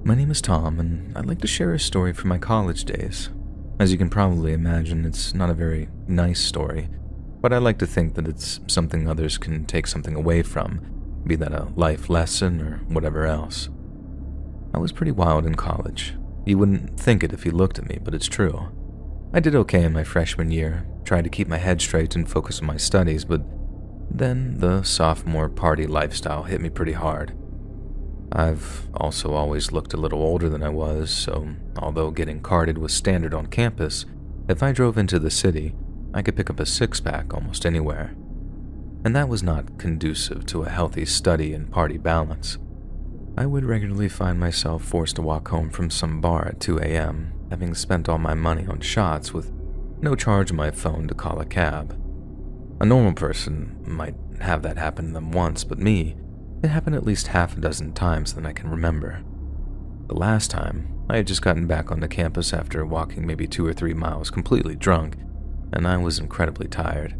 My name is Tom, and I'd like to share a story from my college days. As you can probably imagine, it's not a very nice story, but I like to think that it's something others can take something away from, be that a life lesson or whatever else. I was pretty wild in college. You wouldn't think it if you looked at me, but it's true. I did okay in my freshman year, tried to keep my head straight and focus on my studies, but then the sophomore party lifestyle hit me pretty hard. I've also always looked a little older than I was, so although getting carded was standard on campus, if I drove into the city, I could pick up a six-pack almost anywhere. And that was not conducive to a healthy study and party balance. I would regularly find myself forced to walk home from some bar at 2 a.m., having spent all my money on shots with no charge on my phone to call a cab. A normal person might have that happen to them once, but me, it happened at least half a dozen times that I can remember. The last time, I had just gotten back onto campus after walking maybe 2 or 3 miles completely drunk, and I was incredibly tired.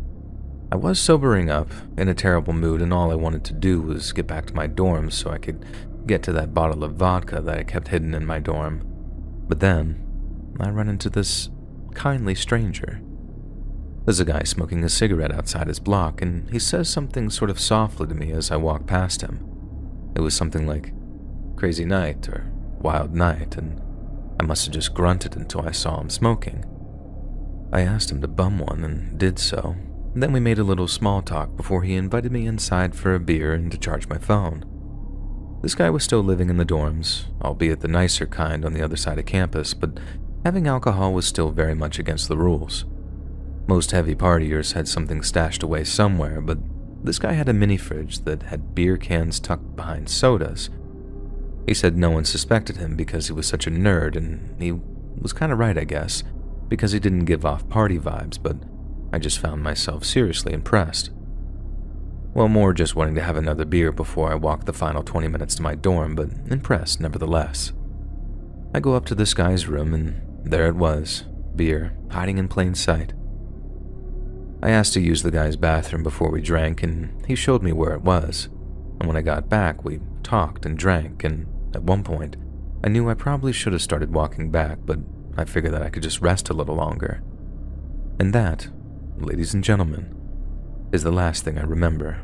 I was sobering up, in a terrible mood, and all I wanted to do was get back to my dorm so I could get to that bottle of vodka that I kept hidden in my dorm. But then, I run into this kindly stranger. There's a guy smoking a cigarette outside his block, and he says something sort of softly to me as I walk past him. It was something like, "Crazy night," or "Wild night," and I must have just grunted until I saw him smoking. I asked him to bum one and did so. Then we made a little small talk before he invited me inside for a beer and to charge my phone. This guy was still living in the dorms, albeit the nicer kind on the other side of campus, but having alcohol was still very much against the rules. Most heavy partiers had something stashed away somewhere, but this guy had a mini fridge that had beer cans tucked behind sodas. He said no one suspected him because he was such a nerd, and he was kind of right, I guess, because he didn't give off party vibes, but I just found myself seriously impressed. Well, more just wanting to have another beer before I walked the final 20 minutes to my dorm, but impressed nevertheless. I go up to this guy's room, and there it was, beer, hiding in plain sight. I asked to use the guy's bathroom before we drank, and he showed me where it was. And when I got back, we talked and drank, and at one point, I knew I probably should have started walking back, but I figured that I could just rest a little longer. And that, ladies and gentlemen, is the last thing I remember.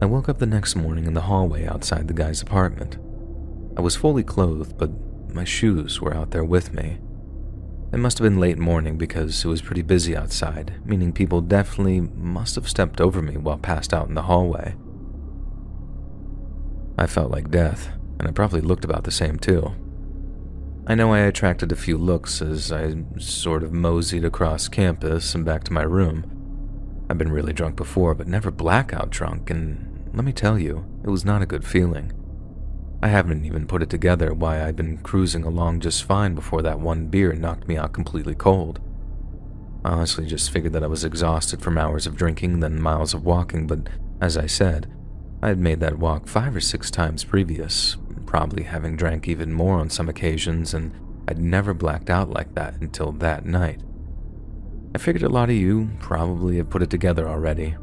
I woke up the next morning in the hallway outside the guy's apartment. I was fully clothed, but my shoes were out there with me. It must have been late morning because it was pretty busy outside, meaning people definitely must have stepped over me while passed out in the hallway. I felt like death, and I probably looked about the same too. I know I attracted a few looks as I sort of moseyed across campus and back to my room. I've been really drunk before, but never blackout drunk, and let me tell you, it was not a good feeling. I haven't even put it together why I'd been cruising along just fine before that one beer knocked me out completely cold. I honestly just figured that I was exhausted from hours of drinking than miles of walking, but as I said, I had made that walk 5 or 6 times previous, probably having drank even more on some occasions, and I'd never blacked out like that until that night. I figured a lot of you probably have put it together already.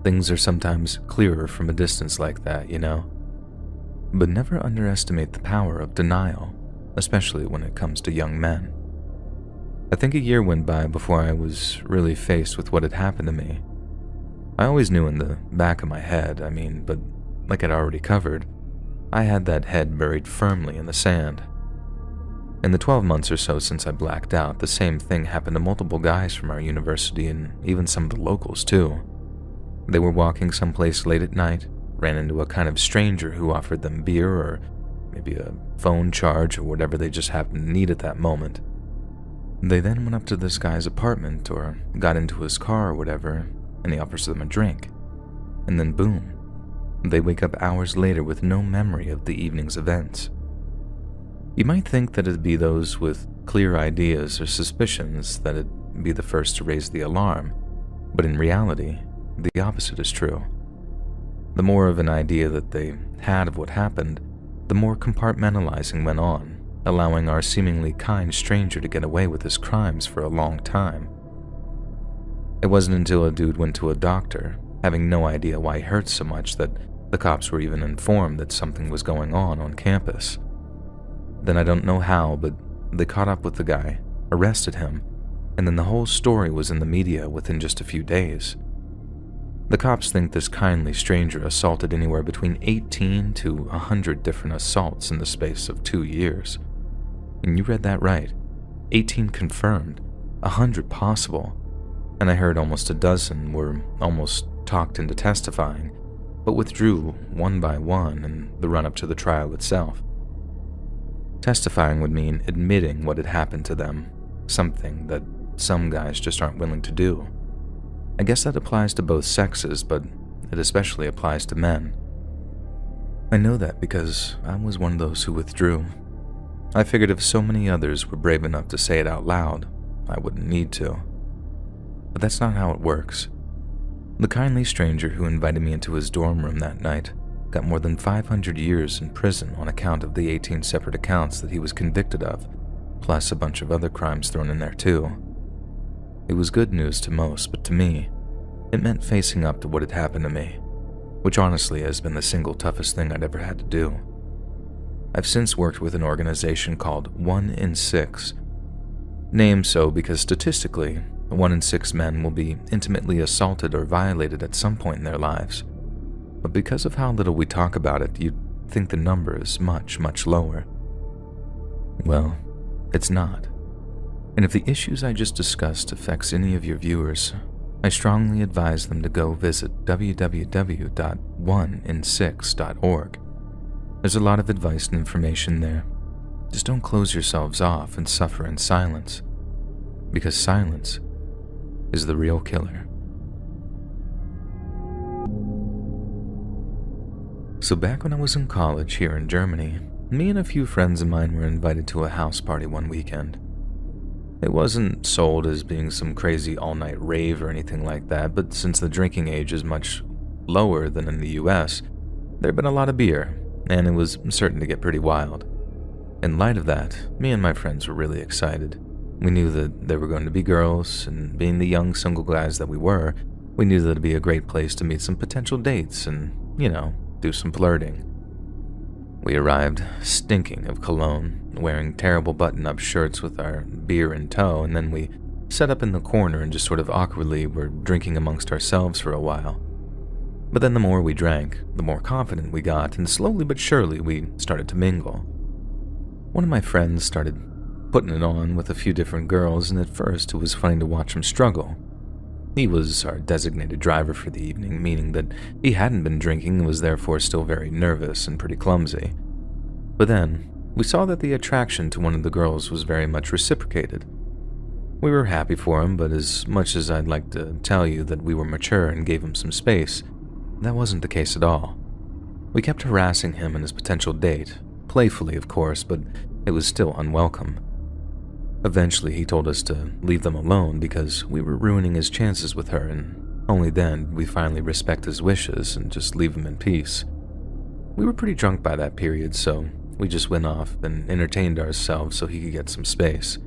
Things are sometimes clearer from a distance like that, you know? But never underestimate the power of denial, especially when it comes to young men. I think a year went by before I was really faced with what had happened to me. I always knew in the back of my head, but like I'd already covered, I had that head buried firmly in the sand. In the 12 months or so since I blacked out, the same thing happened to multiple guys from our university and even some of the locals too. They were walking someplace late at night, ran into a kind of stranger who offered them beer or maybe a phone charge or whatever they just happened to need at that moment. They then went up to this guy's apartment or got into his car or whatever, and he offers them a drink. And then boom, they wake up hours later with no memory of the evening's events. You might think that it'd be those with clear ideas or suspicions that'd be the first to raise the alarm, but in reality, the opposite is true. The more of an idea that they had of what happened, the more compartmentalizing went on, allowing our seemingly kind stranger to get away with his crimes for a long time. It wasn't until a dude went to a doctor, having no idea why he hurt so much, that The cops were even informed that something was going on campus. Then I don't know how, but they caught up with the guy, arrested him, and then the whole story was in the media within just a few days. The cops think this kindly stranger assaulted anywhere between 18 to 100 different assaults in the space of 2 years. And you read that right. 18 confirmed, 100 possible. And I heard almost a dozen were almost talked into testifying, but withdrew one by one in the run-up to the trial itself. Testifying would mean admitting what had happened to them, something that some guys just aren't willing to do. I guess that applies to both sexes, but it especially applies to men. I know that because I was one of those who withdrew. I figured if so many others were brave enough to say it out loud, I wouldn't need to. But that's not how it works. The kindly stranger who invited me into his dorm room that night got more than 500 years in prison on account of the 18 separate accounts that he was convicted of, plus a bunch of other crimes thrown in there too. It was good news to most, but to me, it meant facing up to what had happened to me, which honestly has been the single toughest thing I'd ever had to do. I've since worked with an organization called 1 in 6, named so because statistically, 1 in 6 men will be intimately assaulted or violated at some point in their lives. But because of how little we talk about it, you'd think the number is much, much lower. Well, it's not. And if the issues I just discussed affects any of your viewers, I strongly advise them to go visit www.oneinsix.org. There's a lot of advice and information there. Just don't close yourselves off and suffer in silence, because silence is the real killer. So back when I was in college here in Germany, me and a few friends of mine were invited to a house party one weekend. It wasn't sold as being some crazy all-night rave or anything like that, but since the drinking age is much lower than in the US, there'd been a lot of beer, and it was certain to get pretty wild. In light of that, me and my friends were really excited. We knew that there were going to be girls, and being the young single guys that we were, we knew that it'd be a great place to meet some potential dates and, do some flirting. We arrived stinking of cologne, wearing terrible button-up shirts with our beer in tow, and then we set up in the corner and just sort of awkwardly were drinking amongst ourselves for a while. But then the more we drank, the more confident we got, and slowly but surely we started to mingle. One of my friends started putting it on with a few different girls, and at first it was funny to watch him struggle. He was our designated driver for the evening, meaning that he hadn't been drinking and was therefore still very nervous and pretty clumsy. But then, we saw that the attraction to one of the girls was very much reciprocated. We were happy for him, but as much as I'd like to tell you that we were mature and gave him some space, that wasn't the case at all. We kept harassing him and his potential date, playfully of course, but it was still unwelcome. Eventually he told us to leave them alone because we were ruining his chances with her, and only then did we finally respect his wishes and just leave him in peace. We were pretty drunk by that period, so we just went off and entertained ourselves so he could get some space.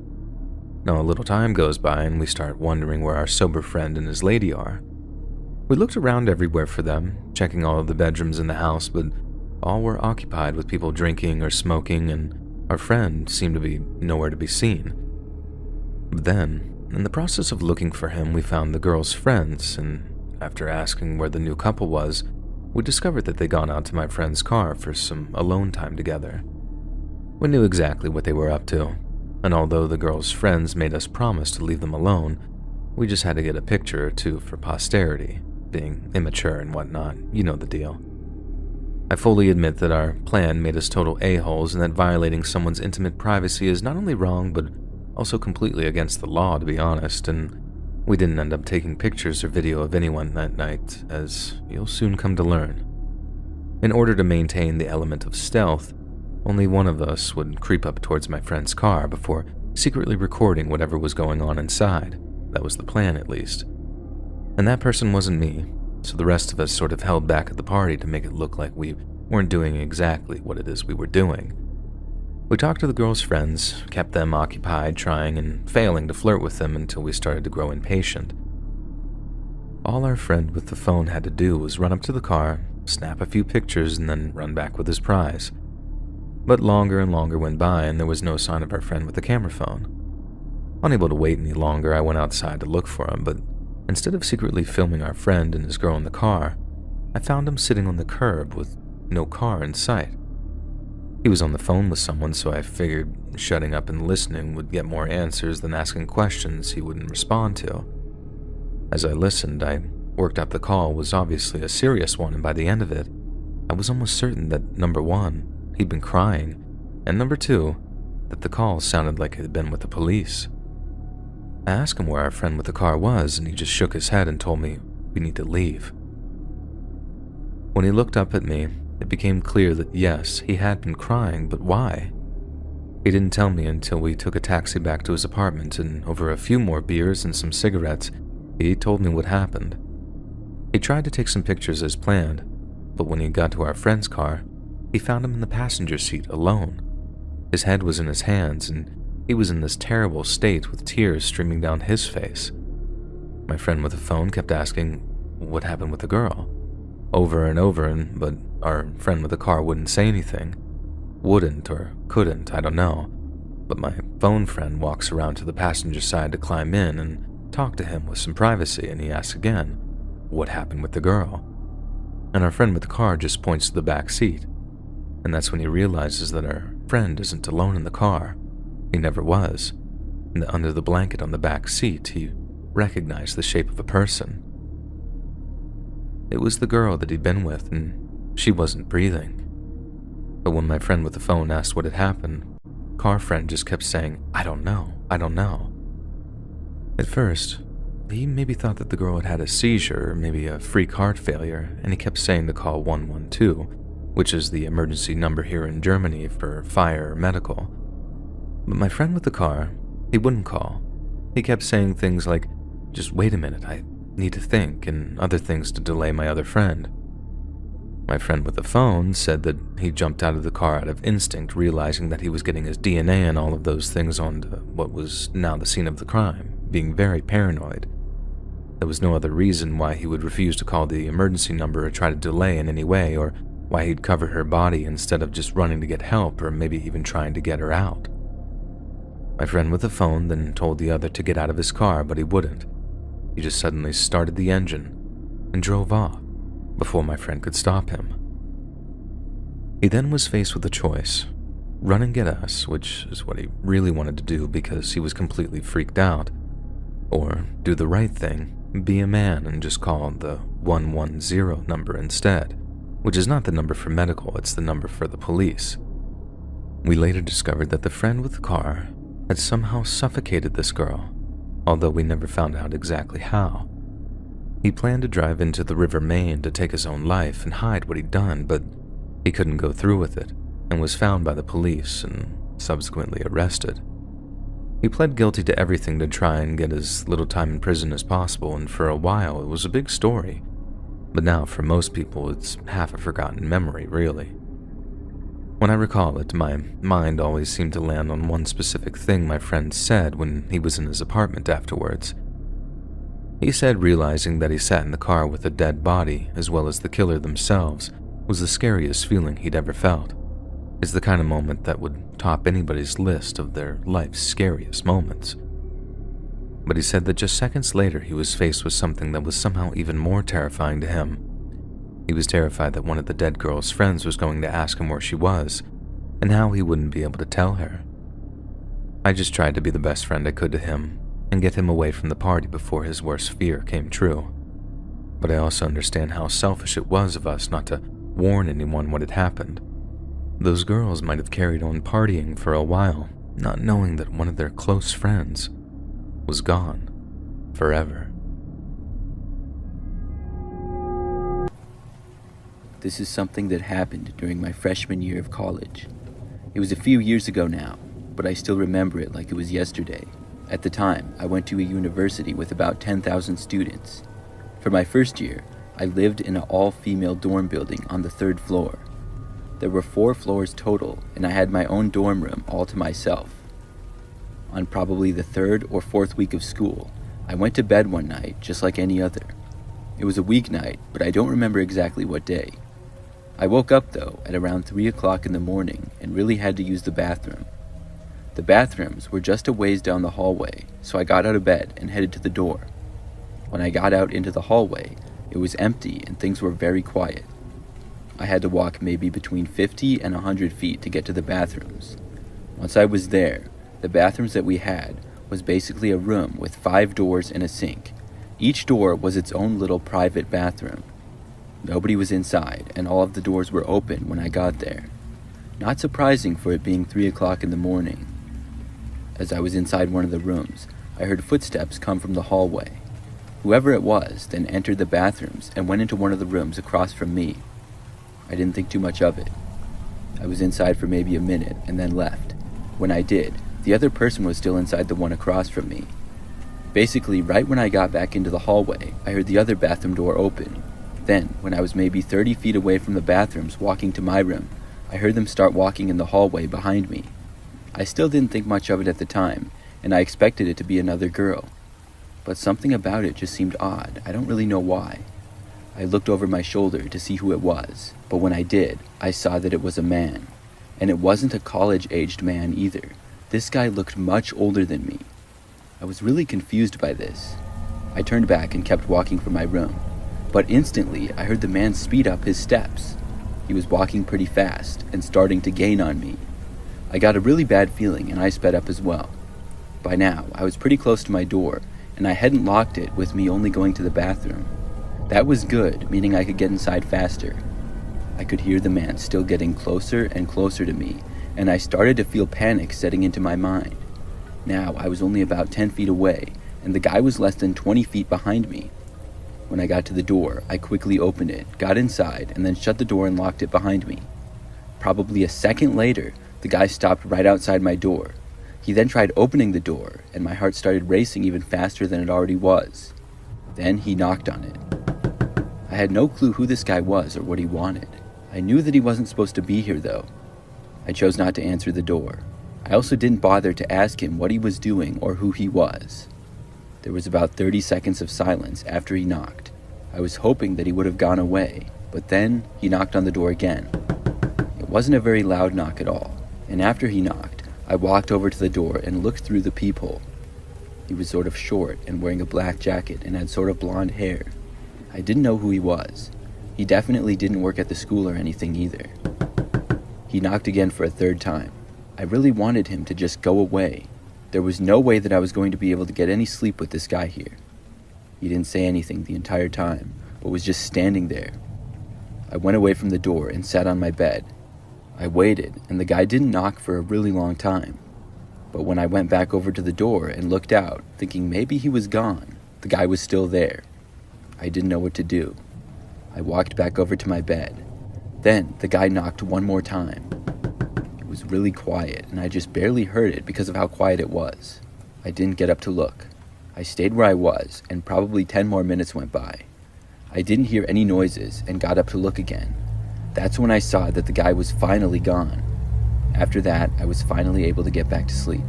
Now a little time goes by and we start wondering where our sober friend and his lady are. We looked around everywhere for them, checking all of the bedrooms in the house, but all were occupied with people drinking or smoking, and our friend seemed to be nowhere to be seen. But then, in the process of looking for him, we found the girl's friends, and after asking where the new couple was, we discovered that they'd gone out to my friend's car for some alone time together. We knew exactly what they were up to, and although the girl's friends made us promise to leave them alone, we just had to get a picture or two for posterity, being immature and whatnot, you know the deal. I fully admit that our plan made us total a-holes and that violating someone's intimate privacy is not only wrong, but also completely against the law, to be honest, and we didn't end up taking pictures or video of anyone that night, as you'll soon come to learn. In order to maintain the element of stealth, only one of us would creep up towards my friend's car before secretly recording whatever was going on inside. That was the plan, at least. And that person wasn't me, so the rest of us sort of held back at the party to make it look like we weren't doing exactly what it is we were doing. We talked to the girl's friends, kept them occupied trying and failing to flirt with them until we started to grow impatient. All our friend with the phone had to do was run up to the car, snap a few pictures, and then run back with his prize. But longer and longer went by, and there was no sign of our friend with the camera phone. Unable to wait any longer, I went outside to look for him, but instead of secretly filming our friend and his girl in the car, I found him sitting on the curb with no car in sight. He was on the phone with someone, so I figured shutting up and listening would get more answers than asking questions he wouldn't respond to. As I listened, I worked out the call was obviously a serious one, and by the end of it, I was almost certain that number one, he'd been crying, and number two, that the call sounded like it had been with the police. I asked him where our friend with the car was, and he just shook his head and told me we need to leave. When he looked up at me, it became clear that yes, he had been crying, but why? He didn't tell me until we took a taxi back to his apartment, and over a few more beers and some cigarettes, he told me what happened. He tried to take some pictures as planned, but when he got to our friend's car, he found him in the passenger seat alone. His head was in his hands, and he was in this terrible state with tears streaming down his face. My friend with the phone kept asking what happened with the girl, over and over, but our friend with the car wouldn't say anything. Wouldn't or couldn't, I don't know. But my phone friend walks around to the passenger side to climb in and talk to him with some privacy, and he asks again, what happened with the girl? And our friend with the car just points to the back seat. And that's when he realizes that our friend isn't alone in the car. He never was. And that under the blanket on the back seat, he recognized the shape of a person. It was the girl that he'd been with, and she wasn't breathing. But when my friend with the phone asked what had happened, car friend just kept saying, I don't know. At first, he maybe thought that the girl had had a seizure or maybe a freak heart failure, and he kept saying to call 112, which is the emergency number here in Germany for fire or medical. But my friend with the car, he wouldn't call. He kept saying things like, just wait a minute, I need to think, and other things to delay my other friend. My friend with the phone said that he jumped out of the car out of instinct, realizing that he was getting his DNA and all of those things onto what was now the scene of the crime, being very paranoid. There was no other reason why he would refuse to call the emergency number or try to delay in any way, or why he'd cover her body instead of just running to get help or maybe even trying to get her out. My friend with the phone then told the other to get out of his car, but he wouldn't. He just suddenly started the engine and drove off before my friend could stop him. He then was faced with a choice: run and get us, which is what he really wanted to do because he was completely freaked out, or do the right thing, be a man and just call the 110 number instead, which is not the number for medical, it's the number for the police. We later discovered that the friend with the car had somehow suffocated this girl, although we never found out exactly how. He planned to drive into the River Main to take his own life and hide what he'd done, but he couldn't go through with it and was found by the police and subsequently arrested. He pled guilty to everything to try and get as little time in prison as possible, and for a while it was a big story. But now for most people it's half a forgotten memory, really. When I recall it, my mind always seemed to land on one specific thing my friend said when he was in his apartment afterwards. He said realizing that he sat in the car with a dead body, as well as the killer themselves, was the scariest feeling he'd ever felt. It's the kind of moment that would top anybody's list of their life's scariest moments. But he said that just seconds later he was faced with something that was somehow even more terrifying to him. He was terrified that one of the dead girl's friends was going to ask him where she was, and how he wouldn't be able to tell her. I just tried to be the best friend I could to him, and get him away from the party before his worst fear came true. But I also understand how selfish it was of us not to warn anyone what had happened. Those girls might have carried on partying for a while, not knowing that one of their close friends was gone forever. This is something that happened during my freshman year of college. It was a few years ago now, but I still remember it like it was yesterday. At the time, I went to a university with about 10,000 students. For my first year, I lived in an all-female dorm building on the 3rd floor. There were 4 floors total, and I had my own dorm room all to myself. On probably the 3rd or 4th week of school, I went to bed one night just like any other. It was a weeknight, but I don't remember exactly what day. I woke up, though, at around 3 o'clock in the morning and really had to use the bathroom. The bathrooms were just a ways down the hallway, so I got out of bed and headed to the door. When I got out into the hallway, it was empty and things were very quiet. I had to walk maybe between 50 and 100 feet to get to the bathrooms. Once I was there, the bathrooms that we had was basically a room with 5 doors and a sink. Each door was its own little private bathroom. Nobody was inside, and all of the doors were open when I got there. Not surprising for it being 3 o'clock in the morning. As I was inside one of the rooms, I heard footsteps come from the hallway. Whoever it was then entered the bathrooms and went into one of the rooms across from me. I didn't think too much of it. I was inside for maybe a minute and then left. When I did, the other person was still inside the one across from me. Basically, right when I got back into the hallway, I heard the other bathroom door open. Then, when I was maybe 30 feet away from the bathrooms walking to my room, I heard them start walking in the hallway behind me. I still didn't think much of it at the time, and I expected it to be another girl. But something about it just seemed odd. I don't really know why. I looked over my shoulder to see who it was, but when I did, I saw that it was a man. And it wasn't a college-aged man either. This guy looked much older than me. I was really confused by this. I turned back and kept walking from my room, but instantly I heard the man speed up his steps. He was walking pretty fast and starting to gain on me. I got a really bad feeling and I sped up as well. By now, I was pretty close to my door, and I hadn't locked it with me only going to the bathroom. That was good, meaning I could get inside faster. I could hear the man still getting closer and closer to me, and I started to feel panic setting into my mind. Now I was only about 10 feet away, and the guy was less than 20 feet behind me. When I got to the door, I quickly opened it, got inside, and then shut the door and locked it behind me. Probably a second later, the guy stopped right outside my door. He then tried opening the door, and my heart started racing even faster than it already was. Then he knocked on it. I had no clue who this guy was or what he wanted. I knew that he wasn't supposed to be here, though. I chose not to answer the door. I also didn't bother to ask him what he was doing or who he was. There was about 30 seconds of silence after he knocked. I was hoping that he would have gone away, but then he knocked on the door again. It wasn't a very loud knock at all, and after he knocked, I walked over to the door and looked through the peephole. He was sort of short and wearing a black jacket and had sort of blonde hair. I didn't know who he was. He definitely didn't work at the school or anything either. He knocked again for a third time. I really wanted him to just go away. There was no way that I was going to be able to get any sleep with this guy here. He didn't say anything the entire time, but was just standing there. I went away from the door and sat on my bed. I waited, and the guy didn't knock for a really long time. But when I went back over to the door and looked out, thinking maybe he was gone, the guy was still there. I didn't know what to do. I walked back over to my bed. Then the guy knocked one more time. It was really quiet, and I just barely heard it because of how quiet it was. I didn't get up to look. I stayed where I was, and probably 10 more minutes went by. I didn't hear any noises and got up to look again. That's when I saw that the guy was finally gone. After that, I was finally able to get back to sleep.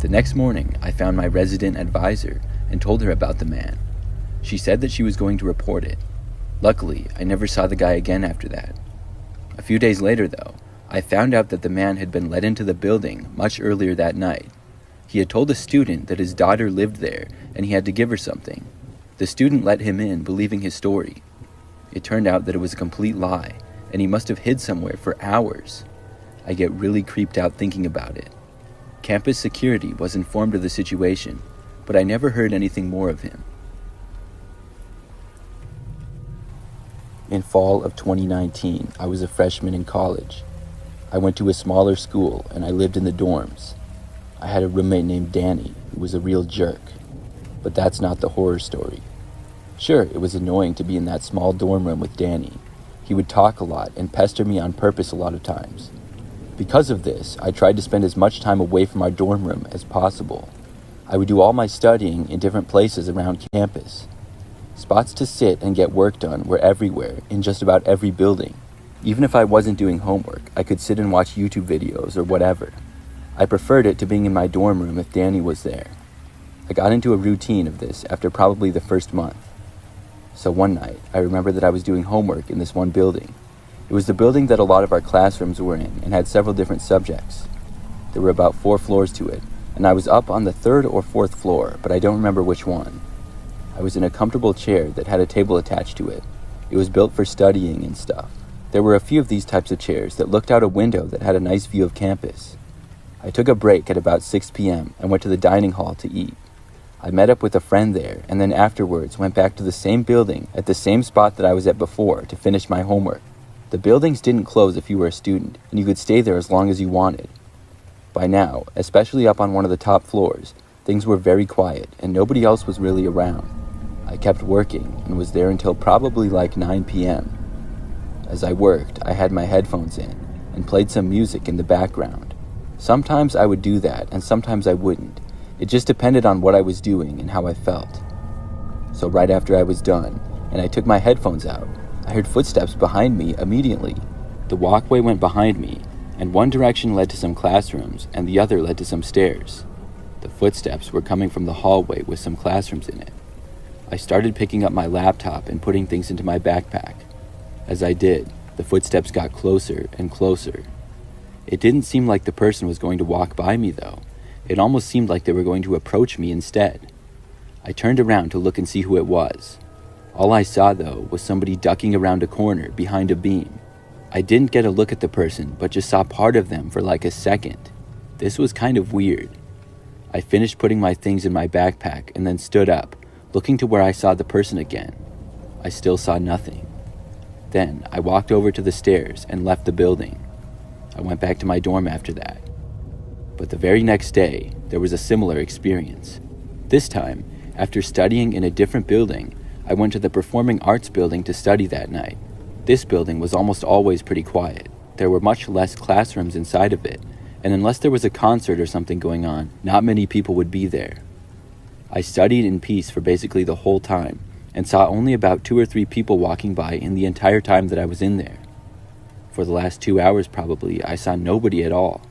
The next morning, I found my resident advisor and told her about the man. She said that she was going to report it. Luckily, I never saw the guy again after that. A few days later, though, I found out that the man had been let into the building much earlier that night. He had told a student that his daughter lived there and he had to give her something. The student let him in, believing his story. It turned out that it was a complete lie, and he must have hid somewhere for hours. I get really creeped out thinking about it. Campus security was informed of the situation, but I never heard anything more of him. In fall of 2019, I was a freshman in college. I went to a smaller school, and I lived in the dorms. I had a roommate named Danny, who was a real jerk. But that's not the horror story. Sure, it was annoying to be in that small dorm room with Danny. He would talk a lot and pester me on purpose a lot of times. Because of this, I tried to spend as much time away from our dorm room as possible. I would do all my studying in different places around campus. Spots to sit and get work done were everywhere, in just about every building. Even if I wasn't doing homework, I could sit and watch YouTube videos or whatever. I preferred it to being in my dorm room if Danny was there. I got into a routine of this after probably the first month. So one night, I remember that I was doing homework in this one building. It was the building that a lot of our classrooms were in and had several different subjects. There were about 4 floors to it, and I was up on the 3rd or 4th floor, but I don't remember which one. I was in a comfortable chair that had a table attached to it. It was built for studying and stuff. There were a few of these types of chairs that looked out a window that had a nice view of campus. I took a break at about 6 p.m. and went to the dining hall to eat. I met up with a friend there, and then afterwards went back to the same building at the same spot that I was at before to finish my homework. The buildings didn't close if you were a student, and you could stay there as long as you wanted. By now, especially up on one of the top floors, things were very quiet and nobody else was really around. I kept working and was there until probably like 9 p.m. As I worked, I had my headphones in and played some music in the background. Sometimes I would do that and sometimes I wouldn't. It just depended on what I was doing and how I felt. So right after I was done and I took my headphones out, I heard footsteps behind me immediately. The walkway went behind me, and one direction led to some classrooms and the other led to some stairs. The footsteps were coming from the hallway with some classrooms in it. I started picking up my laptop and putting things into my backpack. As I did, the footsteps got closer and closer. It didn't seem like the person was going to walk by me though. It almost seemed like they were going to approach me instead. I turned around to look and see who it was. All I saw though was somebody ducking around a corner behind a beam. I didn't get a look at the person, but just saw part of them for like a second. This was kind of weird. I finished putting my things in my backpack and then stood up, looking to where I saw the person again. I still saw nothing. Then I walked over to the stairs and left the building. I went back to my dorm after that. But the very next day, there was a similar experience. This time, after studying in a different building, I went to the performing arts building to study that night. This building was almost always pretty quiet. There were much less classrooms inside of it, and unless there was a concert or something going on, not many people would be there. I studied in peace for basically the whole time, and saw only about 2 or 3 people walking by in the entire time that I was in there. For the last 2 hours probably, I saw nobody at all.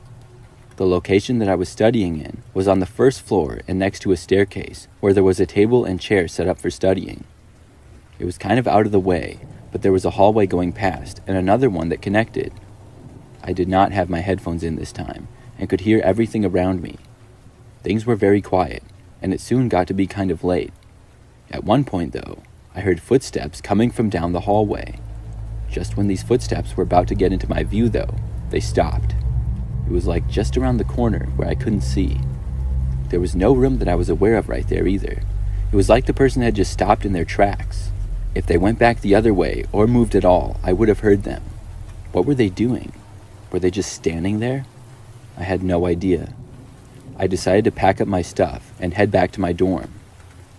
The location that I was studying in was on the 1st floor and next to a staircase, where there was a table and chair set up for studying. It was kind of out of the way, but there was a hallway going past and another one that connected. I did not have my headphones in this time and could hear everything around me. Things were very quiet, and it soon got to be kind of late. At one point, though, I heard footsteps coming from down the hallway. Just when these footsteps were about to get into my view, though, they stopped. It was like just around the corner where I couldn't see. There was no room that I was aware of right there either. It was like the person had just stopped in their tracks. If they went back the other way or moved at all, I would have heard them. What were they doing? Were they just standing there? I had no idea. I decided to pack up my stuff and head back to my dorm.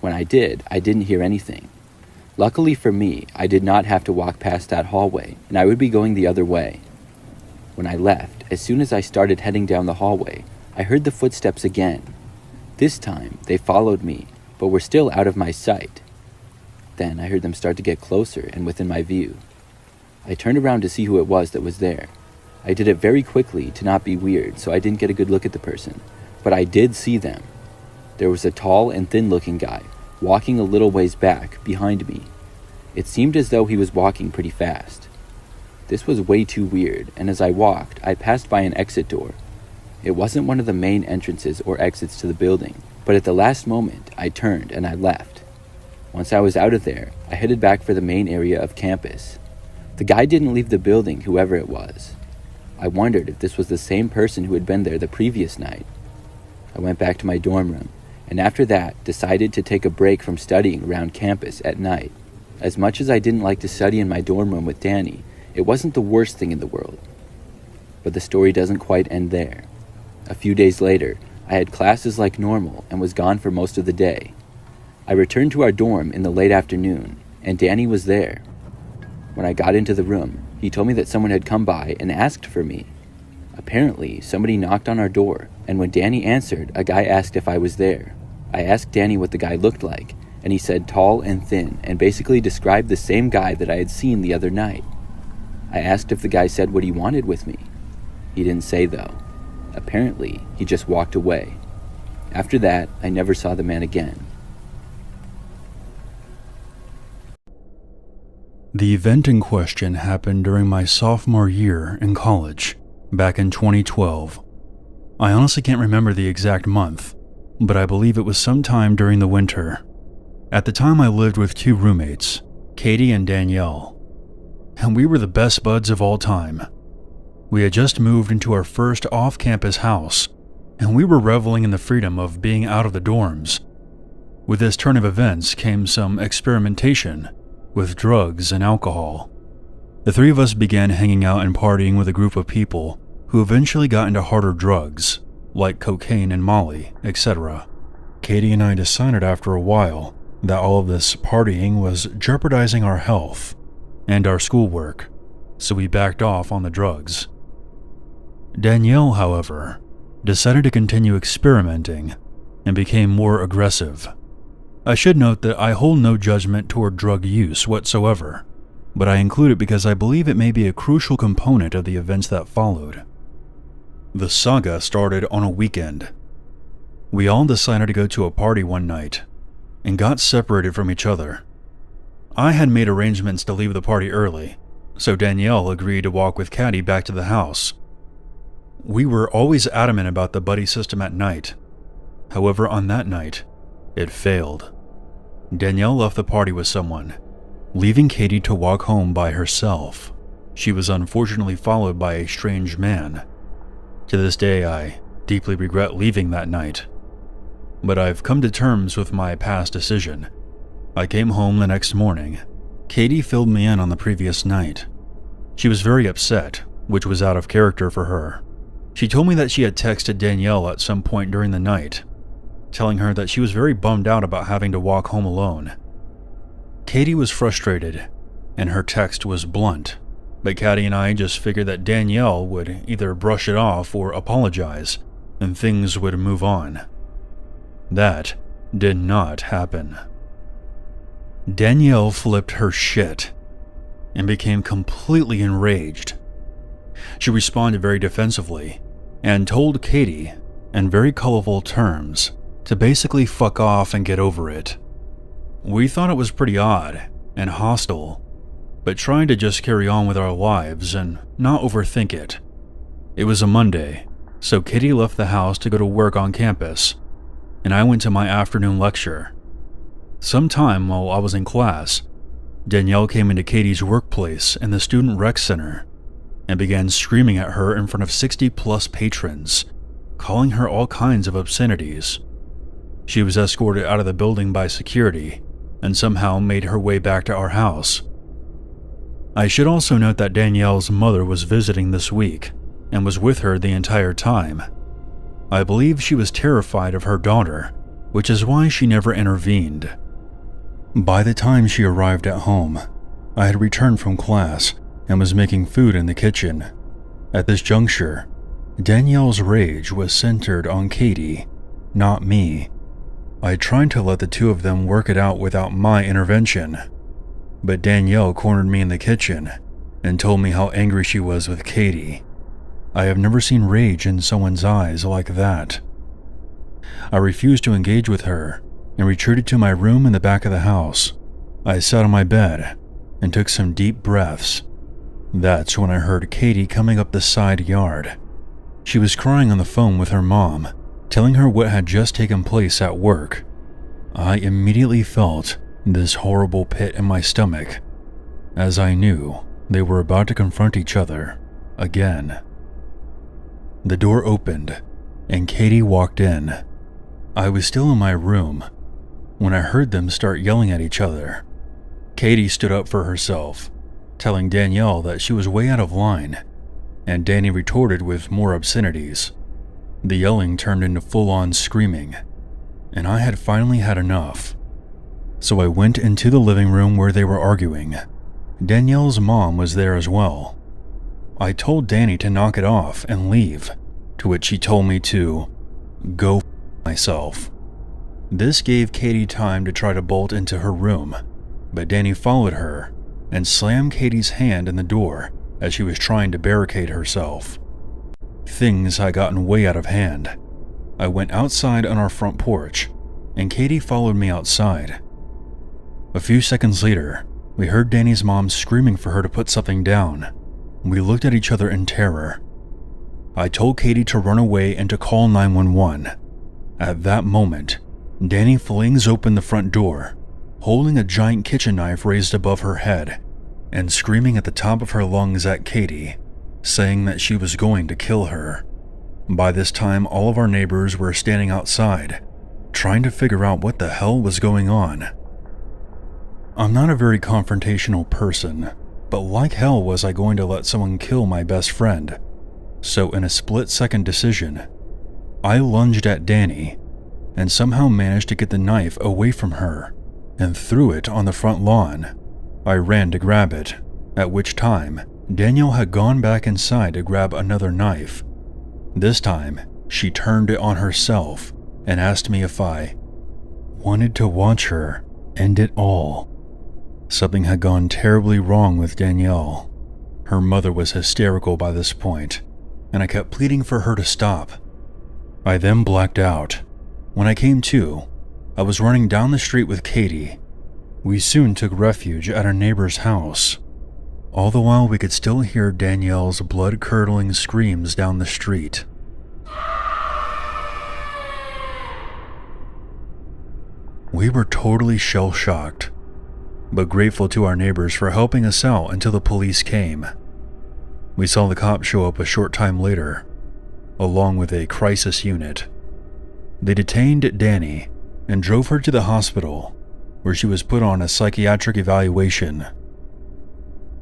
When I did, I didn't hear anything. Luckily for me, I did not have to walk past that hallway, and I would be going the other way. When I left, as soon as I started heading down the hallway, I heard the footsteps again. This time, they followed me, but were still out of my sight. Then I heard them start to get closer and within my view. I turned around to see who it was that was there. I did it very quickly to not be weird, so I didn't get a good look at the person, but I did see them. There was a tall and thin-looking guy, walking a little ways back, behind me. It seemed as though he was walking pretty fast. This was way too weird, and as I walked, I passed by an exit door. It wasn't one of the main entrances or exits to the building, but at the last moment, I turned and I left. Once I was out of there, I headed back for the main area of campus. The guy didn't leave the building, whoever it was. I wondered if this was the same person who had been there the previous night. I went back to my dorm room, and after that, decided to take a break from studying around campus at night. As much as I didn't like to study in my dorm room with Danny, it wasn't the worst thing in the world. But the story doesn't quite end there. A few days later, I had classes like normal and was gone for most of the day. I returned to our dorm in the late afternoon, and Danny was there. When I got into the room, he told me that someone had come by and asked for me. Apparently, somebody knocked on our door, and when Danny answered, a guy asked if I was there. I asked Danny what the guy looked like, and he said tall and thin, and basically described the same guy that I had seen the other night. I asked if the guy said what he wanted with me. He didn't say though. Apparently, he just walked away. After that, I never saw the man again. The event in question happened during my sophomore year in college, back in 2012. I honestly can't remember the exact month, but I believe it was sometime during the winter. At the time I lived with two roommates, Katie and Danielle, and we were the best buds of all time. We had just moved into our first off-campus house, and we were reveling in the freedom of being out of the dorms. With this turn of events came some experimentation with drugs and alcohol. The three of us began hanging out and partying with a group of people who eventually got into harder drugs, like cocaine and Molly, etc. Katie and I decided after a while that all of this partying was jeopardizing our health and our schoolwork, so we backed off on the drugs. Danielle, however, decided to continue experimenting and became more aggressive. I should note that I hold no judgment toward drug use whatsoever, but I include it because I believe it may be a crucial component of the events that followed. The saga started on a weekend. We all decided to go to a party one night and got separated from each other. I had made arrangements to leave the party early, so Danielle agreed to walk with Caddy back to the house. We were always adamant about the buddy system at night. However, on that night, it failed. Danielle left the party with someone, leaving Katie to walk home by herself. She was unfortunately followed by a strange man. To this day, I deeply regret leaving that night. But I've come to terms with my past decision. I came home the next morning. Katie filled me in on the previous night. She was very upset, which was out of character for her. She told me that she had texted Danielle at some point during the night, telling her that she was very bummed out about having to walk home alone. Katie was frustrated, and her text was blunt, but Caddy and I just figured that Danielle would either brush it off or apologize, and things would move on. That did not happen. Danielle flipped her shit and became completely enraged. She responded very defensively and told Katie, in very colorful terms, to basically fuck off and get over it. We thought it was pretty odd and hostile, but trying to just carry on with our lives and not overthink it. It was a Monday, so Katie left the house to go to work on campus, and I went to my afternoon lecture. Sometime while I was in class, Danielle came into Katie's workplace in the Student Rec Center and began screaming at her in front of 60+ patrons, calling her all kinds of obscenities. She was escorted out of the building by security and somehow made her way back to our house. I should also note that Danielle's mother was visiting this week and was with her the entire time. I believe she was terrified of her daughter, which is why she never intervened. By the time she arrived at home, I had returned from class and was making food in the kitchen. At this juncture, Danielle's rage was centered on Katie, not me. I tried to let the two of them work it out without my intervention, but Danielle cornered me in the kitchen and told me how angry she was with Katie. I have never seen rage in someone's eyes like that. I refused to engage with her and retreated to my room in the back of the house. I sat on my bed and took some deep breaths. That's when I heard Katie coming up the side yard. She was crying on the phone with her mom, telling her what had just taken place at work. I immediately felt this horrible pit in my stomach, as I knew they were about to confront each other again. The door opened, and Katie walked in. I was still in my room when I heard them start yelling at each other. Katie stood up for herself, telling Danielle that she was way out of line, and Danny retorted with more obscenities. The yelling turned into full-on screaming, and I had finally had enough. So I went into the living room where they were arguing. Danielle's mom was there as well. I told Danny to knock it off and leave, to which she told me to go myself. This gave Katie time to try to bolt into her room, but Danny followed her and slammed Katie's hand in the door as she was trying to barricade herself. Things had gotten way out of hand. I went outside on our front porch, and Katie followed me outside. A few seconds later, We heard Danny's mom screaming for her to put something down. We looked at each other in terror. I told Katie to run away and to call 911. At that moment, Danny flings open the front door, holding a giant kitchen knife raised above her head, and screaming at the top of her lungs at Katie, saying that she was going to kill her. By this time, all of our neighbors were standing outside, trying to figure out what the hell was going on. I'm not a very confrontational person, but like hell was I going to let someone kill my best friend. So in a split-second decision, I lunged at Danny and somehow managed to get the knife away from her and threw it on the front lawn. I ran to grab it, at which time Danielle had gone back inside to grab another knife. This time, she turned it on herself and asked me if I wanted to watch her end it all. Something had gone terribly wrong with Danielle. Her mother was hysterical by this point, and I kept pleading for her to stop. I then blacked out. When I came to, I was running down the street with Katie. We soon took refuge at our neighbor's house. All the while we could still hear Danielle's blood-curdling screams down the street. We were totally shell-shocked, but grateful to our neighbors for helping us out until the police came. We saw the cops show up a short time later, along with a crisis unit. They detained Danny and drove her to the hospital, where she was put on a psychiatric evaluation.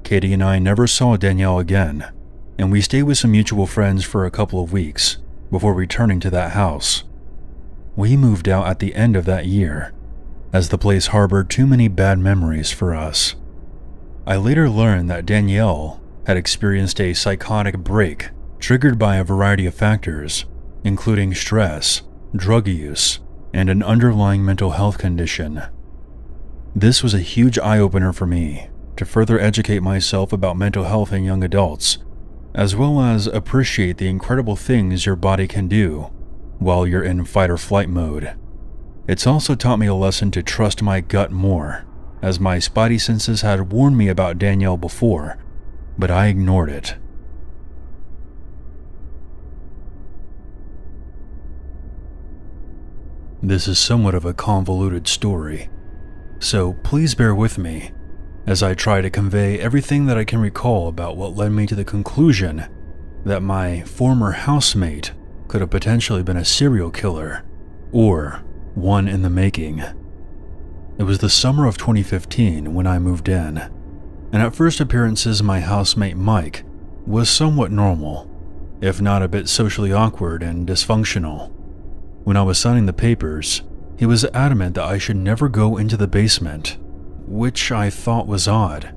Katie and I never saw Danielle again, and we stayed with some mutual friends for a couple of weeks before returning to that house. We moved out at the end of that year, as the place harbored too many bad memories for us. I later learned that Danielle had experienced a psychotic break triggered by a variety of factors, including stress, drug use, and an underlying mental health condition. This was a huge eye-opener for me to further educate myself about mental health in young adults, as well as appreciate the incredible things your body can do while you're in fight or flight mode. It's also taught me a lesson to trust my gut more, as my spidey senses had warned me about Danielle before, but I ignored it. This is somewhat of a convoluted story, so please bear with me as I try to convey everything that I can recall about what led me to the conclusion that my former housemate could have potentially been a serial killer, or one in the making. It was the summer of 2015 when I moved in, and at first appearances my housemate Mike was somewhat normal, if not a bit socially awkward and dysfunctional. When I was signing the papers, he was adamant that I should never go into the basement, which I thought was odd.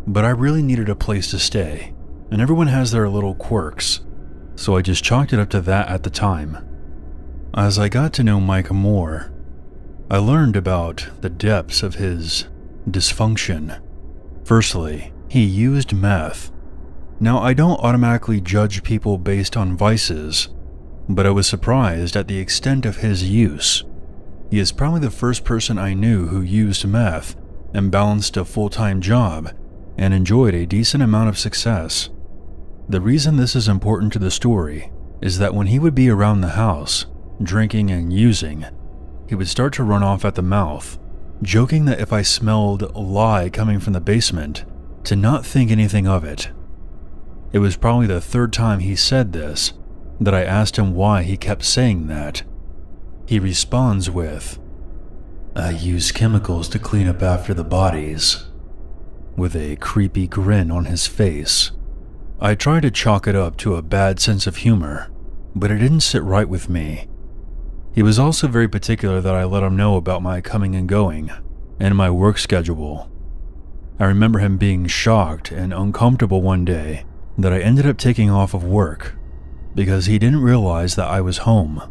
But I really needed a place to stay, and everyone has their little quirks, so I just chalked it up to that at the time. As I got to know Mike more, I learned about the depths of his dysfunction. Firstly, he used meth. Now, I don't automatically judge people based on vices, but I was surprised at the extent of his use. He is probably the first person I knew who used meth and balanced a full-time job and enjoyed a decent amount of success. The reason this is important to the story is that when he would be around the house, drinking and using, he would start to run off at the mouth, joking that if I smelled lye coming from the basement, to not think anything of it. It was probably the third time he said this that I asked him why he kept saying that. He responds with, "I use chemicals to clean up after the bodies," with a creepy grin on his face. I tried to chalk it up to a bad sense of humor, but it didn't sit right with me. He was also very particular that I let him know about my coming and going and my work schedule. I remember him being shocked and uncomfortable one day that I ended up taking off of work because he didn't realize that I was home.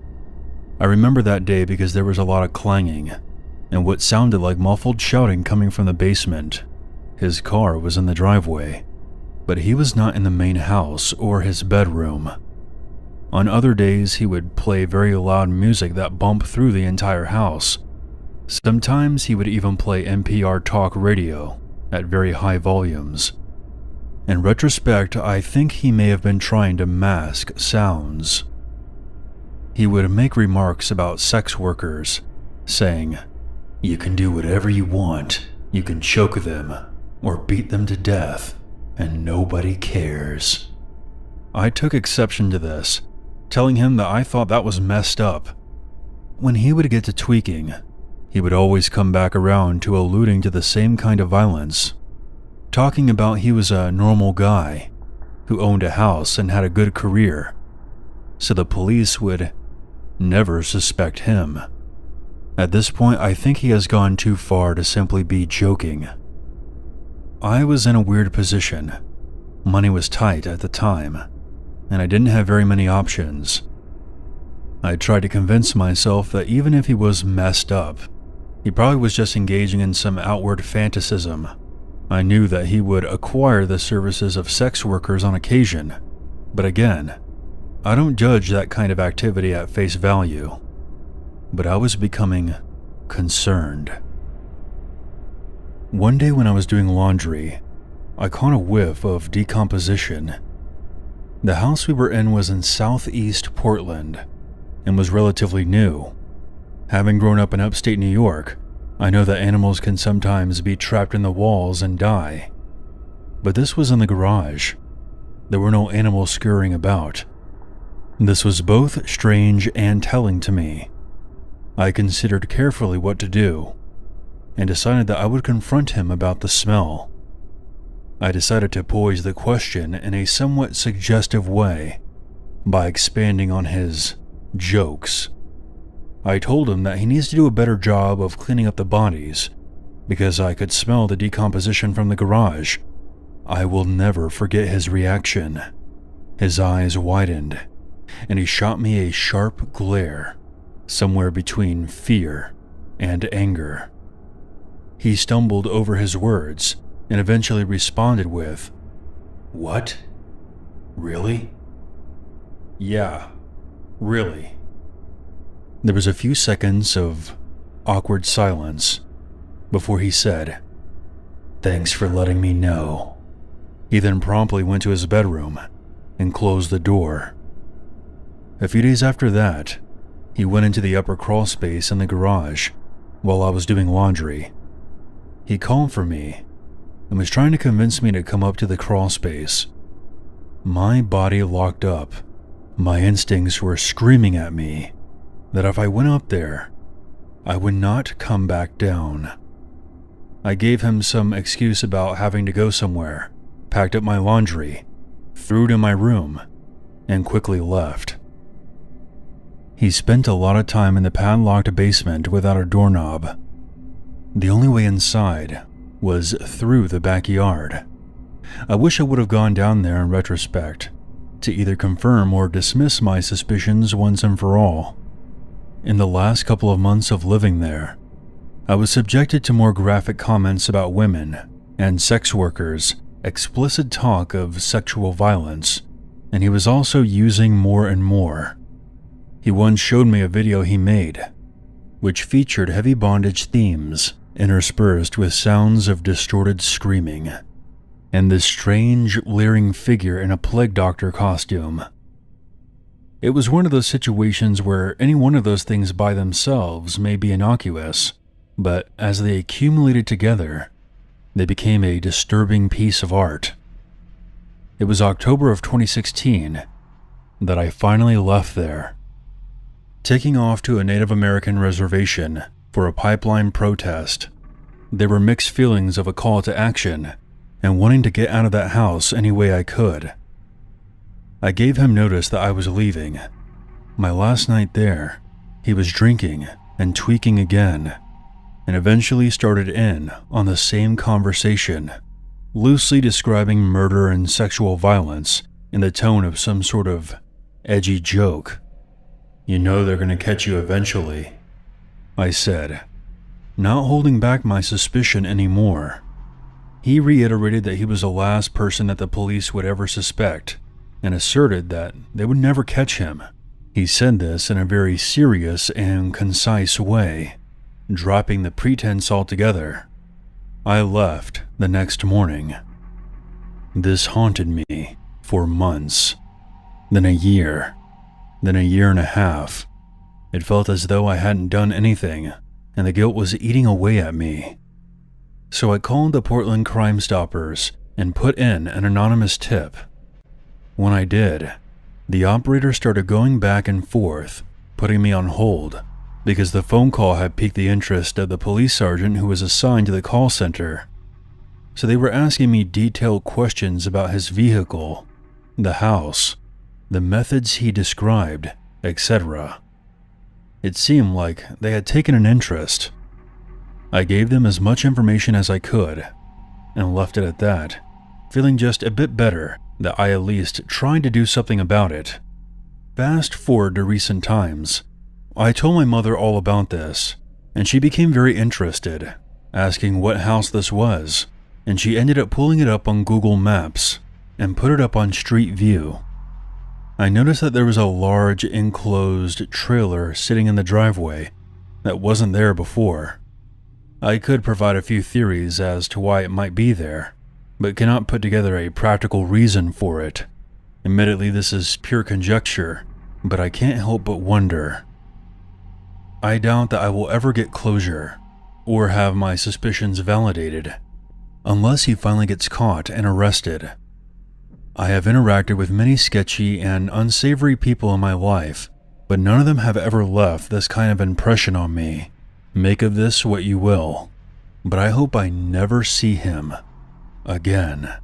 I remember that day because there was a lot of clanging and what sounded like muffled shouting coming from the basement. His car was in the driveway, but he was not in the main house or his bedroom. On other days, he would play very loud music that bumped through the entire house. Sometimes he would even play NPR talk radio at very high volumes. In retrospect, I think he may have been trying to mask sounds. He would make remarks about sex workers, saying, "You can do whatever you want. You can choke them or beat them to death, and nobody cares." I took exception to this, telling him that I thought that was messed up. When he would get to tweaking, he would always come back around to alluding to the same kind of violence, talking about he was a normal guy who owned a house and had a good career, so the police would never suspect him. At this point, I think he has gone too far to simply be joking. I was in a weird position. Money was tight at the time, and I didn't have very many options. I tried to convince myself that even if he was messed up, he probably was just engaging in some outward fantasism. I knew that he would acquire the services of sex workers on occasion, but again, I don't judge that kind of activity at face value. But I was becoming concerned. One day when I was doing laundry, I caught a whiff of decomposition. The house we were in was in southeast Portland and was relatively new. Having grown up in upstate New York, I know that animals can sometimes be trapped in the walls and die. But this was in the garage. There were no animals scurrying about. This was both strange and telling to me. I considered carefully what to do, and decided that I would confront him about the smell. I decided to pose the question in a somewhat suggestive way by expanding on his jokes. I told him that he needs to do a better job of cleaning up the bodies because I could smell the decomposition from the garage. I will never forget his reaction. His eyes widened, and he shot me a sharp glare, somewhere between fear and anger. He stumbled over his words and eventually responded with, "What? Really?" "Yeah, really." There was a few seconds of awkward silence before he said, "Thanks for letting me know." He then promptly went to his bedroom and closed the door. A few days after that, he went into the upper crawl space in the garage while I was doing laundry. He called for me and was trying to convince me to come up to the crawl space. My body locked up. My instincts were screaming at me that if I went up there, I would not come back down. I gave him some excuse about having to go somewhere, packed up my laundry, threw it in my room, and quickly left. He spent a lot of time in the padlocked basement without a doorknob. The only way inside was through the backyard. I wish I would have gone down there in retrospect to either confirm or dismiss my suspicions once and for all. In the last couple of months of living there, I was subjected to more graphic comments about women and sex workers, explicit talk of sexual violence, and he was also using more and more. He once showed me a video he made, which featured heavy bondage themes interspersed with sounds of distorted screaming, and this strange, leering figure in a plague doctor costume. It was one of those situations where any one of those things by themselves may be innocuous, but as they accumulated together, they became a disturbing piece of art. It was October of 2016 that I finally left there. Taking off to a Native American reservation for a pipeline protest, there were mixed feelings of a call to action and wanting to get out of that house any way I could. I gave him notice that I was leaving. My last night there, he was drinking and tweaking again, and eventually started in on the same conversation, loosely describing murder and sexual violence in the tone of some sort of edgy joke. "You know they're going to catch you eventually," I said, not holding back my suspicion anymore. He reiterated that he was the last person that the police would ever suspect, and asserted that they would never catch him. He said this in a very serious and concise way, dropping the pretense altogether. I left the next morning. This haunted me for months, then a year, then a year and a half. It felt as though I hadn't done anything, and the guilt was eating away at me. So I called the Portland Crime Stoppers and put in an anonymous tip. When I did, the operator started going back and forth, putting me on hold, because the phone call had piqued the interest of the police sergeant who was assigned to the call center. So they were asking me detailed questions about his vehicle, the house, the methods he described, etc. It seemed like they had taken an interest. I gave them as much information as I could, and left it at that, feeling just a bit better that I at least tried to do something about it. Fast forward to recent times. I told my mother all about this, and she became very interested, asking what house this was, and she ended up pulling it up on Google Maps and put it up on Street View. I noticed that there was a large enclosed trailer sitting in the driveway that wasn't there before. I could provide a few theories as to why it might be there, but cannot put together a practical reason for it. Admittedly, this is pure conjecture, but I can't help but wonder. I doubt that I will ever get closure, or have my suspicions validated, unless he finally gets caught and arrested. I have interacted with many sketchy and unsavory people in my life, but none of them have ever left this kind of impression on me. Make of this what you will, but I hope I never see him again.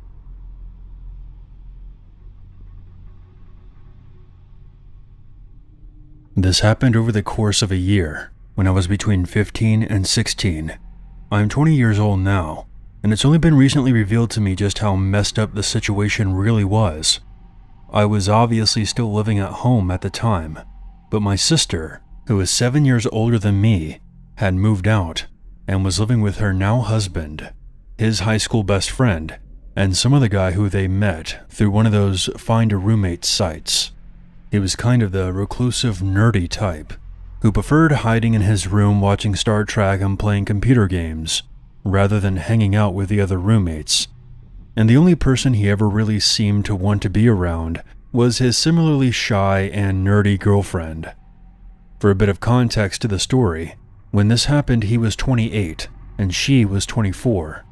This happened over the course of a year, when I was between 15 and 16. I am 20 years old now, and it's only been recently revealed to me just how messed up the situation really was. I was obviously still living at home at the time, but my sister, who is 7 years older than me, had moved out and was living with her now husband, his high school best friend, and some other guy who they met through one of those find a roommate sites. He was kind of the reclusive, nerdy type, who preferred hiding in his room watching Star Trek and playing computer games, rather than hanging out with the other roommates. And the only person he ever really seemed to want to be around was his similarly shy and nerdy girlfriend. For a bit of context to the story, when this happened he was 28 and she was 24.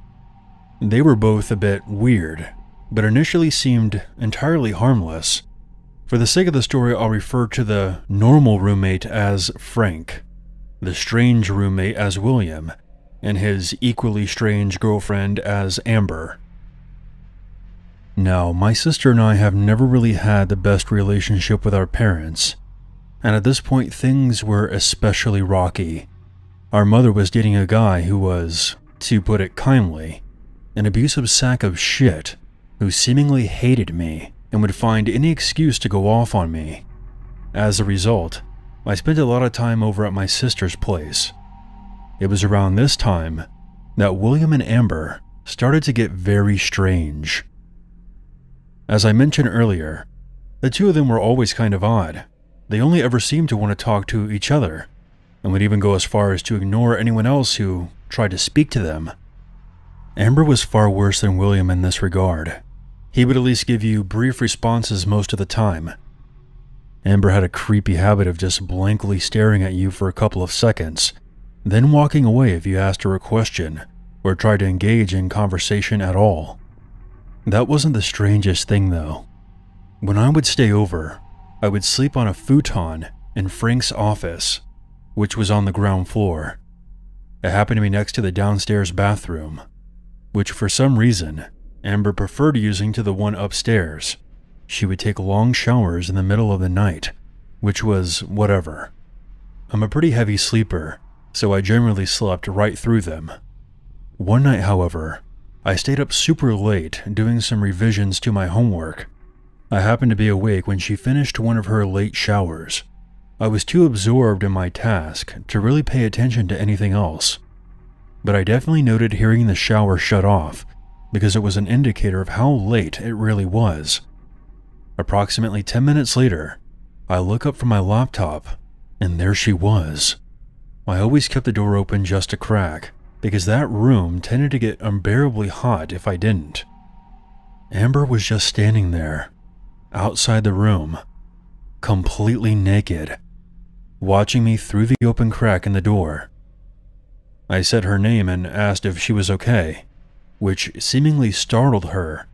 They were both a bit weird, but initially seemed entirely harmless. For the sake of the story, I'll refer to the normal roommate as Frank, the strange roommate as William, and his equally strange girlfriend as Amber. Now, my sister and I have never really had the best relationship with our parents, and at this point things were especially rocky. Our mother was dating a guy who was, to put it kindly, an abusive sack of shit who seemingly hated me and would find any excuse to go off on me. As a result, I spent a lot of time over at my sister's place. It was around this time that William and Amber started to get very strange. As I mentioned earlier, the two of them were always kind of odd. They only ever seemed to want to talk to each other, and would even go as far as to ignore anyone else who tried to speak to them. Amber was far worse than William in this regard. He would at least give you brief responses most of the time. Amber had a creepy habit of just blankly staring at you for a couple of seconds, then walking away if you asked her a question or tried to engage in conversation at all. That wasn't the strangest thing though. When I would stay over, I would sleep on a futon in Frank's office, which was on the ground floor. It happened to be next to the downstairs bathroom, which for some reason Amber preferred using to the one upstairs. She would take long showers in the middle of the night, which was whatever. I'm a pretty heavy sleeper, so I generally slept right through them. One night, however, I stayed up super late doing some revisions to my homework. I happened to be awake when she finished one of her late showers. I was too absorbed in my task to really pay attention to anything else, but I definitely noted hearing the shower shut off because it was an indicator of how late it really was. Approximately 10 minutes later, I look up from my laptop, and there she was. I always kept the door open just a crack, because that room tended to get unbearably hot if I didn't. Amber was just standing there, outside the room, completely naked, watching me through the open crack in the door. I said her name and asked if she was okay, which seemingly startled her,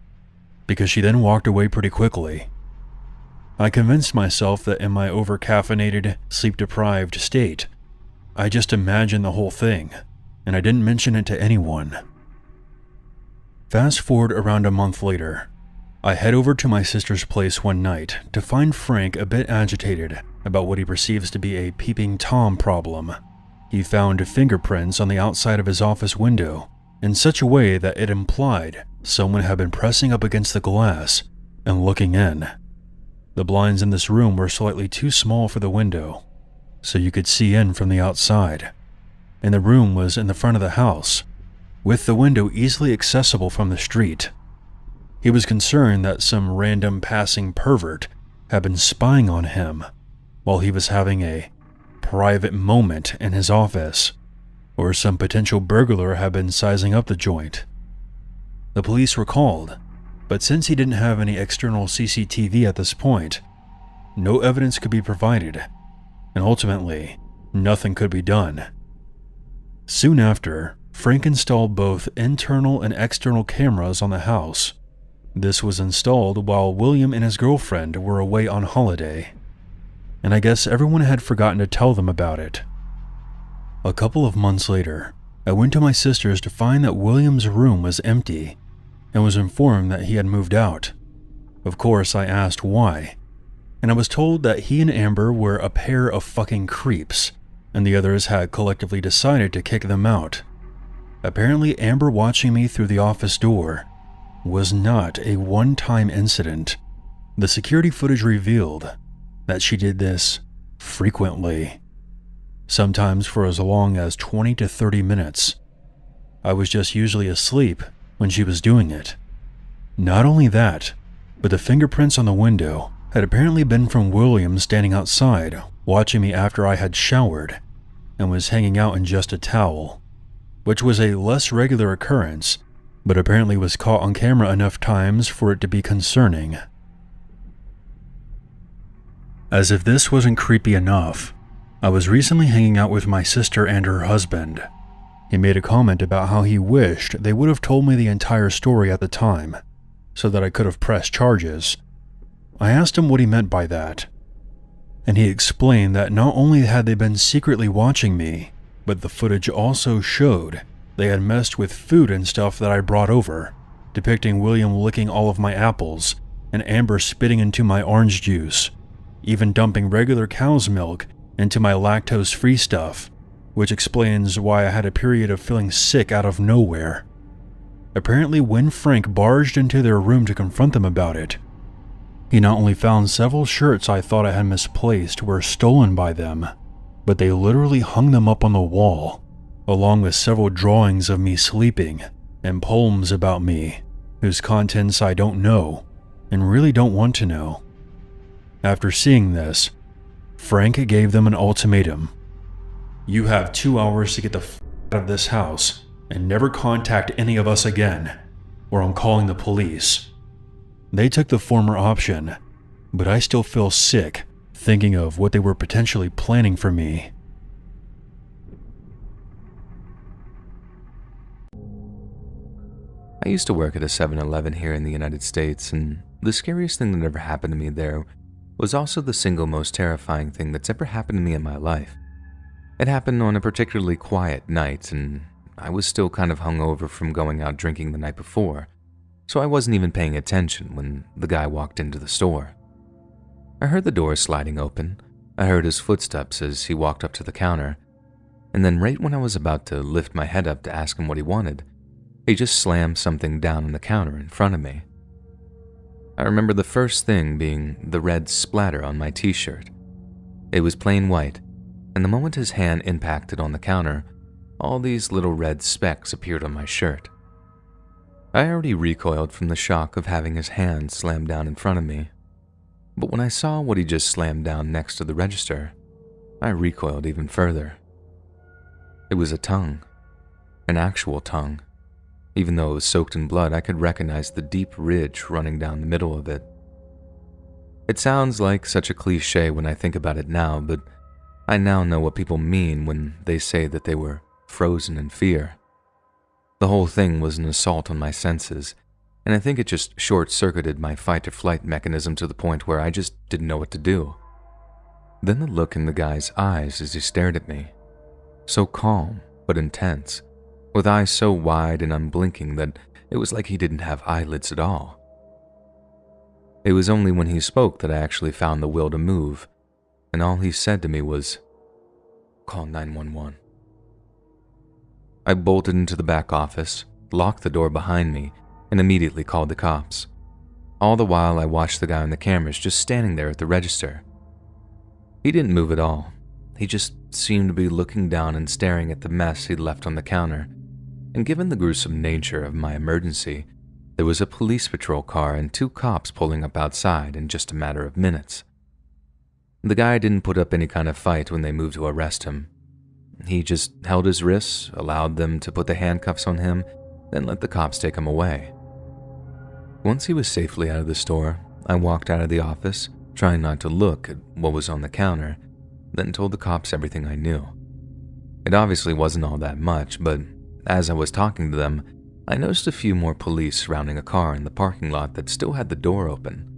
because she then walked away pretty quickly. I convinced myself that in my over-caffeinated, sleep-deprived state, I just imagined the whole thing, and I didn't mention it to anyone. Fast forward around a month later, I head over to my sister's place one night to find Frank a bit agitated about what he perceives to be a peeping Tom problem. He found fingerprints on the outside of his office window in such a way that it implied someone had been pressing up against the glass and looking in. The blinds in this room were slightly too small for the window, so you could see in from the outside, and the room was in the front of the house, with the window easily accessible from the street. He was concerned that some random passing pervert had been spying on him while he was having a private moment in his office, or some potential burglar had been sizing up the joint. The police were called, but since he didn't have any external CCTV at this point, no evidence could be provided, and ultimately, nothing could be done. Soon after, Frank installed both internal and external cameras on the house. This was installed while William and his girlfriend were away on holiday, and I guess everyone had forgotten to tell them about it. A couple of months later, I went to my sister's to find that William's room was empty and was informed that he had moved out. Of course, I asked why, and I was told that he and Amber were a pair of fucking creeps, and the others had collectively decided to kick them out. Apparently, Amber watching me through the office door was not a one-time incident. The security footage revealed that she did this frequently, sometimes for as long as 20 to 30 minutes. I was just usually asleep when she was doing it. Not only that, but the fingerprints on the window had apparently been from William standing outside, watching me after I had showered and was hanging out in just a towel, which was a less regular occurrence, but apparently was caught on camera enough times for it to be concerning. As if this wasn't creepy enough, I was recently hanging out with my sister and her husband. He made a comment about how he wished they would have told me the entire story at the time, so that I could have pressed charges. I asked him what he meant by that, and he explained that not only had they been secretly watching me, but the footage also showed they had messed with food and stuff that I brought over, depicting William licking all of my apples and Amber spitting into my orange juice, even dumping regular cow's milk into my lactose-free stuff, which explains why I had a period of feeling sick out of nowhere. Apparently, when Frank barged into their room to confront them about it, he not only found several shirts I thought I had misplaced were stolen by them, but they literally hung them up on the wall, along with several drawings of me sleeping and poems about me, whose contents I don't know and really don't want to know. After seeing this, Frank gave them an ultimatum. "You have 2 hours to get the f*** out of this house and never contact any of us again, or I'm calling the police." They took the former option, but I still feel sick thinking of what they were potentially planning for me. I used to work at a 7-Eleven here in the United States, and the scariest thing that ever happened to me there was also the single most terrifying thing that's ever happened to me in my life. It happened on a particularly quiet night, and I was still kind of hungover from going out drinking the night before, so I wasn't even paying attention when the guy walked into the store. I heard the door sliding open, I heard his footsteps as he walked up to the counter, and then right when I was about to lift my head up to ask him what he wanted, he just slammed something down on the counter in front of me. I remember the first thing being the red splatter on my t-shirt. It was plain white, and the moment his hand impacted on the counter, all these little red specks appeared on my shirt. I already recoiled from the shock of having his hand slammed down in front of me, but when I saw what he just slammed down next to the register, I recoiled even further. It was a tongue. An actual tongue. Even though it was soaked in blood, I could recognize the deep ridge running down the middle of it. It sounds like such a cliche when I think about it now, but I now know what people mean when they say that they were frozen in fear. The whole thing was an assault on my senses, and I think it just short-circuited my fight-or-flight mechanism to the point where I just didn't know what to do. Then the look in the guy's eyes as he stared at me. So calm, but intense, with eyes so wide and unblinking that it was like he didn't have eyelids at all. It was only when he spoke that I actually found the will to move, and all he said to me was, "Call 911." I bolted into the back office, locked the door behind me, and immediately called the cops. All the while, I watched the guy on the cameras just standing there at the register. He didn't move at all. He just seemed to be looking down and staring at the mess he'd left on the counter. And given the gruesome nature of my emergency, there was a police patrol car and 2 cops pulling up outside in just a matter of minutes. The guy didn't put up any kind of fight when they moved to arrest him. He just held his wrists, allowed them to put the handcuffs on him, then let the cops take him away. Once he was safely out of the store, I walked out of the office, trying not to look at what was on the counter, then told the cops everything I knew. It obviously wasn't all that much, but as I was talking to them, I noticed a few more police surrounding a car in the parking lot that still had the door open.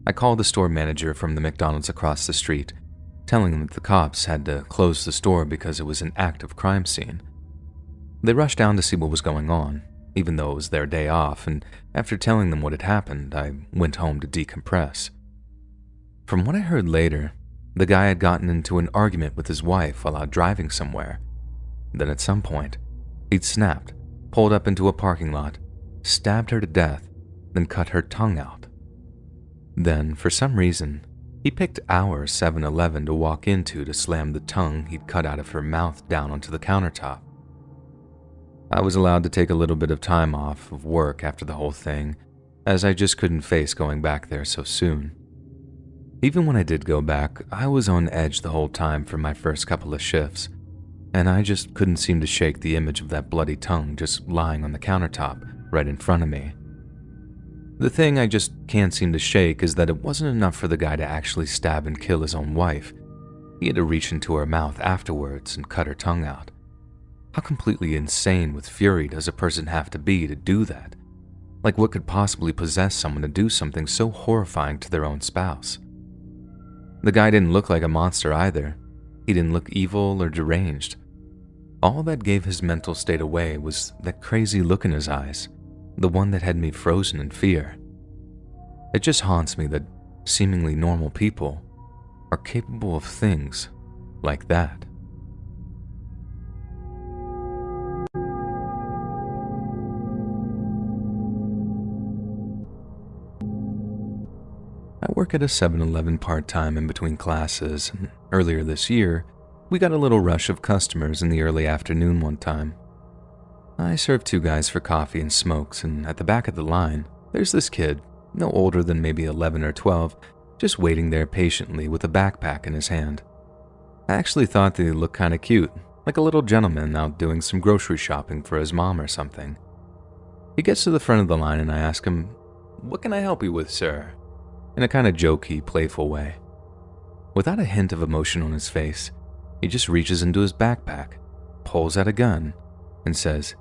I called the store manager from the McDonald's across the street, telling them that the cops had to close the store because it was an active crime scene. They rushed down to see what was going on, even though it was their day off, and after telling them what had happened, I went home to decompress. From what I heard later, the guy had gotten into an argument with his wife while out driving somewhere. Then at some point, he'd snapped, pulled up into a parking lot, stabbed her to death, then cut her tongue out. Then, for some reason, he picked our 7-Eleven to walk into to slam the tongue he'd cut out of her mouth down onto the countertop. I was allowed to take a little bit of time off of work after the whole thing, as I just couldn't face going back there so soon. Even when I did go back, I was on edge the whole time for my first couple of shifts, and I just couldn't seem to shake the image of that bloody tongue just lying on the countertop right in front of me. The thing I just can't seem to shake is that it wasn't enough for the guy to actually stab and kill his own wife. He had to reach into her mouth afterwards and cut her tongue out. How completely insane with fury does a person have to be to do that? Like, what could possibly possess someone to do something so horrifying to their own spouse? The guy didn't look like a monster either. He didn't look evil or deranged. All that gave his mental state away was that crazy look in his eyes, the one that had me frozen in fear. It just haunts me that seemingly normal people are capable of things like that. I work at a 7-Eleven part-time in between classes, and earlier this year, we got a little rush of customers in the early afternoon one time. I served 2 guys for coffee and smokes, and at the back of the line, there's this kid, no older than maybe 11 or 12, just waiting there patiently with a backpack in his hand. I actually thought that he looked kind of cute, like a little gentleman out doing some grocery shopping for his mom or something. He gets to the front of the line and I ask him, "What can I help you with, sir?" in a kind of jokey, playful way. Without a hint of emotion on his face, he just reaches into his backpack, pulls out a gun, and says,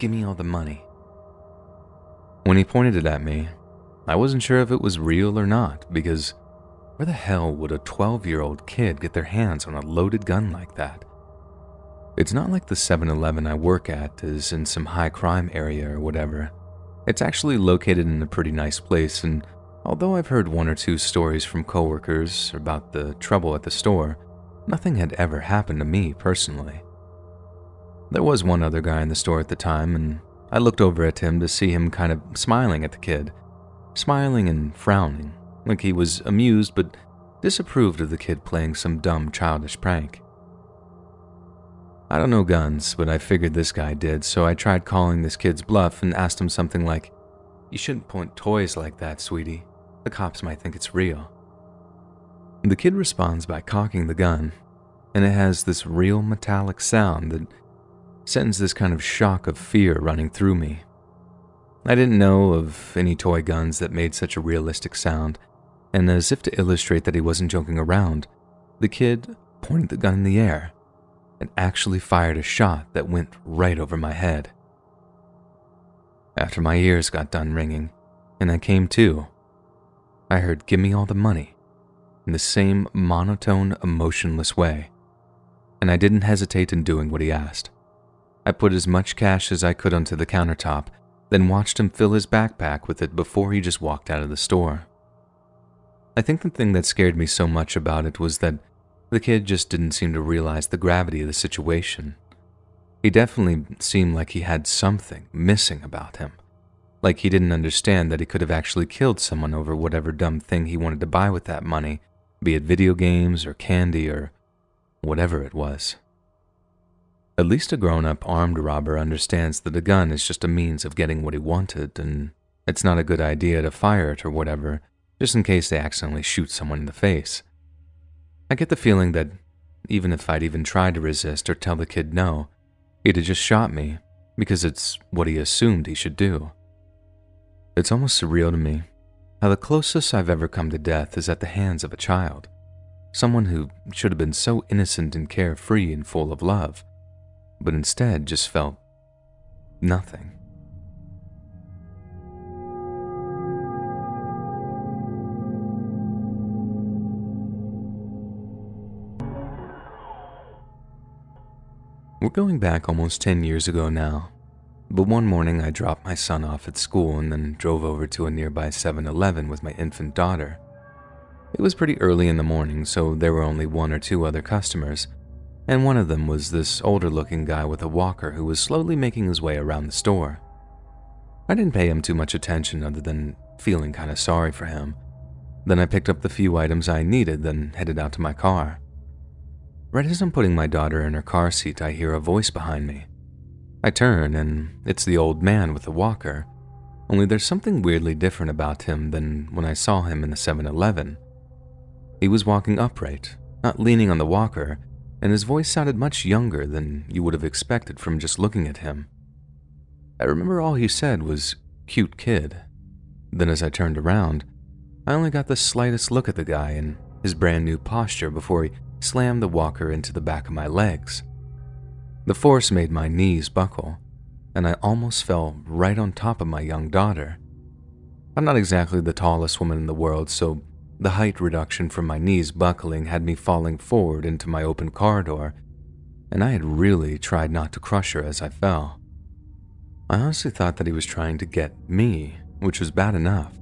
"Give me all the money." When he pointed it at me, I wasn't sure if it was real or not, because where the hell would a 12-year-old kid get their hands on a loaded gun like that? It's not like the 7-Eleven I work at is in some high-crime area or whatever. It's actually located in a pretty nice place, and although I've heard 1 or 2 stories from coworkers about the trouble at the store, nothing had ever happened to me personally. There was one other guy in the store at the time, and I looked over at him to see him kind of smiling at the kid. Smiling and frowning, like he was amused but disapproved of the kid playing some dumb childish prank. I don't know guns, but I figured this guy did, so I tried calling this kid's bluff and asked him something like, "You shouldn't point toys like that, sweetie. The cops might think it's real." The kid responds by cocking the gun, and it has this real metallic sound that sends this kind of shock of fear running through me. I didn't know of any toy guns that made such a realistic sound, and as if to illustrate that he wasn't joking around, the kid pointed the gun in the air and actually fired a shot that went right over my head. After my ears got done ringing, and I came to, I heard "Give me all the money" in the same monotone, emotionless way, and I didn't hesitate in doing what he asked. I put as much cash as I could onto the countertop, then watched him fill his backpack with it before he just walked out of the store. I think the thing that scared me so much about it was that the kid just didn't seem to realize the gravity of the situation. He definitely seemed like he had something missing about him, like he didn't understand that he could have actually killed someone over whatever dumb thing he wanted to buy with that money, be it video games or candy or whatever it was. At least a grown-up armed robber understands that a gun is just a means of getting what he wanted, and it's not a good idea to fire it or whatever, just in case they accidentally shoot someone in the face. I get the feeling that even if I'd even tried to resist or tell the kid no, he'd have just shot me, because it's what he assumed he should do. It's almost surreal to me how the closest I've ever come to death is at the hands of a child, someone who should have been so innocent and carefree and full of love, but instead just felt nothing. We're going back almost 10 years ago now, but one morning I dropped my son off at school and then drove over to a nearby 7-Eleven with my infant daughter. It was pretty early in the morning, so there were only one or two other customers, and one of them was this older-looking guy with a walker who was slowly making his way around the store. I didn't pay him too much attention other than feeling kind of sorry for him. Then I picked up the few items I needed, then headed out to my car. Right as I'm putting my daughter in her car seat, I hear a voice behind me. I turn, and it's the old man with the walker, only there's something weirdly different about him than when I saw him in the 7-Eleven. He was walking upright, not leaning on the walker, and his voice sounded much younger than you would have expected from just looking at him. I remember all he said was, "Cute kid." Then as I turned around, I only got the slightest look at the guy and his brand new posture before he slammed the walker into the back of my legs. The force made my knees buckle, and I almost fell right on top of my young daughter. I'm not exactly the tallest woman in the world, so the height reduction from my knees buckling had me falling forward into my open car door, and I had really tried not to crush her as I fell. I honestly thought that he was trying to get me, which was bad enough,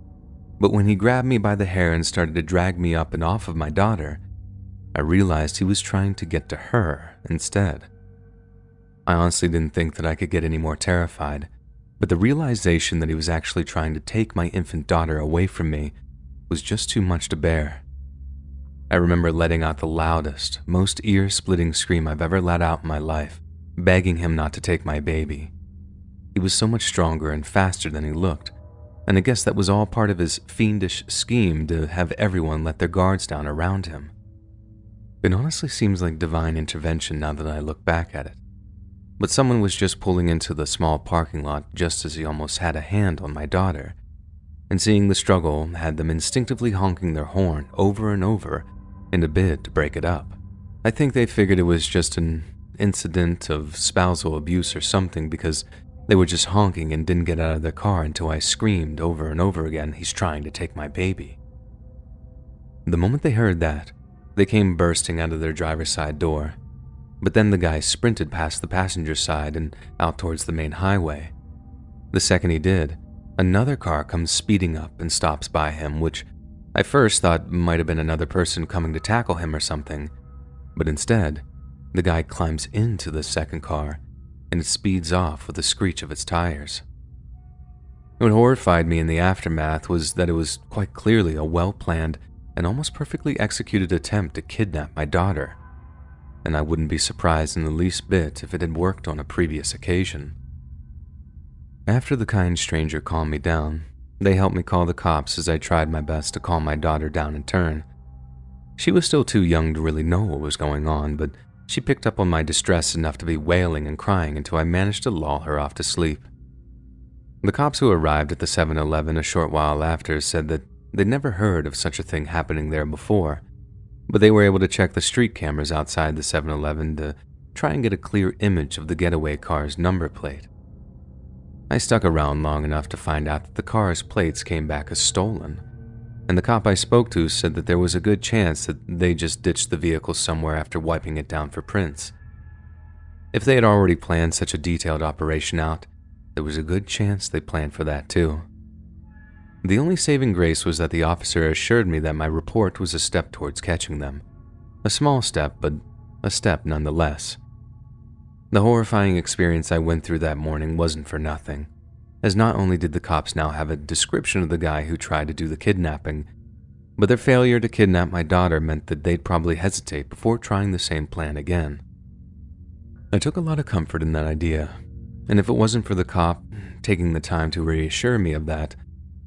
but when he grabbed me by the hair and started to drag me up and off of my daughter, I realized he was trying to get to her instead. I honestly didn't think that I could get any more terrified, but the realization that he was actually trying to take my infant daughter away from me was just too much to bear. I remember letting out the loudest, most ear-splitting scream I've ever let out in my life, begging him not to take my baby. He was so much stronger and faster than he looked, and I guess that was all part of his fiendish scheme to have everyone let their guards down around him. It honestly seems like divine intervention now that I look back at it. But someone was just pulling into the small parking lot just as he almost had a hand on my daughter, and seeing the struggle had them instinctively honking their horn over and over in a bid to break it up. I think they figured it was just an incident of spousal abuse or something, because they were just honking and didn't get out of their car until I screamed over and over again, "He's trying to take my baby." The moment they heard that, they came bursting out of their driver's side door, but then the guy sprinted past the passenger side and out towards the main highway. The second he did, another car comes speeding up and stops by him, which I first thought might have been another person coming to tackle him or something, but instead, the guy climbs into the second car and it speeds off with a screech of its tires. What horrified me in the aftermath was that it was quite clearly a well-planned and almost perfectly executed attempt to kidnap my daughter, and I wouldn't be surprised in the least bit if it had worked on a previous occasion. After the kind stranger calmed me down, they helped me call the cops as I tried my best to calm my daughter down in turn. She was still too young to really know what was going on, but She picked up on my distress enough to be wailing and crying until I managed to lull her off to sleep. The cops who arrived at the 7-Eleven a short while after said that they'd never heard of such a thing happening there before, but they were able to check the street cameras outside the 7-Eleven to try and get a clear image of the getaway car's number plate. I stuck around long enough to find out that the car's plates came back as stolen, and the cop I spoke to said that there was a good chance that they just ditched the vehicle somewhere after wiping it down for prints. If they had already planned such a detailed operation out, there was a good chance they planned for that too. The only saving grace was that the officer assured me that my report was a step towards catching them. A small step, but a step nonetheless. The horrifying experience I went through that morning wasn't for nothing, as not only did the cops now have a description of the guy who tried to do the kidnapping, but their failure to kidnap my daughter meant that they'd probably hesitate before trying the same plan again. I took a lot of comfort in that idea, and if it wasn't for the cop taking the time to reassure me of that,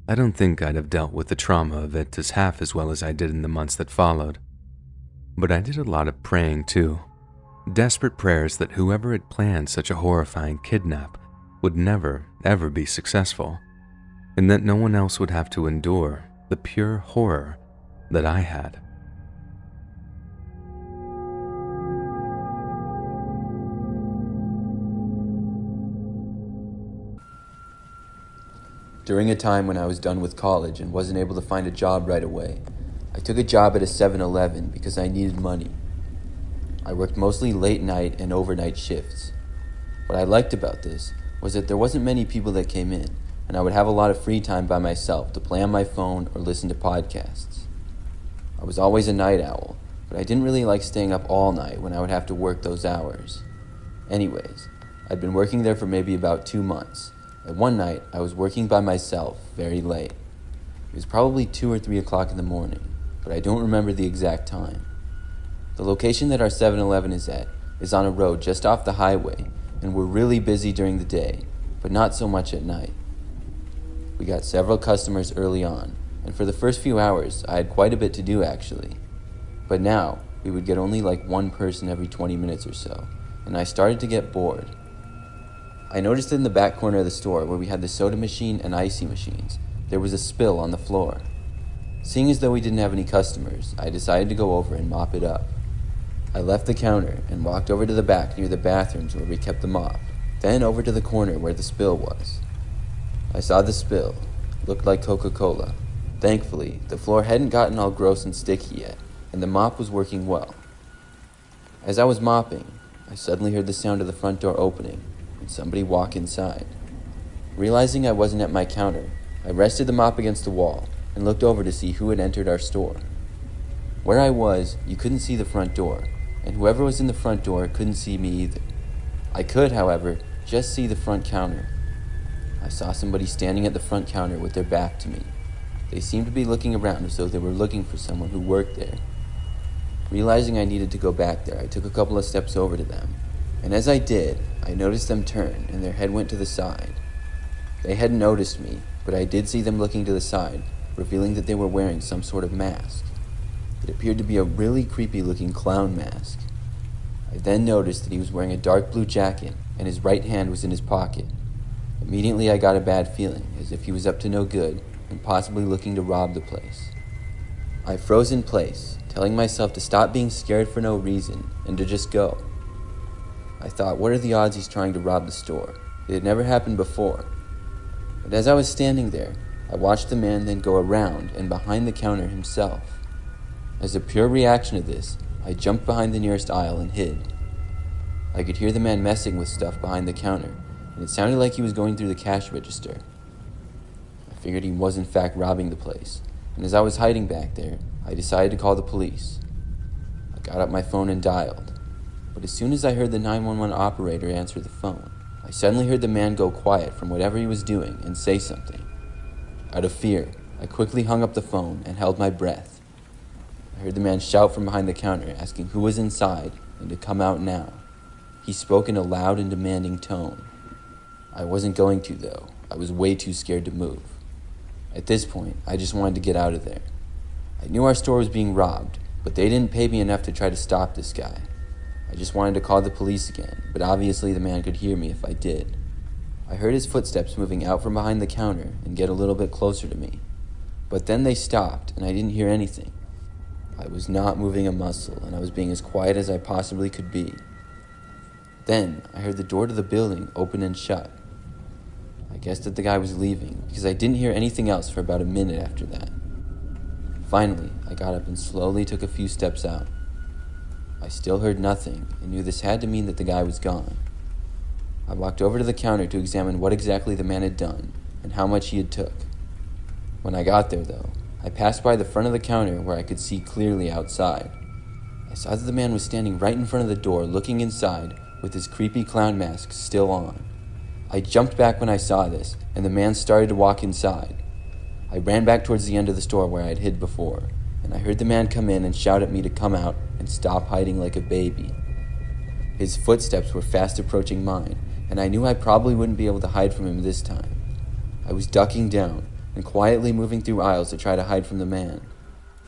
I don't think I'd have dealt with the trauma of it half as well as I did in the months that followed. But I did a lot of praying too. Desperate prayers that whoever had planned such a horrifying kidnap would never, ever be successful, and that no one else would have to endure the pure horror that I had. During a time when I was done with college and wasn't able to find a job right away, I took a job at a 7-Eleven because I needed money. I worked mostly late night and overnight shifts. What I liked about this was that there wasn't many people that came in, and I would have a lot of free time by myself to play on my phone or listen to podcasts. I was always a night owl, but I didn't really like staying up all night when I would have to work those hours. Anyways, I'd been working there for maybe about 2 months, and one night I was working by myself very late. It was probably 2 or 3 o'clock in the morning, but I don't remember the exact time. The location that our 7-Eleven is at is on a road just off the highway, and we're really busy during the day, but not so much at night. We got several customers early on, and for the first few hours, I had quite a bit to do actually. But now, we would get only like one person every 20 minutes or so, and I started to get bored. I noticed in the back corner of the store where we had the soda machine and icy machines, there was a spill on the floor. Seeing as though we didn't have any customers, I decided to go over and mop it up. I left the counter and walked over to the back near the bathrooms where we kept the mop, then over to the corner where the spill was. I saw the spill. Looked like Coca-Cola. Thankfully, the floor hadn't gotten all gross and sticky yet, and the mop was working well. As I was mopping, I suddenly heard the sound of the front door opening and somebody walk inside. Realizing I wasn't at my counter, I rested the mop against the wall and looked over to see who had entered our store. Where I was, you couldn't see the front door, and whoever was in the front door couldn't see me either. I could, however, just see the front counter. I saw somebody standing at the front counter with their back to me. They seemed to be looking around as though they were looking for someone who worked there. Realizing I needed to go back there, I took a couple of steps over to them, and as I did, I noticed them turn and their head went to the side. They hadn't noticed me, but I did see them looking to the side, revealing that they were wearing some sort of mask. It appeared to be a really creepy looking clown mask. I then noticed that he was wearing a dark blue jacket and his right hand was in his pocket. Immediately I got a bad feeling, as if he was up to no good and possibly looking to rob the place. I froze in place, telling myself to stop being scared for no reason and to just go. I thought, what are the odds he's trying to rob the store? It had never happened before. But as I was standing there, I watched the man then go around and behind the counter himself. As a pure reaction to this, I jumped behind the nearest aisle and hid. I could hear the man messing with stuff behind the counter, and it sounded like he was going through the cash register. I figured he was in fact robbing the place, and as I was hiding back there, I decided to call the police. I got up my phone and dialed, but as soon as I heard the 911 operator answer the phone, I suddenly heard the man go quiet from whatever he was doing and say something. Out of fear, I quickly hung up the phone and held my breath. I heard the man shout from behind the counter, asking who was inside and to come out now. He spoke in a loud and demanding tone. I wasn't going to, though. I was way too scared to move. At this point, I just wanted to get out of there. I knew our store was being robbed, but they didn't pay me enough to try to stop this guy. I just wanted to call the police again, but obviously the man could hear me if I did. I heard his footsteps moving out from behind the counter and get a little bit closer to me. But then they stopped and I didn't hear anything. I was not moving a muscle and I was being as quiet as I possibly could be. Then I heard the door to the building open and shut. I guessed that the guy was leaving because I didn't hear anything else for about a minute after that. Finally, I got up and slowly took a few steps out. I still heard nothing and knew this had to mean that the guy was gone. I walked over to the counter to examine what exactly the man had done and how much he had took. When I got there, though, I passed by the front of the counter where I could see clearly outside. I saw that the man was standing right in front of the door looking inside with his creepy clown mask still on. I jumped back when I saw this, and the man started to walk inside. I ran back towards the end of the store where I had hid before, and I heard the man come in and shout at me to come out and stop hiding like a baby. His footsteps were fast approaching mine, and I knew I probably wouldn't be able to hide from him this time. I was ducking down and quietly moving through aisles to try to hide from the man.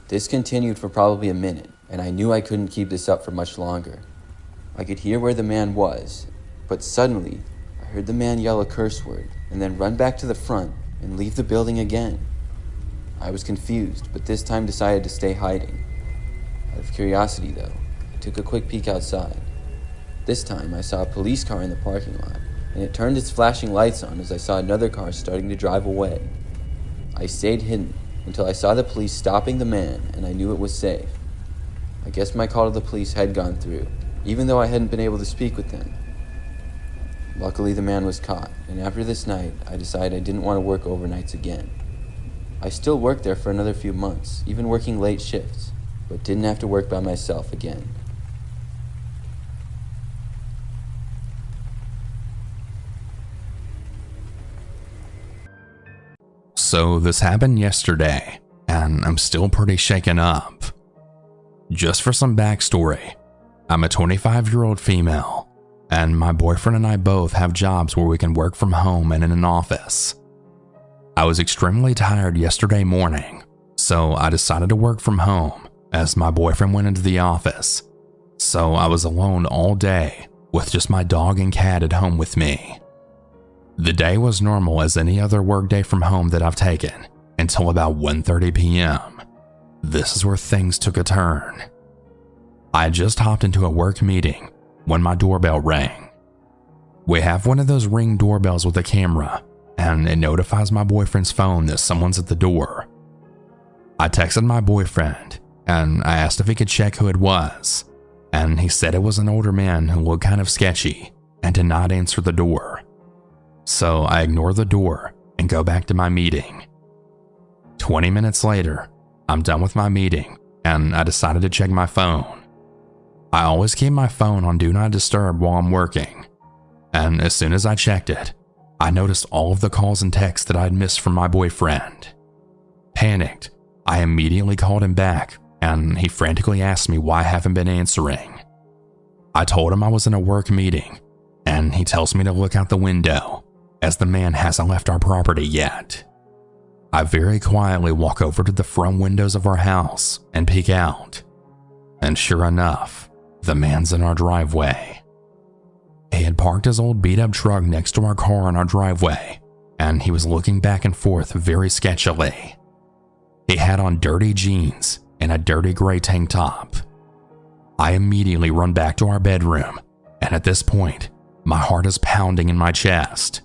This continued for probably a minute, and I knew I couldn't keep this up for much longer. I could hear where the man was, but suddenly I heard the man yell a curse word and then run back to the front and leave the building again. I was confused, but this time decided to stay hiding. Out of curiosity, though, I took a quick peek outside. This time I saw a police car in the parking lot, and it turned its flashing lights on as I saw another car starting to drive away. I stayed hidden until I saw the police stopping the man, and I knew it was safe. I guess my call to the police had gone through, even though I hadn't been able to speak with them. Luckily, the man was caught, and after this night, I decided I didn't want to work overnights again. I still worked there for another few months, even working late shifts, but didn't have to work by myself again. So this happened yesterday, and I'm still pretty shaken up. Just for some backstory, I'm a 25-year-old female, and my boyfriend and I both have jobs where we can work from home and in an office. I was extremely tired yesterday morning, so I decided to work from home as my boyfriend went into the office. So I was alone all day with just my dog and cat at home with me. The day was normal as any other workday from home that I've taken until about 1:30 p.m. This is where things took a turn. I had just hopped into a work meeting when my doorbell rang. We have one of those Ring doorbells with a camera, and it notifies my boyfriend's phone that someone's at the door. I texted my boyfriend, and I asked if he could check who it was, and he said it was an older man who looked kind of sketchy and did not answer the door. So I ignore the door and go back to my meeting. 20 minutes later, I'm done with my meeting, and I decided to check my phone. I always keep my phone on Do Not Disturb while I'm working, and as soon as I checked it, I noticed all of the calls and texts that I'd missed from my boyfriend. Panicked, I immediately called him back, and he frantically asked me why I haven't been answering. I told him I was in a work meeting, and he tells me to look out the window, as the man hasn't left our property yet. I very quietly walk over to the front windows of our house and peek out, and sure enough, the man's in our driveway. He had parked his old beat-up truck next to our car in our driveway, and he was looking back and forth very sketchily. He had on dirty jeans and a dirty gray tank top. I immediately run back to our bedroom, and at this point, my heart is pounding in my chest.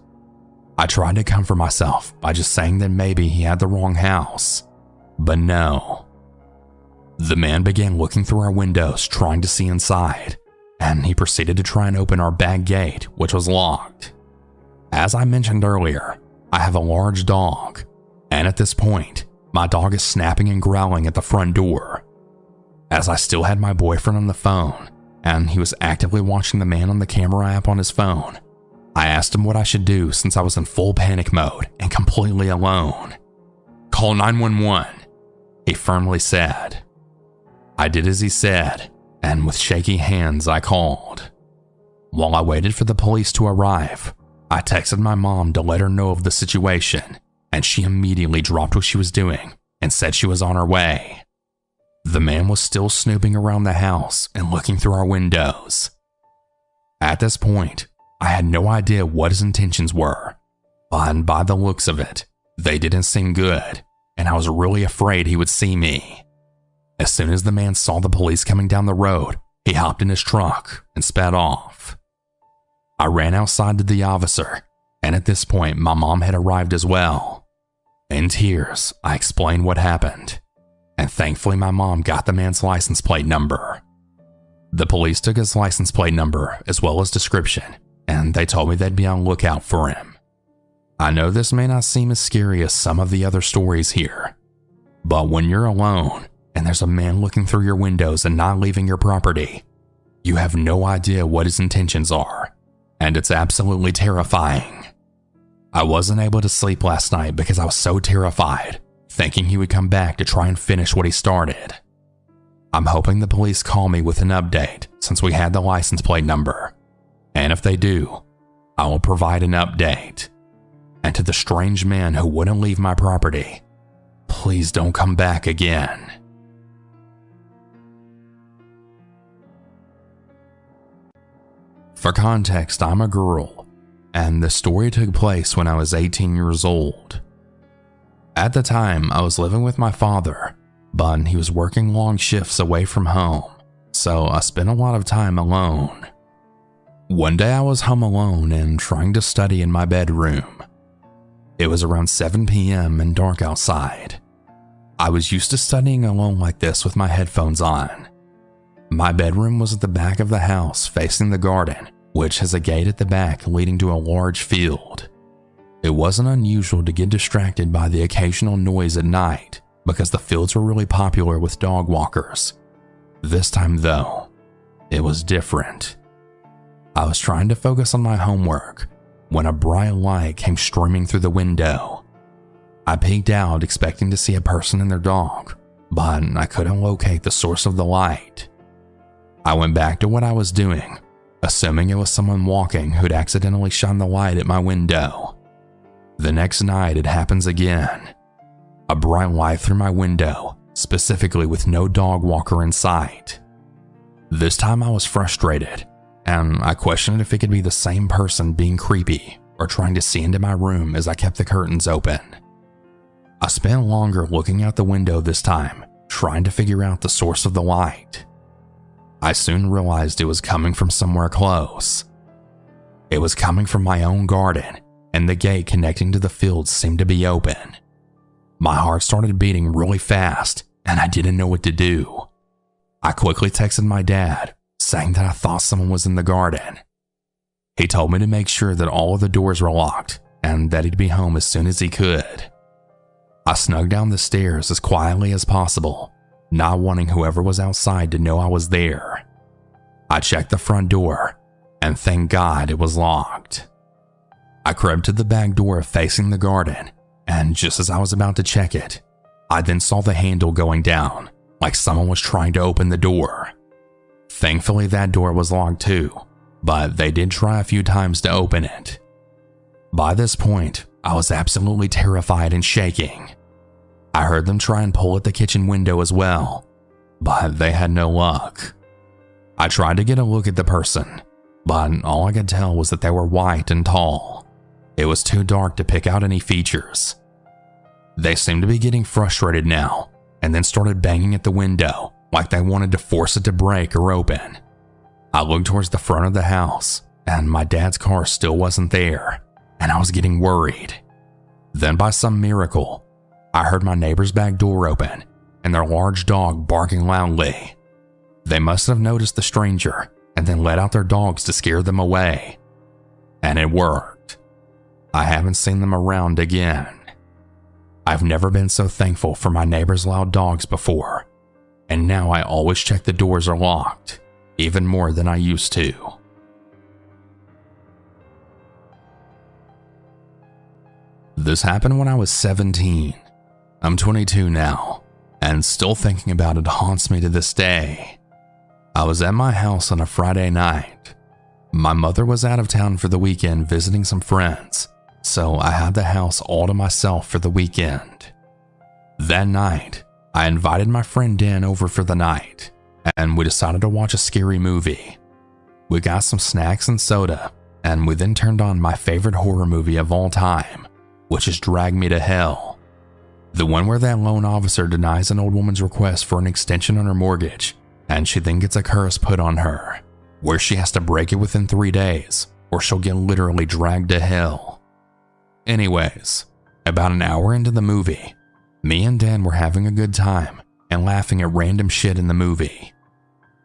I tried to comfort myself by just saying that maybe he had the wrong house, but no. The man began looking through our windows trying to see inside, and he proceeded to try and open our back gate, which was locked. As I mentioned earlier, I have a large dog, and at this point, my dog is snapping and growling at the front door. As I still had my boyfriend on the phone, and he was actively watching the man on the camera app on his phone, I asked him what I should do since I was in full panic mode and completely alone. "Call 911, he firmly said. I did as he said, and with shaky hands I called. While I waited for the police to arrive, I texted my mom to let her know of the situation, and she immediately dropped what she was doing and said she was on her way. The man was still snooping around the house and looking through our windows. At this point, I had no idea what his intentions were, but by the looks of it, they didn't seem good, and I was really afraid he would see me. As soon as the man saw the police coming down the road, he hopped in his truck and sped off. I ran outside to the officer, and at this point, my mom had arrived as well. In tears, I explained what happened, and thankfully my mom got the man's license plate number. The police took his license plate number as well as description, and they told me they'd be on lookout for him. I know this may not seem as scary as some of the other stories here, but when you're alone and there's a man looking through your windows and not leaving your property, you have no idea what his intentions are, and it's absolutely terrifying. I wasn't able to sleep last night because I was so terrified, thinking he would come back to try and finish what he started. I'm hoping the police call me with an update since we had the license plate number, and if they do, I will provide an update. And to the strange man who wouldn't leave my property, please don't come back again. For context, I'm a girl, and the story took place when I was 18 years old. At the time, I was living with my father, but he was working long shifts away from home, so I spent a lot of time alone. One day I was home alone and trying to study in my bedroom. It was around 7 p.m. and dark outside. I was used to studying alone like this with my headphones on. My bedroom was at the back of the house facing the garden, which has a gate at the back leading to a large field. It wasn't unusual to get distracted by the occasional noise at night because the fields were really popular with dog walkers. This time though, it was different. I was trying to focus on my homework when a bright light came streaming through the window. I peeked out expecting to see a person and their dog, but I couldn't locate the source of the light. I went back to what I was doing, assuming it was someone walking who'd accidentally shone the light at my window. The next night it happens again. A bright light through my window, specifically with no dog walker in sight. This time I was frustrated, and I questioned if it could be the same person being creepy or trying to see into my room as I kept the curtains open. I spent longer looking out the window this time, trying to figure out the source of the light. I soon realized it was coming from somewhere close. It was coming from my own garden, and the gate connecting to the field seemed to be open. My heart started beating really fast, and I didn't know what to do. I quickly texted my dad, saying that I thought someone was in the garden. He told me to make sure that all of the doors were locked, and that he'd be home as soon as he could. I snuck down the stairs as quietly as possible, not wanting whoever was outside to know I was there. I checked the front door, and thank God it was locked. I crept to the back door facing the garden, and just as I was about to check it, I then saw the handle going down, like someone was trying to open the door. Thankfully that door was locked too, but they did try a few times to open it. By this point, I was absolutely terrified and shaking. I heard them try and pull at the kitchen window as well, but they had no luck. I tried to get a look at the person, but all I could tell was that they were white and tall. It was too dark to pick out any features. They seemed to be getting frustrated now, and then started banging at the window like they wanted to force it to break or open. I looked towards the front of the house, and my dad's car still wasn't there, and I was getting worried. Then by some miracle, I heard my neighbor's back door open and their large dog barking loudly. They must have noticed the stranger and then let out their dogs to scare them away. And it worked. I haven't seen them around again. I've never been so thankful for my neighbor's loud dogs before, and now I always check the doors are locked, even more than I used to. This happened when I was 17. I'm 22 now, and still thinking about it haunts me to this day. I was at my house on a Friday night. My mother was out of town for the weekend visiting some friends, so I had the house all to myself for the weekend. That night, I invited my friend Dan over for the night, and we decided to watch a scary movie. We got some snacks and soda, and we then turned on my favorite horror movie of all time, which is Drag Me to Hell. The one where that loan officer denies an old woman's request for an extension on her mortgage, and she then gets a curse put on her, where she has to break it within 3 days, or she'll get literally dragged to hell. Anyways, about an hour into the movie, me and Dan were having a good time and laughing at random shit in the movie.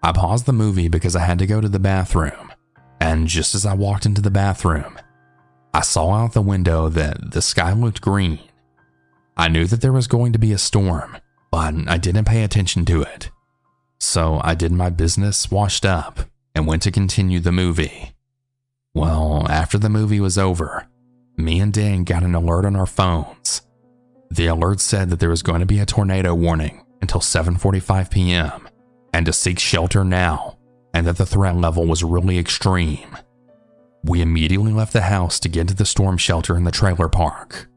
I paused the movie because I had to go to the bathroom, and just as I walked into the bathroom, I saw out the window that the sky looked green. I knew that there was going to be a storm, but I didn't pay attention to it. So I did my business, washed up, and went to continue the movie. Well, after the movie was over, me and Dan got an alert on our phones. The alert said that there was going to be a tornado warning until 7:45 p.m. and to seek shelter now, and that the threat level was really extreme. We immediately left the house to get to the storm shelter in the trailer park.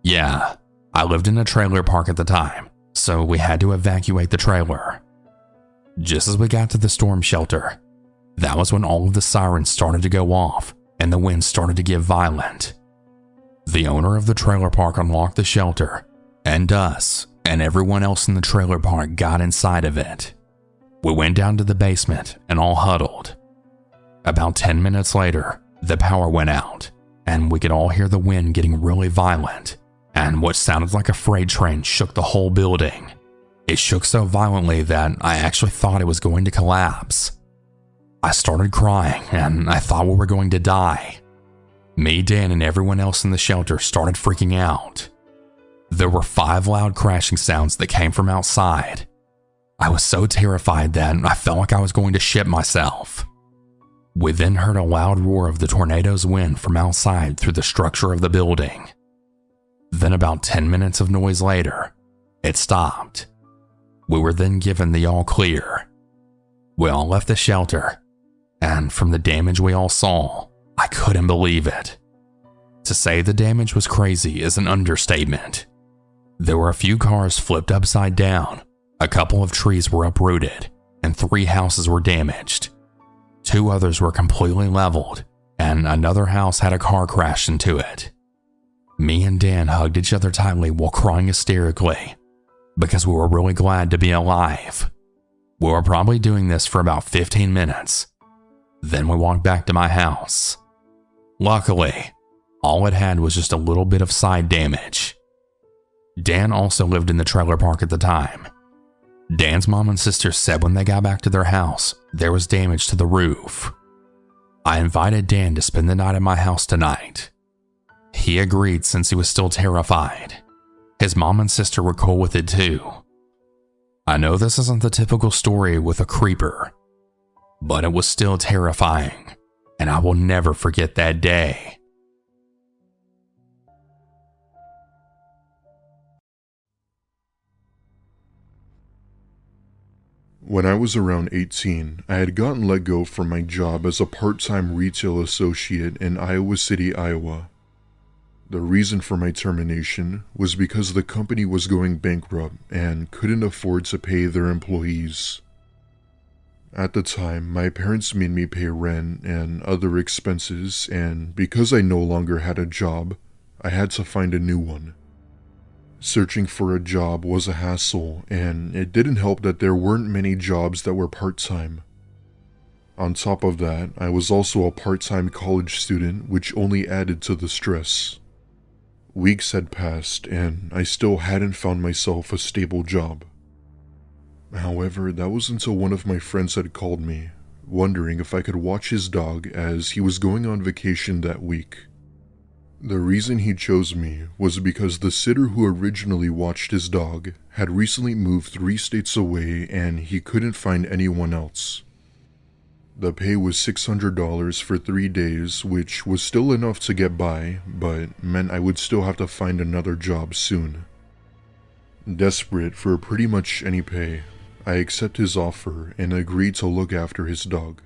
Yeah, I lived in a trailer park at the time, so we had to evacuate the trailer. Just as we got to the storm shelter, that was when all of the sirens started to go off and the wind started to get violent. The owner of the trailer park unlocked the shelter, and us and everyone else in the trailer park got inside of it. We went down to the basement and all huddled. About 10 minutes later, the power went out, and we could all hear the wind getting really violent, and what sounded like a freight train shook the whole building. It shook so violently that I actually thought it was going to collapse. I started crying, and I thought we were going to die. Me, Dan, and everyone else in the shelter started freaking out. There were 5 loud crashing sounds that came from outside. I was so terrified that I felt like I was going to shit myself. We then heard a loud roar of the tornado's wind from outside through the structure of the building. Then about 10 minutes of noise later, it stopped. We were then given the all clear. We all left the shelter, and from the damage we all saw, I couldn't believe it. To say the damage was crazy is an understatement. There were a few cars flipped upside down, a couple of trees were uprooted, and 3 houses were damaged. 2 others were completely leveled, and another house had a car crash into it. Me and Dan hugged each other tightly while crying hysterically, because we were really glad to be alive. We were probably doing this for about 15 minutes. Then we walked back to my house. Luckily, all it had was just a little bit of side damage. Dan also lived in the trailer park at the time. Dan's mom and sister said when they got back to their house, there was damage to the roof. I invited Dan to spend the night at my house tonight. He agreed since he was still terrified. His mom and sister were cool with it too. I know this isn't the typical story with a creeper, but it was still terrifying, and I will never forget that day. When I was around 18, I had gotten let go from my job as a part-time retail associate in Iowa City, Iowa. The reason for my termination was because the company was going bankrupt and couldn't afford to pay their employees. At the time, my parents made me pay rent and other expenses, and because I no longer had a job, I had to find a new one. Searching for a job was a hassle, and it didn't help that there weren't many jobs that were part-time. On top of that, I was also a part-time college student, which only added to the stress. Weeks had passed, and I still hadn't found myself a stable job. However, that was until one of my friends had called me, wondering if I could watch his dog as he was going on vacation that week. The reason he chose me was because the sitter who originally watched his dog had recently moved 3 states away and he couldn't find anyone else. The pay was $600 for 3 days, which was still enough to get by, but meant I would still have to find another job soon. Desperate for pretty much any pay, I accepted his offer and agreed to look after his dog.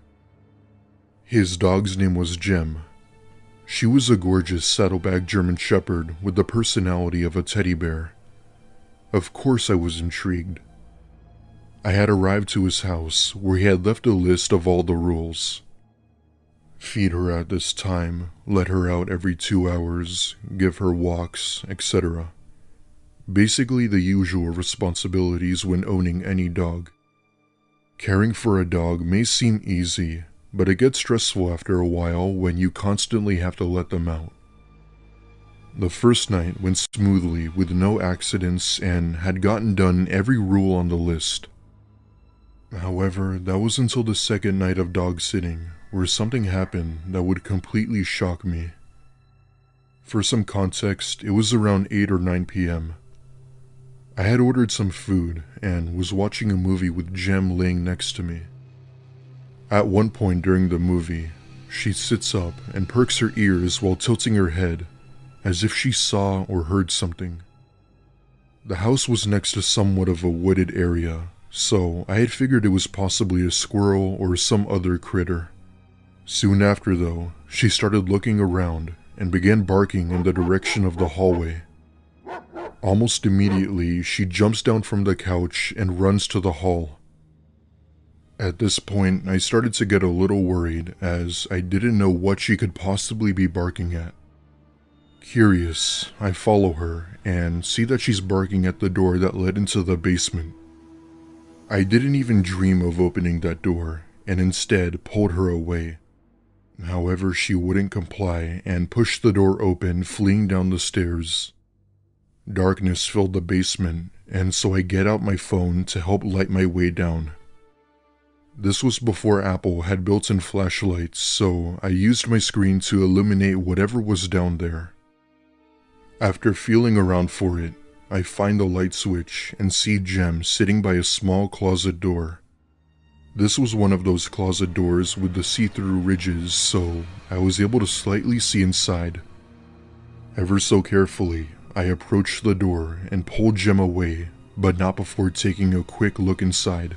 His dog's name was Jem. She was a gorgeous saddleback German Shepherd with the personality of a teddy bear. Of course I was intrigued. I had arrived to his house where he had left a list of all the rules. Feed her at this time, let her out every 2 hours, give her walks, etc. Basically the usual responsibilities when owning any dog. Caring for a dog may seem easy, but it gets stressful after a while when you constantly have to let them out. The first night went smoothly with no accidents and had gotten done every rule on the list. However, that was until the second night of dog sitting, where something happened that would completely shock me. For some context, it was around 8 or 9 p.m. I had ordered some food and was watching a movie with Jem laying next to me. At one point during the movie, she sits up and perks her ears while tilting her head, as if she saw or heard something. The house was next to somewhat of a wooded area, so I had figured it was possibly a squirrel or some other critter. Soon after though, she started looking around and began barking in the direction of the hallway. Almost immediately, she jumps down from the couch and runs to the hall. At this point, I started to get a little worried as I didn't know what she could possibly be barking at. Curious, I follow her and see that she's barking at the door that led into the basement. I didn't even dream of opening that door and instead pulled her away. However, she wouldn't comply and pushed the door open, fleeing down the stairs. Darkness filled the basement, and so I get out my phone to help light my way down. This was before Apple had built-in flashlights, so I used my screen to illuminate whatever was down there. After feeling around for it, I find the light switch and see Jem sitting by a small closet door. This was one of those closet doors with the see-through ridges, so I was able to slightly see inside. Ever so carefully, I approached the door and pulled Jem away, but not before taking a quick look inside.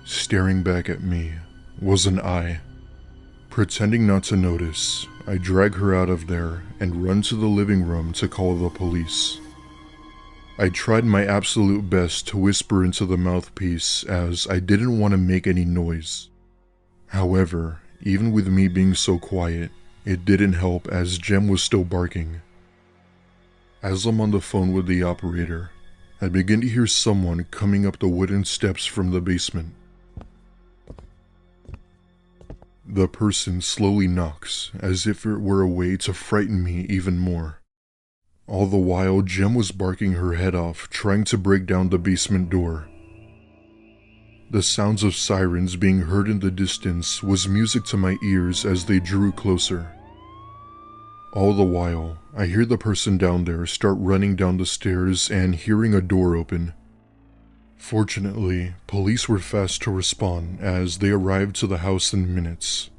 Staring back at me was an eye. Pretending not to notice, I drag her out of there and run to the living room to call the police. I tried my absolute best to whisper into the mouthpiece as I didn't want to make any noise. However, even with me being so quiet, it didn't help as Jem was still barking. As I'm on the phone with the operator, I begin to hear someone coming up the wooden steps from the basement. The person slowly knocks, as if it were a way to frighten me even more. All the while, Jem was barking her head off, trying to break down the basement door. The sounds of sirens being heard in the distance was music to my ears as they drew closer. All the while, I hear the person down there start running down the stairs and hearing a door open. Fortunately, police were fast to respond as they arrived to the house in minutes.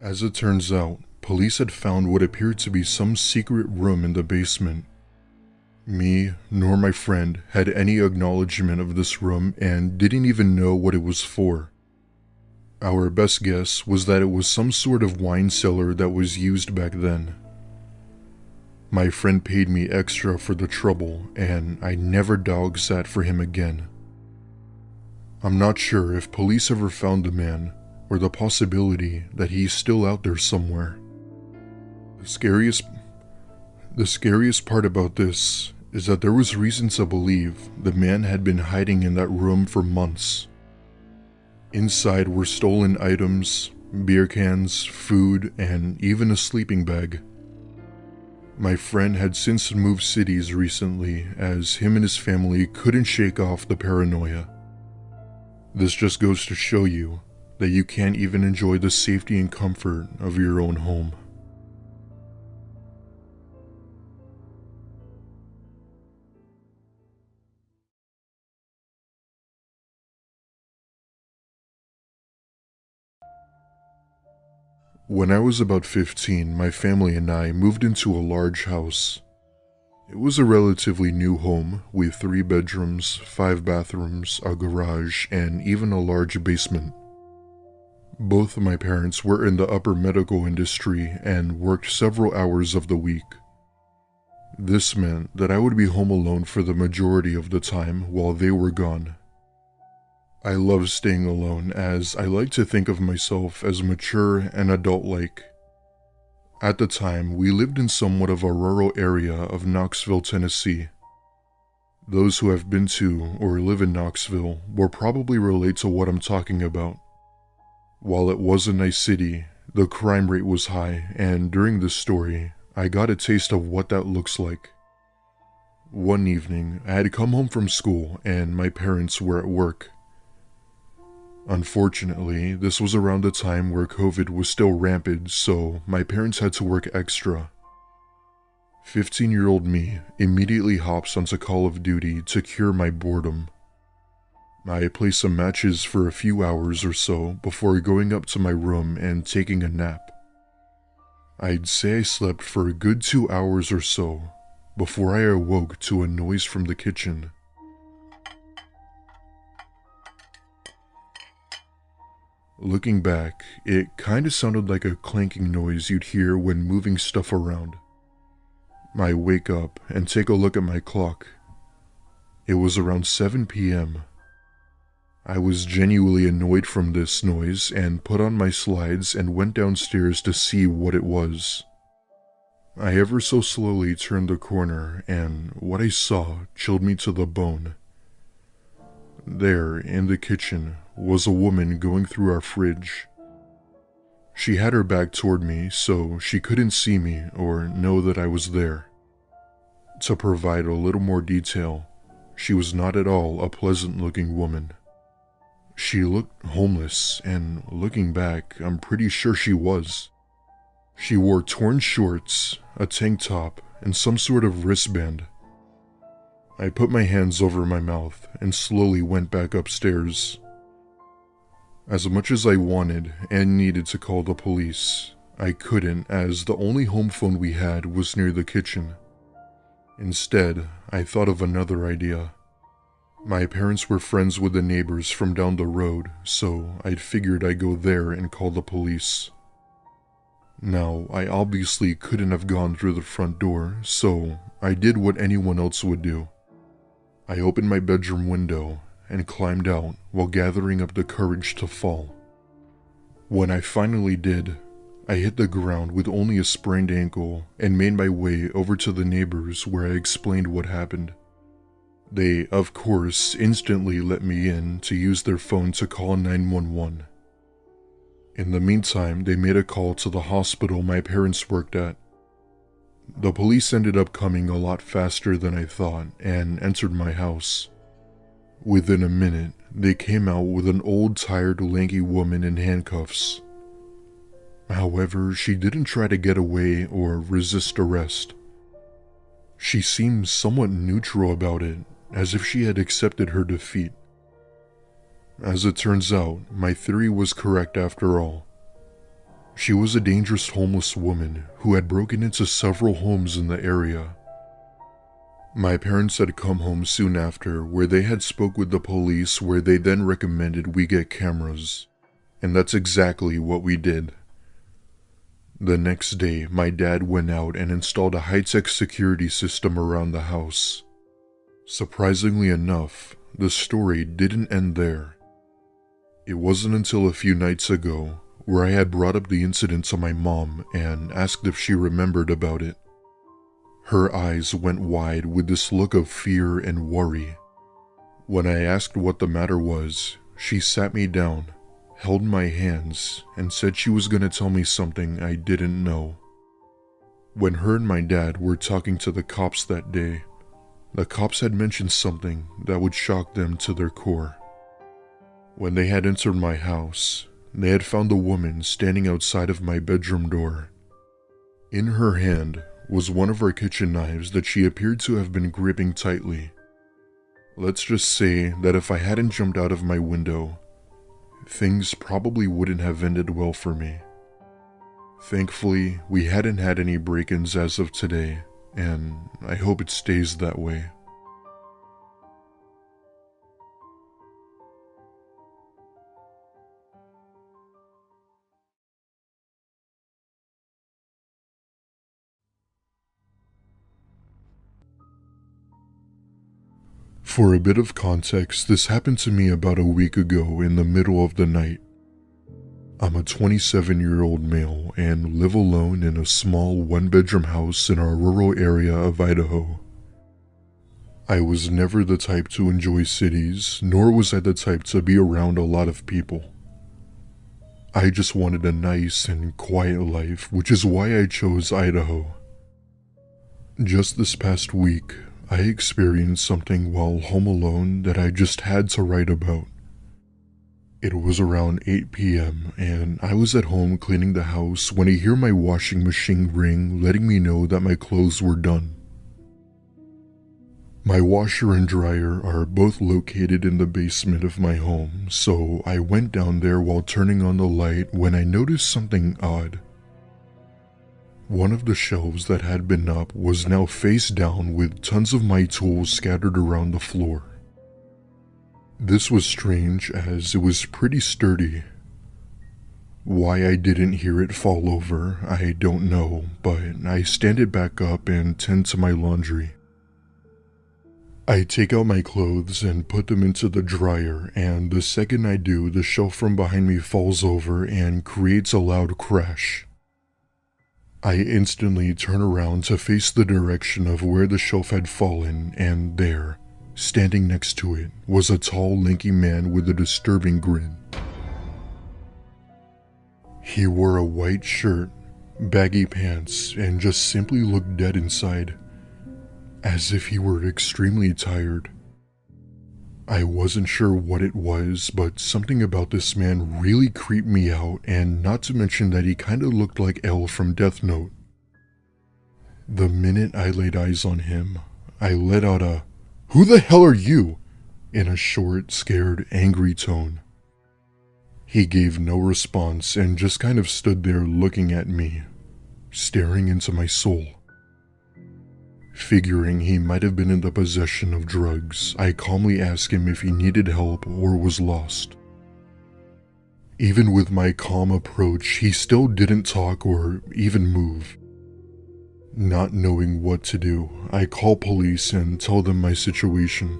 As it turns out, police had found what appeared to be some secret room in the basement. Me, nor my friend, had any acknowledgement of this room and didn't even know what it was for. Our best guess was that it was some sort of wine cellar that was used back then. My friend paid me extra for the trouble, and I never dog sat for him again. I'm not sure if police ever found the man, or the possibility that he's still out there somewhere. The scariest part about this is that there was reason to believe the man had been hiding in that room for months. Inside were stolen items, beer cans, food, and even a sleeping bag. My friend had since moved cities recently as him and his family couldn't shake off the paranoia. This just goes to show you that you can't even enjoy the safety and comfort of your own home. When I was about 15, my family and I moved into a large house. It was a relatively new home with 3 bedrooms, 5 bathrooms, a garage, and even a large basement. Both of my parents were in the upper medical industry and worked several hours of the week. This meant that I would be home alone for the majority of the time while they were gone. I love staying alone as I like to think of myself as mature and adult-like. At the time, we lived in somewhat of a rural area of Knoxville, Tennessee. Those who have been to or live in Knoxville will probably relate to what I'm talking about. While it was a nice city, the crime rate was high, and during this story, I got a taste of what that looks like. One evening, I had come home from school and my parents were at work. Unfortunately, this was around the time where COVID was still rampant, so my parents had to work extra. 15-year-old me immediately hops onto Call of Duty to cure my boredom. I play some matches for a few hours or so before going up to my room and taking a nap. I'd say I slept for a good 2 hours or so before I awoke to a noise from the kitchen. Looking back, it kinda sounded like a clanking noise you'd hear when moving stuff around. I wake up and take a look at my clock. It was around 7 p.m. I was genuinely annoyed from this noise and put on my slides and went downstairs to see what it was. I ever so slowly turned the corner and what I saw chilled me to the bone. There, in the kitchen, was a woman going through our fridge. She had her back toward me, so she couldn't see me or know that I was there. To provide a little more detail, she was not at all a pleasant-looking woman. She looked homeless, and looking back, I'm pretty sure she was. She wore torn shorts, a tank top, and some sort of wristband. I put my hands over my mouth and slowly went back upstairs. As much as I wanted and needed to call the police, I couldn't as the only home phone we had was near the kitchen. Instead, I thought of another idea. My parents were friends with the neighbors from down the road, so I'd figured I'd go there and call the police. Now, I obviously couldn't have gone through the front door, so I did what anyone else would do. I opened my bedroom window and climbed out while gathering up the courage to fall. When I finally did, I hit the ground with only a sprained ankle and made my way over to the neighbors where I explained what happened. They, of course, instantly let me in to use their phone to call 911. In the meantime, they made a call to the hospital my parents worked at. The police ended up coming a lot faster than I thought and entered my house. Within a minute, they came out with an old, tired, lanky woman in handcuffs. However, she didn't try to get away or resist arrest. She seemed somewhat neutral about it, as if she had accepted her defeat. As it turns out, my theory was correct after all. She was a dangerous homeless woman who had broken into several homes in the area. My parents had come home soon after where they had spoke with the police where they then recommended we get cameras. And that's exactly what we did. The next day, my dad went out and installed a high-tech security system around the house. Surprisingly enough, the story didn't end there. It wasn't until a few nights ago where I had brought up the incident to my mom and asked if she remembered about it. Her eyes went wide with this look of fear and worry. When I asked what the matter was, she sat me down, held my hands, and said she was going to tell me something I didn't know. When her and my dad were talking to the cops that day, the cops had mentioned something that would shock them to their core. When they had entered my house, they had found a woman standing outside of my bedroom door. In her hand was one of our kitchen knives that she appeared to have been gripping tightly. Let's just say that if I hadn't jumped out of my window, things probably wouldn't have ended well for me. Thankfully, we hadn't had any break-ins as of today, and I hope it stays that way. For a bit of context, this happened to me about a week ago in the middle of the night. I'm a 27-year-old male and live alone in a small one-bedroom house in our rural area of Idaho. I was never the type to enjoy cities, nor was I the type to be around a lot of people. I just wanted a nice and quiet life, which is why I chose Idaho. Just this past week, I experienced something while home alone that I just had to write about. It was around 8 p.m. and I was at home cleaning the house when I hear my washing machine ring, letting me know that my clothes were done. My washer and dryer are both located in the basement of my home, so I went down there while turning on the light when I noticed something odd. One of the shelves that had been up was now face down with tons of my tools scattered around the floor. This was strange as it was pretty sturdy. Why I didn't hear it fall over, I don't know, but I stand it back up and tend to my laundry. I take out my clothes and put them into the dryer, and the second I do, the shelf from behind me falls over and creates a loud crash. I instantly turn around to face the direction of where the shelf had fallen, and there, standing next to it, was a tall, lanky man with a disturbing grin. He wore a white shirt, baggy pants, and just simply looked dead inside, as if he were extremely tired. I wasn't sure what it was, but something about this man really creeped me out, and not to mention that he kinda looked like L from Death Note. The minute I laid eyes on him, I let out a, "Who the hell are you?" in a short, scared, angry tone. He gave no response and just kind of stood there looking at me, staring into my soul. Figuring he might have been in the possession of drugs, I calmly asked him if he needed help or was lost. Even with my calm approach, he still didn't talk or even move. Not knowing what to do, I call police and tell them my situation.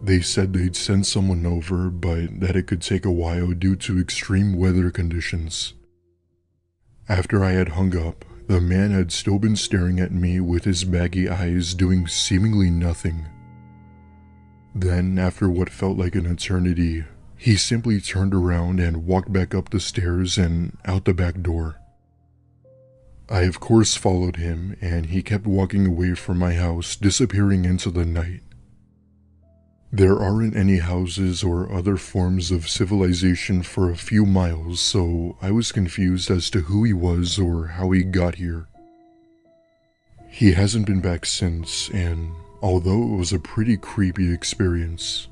They said they'd send someone over, but that it could take a while due to extreme weather conditions. After I had hung up, the man had still been staring at me with his baggy eyes, doing seemingly nothing. Then, after what felt like an eternity, he simply turned around and walked back up the stairs and out the back door. I of course followed him, and he kept walking away from my house, disappearing into the night. There aren't any houses or other forms of civilization for a few miles, so I was confused as to who he was or how he got here. He hasn't been back since, and although it was a pretty creepy experience,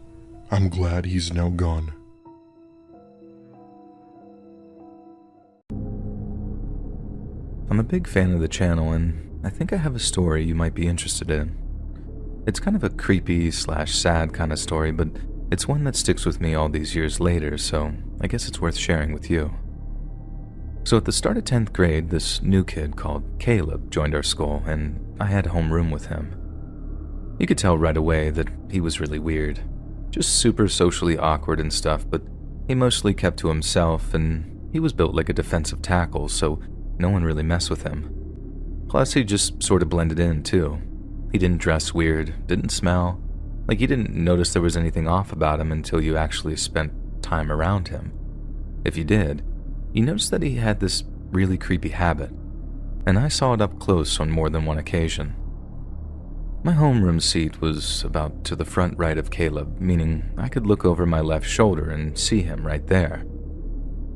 I'm glad he's now gone. I'm a big fan of the channel, and I think I have a story you might be interested in. It's kind of a creepy / sad kind of story, but it's one that sticks with me all these years later, so I guess it's worth sharing with you. So at the start of 10th grade, this new kid called Caleb joined our school, and I had homeroom with him. You could tell right away that he was really weird. Just super socially awkward and stuff, but he mostly kept to himself, and he was built like a defensive tackle, so no one really messed with him. Plus, he just sort of blended in, too. He didn't dress weird, didn't smell, like you didn't notice there was anything off about him until you actually spent time around him. If you did, you noticed that he had this really creepy habit, and I saw it up close on more than one occasion. My homeroom seat was about to the front right of Caleb, meaning I could look over my left shoulder and see him right there.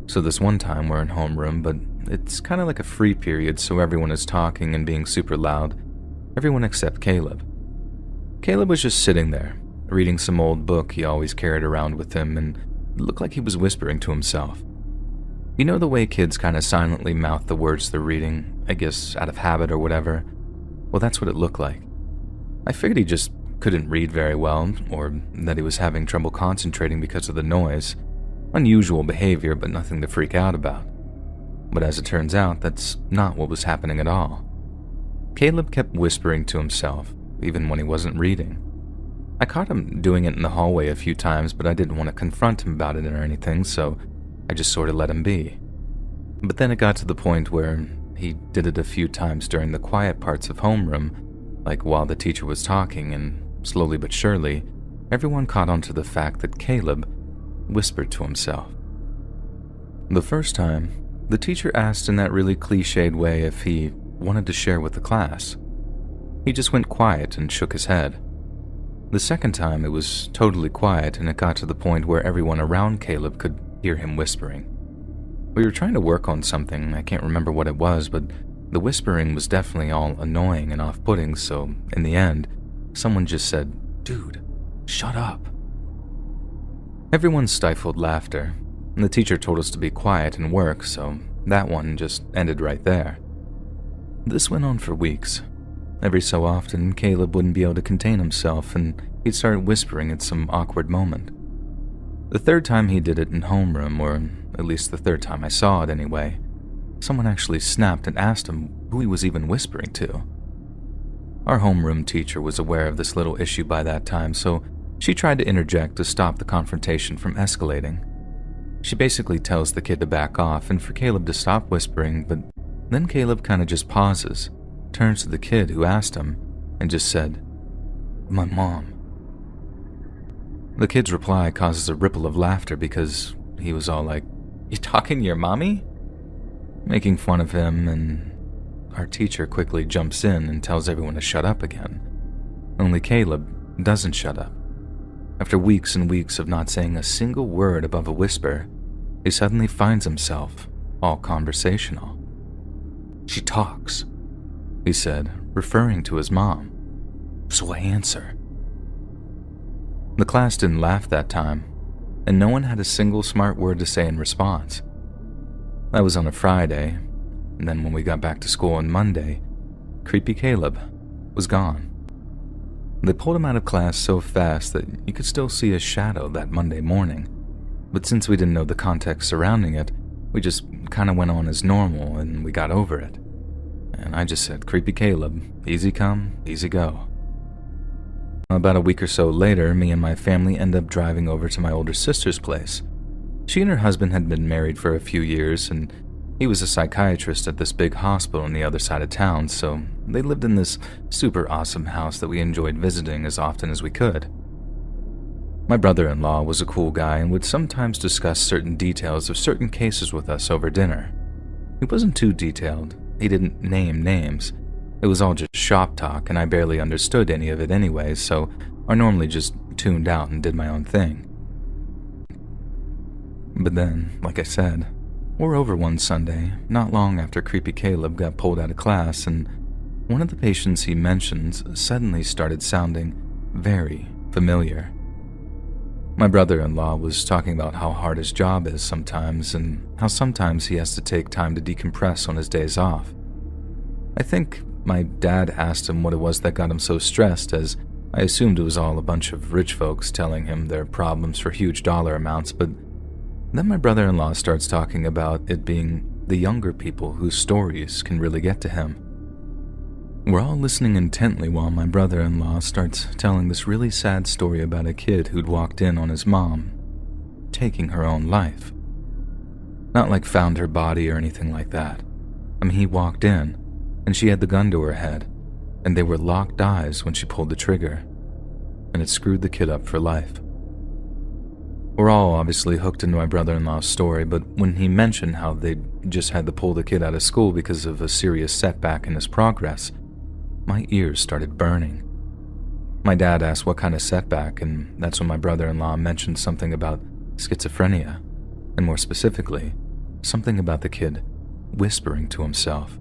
So this one time we're in homeroom, but it's kind of like a free period, so everyone is talking and being super loud. Everyone except Caleb. Caleb was just sitting there, reading some old book he always carried around with him, and it looked like he was whispering to himself. You know the way kids kind of silently mouth the words they're reading, I guess out of habit or whatever? Well, that's what it looked like. I figured he just couldn't read very well, or that he was having trouble concentrating because of the noise. Unusual behavior, but nothing to freak out about. But as it turns out, that's not what was happening at all. Caleb kept whispering to himself, even when he wasn't reading. I caught him doing it in the hallway a few times, but I didn't want to confront him about it or anything, so I just sort of let him be. But then it got to the point where he did it a few times during the quiet parts of homeroom, like while the teacher was talking, and slowly but surely, everyone caught on to the fact that Caleb whispered to himself. The first time, the teacher asked in that really cliched way if he wanted to share with the class. He just went quiet and shook his head. The second time, it was totally quiet, and it got to the point where everyone around Caleb could hear him whispering. We were trying to work on something, I can't remember what it was, but the whispering was definitely all annoying and off-putting, so in the end, someone just said, "Dude, shut up." Everyone stifled laughter, and the teacher told us to be quiet and work, so that one just ended right there. This went on for weeks. Every so often, Caleb wouldn't be able to contain himself, and he'd start whispering at some awkward moment. The third time he did it in homeroom, or at least the third time I saw it anyway, someone actually snapped and asked him who he was even whispering to. Our homeroom teacher was aware of this little issue by that time, so she tried to interject to stop the confrontation from escalating. She basically tells the kid to back off and for Caleb to stop whispering, but then Caleb kind of just pauses, turns to the kid who asked him, and just said, "My mom." The kid's reply causes a ripple of laughter because he was all like, "You talking to your mommy?" Making fun of him, and our teacher quickly jumps in and tells everyone to shut up again. Only Caleb doesn't shut up. After weeks and weeks of not saying a single word above a whisper, he suddenly finds himself all conversational. "She talks," he said, referring to his mom. "So I answer." The class didn't laugh that time, and no one had a single smart word to say in response. That was on a Friday, and then when we got back to school on Monday, creepy Caleb was gone. They pulled him out of class so fast that you could still see his shadow that Monday morning, but since we didn't know the context surrounding it, we just kind of went on as normal and we got over it. And I just said, "Creepy Caleb, easy come, easy go." About a week or so later, me and my family ended up driving over to my older sister's place. She and her husband had been married for a few years, and he was a psychiatrist at this big hospital on the other side of town, so they lived in this super awesome house that we enjoyed visiting as often as we could. My brother-in-law was a cool guy and would sometimes discuss certain details of certain cases with us over dinner. He wasn't too detailed. He didn't name names. It was all just shop talk, and I barely understood any of it anyway, so I normally just tuned out and did my own thing. But then, like I said, we're over one Sunday, not long after creepy Caleb got pulled out of class, and one of the patients he mentions suddenly started sounding very familiar. My brother-in-law was talking about how hard his job is sometimes, and how sometimes he has to take time to decompress on his days off. I think my dad asked him what it was that got him so stressed, as I assumed it was all a bunch of rich folks telling him their problems for huge dollar amounts, but then my brother-in-law starts talking about it being the younger people whose stories can really get to him. We're all listening intently while my brother-in-law starts telling this really sad story about a kid who'd walked in on his mom taking her own life. Not like found her body or anything like that. I mean, he walked in, and she had the gun to her head, and they were locked eyes when she pulled the trigger, and it screwed the kid up for life. We're all obviously hooked into my brother-in-law's story, but when he mentioned how they'd just had to pull the kid out of school because of a serious setback in his progress, my ears started burning. My dad asked what kind of setback, and that's when my brother-in-law mentioned something about schizophrenia, and more specifically, something about the kid whispering to himself.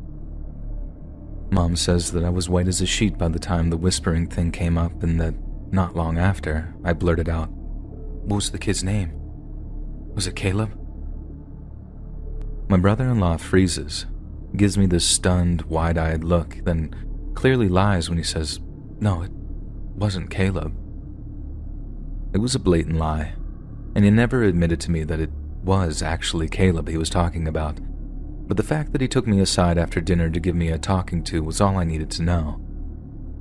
Mom says that I was white as a sheet by the time the whispering thing came up, and that not long after, I blurted out, "What was the kid's name? Was it Caleb?" My brother-in-law freezes, gives me this stunned, wide-eyed look, then clearly lies when he says, "No, it wasn't Caleb." It was a blatant lie, and he never admitted to me that it was actually Caleb he was talking about, but the fact that he took me aside after dinner to give me a talking to was all I needed to know.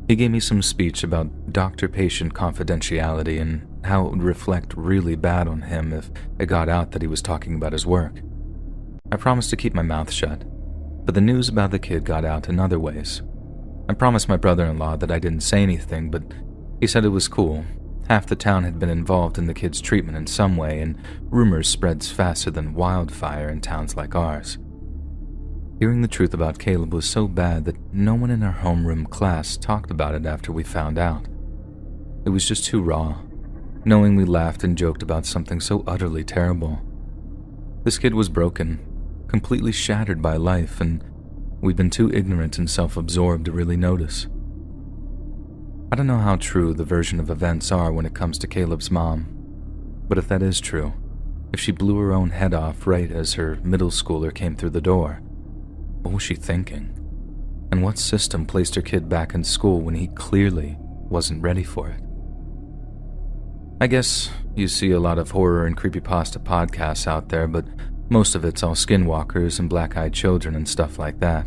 He gave me some speech about doctor-patient confidentiality and how it would reflect really bad on him if it got out that he was talking about his work. I promised to keep my mouth shut, but the news about the kid got out in other ways. I promised my brother-in-law that I didn't say anything, but he said it was cool. Half the town had been involved in the kid's treatment in some way, and rumors spreads faster than wildfire in towns like ours. Hearing the truth about Caleb was so bad that no one in our homeroom class talked about it after we found out. It was just too raw, knowing we laughed and joked about something so utterly terrible. This kid was broken, completely shattered by life, and we'd been too ignorant and self-absorbed to really notice. I don't know how true the version of events are when it comes to Caleb's mom, but if that is true, if she blew her own head off right as her middle schooler came through the door, what was she thinking? And what system placed her kid back in school when he clearly wasn't ready for it? I guess you see a lot of horror and creepypasta podcasts out there, but most of it's all skinwalkers and black-eyed children and stuff like that.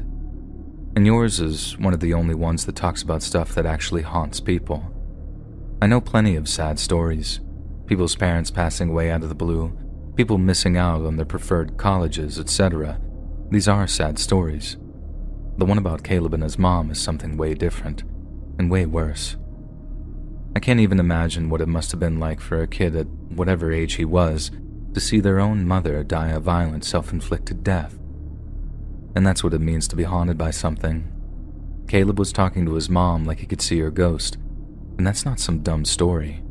And yours is one of the only ones that talks about stuff that actually haunts people. I know plenty of sad stories. People's parents passing away out of the blue, people missing out on their preferred colleges, etc. These are sad stories. The one about Caleb and his mom is something way different, and way worse. I can't even imagine what it must have been like for a kid at whatever age he was to see their own mother die a violent, self-inflicted death. And that's what it means to be haunted by something. Caleb was talking to his mom like he could see her ghost, and that's not some dumb story.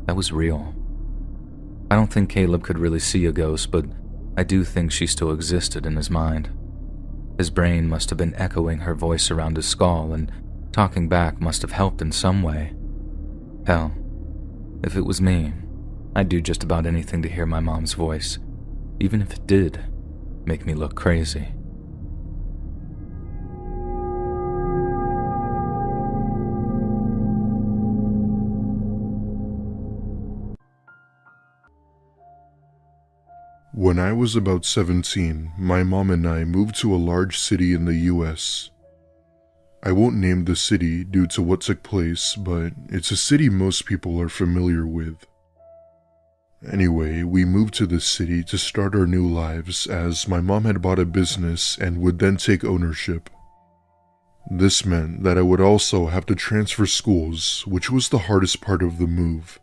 That was real. I don't think Caleb could really see a ghost, but I do think she still existed in his mind. His brain must have been echoing her voice around his skull, and talking back must have helped in some way. Hell, if it was me, I'd do just about anything to hear my mom's voice, even if it did make me look crazy. When I was about 17, my mom and I moved to a large city in the US. I won't name the city due to what took place, but it's a city most people are familiar with. Anyway, we moved to this city to start our new lives as my mom had bought a business and would then take ownership. This meant that I would also have to transfer schools, which was the hardest part of the move.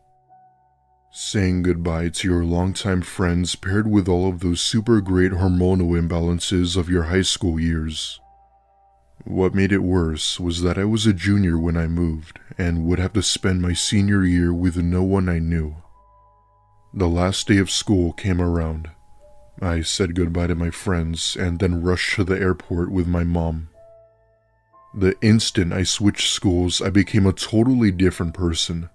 Saying goodbye to your longtime friends paired with all of those super great hormonal imbalances of your high school years. What made it worse was that I was a junior when I moved and would have to spend my senior year with no one I knew. The last day of school came around. I said goodbye to my friends and then rushed to the airport with my mom. The instant I switched schools, I became a totally different person.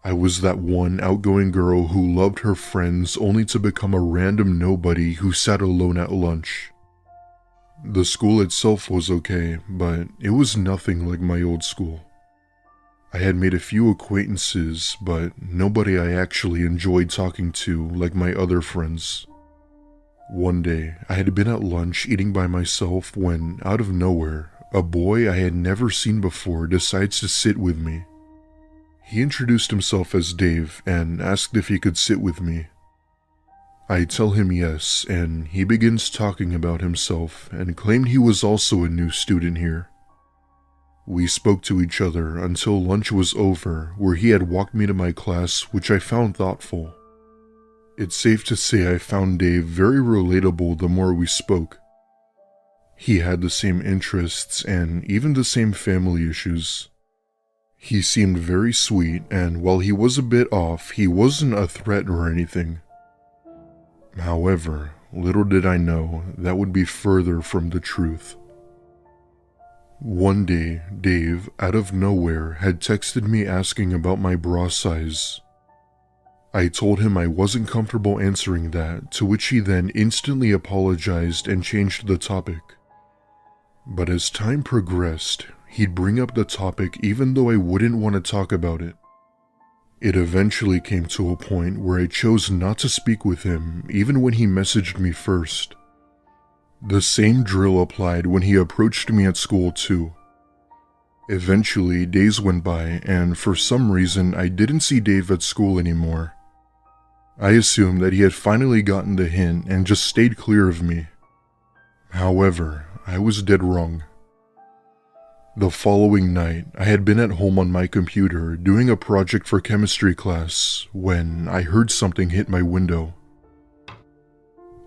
I was that one outgoing girl who loved her friends only to become a random nobody who sat alone at lunch. The school itself was okay, but it was nothing like my old school. I had made a few acquaintances, but nobody I actually enjoyed talking to like my other friends. One day, I had been at lunch eating by myself when, out of nowhere, a boy I had never seen before decides to sit with me. He introduced himself as Dave and asked if he could sit with me. I tell him yes, and he begins talking about himself and claimed he was also a new student here. We spoke to each other until lunch was over, where he had walked me to my class, which I found thoughtful. It's safe to say I found Dave very relatable the more we spoke. He had the same interests and even the same family issues. He seemed very sweet, and while he was a bit off, he wasn't a threat or anything. However, little did I know that would be further from the truth. One day, Dave, out of nowhere, had texted me asking about my bra size. I told him I wasn't comfortable answering that, to which he then instantly apologized and changed the topic. But as time progressed, he'd bring up the topic even though I wouldn't want to talk about it. It eventually came to a point where I chose not to speak with him even when he messaged me first. The same drill applied when he approached me at school too. Eventually, days went by, and for some reason, I didn't see Dave at school anymore. I assumed that he had finally gotten the hint and just stayed clear of me. However, I was dead wrong. The following night, I had been at home on my computer doing a project for chemistry class when I heard something hit my window.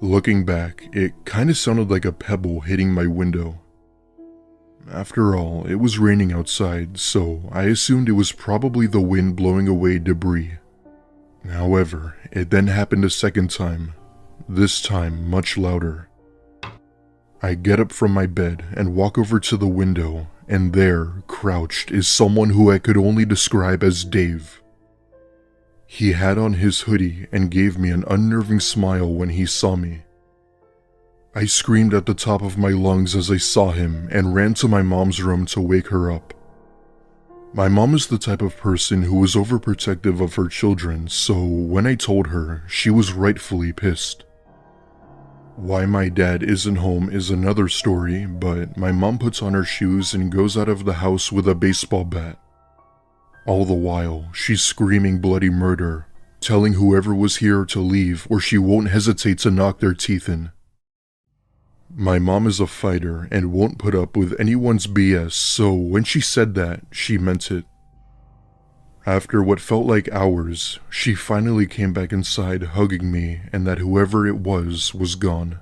Looking back, it kinda sounded like a pebble hitting my window. After all, it was raining outside, so I assumed it was probably the wind blowing away debris. However, it then happened a second time, this time much louder. I get up from my bed and walk over to the window, and there, crouched, is someone who I could only describe as Dave. He had on his hoodie and gave me an unnerving smile when he saw me. I screamed at the top of my lungs as I saw him and ran to my mom's room to wake her up. My mom is the type of person who was overprotective of her children, so when I told her, she was rightfully pissed. Why my dad isn't home is another story, but my mom puts on her shoes and goes out of the house with a baseball bat. All the while, she's screaming bloody murder, telling whoever was here to leave or she won't hesitate to knock their teeth in. My mom is a fighter and won't put up with anyone's BS, so when she said that, she meant it. After what felt like hours, she finally came back inside hugging me and that whoever it was gone.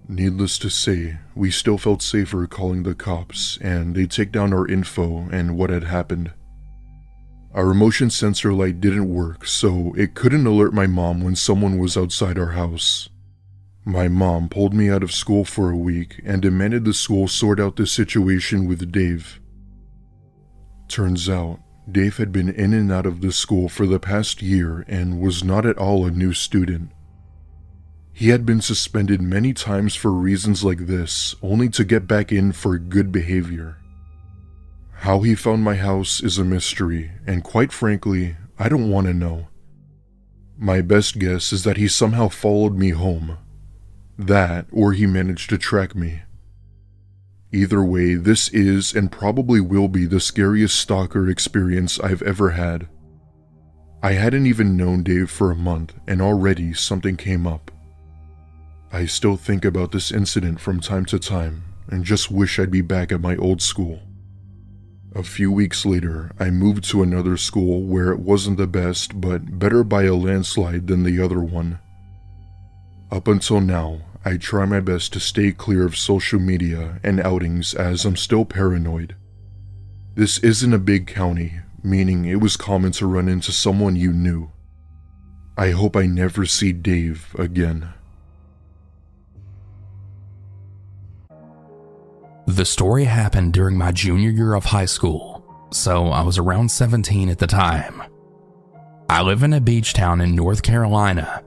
Needless to say, we still felt safer calling the cops and they take down our info and what had happened. Our motion sensor light didn't work, so it couldn't alert my mom when someone was outside our house. My mom pulled me out of school for a week and demanded the school sort out the situation with Dave. Turns out, Dave had been in and out of the school for the past year and was not at all a new student. He had been suspended many times for reasons like this, only to get back in for good behavior. How he found my house is a mystery, and quite frankly, I don't want to know. My best guess is that he somehow followed me home. That, or he managed to track me. Either way, this is and probably will be the scariest stalker experience I've ever had. I hadn't even known Dave for a month, and already something came up. I still think about this incident from time to time, and just wish I'd be back at my old school. A few weeks later, I moved to another school where it wasn't the best, but better by a landslide than the other one. Up until now, I try my best to stay clear of social media and outings as I'm still paranoid. This isn't a big county, meaning it was common to run into someone you knew. I hope I never see Dave again. The story happened during my junior year of high school, so I was around 17 at the time. I live in a beach town in North Carolina,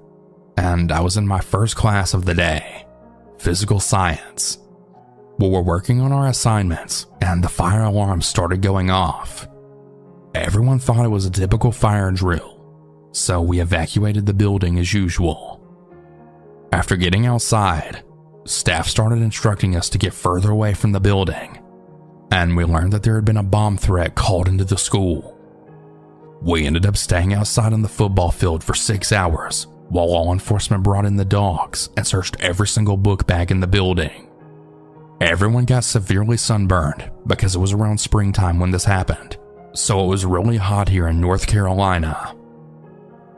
and I was in my first class of the day, physical science. We were working on our assignments, and the fire alarm started going off. Everyone thought it was a typical fire drill, so we evacuated the building as usual. After getting outside, staff started instructing us to get further away from the building, and we learned that there had been a bomb threat called into the school. We ended up staying outside on the football field for 6 hours while law enforcement brought in the dogs and searched every single book bag in the building. Everyone got severely sunburned because it was around springtime when this happened, so it was really hot here in North Carolina.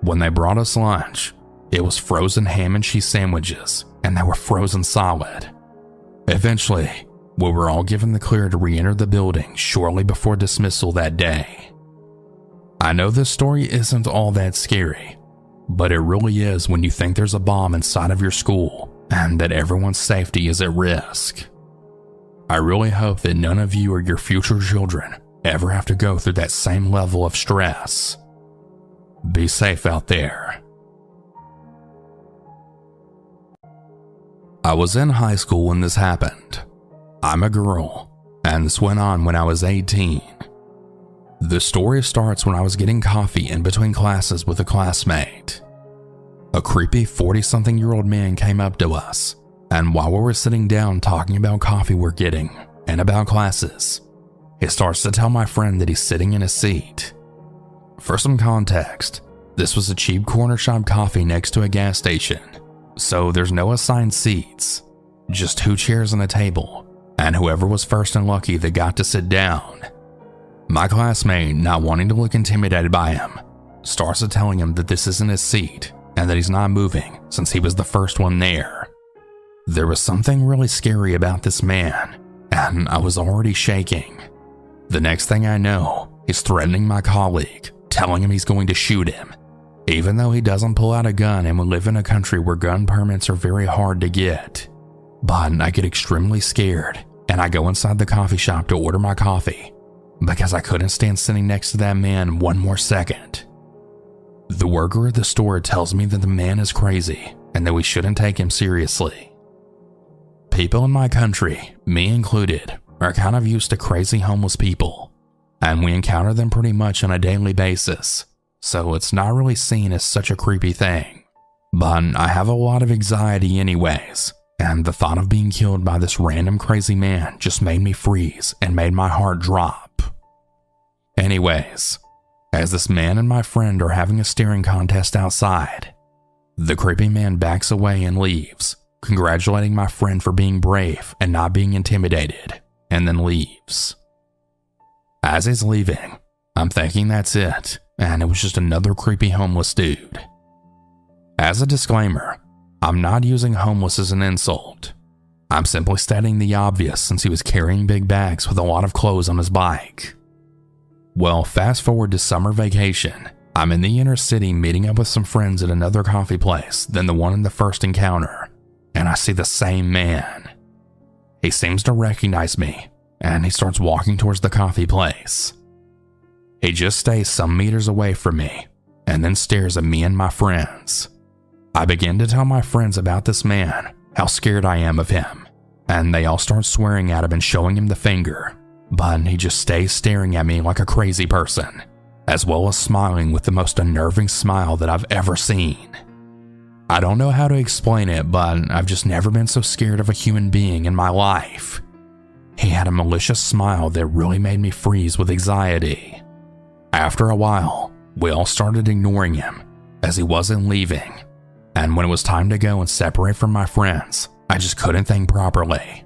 When they brought us lunch, it was frozen ham and cheese sandwiches, and they were frozen solid. Eventually, we were all given the clear to re-enter the building shortly before dismissal that day. I know this story isn't all that scary, but it really is when you think there's a bomb inside of your school and that everyone's safety is at risk. I really hope that none of you or your future children ever have to go through that same level of stress. Be safe out there. I was in high school when this happened. I'm a girl, and this went on when I was 18. The story starts when I was getting coffee in between classes with a classmate. A creepy 40-something-year-old man came up to us, and while we were sitting down talking about coffee we're getting and about classes, he starts to tell my friend that he's sitting in a seat. For some context, this was a cheap corner shop coffee next to a gas station, so there's no assigned seats, just 2 chairs and a table, and whoever was first and lucky that got to sit down. My classmate, not wanting to look intimidated by him, starts to telling him that this isn't his seat and that he's not moving since he was the first one there. There was something really scary about this man, and I was already shaking. The next thing I know, he's threatening my colleague, telling him he's going to shoot him, even though he doesn't pull out a gun and we live in a country where gun permits are very hard to get. But I get extremely scared, and I go inside the coffee shop to order my coffee, because I couldn't stand sitting next to that man one more second. The worker at the store tells me that the man is crazy and that we shouldn't take him seriously. People in my country, me included, are kind of used to crazy homeless people, and we encounter them pretty much on a daily basis, so it's not really seen as such a creepy thing. But I have a lot of anxiety anyways, and the thought of being killed by this random crazy man just made me freeze and made my heart drop. Anyways, as this man and my friend are having a staring contest outside, the creepy man backs away and leaves, congratulating my friend for being brave and not being intimidated, and then leaves. As he's leaving, I'm thinking that's it, and it was just another creepy homeless dude. As a disclaimer, I'm not using homeless as an insult. I'm simply stating the obvious since he was carrying big bags with a lot of clothes on his bike. Well, fast forward to summer vacation. I'm in the inner city meeting up with some friends at another coffee place than the one in the first encounter, and I see the same man. He seems to recognize me, and he starts walking towards the coffee place. He just stays some meters away from me, and then stares at me and my friends. I begin to tell my friends about this man, how scared I am of him, and they all start swearing at him and showing him the finger, but he just stays staring at me like a crazy person, as well as smiling with the most unnerving smile that I've ever seen. I don't know how to explain it, but I've just never been so scared of a human being in my life. He had a malicious smile that really made me freeze with anxiety. After a while, we all started ignoring him, as he wasn't leaving, and when it was time to go and separate from my friends, I just couldn't think properly.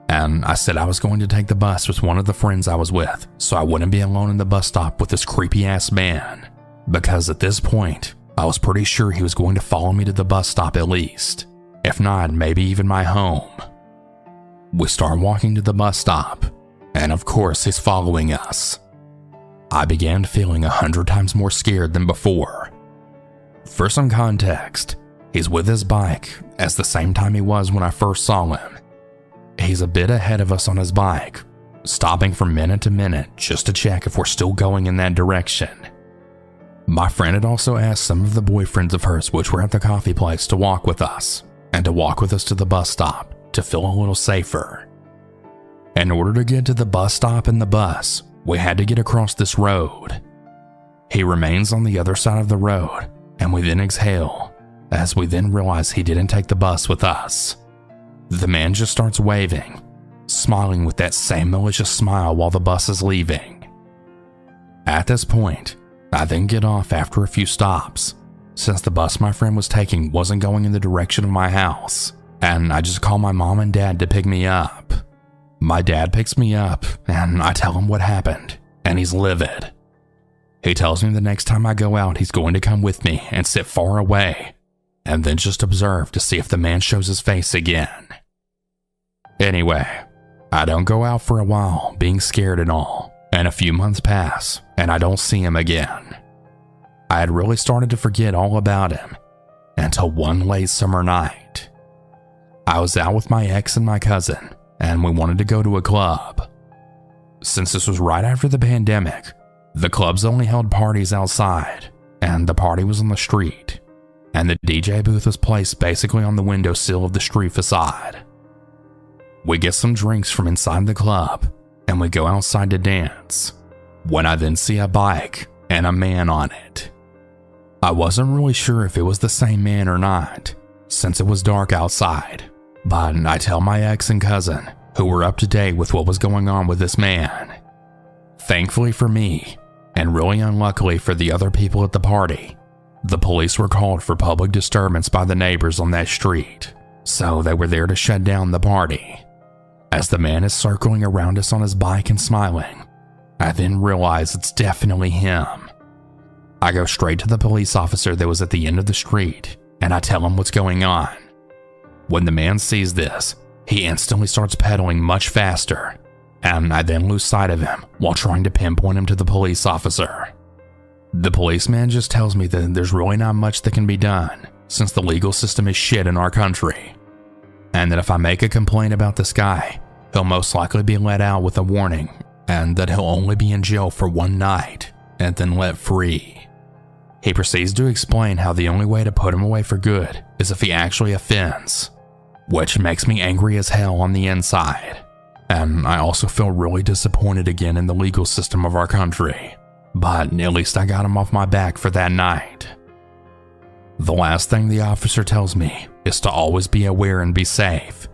And I said I was going to take the bus with one of the friends I was with, so I wouldn't be alone in the bus stop with this creepy ass man, because at this point, I was pretty sure he was going to follow me to the bus stop at least, if not maybe even my home. We start walking to the bus stop, and of course he's following us. I began feeling 100 times more scared than before. For some context, he's with his bike at the same time he was when I first saw him. He's a bit ahead of us on his bike, stopping from minute to minute just to check if we're still going in that direction. My friend had also asked some of the boyfriends of hers which were at the coffee place to walk with us, and to walk with us to the bus stop to feel a little safer. In order to get to the bus stop and the bus, we had to get across this road. He remains on the other side of the road, and we then exhale, as we then realize he didn't take the bus with us. The man just starts waving, smiling with that same malicious smile while the bus is leaving. At this point, I then get off after a few stops, since the bus my friend was taking wasn't going in the direction of my house, and I just call my mom and dad to pick me up. My dad picks me up, and I tell him what happened, and he's livid. He tells me the next time I go out he's going to come with me and sit far away, and then just observe to see if the man shows his face again. Anyway, I don't go out for a while, being scared and all, and a few months pass, and I don't see him again. I had really started to forget all about him, until one late summer night. I was out with my ex and my cousin, and we wanted to go to a club. Since this was right after the pandemic, the clubs only held parties outside, and the party was on the street, and the DJ booth was placed basically on the windowsill of the street facade. We get some drinks from inside the club, and we go outside to dance, when I then see a bike and a man on it. I wasn't really sure if it was the same man or not, since it was dark outside, but I tell my ex and cousin, who were up to date with what was going on with this man, Thankfully for me, and really unluckily for the other people at the party, the police were called for public disturbance by the neighbors on that street, so they were there to shut down the party. As the man is circling around us on his bike and smiling, I then realize it's definitely him. I go straight to the police officer that was at the end of the street, and I tell him what's going on. When the man sees this, he instantly starts pedaling much faster, and I then lose sight of him while trying to pinpoint him to the police officer. The policeman just tells me that there's really not much that can be done since the legal system is shit in our country, and that if I make a complaint about this guy, he'll most likely be let out with a warning, and that he'll only be in jail for one night and then let free. He proceeds to explain how the only way to put him away for good is if he actually offends, which makes me angry as hell on the inside. And I also feel really disappointed again in the legal system of our country, but at least I got him off my back for that night. The last thing the officer tells me is to always be aware and be safe,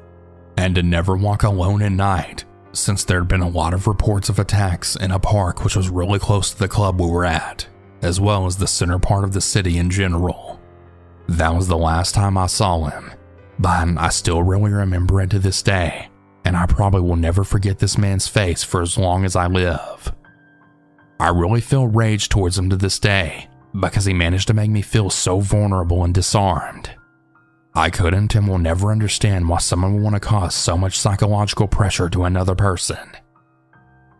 and to never walk alone at night, since there had been a lot of reports of attacks in a park which was really close to the club we were at, as well as the center part of the city in general. That was the last time I saw him, but I still really remember it to this day, and I probably will never forget this man's face for as long as I live. I really feel rage towards him to this day, because he managed to make me feel so vulnerable and disarmed. I couldn't and will never understand why someone would want to cause so much psychological pressure to another person.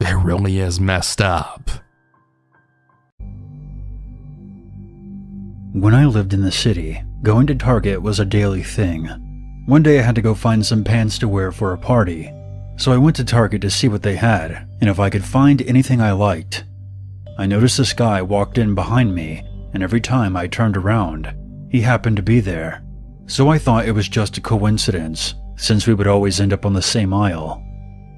It really is messed up. When I lived in the city, going to Target was a daily thing. One day I had to go find some pants to wear for a party, so I went to Target to see what they had and if I could find anything I liked. I noticed this guy walked in behind me, and every time I turned around, he happened to be there. So I thought it was just a coincidence, since we would always end up on the same aisle.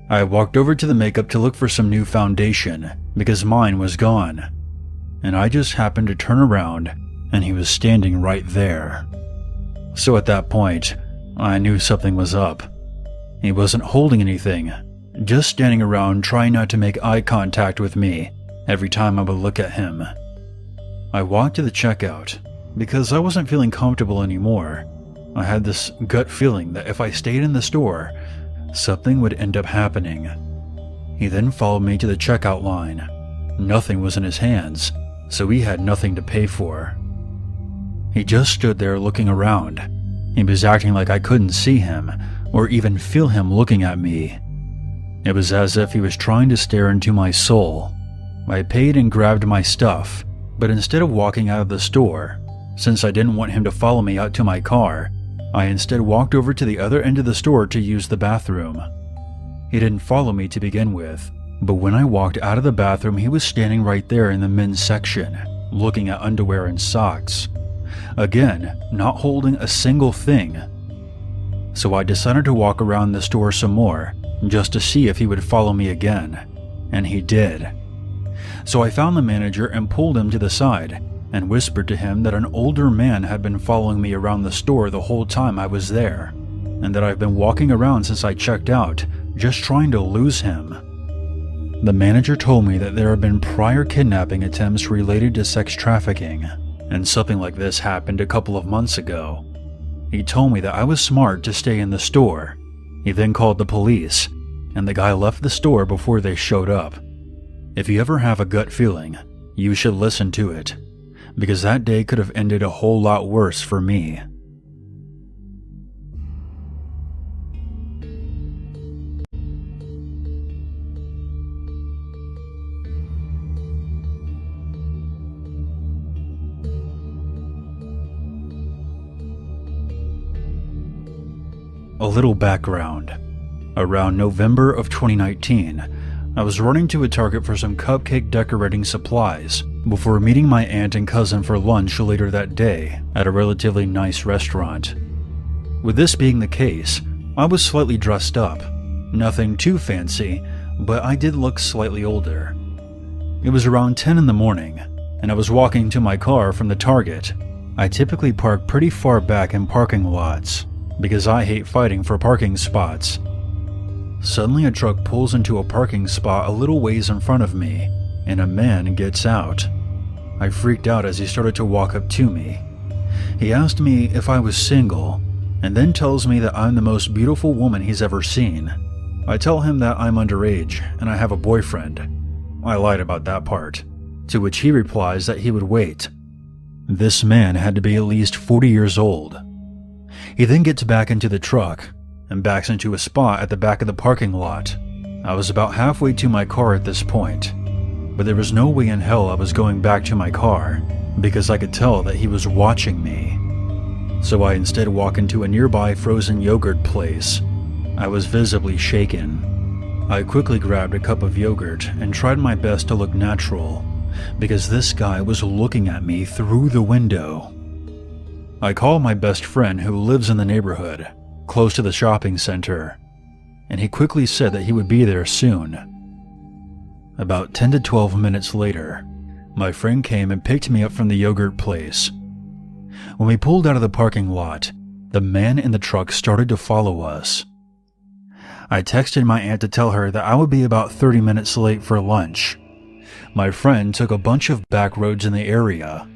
I walked over to the makeup to look for some new foundation, because mine was gone. And I just happened to turn around, and he was standing right there. So at that point, I knew something was up. He wasn't holding anything, just standing around trying not to make eye contact with me every time I would look at him. I walked to the checkout, because I wasn't feeling comfortable anymore. I had this gut feeling that if I stayed in the store, something would end up happening. He then followed me to the checkout line. Nothing was in his hands, so he had nothing to pay for. He just stood there looking around. He was acting like I couldn't see him, or even feel him looking at me. It was as if he was trying to stare into my soul. I paid and grabbed my stuff, but instead of walking out of the store, since I didn't want him to follow me out to my car, I instead walked over to the other end of the store to use the bathroom. He didn't follow me to begin with, but when I walked out of the bathroom, he was standing right there in the men's section, looking at underwear and socks. Again, not holding a single thing. So I decided to walk around the store some more, just to see if he would follow me again, and he did. So I found the manager and pulled him to the side, and whispered to him that an older man had been following me around the store the whole time I was there, and that I've been walking around since I checked out, just trying to lose him. The manager told me that there had been prior kidnapping attempts related to sex trafficking, and something like this happened a couple of months ago. He told me that I was smart to stay in the store. He then called the police, and the guy left the store before they showed up. If you ever have a gut feeling, you should listen to it, because that day could have ended a whole lot worse for me. A little background. Around November of 2019, I was running to a Target for some cupcake decorating supplies before meeting my aunt and cousin for lunch later that day at a relatively nice restaurant. With this being the case, I was slightly dressed up. Nothing too fancy, but I did look slightly older. It was around 10 in the morning, and I was walking to my car from the Target. I typically park pretty far back in parking lots, because I hate fighting for parking spots. Suddenly a truck pulls into a parking spot a little ways in front of me, and a man gets out. I freaked out as he started to walk up to me. He asked me if I was single, and then tells me that I'm the most beautiful woman he's ever seen. I tell him that I'm underage and I have a boyfriend. I lied about that part, to which he replies that he would wait. This man had to be at least 40 years old. He then gets back into the truck and backs into a spot at the back of the parking lot. I was about halfway to my car at this point, but there was no way in hell I was going back to my car because I could tell that he was watching me. So I instead walk into a nearby frozen yogurt place. I was visibly shaken. I quickly grabbed a cup of yogurt and tried my best to look natural because this guy was looking at me through the window. I called my best friend who lives in the neighborhood, close to the shopping center, and he quickly said that he would be there soon. About 10 to 12 minutes later, my friend came and picked me up from the yogurt place. When we pulled out of the parking lot, the man in the truck started to follow us. I texted my aunt to tell her that I would be about 30 minutes late for lunch. My friend took a bunch of back roads in the area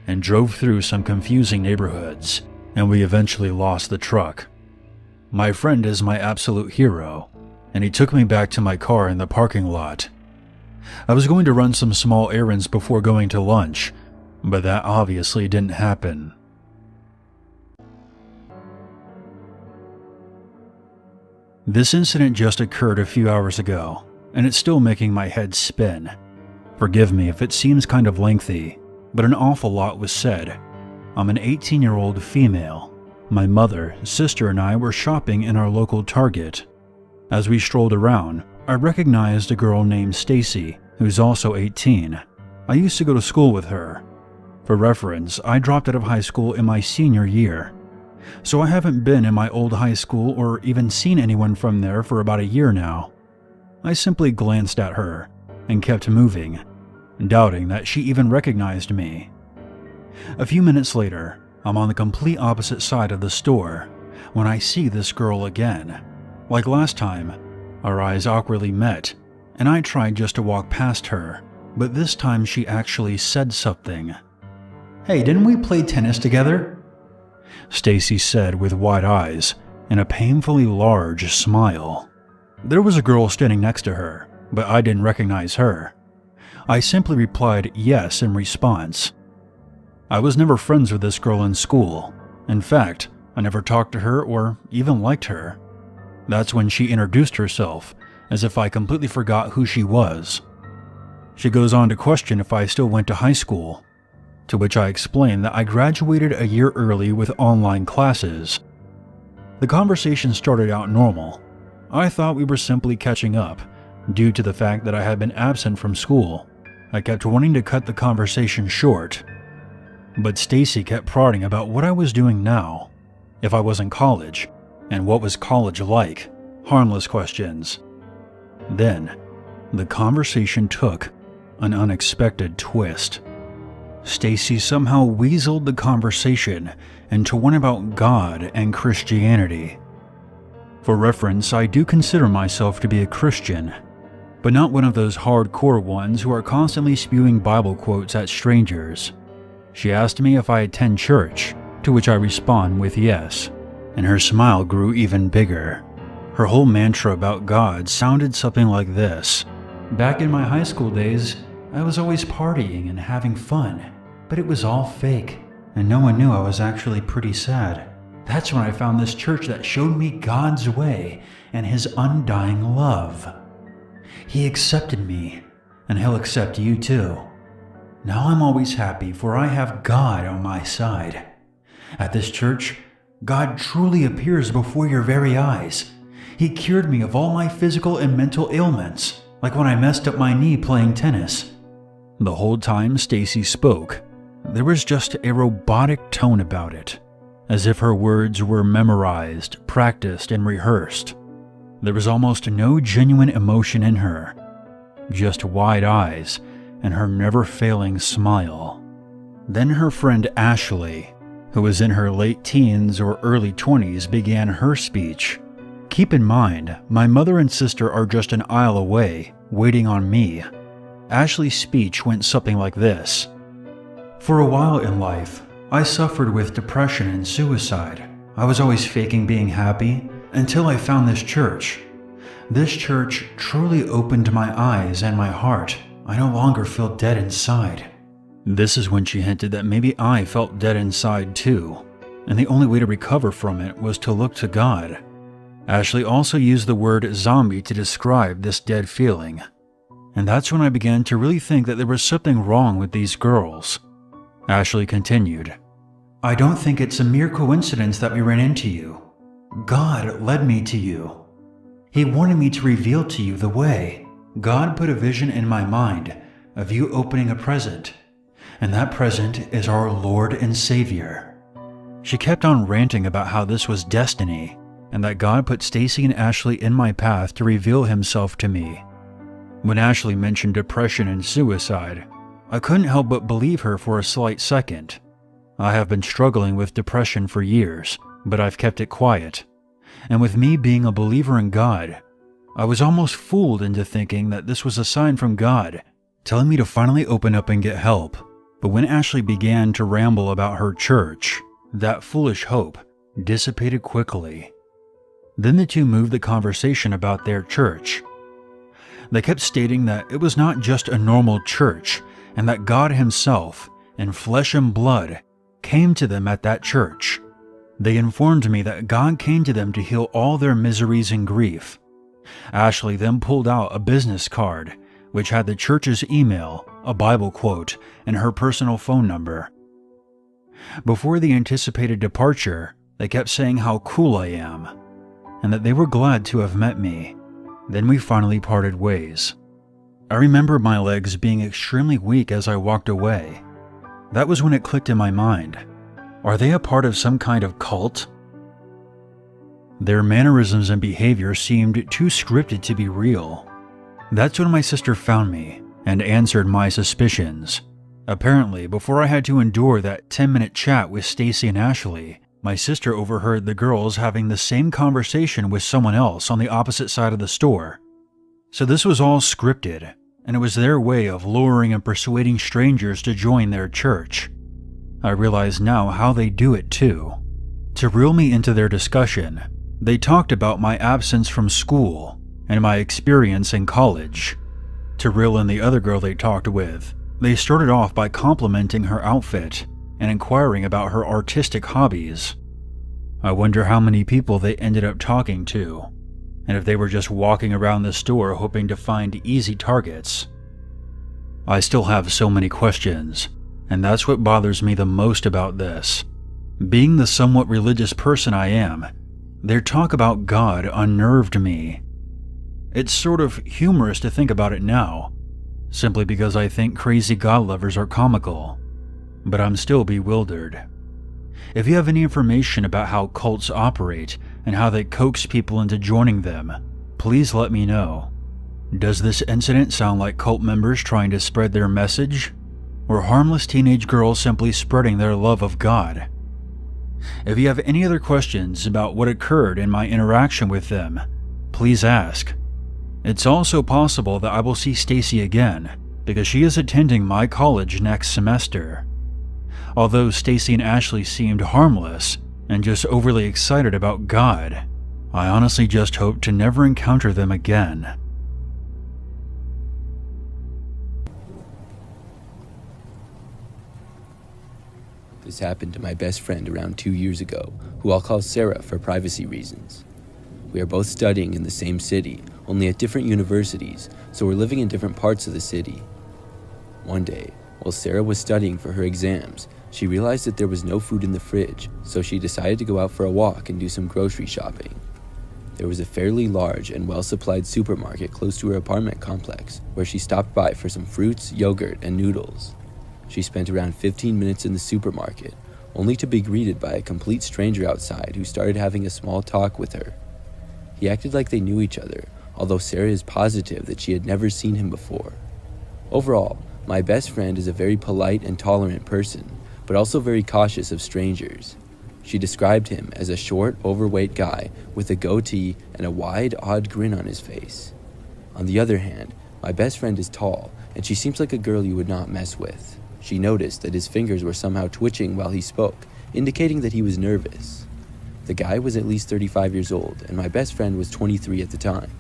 and drove through some confusing neighborhoods, and we eventually lost the truck. My friend is my absolute hero, and he took me back to my car in the parking lot. I was going to run some small errands before going to lunch, but that obviously didn't happen. This incident just occurred a few hours ago, and it's still making my head spin. Forgive me if it seems kind of lengthy, but an awful lot was said. I'm an 18-year-old female. My mother, sister, and I were shopping in our local Target. As we strolled around, I recognized a girl named Stacy, who's also 18. I used to go to school with her. For reference, I dropped out of high school in my senior year, so I haven't been in my old high school or even seen anyone from there for about a year now. I simply glanced at her and kept moving, doubting that she even recognized me. A few minutes later, I'm on the complete opposite side of the store when I see this girl again. Like last time, our eyes awkwardly met, and I tried just to walk past her, but this time she actually said something. "Hey, didn't we play tennis together?" Stacy said with wide eyes and a painfully large smile. There was a girl standing next to her, but I didn't recognize her. I simply replied yes in response. I was never friends with this girl in school. In fact, I never talked to her or even liked her. That's when she introduced herself, as if I completely forgot who she was. She goes on to question if I still went to high school, to which I explained that I graduated a year early with online classes. The conversation started out normal. I thought we were simply catching up, due to the fact that I had been absent from school. I kept wanting to cut the conversation short, but Stacy kept prodding about what I was doing now, if I was in college, and what was college like, harmless questions. Then, the conversation took an unexpected twist. Stacy somehow weaseled the conversation into one about God and Christianity. For reference, I do consider myself to be a Christian, but not one of those hardcore ones who are constantly spewing Bible quotes at strangers. She asked me if I attend church, to which I respond with yes, and her smile grew even bigger. Her whole mantra about God sounded something like this. "Back in my high school days, I was always partying and having fun, but it was all fake, and no one knew I was actually pretty sad. That's when I found this church that showed me God's way and His undying love. He accepted me, and He'll accept you too. Now I'm always happy, for I have God on my side. At this church, God truly appears before your very eyes. He cured me of all my physical and mental ailments, like when I messed up my knee playing tennis." The whole time Stacy spoke, there was just a robotic tone about it, as if her words were memorized, practiced, and rehearsed. There was almost no genuine emotion in her, just wide eyes and her never-failing smile. Then her friend Ashley, who was in her late teens or early 20s, began her speech. Keep in mind, my mother and sister are just an aisle away, waiting on me. Ashley's speech went something like this. For a while in life, I suffered with depression and suicide. I was always faking being happy until I found this church. This church truly opened my eyes and my heart. I no longer feel dead inside. This is when she hinted that maybe I felt dead inside too, and the only way to recover from it was to look to God. Ashley also used the word zombie to describe this dead feeling, and that's when I began to really think that there was something wrong with these girls. Ashley continued, I don't think it's a mere coincidence that we ran into you. God led me to you. He wanted me to reveal to you the way. God put a vision in my mind of you opening a present, and that present is our Lord and Savior. She kept on ranting about how this was destiny, and that God put Stacy and Ashley in my path to reveal himself to me. When Ashley mentioned depression and suicide, I couldn't help but believe her for a slight second. I have been struggling with depression for years, but I've kept it quiet. And with me being a believer in God, I was almost fooled into thinking that this was a sign from God, telling me to finally open up and get help. But when Ashley began to ramble about her church, that foolish hope dissipated quickly. Then the two moved the conversation about their church. They kept stating that it was not just a normal church, and that God himself, in flesh and blood, came to them at that church. They informed me that God came to them to heal all their miseries and grief. Ashley then pulled out a business card, which had the church's email, a Bible quote, and her personal phone number. Before the anticipated departure, they kept saying how cool I am, and that they were glad to have met me. Then we finally parted ways. I remember my legs being extremely weak as I walked away. That was when it clicked in my mind. Are they a part of some kind of cult? Their mannerisms and behavior seemed too scripted to be real. That's when my sister found me and answered my suspicions. Apparently, before I had to endure that 10-minute chat with Stacy and Ashley, my sister overheard the girls having the same conversation with someone else on the opposite side of the store. So this was all scripted, and it was their way of luring and persuading strangers to join their church. I realize now how they do it too. To reel me into their discussion, they talked about my absence from school and my experience in college. To reel in the other girl they talked with, they started off by complimenting her outfit and inquiring about her artistic hobbies. I wonder how many people they ended up talking to, and if they were just walking around the store hoping to find easy targets. I still have so many questions, and that's what bothers me the most about this. Being the somewhat religious person I am, their talk about God unnerved me. It's sort of humorous to think about it now, simply because I think crazy God lovers are comical, but I'm still bewildered. If you have any information about how cults operate and how they coax people into joining them, please let me know. Does this incident sound like cult members trying to spread their message, or harmless teenage girls simply spreading their love of God? If you have any other questions about what occurred in my interaction with them, please ask. It's also possible that I will see Stacy again, because she is attending my college next semester. Although Stacy and Ashley seemed harmless and just overly excited about God, I honestly just hope to never encounter them again. This happened to my best friend around 2 years ago, who I'll call Sarah for privacy reasons. We are both studying in the same city, only at different universities, so we're living in different parts of the city. One day, while Sarah was studying for her exams, she realized that there was no food in the fridge, so she decided to go out for a walk and do some grocery shopping. There was a fairly large and well-supplied supermarket close to her apartment complex, where she stopped by for some fruits, yogurt, and noodles. She spent around 15 minutes in the supermarket, only to be greeted by a complete stranger outside who started having a small talk with her. He acted like they knew each other, although Sarah is positive that she had never seen him before. Overall, my best friend is a very polite and tolerant person, but also very cautious of strangers. She described him as a short, overweight guy with a goatee and a wide, odd grin on his face. On the other hand, my best friend is tall, and she seems like a girl you would not mess with. She noticed that his fingers were somehow twitching while he spoke, indicating that he was nervous. The guy was at least 35 years old, and my best friend was 23 at the time.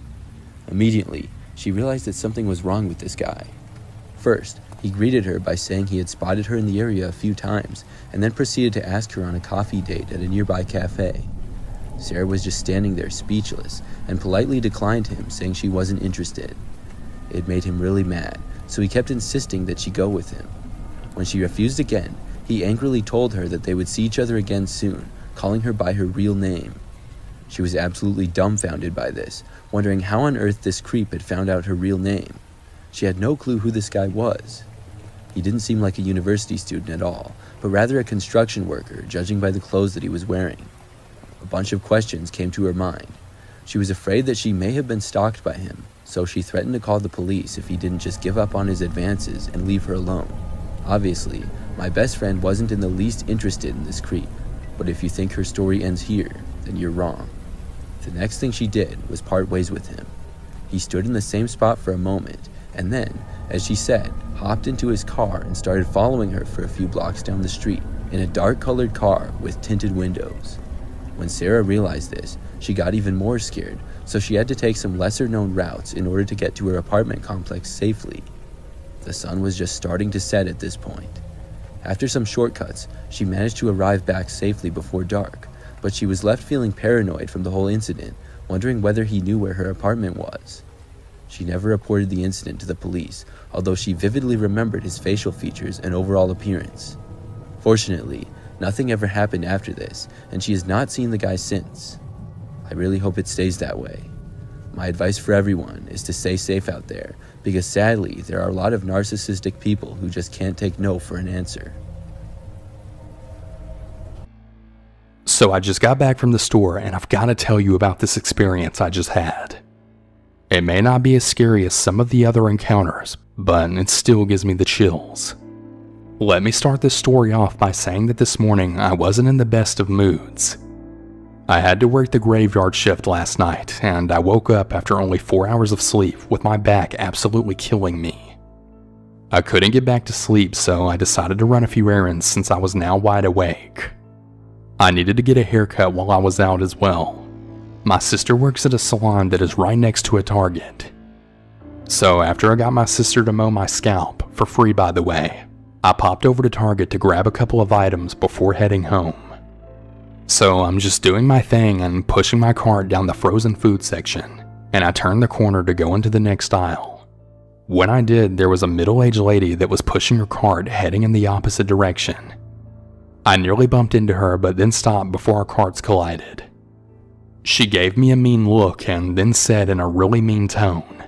Immediately, she realized that something was wrong with this guy. First, he greeted her by saying he had spotted her in the area a few times, and then proceeded to ask her on a coffee date at a nearby cafe. Sarah was just standing there speechless, and politely declined him, saying she wasn't interested. It made him really mad, so he kept insisting that she go with him. When she refused again, he angrily told her that they would see each other again soon, calling her by her real name. She was absolutely dumbfounded by this, wondering how on earth this creep had found out her real name. She had no clue who this guy was. He didn't seem like a university student at all, but rather a construction worker, judging by the clothes that he was wearing. A bunch of questions came to her mind. She was afraid that she may have been stalked by him, so she threatened to call the police if he didn't just give up on his advances and leave her alone. Obviously, my best friend wasn't in the least interested in this creep, but if you think her story ends here, then you're wrong. The next thing she did was part ways with him. He stood in the same spot for a moment, and then, as she said, hopped into his car and started following her for a few blocks down the street in a dark-colored car with tinted windows. When Sarah realized this, she got even more scared, so she had to take some lesser-known routes in order to get to her apartment complex safely. The sun was just starting to set at this point. After some shortcuts, she managed to arrive back safely before dark, but she was left feeling paranoid from the whole incident, wondering whether he knew where her apartment was. She never reported the incident to the police, although she vividly remembered his facial features and overall appearance. Fortunately, nothing ever happened after this, and she has not seen the guy since. I really hope it stays that way. My advice for everyone is to stay safe out there, because sadly, there are a lot of narcissistic people who just can't take no for an answer. So I just got back from the store, and I've got to tell you about this experience I just had. It may not be as scary as some of the other encounters, but it still gives me the chills. Let me start this story off by saying that this morning I wasn't in the best of moods. I had to work the graveyard shift last night, and I woke up after only 4 hours of sleep with my back absolutely killing me. I couldn't get back to sleep, so I decided to run a few errands since I was now wide awake. I needed to get a haircut while I was out as well. My sister works at a salon that is right next to a Target. So after I got my sister to mow my scalp, for free by the way, I popped over to Target to grab a couple of items before heading home. So I'm just doing my thing and pushing my cart down the frozen food section, and I turned the corner to go into the next aisle. When I did, there was a middle-aged lady that was pushing her cart heading in the opposite direction. I nearly bumped into her but then stopped before our carts collided. She gave me a mean look and then said in a really mean tone,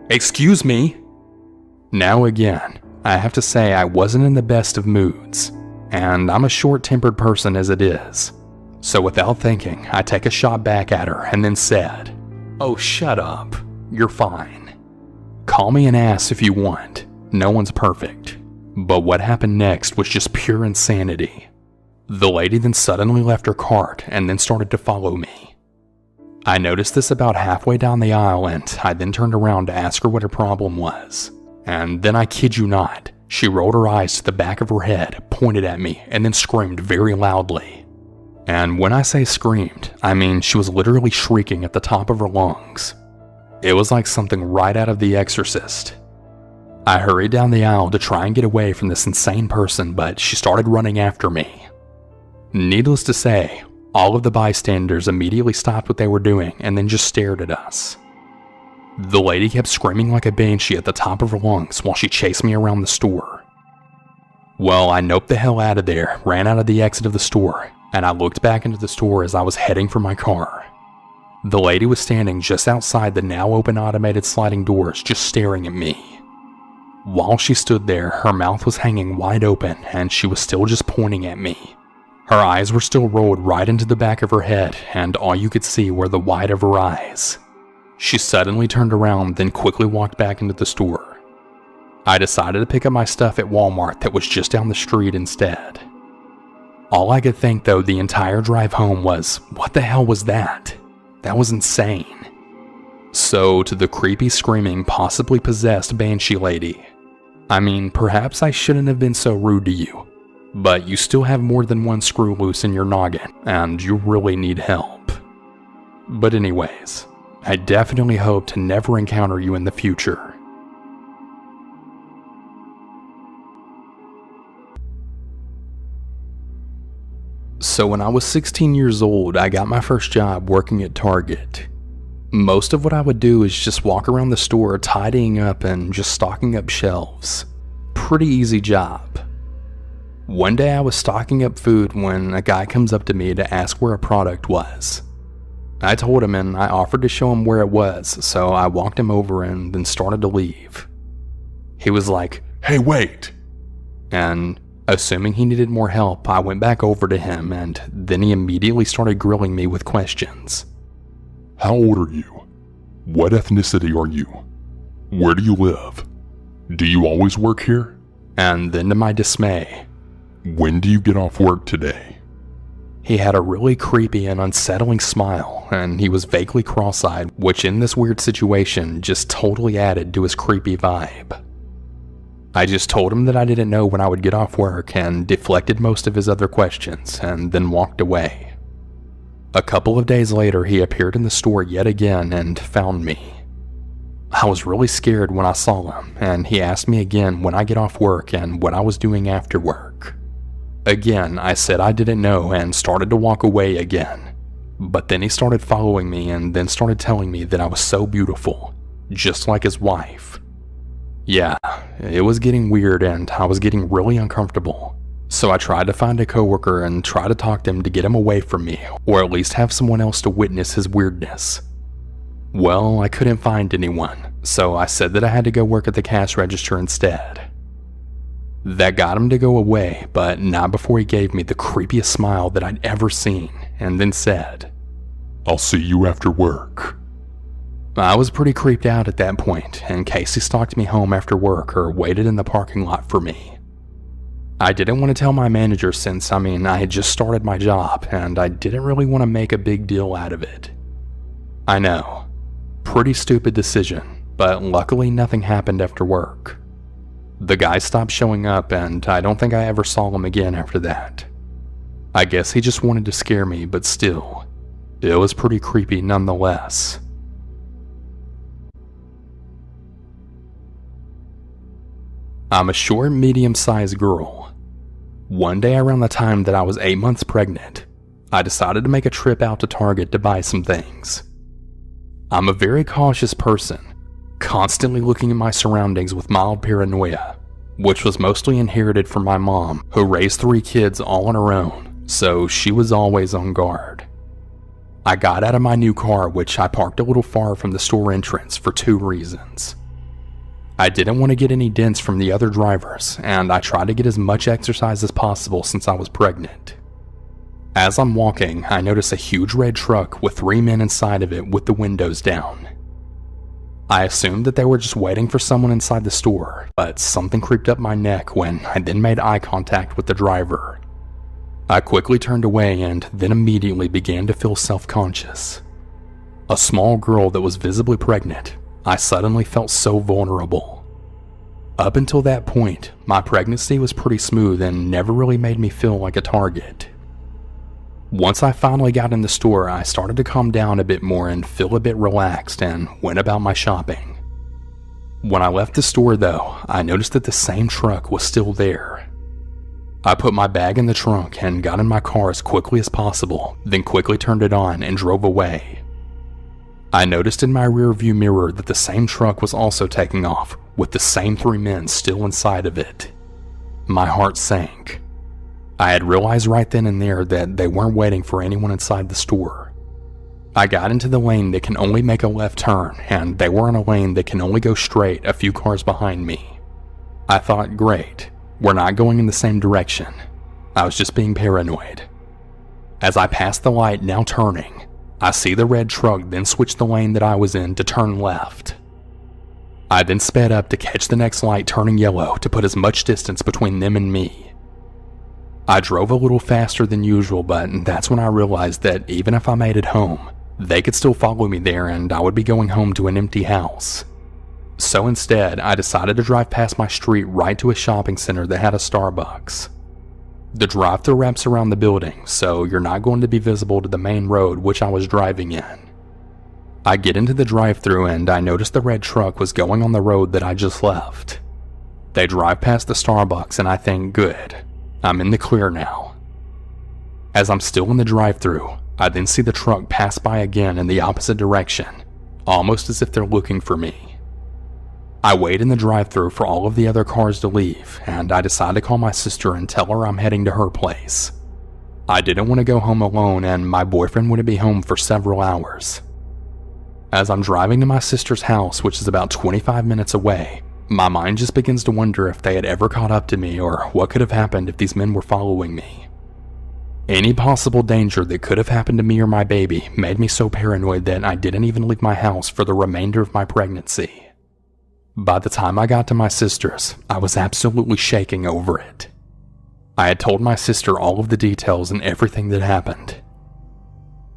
"Excuse me?" Now again, I have to say I wasn't in the best of moods, and I'm a short-tempered person as it is. So without thinking, I take a shot back at her and then said, "Oh, shut up. You're fine. Call me an ass if you want. No one's perfect." But what happened next was just pure insanity. The lady then suddenly left her cart and then started to follow me. I noticed this about halfway down the aisle, and I then turned around to ask her what her problem was. And then, I kid you not, she rolled her eyes to the back of her head, pointed at me, and then screamed very loudly. And when I say screamed, I mean she was literally shrieking at the top of her lungs. It was like something right out of The Exorcist. I hurried down the aisle to try and get away from this insane person, but she started running after me. Needless to say, all of the bystanders immediately stopped what they were doing and then just stared at us. The lady kept screaming like a banshee at the top of her lungs while she chased me around the store. Well, I noped the hell out of there, ran out of the exit of the store, and I looked back into the store as I was heading for my car. The lady was standing just outside the now open automated sliding doors, just staring at me. While she stood there, her mouth was hanging wide open and she was still just pointing at me. Her eyes were still rolled right into the back of her head, and all you could see were the white of her eyes. She suddenly turned around, then quickly walked back into the store. I decided to pick up my stuff at Walmart that was just down the street instead. All I could think though the entire drive home was, what the hell was that? That was insane. So to the creepy screaming, possibly possessed banshee lady, I mean, perhaps I shouldn't have been so rude to you, but you still have more than one screw loose in your noggin, and you really need help. But anyways, I definitely hope to never encounter you in the future. So when I was 16 years old, I got my first job working at Target. Most of what I would do is just walk around the store tidying up and just stocking up shelves. Pretty easy job. One day I was stocking up food when a guy comes up to me to ask where a product was. I told him and I offered to show him where it was, so I walked him over and then started to leave. He was like, "Hey, wait!" And assuming he needed more help, I went back over to him and then he immediately started grilling me with questions. How old are you? What ethnicity are you? Where do you live? Do you always work here? And then to my dismay, when do you get off work today? He had a really creepy and unsettling smile, and he was vaguely cross-eyed, which in this weird situation just totally added to his creepy vibe. I just told him that I didn't know when I would get off work and deflected most of his other questions, and then walked away. A couple of days later, he appeared in the store yet again and found me. I was really scared when I saw him, and he asked me again when I get off work and what I was doing after work. Again, I said I didn't know and started to walk away again. But then he started following me and then started telling me that I was so beautiful, just like his wife. Yeah, it was getting weird and I was getting really uncomfortable. So I tried to find a coworker and try to talk to him to get him away from me, or at least have someone else to witness his weirdness. Well, I couldn't find anyone, so I said that I had to go work at the cash register instead. That got him to go away, but not before he gave me the creepiest smile that I'd ever seen, and then said, "I'll see you after work." I was pretty creeped out at that point, in case he stalked me home after work or waited in the parking lot for me. I didn't want to tell my manager since, I had just started my job, and I didn't really want to make a big deal out of it. I know, pretty stupid decision, but luckily nothing happened after work. The guy stopped showing up, and I don't think I ever saw him again after that. I guess he just wanted to scare me, but still, it was pretty creepy nonetheless. I'm a short, medium-sized girl. One day around the time that I was 8 months pregnant, I decided to make a trip out to Target to buy some things. I'm a very cautious person, constantly looking at my surroundings with mild paranoia, which was mostly inherited from my mom, who raised 3 kids all on her own, so she was always on guard. I got out of my new car, which I parked a little far from the store entrance, for 2 reasons. I didn't want to get any dents from the other drivers, and I tried to get as much exercise as possible since I was pregnant. As I'm walking, I notice a huge red truck with 3 men inside of it with the windows down. I assumed that they were just waiting for someone inside the store, but something creeped up my neck when I then made eye contact with the driver. I quickly turned away and then immediately began to feel self-conscious. A small girl that was visibly pregnant, I suddenly felt so vulnerable. Up until that point, my pregnancy was pretty smooth and never really made me feel like a target. Once I finally got in the store, I started to calm down a bit more and feel a bit relaxed and went about my shopping. When I left the store though, I noticed that the same truck was still there. I put my bag in the trunk and got in my car as quickly as possible, then quickly turned it on and drove away. I noticed in my rearview mirror that the same truck was also taking off, with the same 3 men still inside of it. My heart sank. I had realized right then and there that they weren't waiting for anyone inside the store. I got into the lane that can only make a left turn, and they were in a lane that can only go straight a few cars behind me. I thought, great, we're not going in the same direction. I was just being paranoid. As I passed the light, now turning, I see the red truck then switch the lane that I was in to turn left. I then sped up to catch the next light turning yellow to put as much distance between them and me. I drove a little faster than usual, but that's when I realized that even if I made it home, they could still follow me there and I would be going home to an empty house. So instead, I decided to drive past my street right to a shopping center that had a Starbucks. The drive-thru wraps around the building, so you're not going to be visible to the main road which I was driving in. I get into the drive-thru and I notice the red truck was going on the road that I just left. They drive past the Starbucks and I think, good, I'm in the clear now. As I'm still in the drive-thru, I then see the truck pass by again in the opposite direction, almost as if they're looking for me. I wait in the drive-thru for all of the other cars to leave, and I decide to call my sister and tell her I'm heading to her place. I didn't want to go home alone, and my boyfriend wouldn't be home for several hours. As I'm driving to my sister's house, which is about 25 minutes away, my mind just begins to wonder if they had ever caught up to me or what could have happened if these men were following me. Any possible danger that could have happened to me or my baby made me so paranoid that I didn't even leave my house for the remainder of my pregnancy. By the time I got to my sister's, I was absolutely shaking over it. I had told my sister all of the details and everything that happened.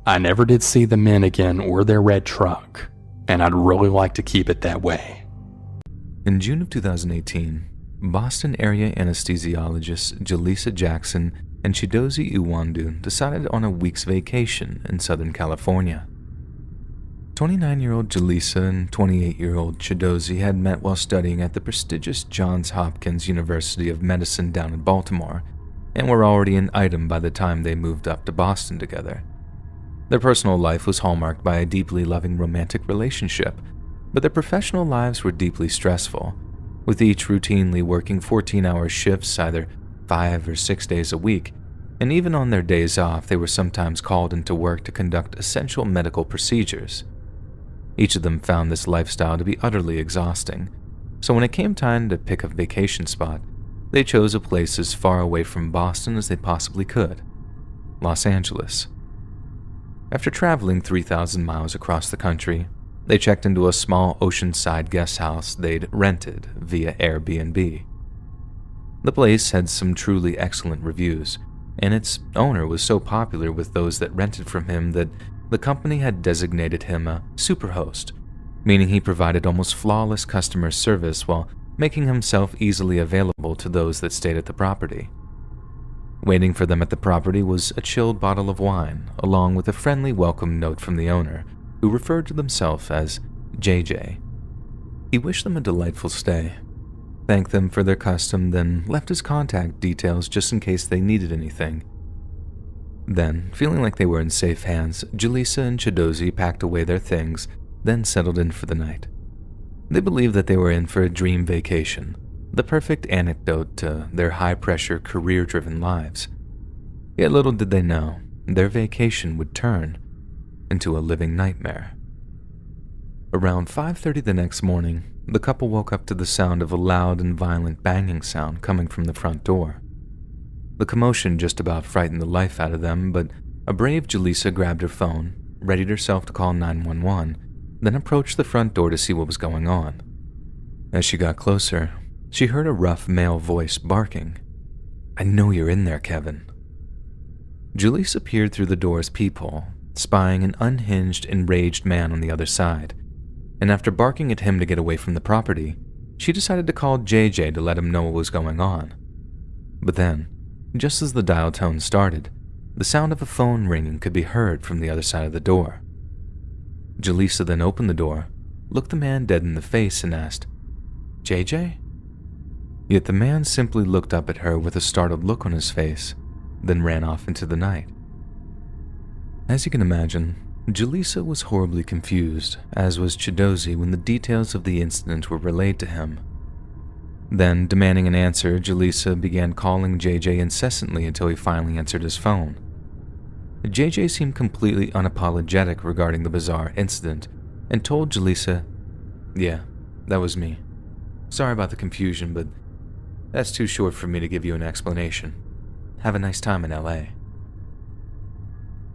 I never did see the men again or their red truck, and I'd really like to keep it that way. In June of 2018, Boston area anesthesiologists Jaleesa Jackson and Chidozie Iwandu decided on a week's vacation in Southern California. 29-year-old Jaleesa and 28-year-old Chidozie had met while studying at the prestigious Johns Hopkins University of Medicine down in Baltimore, and were already an item by the time they moved up to Boston together. Their personal life was hallmarked by a deeply loving romantic relationship, but their professional lives were deeply stressful, with each routinely working 14-hour shifts either 5 or 6 days a week, and even on their days off they were sometimes called into work to conduct essential medical procedures. Each of them found this lifestyle to be utterly exhausting, so when it came time to pick a vacation spot, they chose a place as far away from Boston as they possibly could, Los Angeles. After traveling 3,000 miles across the country, they checked into a small oceanside guest house they'd rented via Airbnb. The place had some truly excellent reviews, and its owner was so popular with those that rented from him that the company had designated him a superhost, meaning he provided almost flawless customer service while making himself easily available to those that stayed at the property. Waiting for them at the property was a chilled bottle of wine, along with a friendly welcome note from the owner, who referred to themselves as JJ. He wished them a delightful stay, thanked them for their custom, then left his contact details just in case they needed anything. Then, feeling like they were in safe hands, Jaleesa and Chidozie packed away their things, then settled in for the night. They believed that they were in for a dream vacation, the perfect antidote to their high-pressure, career-driven lives. Yet little did they know, their vacation would turn into a living nightmare. Around 5:30 the next morning, the couple woke up to the sound of a loud and violent banging sound coming from the front door. The commotion just about frightened the life out of them, but a brave Jaleesa grabbed her phone, readied herself to call 911, then approached the front door to see what was going on. As she got closer, she heard a rough male voice barking, "I know you're in there, Kevin." Jaleesa peered through the door's peephole, spying an unhinged, enraged man on the other side, and after barking at him to get away from the property, she decided to call JJ to let him know what was going on. But then, just as the dial tone started, the sound of a phone ringing could be heard from the other side of the door. Jaleesa then opened the door, looked the man dead in the face, and asked, "JJ?" Yet the man simply looked up at her with a startled look on his face, then ran off into the night. As you can imagine, Jaleesa was horribly confused, as was Chidozie when the details of the incident were relayed to him. Then, demanding an answer, Jaleesa began calling JJ incessantly until he finally answered his phone. JJ seemed completely unapologetic regarding the bizarre incident and told Jaleesa, "Yeah, that was me. Sorry about the confusion, but that's too short for me to give you an explanation. Have a nice time in LA."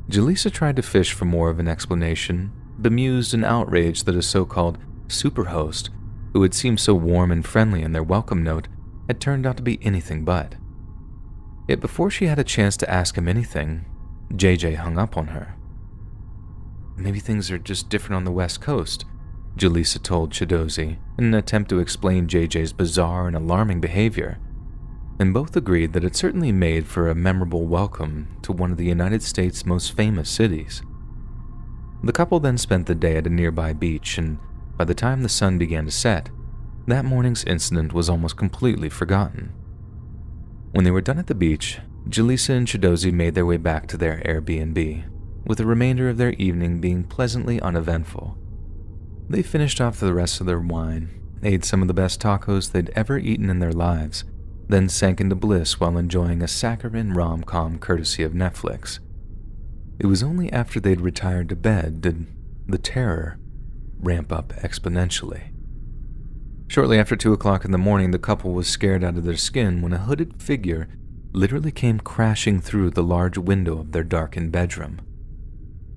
Jaleesa tried to fish for more of an explanation, bemused and outraged that a so-called superhost, who had seemed so warm and friendly in their welcome note, had turned out to be anything but. Yet before she had a chance to ask him anything, JJ hung up on her. "Maybe things are just different on the West Coast," Jaleesa told Chidozi in an attempt to explain JJ's bizarre and alarming behavior, and both agreed that it certainly made for a memorable welcome to one of the United States' most famous cities. The couple then spent the day at a nearby beach, and by the time the sun began to set, that morning's incident was almost completely forgotten. When they were done at the beach, Jaleesa and Chidozi made their way back to their Airbnb, with the remainder of their evening being pleasantly uneventful. They finished off the rest of their wine, ate some of the best tacos they'd ever eaten in their lives, then sank into bliss while enjoying a saccharine rom-com courtesy of Netflix. It was only after they'd retired to bed did the terror ramp up exponentially. Shortly after 2 o'clock in the morning, the couple was scared out of their skin when a hooded figure literally came crashing through the large window of their darkened bedroom.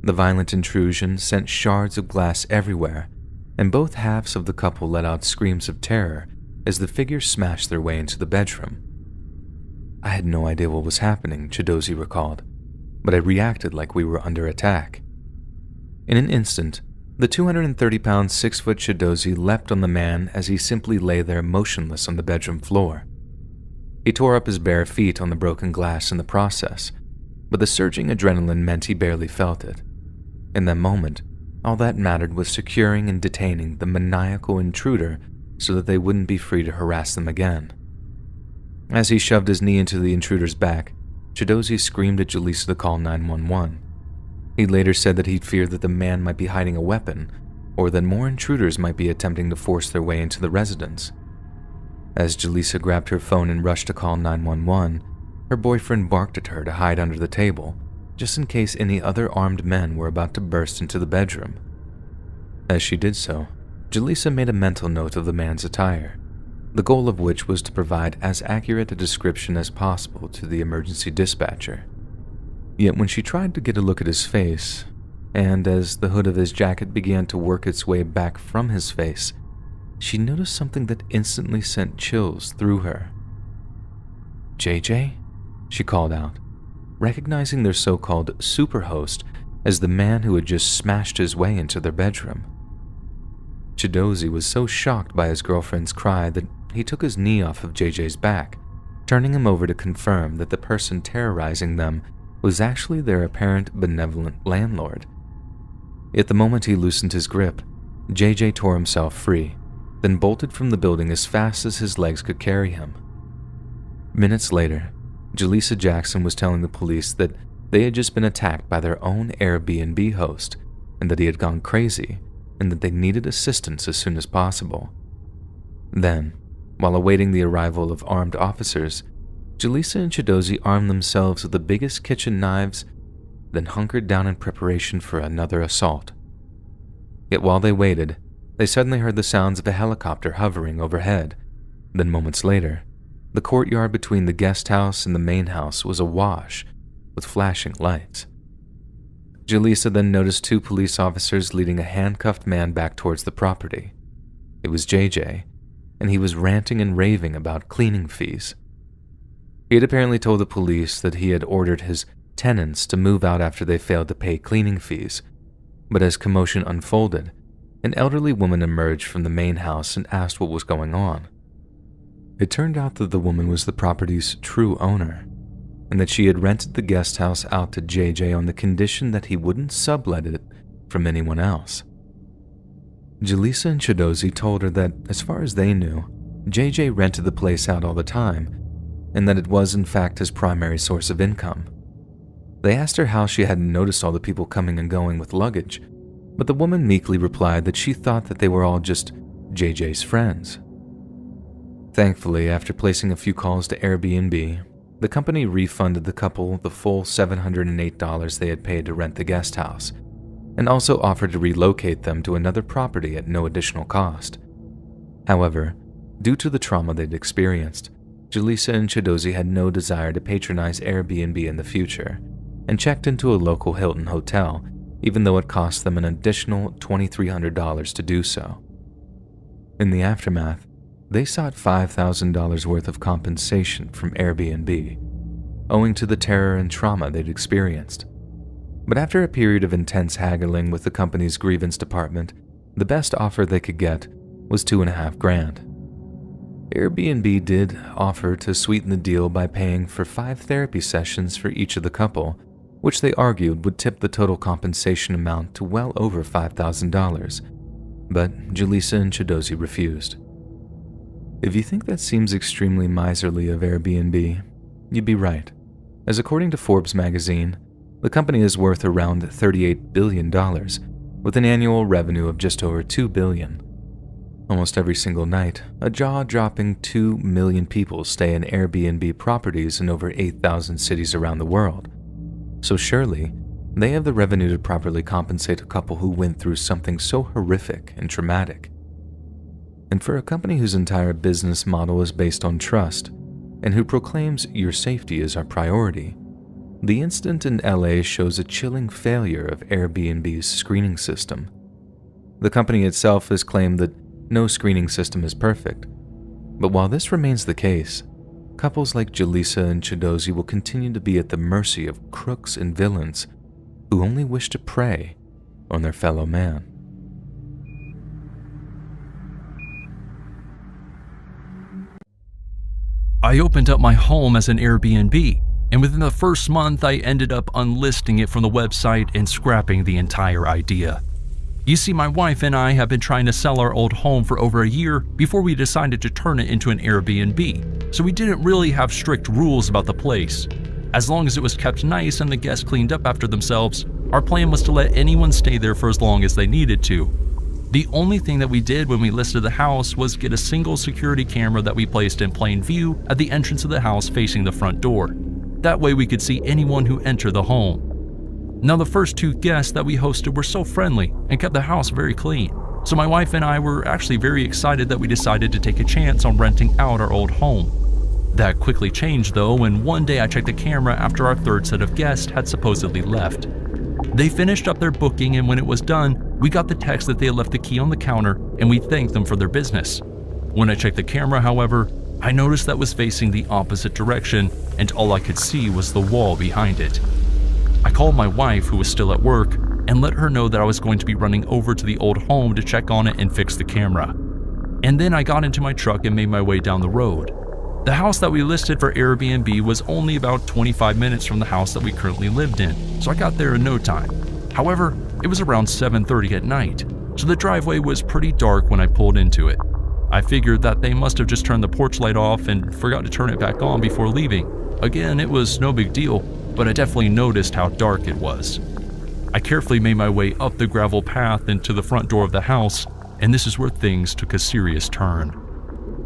The violent intrusion sent shards of glass everywhere, and both halves of the couple let out screams of terror as the figure smashed their way into the bedroom. "I had no idea what was happening," Chidozi recalled, "but I reacted like we were under attack." In an instant, the 230-pound, 6-foot Chidozi leapt on the man as he simply lay there motionless on the bedroom floor. He tore up his bare feet on the broken glass in the process, but the surging adrenaline meant he barely felt it. In that moment, all that mattered was securing and detaining the maniacal intruder so that they wouldn't be free to harass them again. As he shoved his knee into the intruder's back, Chidozi screamed at Jaleesa to call 911. He later said that he'd feared that the man might be hiding a weapon, or that more intruders might be attempting to force their way into the residence. As Jaleesa grabbed her phone and rushed to call 911, her boyfriend barked at her to hide under the table, just in case any other armed men were about to burst into the bedroom. As she did so, Jaleesa made a mental note of the man's attire, the goal of which was to provide as accurate a description as possible to the emergency dispatcher. Yet when she tried to get a look at his face, and as the hood of his jacket began to work its way back from his face, she noticed something that instantly sent chills through her. "JJ?" she called out, recognizing their so-called superhost as the man who had just smashed his way into their bedroom. Chidozi was so shocked by his girlfriend's cry that he took his knee off of JJ's back, turning him over to confirm that the person terrorizing them was actually their apparent benevolent landlord. At the moment he loosened his grip, JJ tore himself free, then bolted from the building as fast as his legs could carry him. Minutes later, Jaleesa Jackson was telling the police that they had just been attacked by their own Airbnb host, and that he had gone crazy, and that they needed assistance as soon as possible. Then, while awaiting the arrival of armed officers, Jaleesa and Chidozi armed themselves with the biggest kitchen knives, then hunkered down in preparation for another assault. Yet while they waited, they suddenly heard the sounds of a helicopter hovering overhead. Then moments later, the courtyard between the guest house and the main house was awash with flashing lights. Jaleesa then noticed 2 police officers leading a handcuffed man back towards the property. It was JJ, and he was ranting and raving about cleaning fees. He had apparently told the police that he had ordered his tenants to move out after they failed to pay cleaning fees, but as commotion unfolded, an elderly woman emerged from the main house and asked what was going on. It turned out that the woman was the property's true owner, and that she had rented the guest house out to JJ on the condition that he wouldn't sublet it from anyone else. Jaleesa and Chidozi told her that, as far as they knew, JJ rented the place out all the time, and that it was in fact his primary source of income. They asked her how she hadn't noticed all the people coming and going with luggage, but the woman meekly replied that she thought that they were all just JJ's friends. Thankfully, after placing a few calls to Airbnb, the company refunded the couple the full $708 they had paid to rent the guest house, and also offered to relocate them to another property at no additional cost. However, due to the trauma they'd experienced, Jaleesa and Chidozi had no desire to patronize Airbnb in the future, and checked into a local Hilton hotel, even though it cost them an additional $2,300 to do so. In the aftermath, they sought $5,000 worth of compensation from Airbnb, owing to the terror and trauma they'd experienced. But after a period of intense haggling with the company's grievance department, the best offer they could get was $2,500. Airbnb did offer to sweeten the deal by paying for 5 therapy sessions for each of the couple, which they argued would tip the total compensation amount to well over $5,000. But Jaleesa and Chidozi refused. If you think that seems extremely miserly of Airbnb, you'd be right, as according to Forbes magazine, the company is worth around $38 billion, with an annual revenue of just over $2 billion. Almost every single night, a jaw-dropping 2 million people stay in Airbnb properties in over 8,000 cities around the world. So surely, they have the revenue to properly compensate a couple who went through something so horrific and traumatic. And for a company whose entire business model is based on trust, and who proclaims your safety is our priority, the incident in LA shows a chilling failure of Airbnb's screening system. The company itself has claimed that no screening system is perfect, but while this remains the case, couples like Jaleesa and Chidozi will continue to be at the mercy of crooks and villains who only wish to prey on their fellow man. I opened up my home as an Airbnb, and within the first month I ended up unlisting it from the website and scrapping the entire idea. You see, my wife and I have been trying to sell our old home for over a year before we decided to turn it into an Airbnb, so we didn't really have strict rules about the place. As long as it was kept nice and the guests cleaned up after themselves, our plan was to let anyone stay there for as long as they needed to. The only thing that we did when we listed the house was get a single security camera that we placed in plain view at the entrance of the house facing the front door. That way we could see anyone who entered the home. Now, the first 2 guests that we hosted were so friendly and kept the house very clean, so my wife and I were actually very excited that we decided to take a chance on renting out our old home. That quickly changed though when one day I checked the camera after our 3rd set of guests had supposedly left. They finished up their booking, and when it was done, we got the text that they had left the key on the counter, and we thanked them for their business. When I checked the camera, however, I noticed that was facing the opposite direction, and all I could see was the wall behind it. I called my wife, who was still at work, and let her know that I was going to be running over to the old home to check on it and fix the camera. And then I got into my truck and made my way down the road. The house that we listed for Airbnb was only about 25 minutes from the house that we currently lived in, so I got there in no time. However, it was around 7:30 at night, so the driveway was pretty dark when I pulled into it. I figured that they must have just turned the porch light off and forgot to turn it back on before leaving. Again, it was no big deal, but I definitely noticed how dark it was. I carefully made my way up the gravel path into the front door of the house, and this is where things took a serious turn.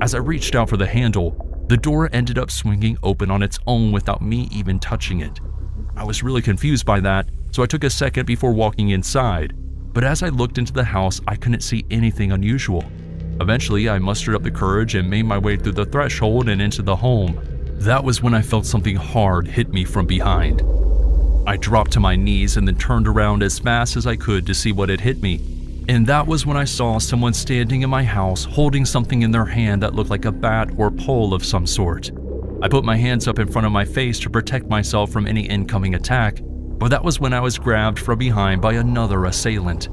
As I reached out for the handle, the door ended up swinging open on its own without me even touching it. I was really confused by that, so I took a second before walking inside, but as I looked into the house, I couldn't see anything unusual. Eventually, I mustered up the courage and made my way through the threshold and into the home. That was when I felt something hard hit me from behind. I dropped to my knees and then turned around as fast as I could to see what had hit me. And that was when I saw someone standing in my house holding something in their hand that looked like a bat or pole of some sort. I put my hands up in front of my face to protect myself from any incoming attack, but that was when I was grabbed from behind by another assailant.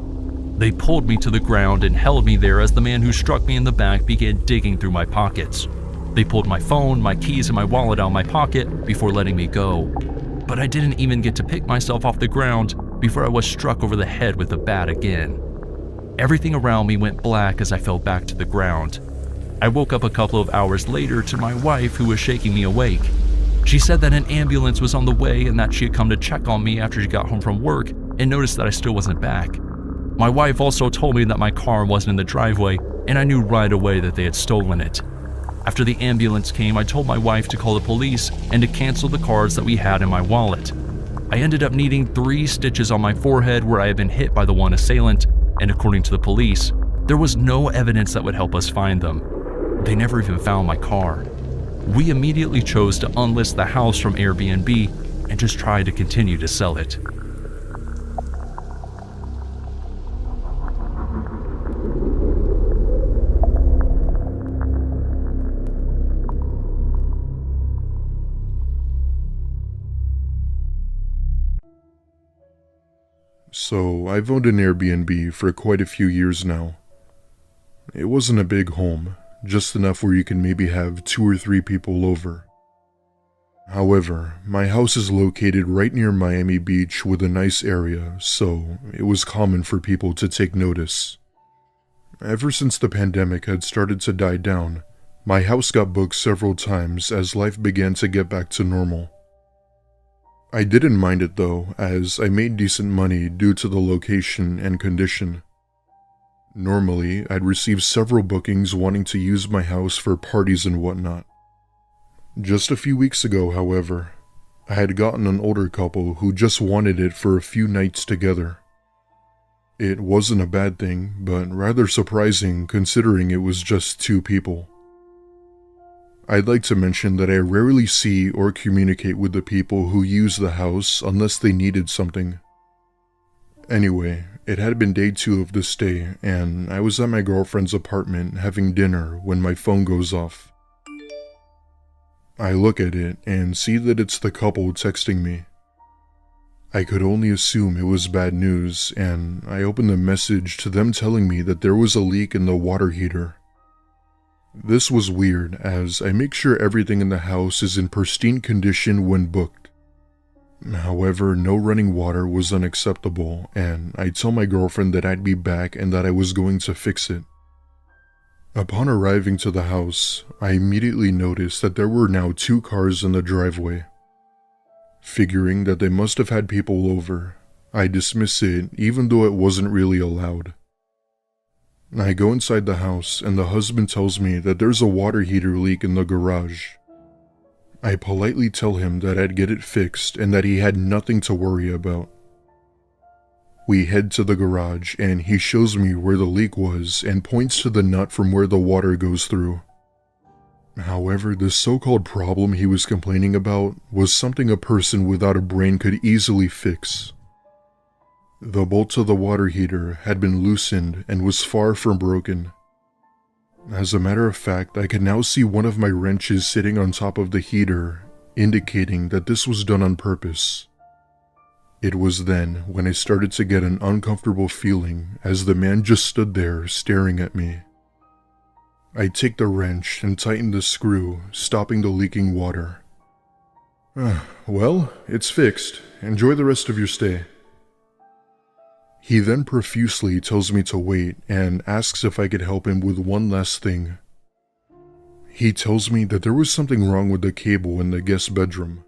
They pulled me to the ground and held me there as the man who struck me in the back began digging through my pockets. They pulled my phone, my keys, and my wallet out of my pocket before letting me go. But I didn't even get to pick myself off the ground before I was struck over the head with a bat again. Everything around me went black as I fell back to the ground. I woke up a couple of hours later to my wife, who was shaking me awake. She said that an ambulance was on the way and that she had come to check on me after she got home from work and noticed that I still wasn't back. My wife also told me that my car wasn't in the driveway, and I knew right away that they had stolen it. After the ambulance came, I told my wife to call the police and to cancel the cards that we had in my wallet. I ended up needing 3 stitches on my forehead where I had been hit by the one assailant, and according to the police, there was no evidence that would help us find them. They never even found my car. We immediately chose to unlist the house from Airbnb and just tried to continue to sell it. So I've owned an Airbnb for quite a few years now. It wasn't a big home, just enough where you can maybe have 2 or 3 people over. However, my house is located right near Miami Beach with a nice area, so it was common for people to take notice. Ever since the pandemic had started to die down, my house got booked several times as life began to get back to normal. I didn't mind it though, as I made decent money due to the location and condition. Normally, I'd receive several bookings wanting to use my house for parties and whatnot. Just a few weeks ago, however, I had gotten an older couple who just wanted it for a few nights together. It wasn't a bad thing, but rather surprising considering it was just 2 people. I'd like to mention that I rarely see or communicate with the people who use the house unless they needed something. Anyway, it had been day 2 of this stay, and I was at my girlfriend's apartment having dinner when my phone goes off. I look at it and see that it's the couple texting me. I could only assume it was bad news, and I opened the message to them telling me that there was a leak in the water heater. This was weird, as I make sure everything in the house is in pristine condition when booked. However, no running water was unacceptable, and I tell my girlfriend that I'd be back and that I was going to fix it. Upon arriving to the house, I immediately noticed that there were now 2 cars in the driveway. Figuring that they must have had people over, I dismiss it even though it wasn't really allowed. I go inside the house and the husband tells me that there's a water heater leak in the garage. I politely tell him that I'd get it fixed and that he had nothing to worry about. We head to the garage and he shows me where the leak was and points to the nut from where the water goes through. However, the so-called problem he was complaining about was something a person without a brain could easily fix. The bolt to the water heater had been loosened and was far from broken. As a matter of fact, I could now see one of my wrenches sitting on top of the heater, indicating that this was done on purpose. It was then when I started to get an uncomfortable feeling as the man just stood there staring at me. I take the wrench and tighten the screw, stopping the leaking water. Well, it's fixed. Enjoy the rest of your stay. He then profusely tells me to wait and asks if I could help him with one last thing. He tells me that there was something wrong with the cable in the guest bedroom.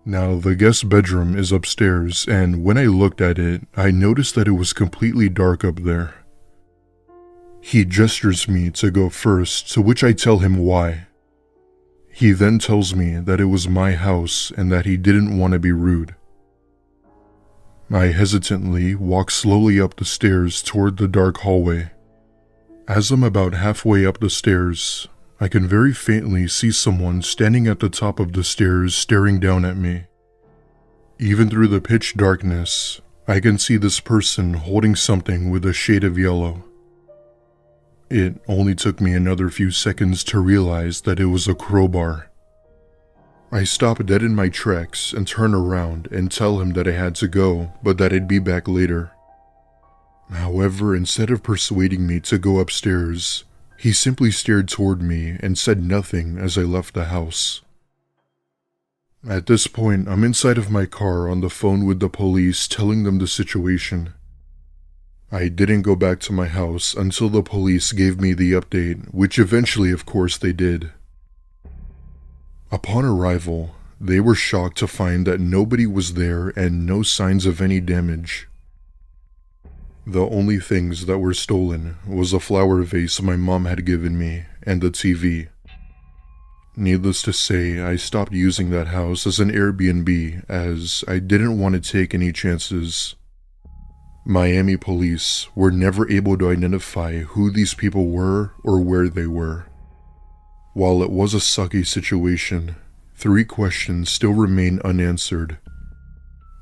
Now, the guest bedroom is upstairs, and when I looked at it, I noticed that it was completely dark up there. He gestures me to go first, to which I tell him why. He then tells me that it was my house and that he didn't want to be rude. I hesitantly walk slowly up the stairs toward the dark hallway. As I'm about halfway up the stairs, I can very faintly see someone standing at the top of the stairs staring down at me. Even through the pitch darkness, I can see this person holding something with a shade of yellow. It only took me another few seconds to realize that it was a crowbar. I stop dead in my tracks and turn around and tell him that I had to go, but that I'd be back later. However, instead of persuading me to go upstairs, he simply stared toward me and said nothing as I left the house. At this point, I'm inside of my car on the phone with the police telling them the situation. I didn't go back to my house until the police gave me the update, which eventually, of course, they did. Upon arrival, they were shocked to find that nobody was there and no signs of any damage. The only things that were stolen was a flower vase my mom had given me and the TV. Needless to say, I stopped using that house as an Airbnb as I didn't want to take any chances. Miami police were never able to identify who these people were or where they were. While it was a sucky situation, 3 questions still remain unanswered.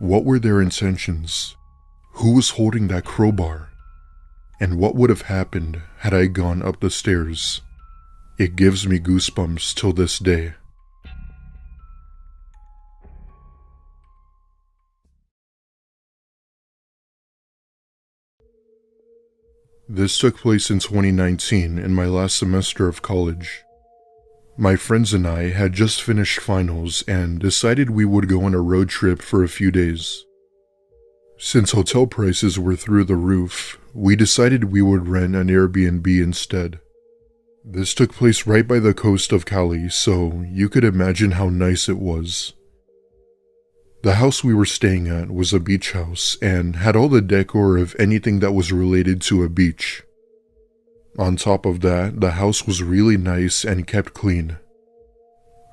What were their intentions? Who was holding that crowbar? And what would have happened had I gone up the stairs? It gives me goosebumps till this day. This took place in 2019 in my last semester of college. My friends and I had just finished finals and decided we would go on a road trip for a few days. Since hotel prices were through the roof, we decided we would rent an Airbnb instead. This took place right by the coast of Cali, so you could imagine how nice it was. The house we were staying at was a beach house and had all the decor of anything that was related to a beach. On top of that, the house was really nice and kept clean.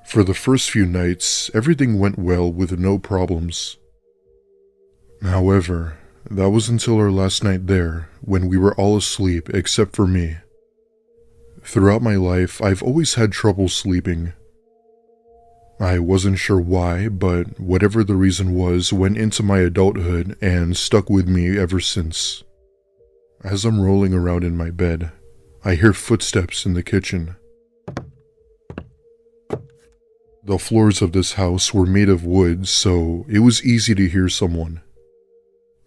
For the first few nights, everything went well with no problems. However, that was until our last night there, when we were all asleep except for me. Throughout my life, I've always had trouble sleeping. I wasn't sure why, but whatever the reason was went into my adulthood and stuck with me ever since. As I'm rolling around in my bed, I hear footsteps in the kitchen. The floors of this house were made of wood, so it was easy to hear someone.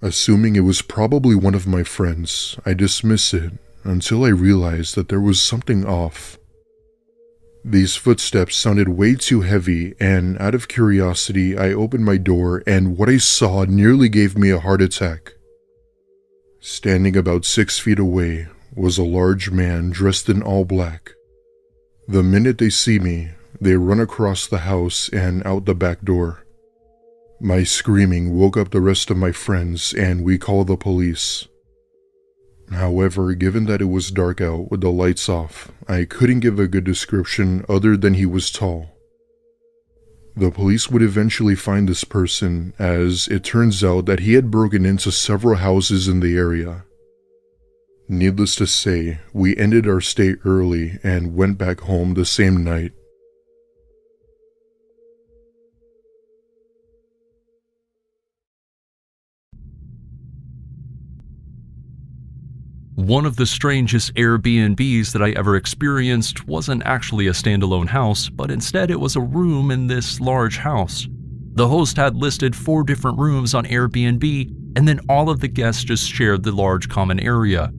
Assuming it was probably one of my friends, I dismiss it until I realized that there was something off. These footsteps sounded way too heavy, and out of curiosity, I opened my door and what I saw nearly gave me a heart attack. Standing about 6 feet away was a large man dressed in all black. The minute they see me, they run across the house and out the back door. My screaming woke up the rest of my friends and we called the police. However, given that it was dark out with the lights off, I couldn't give a good description other than he was tall. The police would eventually find this person, as it turns out that he had broken into several houses in the area. Needless to say, we ended our stay early and went back home the same night. One of the strangest Airbnbs that I ever experienced wasn't actually a standalone house, but instead it was a room in this large house. The host had listed 4 different rooms on Airbnb, and then all of the guests just shared the large common area.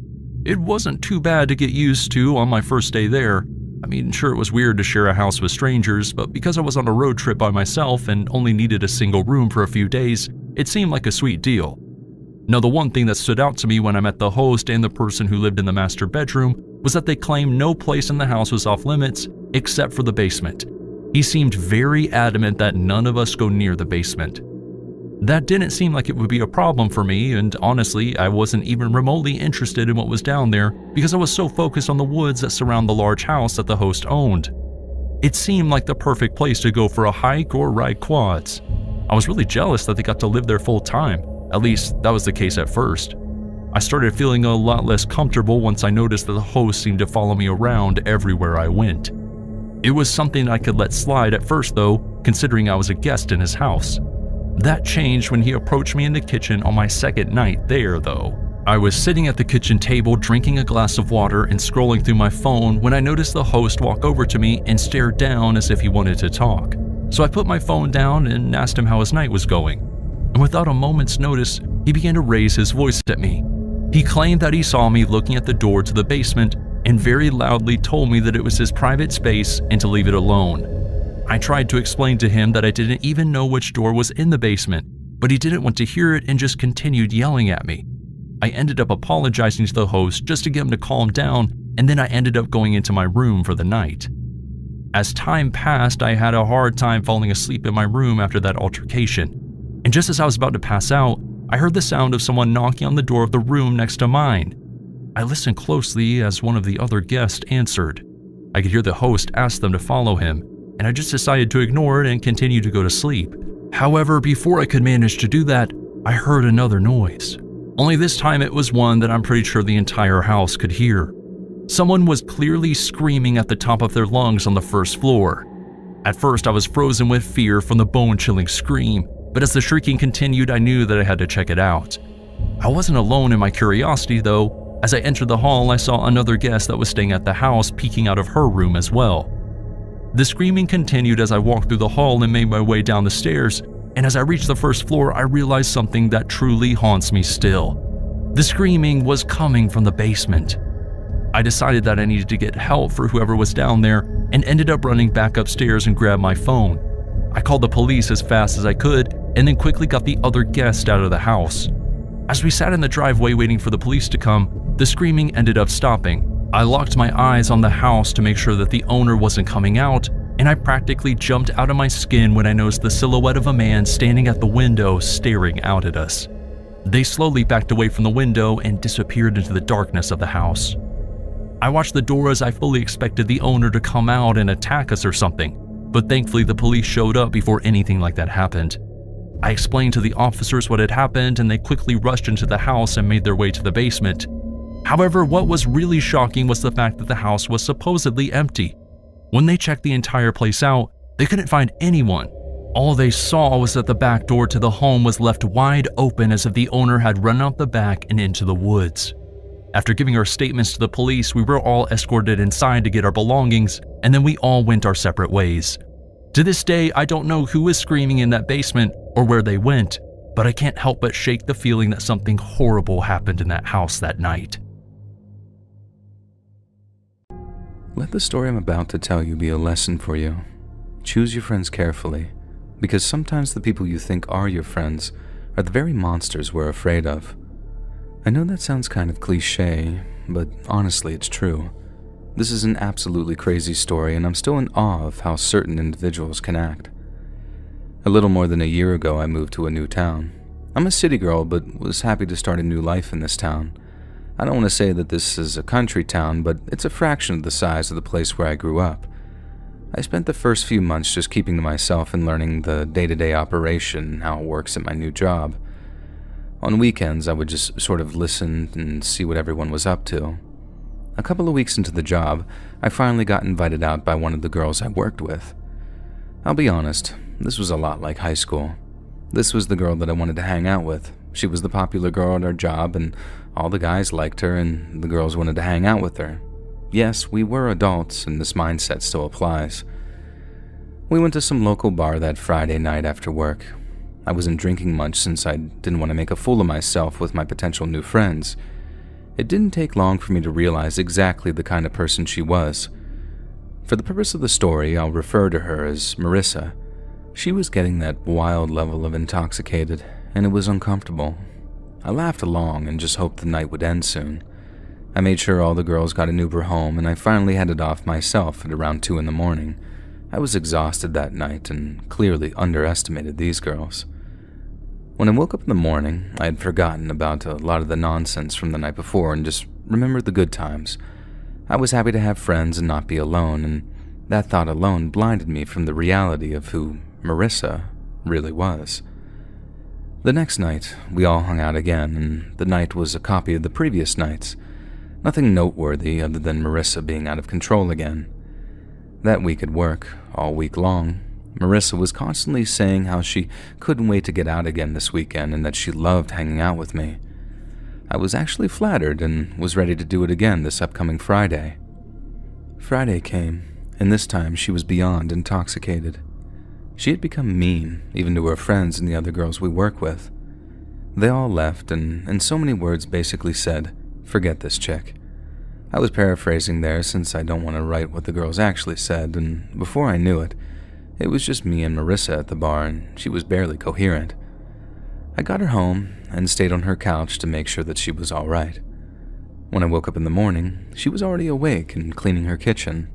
It wasn't too bad to get used to on my first day there. I mean, sure, it was weird to share a house with strangers, but because I was on a road trip by myself and only needed a single room for a few days, it seemed like a sweet deal. Now, the one thing that stood out to me when I met the host and the person who lived in the master bedroom was that they claimed no place in the house was off limits except for the basement. He seemed very adamant that none of us go near the basement. That didn't seem like it would be a problem for me, and honestly, I wasn't even remotely interested in what was down there because I was so focused on the woods that surround the large house that the host owned. It seemed like the perfect place to go for a hike or ride quads. I was really jealous that they got to live there full time. At least, that was the case at first. I started feeling a lot less comfortable once I noticed that the host seemed to follow me around everywhere I went. It was something I could let slide at first though, considering I was a guest in his house. That changed when he approached me in the kitchen on my second night there though. I was sitting at the kitchen table drinking a glass of water and scrolling through my phone when I noticed the host walk over to me and stare down as if he wanted to talk. So I put my phone down and asked him how his night was going. And without a moment's notice, he began to raise his voice at me. He claimed that he saw me looking at the door to the basement and very loudly told me that it was his private space and to leave it alone. I tried to explain to him that I didn't even know which door was in the basement, but he didn't want to hear it and just continued yelling at me. I ended up apologizing to the host just to get him to calm down, and then I ended up going into my room for the night. As time passed, I had a hard time falling asleep in my room after that altercation. And just as I was about to pass out, I heard the sound of someone knocking on the door of the room next to mine. I listened closely as one of the other guests answered. I could hear the host ask them to follow him, and I just decided to ignore it and continue to go to sleep. However, before I could manage to do that, I heard another noise. Only this time it was one that I'm pretty sure the entire house could hear. Someone was clearly screaming at the top of their lungs on the first floor. At first, I was frozen with fear from the bone-chilling scream, but as the shrieking continued, I knew that I had to check it out. I wasn't alone in my curiosity though. As I entered the hall, I saw another guest that was staying at the house peeking out of her room as well. The screaming continued as I walked through the hall and made my way down the stairs, and as I reached the first floor, I realized something that truly haunts me still. The screaming was coming from the basement. I decided that I needed to get help for whoever was down there and ended up running back upstairs and grabbed my phone. I called the police as fast as I could and then quickly got the other guests out of the house. As we sat in the driveway waiting for the police to come, the screaming ended up stopping. I locked my eyes on the house to make sure that the owner wasn't coming out, and I practically jumped out of my skin when I noticed the silhouette of a man standing at the window staring out at us. They slowly backed away from the window and disappeared into the darkness of the house. I watched the door as I fully expected the owner to come out and attack us or something, but thankfully the police showed up before anything like that happened. I explained to the officers what had happened and they quickly rushed into the house and made their way to the basement. However, what was really shocking was the fact that the house was supposedly empty. When they checked the entire place out, they couldn't find anyone. All they saw was that the back door to the home was left wide open as if the owner had run out the back and into the woods. After giving our statements to the police, we were all escorted inside to get our belongings, and then we all went our separate ways. To this day, I don't know who was screaming in that basement or where they went, but I can't help but shake the feeling that something horrible happened in that house that night. Let the story I'm about to tell you be a lesson for you. Choose your friends carefully, because sometimes the people you think are your friends are the very monsters we're afraid of. I know that sounds kind of cliche, but honestly it's true. This is an absolutely crazy story, and I'm still in awe of how certain individuals can act. A little more than a year ago, I moved to a new town. I'm a city girl, but was happy to start a new life in this town. I don't want to say that this is a country town, but it's a fraction of the size of the place where I grew up. I spent the first few months just keeping to myself and learning the day-to-day operation and how it works at my new job. On weekends, I would just sort of listen and see what everyone was up to. A couple of weeks into the job, I finally got invited out by one of the girls I worked with. I'll be honest, this was a lot like high school. This was the girl that I wanted to hang out with. She was the popular girl at our job, and all the guys liked her, and the girls wanted to hang out with her. Yes, we were adults, and this mindset still applies. We went to some local bar that Friday night after work. I wasn't drinking much since I didn't want to make a fool of myself with my potential new friends. It didn't take long for me to realize exactly the kind of person she was. For the purpose of the story, I'll refer to her as Marissa. She was getting that wild level of intoxicated, and it was uncomfortable. I laughed along and just hoped the night would end soon. I made sure all the girls got an Uber home, and I finally headed off myself at around 2 in the morning. I was exhausted that night and clearly underestimated these girls. When I woke up in the morning, I had forgotten about a lot of the nonsense from the night before and just remembered the good times. I was happy to have friends and not be alone, and that thought alone blinded me from the reality of who Marissa really was. The next night, we all hung out again, and the night was a copy of the previous nights. Nothing noteworthy other than Marissa being out of control again. That week at work, all week long, Marissa was constantly saying how she couldn't wait to get out again this weekend and that she loved hanging out with me. I was actually flattered and was ready to do it again this upcoming Friday. Friday came, and this time she was beyond intoxicated. She had become mean, even to her friends and the other girls we work with. They all left and in so many words basically said, "Forget this chick." I was paraphrasing there since I don't want to write what the girls actually said, and before I knew it, it was just me and Marissa at the bar, and she was barely coherent. I got her home and stayed on her couch to make sure that she was all right. When I woke up in the morning, she was already awake and cleaning her kitchen.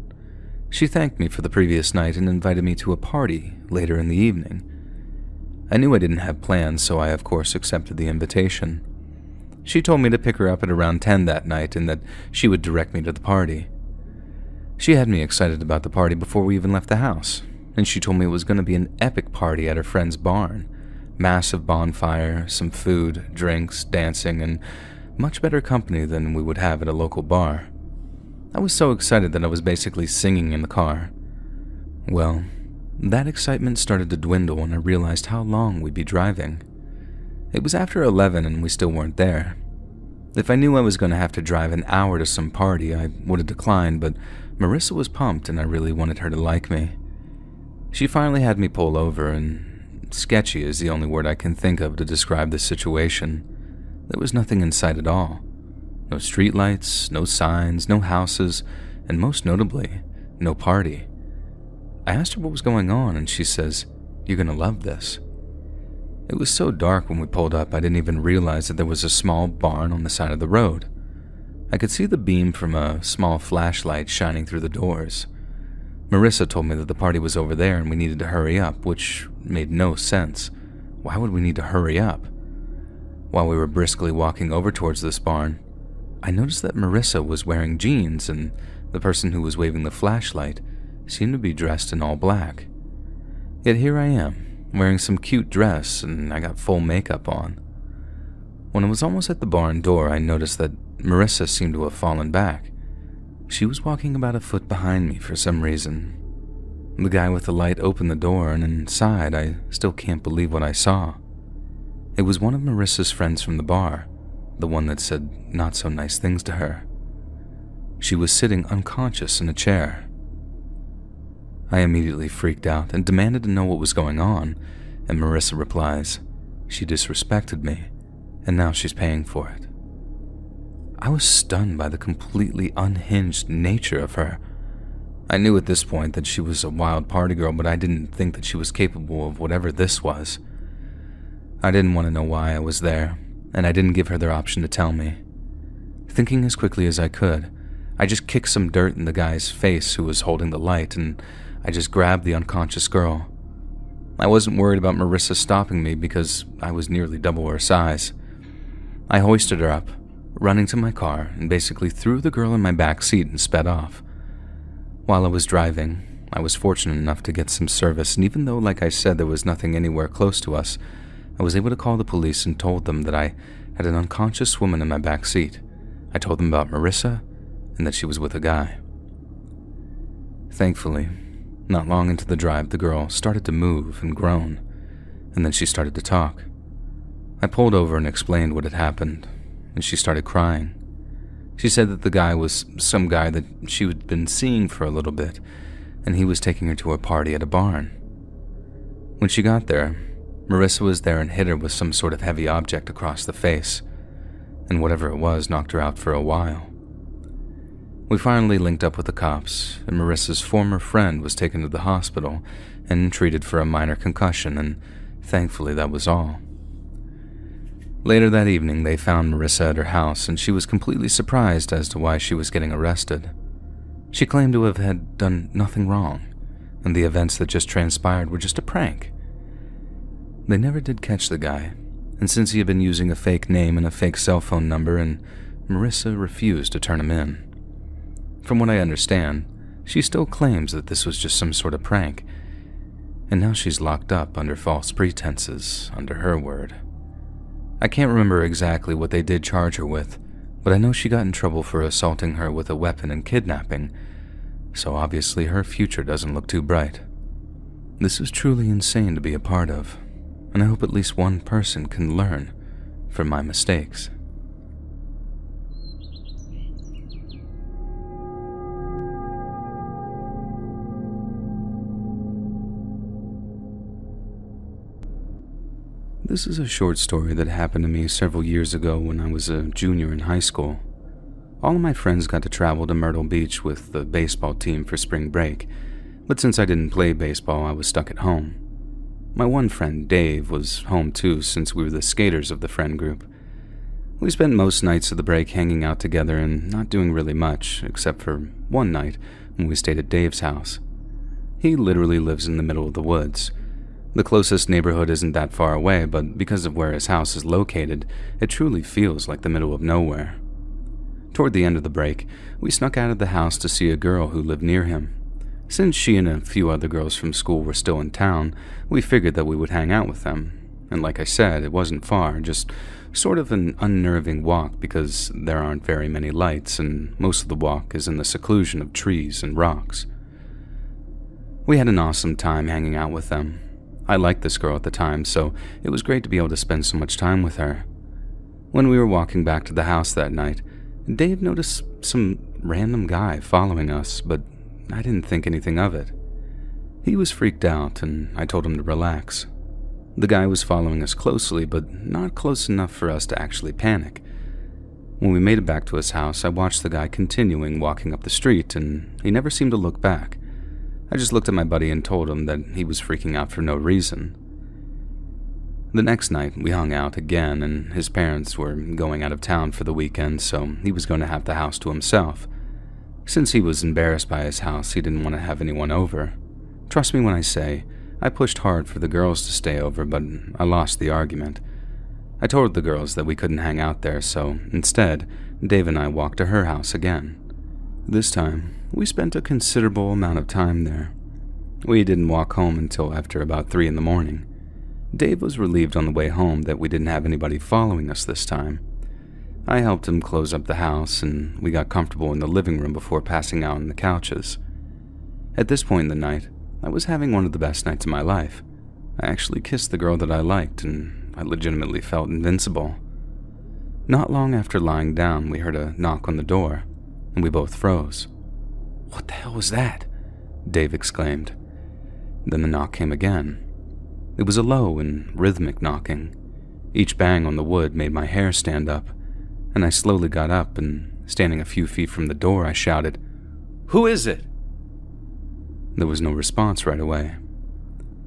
She thanked me for the previous night and invited me to a party later in the evening. I knew I didn't have plans, so I of course accepted the invitation. She told me to pick her up at around 10 that night and that she would direct me to the party. She had me excited about the party before we even left the house, and she told me it was going to be an epic party at her friend's barn. Massive bonfire, some food, drinks, dancing, and much better company than we would have at a local bar. I was so excited that I was basically singing in the car. Well, that excitement started to dwindle when I realized how long we'd be driving. It was after 11 and we still weren't there. If I knew I was going to have to drive an hour to some party, I would have declined, but Marissa was pumped and I really wanted her to like me. She finally had me pull over, and sketchy is the only word I can think of to describe the situation. There was nothing in sight at all. No streetlights, no signs, no houses, and most notably, no party. I asked her what was going on, and she says, "You're gonna love this." It was so dark when we pulled up, I didn't even realize that there was a small barn on the side of the road. I could see the beam from a small flashlight shining through the doors. Marissa told me that the party was over there and we needed to hurry up, which made no sense. Why would we need to hurry up? While we were briskly walking over towards this barn, I noticed that Marissa was wearing jeans and the person who was waving the flashlight seemed to be dressed in all black. Yet here I am, wearing some cute dress, and I got full makeup on. When I was almost at the barn door, I noticed that Marissa seemed to have fallen back. She was walking about a foot behind me for some reason. The guy with the light opened the door, and inside, I still can't believe what I saw. It was one of Marissa's friends from the bar, the one that said not so nice things to her. She was sitting unconscious in a chair. I immediately freaked out and demanded to know what was going on, and Marissa replies, "She disrespected me, and now she's paying for it." I was stunned by the completely unhinged nature of her. I knew at this point that she was a wild party girl, but I didn't think that she was capable of whatever this was. I didn't want to know why I was there, and I didn't give her the option to tell me. Thinking as quickly as I could, I just kicked some dirt in the guy's face who was holding the light, and I just grabbed the unconscious girl. I wasn't worried about Marissa stopping me because I was nearly double her size. I hoisted her up, running to my car, and basically threw the girl in my back seat and sped off. While I was driving, I was fortunate enough to get some service, and even though, like I said, there was nothing anywhere close to us, I was able to call the police and told them that I had an unconscious woman in my back seat. I told them about Marissa and that she was with a guy. Thankfully, not long into the drive, the girl started to move and groan, and then she started to talk. I pulled over and explained what had happened, and she started crying. She said that the guy was some guy that she had been seeing for a little bit, and he was taking her to a party at a barn. When she got there, Marissa was there and hit her with some sort of heavy object across the face, and whatever it was knocked her out for a while. We finally linked up with the cops, and Marissa's former friend was taken to the hospital and treated for a minor concussion, and thankfully that was all. Later that evening, they found Marissa at her house, and she was completely surprised as to why she was getting arrested. She claimed to have had done nothing wrong, and the events that just transpired were just a prank. They never did catch the guy, and since he had been using a fake name and a fake cell phone number, and Marissa refused to turn him in. From what I understand, she still claims that this was just some sort of prank, and now she's locked up under false pretenses, under her word. I can't remember exactly what they did charge her with, but I know she got in trouble for assaulting her with a weapon and kidnapping, so obviously her future doesn't look too bright. This is truly insane to be a part of, and I hope at least one person can learn from my mistakes. This is a short story that happened to me several years ago when I was a junior in high school. All of my friends got to travel to Myrtle Beach with the baseball team for spring break, but since I didn't play baseball, I was stuck at home. My one friend, Dave, was home too since we were the skaters of the friend group. We spent most nights of the break hanging out together and not doing really much, except for one night when we stayed at Dave's house. He literally lives in the middle of the woods. The closest neighborhood isn't that far away, but because of where his house is located, it truly feels like the middle of nowhere. Toward the end of the break, we snuck out of the house to see a girl who lived near him. Since she and a few other girls from school were still in town, we figured that we would hang out with them. And like I said, it wasn't far, just sort of an unnerving walk because there aren't very many lights and most of the walk is in the seclusion of trees and rocks. We had an awesome time hanging out with them. I liked this girl at the time, so it was great to be able to spend so much time with her. When we were walking back to the house that night, Dave noticed some random guy following us, but I didn't think anything of it. He was freaked out, and I told him to relax. The guy was following us closely, but not close enough for us to actually panic. When we made it back to his house, I watched the guy continuing walking up the street, and he never seemed to look back. I just looked at my buddy and told him that he was freaking out for no reason. The next night, we hung out again, and his parents were going out of town for the weekend, so he was going to have the house to himself. Since he was embarrassed by his house, he didn't want to have anyone over. Trust me when I say, I pushed hard for the girls to stay over, but I lost the argument. I told the girls that we couldn't hang out there, so instead, Dave and I walked to her house again. This time, we spent a considerable amount of time there. We didn't walk home until after about 3 in the morning. Dave was relieved on the way home that we didn't have anybody following us this time. I helped him close up the house, and we got comfortable in the living room before passing out on the couches. At this point in the night, I was having one of the best nights of my life. I actually kissed the girl that I liked, and I legitimately felt invincible. Not long after lying down, we heard a knock on the door, and we both froze. "What the hell was that?" Dave exclaimed. Then the knock came again. It was a low and rhythmic knocking. Each bang on the wood made my hair stand up, and I slowly got up and, standing a few feet from the door, I shouted, "Who is it?" There was no response right away.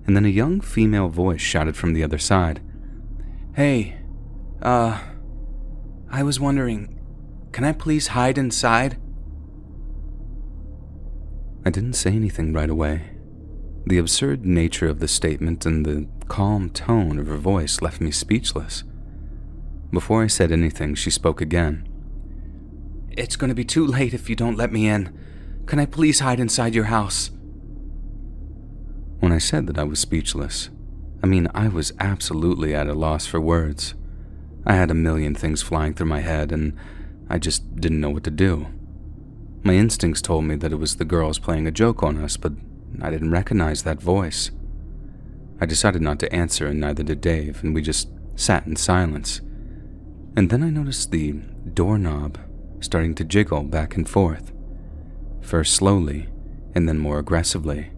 And then a young female voice shouted from the other side, "Hey, I was wondering, can I please hide inside?" I didn't say anything right away. The absurd nature of the statement and the calm tone of her voice left me speechless. Before I said anything, she spoke again. "It's going to be too late if you don't let me in. Can I please hide inside your house?" When I said that I was speechless, I mean I was absolutely at a loss for words. I had a million things flying through my head, and I just didn't know what to do. My instincts told me that it was the girls playing a joke on us, but I didn't recognize that voice. I decided not to answer, and neither did Dave, and we just sat in silence. And then I noticed the doorknob starting to jiggle back and forth, first slowly, and then more aggressively.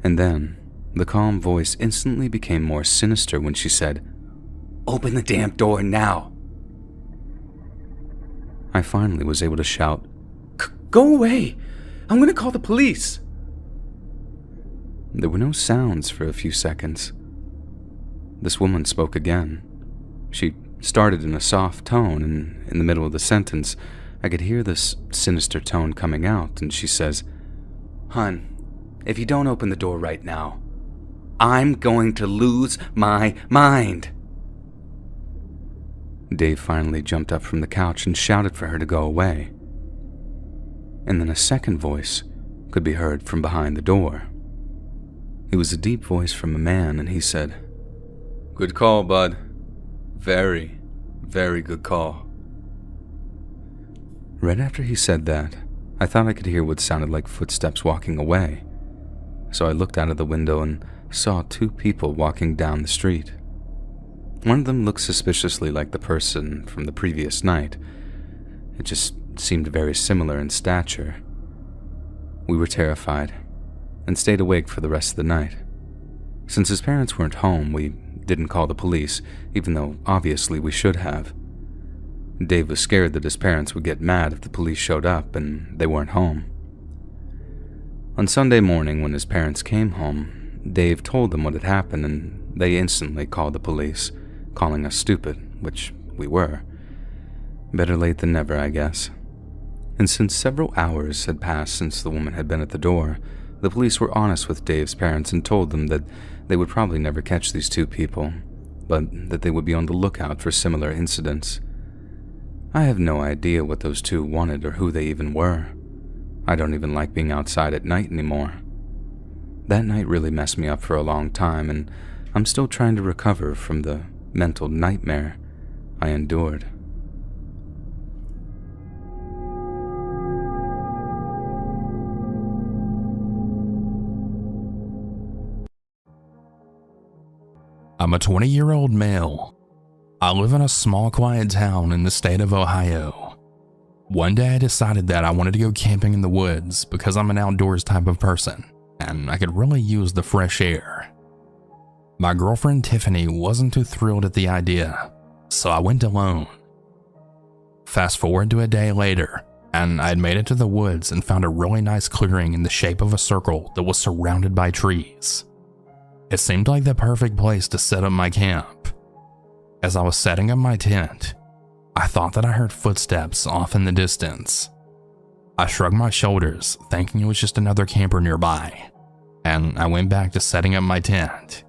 And then the calm voice instantly became more sinister when she said, "Open the damn door now!" I finally was able to shout, "Go away! I'm going to call the police!" There were no sounds for a few seconds. This woman spoke again. She started in a soft tone, and in the middle of the sentence, I could hear this sinister tone coming out, and she says, "Hun, if you don't open the door right now, I'm going to lose my mind." Dave finally jumped up from the couch and shouted for her to go away. And then a second voice could be heard from behind the door. It was a deep voice from a man, and he said, "Good call, bud. Very, very good call." Right after he said that, I thought I could hear what sounded like footsteps walking away. So I looked out of the window and saw 2 people walking down the street. One of them looked suspiciously like the person from the previous night. It just seemed very similar in stature. We were terrified and stayed awake for the rest of the night. Since his parents weren't home, we didn't call the police, even though obviously we should have. Dave was scared that his parents would get mad if the police showed up and they weren't home. On Sunday morning, when his parents came home, Dave told them what had happened, and they instantly called the police, calling us stupid, which we were. Better late than never, I guess. And since several hours had passed since the woman had been at the door, the police were honest with Dave's parents and told them that they would probably never catch these 2 people, but that they would be on the lookout for similar incidents. I have no idea what those 2 wanted or who they even were. I don't even like being outside at night anymore. That night really messed me up for a long time, and I'm still trying to recover from the mental nightmare I endured. I'm a 20-year-old male. I live in a small, quiet town in the state of Ohio. One day I decided that I wanted to go camping in the woods because I'm an outdoors type of person, and I could really use the fresh air. My girlfriend Tiffany wasn't too thrilled at the idea, so I went alone. Fast forward to a day later, and I'd made it to the woods and found a really nice clearing in the shape of a circle that was surrounded by trees. It seemed like the perfect place to set up my camp. As I was setting up my tent, I thought that I heard footsteps off in the distance. I shrugged my shoulders, thinking it was just another camper nearby, and I went back to setting up my tent.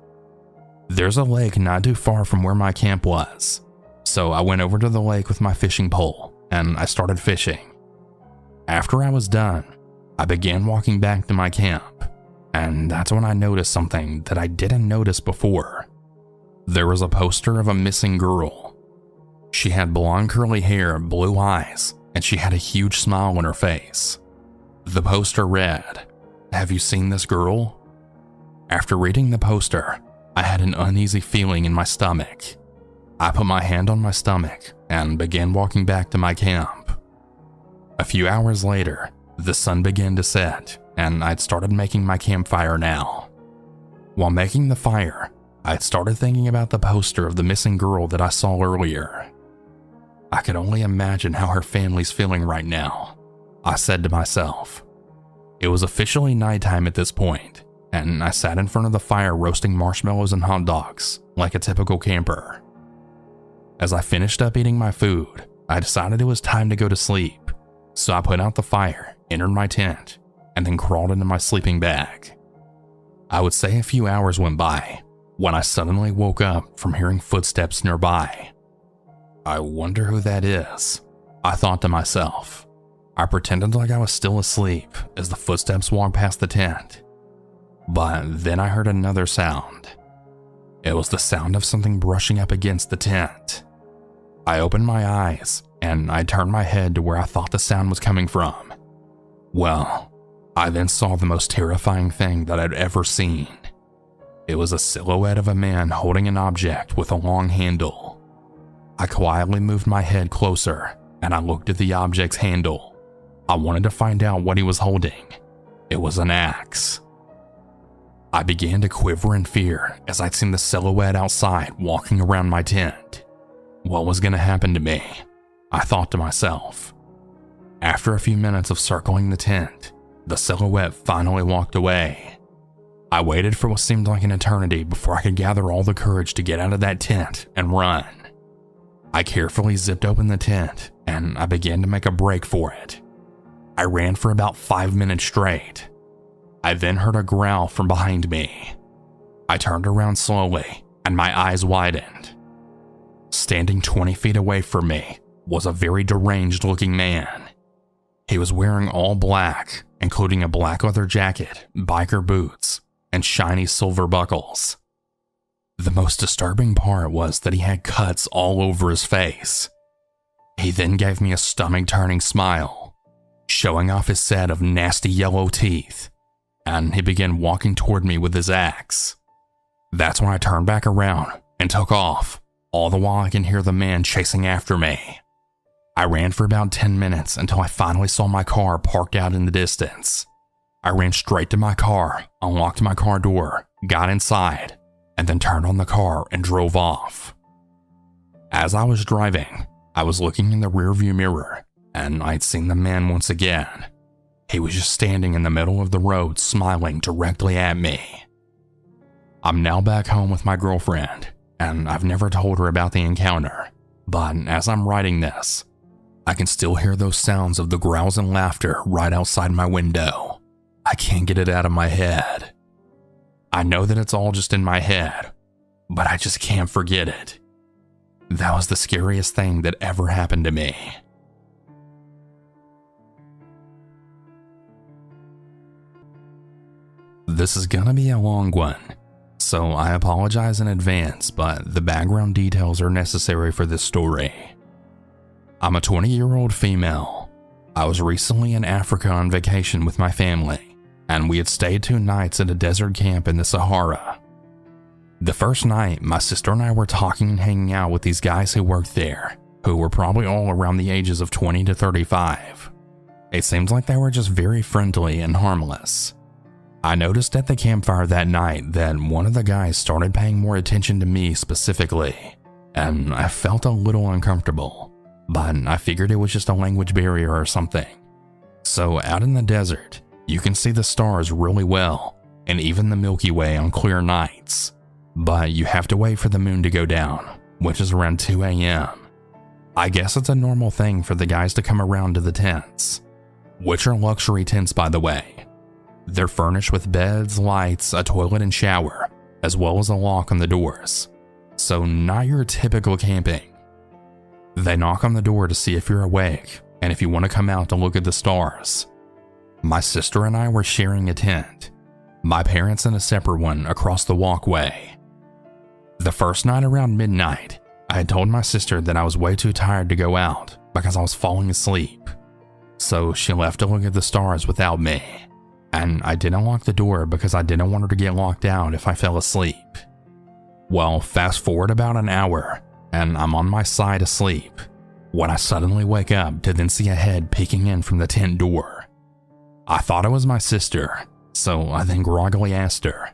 There's a lake not too far from where my camp was, so I went over to the lake with my fishing pole, and I started fishing. After I was done, I began walking back to my camp, and that's when I noticed something that I didn't notice before. There was a poster of a missing girl. She had blonde curly hair, blue eyes, and she had a huge smile on her face. The poster read, "Have you seen this girl?" After reading the poster, I had an uneasy feeling in my stomach. I put my hand on my stomach and began walking back to my camp. A few hours later, the sun began to set, and I'd started making my campfire now. While making the fire, I'd started thinking about the poster of the missing girl that I saw earlier. I could only imagine how her family's feeling right now, I said to myself. It was officially nighttime at this point, and I sat in front of the fire roasting marshmallows and hot dogs like a typical camper. As I finished up eating my food, I decided it was time to go to sleep, so I put out the fire, entered my tent, and then crawled into my sleeping bag. I would say a few hours went by when I suddenly woke up from hearing footsteps nearby. I wonder who that is, I thought to myself. I pretended like I was still asleep as the footsteps walked past the tent. But then I heard another sound. It was the sound of something brushing up against the tent. I opened my eyes and I turned my head to where I thought the sound was coming from. Well, I then saw the most terrifying thing that I'd ever seen. It was a silhouette of a man holding an object with a long handle. I quietly moved my head closer and I looked at the object's handle. I wanted to find out what he was holding. It was an axe. I began to quiver in fear as I'd seen the silhouette outside walking around my tent. What was going to happen to me? I thought to myself. After a few minutes of circling the tent, the silhouette finally walked away. I waited for what seemed like an eternity before I could gather all the courage to get out of that tent and run. I carefully zipped open the tent and I began to make a break for it. I ran for about 5 minutes straight. I then heard a growl from behind me. I turned around slowly and my eyes widened. Standing 20 feet away from me was a very deranged looking man. He was wearing all black, including a black leather jacket, biker boots, and shiny silver buckles. The most disturbing part was that he had cuts all over his face. He then gave me a stomach-turning smile, showing off his set of nasty yellow teeth, and he began walking toward me with his axe. That's when I turned back around and took off, all the while I can hear the man chasing after me. I ran for about 10 minutes until I finally saw my car parked out in the distance. I ran straight to my car, unlocked my car door, got inside, and then turned on the car and drove off. As I was driving, I was looking in the rearview mirror, and I'd seen the man once again. He was just standing in the middle of the road smiling directly at me. I'm now back home with my girlfriend, and I've never told her about the encounter, but as I'm writing this, I can still hear those sounds of the growls and laughter right outside my window. I can't get it out of my head. I know that it's all just in my head, but I just can't forget it. That was the scariest thing that ever happened to me. This is gonna be a long one, so I apologize in advance, but the background details are necessary for this story. I'm a 20-year-old female. I was recently in Africa on vacation with my family, and we had stayed 2 nights at a desert camp in the Sahara. The first night, my sister and I were talking and hanging out with these guys who worked there, who were probably all around the ages of 20 to 35. It seemed like they were just very friendly and harmless. I noticed at the campfire that night that one of the guys started paying more attention to me specifically, and I felt a little uncomfortable, but I figured it was just a language barrier or something. So out in the desert, you can see the stars really well, and even the Milky Way on clear nights, but you have to wait for the moon to go down, which is around 2 a.m. I guess it's a normal thing for the guys to come around to the tents, which are luxury tents by the way. They're furnished with beds, lights, a toilet and shower, as well as a lock on the doors. So not your typical camping. They knock on the door to see if you're awake and if you want to come out to look at the stars. My sister and I were sharing a tent, my parents in a separate one across the walkway. The first night around midnight, I had told my sister that I was way too tired to go out because I was falling asleep. So she left to look at the stars without me. And I didn't lock the door because I didn't want her to get locked out if I fell asleep. Well, fast forward about an hour, and I'm on my side asleep, when I suddenly wake up to then see a head peeking in from the tent door. I thought it was my sister, so I then groggily asked her,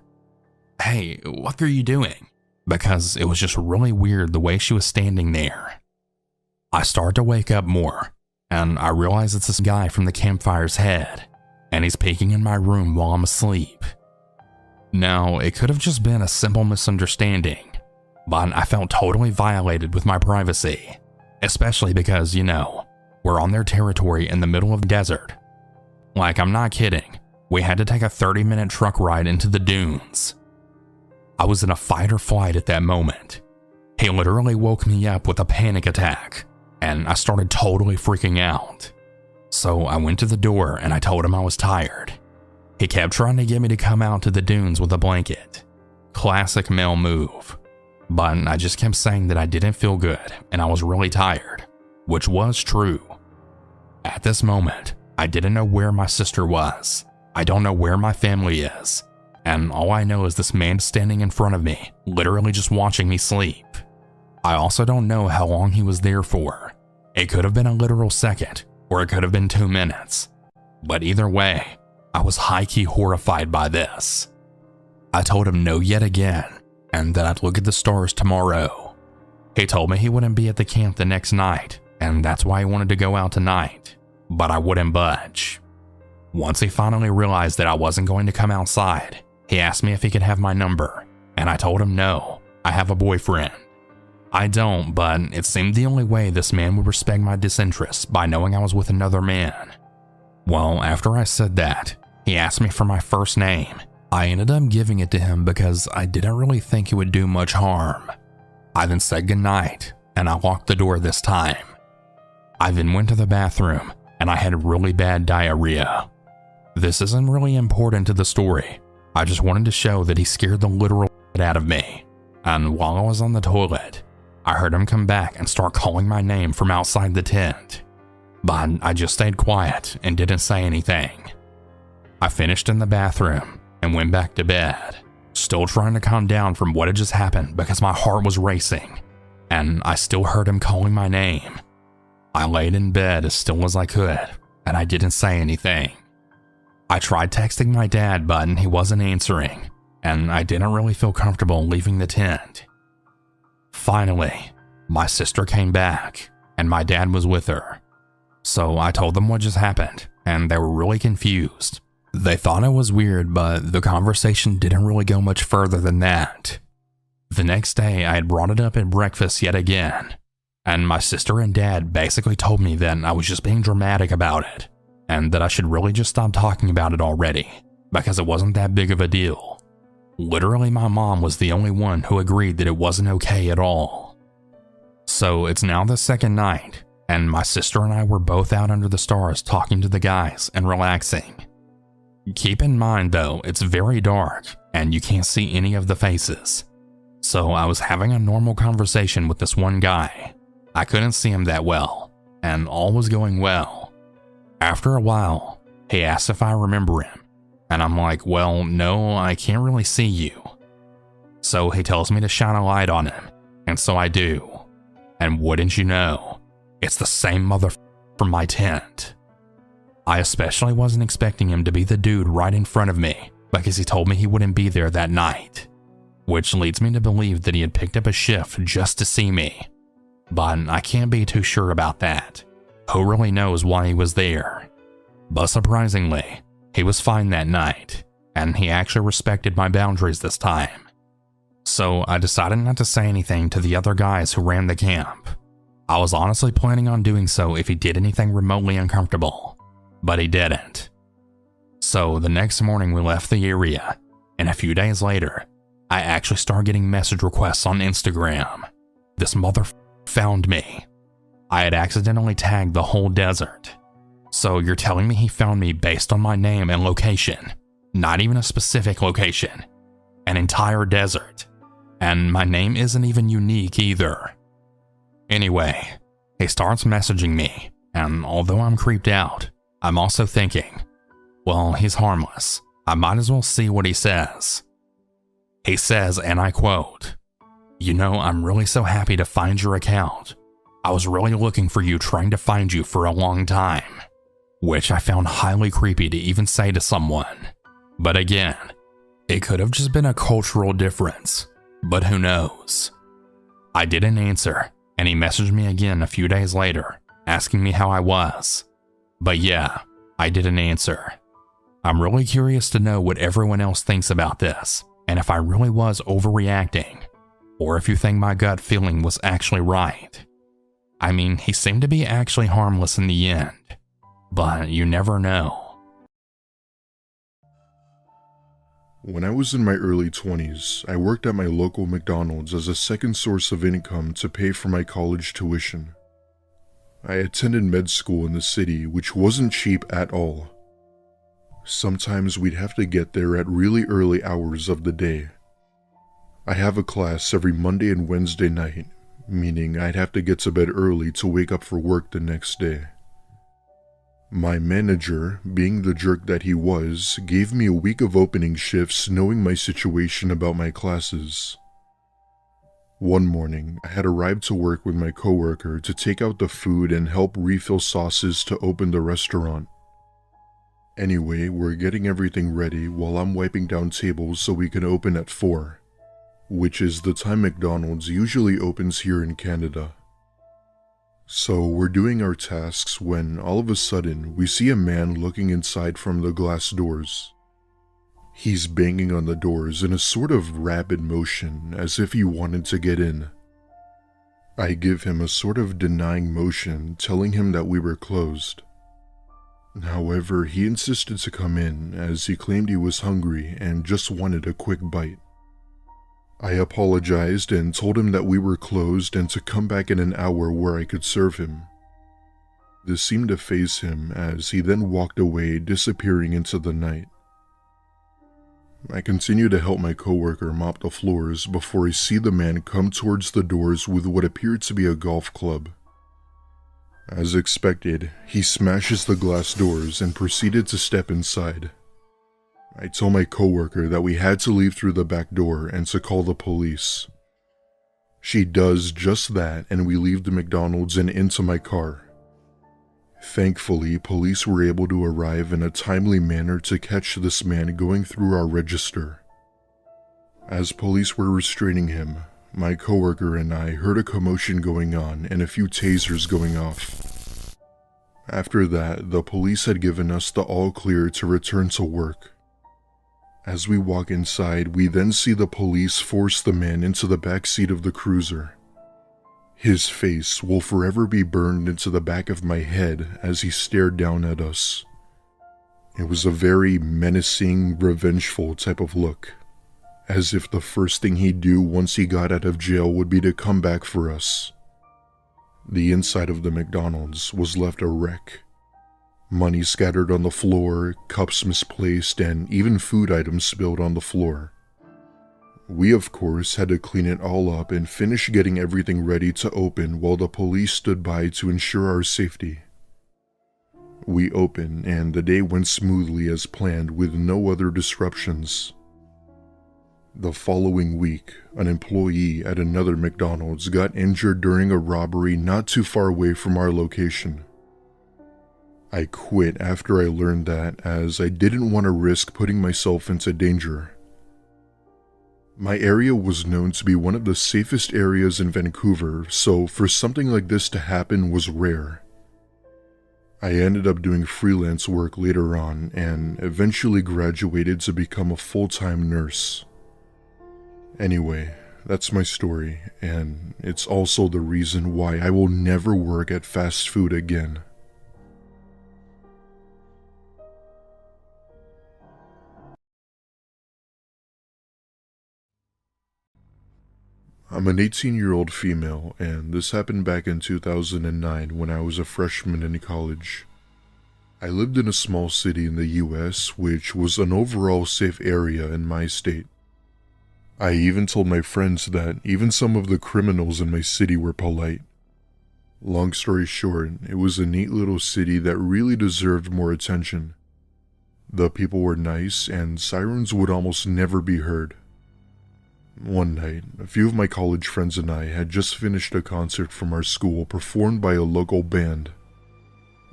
"Hey, what are you doing?" Because it was just really weird the way she was standing there. I start to wake up more, and I realize it's this guy from the campfire's head, and he's peeking in my room while I'm asleep. Now, it could have just been a simple misunderstanding, but I felt totally violated with my privacy, especially because, we're on their territory in the middle of the desert. Like, I'm not kidding, we had to take a 30-minute truck ride into the dunes. I was in a fight or flight at that moment. He literally woke me up with a panic attack, and I started totally freaking out. So I went to the door and I told him I was tired. He kept trying to get me to come out to the dunes with a blanket. Classic male move. But I just kept saying that I didn't feel good and I was really tired, which was true. At this moment, I didn't know where my sister was. I don't know where my family is. And all I know is this man standing in front of me, literally just watching me sleep. I also don't know how long he was there for. It could have been a literal second, or it could have been 2 minutes. But either way, I was high-key horrified by this. I told him no yet again, and that I'd look at the stars tomorrow. He told me he wouldn't be at the camp the next night, and that's why he wanted to go out tonight, but I wouldn't budge. Once he finally realized that I wasn't going to come outside, he asked me if he could have my number, and I told him no, I have a boyfriend. I don't, but it seemed the only way this man would respect my disinterest by knowing I was with another man. Well, after I said that, he asked me for my first name. I ended up giving it to him because I didn't really think it would do much harm. I then said goodnight, and I locked the door this time. I then went to the bathroom, and I had really bad diarrhea. This isn't really important to the story. I just wanted to show that he scared the literal shit out of me. And while I was on the toilet, I heard him come back and start calling my name from outside the tent. But I just stayed quiet and didn't say anything. I finished in the bathroom and went back to bed, still trying to calm down from what had just happened because my heart was racing, and I still heard him calling my name. I laid in bed as still as I could, and I didn't say anything. I tried texting my dad, but he wasn't answering, and I didn't really feel comfortable leaving the tent. Finally, my sister came back, and my dad was with her. So I told them what just happened, and they were really confused. They thought it was weird, but the conversation didn't really go much further than that. The next day, I had brought it up at breakfast yet again, and my sister and dad basically told me that I was just being dramatic about it, and that I should really just stop talking about it already, because it wasn't that big of a deal. Literally, my mom was the only one who agreed that it wasn't okay at all. So it's now the second night, and my sister and I were both out under the stars talking to the guys and relaxing. Keep in mind though, it's very dark and you can't see any of the faces. So I was having a normal conversation with this one guy. I couldn't see him that well, and all was going well. After a while, he asked if I remember him, and I'm like, well, no, I can't really see you. So he tells me to shine a light on him, and so I do. And wouldn't you know, it's the same motherfucker from my tent. I especially wasn't expecting him to be the dude right in front of me, because he told me he wouldn't be there that night, which leads me to believe that he had picked up a shift just to see me. But I can't be too sure about that. Who really knows why he was there? But surprisingly, he was fine that night, and he actually respected my boundaries this time. So I decided not to say anything to the other guys who ran the camp. I was honestly planning on doing so if he did anything remotely uncomfortable, but he didn't. So the next morning we left the area, and a few days later, I actually started getting message requests on Instagram. This found me. I had accidentally tagged the whole desert. So you're telling me he found me based on my name and location, not even a specific location, an entire desert. And my name isn't even unique either. Anyway, he starts messaging me, and although I'm creeped out, I'm also thinking, well, he's harmless. I might as well see what he says. He says, and I quote, "You know, I'm really so happy to find your account. I was really looking for you, trying to find you for a long time," which I found highly creepy to even say to someone. But again, it could have just been a cultural difference, but who knows? I didn't answer, and he messaged me again a few days later, asking me how I was. But yeah, I didn't answer. I'm really curious to know what everyone else thinks about this, and if I really was overreacting, or if you think my gut feeling was actually right. I mean, he seemed to be actually harmless in the end, but you never know. When I was in my early 20s, I worked at my local McDonald's as a second source of income to pay for my college tuition. I attended med school in the city, which wasn't cheap at all. Sometimes we'd have to get there at really early hours of the day. I have a class every Monday and Wednesday night, meaning I'd have to get to bed early to wake up for work the next day. My manager, being the jerk that he was, gave me a week of opening shifts knowing my situation about my classes. One morning, I had arrived to work with my coworker to take out the food and help refill sauces to open the restaurant. Anyway, we're getting everything ready while I'm wiping down tables so we can open at 4, which is the time McDonald's usually opens here in Canada. So we're doing our tasks when all of a sudden we see a man looking inside from the glass doors. He's banging on the doors in a sort of rapid motion as if he wanted to get in. I give him a sort of denying motion, telling him that we were closed. However, he insisted to come in as he claimed he was hungry and just wanted a quick bite. I apologized and told him that we were closed and to come back in an hour where I could serve him. This seemed to faze him as he then walked away, disappearing into the night. I continued to help my coworker mop the floors before I see the man come towards the doors with what appeared to be a golf club. As expected, he smashes the glass doors and proceeded to step inside. I told my coworker that we had to leave through the back door and to call the police. She does just that, and we leave the McDonald's and into my car. Thankfully, police were able to arrive in a timely manner to catch this man going through our register. As police were restraining him, my coworker and I heard a commotion going on and a few tasers going off. After that, the police had given us the all clear to return to work. As we walk inside, we then see the police force the man into the back seat of the cruiser. His face will forever be burned into the back of my head as he stared down at us. It was a very menacing, revengeful type of look, as if the first thing he'd do once he got out of jail would be to come back for us. The inside of the McDonald's was left a wreck. Money scattered on the floor, cups misplaced, and even food items spilled on the floor. We, of course, had to clean it all up and finish getting everything ready to open while the police stood by to ensure our safety. We opened, and the day went smoothly as planned with no other disruptions. The following week, an employee at another McDonald's got injured during a robbery not too far away from our location. I quit after I learned that, as I didn't want to risk putting myself into danger. My area was known to be one of the safest areas in Vancouver, so for something like this to happen was rare. I ended up doing freelance work later on and eventually graduated to become a full-time nurse. Anyway, that's my story, and it's also the reason why I will never work at fast food again. I'm an 18-year-old female, and this happened back in 2009 when I was a freshman in college. I lived in a small city in the US, which was an overall safe area in my state. I even told my friends that even some of the criminals in my city were polite. Long story short, it was a neat little city that really deserved more attention. The people were nice, and sirens would almost never be heard. One night, a few of my college friends and I had just finished a concert from our school performed by a local band.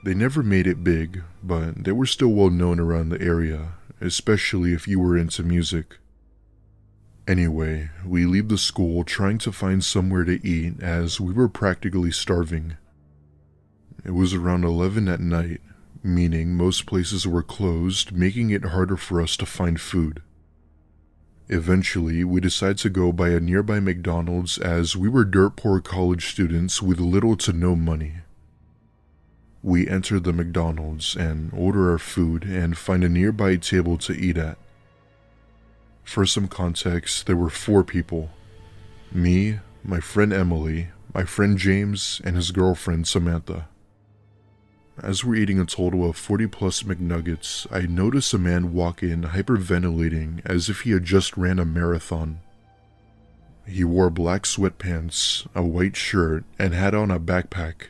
They never made it big, but they were still well known around the area, especially if you were into music. Anyway, we leave the school trying to find somewhere to eat as we were practically starving. It was around 11 at night, meaning most places were closed, making it harder for us to find food. Eventually, we decided to go by a nearby McDonald's as we were dirt poor college students with little to no money. We enter the McDonald's and order our food and find a nearby table to eat at. For some context, there were 4 people. Me, my friend Emily, my friend James, and his girlfriend Samantha. As we're eating a total of 40+ McNuggets, I notice a man walk in hyperventilating as if he had just ran a marathon. He wore black sweatpants, a white shirt, and had on a backpack.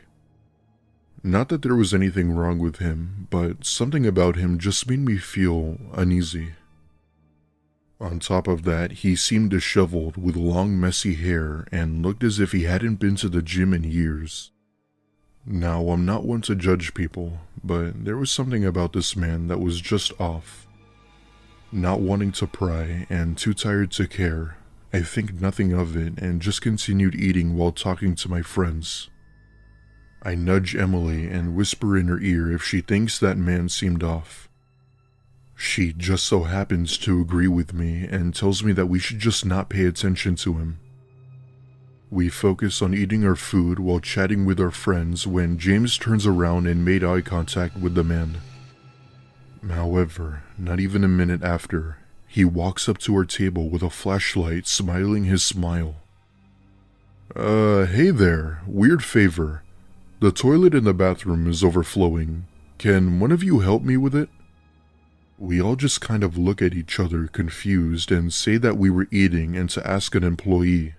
Not that there was anything wrong with him, but something about him just made me feel uneasy. On top of that, he seemed disheveled with long messy hair and looked as if he hadn't been to the gym in years. Now, I'm not one to judge people, but there was something about this man that was just off. Not wanting to pry and too tired to care, I think nothing of it and just continued eating while talking to my friends. I nudge Emily and whisper in her ear if she thinks that man seemed off. She just so happens to agree with me and tells me that we should just not pay attention to him. We focus on eating our food while chatting with our friends when James turns around and made eye contact with the man. However, not even a minute after, he walks up to our table with a flashlight, smiling his smile. Hey there, weird favor. The toilet in the bathroom is overflowing. Can one of you help me with it? We all just kind of look at each other confused and say that we were eating and to ask an employee.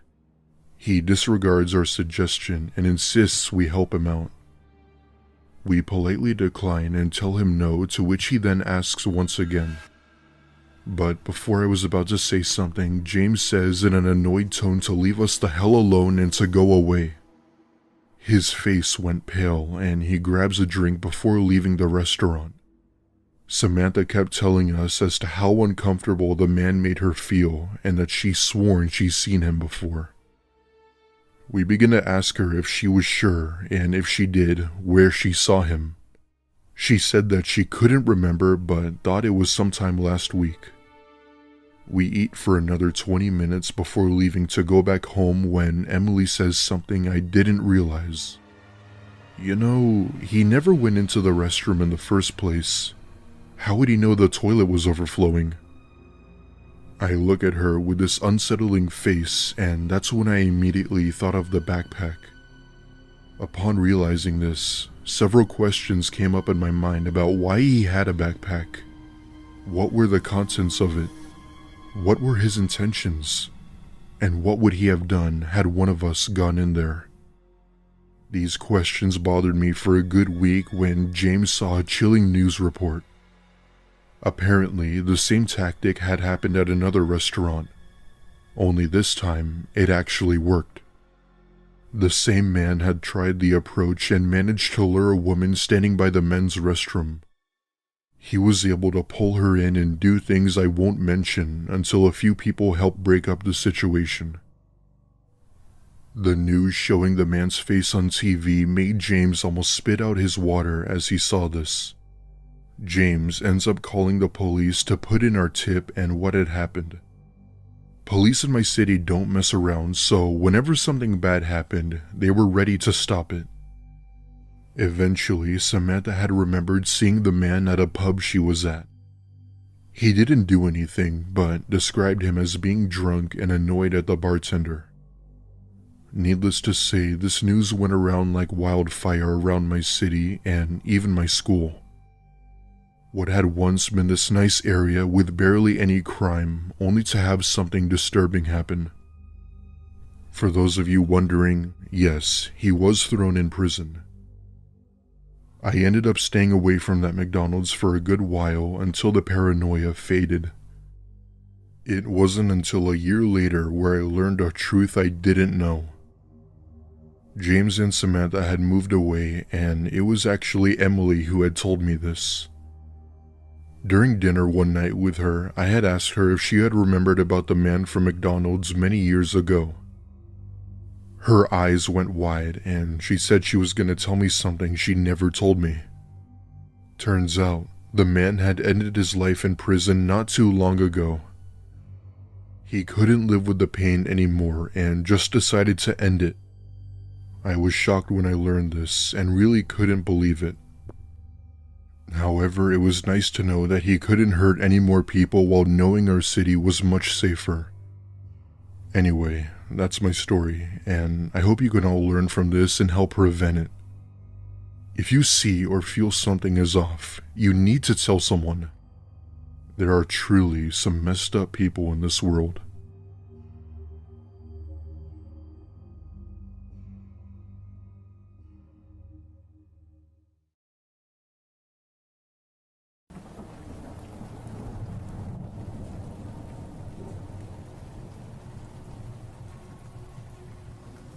He disregards our suggestion and insists we help him out. We politely decline and tell him no, to which he then asks once again. But before I was about to say something, James says in an annoyed tone to leave us the hell alone and to go away. His face went pale and he grabs a drink before leaving the restaurant. Samantha kept telling us as to how uncomfortable the man made her feel and that she's sworn she's seen him before. We began to ask her if she was sure, and if she did, where she saw him. She said that she couldn't remember but thought it was sometime last week. We eat for another 20 minutes before leaving to go back home when Emily says something I didn't realize. You know, he never went into the restroom in the first place. How would he know the toilet was overflowing? I look at her with this unsettling face, and that's when I immediately thought of the backpack. Upon realizing this, several questions came up in my mind about why he had a backpack. What were the contents of it? What were his intentions? And what would he have done had one of us gone in there? These questions bothered me for a good week when James saw a chilling news report. Apparently, the same tactic had happened at another restaurant, only this time it actually worked. The same man had tried the approach and managed to lure a woman standing by the men's restroom. He was able to pull her in and do things I won't mention until a few people helped break up the situation. The news showing the man's face on TV made James almost spit out his water as he saw this. James ends up calling the police to put in our tip and what had happened. Police in my city don't mess around, so whenever something bad happened, they were ready to stop it. Eventually, Samantha had remembered seeing the man at a pub she was at. He didn't do anything, but described him as being drunk and annoyed at the bartender. Needless to say, this news went around like wildfire around my city and even my school. What had once been this nice area with barely any crime, only to have something disturbing happen. For those of you wondering, yes, he was thrown in prison. I ended up staying away from that McDonald's for a good while until the paranoia faded. It wasn't until a year later where I learned a truth I didn't know. James and Samantha had moved away, and it was actually Emily who had told me this. During dinner one night with her, I had asked her if she had remembered about the man from McDonald's many years ago. Her eyes went wide, and she said she was going to tell me something she never told me. Turns out, the man had ended his life in prison not too long ago. He couldn't live with the pain anymore and just decided to end it. I was shocked when I learned this and really couldn't believe it. However, it was nice to know that he couldn't hurt any more people while knowing our city was much safer. Anyway, that's my story, and I hope you can all learn from this and help prevent it. If you see or feel something is off, you need to tell someone. There are truly some messed up people in this world.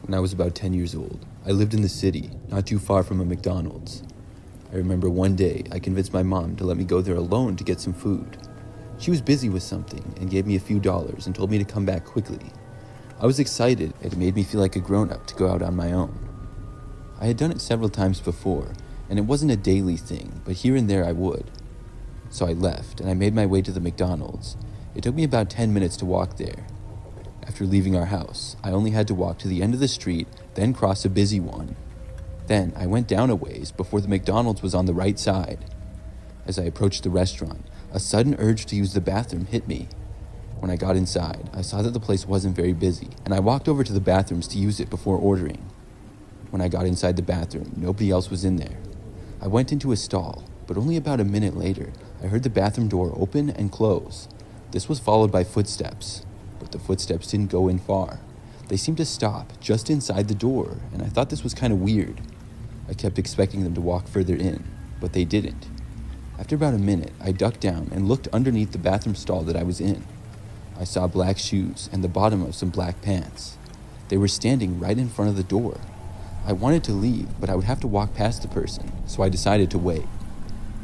When I was about 10 years old, I lived in the city, not too far from a McDonald's. I remember one day I convinced my mom to let me go there alone to get some food. She was busy with something and gave me a few dollars and told me to come back quickly. I was excited, and it made me feel like a grown-up to go out on my own. I had done it several times before, and it wasn't a daily thing, but here and there I would. So I left, and I made my way to the McDonald's. It took me about 10 minutes to walk there. After leaving our house, I only had to walk to the end of the street, then cross a busy one. Then I went down a ways before the McDonald's was on the right side. As I approached the restaurant, a sudden urge to use the bathroom hit me. When I got inside, I saw that the place wasn't very busy, and I walked over to the bathrooms to use it before ordering. When I got inside the bathroom, nobody else was in there. I went into a stall, but only about a minute later, I heard the bathroom door open and close. This was followed by footsteps. But the footsteps didn't go in far. They seemed to stop just inside the door, and I thought this was kind of weird. I kept expecting them to walk further in, but they didn't. After about a minute, I ducked down and looked underneath the bathroom stall that I was in. I saw black shoes and the bottom of some black pants. They were standing right in front of the door. I wanted to leave, but I would have to walk past the person, so I decided to wait.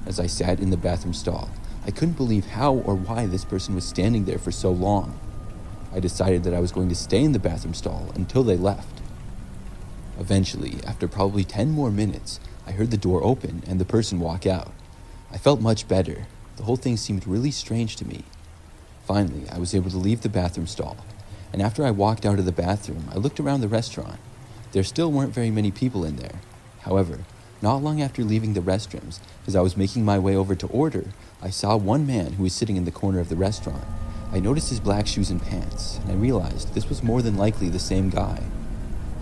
As I sat in the bathroom stall, I couldn't believe how or why this person was standing there for so long. I decided that I was going to stay in the bathroom stall until they left. Eventually, after probably 10 more minutes, I heard the door open and the person walk out. I felt much better. The whole thing seemed really strange to me. Finally, I was able to leave the bathroom stall, and after I walked out of the bathroom, I looked around the restaurant. There still weren't very many people in there. However, not long after leaving the restrooms, as I was making my way over to order, I saw one man who was sitting in the corner of the restaurant. I noticed his black shoes and pants, and I realized this was more than likely the same guy.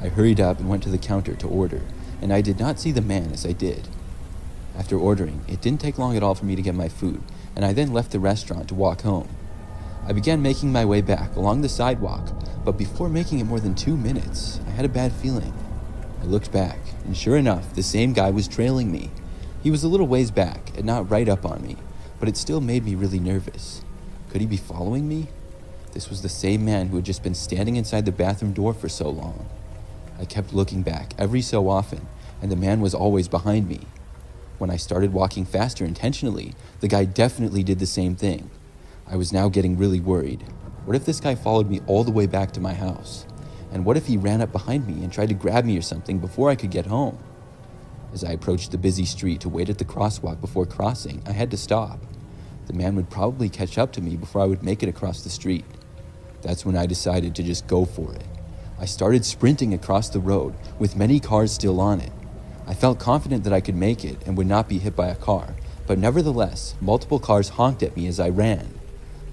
I hurried up and went to the counter to order, and I did not see the man as I did. After ordering, it didn't take long at all for me to get my food, and I then left the restaurant to walk home. I began making my way back along the sidewalk, but before making it more than 2 minutes, I had a bad feeling. I looked back, and sure enough, the same guy was trailing me. He was a little ways back and not right up on me, but it still made me really nervous. Could he be following me? This was the same man who had just been standing inside the bathroom door for so long. I I kept looking back every so often, and the man was always behind me. When I started walking faster intentionally, the guy definitely did the same thing. I was now getting really worried. What if this guy followed me all the way back to my house? And what if he ran up behind me and tried to grab me or something before I could get home? As I approached the busy street to wait at the crosswalk before crossing, I had to stop. The man would probably catch up to me before I would make it across the street. That's when I decided to just go for it. I started sprinting across the road, with many cars still on it. I felt confident that I could make it and would not be hit by a car, but nevertheless, multiple cars honked at me as I ran.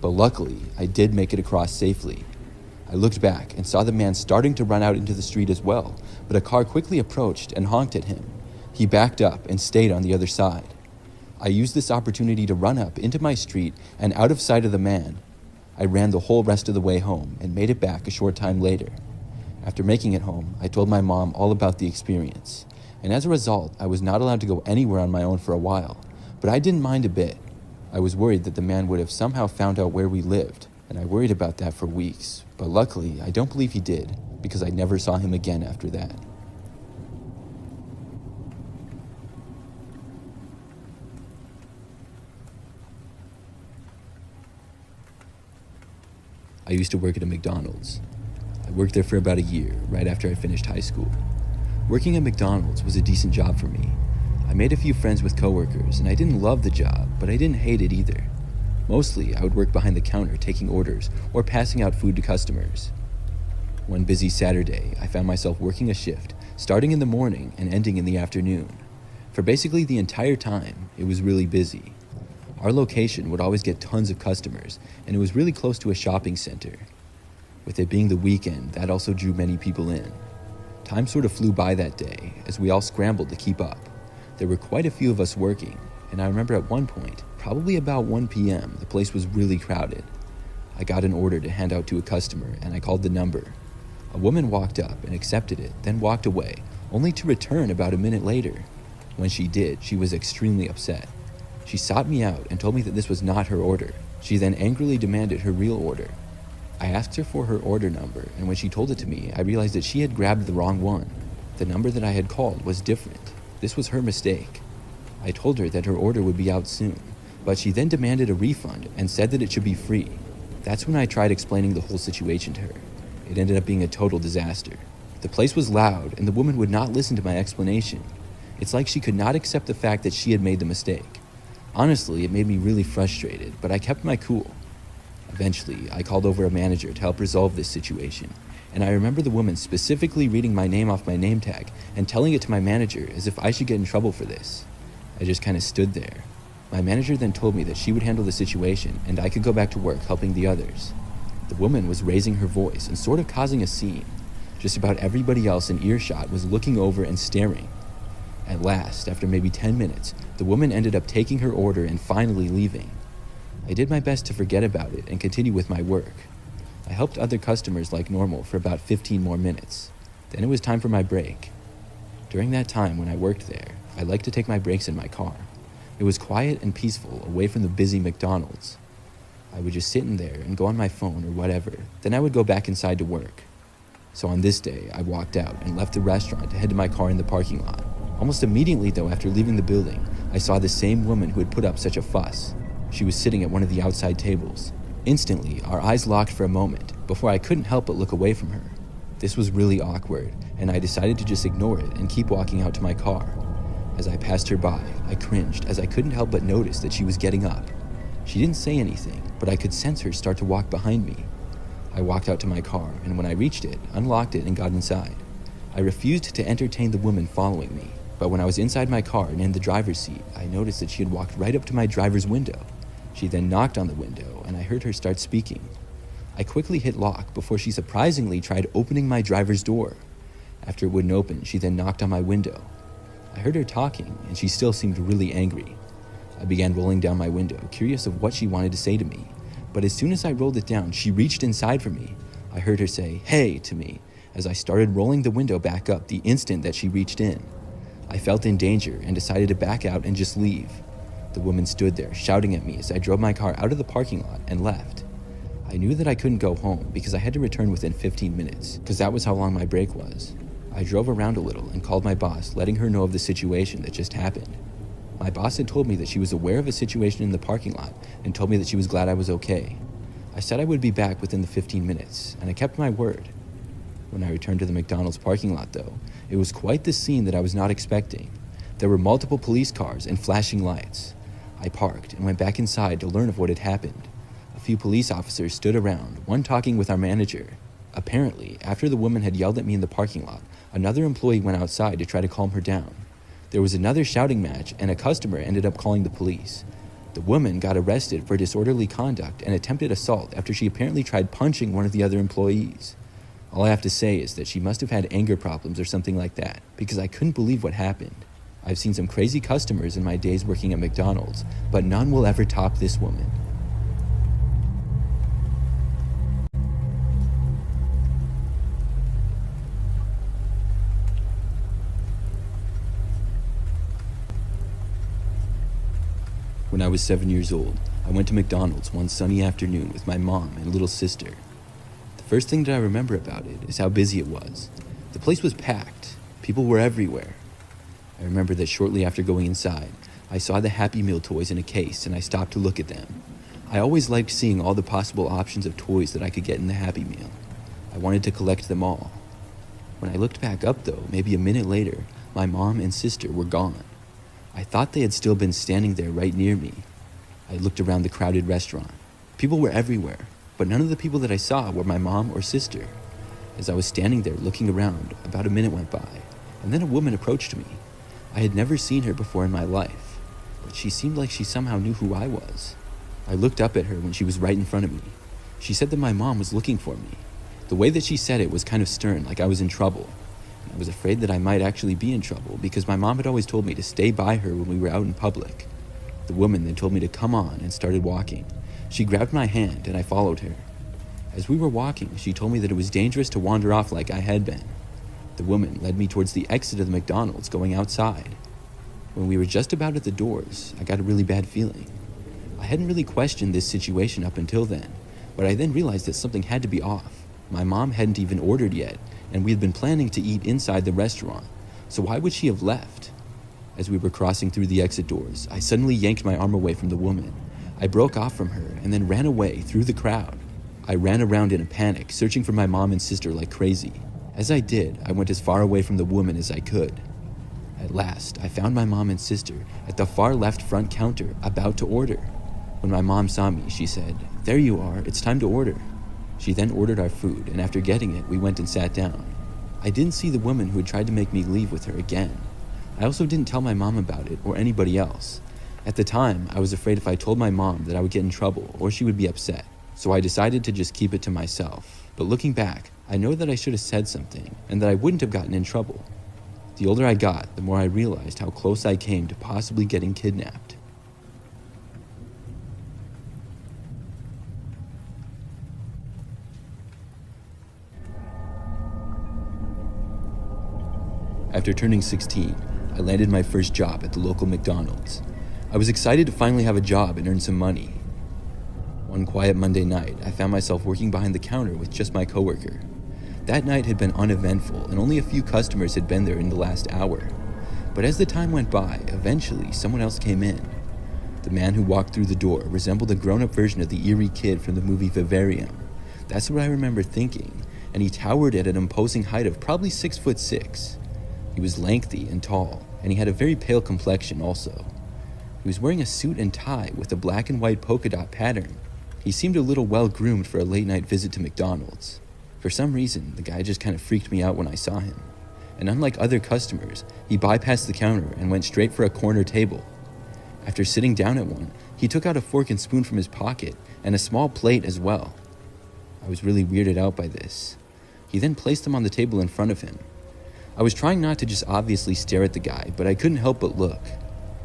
But luckily, I did make it across safely. I looked back and saw the man starting to run out into the street as well, but a car quickly approached and honked at him. He backed up and stayed on the other side. I used this opportunity to run up into my street and out of sight of the man. I ran the whole rest of the way home and made it back a short time later. After making it home, I told my mom all about the experience, and as a result, I was not allowed to go anywhere on my own for a while, but I didn't mind a bit. I was worried that the man would have somehow found out where we lived, and I worried about that for weeks, but luckily, I don't believe he did, because I never saw him again after that. I used to work at a McDonald's. I worked there for about a year, right after I finished high school. Working at McDonald's was a decent job for me. I made a few friends with coworkers, and I didn't love the job, but I didn't hate it either. Mostly, I would work behind the counter taking orders or passing out food to customers. One busy Saturday, I found myself working a shift, starting in the morning and ending in the afternoon. For basically the entire time, it was really busy. Our location would always get tons of customers, and it was really close to a shopping center. With it being the weekend, that also drew many people in. Time sort of flew by that day, as we all scrambled to keep up. There were quite a few of us working, and I remember at one point, probably about 1 p.m., the place was really crowded. I got an order to hand out to a customer, and I called the number. A woman walked up and accepted it, then walked away, only to return about a minute later. When she did, she was extremely upset. She sought me out and told me that this was not her order. She then angrily demanded her real order. I asked her for her order number, and when she told it to me, I realized that she had grabbed the wrong one. The number that I had called was different. This was her mistake. I told her that her order would be out soon, but she then demanded a refund and said that it should be free. That's when I tried explaining the whole situation to her. It ended up being a total disaster. The place was loud, and the woman would not listen to my explanation. It's like she could not accept the fact that she had made the mistake. Honestly, it made me really frustrated, but I kept my cool. Eventually, I called over a manager to help resolve this situation, and I remember the woman specifically reading my name off my name tag and telling it to my manager as if I should get in trouble for this. I just kind of stood there. My manager then told me that she would handle the situation and I could go back to work helping the others. The woman was raising her voice and sort of causing a scene. Just about everybody else in earshot was looking over and staring. At last, after maybe 10 minutes, the woman ended up taking her order and finally leaving. I did my best to forget about it and continue with my work. I helped other customers like normal for about 15 more minutes. Then it was time for my break. During that time when I worked there, I liked to take my breaks in my car. It was quiet and peaceful away from the busy McDonald's. I would just sit in there and go on my phone or whatever, then I would go back inside to work. So on this day, I walked out and left the restaurant to head to my car in the parking lot. Almost immediately though, after leaving the building, I saw the same woman who had put up such a fuss. She was sitting at one of the outside tables. Instantly, our eyes locked for a moment before I couldn't help but look away from her. This was really awkward, and I decided to just ignore it and keep walking out to my car. As I passed her by, I cringed as I couldn't help but notice that she was getting up. She didn't say anything, but I could sense her start to walk behind me. I walked out to my car, and when I reached it, unlocked it and got inside. I refused to entertain the woman following me, but when I was inside my car and in the driver's seat, I noticed that she had walked right up to my driver's window. She then knocked on the window, and I heard her start speaking. I quickly hit lock before she surprisingly tried opening my driver's door. After it wouldn't open, she then knocked on my window. I heard her talking, and she still seemed really angry. I began rolling down my window, curious of what she wanted to say to me. But as soon as I rolled it down, she reached inside for me. I heard her say, "Hey," to me, as I started rolling the window back up the instant that she reached in. I felt in danger and decided to back out and just leave. The woman stood there, shouting at me as I drove my car out of the parking lot and left. I knew that I couldn't go home because I had to return within 15 minutes, because that was how long my break was. I drove around a little and called my boss, letting her know of the situation that just happened. My boss had told me that she was aware of a situation in the parking lot and told me that she was glad I was okay. I said I would be back within the 15 minutes, and I kept my word. When I returned to the McDonald's parking lot, though, it was quite the scene that I was not expecting. There were multiple police cars and flashing lights. I parked and went back inside to learn of what had happened. A few police officers stood around, one talking with our manager. Apparently, after the woman had yelled at me in the parking lot, another employee went outside to try to calm her down. There was another shouting match, and a customer ended up calling the police. The woman got arrested for disorderly conduct and attempted assault after she apparently tried punching one of the other employees. All I have to say is that she must have had anger problems or something like that, because I couldn't believe what happened. I've seen some crazy customers in my days working at McDonald's, but none will ever top this woman. When I was 7 years old, I went to McDonald's one sunny afternoon with my mom and little sister. The first thing that I remember about it is how busy it was. The place was packed. People were everywhere. I remember that shortly after going inside, I saw the Happy Meal toys in a case and I stopped to look at them. I always liked seeing all the possible options of toys that I could get in the Happy Meal. I wanted to collect them all. When I looked back up though, maybe a minute later, my mom and sister were gone. I thought they had still been standing there right near me. I looked around the crowded restaurant. People were everywhere, but none of the people that I saw were my mom or sister. As I was standing there looking around, about a minute went by, and then a woman approached me. I had never seen her before in my life, but she seemed like she somehow knew who I was. I looked up at her when she was right in front of me. She said that my mom was looking for me. The way that she said it was kind of stern, like I was in trouble. I was afraid that I might actually be in trouble because my mom had always told me to stay by her when we were out in public. The woman then told me to come on and started walking. She grabbed my hand and I followed her. As we were walking, she told me that it was dangerous to wander off like I had been. The woman led me towards the exit of the McDonald's going outside. When we were just about at the doors, I got a really bad feeling. I hadn't really questioned this situation up until then, but I then realized that something had to be off. My mom hadn't even ordered yet, and we had been planning to eat inside the restaurant, so why would she have left? As we were crossing through the exit doors, I suddenly yanked my arm away from the woman. I broke off from her and then ran away through the crowd. I ran around in a panic, searching for my mom and sister like crazy. As I did, I went as far away from the woman as I could. At last, I found my mom and sister at the far left front counter, about to order. When my mom saw me, she said, "There you are, it's time to order." She then ordered our food, and after getting it, we went and sat down. I didn't see the woman who had tried to make me leave with her again. I also didn't tell my mom about it or anybody else. At the time, I was afraid if I told my mom that I would get in trouble or she would be upset, so I decided to just keep it to myself. But looking back, I know that I should have said something and that I wouldn't have gotten in trouble. The older I got, the more I realized how close I came to possibly getting kidnapped. After turning 16, I landed my first job at the local McDonald's. I was excited to finally have a job and earn some money. One quiet Monday night, I found myself working behind the counter with just my coworker. That night had been uneventful, and only a few customers had been there in the last hour. But as the time went by, eventually someone else came in. The man who walked through the door resembled a grown-up version of the eerie kid from the movie Vivarium. That's what I remember thinking, and he towered at an imposing height of probably 6'6". He was lengthy and tall, and he had a very pale complexion also. He was wearing a suit and tie with a black and white polka dot pattern. He seemed a little well-groomed for a late-night visit to McDonald's. For some reason, the guy just kind of freaked me out when I saw him. And unlike other customers, he bypassed the counter and went straight for a corner table. After sitting down at one, he took out a fork and spoon from his pocket and a small plate as well. I was really weirded out by this. He then placed them on the table in front of him. I was trying not to just obviously stare at the guy, but I couldn't help but look.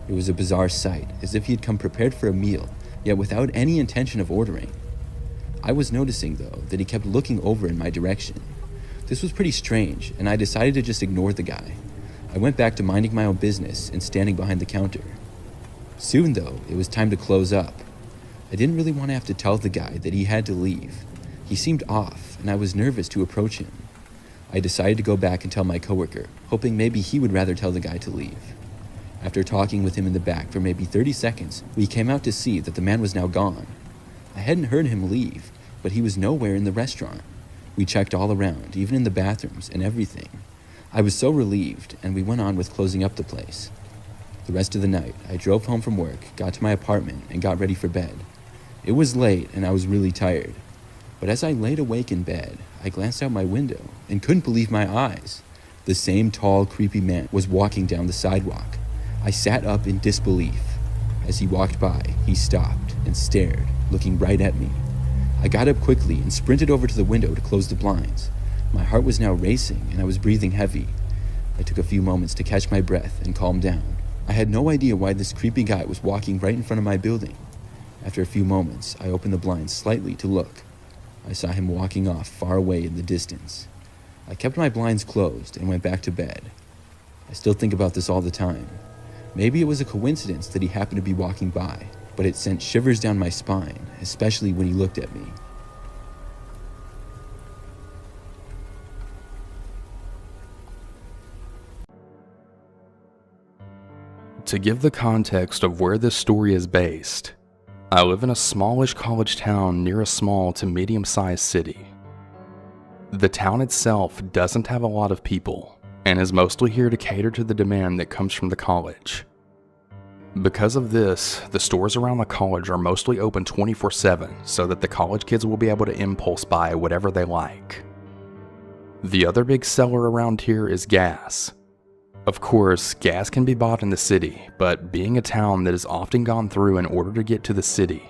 It was a bizarre sight, as if he had come prepared for a meal, yet without any intention of ordering. I was noticing, though, that he kept looking over in my direction. This was pretty strange, and I decided to just ignore the guy. I went back to minding my own business and standing behind the counter. Soon, though, it was time to close up. I didn't really want to have to tell the guy that he had to leave. He seemed off, and I was nervous to approach him. I decided to go back and tell my coworker, hoping maybe he would rather tell the guy to leave. After talking with him in the back for maybe 30 seconds, we came out to see that the man was now gone. I hadn't heard him leave, but he was nowhere in the restaurant. We checked all around, even in the bathrooms and everything. I was so relieved, and we went on with closing up the place. The rest of the night, I drove home from work, got to my apartment, and got ready for bed. It was late, and I was really tired. But as I laid awake in bed, I glanced out my window and couldn't believe my eyes. The same tall, creepy man was walking down the sidewalk. I sat up in disbelief. As he walked by, he stopped and stared, looking right at me. I got up quickly and sprinted over to the window to close the blinds. My heart was now racing, and I was breathing heavy. I took a few moments to catch my breath and calm down. I had no idea why this creepy guy was walking right in front of my building. After a few moments, I opened the blinds slightly to look. I saw him walking off far away in the distance. I kept my blinds closed and went back to bed. I still think about this all the time. Maybe it was a coincidence that he happened to be walking by, but it sent shivers down my spine, especially when he looked at me. To give the context of where this story is based, I live in a smallish college town near a small to medium-sized city. The town itself doesn't have a lot of people, and is mostly here to cater to the demand that comes from the college. Because of this, the stores around the college are mostly open 24/7 so that the college kids will be able to impulse buy whatever they like. The other big seller around here is gas. Of course, gas can be bought in the city, but being a town that is often gone through in order to get to the city,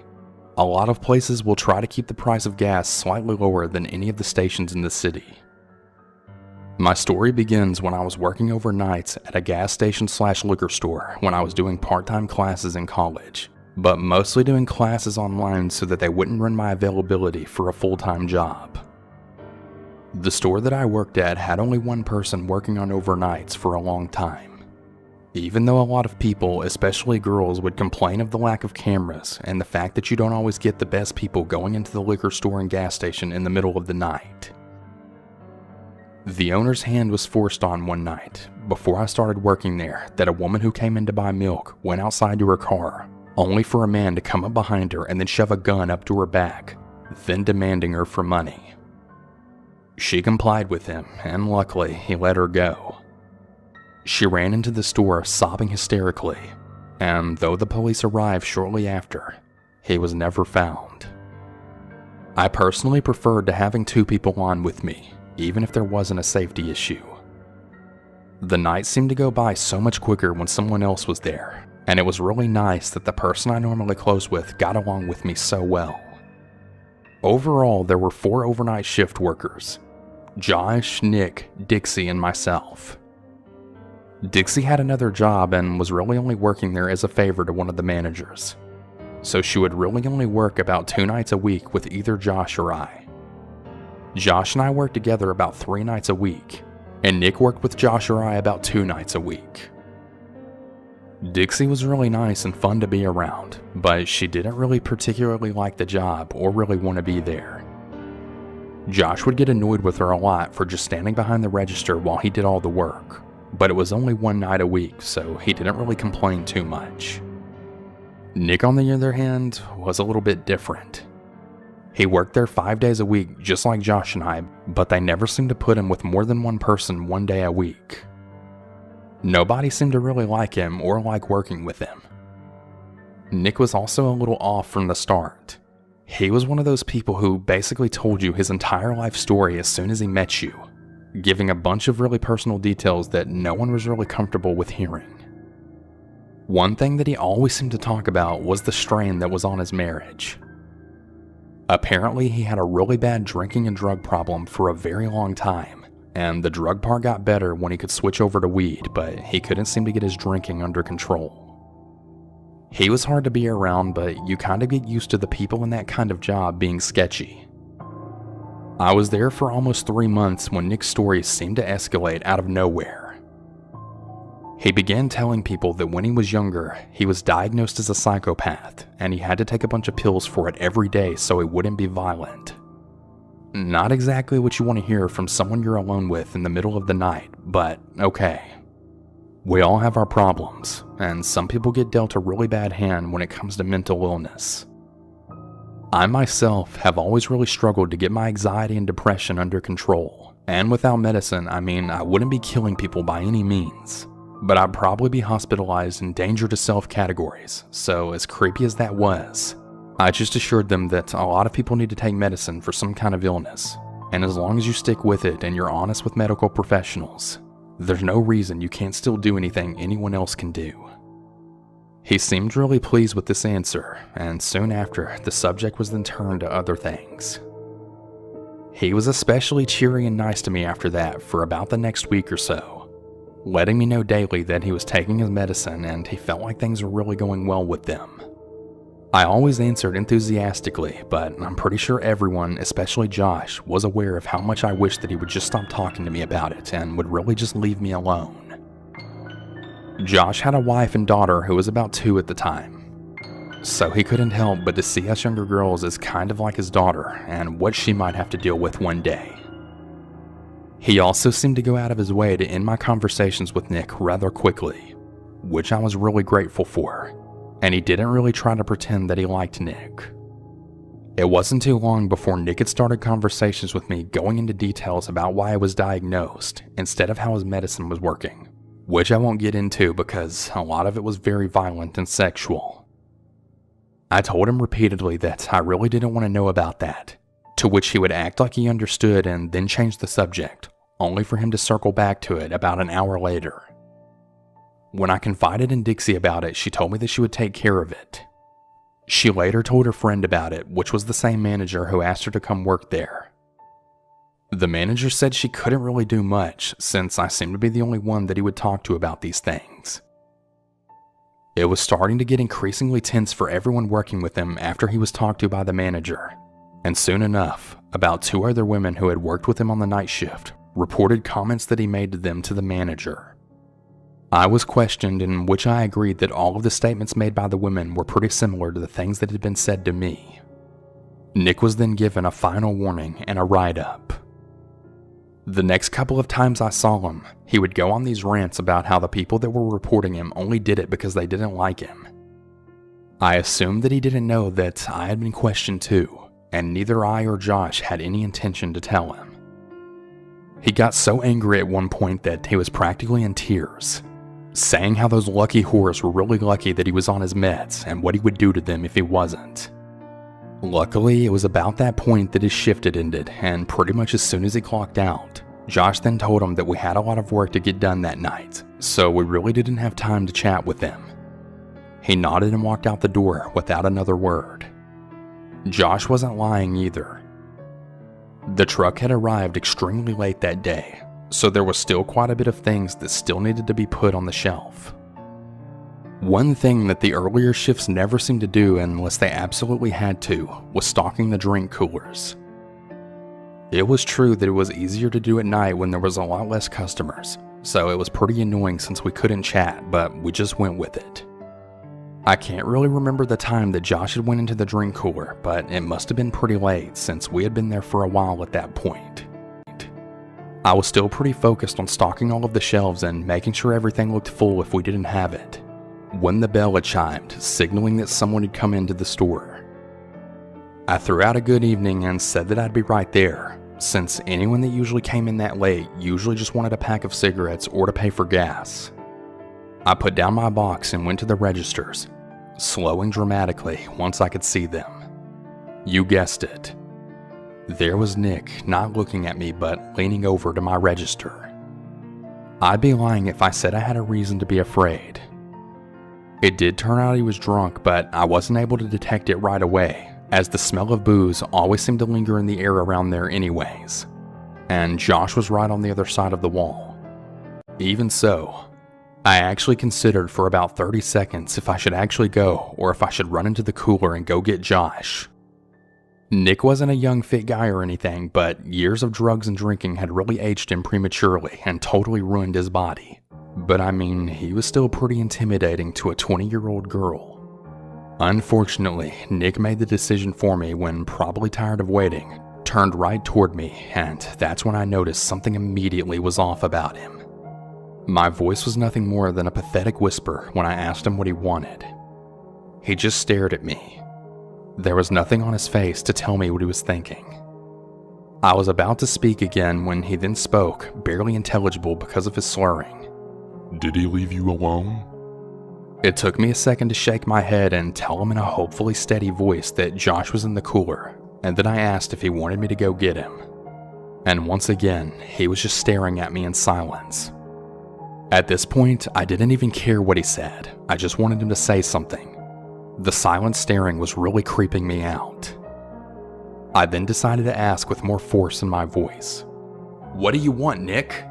a lot of places will try to keep the price of gas slightly lower than any of the stations in the city. My story begins when I was working overnights at a gas station/liquor store when I was doing part-time classes in college, but mostly doing classes online so that they wouldn't run my availability for a full-time job. The store that I worked at had only one person working on overnights for a long time. Even though a lot of people, especially girls, would complain of the lack of cameras and the fact that you don't always get the best people going into the liquor store and gas station in the middle of the night. The owner's hand was forced on one night, before I started working there, that a woman who came in to buy milk went outside to her car, only for a man to come up behind her and then shove a gun up to her back, then demanding her for money. She complied with him, and luckily, he let her go. She ran into the store sobbing hysterically, and though the police arrived shortly after, he was never found. I personally preferred to having two people on with me, even if there wasn't a safety issue. The night seemed to go by so much quicker when someone else was there, and it was really nice that the person I normally close with got along with me so well. Overall, there were 4 overnight shift workers: Josh, Nick, Dixie, and myself. Dixie had another job and was really only working there as a favor to one of the managers, so she would really only work about 2 nights a week with either Josh or I. Josh and I worked together about 3 nights a week, and Nick worked with Josh or I about 2 nights a week. Dixie was really nice and fun to be around, but she didn't really particularly like the job or really want to be there. Josh would get annoyed with her a lot for just standing behind the register while he did all the work, but it was only 1 night a week, so he didn't really complain too much. Nick, on the other hand, was a little bit different. He worked there 5 days a week just like Josh and I, but they never seemed to put him with more than one person 1 day a week. Nobody seemed to really like him or like working with him. Nick was also a little off from the start. He was one of those people who basically told you his entire life story as soon as he met you, giving a bunch of really personal details that no one was really comfortable with hearing. One thing that he always seemed to talk about was the strain that was on his marriage. Apparently, he had a really bad drinking and drug problem for a very long time, and the drug part got better when he could switch over to weed, but he couldn't seem to get his drinking under control. He was hard to be around, but you kind of get used to the people in that kind of job being sketchy. I was there for almost 3 months when Nick's story seemed to escalate out of nowhere. He began telling people that when he was younger, he was diagnosed as a psychopath, and he had to take a bunch of pills for it every day so he wouldn't be violent. Not exactly what you want to hear from someone you're alone with in the middle of the night, but okay. We all have our problems, and some people get dealt a really bad hand when it comes to mental illness. I myself have always really struggled to get my anxiety and depression under control, and without medicine, I mean, I wouldn't be killing people by any means, but I'd probably be hospitalized in danger to self categories, so as creepy as that was, I just assured them that a lot of people need to take medicine for some kind of illness, and as long as you stick with it and you're honest with medical professionals, there's no reason you can't still do anything anyone else can do. He seemed really pleased with this answer, and soon after, the subject was then turned to other things. He was especially cheery and nice to me after that for about the next week or so, letting me know daily that he was taking his medicine and he felt like things were really going well with them. I always answered enthusiastically, but I'm pretty sure everyone, especially Josh, was aware of how much I wished that he would just stop talking to me about it and would really just leave me alone. Josh had a wife and daughter who was about 2 at the time, so he couldn't help but to see us younger girls as kind of like his daughter and what she might have to deal with one day. He also seemed to go out of his way to end my conversations with Nick rather quickly, which I was really grateful for. And he didn't really try to pretend that he liked Nick. It wasn't too long before Nick had started conversations with me going into details about why I was diagnosed instead of how his medicine was working, which I won't get into because a lot of it was very violent and sexual. I told him repeatedly that I really didn't want to know about that, to which he would act like he understood and then change the subject, only for him to circle back to it about an hour later. When I confided in Dixie about it, she told me that she would take care of it. She later told her friend about it, which was the same manager who asked her to come work there. The manager said she couldn't really do much, since I seemed to be the only one that he would talk to about these things. It was starting to get increasingly tense for everyone working with him after he was talked to by the manager, and soon enough, about 2 other women who had worked with him on the night shift reported comments that he made to them to the manager. I was questioned, in which I agreed that all of the statements made by the women were pretty similar to the things that had been said to me. Nick was then given a final warning and a write-up. The next couple of times I saw him, he would go on these rants about how the people that were reporting him only did it because they didn't like him. I assumed that he didn't know that I had been questioned too, and neither I or Josh had any intention to tell him. He got so angry at one point that he was practically in tears, saying how those lucky whores were really lucky that he was on his meds and what he would do to them if he wasn't. Luckily, it was about that point that his shift had ended, and pretty much as soon as he clocked out, Josh then told him that we had a lot of work to get done that night, so we really didn't have time to chat with him. He nodded and walked out the door without another word. Josh wasn't lying either. The truck had arrived extremely late that day, so there was still quite a bit of things that still needed to be put on the shelf. One thing that the earlier shifts never seemed to do unless they absolutely had to was stocking the drink coolers. It was true that it was easier to do at night when there was a lot less customers, so it was pretty annoying since we couldn't chat, but we just went with it. I can't really remember the time that Josh had went into the drink cooler, but it must have been pretty late since we had been there for a while at that point. I was still pretty focused on stocking all of the shelves and making sure everything looked full if we didn't have it, when the bell had chimed, signaling that someone had come into the store. I threw out a good evening and said that I'd be right there, since anyone that usually came in that late usually just wanted a pack of cigarettes or to pay for gas. I put down my box and went to the registers, slowing dramatically once I could see them. You guessed it. There was Nick, not looking at me but leaning over to my register. I'd be lying if I said I had a reason to be afraid. It did turn out he was drunk, but I wasn't able to detect it right away, as the smell of booze always seemed to linger in the air around there anyways. And Josh was right on the other side of the wall. Even so, I actually considered for about 30 seconds if I should actually go or if I should run into the cooler and go get Josh. Nick wasn't a young fit guy or anything, but years of drugs and drinking had really aged him prematurely and totally ruined his body. But I mean, he was still pretty intimidating to a 20-year-old girl. Unfortunately, Nick made the decision for me when, probably tired of waiting, turned right toward me, and that's when I noticed something immediately was off about him. My voice was nothing more than a pathetic whisper when I asked him what he wanted. He just stared at me. There was nothing on his face to tell me what he was thinking. I was about to speak again when he then spoke, barely intelligible because of his slurring. Did he leave you alone? It took me a second to shake my head and tell him in a hopefully steady voice that Josh was in the cooler, and then I asked if he wanted me to go get him. And once again, he was just staring at me in silence. At this point, I didn't even care what he said. I just wanted him to say something. The silent staring was really creeping me out. I then decided to ask with more force in my voice. "What do you want, Nick?"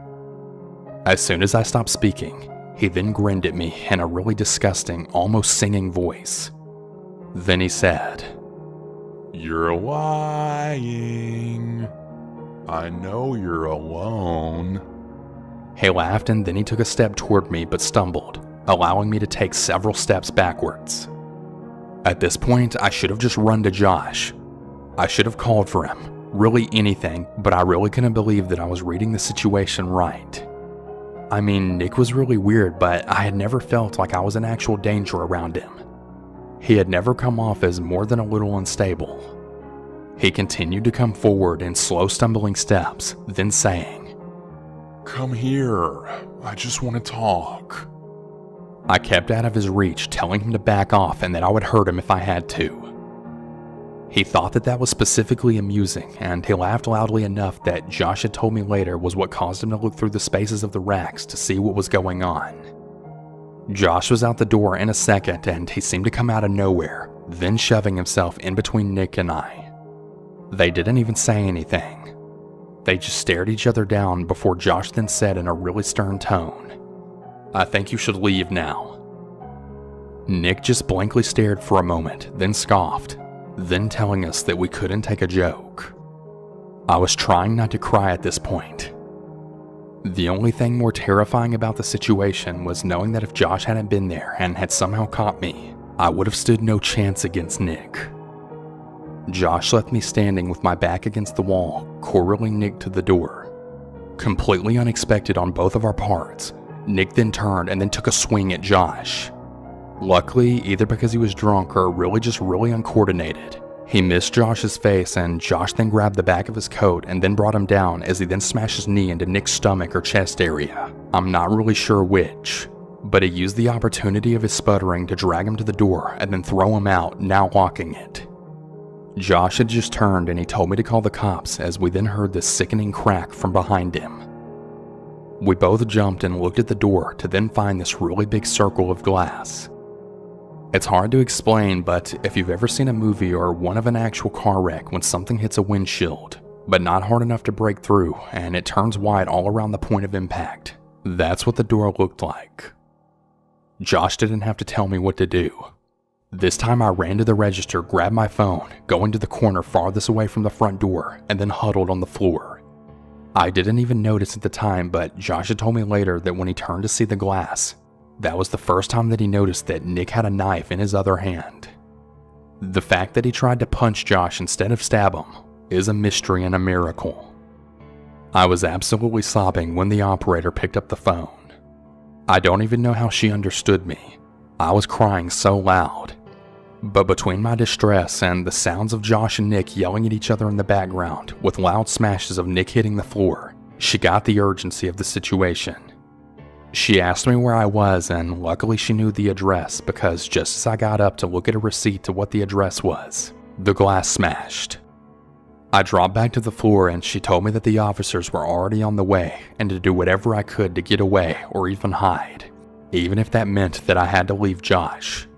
As soon as I stopped speaking, he then grinned at me in a really disgusting, almost singing voice. Then he said, You're lying. I know you're alone. He laughed and then he took a step toward me but stumbled, allowing me to take several steps backwards. At this point, I should have just run to Josh. I should have called for him, really anything, but I really couldn't believe that I was reading the situation right. I mean, Nick was really weird, but I had never felt like I was in actual danger around him. He had never come off as more than a little unstable. He continued to come forward in slow stumbling steps, then saying, Come here. I just want to talk. I kept out of his reach, telling him to back off and that I would hurt him if I had to. He thought that that was specifically amusing, and he laughed loudly enough that Josh had told me later was what caused him to look through the spaces of the racks to see what was going on. Josh was out the door in a second, and he seemed to come out of nowhere, then shoving himself in between Nick and I. They didn't even say anything. They just stared each other down before Josh then said in a really stern tone, "I think you should leave now." Nick just blankly stared for a moment, then scoffed, then telling us that we couldn't take a joke. I was trying not to cry at this point. The only thing more terrifying about the situation was knowing that if Josh hadn't been there and had somehow caught me, I would have stood no chance against Nick. Josh left me standing with my back against the wall, corraling Nick to the door. Completely unexpected on both of our parts, Nick then turned and then took a swing at Josh. Luckily, either because he was drunk or really uncoordinated, he missed Josh's face and Josh then grabbed the back of his coat and then brought him down as he then smashed his knee into Nick's stomach or chest area. I'm not really sure which, but he used the opportunity of his sputtering to drag him to the door and then throw him out, now locking it. Josh had just turned and he told me to call the cops as we then heard this sickening crack from behind him. We both jumped and looked at the door to then find this really big circle of glass. It's hard to explain, but if you've ever seen a movie or one of an actual car wreck when something hits a windshield, but not hard enough to break through and it turns white all around the point of impact, that's what the door looked like. Josh didn't have to tell me what to do. This time I ran to the register, grabbed my phone, going to the corner farthest away from the front door, and then huddled on the floor. I didn't even notice at the time, but Josh had told me later that when he turned to see the glass, that was the first time that he noticed that Nick had a knife in his other hand. The fact that he tried to punch Josh instead of stab him is a mystery and a miracle. I was absolutely sobbing when the operator picked up the phone. I don't even know how she understood me. I was crying so loud. But between my distress and the sounds of Josh and Nick yelling at each other in the background with loud smashes of Nick hitting the floor, she got the urgency of the situation. She asked me where I was, and luckily she knew the address because just as I got up to look at a receipt to what the address was, the glass smashed. I dropped back to the floor and she told me that the officers were already on the way and to do whatever I could to get away or even hide, even if that meant that I had to leave Josh.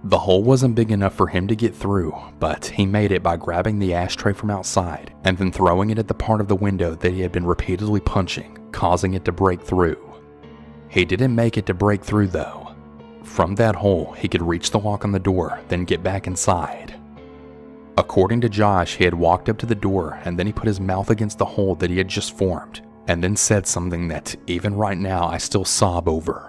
The hole wasn't big enough for him to get through, but he made it by grabbing the ashtray from outside and then throwing it at the part of the window that he had been repeatedly punching, causing it to break through. He didn't make it to break through though. From that hole, he could reach the lock on the door, then get back inside. According to Josh, he had walked up to the door and then he put his mouth against the hole that he had just formed, and then said something that even right now I still sob over.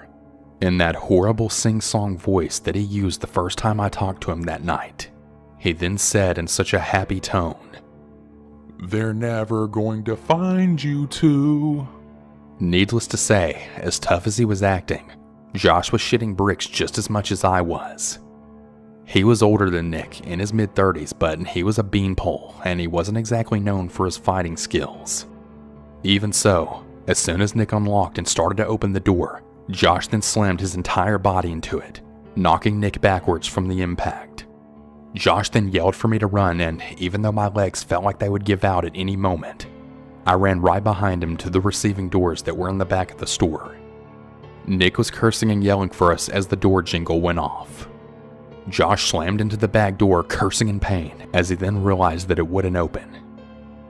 In that horrible sing-song voice that he used the first time I talked to him that night. He then said in such a happy tone, They're never going to find you two. Needless to say, as tough as he was acting, Josh was shitting bricks just as much as I was. He was older than Nick, in his mid-30s, but he was a beanpole, and he wasn't exactly known for his fighting skills. Even so, as soon as Nick unlocked and started to open the door, Josh then slammed his entire body into it, knocking Nick backwards from the impact. Josh then yelled for me to run, and even though my legs felt like they would give out at any moment, I ran right behind him to the receiving doors that were in the back of the store. Nick was cursing and yelling for us as the door jingle went off. Josh slammed into the back door, cursing in pain, as he then realized that it wouldn't open.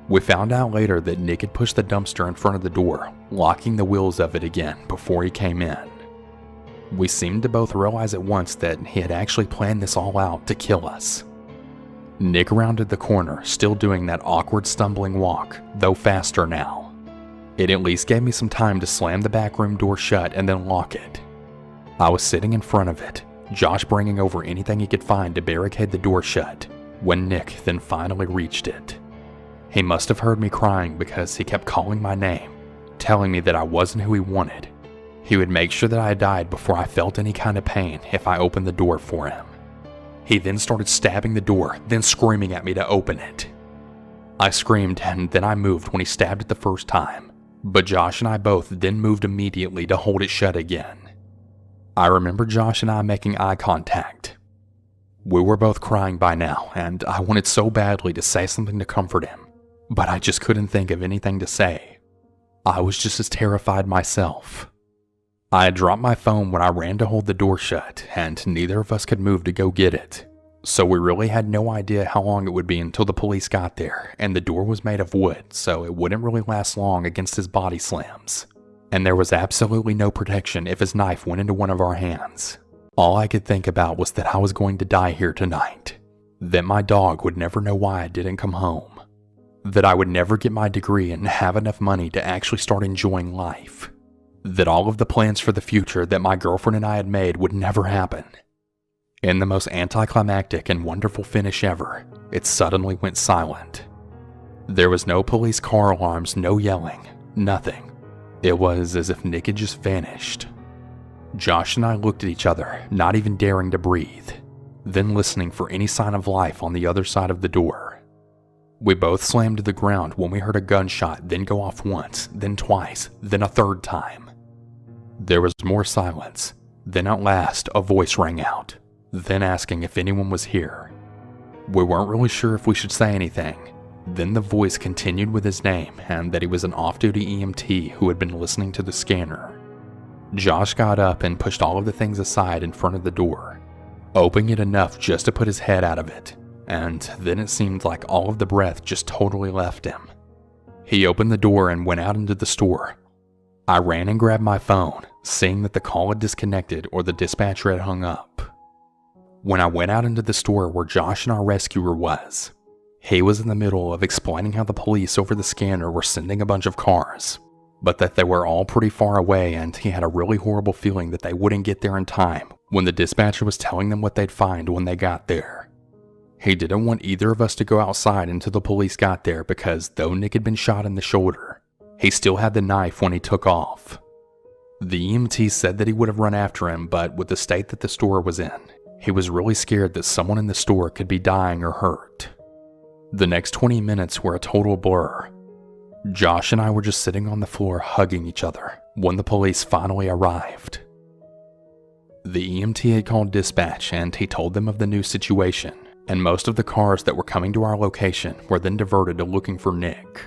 We found out later that Nick had pushed the dumpster in front of the door, locking the wheels of it again before he came in. We seemed to both realize at once that he had actually planned this all out to kill us. Nick rounded the corner, still doing that awkward stumbling walk, though faster now. It at least gave me some time to slam the back room door shut and then lock it. I was sitting in front of it, Josh bringing over anything he could find to barricade the door shut, when Nick then finally reached it. He must have heard me crying because he kept calling my name, telling me that I wasn't who he wanted. He would make sure that I died before I felt any kind of pain if I opened the door for him. He then started stabbing the door, then screaming at me to open it. I screamed and then I moved when he stabbed it the first time, but Josh and I both then moved immediately to hold it shut again. I remember Josh and I making eye contact. We were both crying by now, and I wanted so badly to say something to comfort him, but I just couldn't think of anything to say. I was just as terrified myself. I had dropped my phone when I ran to hold the door shut, and neither of us could move to go get it, so we really had no idea how long it would be until the police got there, and the door was made of wood, so it wouldn't really last long against his body slams. And there was absolutely no protection if his knife went into one of our hands. All I could think about was that I was going to die here tonight, that my dog would never know why I didn't come home, that I would never get my degree and have enough money to actually start enjoying life, that all of the plans for the future that my girlfriend and I had made would never happen. In the most anticlimactic and wonderful finish ever, it suddenly went silent. There was no police car alarms, no yelling, nothing. It was as if Nick had just vanished. Josh and I looked at each other, not even daring to breathe, then listening for any sign of life on the other side of the door. We both slammed to the ground when we heard a gunshot then go off once, then twice, then a third time. There was more silence, then at last a voice rang out, then asking if anyone was here. We weren't really sure if we should say anything. Then the voice continued with his name and that he was an off-duty EMT who had been listening to the scanner. Josh got up and pushed all of the things aside in front of the door, opening it enough just to put his head out of it, and then it seemed like all of the breath just totally left him. He opened the door and went out into the store. I ran and grabbed my phone, seeing that the call had disconnected or the dispatcher had hung up. When I went out into the store where Josh and our rescuer was, he was in the middle of explaining how the police over the scanner were sending a bunch of cars, but that they were all pretty far away and he had a really horrible feeling that they wouldn't get there in time when the dispatcher was telling them what they'd find when they got there. He didn't want either of us to go outside until the police got there because though Nick had been shot in the shoulder, he still had the knife when he took off. The EMT said that he would have run after him, but with the state that the store was in, he was really scared that someone in the store could be dying or hurt. The next 20 minutes were a total blur. Josh and I were just sitting on the floor hugging each other when the police finally arrived. The EMT had called dispatch and he told them of the new situation, and most of the cars that were coming to our location were then diverted to looking for Nick.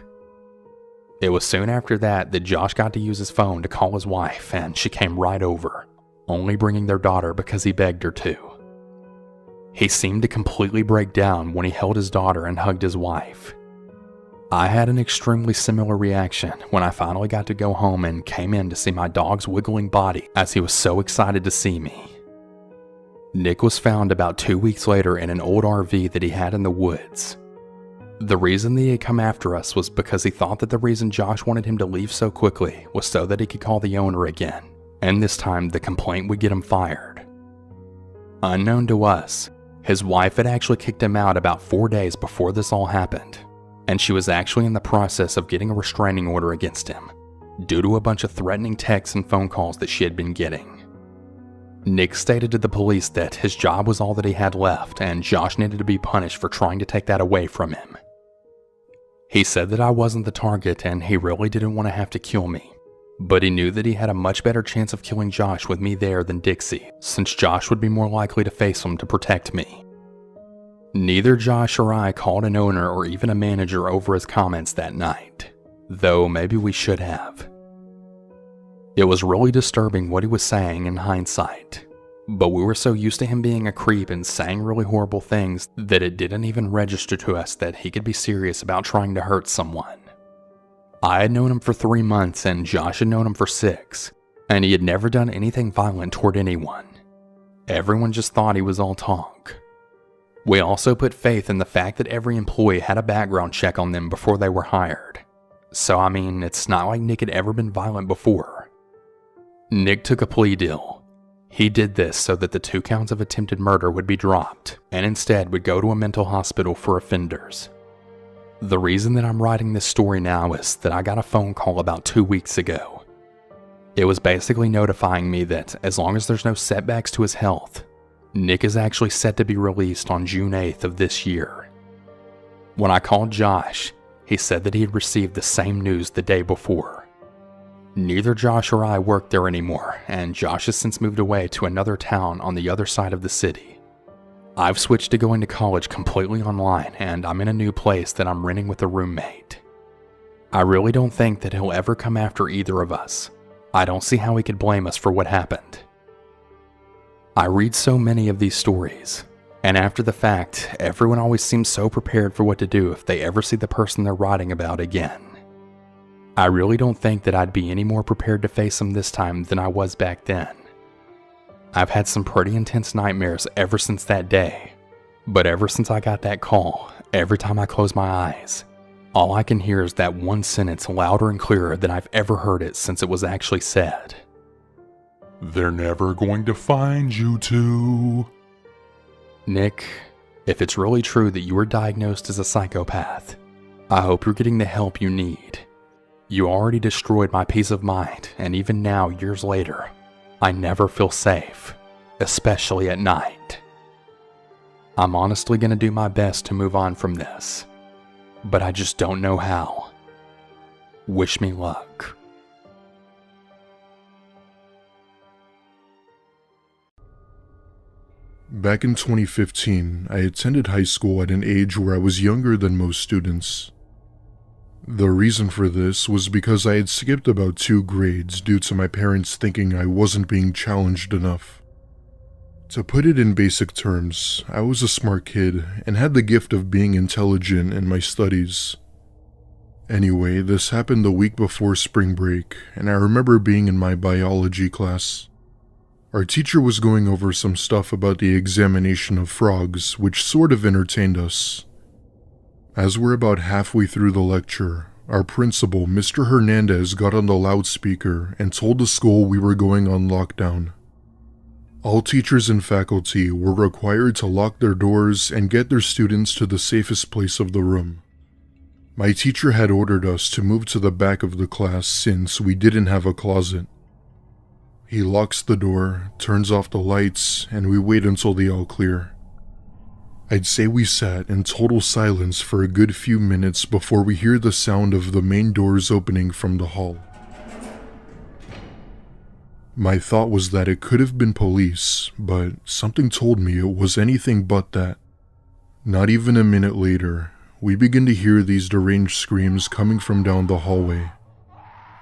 It was soon after that Josh got to use his phone to call his wife, and she came right over, only bringing their daughter because he begged her to. He seemed to completely break down when he held his daughter and hugged his wife. I had an extremely similar reaction when I finally got to go home and came in to see my dog's wiggling body as he was so excited to see me. Nick was found about 2 weeks later in an old RV that he had in the woods. The reason that he had come after us was because he thought that the reason Josh wanted him to leave so quickly was so that he could call the owner again, and this time the complaint would get him fired. Unknown to us, his wife had actually kicked him out about 4 days before this all happened. and she was actually in the process of getting a restraining order against him due to a bunch of threatening texts and phone calls that she had been getting. Nick stated to the police that his job was all that he had left and Josh needed to be punished for trying to take that away from him. He said that I wasn't the target and he really didn't want to have to kill me, but he knew that he had a much better chance of killing Josh with me there than Dixie, since Josh would be more likely to face him to protect me. Neither Josh or I called an owner or even a manager over his comments that night, though maybe we should have. It was really disturbing what he was saying in hindsight, but we were so used to him being a creep and saying really horrible things that it didn't even register to us that he could be serious about trying to hurt someone. I had known him for 3 months and Josh had known him for 6, and he had never done anything violent toward anyone. Everyone just thought he was all talk. We also put faith in the fact that every employee had a background check on them before they were hired. So I mean, it's not like Nick had ever been violent before. Nick took a plea deal. He did this so that the 2 counts of attempted murder would be dropped, and instead would go to a mental hospital for offenders. The reason that I'm writing this story now is that I got a phone call about 2 weeks ago. It was basically notifying me that as long as there's no setbacks to his health, Nick is actually set to be released on June 8th of this year. When I called Josh, he said that he had received the same news the day before. Neither Josh or I work there anymore, and Josh has since moved away to another town on the other side of the city. I've switched to going to college completely online, and I'm in a new place that I'm renting with a roommate. I really don't think that he'll ever come after either of us. I don't see how he could blame us for what happened. I read so many of these stories, and after the fact, everyone always seems so prepared for what to do if they ever see the person they're writing about again. I really don't think that I'd be any more prepared to face him this time than I was back then. I've had some pretty intense nightmares ever since that day, but ever since I got that call, every time I close my eyes, all I can hear is that one sentence louder and clearer than I've ever heard it since it was actually said. They're never going to find you two. Nick, if it's really true that you were diagnosed as a psychopath, I hope you're getting the help you need. You already destroyed my peace of mind, and even now, years later, I never feel safe, especially at night. I'm honestly going to do my best to move on from this, but I just don't know how. Wish me luck. Back in 2015, I attended high school at an age where I was younger than most students. The reason for this was because I had skipped about 2 grades due to my parents thinking I wasn't being challenged enough. To put it in basic terms, I was a smart kid and had the gift of being intelligent in my studies. Anyway, this happened the week before spring break, and I remember being in my biology class. Our teacher was going over some stuff about the examination of frogs, which sort of entertained us. As we're about halfway through the lecture, our principal, Mr. Hernandez, got on the loudspeaker and told the school we were going on lockdown. All teachers and faculty were required to lock their doors and get their students to the safest place of the room. My teacher had ordered us to move to the back of the class since we didn't have a closet. He locks the door, turns off the lights, and we wait until the all clear. I'd say we sat in total silence for a good few minutes before we hear the sound of the main doors opening from the hall. My thought was that it could have been police, but something told me it was anything but that. Not even a minute later, we begin to hear these deranged screams coming from down the hallway.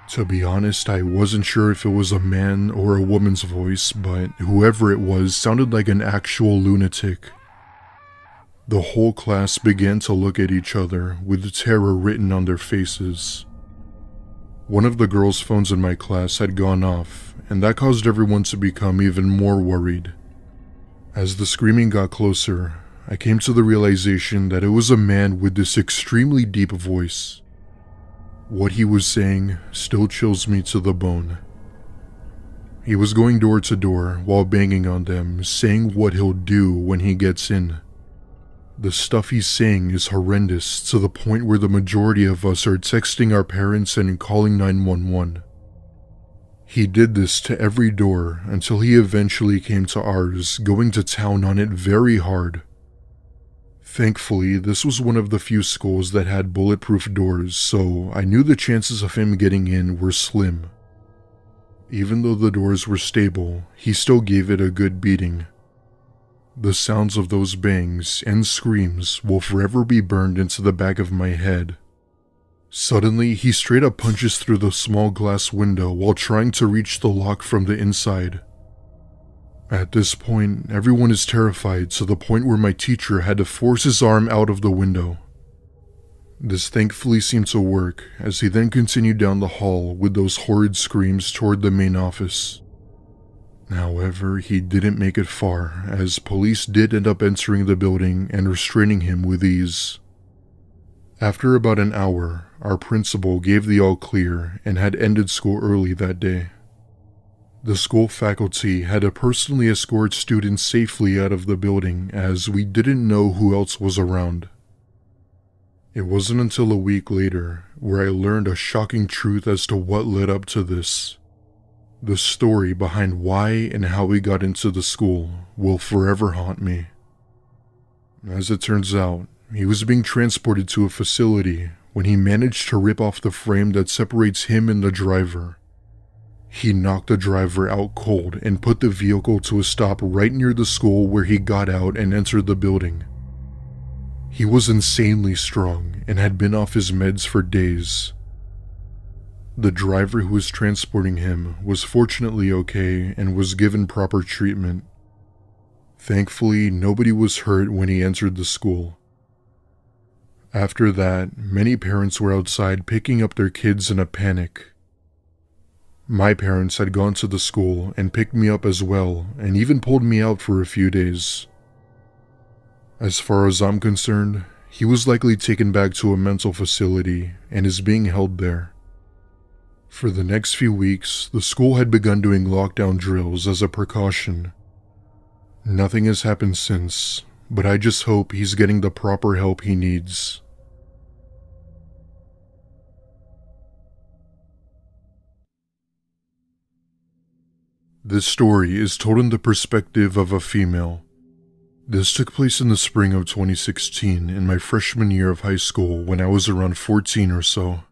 To be honest, I wasn't sure if it was a man or a woman's voice, but whoever it was sounded like an actual lunatic. The whole class began to look at each other with terror written on their faces. One of the girls' phones in my class had gone off, and that caused everyone to become even more worried. As the screaming got closer, I came to the realization that it was a man with this extremely deep voice. What he was saying still chills me to the bone. He was going door to door while banging on them, saying what he'll do when he gets in. The stuff he's saying is horrendous to the point where the majority of us are texting our parents and calling 911. He did this to every door until he eventually came to ours, going to town on it very hard. Thankfully, this was one of the few schools that had bulletproof doors, so I knew the chances of him getting in were slim. Even though the doors were stable, he still gave it a good beating. The sounds of those bangs and screams will forever be burned into the back of my head. Suddenly, he straight up punches through the small glass window while trying to reach the lock from the inside. At this point, everyone is terrified to the point where my teacher had to force his arm out of the window. This thankfully seemed to work, as he then continued down the hall with those horrid screams toward the main office. However, he didn't make it far, as police did end up entering the building and restraining him with ease. After about an hour, our principal gave the all clear and had ended school early that day. The school faculty had to personally escort students safely out of the building, as we didn't know who else was around. It wasn't until a week later where I learned a shocking truth as to what led up to this. The story behind why and how we got into the school will forever haunt me. As it turns out, he was being transported to a facility when he managed to rip off the frame that separates him and the driver. He knocked the driver out cold and put the vehicle to a stop right near the school, where he got out and entered the building. He was insanely strong and had been off his meds for days. The driver who was transporting him was fortunately okay and was given proper treatment. Thankfully, nobody was hurt when he entered the school. After that, many parents were outside picking up their kids in a panic. My parents had gone to the school and picked me up as well, and even pulled me out for a few days. As far as I'm concerned, he was likely taken back to a mental facility and is being held there. For the next few weeks, the school had begun doing lockdown drills as a precaution. Nothing has happened since, but I just hope he's getting the proper help he needs. This story is told in the perspective of a female. This took place in the spring of 2016 in my freshman year of high school, when I was around 14 or so.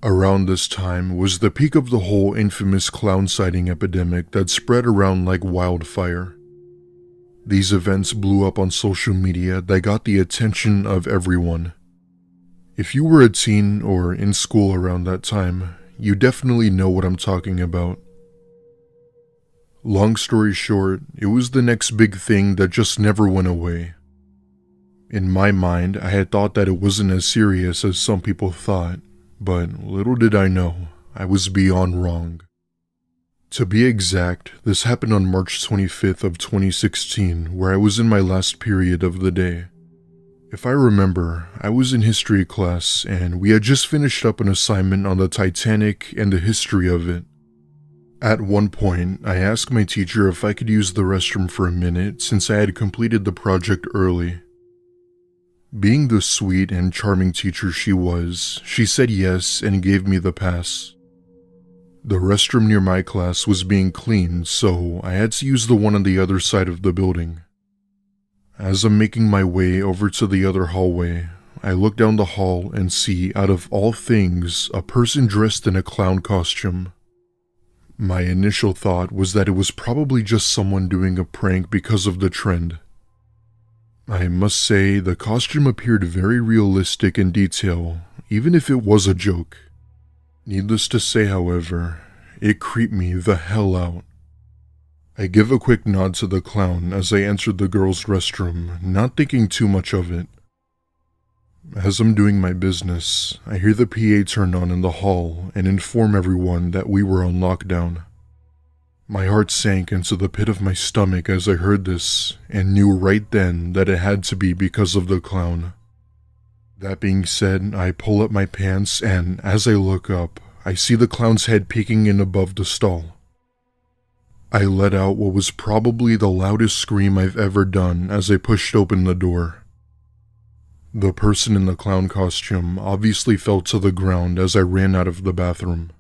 Around this time was the peak of the whole infamous clown sighting epidemic that spread around like wildfire. These events blew up on social media that got the attention of everyone. If you were a teen or in school around that time, you definitely know what I'm talking about. Long story short, it was the next big thing that just never went away. In my mind, I had thought that it wasn't as serious as some people thought, but little did I know, I was beyond wrong. To be exact, this happened on March 25th of 2016, where I was in my last period of the day. If I remember, I was in history class, and we had just finished up an assignment on the Titanic and the history of it. At one point, I asked my teacher if I could use the restroom for a minute since I had completed the project early. Being the sweet and charming teacher she was, she said yes and gave me the pass. The restroom near my class was being cleaned, so I had to use the one on the other side of the building. As I'm making my way over to the other hallway, I look down the hall and see, out of all things, a person dressed in a clown costume. My initial thought was that it was probably just someone doing a prank because of the trend. I must say, the costume appeared very realistic in detail, even if it was a joke. Needless to say, however, it creeped me the hell out. I give a quick nod to the clown as I entered the girls' restroom, not thinking too much of it. As I'm doing my business, I hear the PA turn on in the hall and inform everyone that we were on lockdown. My heart sank into the pit of my stomach as I heard this, and knew right then that it had to be because of the clown. That being said, I pull up my pants, and as I look up, I see the clown's head peeking in above the stall. I let out what was probably the loudest scream I've ever done as I pushed open the door. The person in the clown costume obviously fell to the ground as I ran out of the bathroom.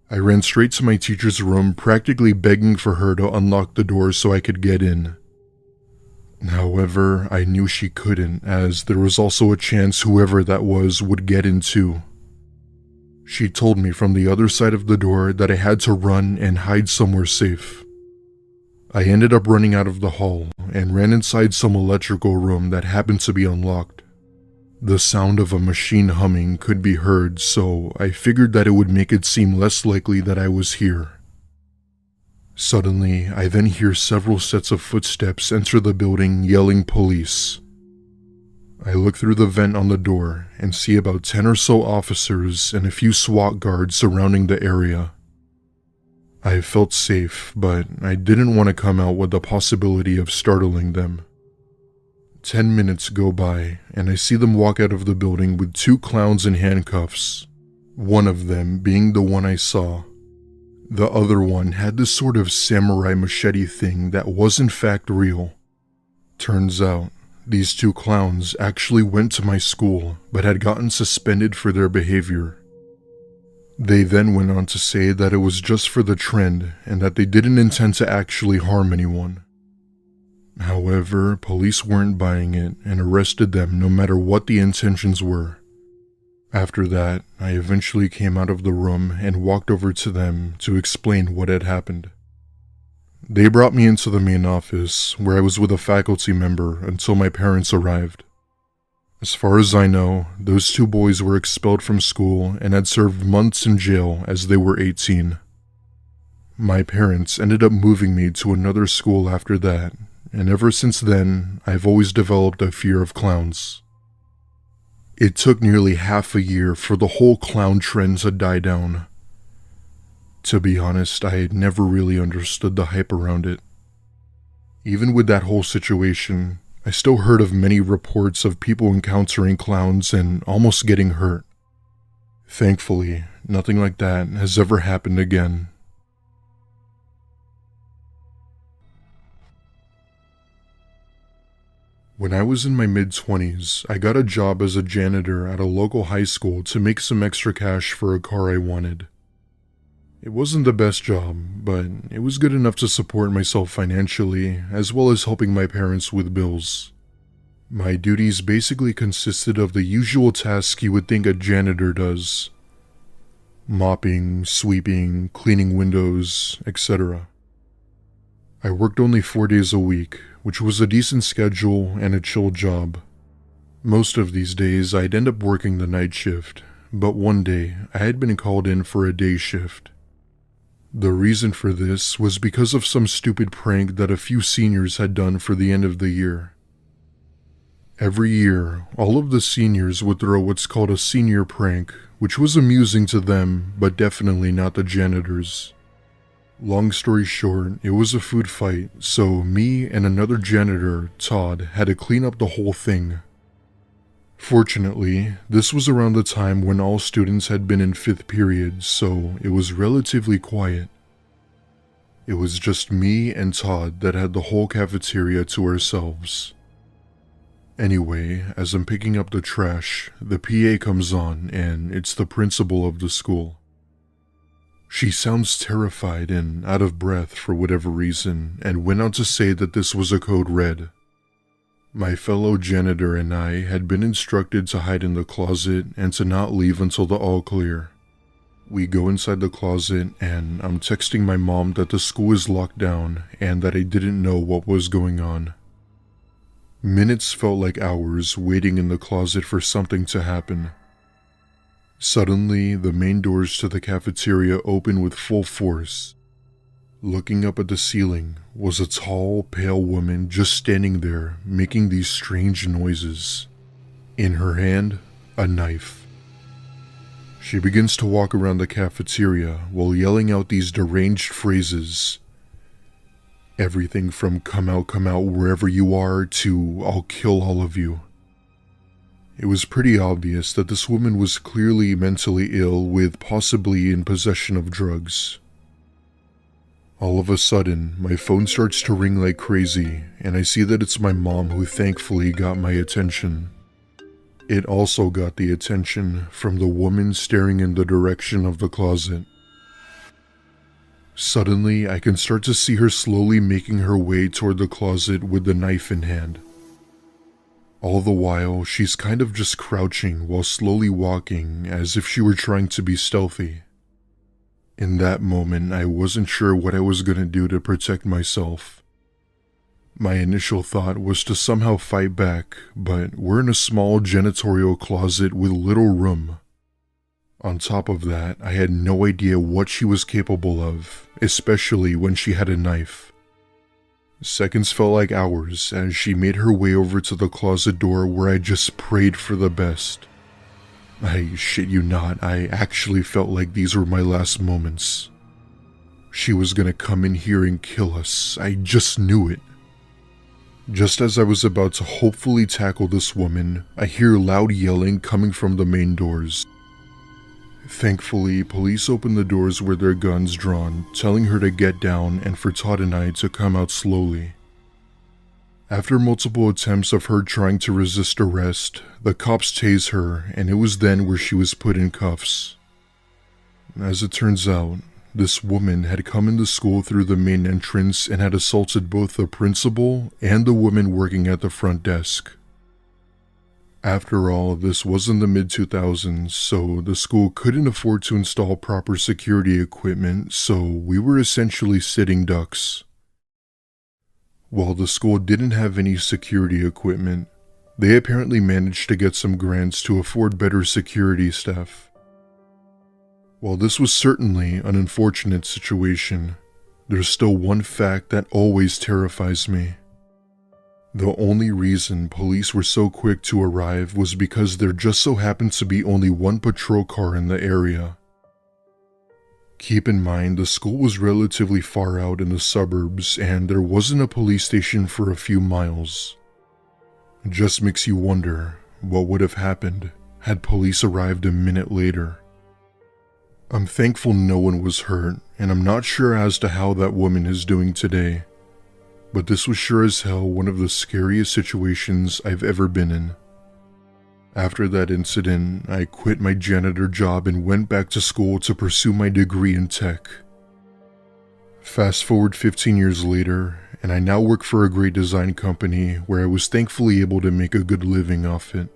I ran straight to my teacher's room, practically begging for her to unlock the door so I could get in. However, I knew she couldn't, as there was also a chance whoever that was would get in too. She told me from the other side of the door that I had to run and hide somewhere safe. I ended up running out of the hall and ran inside some electrical room that happened to be unlocked. The sound of a machine humming could be heard, so I figured that it would make it seem less likely that I was here. Suddenly, I then hear several sets of footsteps enter the building yelling police. I look through the vent on the door and see about 10 or so officers and a few SWAT guards surrounding the area. I felt safe, but I didn't want to come out with the possibility of startling them. 10 minutes go by, and I see them walk out of the building with 2 clowns in handcuffs, one of them being the one I saw. The other one had this sort of samurai machete thing that was in fact real. Turns out, these 2 clowns actually went to my school, but had gotten suspended for their behavior. They then went on to say that it was just for the trend, and that they didn't intend to actually harm anyone. However, police weren't buying it and arrested them no matter what the intentions were. After that, I eventually came out of the room and walked over to them to explain what had happened. They brought me into the main office, where I was with a faculty member until my parents arrived. As far as I know, those 2 boys were expelled from school and had served months in jail as they were 18. My parents ended up moving me to another school after that, and ever since then, I've always developed a fear of clowns. It took nearly half a year for the whole clown trend to die down. To be honest, I had never really understood the hype around it. Even with that whole situation, I still heard of many reports of people encountering clowns and almost getting hurt. Thankfully, nothing like that has ever happened again. When I was in my mid-20s, I got a job as a janitor at a local high school to make some extra cash for a car I wanted. It wasn't the best job, but it was good enough to support myself financially, as well as helping my parents with bills. My duties basically consisted of the usual tasks you would think a janitor does: mopping, sweeping, cleaning windows, etc. I worked only 4 days a week, which was a decent schedule and a chill job. Most of these days I'd end up working the night shift, but one day I had been called in for a day shift. The reason for this was because of some stupid prank that a few seniors had done for the end of the year. Every year, all of the seniors would throw what's called a senior prank, which was amusing to them, but definitely not the janitors. Long story short, it was a food fight, so me and another janitor, Todd, had to clean up the whole thing. Fortunately, this was around the time when all students had been in 5th period, so it was relatively quiet. It was just me and Todd that had the whole cafeteria to ourselves. Anyway, as I'm picking up the trash, the PA comes on and it's the principal of the school. She sounds terrified and out of breath for whatever reason and went on to say that this was a code red. My fellow janitor and I had been instructed to hide in the closet and to not leave until the all clear. We go inside the closet and I'm texting my mom that the school is locked down and that I didn't know what was going on. Minutes felt like hours waiting in the closet for something to happen. Suddenly, the main doors to the cafeteria open with full force. Looking up at the ceiling was a tall, pale woman just standing there, making these strange noises. In her hand, a knife. She begins to walk around the cafeteria while yelling out these deranged phrases. Everything from come out wherever you are to I'll kill all of you. It was pretty obvious that this woman was clearly mentally ill with possibly in possession of drugs. All of a sudden, my phone starts to ring like crazy, and I see that it's my mom who thankfully got my attention. It also got the attention from the woman staring in the direction of the closet. Suddenly, I can start to see her slowly making her way toward the closet with the knife in hand. All the while, she's kind of just crouching while slowly walking as if she were trying to be stealthy. In that moment, I wasn't sure what I was going to do to protect myself. My initial thought was to somehow fight back, but we're in a small janitorial closet with little room. On top of that, I had no idea what she was capable of, especially when she had a knife. Seconds felt like hours as she made her way over to the closet door where I just prayed for the best. I shit you not, I actually felt like these were my last moments. She was gonna come in here and kill us, I just knew it. Just as I was about to hopefully tackle this woman, I hear loud yelling coming from the main doors. Thankfully, police opened the doors with their guns drawn, telling her to get down and for Todd and I to come out slowly. After multiple attempts of her trying to resist arrest, the cops tased her, and it was then where she was put in cuffs. As it turns out, this woman had come into school through the main entrance and had assaulted both the principal and the woman working at the front desk. After all, this was in the mid-2000s, so the school couldn't afford to install proper security equipment, so we were essentially sitting ducks. While the school didn't have any security equipment, they apparently managed to get some grants to afford better security staff. While this was certainly an unfortunate situation, there's still one fact that always terrifies me. The only reason police were so quick to arrive was because there just so happened to be only one patrol car in the area. Keep in mind, the school was relatively far out in the suburbs and there wasn't a police station for a few miles. It just makes you wonder what would have happened had police arrived a minute later. I'm thankful no one was hurt, and I'm not sure as to how that woman is doing today. But this was sure as hell one of the scariest situations I've ever been in. After that incident, I quit my janitor job and went back to school to pursue my degree in tech. Fast forward 15 years later, and I now work for a great design company where I was thankfully able to make a good living off it.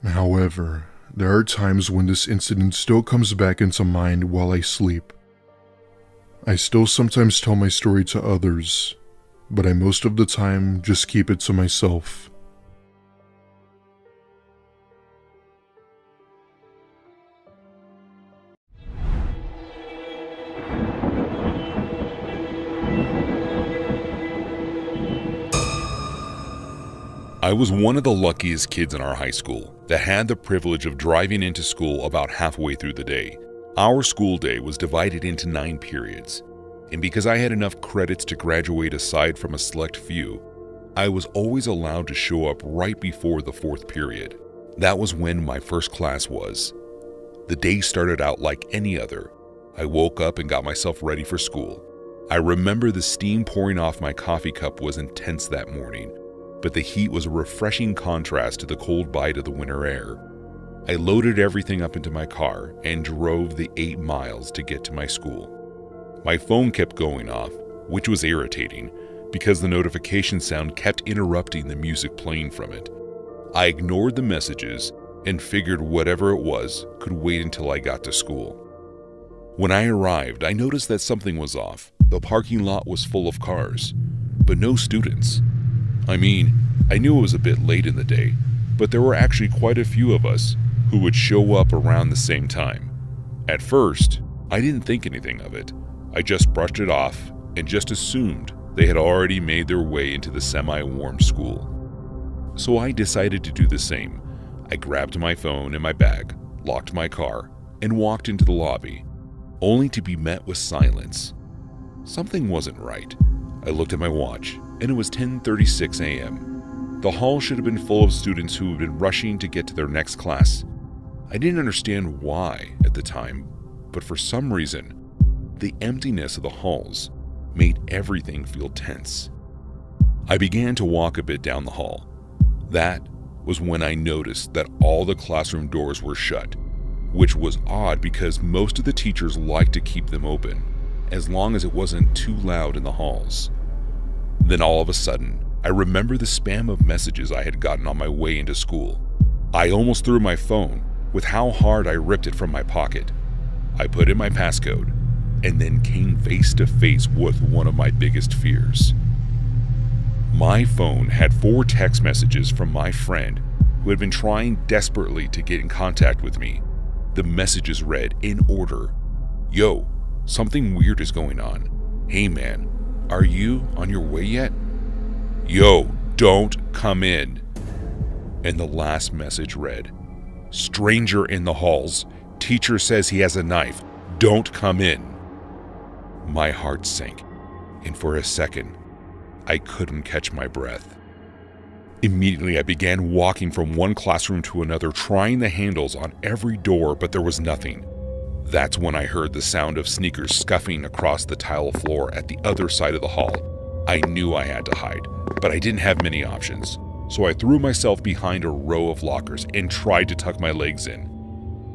However, there are times when this incident still comes back into mind while I sleep. I still sometimes tell my story to others, but I most of the time just keep it to myself. I was one of the luckiest kids in our high school that had the privilege of driving into school about halfway through the day. Our school day was divided into 9 periods, and because I had enough credits to graduate aside from a select few, I was always allowed to show up right before the 4th period. That was when my first class was. The day started out like any other. I woke up and got myself ready for school. I remember the steam pouring off my coffee cup was intense that morning, but the heat was a refreshing contrast to the cold bite of the winter air. I loaded everything up into my car and drove the 8 miles to get to my school. My phone kept going off, which was irritating because the notification sound kept interrupting the music playing from it. I ignored the messages and figured whatever it was could wait until I got to school. When I arrived, I noticed that something was off. The parking lot was full of cars, but no students. I mean, I knew it was a bit late in the day, but there were actually quite a few of us who would show up around the same time. At first, I didn't think anything of it. I just brushed it off and just assumed they had already made their way into the semi-warm school. So I decided to do the same. I grabbed my phone and my bag, locked my car, and walked into the lobby, only to be met with silence. Something wasn't right. I looked at my watch, and it was 10:36 a.m. The hall should have been full of students who had been rushing to get to their next class. I didn't understand why at the time, but for some reason, the emptiness of the halls made everything feel tense. I began to walk a bit down the hall. That was when I noticed that all the classroom doors were shut, which was odd because most of the teachers liked to keep them open, as long as it wasn't too loud in the halls. Then all of a sudden, I remember the spam of messages I had gotten on my way into school. I almost threw my phone with how hard I ripped it from my pocket. I put in my passcode and then came face to face with one of my biggest fears. My phone had 4 text messages from my friend who had been trying desperately to get in contact with me. The messages read in order: "Yo, something weird is going on. Hey man, are you on your way yet? Yo, don't come in." And the last message read: "Stranger in the halls. Teacher says he has a knife. Don't come in." My heart sank, and for a second, I couldn't catch my breath. Immediately, I began walking from one classroom to another, trying the handles on every door, but there was nothing. That's when I heard the sound of sneakers scuffing across the tile floor at the other side of the hall. I knew I had to hide, but I didn't have many options, so I threw myself behind a row of lockers and tried to tuck my legs in.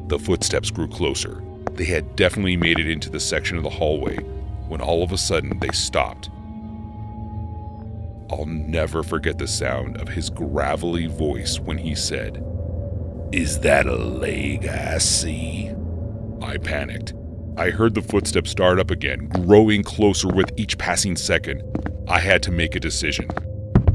The footsteps grew closer. They had definitely made it into the section of the hallway when all of a sudden they stopped. I'll never forget the sound of his gravelly voice when he said, "Is that a leg I see?" I panicked. I heard the footsteps start up again, growing closer with each passing second. I had to make a decision.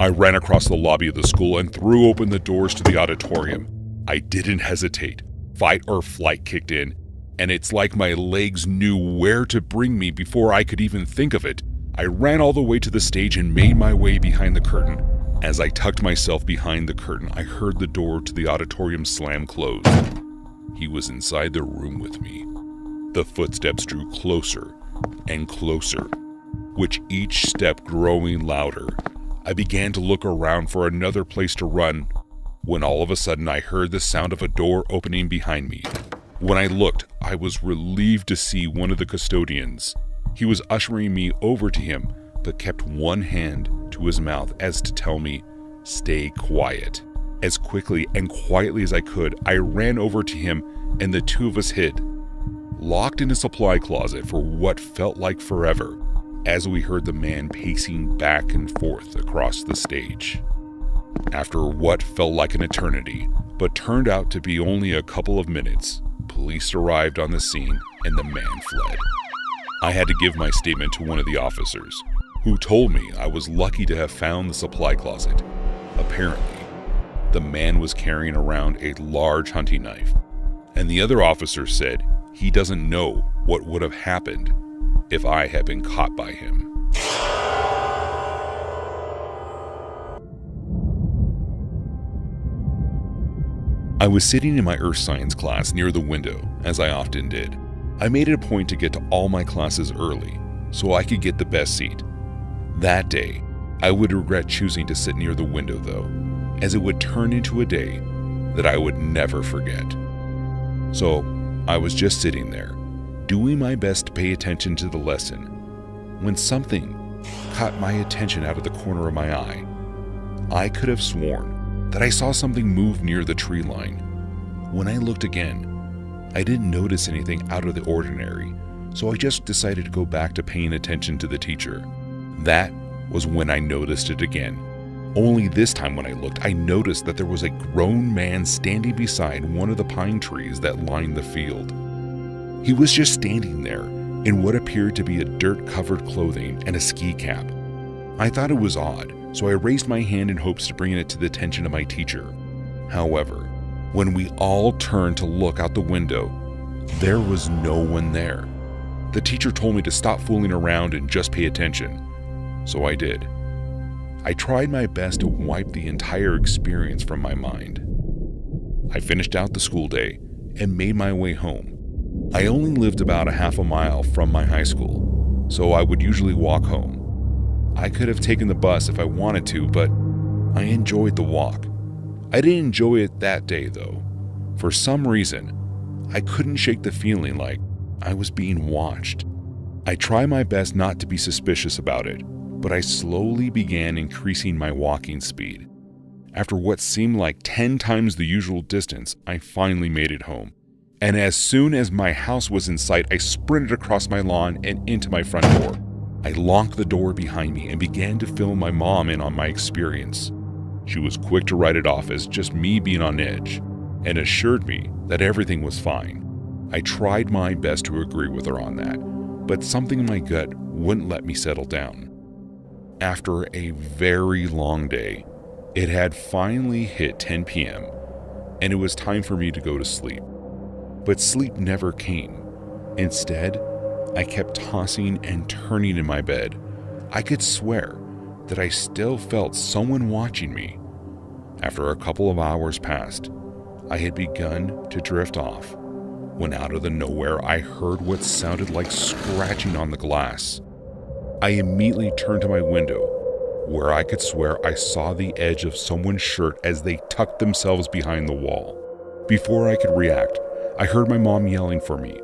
I ran across the lobby of the school and threw open the doors to the auditorium. I didn't hesitate. Fight or flight kicked in, and it's like my legs knew where to bring me before I could even think of it. I ran all the way to the stage and made my way behind the curtain. As I tucked myself behind the curtain, I heard the door to the auditorium slam closed. He was inside the room with me. The footsteps drew closer and closer, with each step growing louder. I began to look around for another place to run, when all of a sudden I heard the sound of a door opening behind me. When I looked, I was relieved to see one of the custodians. He was ushering me over to him, but kept one hand to his mouth as to tell me, "Stay quiet." As quickly and quietly as I could, I ran over to him and the two of us hid, locked in a supply closet for what felt like forever, as we heard the man pacing back and forth across the stage. After what felt like an eternity, but turned out to be only a couple of minutes, police arrived on the scene and the man fled. I had to give my statement to one of the officers, who told me I was lucky to have found the supply closet. Apparently, the man was carrying around a large hunting knife, and the other officer said he doesn't know what would have happened if I had been caught by him. I was sitting in my earth science class near the window, as I often did. I made it a point to get to all my classes early, so I could get the best seat. That day, I would regret choosing to sit near the window though, as it would turn into a day that I would never forget. So, I was just sitting there, doing my best to pay attention to the lesson, when something caught my attention out of the corner of my eye. I could have sworn that I saw something move near the tree line. When I looked again, I didn't notice anything out of the ordinary, so I just decided to go back to paying attention to the teacher. That was when I noticed it again. Only this time when I looked, I noticed that there was a grown man standing beside one of the pine trees that lined the field. He was just standing there in what appeared to be a dirt-covered clothing and a ski cap. I thought it was odd, so I raised my hand in hopes to bring it to the attention of my teacher. However, when we all turned to look out the window, there was no one there. The teacher told me to stop fooling around and just pay attention, so I did. I tried my best to wipe the entire experience from my mind. I finished out the school day and made my way home. I only lived about a half a mile from my high school, so I would usually walk home. I could have taken the bus if I wanted to, but I enjoyed the walk. I didn't enjoy it that day though. For some reason, I couldn't shake the feeling like I was being watched. I tried my best not to be suspicious about it, but I slowly began increasing my walking speed. After what seemed like 10 times the usual distance, I finally made it home. And as soon as my house was in sight, I sprinted across my lawn and into my front door. I locked the door behind me and began to fill my mom in on my experience. She was quick to write it off as just me being on edge and assured me that everything was fine. I tried my best to agree with her on that, but something in my gut wouldn't let me settle down. After a very long day, it had finally hit 10 p.m. and it was time for me to go to sleep. But sleep never came. Instead, I kept tossing and turning in my bed. I could swear that I still felt someone watching me. After a couple of hours passed, I had begun to drift off when out of the nowhere I heard what sounded like scratching on the glass. I immediately turned to my window, where I could swear I saw the edge of someone's shirt as they tucked themselves behind the wall. Before I could react, I heard my mom yelling for me.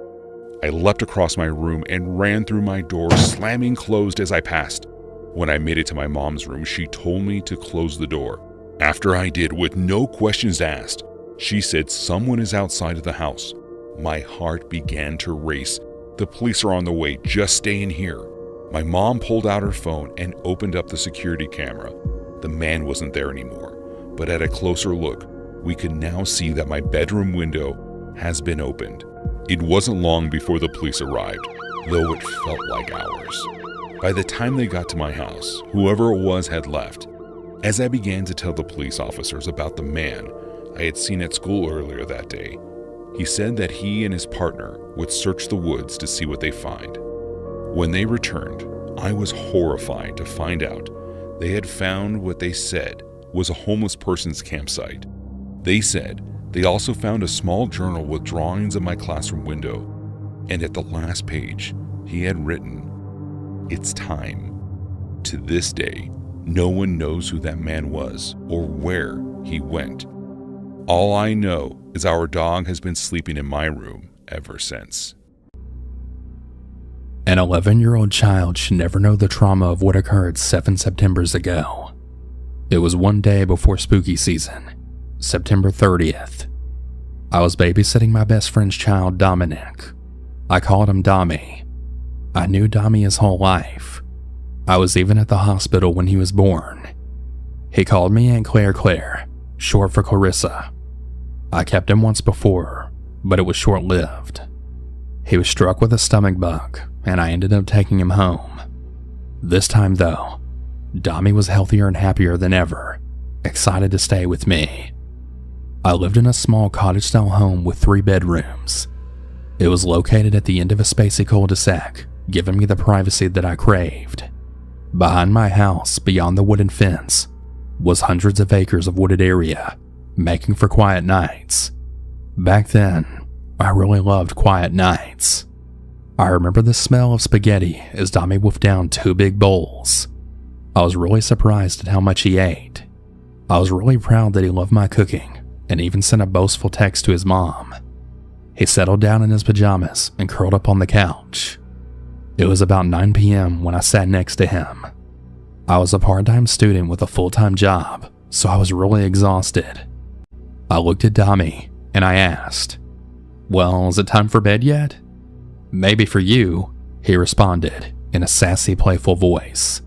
I leapt across my room and ran through my door, slamming closed as I passed. When I made it to my mom's room, she told me to close the door. After I did, with no questions asked, she said someone is outside of the house. My heart began to race. The police are on the way, just stay in here. My mom pulled out her phone and opened up the security camera. The man wasn't there anymore, but at a closer look, we could now see that my bedroom window has been opened. It wasn't long before the police arrived, though it felt like hours. By the time they got to my house, whoever it was had left. As I began to tell the police officers about the man I had seen at school earlier that day, he said that he and his partner would search the woods to see what they find. When they returned, I was horrified to find out they had found what they said was a homeless person's campsite. They said they also found a small journal with drawings of my classroom window, and at the last page, he had written, "It's time." To this day, no one knows who that man was or where he went. All I know is our dog has been sleeping in my room ever since. An 11-year-old child should never know the trauma of what occurred 7 Septembers ago. It was one day before spooky season, September 30th. I was babysitting my best friend's child, Dominic. I called him Dommy. I knew Dommy his whole life. I was even at the hospital when he was born. He called me Aunt Claire, short for Clarissa. I kept him once before, but it was short-lived. He was struck with a stomach bug, and I ended up taking him home. This time, though, Dommy was healthier and happier than ever, excited to stay with me. I lived in a small cottage-style home with 3 bedrooms. It was located at the end of a spacey cul-de-sac, giving me the privacy that I craved. Behind my house, beyond the wooden fence, was hundreds of acres of wooded area, making for quiet nights. Back then, I really loved quiet nights. I remember the smell of spaghetti as Dommy wolfed down 2 big bowls. I was really surprised at how much he ate. I was really proud that he loved my cooking and even sent a boastful text to his mom. He settled down in his pajamas and curled up on the couch. It was about 9 p.m. when I sat next to him. I was a part-time student with a full-time job, so I was really exhausted. I looked at Dommy and I asked, "Well, is it time for bed yet?" "Maybe for you," he responded in a sassy, playful voice.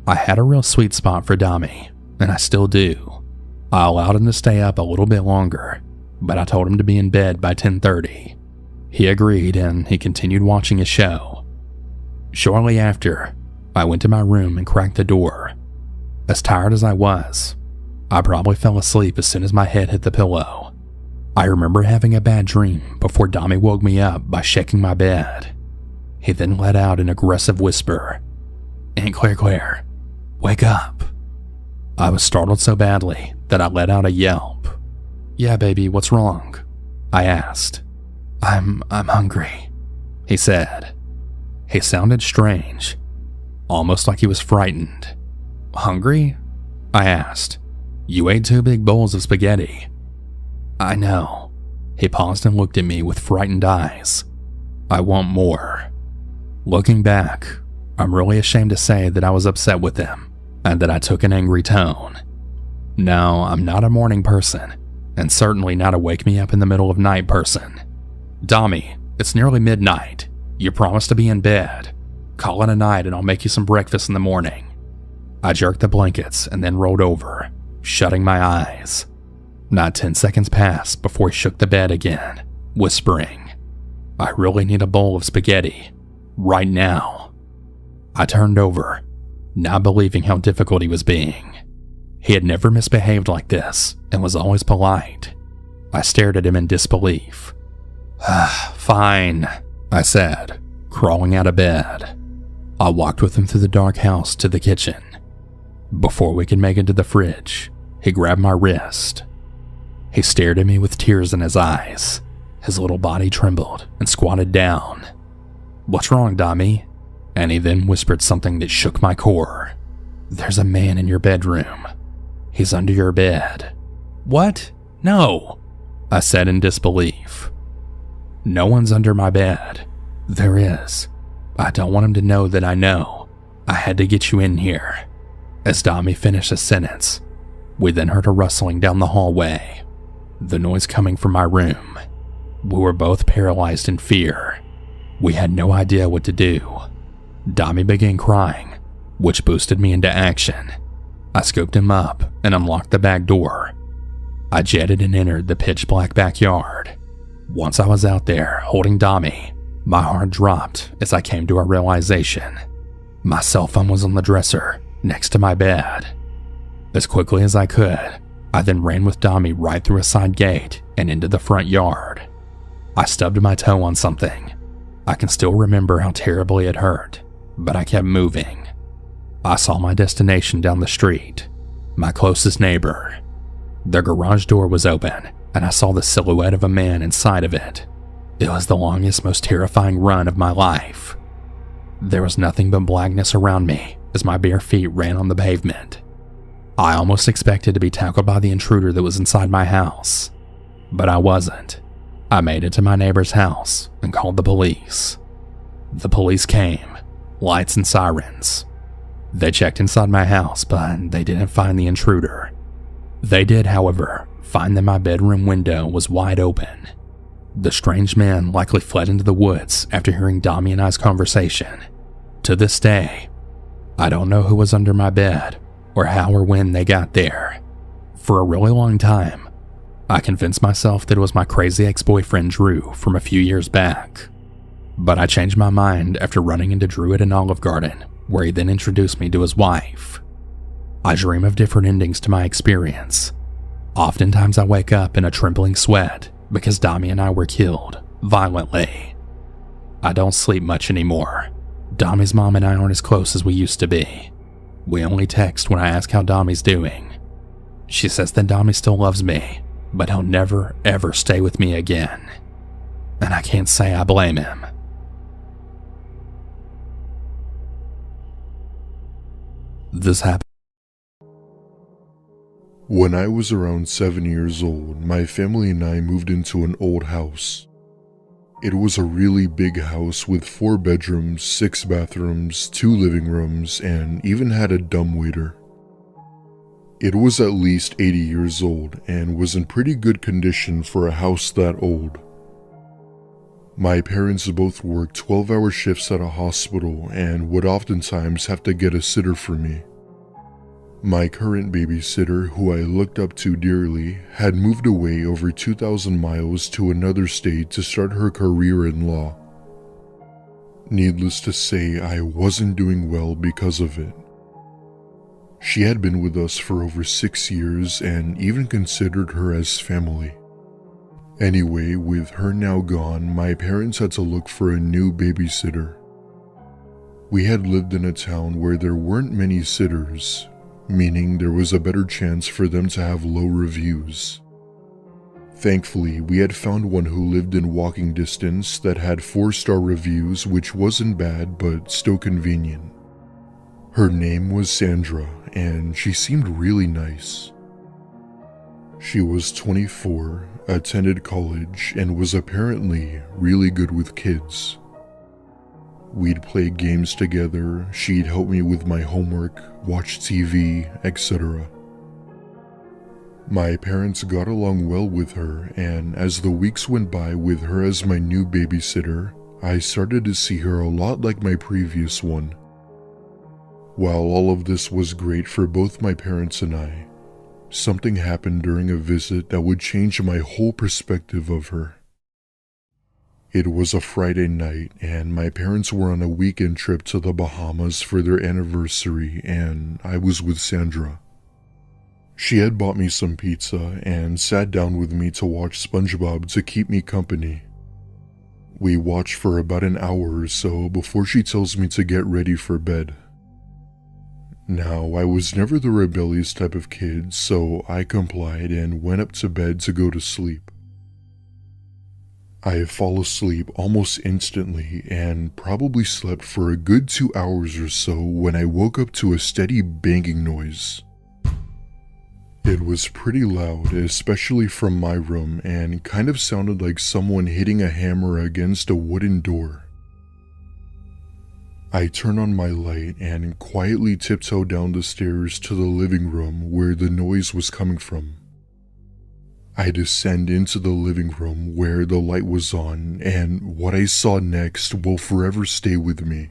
I had a real sweet spot for Dommy, and I still do. I allowed him to stay up a little bit longer, but I told him to be in bed by 10:30. He agreed, and he continued watching his show. Shortly after, I went to my room and cracked the door. As tired as I was, I probably fell asleep as soon as my head hit the pillow. I remember having a bad dream before Dommy woke me up by shaking my bed. He then let out an aggressive whisper, "Aunt Claire, wake up." I was startled so badly that I let out a yelp. "Yeah, baby, what's wrong?" I asked. I'm hungry," he said. He sounded strange, almost like he was frightened. "Hungry?" I asked. "You ate 2 big bowls of spaghetti." "I know." He paused and looked at me with frightened eyes. "I want more." Looking back, I'm really ashamed to say that I was upset with him and that I took an angry tone. No, I'm not a morning person, and certainly not a wake me up in the middle of night person. Dami, it's nearly midnight. You promised to be in bed. Call it a night and I'll make you some breakfast in the morning. I jerked the blankets and then rolled over, shutting my eyes. Not 10 seconds passed before he shook the bed again, whispering, I really need a bowl of spaghetti. Right now. I turned over, not believing how difficult he was being. He had never misbehaved like this and was always polite. I stared at him in disbelief. Fine, I said, crawling out of bed. I walked with him through the dark house to the kitchen. Before we could make it to the fridge, he grabbed my wrist. He stared at me with tears in his eyes. His little body trembled and squatted down. What's wrong, Dami? And he then whispered something that shook my core. There's a man in your bedroom. He's under your bed. What? No, I said in disbelief. No one's under my bed. There is. I don't want him to know that I know. I had to get you in here. As Dami finished his sentence, we then heard a rustling down the hallway, the noise coming from my room. We were both paralyzed in fear. We had no idea what to do. Dami began crying, which boosted me into action. I scooped him up and unlocked the back door. I jetted and entered the pitch-black backyard. Once I was out there holding Dami, my heart dropped as I came to a realization. My cell phone was on the dresser next to my bed. As quickly as I could, I then ran with Dami right through a side gate and into the front yard. I stubbed my toe on something. I can still remember how terribly it hurt, but I kept moving. I saw my destination down the street, my closest neighbor. Their garage door was open, and I saw the silhouette of a man inside of it. It was the longest, most terrifying run of my life. There was nothing but blackness around me as my bare feet ran on the pavement. I almost expected to be tackled by the intruder that was inside my house, but I wasn't. I made it to my neighbor's house and called the police. The police came, lights and sirens. They checked inside my house, but they didn't find the intruder. They did, however, find that my bedroom window was wide open. The strange man likely fled into the woods after hearing Dami and I's conversation. To this day, I don't know who was under my bed or how or when they got there. For a really long time, I convinced myself that it was my crazy ex-boyfriend Drew from a few years back. But I changed my mind after running into Drew at an Olive Garden, where he then introduced me to his wife. I dream of different endings to my experience. Oftentimes I wake up in a trembling sweat because Dami and I were killed violently. I don't sleep much anymore. Dami's mom and I aren't as close as we used to be. We only text when I ask how Dami's doing. She says that Dami still loves me, but he'll never ever stay with me again. And I can't say I blame him. This happened. When I was around 7 years old, my family and I moved into an old house. It was a really big house with 4 bedrooms, 6 bathrooms, 2 living rooms, and even had a dumbwaiter. It was at least 80 years old and was in pretty good condition for a house that old. My parents both worked 12-hour shifts at a hospital and would oftentimes have to get a sitter for me. My current babysitter, who I looked up to dearly, had moved away over 2,000 miles to another state to start her career in law. Needless to say, I wasn't doing well because of it. She had been with us for over 6 years and even considered her as family. Anyway, with her now gone, my parents had to look for a new babysitter. We had lived in a town where there weren't many sitters, meaning there was a better chance for them to have low reviews. Thankfully, we had found one who lived in walking distance that had 4-star reviews, which wasn't bad but still convenient. Her name was Sandra, and she seemed really nice. She was 24, attended college, and was apparently really good with kids. We'd play games together, she'd help me with my homework, watch TV, etc. My parents got along well with her, and as the weeks went by with her as my new babysitter, I started to see her a lot like my previous one. While all of this was great for both my parents and I, something happened during a visit that would change my whole perspective of her. It was a Friday night, and my parents were on a weekend trip to the Bahamas for their anniversary, and I was with Sandra. She had bought me some pizza and sat down with me to watch SpongeBob to keep me company. We watched for about an hour or so before she tells me to get ready for bed. Now, I was never the rebellious type of kid, so I complied and went up to bed to go to sleep. I fall asleep almost instantly and probably slept for a good 2 hours or so when I woke up to a steady banging noise. It was pretty loud, especially from my room, and kind of sounded like someone hitting a hammer against a wooden door. I turn on my light and quietly tiptoe down the stairs to the living room where the noise was coming from. I descend into the living room where the light was on, and what I saw next will forever stay with me.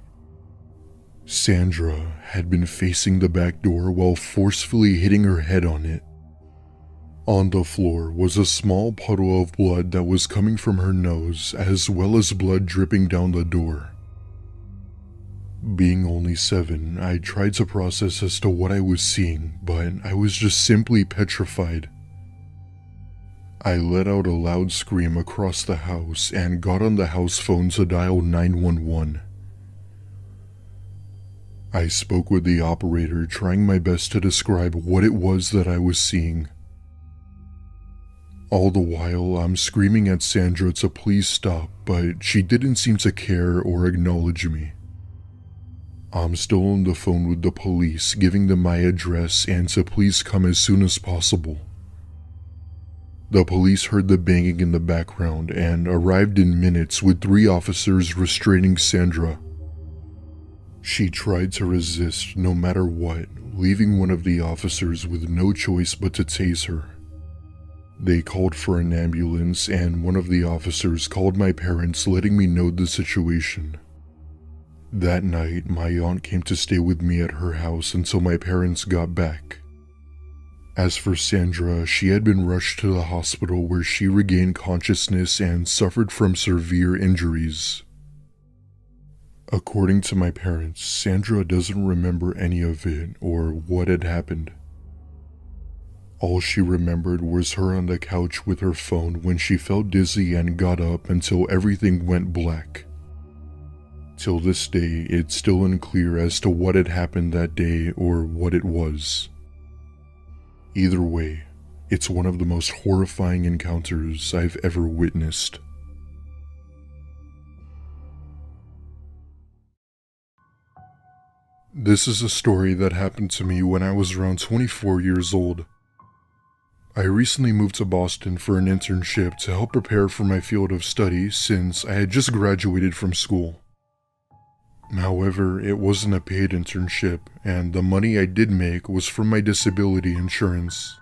Sandra had been facing the back door while forcefully hitting her head on it. On the floor was a small puddle of blood that was coming from her nose, as well as blood dripping down the door. Being only 7, I tried to process as to what I was seeing, but I was just simply petrified. I let out a loud scream across the house and got on the house phone to dial 911. I spoke with the operator, trying my best to describe what it was that I was seeing. All the while, I'm screaming at Sandra to please stop, but she didn't seem to care or acknowledge me. I'm still on the phone with the police, giving them my address and to please come as soon as possible. The police heard the banging in the background and arrived in minutes with 3 officers restraining Sandra. She tried to resist no matter what, leaving one of the officers with no choice but to tase her. They called for an ambulance, and one of the officers called my parents, letting me know the situation. That night, my aunt came to stay with me at her house until my parents got back. As for Sandra, she had been rushed to the hospital where she regained consciousness and suffered from severe injuries. According to my parents, Sandra doesn't remember any of it or what had happened. All she remembered was her on the couch with her phone when she felt dizzy and got up until everything went black. Till this day, it's still unclear as to what had happened that day or what it was. Either way, it's one of the most horrifying encounters I've ever witnessed. This is a story that happened to me when I was around 24 years old. I recently moved to Boston for an internship to help prepare for my field of study since I had just graduated from school. However, it wasn't a paid internship, and the money I did make was from my disability insurance.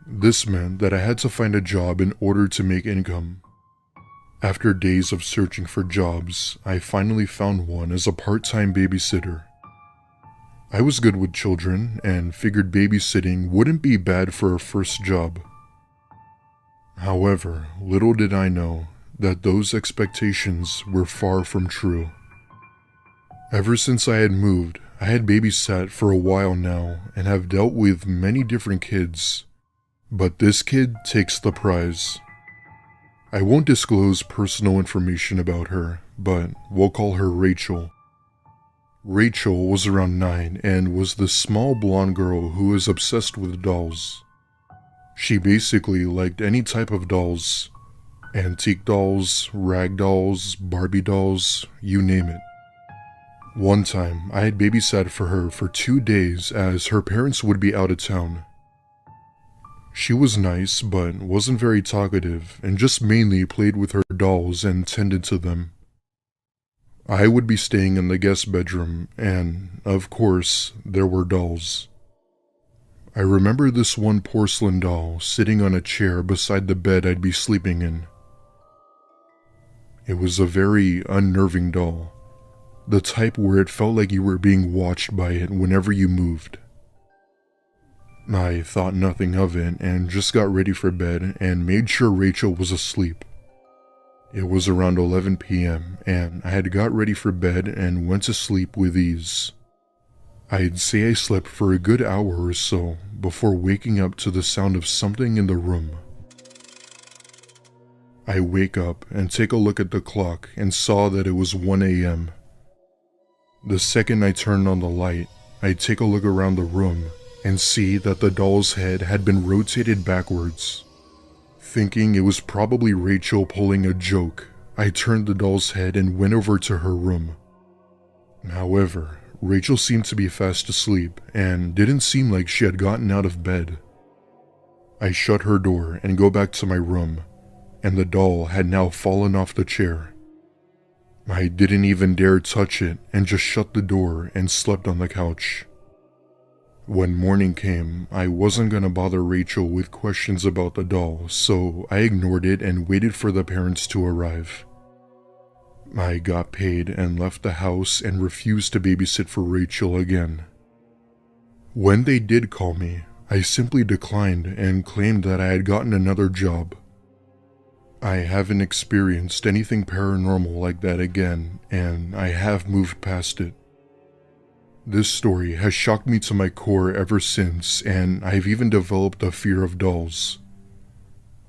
This meant that I had to find a job in order to make income. After days of searching for jobs, I finally found one as a part-time babysitter. I was good with children and figured babysitting wouldn't be bad for a first job. However, little did I know that those expectations were far from true. Ever since I had moved, I had babysat for a while now and have dealt with many different kids, but this kid takes the prize. I won't disclose personal information about her, but we'll call her Rachel. Rachel was around 9 and was the small blonde girl who was obsessed with dolls. She basically liked any type of dolls. Antique dolls, rag dolls, Barbie dolls, you name it. One time, I had babysat for her for 2 days as her parents would be out of town. She was nice, but wasn't very talkative and just mainly played with her dolls and tended to them. I would be staying in the guest bedroom, and, of course, there were dolls. I remember this one porcelain doll sitting on a chair beside the bed I'd be sleeping in. It was a very unnerving doll, the type where it felt like you were being watched by it whenever you moved. I thought nothing of it and just got ready for bed and made sure Rachel was asleep. It was around 11 p.m. and I had got ready for bed and went to sleep with ease. I'd say I slept for a good hour or so before waking up to the sound of something in the room. I wake up and take a look at the clock and saw that it was 1 a.m. The second I turned on the light, I take a look around the room and see that the doll's head had been rotated backwards. Thinking it was probably Rachel pulling a joke, I turned the doll's head and went over to her room. However, Rachel seemed to be fast asleep and didn't seem like she had gotten out of bed. I shut her door and go back to my room, and the doll had now fallen off the chair. I didn't even dare touch it and just shut the door and slept on the couch. When morning came, I wasn't gonna bother Rachel with questions about the doll, so I ignored it and waited for the parents to arrive. I got paid and left the house and refused to babysit for Rachel again. When they did call me, I simply declined and claimed that I had gotten another job. I haven't experienced anything paranormal like that again, and I have moved past it. This story has shocked me to my core ever since, and I've even developed a fear of dolls.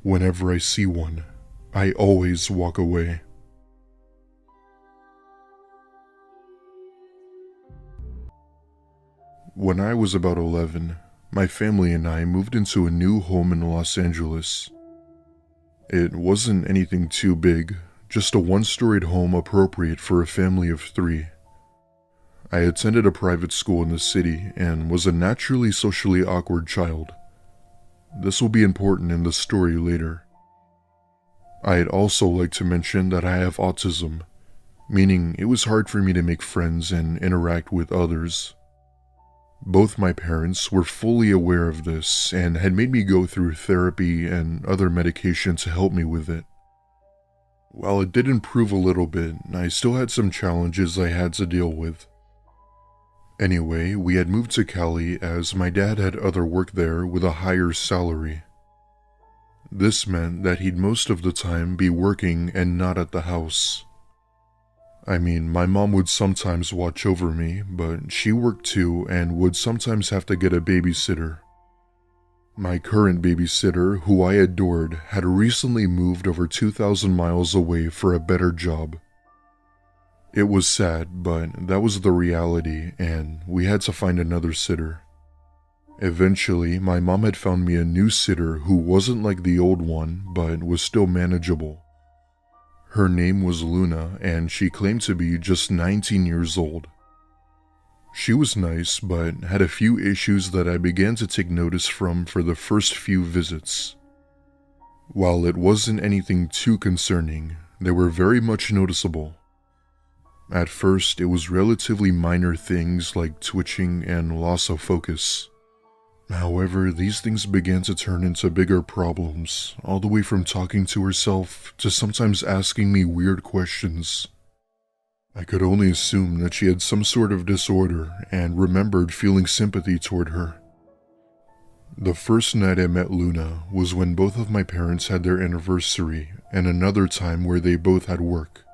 Whenever I see one, I always walk away. When I was about 11, my family and I moved into a new home in Los Angeles. It wasn't anything too big, just a one-storied home appropriate for a family of 3. I attended a private school in the city and was a naturally socially awkward child. This will be important in the story later. I'd also like to mention that I have autism, meaning it was hard for me to make friends and interact with others. Both my parents were fully aware of this and had made me go through therapy and other medication to help me with it. While it did improve a little bit, I still had some challenges I had to deal with. Anyway, we had moved to Cali as my dad had other work there with a higher salary. This meant that he'd most of the time be working and not at the house. I mean, my mom would sometimes watch over me, but she worked too and would sometimes have to get a babysitter. My current babysitter, who I adored, had recently moved over 2,000 miles away for a better job. It was sad, but that was the reality, and we had to find another sitter. Eventually, my mom had found me a new sitter who wasn't like the old one, but was still manageable. Her name was Luna, and she claimed to be just 19 years old. She was nice, but had a few issues that I began to take notice from for the first few visits. While it wasn't anything too concerning, they were very much noticeable. At first, it was relatively minor things like twitching and loss of focus. However, these things began to turn into bigger problems, all the way from talking to herself to sometimes asking me weird questions. I could only assume that she had some sort of disorder and remembered feeling sympathy toward her. The first night I met Luna was when both of my parents had their anniversary and another time where they both had work.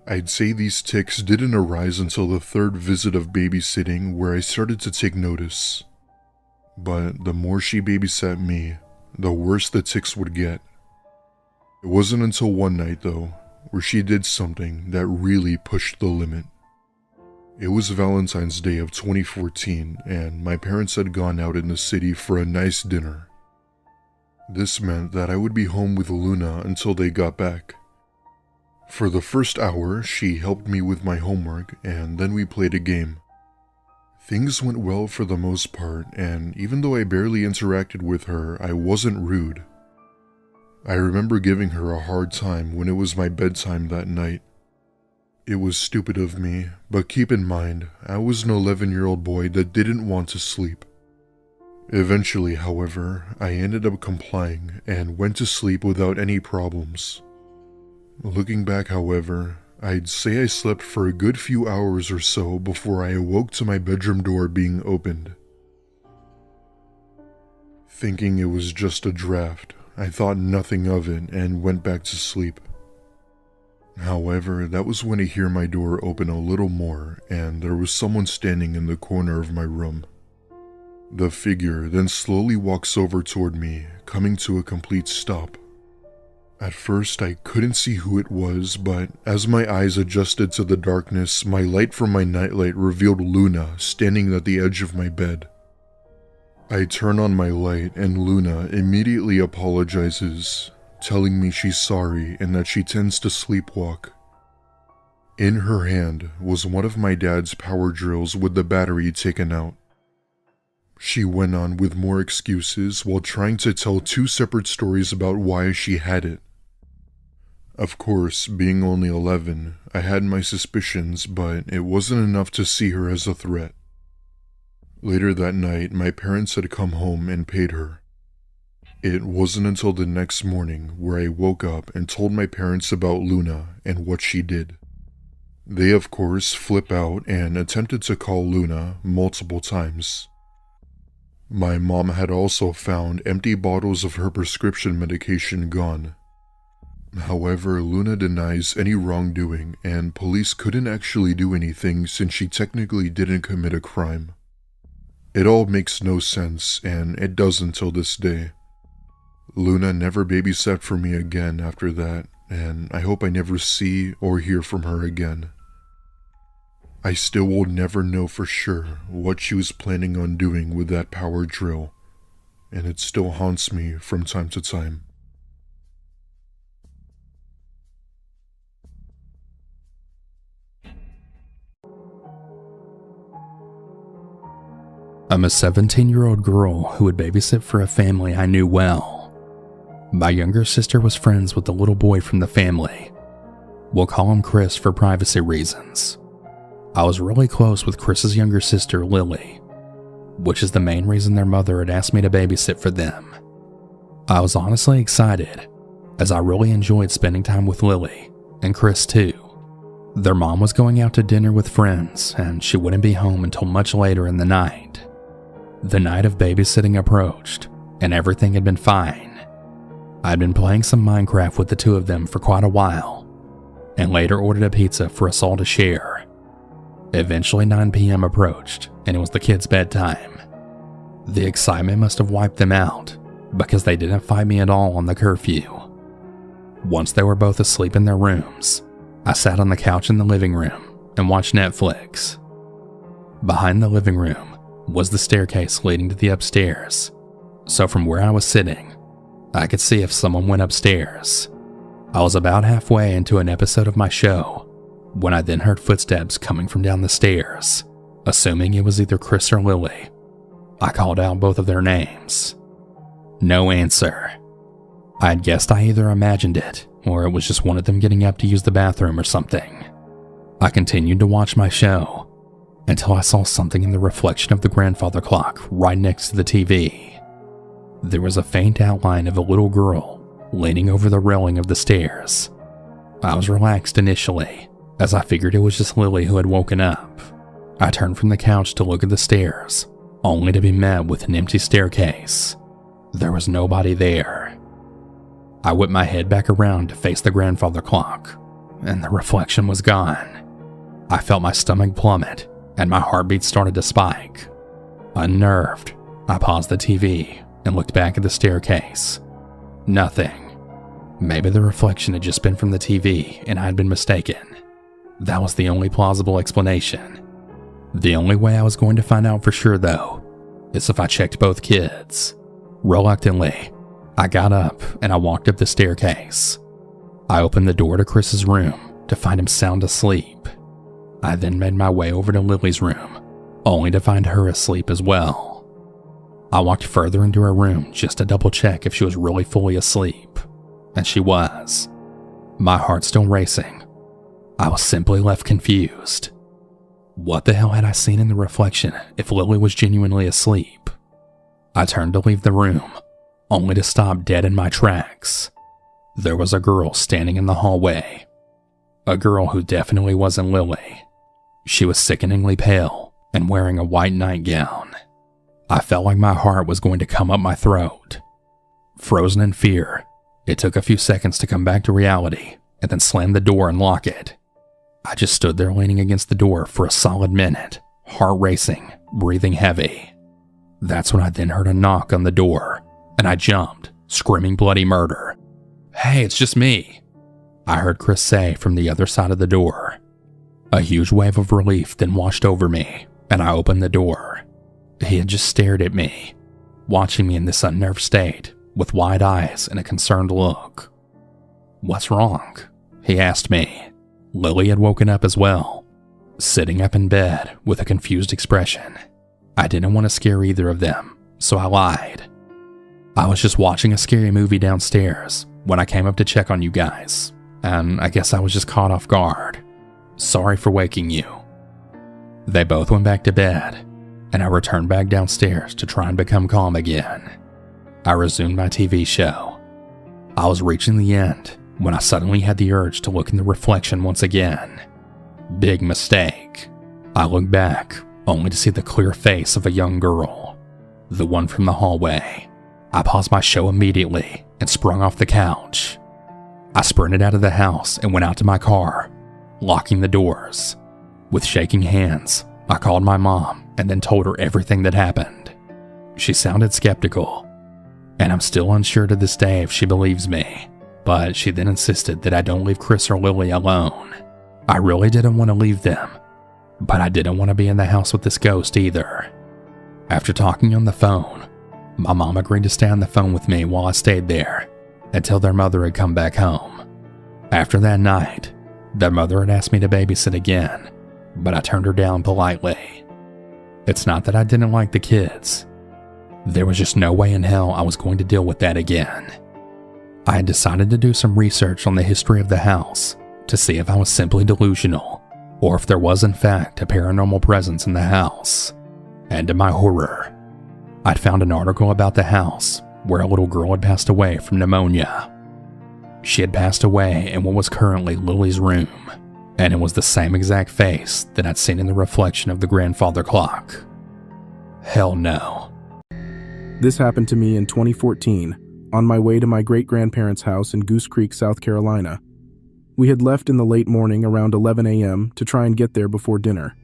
I'd say these tics didn't arise until the third visit of babysitting where I started to take notice. But the more she babysat me, the worse the tics would get. It wasn't until one night, though, where she did something that really pushed the limit. It was Valentine's Day of 2014, and my parents had gone out in the city for a nice dinner. This meant that I would be home with Luna until they got back. For the first hour, she helped me with my homework, and then we played a game. Things went well for the most part, and even though I barely interacted with her, I wasn't rude. I remember giving her a hard time when it was my bedtime that night. It was stupid of me, but keep in mind, I was an 11-year-old boy that didn't want to sleep. Eventually, however, I ended up complying and went to sleep without any problems. Looking back, however, I'd say I slept for a good few hours or so before I awoke to my bedroom door being opened. Thinking it was just a draft, I thought nothing of it and went back to sleep. However, that was when I hear my door open a little more and there was someone standing in the corner of my room. The figure then slowly walks over toward me, coming to a complete stop. At first, I couldn't see who it was, but as my eyes adjusted to the darkness, my light from my nightlight revealed Luna standing at the edge of my bed. I turn on my light and Luna immediately apologizes, telling me she's sorry and that she tends to sleepwalk. In her hand was one of my dad's power drills with the battery taken out. She went on with more excuses while trying to tell two separate stories about why she had it. Of course, being only 11, I had my suspicions, but it wasn't enough to see her as a threat. Later that night, my parents had come home and paid her. It wasn't until the next morning where I woke up and told my parents about Luna and what she did. They, of course, flip out and attempted to call Luna multiple times. My mom had also found empty bottles of her prescription medication gone. However, Luna denies any wrongdoing and police couldn't actually do anything since she technically didn't commit a crime. It all makes no sense, and it doesn't till this day. Luna never babysat for me again after that, and I hope I never see or hear from her again. I still will never know for sure what she was planning on doing with that power drill, and it still haunts me from time to time. I'm a 17-year-old girl who would babysit for a family I knew well. My younger sister was friends with the little boy from the family. We'll call him Chris for privacy reasons. I was really close with Chris's younger sister, Lily, which is the main reason their mother had asked me to babysit for them. I was honestly excited, as I really enjoyed spending time with Lily, and Chris too. Their mom was going out to dinner with friends, and she wouldn't be home until much later in the night. The night of babysitting approached, and everything had been fine. I'd been playing some Minecraft with the two of them for quite a while, and later ordered a pizza for us all to share. Eventually 9 p.m. approached, and it was the kids' bedtime. The excitement must have wiped them out, because they didn't fight me at all on the curfew. Once they were both asleep in their rooms, I sat on the couch in the living room and watched Netflix. Behind the living room was the staircase leading to the upstairs, so from where I was sitting, I could see if someone went upstairs. I was about halfway into an episode of my show when I then heard footsteps coming from down the stairs, assuming it was either Chris or Lily. I called out both of their names. No answer. I had guessed I either imagined it, or it was just one of them getting up to use the bathroom or something. I continued to watch my show, until I saw something in the reflection of the grandfather clock right next to the TV. There was a faint outline of a little girl leaning over the railing of the stairs. I was relaxed initially, as I figured it was just Lily who had woken up. I turned from the couch to look at the stairs, only to be met with an empty staircase. There was nobody there. I whipped my head back around to face the grandfather clock, and the reflection was gone. I felt my stomach plummet, and my heartbeat started to spike. Unnerved, I paused the TV and looked back at the staircase. Nothing. Maybe the reflection had just been from the TV and I had been mistaken. That was the only plausible explanation. The only way I was going to find out for sure, though, is if I checked both kids. Reluctantly, I got up and I walked up the staircase. I opened the door to Chris's room to find him sound asleep. I then made my way over to Lily's room, only to find her asleep as well. I walked further into her room just to double check if she was really fully asleep, and she was. My heart still racing. I was simply left confused. What the hell had I seen in the reflection if Lily was genuinely asleep? I turned to leave the room, only to stop dead in my tracks. There was a girl standing in the hallway. A girl who definitely wasn't Lily. She was sickeningly pale and wearing a white nightgown. I felt like my heart was going to come up my throat. Frozen in fear, it took a few seconds to come back to reality and then slam the door and lock it. I just stood there leaning against the door for a solid minute, heart racing, breathing heavy. That's when I then heard a knock on the door, and I jumped, screaming bloody murder. "Hey, it's just me," I heard Chris say from the other side of the door. A huge wave of relief then washed over me, and I opened the door. He had just stared at me, watching me in this unnerved state, with wide eyes and a concerned look. "What's wrong?" he asked me. Lily had woken up as well, sitting up in bed with a confused expression. I didn't want to scare either of them, so I lied. "I was just watching a scary movie downstairs when I came up to check on you guys, and I guess I was just caught off guard. Sorry for waking you." They both went back to bed, and I returned back downstairs to try and become calm again. I resumed my TV show. I was reaching the end when I suddenly had the urge to look in the reflection once again. Big mistake. I looked back, only to see the clear face of a young girl, the one from the hallway. I paused my show immediately and sprung off the couch. I sprinted out of the house and went out to my car, locking the doors. With shaking hands, I called my mom and then told her everything that happened. She sounded skeptical, and I'm still unsure to this day if she believes me, but she then insisted that I don't leave Chris or Lily alone. I really didn't want to leave them, but I didn't want to be in the house with this ghost either. After talking on the phone, my mom agreed to stay on the phone with me while I stayed there until their mother had come back home. After that night, their mother had asked me to babysit again, but I turned her down politely. It's not that I didn't like the kids. There was just no way in hell I was going to deal with that again. I had decided to do some research on the history of the house to see if I was simply delusional or if there was in fact a paranormal presence in the house. And to my horror, I'd found an article about the house where a little girl had passed away from pneumonia. She had passed away in what was currently Lily's room, and it was the same exact face that I'd seen in the reflection of the grandfather clock. Hell no. This happened to me in 2014, on my way to my great-grandparents' house in Goose Creek, South Carolina. We had left in the late morning around 11 a.m. to try and get there before dinner.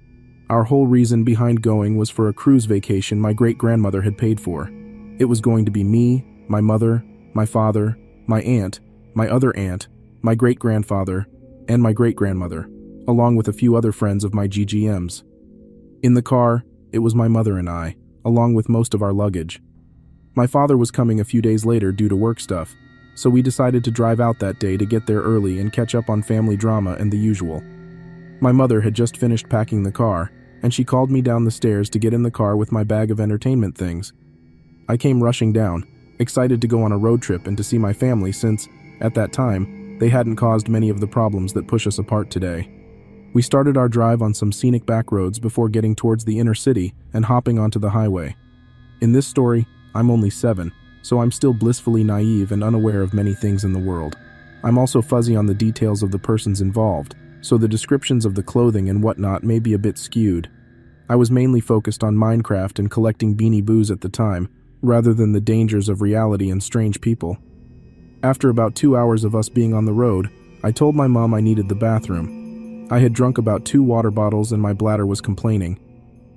Our whole reason behind going was for a cruise vacation my great-grandmother had paid for. It was going to be me, my mother, my father, my aunt, my other aunt, my great-grandfather, and my great-grandmother, along with a few other friends of my GGMs. In the car, it was my mother and I, along with most of our luggage. My father was coming a few days later due to work stuff, so we decided to drive out that day to get there early and catch up on family drama and the usual. My mother had just finished packing the car, and she called me down the stairs to get in the car with my bag of entertainment things. I came rushing down, excited to go on a road trip and to see my family since, at that time, they hadn't caused many of the problems that push us apart today. We started our drive on some scenic back roads before getting towards the inner city and hopping onto the highway. In this story, I'm only 7, so I'm still blissfully naive and unaware of many things in the world. I'm also fuzzy on the details of the persons involved, so the descriptions of the clothing and whatnot may be a bit skewed. I was mainly focused on Minecraft and collecting Beanie Boos at the time, rather than the dangers of reality and strange people. After about 2 hours of us being on the road, I told my mom I needed the bathroom. I had drunk about 2 water bottles and my bladder was complaining.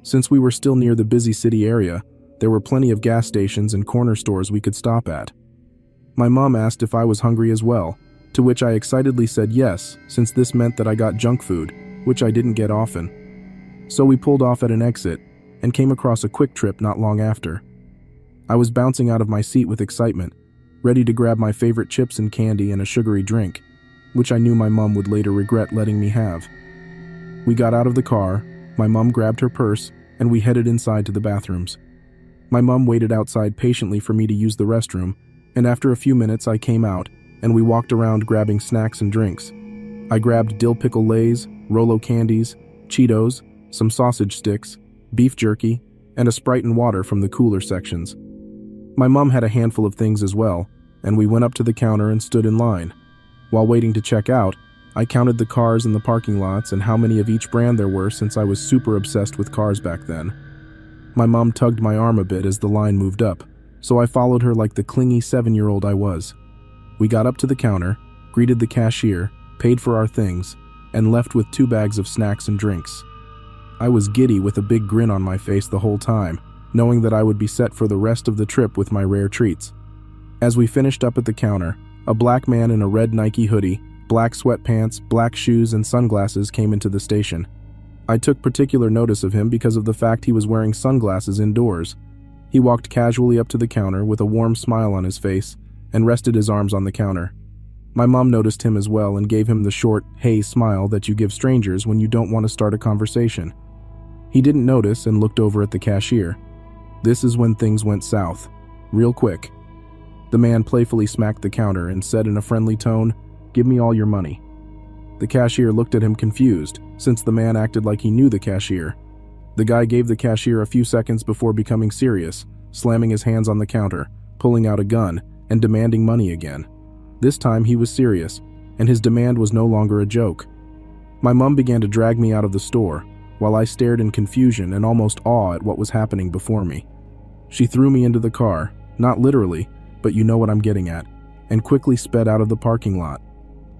Since we were still near the busy city area, there were plenty of gas stations and corner stores we could stop at. My mom asked if I was hungry as well, to which I excitedly said yes, since this meant that I got junk food, which I didn't get often. So we pulled off at an exit, and came across a Quick Trip not long after. I was bouncing out of my seat with excitement, ready to grab my favorite chips and candy and a sugary drink, which I knew my mom would later regret letting me have. We got out of the car, my mom grabbed her purse, and we headed inside to the bathrooms. My mom waited outside patiently for me to use the restroom, and after a few minutes I came out, and we walked around grabbing snacks and drinks. I grabbed dill pickle Lays, Rolo candies, Cheetos, some sausage sticks, beef jerky, and a Sprite and water from the cooler sections. My mom had a handful of things as well, and we went up to the counter and stood in line. While waiting to check out, I counted the cars in the parking lots and how many of each brand there were since I was super obsessed with cars back then. My mom tugged my arm a bit as the line moved up, so I followed her like the clingy 7-year-old I was. We got up to the counter, greeted the cashier, paid for our things, and left with 2 bags of snacks and drinks. I was giddy with a big grin on my face the whole time, knowing that I would be set for the rest of the trip with my rare treats. As we finished up at the counter, a black man in a red Nike hoodie, black sweatpants, black shoes, and sunglasses came into the station. I took particular notice of him because of the fact he was wearing sunglasses indoors. He walked casually up to the counter with a warm smile on his face and rested his arms on the counter. My mom noticed him as well and gave him the short, hey smile that you give strangers when you don't want to start a conversation. He didn't notice and looked over at the cashier. This is when things went south. Real quick. The man playfully smacked the counter and said in a friendly tone, "Give me all your money." The cashier looked at him confused, since the man acted like he knew the cashier. The guy gave the cashier a few seconds before becoming serious, slamming his hands on the counter, pulling out a gun, and demanding money again. This time he was serious, and his demand was no longer a joke. My mom began to drag me out of the store, while I stared in confusion and almost awe at what was happening before me. She threw me into the car, not literally, but you know what I'm getting at, and quickly sped out of the parking lot.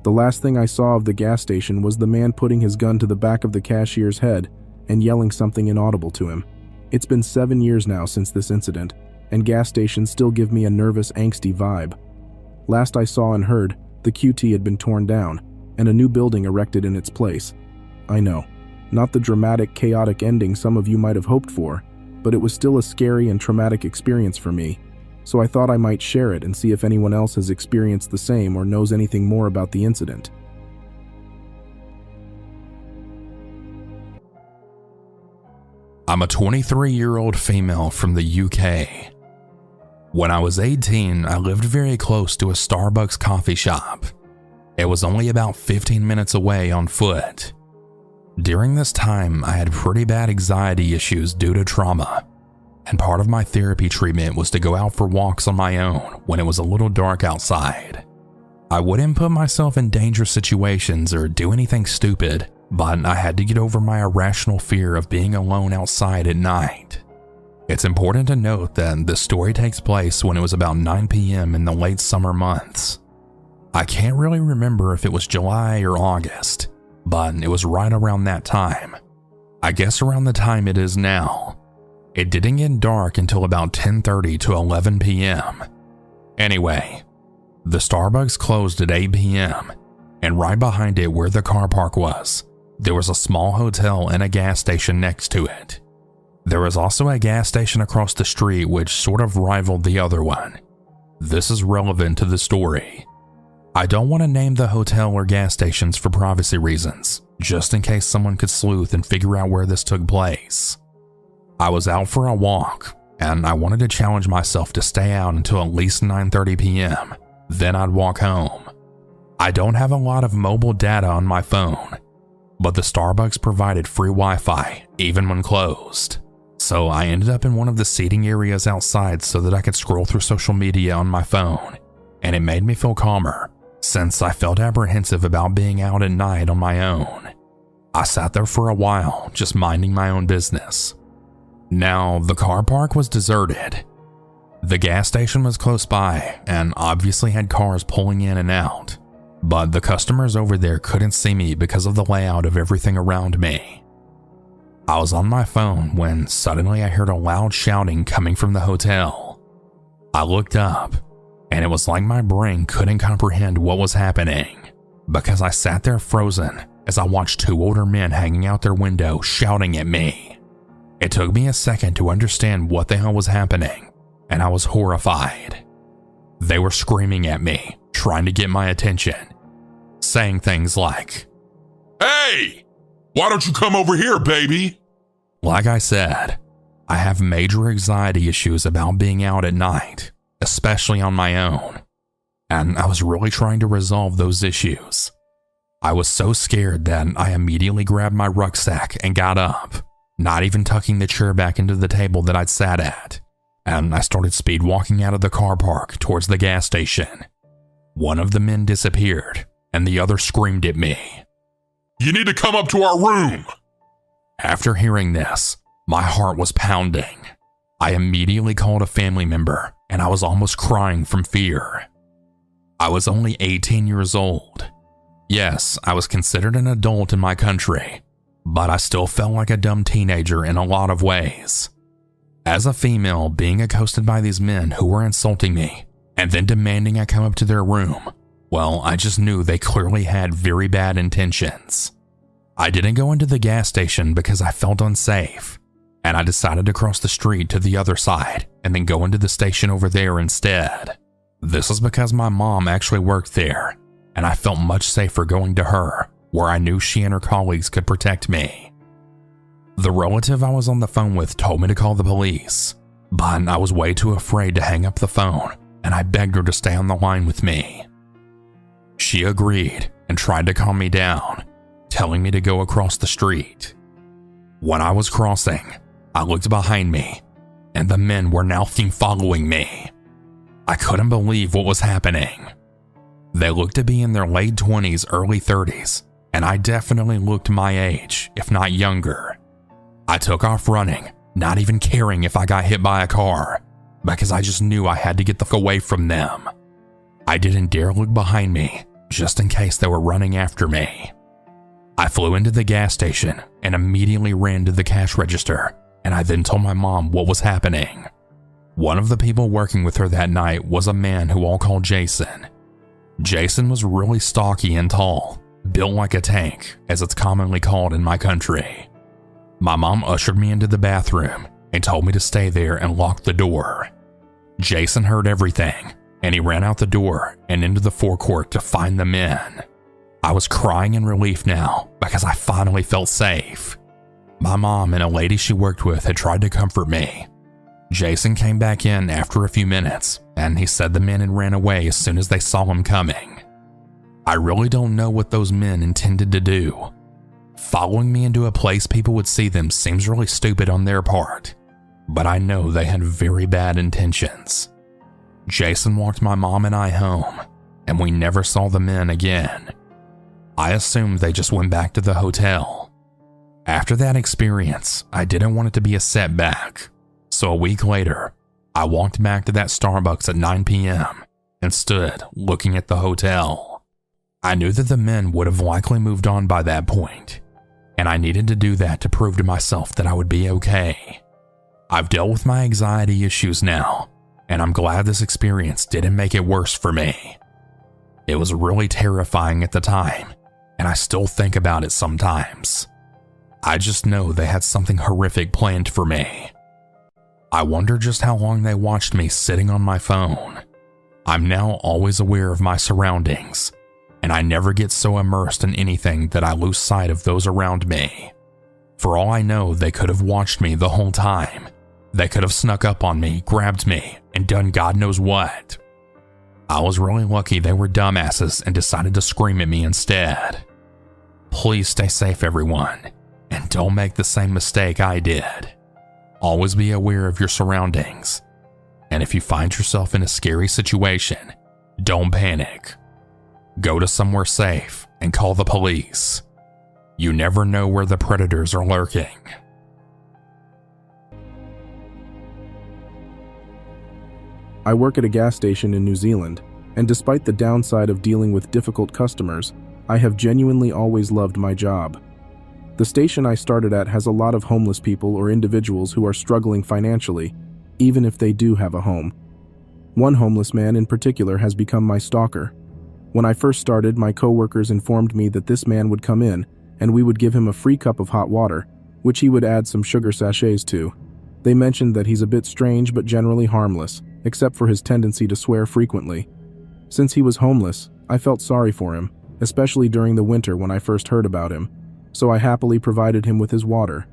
The last thing I saw of the gas station was the man putting his gun to the back of the cashier's head and yelling something inaudible to him. It's been 7 years now since this incident, and gas stations still give me a nervous, angsty vibe. Last I saw and heard, the QT had been torn down, and a new building erected in its place. I know, not the dramatic, chaotic ending some of you might have hoped for, but it was still a scary and traumatic experience for me, so I thought I might share it and see if anyone else has experienced the same or knows anything more about the incident. I'm a 23-year-old female from the UK. When I was 18, I lived very close to a Starbucks coffee shop. It was only about 15 minutes away on foot. During this time, I had pretty bad anxiety issues due to trauma, and part of my therapy treatment was to go out for walks on my own when it was a little dark outside. I wouldn't put myself in dangerous situations or do anything stupid, but I had to get over my irrational fear of being alone outside at night. It's important to note that the story takes place when it was about 9 p.m. in the late summer months. I can't really remember if it was July or August, but it was right around that time. I guess around the time it is now. It didn't get dark until about 10:30 to 11 p.m. Anyway, the Starbucks closed at 8 p.m., and right behind it where the car park was, there was a small hotel and a gas station next to it. There was also a gas station across the street which sort of rivaled the other one. This is relevant to the story. I don't want to name the hotel or gas stations for privacy reasons, just in case someone could sleuth and figure out where this took place. I was out for a walk, and I wanted to challenge myself to stay out until at least 9:30 p.m., then I'd walk home. I don't have a lot of mobile data on my phone, but the Starbucks provided free Wi-Fi, even when closed. So I ended up in one of the seating areas outside so that I could scroll through social media on my phone, and it made me feel calmer, since I felt apprehensive about being out at night on my own. I sat there for a while, just minding my own business. Now, the car park was deserted. The gas station was close by and obviously had cars pulling in and out, but the customers over there couldn't see me because of the layout of everything around me. I was on my phone when suddenly I heard a loud shouting coming from the hotel. I looked up, and it was like my brain couldn't comprehend what was happening, because I sat there frozen as I watched 2 older men hanging out their window shouting at me. It took me a second to understand what the hell was happening, and I was horrified. They were screaming at me, trying to get my attention, saying things like, "Hey! Why don't you come over here, baby?" Like I said, I have major anxiety issues about being out at night, especially on my own, and I was really trying to resolve those issues. I was so scared that I immediately grabbed my rucksack and got up, not even tucking the chair back into the table that I'd sat at. and I started speed walking out of the car park towards the gas station. One of the men disappeared, and the other screamed at me. You need to come up to our room! After hearing this, my heart was pounding. I immediately called a family member, and I was almost crying from fear. I was only 18 years old. Yes, I was considered an adult in my country, but I still felt like a dumb teenager in a lot of ways. As a female, being accosted by these men who were insulting me and then demanding I come up to their room, well, I just knew they clearly had very bad intentions. I didn't go into the gas station because I felt unsafe, and I decided to cross the street to the other side and then go into the station over there instead. This is because my mom actually worked there, and I felt much safer going to her, where I knew she and her colleagues could protect me. The relative I was on the phone with told me to call the police, but I was way too afraid to hang up the phone, and I begged her to stay on the line with me. She agreed and tried to calm me down, telling me to go across the street. When I was crossing, I looked behind me, and the men were now following me. I couldn't believe what was happening. They looked to be in their late 20s, early 30s, and I definitely looked my age, if not younger. I took off running, not even caring if I got hit by a car, because I just knew I had to get the fuck away from them. I didn't dare look behind me, just in case they were running after me. I flew into the gas station and immediately ran to the cash register, and I then told my mom what was happening. One of the people working with her that night was a man who I'll call Jason. Jason was really stocky and tall, built like a tank, as it's commonly called in my country. My mom ushered me into the bathroom and told me to stay there and lock the door. Jason heard everything, and he ran out the door and into the forecourt to find the men. I was crying in relief now because I finally felt safe. My mom and a lady she worked with had tried to comfort me. Jason came back in after a few minutes, and he said the men had ran away as soon as they saw him coming. I really don't know what those men intended to do. Following me into a place people would see them seems really stupid on their part, but I know they had very bad intentions. Jason walked my mom and I home, and we never saw the men again. I assumed they just went back to the hotel. After that experience, I didn't want it to be a setback, so a week later, I walked back to that Starbucks at 9 p.m. and stood looking at the hotel. I knew that the men would have likely moved on by that point, and I needed to do that to prove to myself that I would be okay. I've dealt with my anxiety issues now, and I'm glad this experience didn't make it worse for me. It was really terrifying at the time, and I still think about it sometimes. I just know they had something horrific planned for me. I wonder just how long they watched me sitting on my phone. I'm now always aware of my surroundings, and I never get so immersed in anything that I lose sight of those around me. For all I know, they could have watched me the whole time. They could have snuck up on me, grabbed me, and done God knows what. I was really lucky they were dumbasses and decided to scream at me instead. Please stay safe, everyone, and don't make the same mistake I did. Always be aware of your surroundings, and if you find yourself in a scary situation, don't panic. Go to somewhere safe and call the police. You never know where the predators are lurking. I work at a gas station in New Zealand, and despite the downside of dealing with difficult customers, I have genuinely always loved my job. The station I started at has a lot of homeless people or individuals who are struggling financially, even if they do have a home. One homeless man in particular has become my stalker. When I first started, my coworkers informed me that this man would come in and we would give him a free cup of hot water, which he would add some sugar sachets to. They mentioned that he's a bit strange but generally harmless, except for his tendency to swear frequently. Since he was homeless, I felt sorry for him, especially during the winter when I first heard about him, so I happily provided him with his water.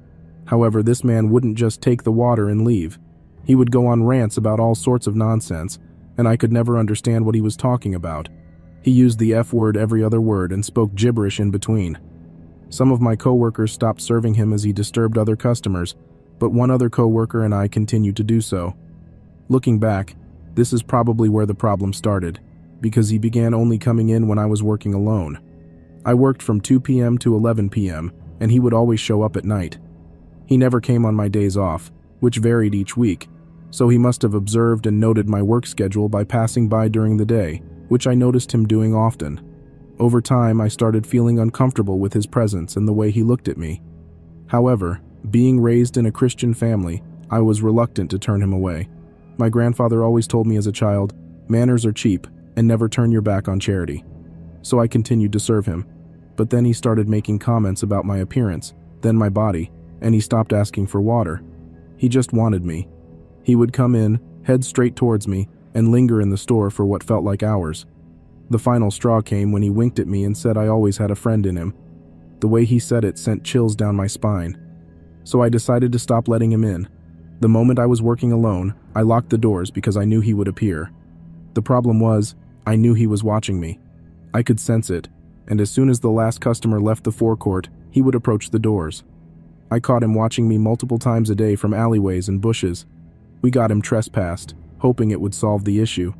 However, this man wouldn't just take the water and leave. He would go on rants about all sorts of nonsense, and I could never understand what he was talking about. He used the F word every other word and spoke gibberish in between. Some of my coworkers stopped serving him as he disturbed other customers, but one other coworker and I continued to do so. Looking back, this is probably where the problem started, because he began only coming in when I was working alone. I worked from 2 p.m. to 11 p.m., and he would always show up at night. He never came on my days off, which varied each week, so he must have observed and noted my work schedule by passing by during the day, which I noticed him doing often. Over time, I started feeling uncomfortable with his presence and the way he looked at me. However, being raised in a Christian family, I was reluctant to turn him away. My grandfather always told me as a child, "Manners are cheap, and never turn your back on charity." So I continued to serve him. But then he started making comments about my appearance, then my body, and he stopped asking for water. He just wanted me. He would come in, head straight towards me, and linger in the store for what felt like hours. The final straw came when he winked at me and said I always had a friend in him. The way he said it sent chills down my spine. So I decided to stop letting him in. The moment I was working alone, I locked the doors because I knew he would appear. The problem was, I knew he was watching me. I could sense it, and as soon as the last customer left the forecourt, he would approach the doors. I caught him watching me multiple times a day from alleyways and bushes. We got him trespassed, hoping it would solve the issue.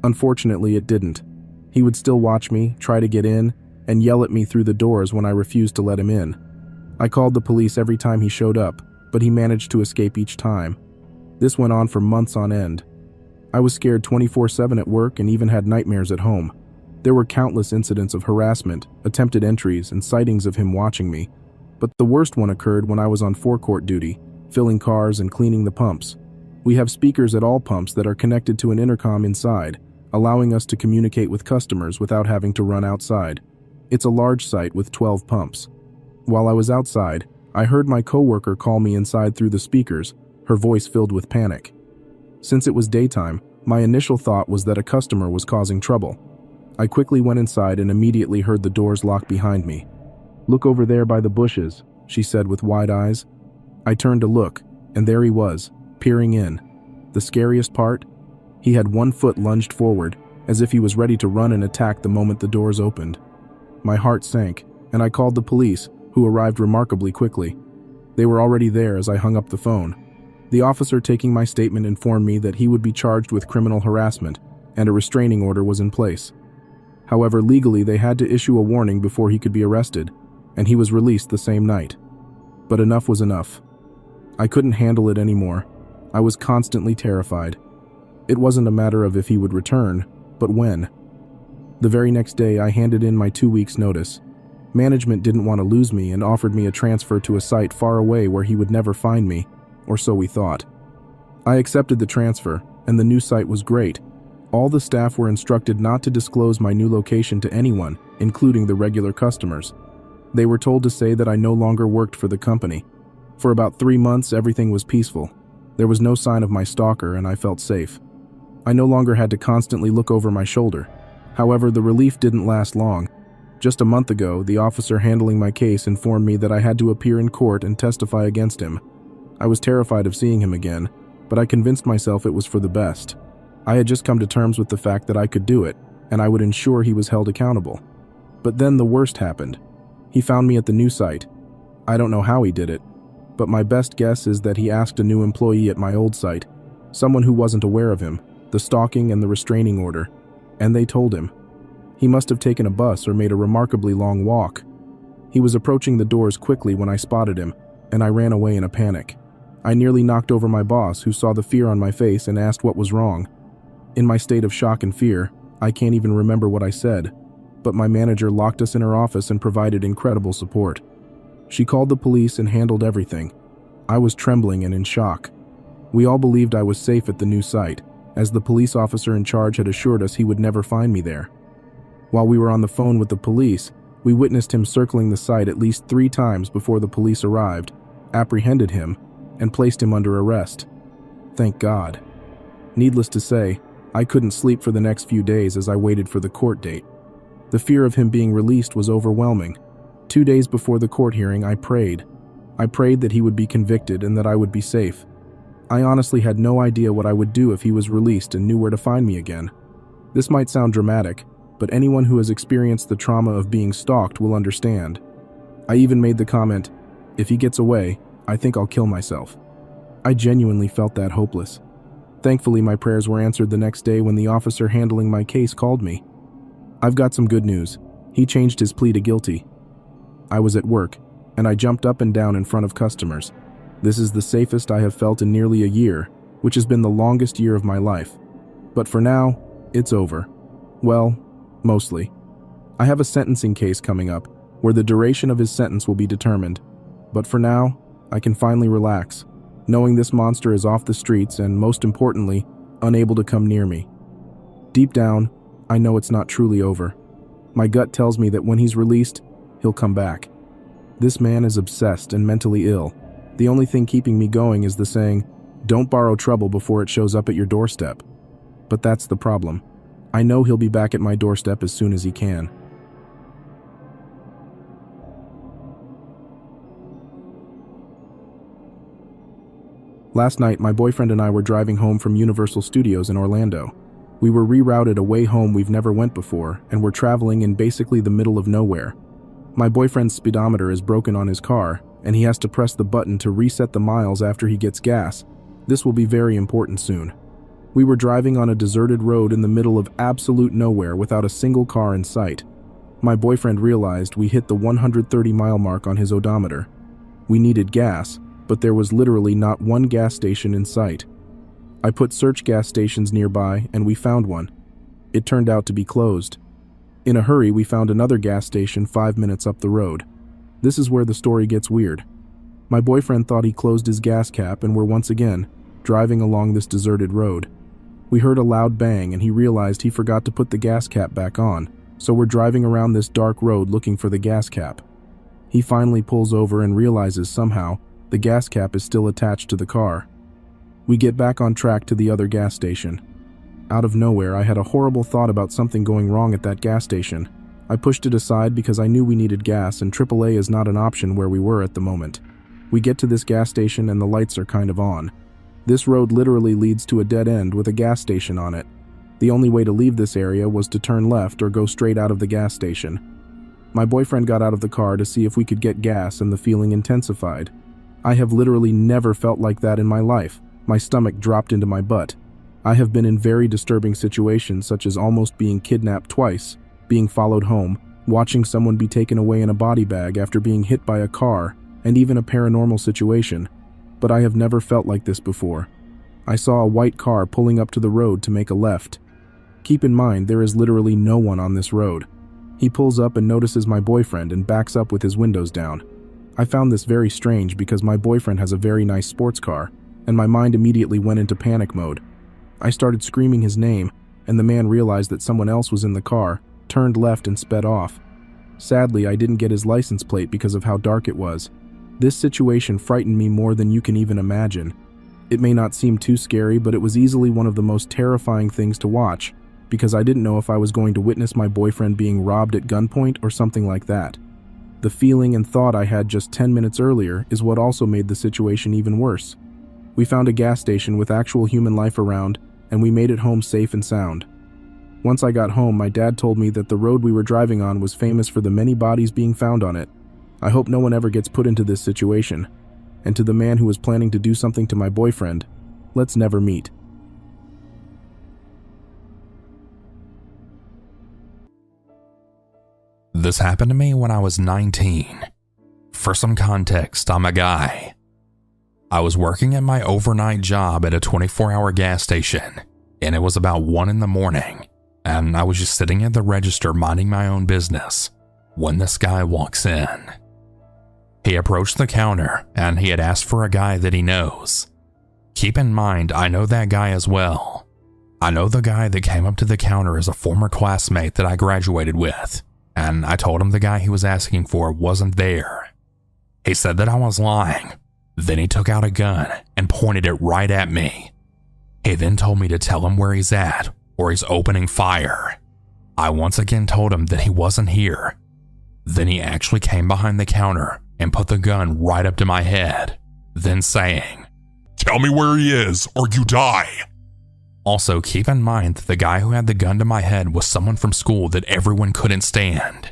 Unfortunately, it didn't. He would still watch me, try to get in, and yell at me through the doors when I refused to let him in. I called the police every time he showed up, but he managed to escape each time. This went on for months on end. I was scared 24/7 at work and even had nightmares at home. There were countless incidents of harassment, attempted entries, and sightings of him watching me. But the worst one occurred when I was on forecourt duty, filling cars and cleaning the pumps. We have speakers at all pumps that are connected to an intercom inside, allowing us to communicate with customers without having to run outside. It's a large site with 12 pumps. While I was outside, I heard my coworker call me inside through the speakers, her voice filled with panic. Since it was daytime, my initial thought was that a customer was causing trouble. I quickly went inside and immediately heard the doors lock behind me. "Look over there by the bushes," she said with wide eyes. I turned to look, and there he was, peering in. The scariest part? He had one foot lunged forward, as if he was ready to run and attack the moment the doors opened. My heart sank, and I called the police, who arrived remarkably quickly. They were already there as I hung up the phone. The officer taking my statement informed me that he would be charged with criminal harassment, and a restraining order was in place. However, legally they had to issue a warning before he could be arrested, and he was released the same night. But enough was enough. I couldn't handle it anymore. I was constantly terrified. It wasn't a matter of if he would return, but when. The very next day, I handed in my 2 weeks' notice. Management didn't want to lose me and offered me a transfer to a site far away where he would never find me, or so we thought. I accepted the transfer, and the new site was great. All the staff were instructed not to disclose my new location to anyone, including the regular customers. They were told to say that I no longer worked for the company. For about 3 months, everything was peaceful. There was no sign of my stalker, and I felt safe. I no longer had to constantly look over my shoulder. However, the relief didn't last long. Just a month ago, the officer handling my case informed me that I had to appear in court and testify against him. I was terrified of seeing him again, but I convinced myself it was for the best. I had just come to terms with the fact that I could do it, and I would ensure he was held accountable. But then the worst happened. He found me at the new site. I don't know how he did it, but my best guess is that he asked a new employee at my old site, someone who wasn't aware of him, the stalking and the restraining order, and they told him. He must have taken a bus or made a remarkably long walk. He was approaching the doors quickly when I spotted him, and I ran away in a panic. I nearly knocked over my boss, who saw the fear on my face and asked what was wrong. In my state of shock and fear, I can't even remember what I said, but my manager locked us in her office and provided incredible support. She called the police and handled everything. I was trembling and in shock. We all believed I was safe at the new site, as the police officer in charge had assured us he would never find me there. While we were on the phone with the police, we witnessed him circling the site at least 3 times before the police arrived, apprehended him, and placed him under arrest. Thank God. Needless to say, I couldn't sleep for the next few days as I waited for the court date. The fear of him being released was overwhelming. 2 days before the court hearing, I prayed. I prayed that he would be convicted and that I would be safe. I honestly had no idea what I would do if he was released and knew where to find me again. This might sound dramatic, but anyone who has experienced the trauma of being stalked will understand. I even made the comment, "If he gets away, I think I'll kill myself." I genuinely felt that hopeless. Thankfully, my prayers were answered the next day when the officer handling my case called me. I've got some good news. He changed his plea to guilty. I was at work, and I jumped up and down in front of customers. This is the safest I have felt in nearly a year, which has been the longest year of my life. But for now, it's over. Well, mostly. I have a sentencing case coming up, where the duration of his sentence will be determined. But for now, I can finally relax, knowing this monster is off the streets and, most importantly, unable to come near me. Deep down, I know it's not truly over. My gut tells me that when he's released, he'll come back. This man is obsessed and mentally ill. The only thing keeping me going is the saying, "Don't borrow trouble before it shows up at your doorstep." But that's the problem. I know he'll be back at my doorstep as soon as he can. Last night, my boyfriend and I were driving home from Universal Studios in Orlando. We were rerouted a way home we've never went before, and we're traveling in basically the middle of nowhere. My boyfriend's speedometer is broken on his car, and he has to press the button to reset the miles after he gets gas. This will be very important soon. We were driving on a deserted road in the middle of absolute nowhere without a single car in sight. My boyfriend realized we hit the 130-mile mark on his odometer. We needed gas, but there was literally not one gas station in sight. I put search gas stations nearby, and we found one. It turned out to be closed. In a hurry, we found another gas station 5 minutes up the road. This is where the story gets weird. My boyfriend thought he closed his gas cap, and we're once again driving along this deserted road. We heard a loud bang, and he realized he forgot to put the gas cap back on, so we're driving around this dark road looking for the gas cap. He finally pulls over and realizes somehow the gas cap is still attached to the car. We get back on track to the other gas station. Out of nowhere, I had a horrible thought about something going wrong at that gas station. I pushed it aside because I knew we needed gas, and AAA is not an option where we were at the moment. We get to this gas station and the lights are kind of on. This road literally leads to a dead end with a gas station on it. The only way to leave this area was to turn left or go straight out of the gas station. My boyfriend got out of the car to see if we could get gas, and the feeling intensified. I have literally never felt like that in my life. My stomach dropped into my butt. I have been in very disturbing situations, such as almost being kidnapped twice, being followed home, watching someone be taken away in a body bag after being hit by a car, and even a paranormal situation. But I have never felt like this before. I saw a white car pulling up to the road to make a left. Keep in mind, there is literally no one on this road. He pulls up and notices my boyfriend and backs up with his windows down. I found this very strange because my boyfriend has a very nice sports car, and my mind immediately went into panic mode. I started screaming his name, and the man realized that someone else was in the car, turned left and sped off. Sadly, I didn't get his license plate because of how dark it was. This situation frightened me more than you can even imagine. It may not seem too scary, but it was easily one of the most terrifying things to watch, because I didn't know if I was going to witness my boyfriend being robbed at gunpoint or something like that. The feeling and thought I had just 10 minutes earlier is what also made the situation even worse. We found a gas station with actual human life around, and we made it home safe and sound. Once I got home, my dad told me that the road we were driving on was famous for the many bodies being found on it. I hope no one ever gets put into this situation. And to the man who was planning to do something to my boyfriend, let's never meet. This happened to me when I was 19. For some context, I'm a guy. I was working at my overnight job at a 24-hour gas station, and it was about 1 in the morning, and I was just sitting at the register minding my own business when this guy walks in. He approached the counter, and he had asked for a guy that he knows. Keep in mind, I know that guy as well. I know the guy that came up to the counter is a former classmate that I graduated with, and I told him the guy he was asking for wasn't there. He said that I was lying. Then he took out a gun and pointed it right at me. He then told me to tell him where he's at, or he's opening fire. I once again told him that he wasn't here. Then he actually came behind the counter and put the gun right up to my head, then saying, "Tell me where he is, or you die." Also, keep in mind that the guy who had the gun to my head was someone from school that everyone couldn't stand.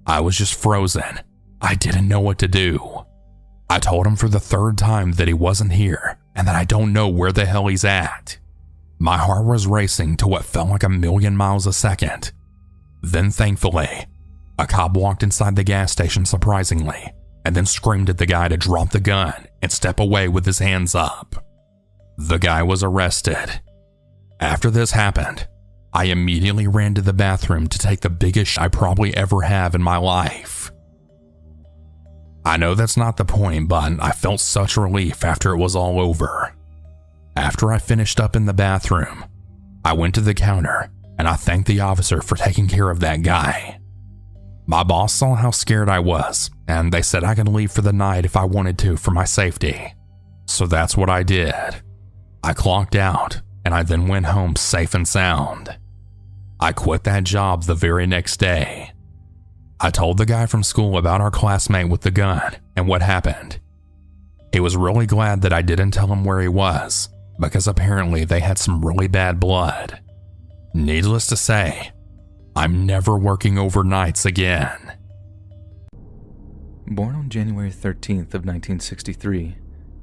I was just frozen. I didn't know what to do. I told him for the 3rd time that he wasn't here and that I don't know where the hell he's at. My heart was racing to what felt like 1,000,000 miles a second. Then, thankfully, a cop walked inside the gas station surprisingly, and then screamed at the guy to drop the gun and step away with his hands up. The guy was arrested. After this happened, I immediately ran to the bathroom to take the biggest shit I probably ever have in my life. I know that's not the point, but I felt such relief after it was all over. After I finished up in the bathroom, I went to the counter and I thanked the officer for taking care of that guy. My boss saw how scared I was, and they said I could leave for the night if I wanted to for my safety. So that's what I did. I clocked out, and I then went home safe and sound. I quit that job the very next day. I told the guy from school about our classmate with the gun and what happened. He was really glad that I didn't tell him where he was, because apparently they had some really bad blood. Needless to say, I'm never working overnights again. Born on January 13th of 1963,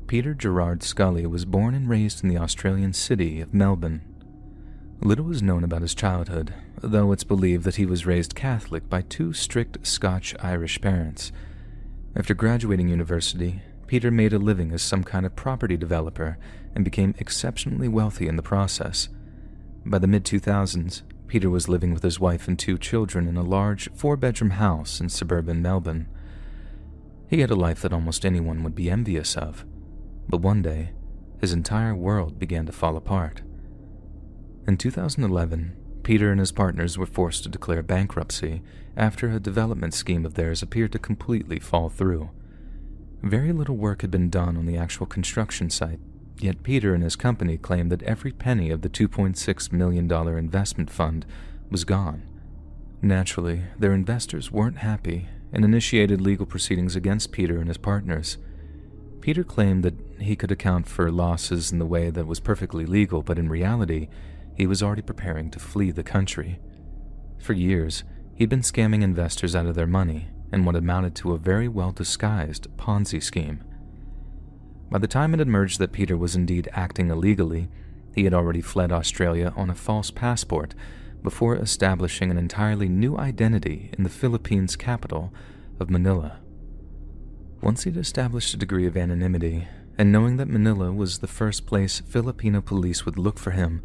Peter Gerard Scully was born and raised in the Australian city of Melbourne. Little is known about his childhood, though it's believed that he was raised Catholic by two strict Scotch-Irish parents. After graduating university, Peter made a living as some kind of property developer and became exceptionally wealthy in the process. By the mid-2000s, Peter was living with his wife and 2 children in a large 4-bedroom house in suburban Melbourne. He had a life that almost anyone would be envious of, but one day, his entire world began to fall apart. In 2011, Peter and his partners were forced to declare bankruptcy after a development scheme of theirs appeared to completely fall through. Very little work had been done on the actual construction site, yet Peter and his company claimed that every penny of the $2.6 million investment fund was gone. Naturally, their investors weren't happy and initiated legal proceedings against Peter and his partners. Peter claimed that he could account for losses in the way that was perfectly legal, but in reality, he was already preparing to flee the country. For years, he'd been scamming investors out of their money in what amounted to a very well-disguised Ponzi scheme. By the time it emerged that Peter was indeed acting illegally, he had already fled Australia on a false passport before establishing an entirely new identity in the Philippines' capital of Manila. Once he'd established a degree of anonymity, and knowing that Manila was the first place Filipino police would look for him,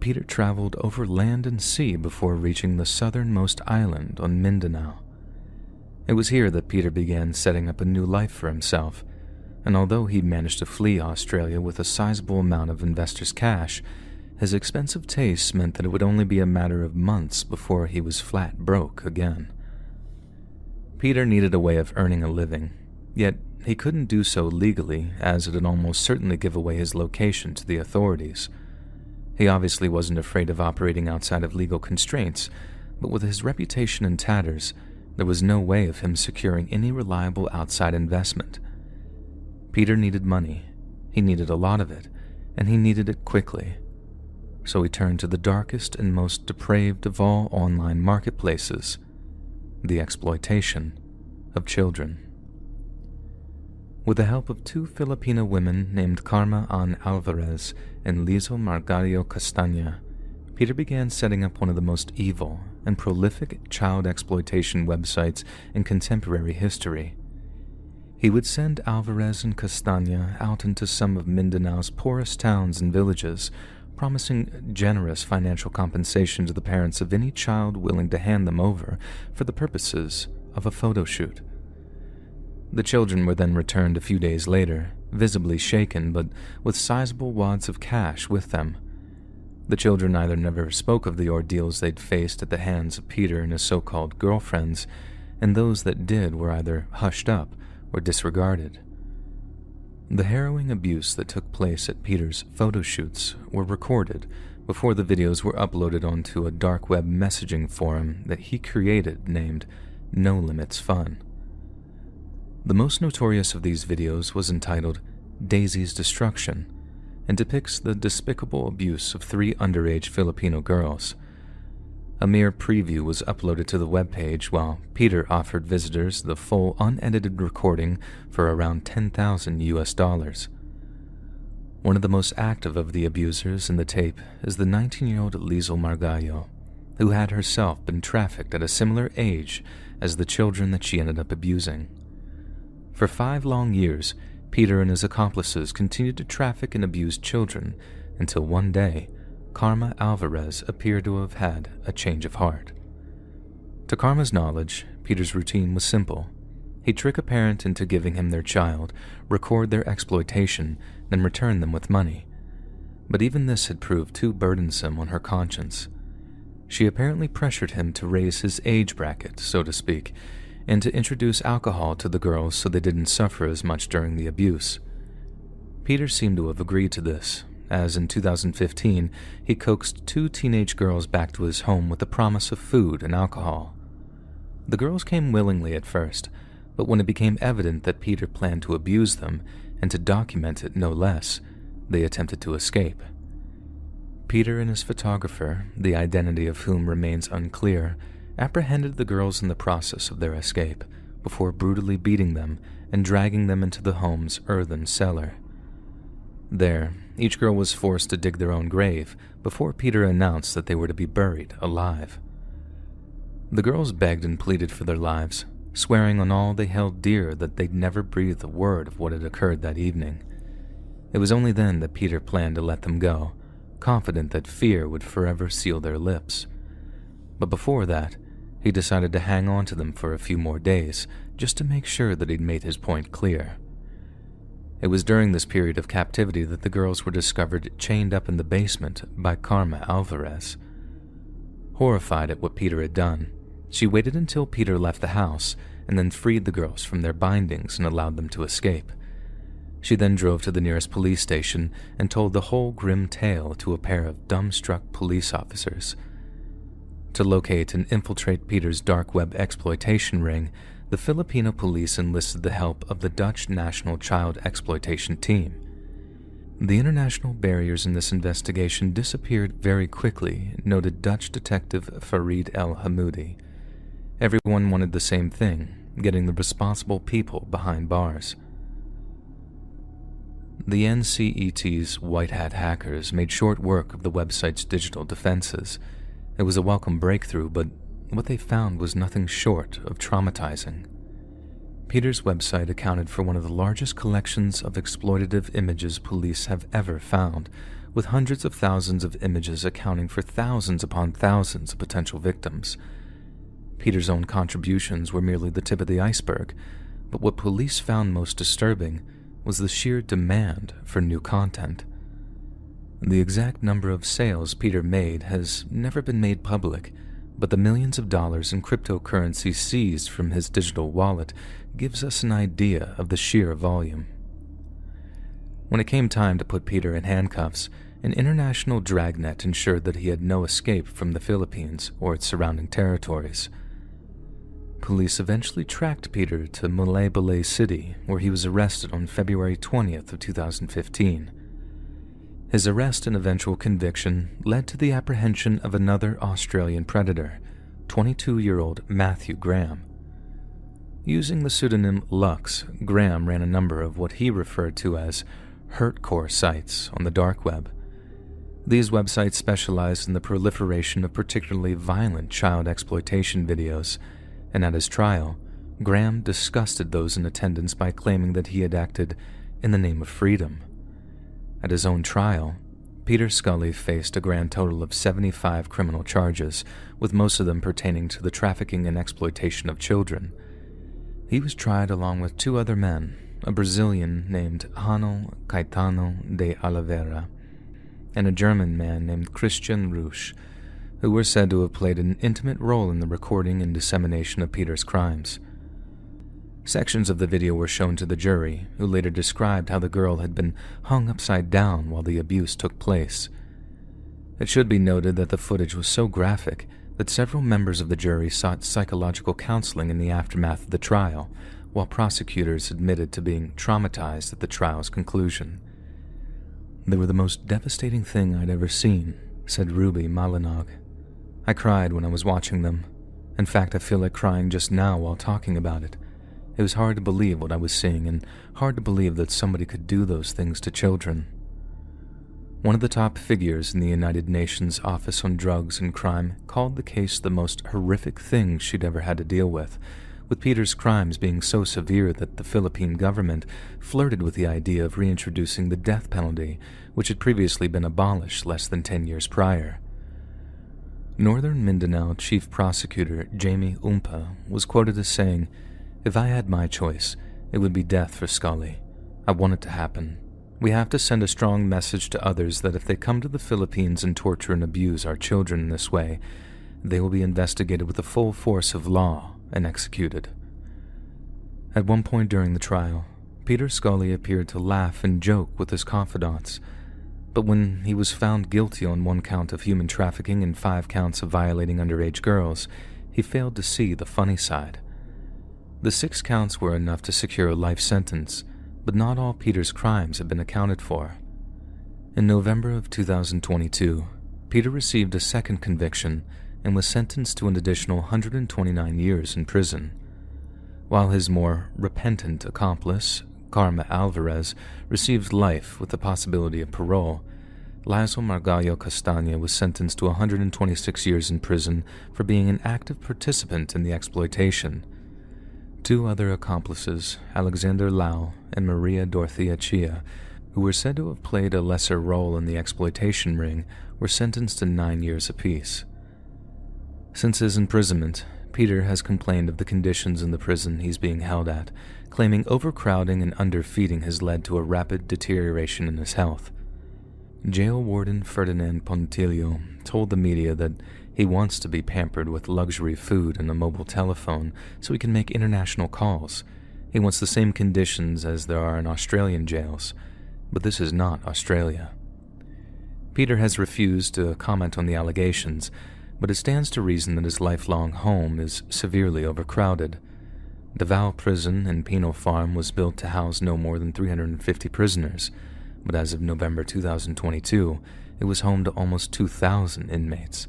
Peter traveled over land and sea before reaching the southernmost island on Mindanao. It was here that Peter began setting up a new life for himself, and although he managed to flee Australia with a sizable amount of investors' cash, his expensive tastes meant that it would only be a matter of months before he was flat broke again. Peter needed a way of earning a living, yet he couldn't do so legally, as it'd almost certainly give away his location to the authorities. He obviously wasn't afraid of operating outside of legal constraints, but with his reputation in tatters, there was no way of him securing any reliable outside investment. Peter needed money. He needed a lot of it, and he needed it quickly. So he turned to the darkest and most depraved of all online marketplaces, the exploitation of children. With the help of 2 Filipino women named Karma Ann Alvarez and Lizo Margario Castaña, Peter began setting up one of the most evil and prolific child exploitation websites in contemporary history. He would send Alvarez and Castaña out into some of Mindanao's poorest towns and villages, promising generous financial compensation to the parents of any child willing to hand them over for the purposes of a photo shoot. The children were then returned a few days later, visibly shaken but with sizable wads of cash with them. The children either never spoke of the ordeals they'd faced at the hands of Peter and his so-called girlfriends, and those that did were either hushed up or disregarded. The harrowing abuse that took place at Peter's photo shoots were recorded before the videos were uploaded onto a dark web messaging forum that he created named No Limits Fun. The most notorious of these videos was entitled Daisy's Destruction and depicts the despicable abuse of 3 underage Filipino girls. A mere preview was uploaded to the webpage while Peter offered visitors the full unedited recording for around $10,000 US. One of the most active of the abusers in the tape is the 19-year-old Liesl Margallo, who had herself been trafficked at a similar age as the children that she ended up abusing. For 5 long years, Peter and his accomplices continued to traffic and abuse children until one day, Karma Alvarez appeared to have had a change of heart. To Karma's knowledge, Peter's routine was simple. He'd trick a parent into giving him their child, record their exploitation, then return them with money. But even this had proved too burdensome on her conscience. She apparently pressured him to raise his age bracket, so to speak, and to introduce alcohol to the girls so they didn't suffer as much during the abuse. Peter seemed to have agreed to this, as in 2015 he coaxed 2 teenage girls back to his home with the promise of food and alcohol. The girls came willingly at first, but when it became evident that Peter planned to abuse them, and to document it no less, they attempted to escape. Peter and his photographer, the identity of whom remains unclear, apprehended the girls in the process of their escape, before brutally beating them and dragging them into the home's earthen cellar. There, each girl was forced to dig their own grave before Peter announced that they were to be buried alive. The girls begged and pleaded for their lives, swearing on all they held dear that they'd never breathe a word of what had occurred that evening. It was only then that Peter planned to let them go, confident that fear would forever seal their lips. But before that, he decided to hang on to them for a few more days, just to make sure that he'd made his point clear. It was during this period of captivity that the girls were discovered chained up in the basement by Karma Alvarez. Horrified at what Peter had done, she waited until Peter left the house and then freed the girls from their bindings and allowed them to escape. She then drove to the nearest police station and told the whole grim tale to a pair of dumbstruck police officers. To locate and infiltrate Peter's dark web exploitation ring, the Filipino police enlisted the help of the Dutch National Child Exploitation Team. The international barriers in this investigation disappeared very quickly, noted Dutch detective Farid El Hamoudi. Everyone wanted the same thing, getting the responsible people behind bars. The NCET's white hat hackers made short work of the website's digital defenses. It was a welcome breakthrough, but what they found was nothing short of traumatizing. Peter's website accounted for one of the largest collections of exploitative images police have ever found, with hundreds of thousands of images accounting for thousands upon thousands of potential victims. Peter's own contributions were merely the tip of the iceberg, but what police found most disturbing was the sheer demand for new content. The exact number of sales Peter made has never been made public, but the millions of dollars in cryptocurrency seized from his digital wallet gives us an idea of the sheer volume. When it came time to put Peter in handcuffs, an international dragnet ensured that he had no escape from the Philippines or its surrounding territories. Police eventually tracked Peter to Malaybalay City, where he was arrested on February 20th of 2015. His arrest and eventual conviction led to the apprehension of another Australian predator, 22-year-old Matthew Graham. Using the pseudonym Lux, Graham ran a number of what he referred to as hurtcore sites on the dark web. These websites specialized in the proliferation of particularly violent child exploitation videos, and at his trial, Graham disgusted those in attendance by claiming that he had acted in the name of freedom. At his own trial, Peter Scully faced a grand total of 75 criminal charges, with most of them pertaining to the trafficking and exploitation of children. He was tried along with 2 other men, a Brazilian named Hanno Caetano de Oliveira and a German man named Christian Rusch, who were said to have played an intimate role in the recording and dissemination of Peter's crimes. Sections of the video were shown to the jury, who later described how the girl had been hung upside down while the abuse took place. It should be noted that the footage was so graphic that several members of the jury sought psychological counseling in the aftermath of the trial, while prosecutors admitted to being traumatized at the trial's conclusion. "They were the most devastating thing I'd ever seen," said Ruby Malinog. "I cried when I was watching them. In fact, I feel like crying just now while talking about it. It was hard to believe what I was seeing, and hard to believe that somebody could do those things to children." One of the top figures in the United Nations Office on Drugs and Crime called the case the most horrific thing she'd ever had to deal with Peter's crimes being so severe that the Philippine government flirted with the idea of reintroducing the death penalty, which had previously been abolished less than 10 years prior. Northern Mindanao Chief Prosecutor Jamie Umpa was quoted as saying, "If I had my choice, it would be death for Scully. I want it to happen. We have to send a strong message to others that if they come to the Philippines and torture and abuse our children in this way, they will be investigated with the full force of law and executed." At one point during the trial, Peter Scully appeared to laugh and joke with his confidants, but when he was found guilty on 1 count of human trafficking and 5 counts of violating underage girls, he failed to see the funny side. The 6 counts were enough to secure a life sentence, but not all Peter's crimes had been accounted for. In November of 2022, Peter received a second conviction and was sentenced to an additional 129 years in prison, while his more repentant accomplice, Karma Alvarez, received life with the possibility of parole. Lazo Margallo Castaña was sentenced to 126 years in prison for being an active participant in the exploitation. 2 other accomplices, Alexander Lau and Maria Dorothea Chia, who were said to have played a lesser role in the exploitation ring, were sentenced to 9 years apiece. Since his imprisonment, Peter has complained of the conditions in the prison he's being held at, claiming overcrowding and underfeeding has led to a rapid deterioration in his health. Jail warden Ferdinand Pontillo told the media that he wants to be pampered with luxury food and a mobile telephone so he can make international calls. He wants the same conditions as there are in Australian jails, but this is not Australia. Peter has refused to comment on the allegations, but it stands to reason that his lifelong home is severely overcrowded. Davao Prison and Penal Farm was built to house no more than 350 prisoners, but as of November 2022, it was home to almost 2,000 inmates.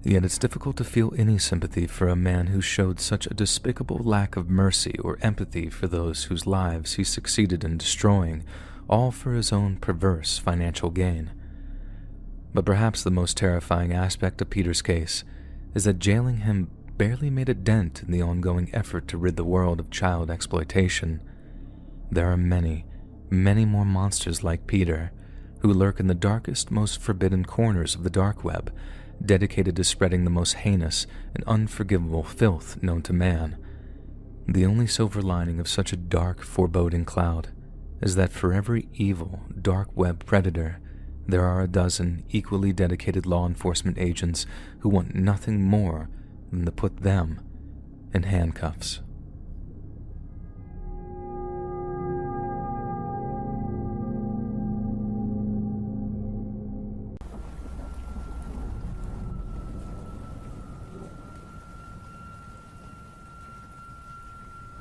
Yet it's difficult to feel any sympathy for a man who showed such a despicable lack of mercy or empathy for those whose lives he succeeded in destroying, all for his own perverse financial gain. But perhaps the most terrifying aspect of Peter's case is that jailing him barely made a dent in the ongoing effort to rid the world of child exploitation. There are many, many more monsters like Peter who lurk in the darkest, most forbidden corners of the dark web, dedicated to spreading the most heinous and unforgivable filth known to man. The only silver lining of such a dark, foreboding cloud is that for every evil, dark web predator, there are a dozen equally dedicated law enforcement agents who want nothing more than to put them in handcuffs.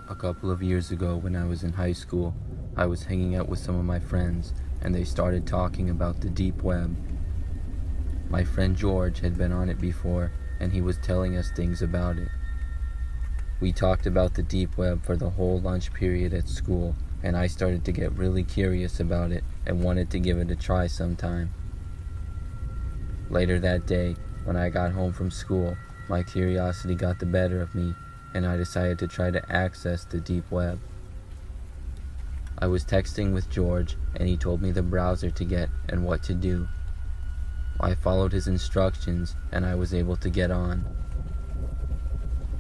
A couple of years ago when I was in high school, I was hanging out with some of my friends and they started talking about the deep web. My friend George had been on it before and he was telling us things about it. We talked about the deep web for the whole lunch period at school and I started to get really curious about it and wanted to give it a try sometime. Later that day, when I got home from school, my curiosity got the better of me and I decided to try to access the deep web. I was texting with George and he told me the browser to get and what to do. I followed his instructions and I was able to get on.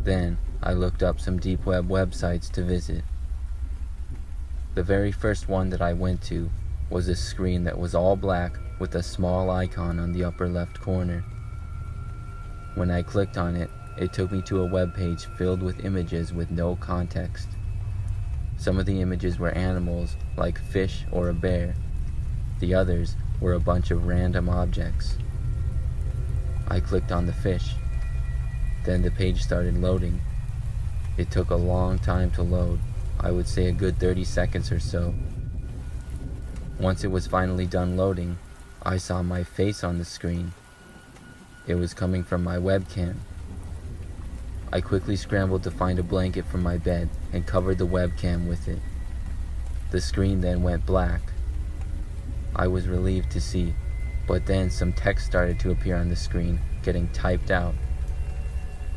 Then I looked up some deep web websites to visit. The very first one that I went to was a screen that was all black with a small icon on the upper left corner. When I clicked on it, it took me to a web page filled with images with no context. Some of the images were animals, like fish or a bear. The others were a bunch of random objects. I clicked on the fish. Then the page started loading. It took a long time to load, I would say a good 30 seconds or so. Once it was finally done loading, I saw my face on the screen. It was coming from my webcam. I quickly scrambled to find a blanket from my bed and covered the webcam with it. The screen then went black. I was relieved to see, but then some text started to appear on the screen, getting typed out.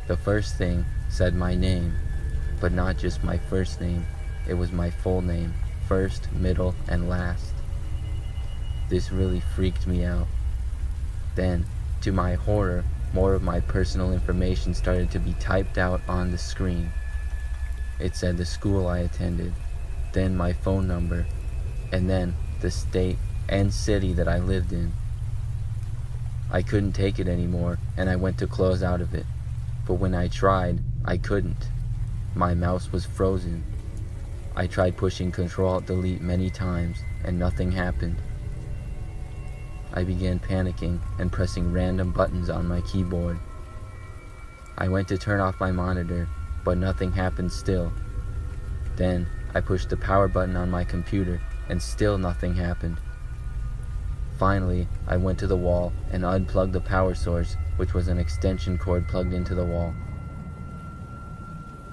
The first thing said my name, but not just my first name, it was my full name, first, middle, and last. This really freaked me out. Then, to my horror, more of my personal information started to be typed out on the screen. It said the school I attended, then my phone number, and then the state and city that I lived in. I couldn't take it anymore, and I went to close out of it. But when I tried, I couldn't. My mouse was frozen. I tried pushing Control-Alt-Delete many times, and nothing happened. I began panicking and pressing random buttons on my keyboard. I went to turn off my monitor, but nothing happened still. Then I pushed the power button on my computer, and still nothing happened. Finally, I went to the wall and unplugged the power source, which was an extension cord plugged into the wall.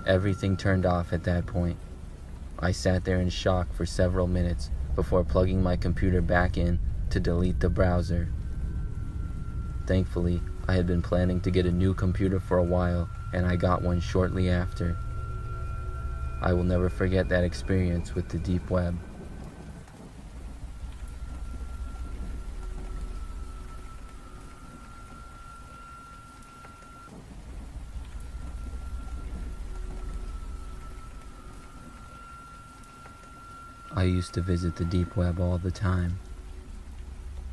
Everything turned off at that point. I sat there in shock for several minutes before plugging my computer back in to delete the browser. Thankfully, I had been planning to get a new computer for a while, and I got one shortly after. I will never forget that experience with the deep web. I used to visit the deep web all the time.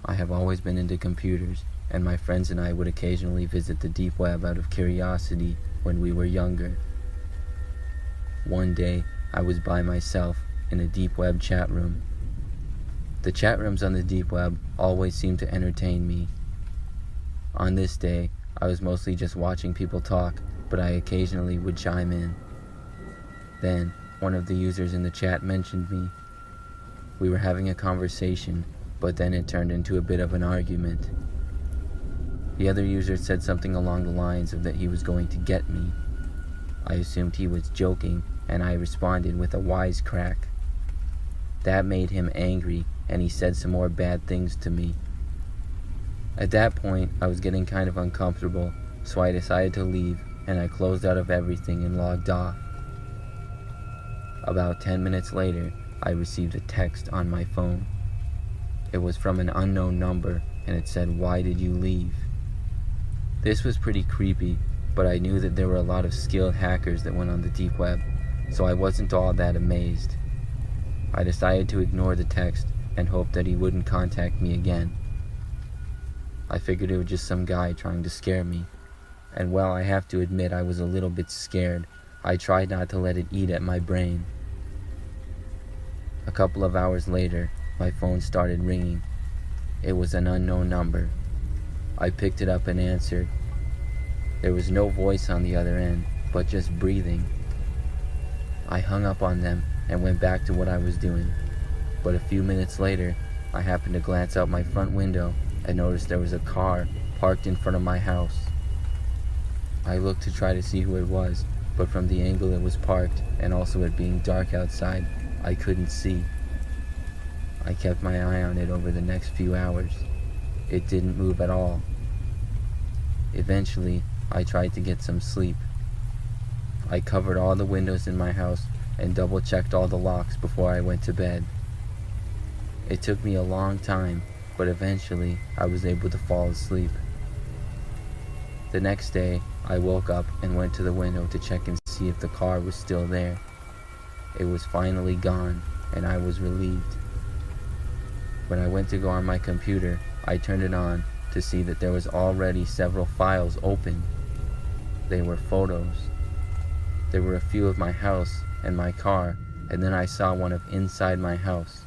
I have always been into computers, and my friends and I would occasionally visit the deep web out of curiosity when we were younger. One day, I was by myself in a deep web chat room. The chat rooms on the deep web always seem to entertain me. On this day, I was mostly just watching people talk, but I occasionally would chime in. Then, one of the users in the chat mentioned me. We were having a conversation, but then it turned into a bit of an argument. The other user said something along the lines of that he was going to get me. I assumed he was joking, and I responded with a wisecrack. That made him angry, and he said some more bad things to me. At that point, I was getting kind of uncomfortable, so I decided to leave, and I closed out of everything and logged off. About 10 minutes later, I received a text on my phone. It was from an unknown number, and it said, "Why did you leave?" This was pretty creepy, but I knew that there were a lot of skilled hackers that went on the deep web, so I wasn't all that amazed. I decided to ignore the text and hope that he wouldn't contact me again. I figured it was just some guy trying to scare me, and while I have to admit I was a little bit scared, I tried not to let it eat at my brain. A couple of hours later, my phone started ringing. It was an unknown number. I picked it up and answered. There was no voice on the other end, but just breathing. I hung up on them and went back to what I was doing. But a few minutes later, I happened to glance out my front window and noticed there was a car parked in front of my house. I looked to try to see who it was, but from the angle it was parked, and also it being dark outside, I couldn't see. I kept my eye on it over the next few hours. It didn't move at all. Eventually, I tried to get some sleep. I covered all the windows in my house and double-checked all the locks before I went to bed. It took me a long time, but eventually I was able to fall asleep. The next day, I woke up and went to the window to check and see if the car was still there. It was finally gone, and I was relieved. When I went to go on my computer, I turned it on to see that there was already several files open. They were photos. There were a few of my house and my car, and then I saw one of inside my house.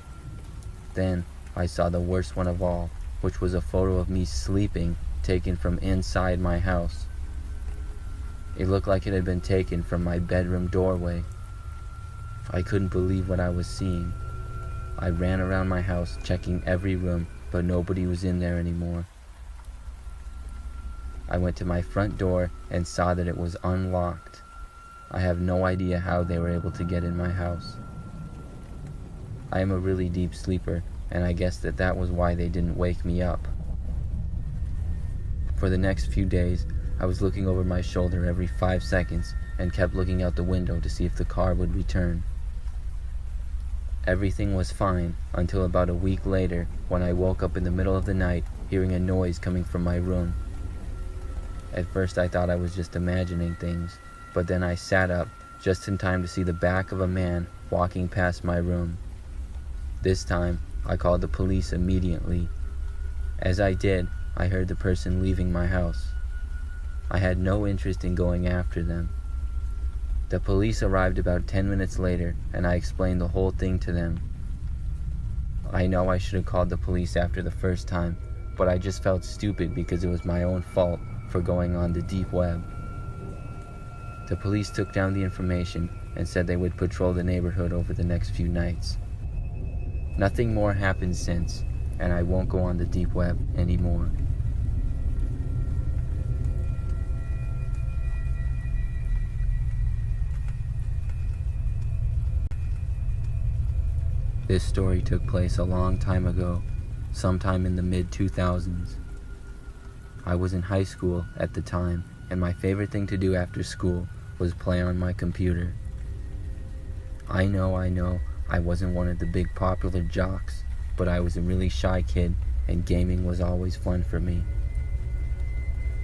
Then I saw the worst one of all, which was a photo of me sleeping taken from inside my house. It looked like it had been taken from my bedroom doorway. I couldn't believe what I was seeing. I ran around my house checking every room, but nobody was in there anymore. I went to my front door and saw that it was unlocked. I have no idea how they were able to get in my house. I am a really deep sleeper, and I guess that was why they didn't wake me up. For the next few days, I was looking over my shoulder every 5 seconds and kept looking out the window to see if the car would return. Everything was fine until about a week later, when I woke up in the middle of the night hearing a noise coming from my room. At first I thought I was just imagining things, but then I sat up just in time to see the back of a man walking past my room. This time, I called the police immediately. As I did, I heard the person leaving my house. I had no interest in going after them. The police arrived about 10 minutes later, and I explained the whole thing to them. I know I should have called the police after the first time, but I just felt stupid because it was my own fault for going on the deep web. The police took down the information and said they would patrol the neighborhood over the next few nights. Nothing more happened since, and I won't go on the deep web anymore. This story took place a long time ago, sometime in the mid-2000s. I was in high school at the time, and my favorite thing to do after school was play on my computer. I know, I wasn't one of the big popular jocks, but I was a really shy kid, and gaming was always fun for me.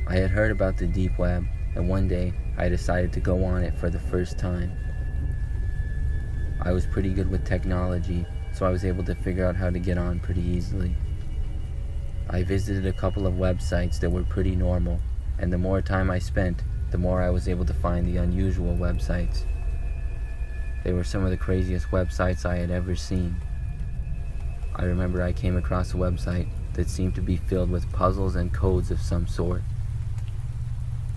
I had heard about the deep web, and one day I decided to go on it for the first time. I was pretty good with technology, so I was able to figure out how to get on pretty easily. I visited a couple of websites that were pretty normal, and the more time I spent, the more I was able to find the unusual websites. They were some of the craziest websites I had ever seen. I remember I came across a website that seemed to be filled with puzzles and codes of some sort.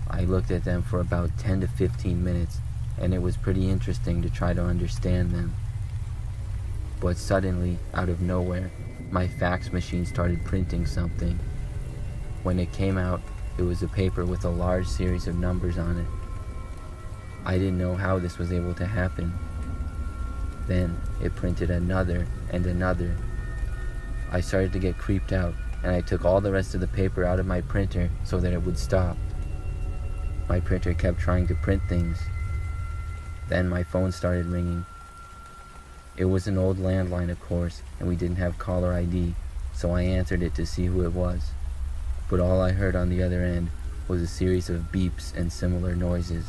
I looked at them for about 10 to 15 minutes, and it was pretty interesting to try to understand them. But suddenly, out of nowhere, my fax machine started printing something. When it came out, it was a paper with a large series of numbers on it. I didn't know how this was able to happen. Then, it printed another and another. I started to get creeped out, and I took all the rest of the paper out of my printer so that it would stop. My printer kept trying to print things. Then my phone started ringing. It was an old landline, of course, and we didn't have caller ID, so I answered it to see who it was. But all I heard on the other end was a series of beeps and similar noises.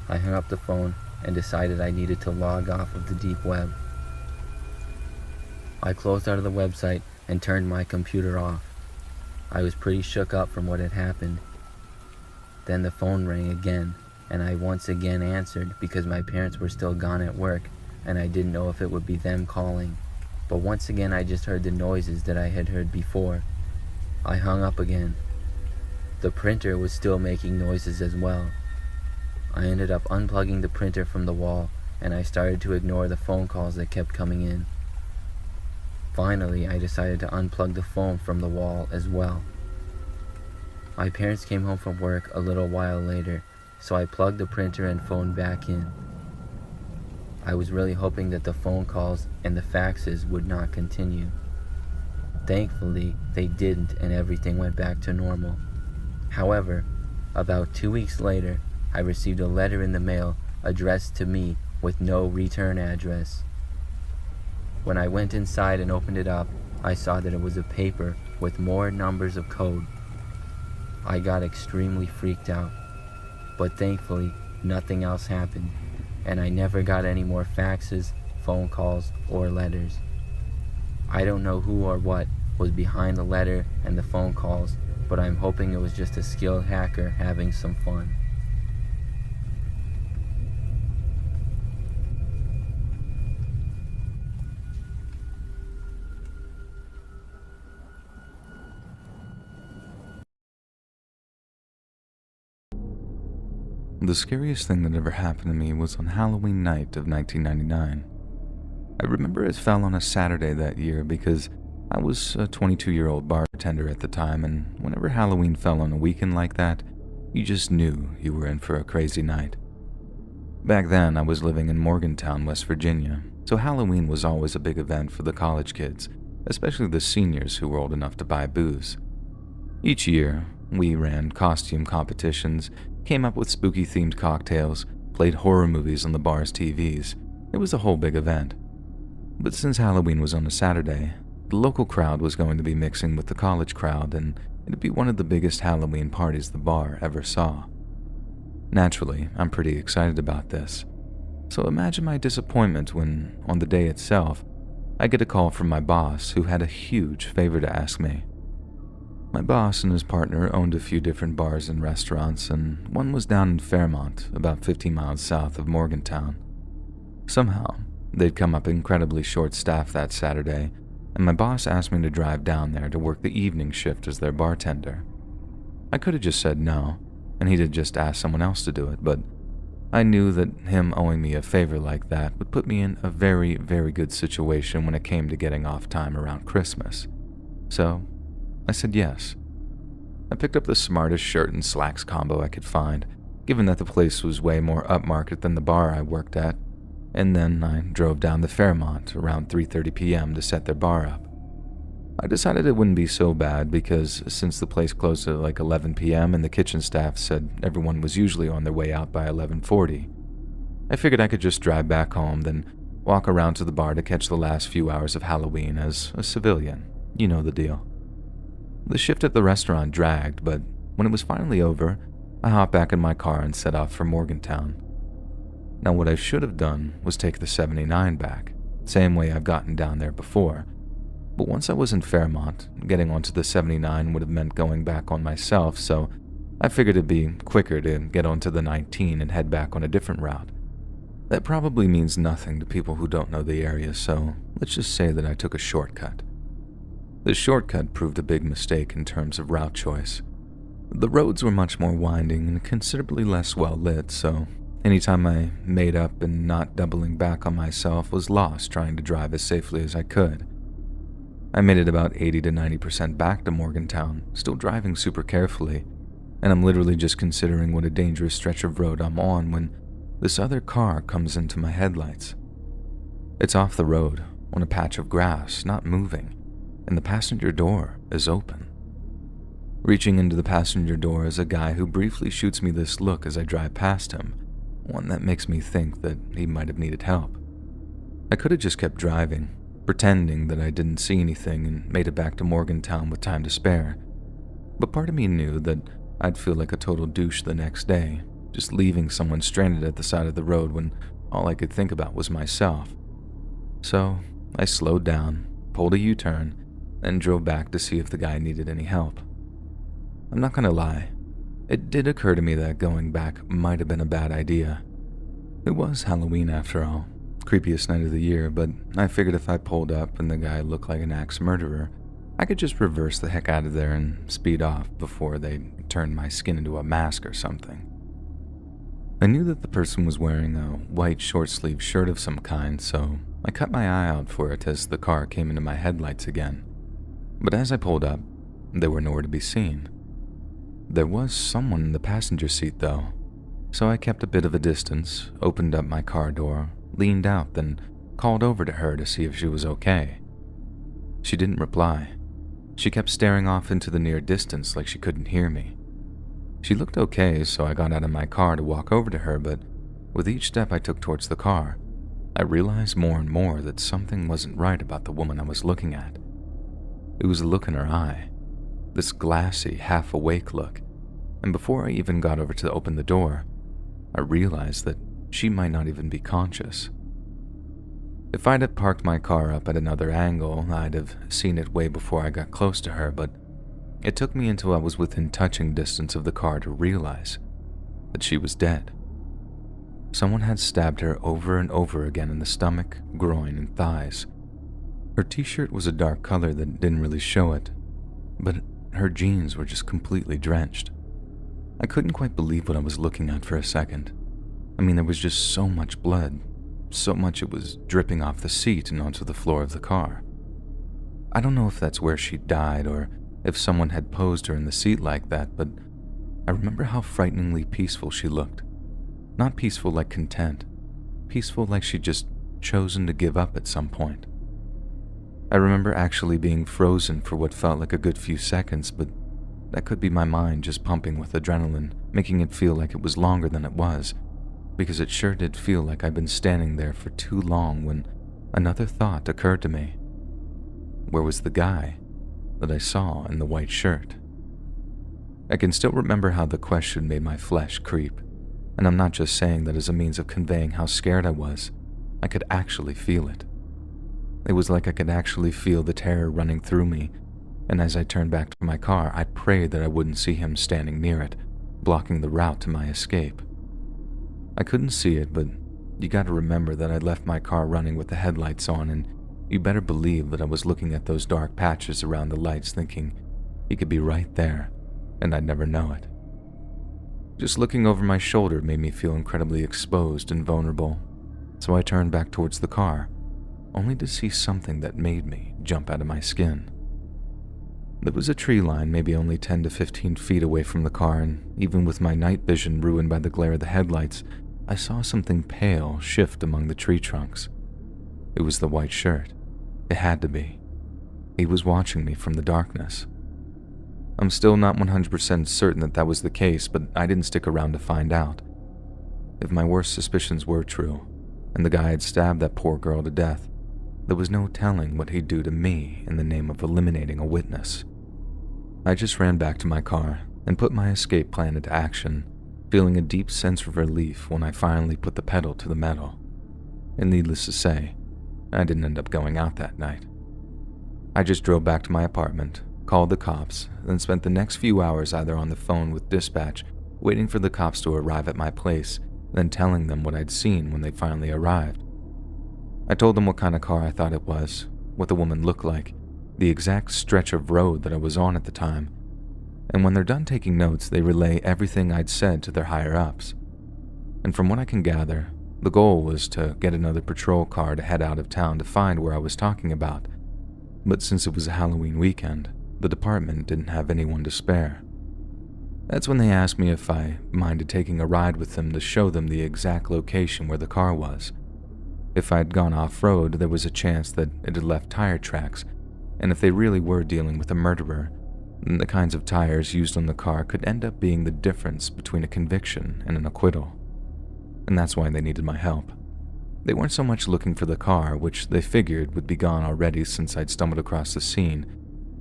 I hung up the phone and decided I needed to log off of the deep web. I closed out of the website and turned my computer off. I was pretty shook up from what had happened. Then the phone rang again, and I once again answered because my parents were still gone at work, and I didn't know if it would be them calling. But once again I just heard the noises that I had heard before. I hung up again. The printer was still making noises as well. I ended up unplugging the printer from the wall, and I started to ignore the phone calls that kept coming in. Finally, I decided to unplug the phone from the wall as well. My parents came home from work a little while later, so I plugged the printer and phone back in. I was really hoping that the phone calls and the faxes would not continue. Thankfully, they didn't, and everything went back to normal. However, about 2 weeks later, I received a letter in the mail addressed to me with no return address. When I went inside and opened it up, I saw that it was a paper with more numbers of code. I got extremely freaked out, but thankfully, nothing else happened, and I never got any more faxes, phone calls, or letters. I don't know who or what was behind the letter and the phone calls, but I'm hoping it was just a skilled hacker having some fun. The scariest thing that ever happened to me was on Halloween night of 1999. I remember it fell on a Saturday that year because I was a 22-year-old bartender at the time, and whenever Halloween fell on a weekend like that, you just knew you were in for a crazy night. Back then, I was living in Morgantown, West Virginia, so Halloween was always a big event for the college kids, especially the seniors who were old enough to buy booze. Each year, we ran costume competitions, came up with spooky-themed cocktails, played horror movies on the bar's TVs. It was a whole big event. But since Halloween was on a Saturday, the local crowd was going to be mixing with the college crowd, and it'd be one of the biggest Halloween parties the bar ever saw. Naturally, I'm pretty excited about this. So imagine my disappointment when, on the day itself, I get a call from my boss who had a huge favor to ask me. My boss and his partner owned a few different bars and restaurants, and one was down in Fairmont, about 15 miles south of Morgantown. Somehow, they'd come up incredibly short-staffed that Saturday, and my boss asked me to drive down there to work the evening shift as their bartender. I could have just said no, and he'd have just asked someone else to do it, but I knew that him owing me a favor like that would put me in a very, very good situation when it came to getting off time around Christmas. So, I said yes. I picked up the smartest shirt and slacks combo I could find, given that the place was way more upmarket than the bar I worked at, and then I drove down to Fairmont around 3:30 p.m. to set their bar up. I decided it wouldn't be so bad because since the place closed at like 11 p.m. and the kitchen staff said everyone was usually on their way out by 11:40, I figured I could just drive back home, then walk around to the bar to catch the last few hours of Halloween as a civilian. You know the deal. The shift at the restaurant dragged, but when it was finally over, I hopped back in my car and set off for Morgantown. Now what I should have done was take the 79 back, same way I've gotten down there before. But once I was in Fairmont, getting onto the 79 would have meant going back on myself, so I figured it'd be quicker to get onto the 19 and head back on a different route. That probably means nothing to people who don't know the area, so let's just say that I took a shortcut. The shortcut proved a big mistake in terms of route choice. The roads were much more winding and considerably less well lit, so anytime I made up and not doubling back on myself was lost trying to drive as safely as I could. I made it about 80 to 90% back to Morgantown, still driving super carefully, and I'm literally just considering what a dangerous stretch of road I'm on when this other car comes into my headlights. It's off the road, on a patch of grass, not moving, and the passenger door is open. Reaching into the passenger door is a guy who briefly shoots me this look as I drive past him, one that makes me think that he might have needed help. I could have just kept driving, pretending that I didn't see anything and made it back to Morgantown with time to spare. But part of me knew that I'd feel like a total douche the next day, just leaving someone stranded at the side of the road when all I could think about was myself. So I slowed down, pulled a U-turn, and drove back to see if the guy needed any help. I'm not gonna lie, it did occur to me that going back might have been a bad idea. It was Halloween after all. Creepiest night of the year, but I figured if I pulled up and the guy looked like an axe murderer, I could just reverse the heck out of there and speed off before they turned my skin into a mask or something. I knew that the person was wearing a white short-sleeved shirt of some kind, so I cut my eye out for it as the car came into my headlights again. But as I pulled up, they were nowhere to be seen. There was someone in the passenger seat though, so I kept a bit of a distance, opened up my car door, leaned out, then called over to her to see if she was okay. She didn't reply. She kept staring off into the near distance like she couldn't hear me. She looked okay, so I got out of my car to walk over to her, but with each step I took towards the car, I realized more and more that something wasn't right about the woman I was looking at. It was the look in her eye, this glassy, half-awake look, and before I even got over to open the door, I realized that she might not even be conscious. If I'd have parked my car up at another angle, I'd have seen it way before I got close to her, but it took me until I was within touching distance of the car to realize that she was dead. Someone had stabbed her over and over again in the stomach, groin, and thighs. Her t-shirt was a dark color that didn't really show it, but her jeans were just completely drenched. I couldn't quite believe what I was looking at for a second. I mean, there was just so much blood, so much it was dripping off the seat and onto the floor of the car. I don't know if that's where she died or if someone had posed her in the seat like that, but I remember how frighteningly peaceful she looked. Not peaceful like content, peaceful like she'd just chosen to give up at some point. I remember actually being frozen for what felt like a good few seconds, but that could be my mind just pumping with adrenaline, making it feel like it was longer than it was, because it sure did feel like I'd been standing there for too long when another thought occurred to me. Where was the guy that I saw in the white shirt? I can still remember how the question made my flesh creep, and I'm not just saying that as a means of conveying how scared I was. I could actually feel it. It was like I could actually feel the terror running through me, and as I turned back to my car, I prayed that I wouldn't see him standing near it, blocking the route to my escape. I couldn't see it, but you gotta remember that I'd left my car running with the headlights on, and you better believe that I was looking at those dark patches around the lights thinking he could be right there, and I'd never know it. Just looking over my shoulder made me feel incredibly exposed and vulnerable, so I turned back towards the car, only to see something that made me jump out of my skin. There was a tree line maybe only 10 to 15 feet away from the car, and even with my night vision ruined by the glare of the headlights, I saw something pale shift among the tree trunks. It was the white shirt. It had to be. He was watching me from the darkness. I'm still not 100% certain that that was the case, but I didn't stick around to find out. If my worst suspicions were true, and the guy had stabbed that poor girl to death, there was no telling what he'd do to me in the name of eliminating a witness. I just ran back to my car and put my escape plan into action, feeling a deep sense of relief when I finally put the pedal to the metal. And needless to say, I didn't end up going out that night. I just drove back to my apartment, called the cops, then spent the next few hours either on the phone with dispatch, waiting for the cops to arrive at my place, then telling them what I'd seen when they finally arrived. I told them what kind of car I thought it was, what the woman looked like, the exact stretch of road that I was on at the time, and when they're done taking notes, they relay everything I'd said to their higher-ups. And from what I can gather, the goal was to get another patrol car to head out of town to find where I was talking about, but since it was a Halloween weekend, the department didn't have anyone to spare. That's when they asked me if I minded taking a ride with them to show them the exact location where the car was. If I'd gone off-road, there was a chance that it had left tire tracks, and if they really were dealing with a murderer, then the kinds of tires used on the car could end up being the difference between a conviction and an acquittal. And that's why they needed my help. They weren't so much looking for the car, which they figured would be gone already since I'd stumbled across the scene.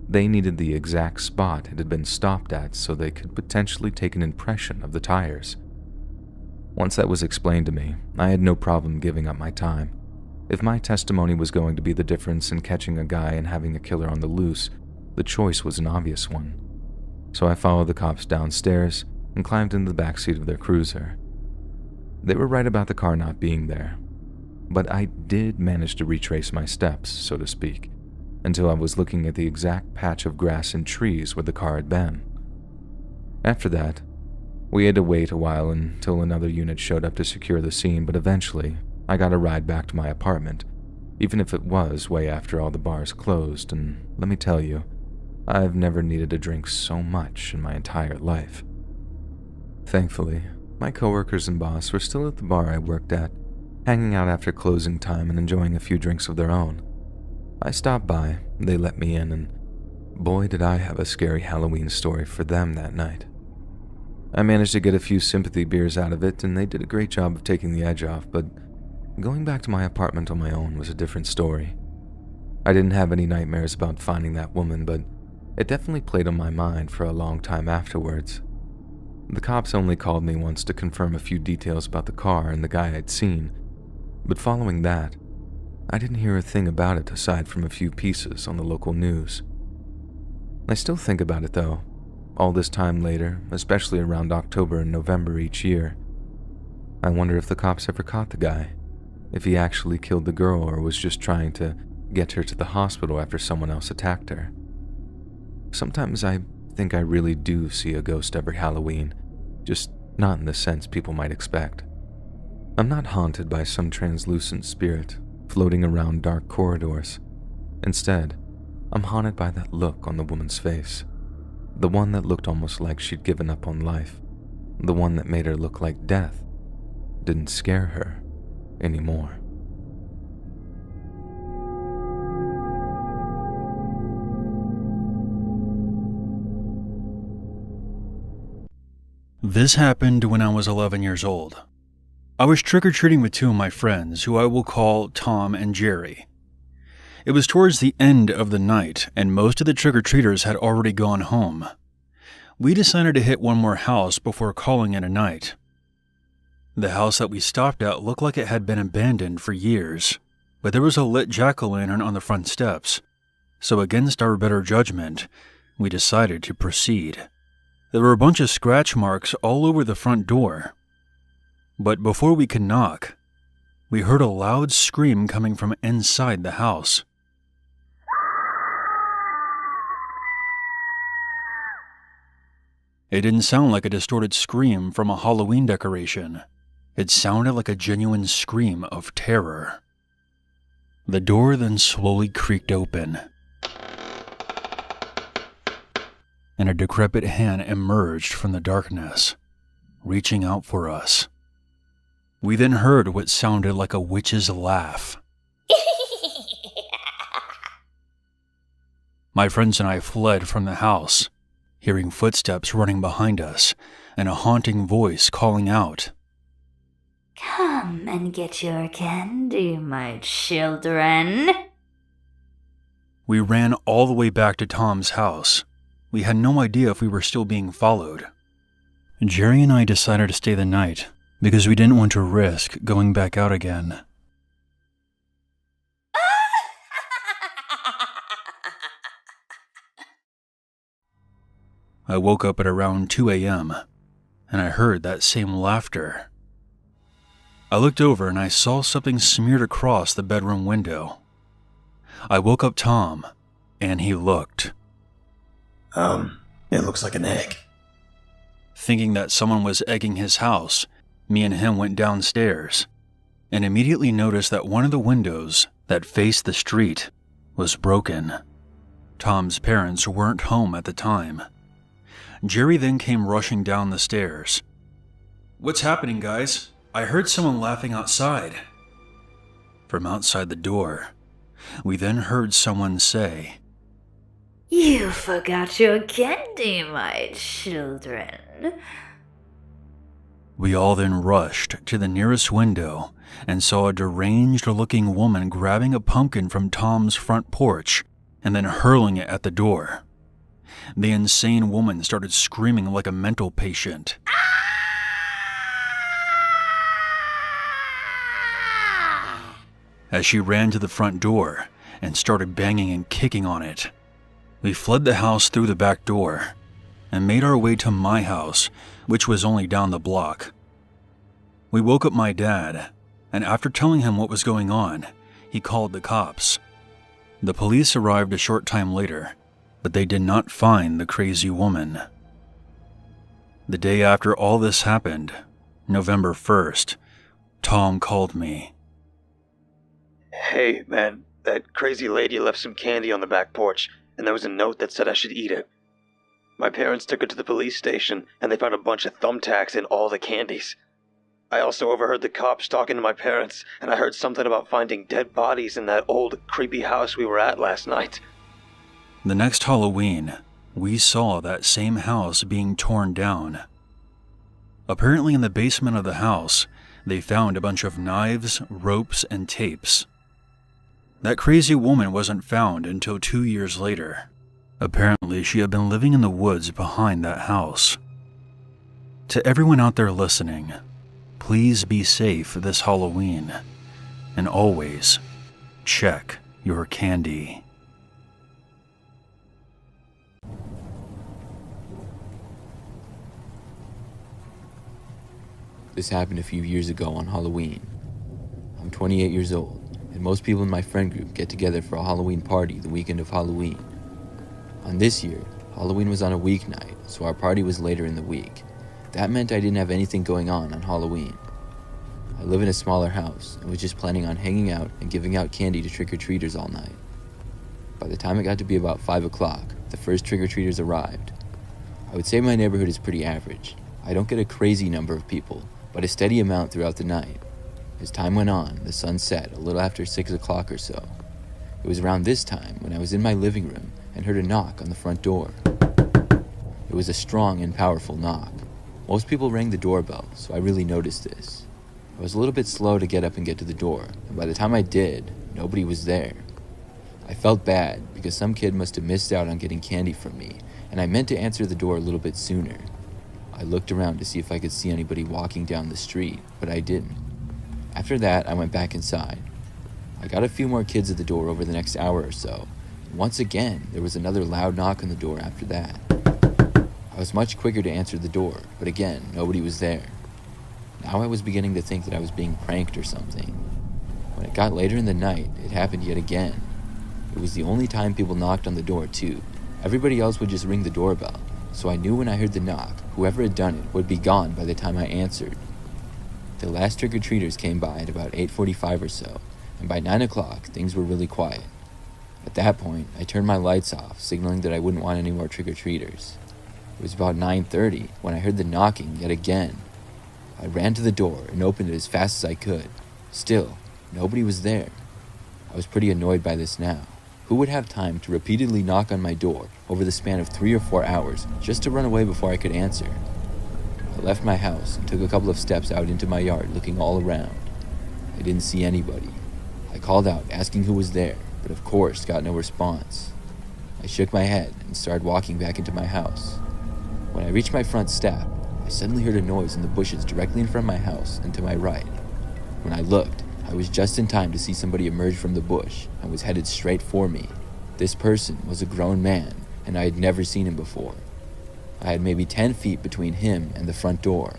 They needed the exact spot it had been stopped at so they could potentially take an impression of the tires. Once that was explained to me, I had no problem giving up my time. If my testimony was going to be the difference in catching a guy and having a killer on the loose, the choice was an obvious one. So I followed the cops downstairs and climbed into the backseat of their cruiser. They were right about the car not being there, but I did manage to retrace my steps, so to speak, until I was looking at the exact patch of grass and trees where the car had been. After that, we had to wait a while until another unit showed up to secure the scene, but eventually, I got a ride back to my apartment, even if it was way after all the bars closed, and let me tell you, I've never needed a drink so much in my entire life. Thankfully, my coworkers and boss were still at the bar I worked at, hanging out after closing time and enjoying a few drinks of their own. I stopped by, they let me in, and boy did I have a scary Halloween story for them that night. I managed to get a few sympathy beers out of it, and they did a great job of taking the edge off, but going back to my apartment on my own was a different story. I didn't have any nightmares about finding that woman, but it definitely played on my mind for a long time afterwards. The cops only called me once to confirm a few details about the car and the guy I'd seen, but following that, I didn't hear a thing about it aside from a few pieces on the local news. I still think about it though, all this time later, especially around October and November each year. I wonder if the cops ever caught the guy, if he actually killed the girl or was just trying to get her to the hospital after someone else attacked her. Sometimes I think I really do see a ghost every Halloween, just not in the sense people might expect. I'm not haunted by some translucent spirit floating around dark corridors. Instead, I'm haunted by that look on the woman's face. The one that looked almost like she'd given up on life. The one that made her look like death didn't scare her anymore. This happened when I was 11 years old. I was trick-or-treating with two of my friends, who I will call Tom and Jerry. It was towards the end of the night, and most of the trick-or-treaters had already gone home. We decided to hit one more house before calling it a night. The house that we stopped at looked like it had been abandoned for years, but there was a lit jack-o'-lantern on the front steps, so against our better judgment, we decided to proceed. There were a bunch of scratch marks all over the front door. But before we could knock, we heard a loud scream coming from inside the house. It didn't sound like a distorted scream from a Halloween decoration. It sounded like a genuine scream of terror. The door then slowly creaked open, and a decrepit hand emerged from the darkness, reaching out for us. We then heard what sounded like a witch's laugh. My friends and I fled from the house, hearing footsteps running behind us and a haunting voice calling out, "Come and get your candy, my children." We ran all the way back to Tom's house. We had no idea if we were still being followed. Jerry and I decided to stay the night because we didn't want to risk going back out again. I woke up at around 2 a.m. and I heard that same laughter. I looked over and I saw something smeared across the bedroom window. I woke up Tom, and he looked. It looks like an egg. Thinking that someone was egging his house, me and him went downstairs, and immediately noticed that one of the windows that faced the street was broken. Tom's parents weren't home at the time. Jerry then came rushing down the stairs. "What's happening, guys? I heard someone laughing outside." From outside the door, we then heard someone say, "You forgot your candy, my children." We all then rushed to the nearest window and saw a deranged-looking woman grabbing a pumpkin from Tom's front porch and then hurling it at the door. The insane woman started screaming like a mental patient. As she ran to the front door and started banging and kicking on it. We fled the house through the back door and made our way to my house, which was only down the block. We woke up my dad, and after telling him what was going on, he called the cops. The police arrived a short time later, but they did not find the crazy woman. The day after all this happened, November 1st, Tom called me. "Hey, man, that crazy lady left some candy on the back porch, and there was a note that said I should eat it. My parents took her to the police station, and they found a bunch of thumbtacks in all the candies. I also overheard the cops talking to my parents, and I heard something about finding dead bodies in that old, creepy house we were at last night." The next Halloween, we saw that same house being torn down. Apparently in the basement of the house, they found a bunch of knives, ropes, and tapes. That crazy woman wasn't found until 2 years later. Apparently, she had been living in the woods behind that house. To everyone out there listening, please be safe this Halloween, and always check your candy. This happened a few years ago on Halloween. I'm 28 years old, and most people in my friend group get together for a Halloween party the weekend of Halloween. On this year, Halloween was on a weeknight, so our party was later in the week. That meant I didn't have anything going on Halloween. I live in a smaller house and was just planning on hanging out and giving out candy to trick-or-treaters all night. By the time it got to be about 5 o'clock, the first trick-or-treaters arrived. I would say my neighborhood is pretty average. I don't get a crazy number of people, but a steady amount throughout the night. As time went on, the sun set a little after 6 o'clock or so. It was around this time when I was in my living room and heard a knock on the front door. It was a strong and powerful knock. Most people rang the doorbell, so I really noticed this. I was a little bit slow to get up and get to the door, and by the time I did, nobody was there. I felt bad because some kid must have missed out on getting candy from me, and I meant to answer the door a little bit sooner. I looked around to see if I could see anybody walking down the street, but I didn't. After that, I went back inside. I got a few more kids at the door over the next hour or so, and once again, there was another loud knock on the door after that. I was much quicker to answer the door, but again, nobody was there. Now I was beginning to think that I was being pranked or something. When it got later in the night, it happened yet again. It was the only time people knocked on the door too. Everybody else would just ring the doorbell, so I knew when I heard the knock, whoever had done it would be gone by the time I answered. The last trick-or-treaters came by at about 8:45 or so, and by 9 o'clock, things were really quiet. At that point, I turned my lights off, signaling that I wouldn't want any more trick-or-treaters. It was about 9:30 when I heard the knocking yet again. I ran to the door and opened it as fast as I could. Still, nobody was there. I was pretty annoyed by this now. Who would have time to repeatedly knock on my door over the span of 3 or 4 hours just to run away before I could answer? I left my house and took a couple of steps out into my yard looking all around. I didn't see anybody. I called out asking who was there, but of course got no response. I shook my head and started walking back into my house. When I reached my front step, I suddenly heard a noise in the bushes directly in front of my house and to my right. When I looked, I was just in time to see somebody emerge from the bush and was headed straight for me. This person was a grown man, and I had never seen him before. I had maybe 10 feet between him and the front door.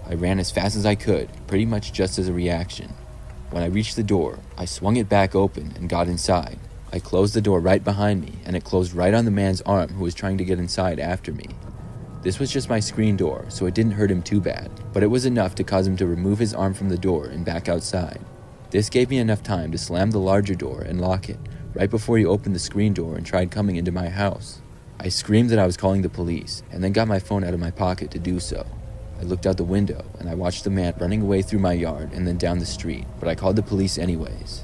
I ran as fast as I could, pretty much just as a reaction. When I reached the door, I swung it back open and got inside. I closed the door right behind me, and it closed right on the man's arm who was trying to get inside after me. This was just my screen door, so it didn't hurt him too bad, but it was enough to cause him to remove his arm from the door and back outside. This gave me enough time to slam the larger door and lock it, right before he opened the screen door and tried coming into my house. I screamed that I was calling the police, and then got my phone out of my pocket to do so. I looked out the window, and I watched the man running away through my yard and then down the street, but I called the police anyways.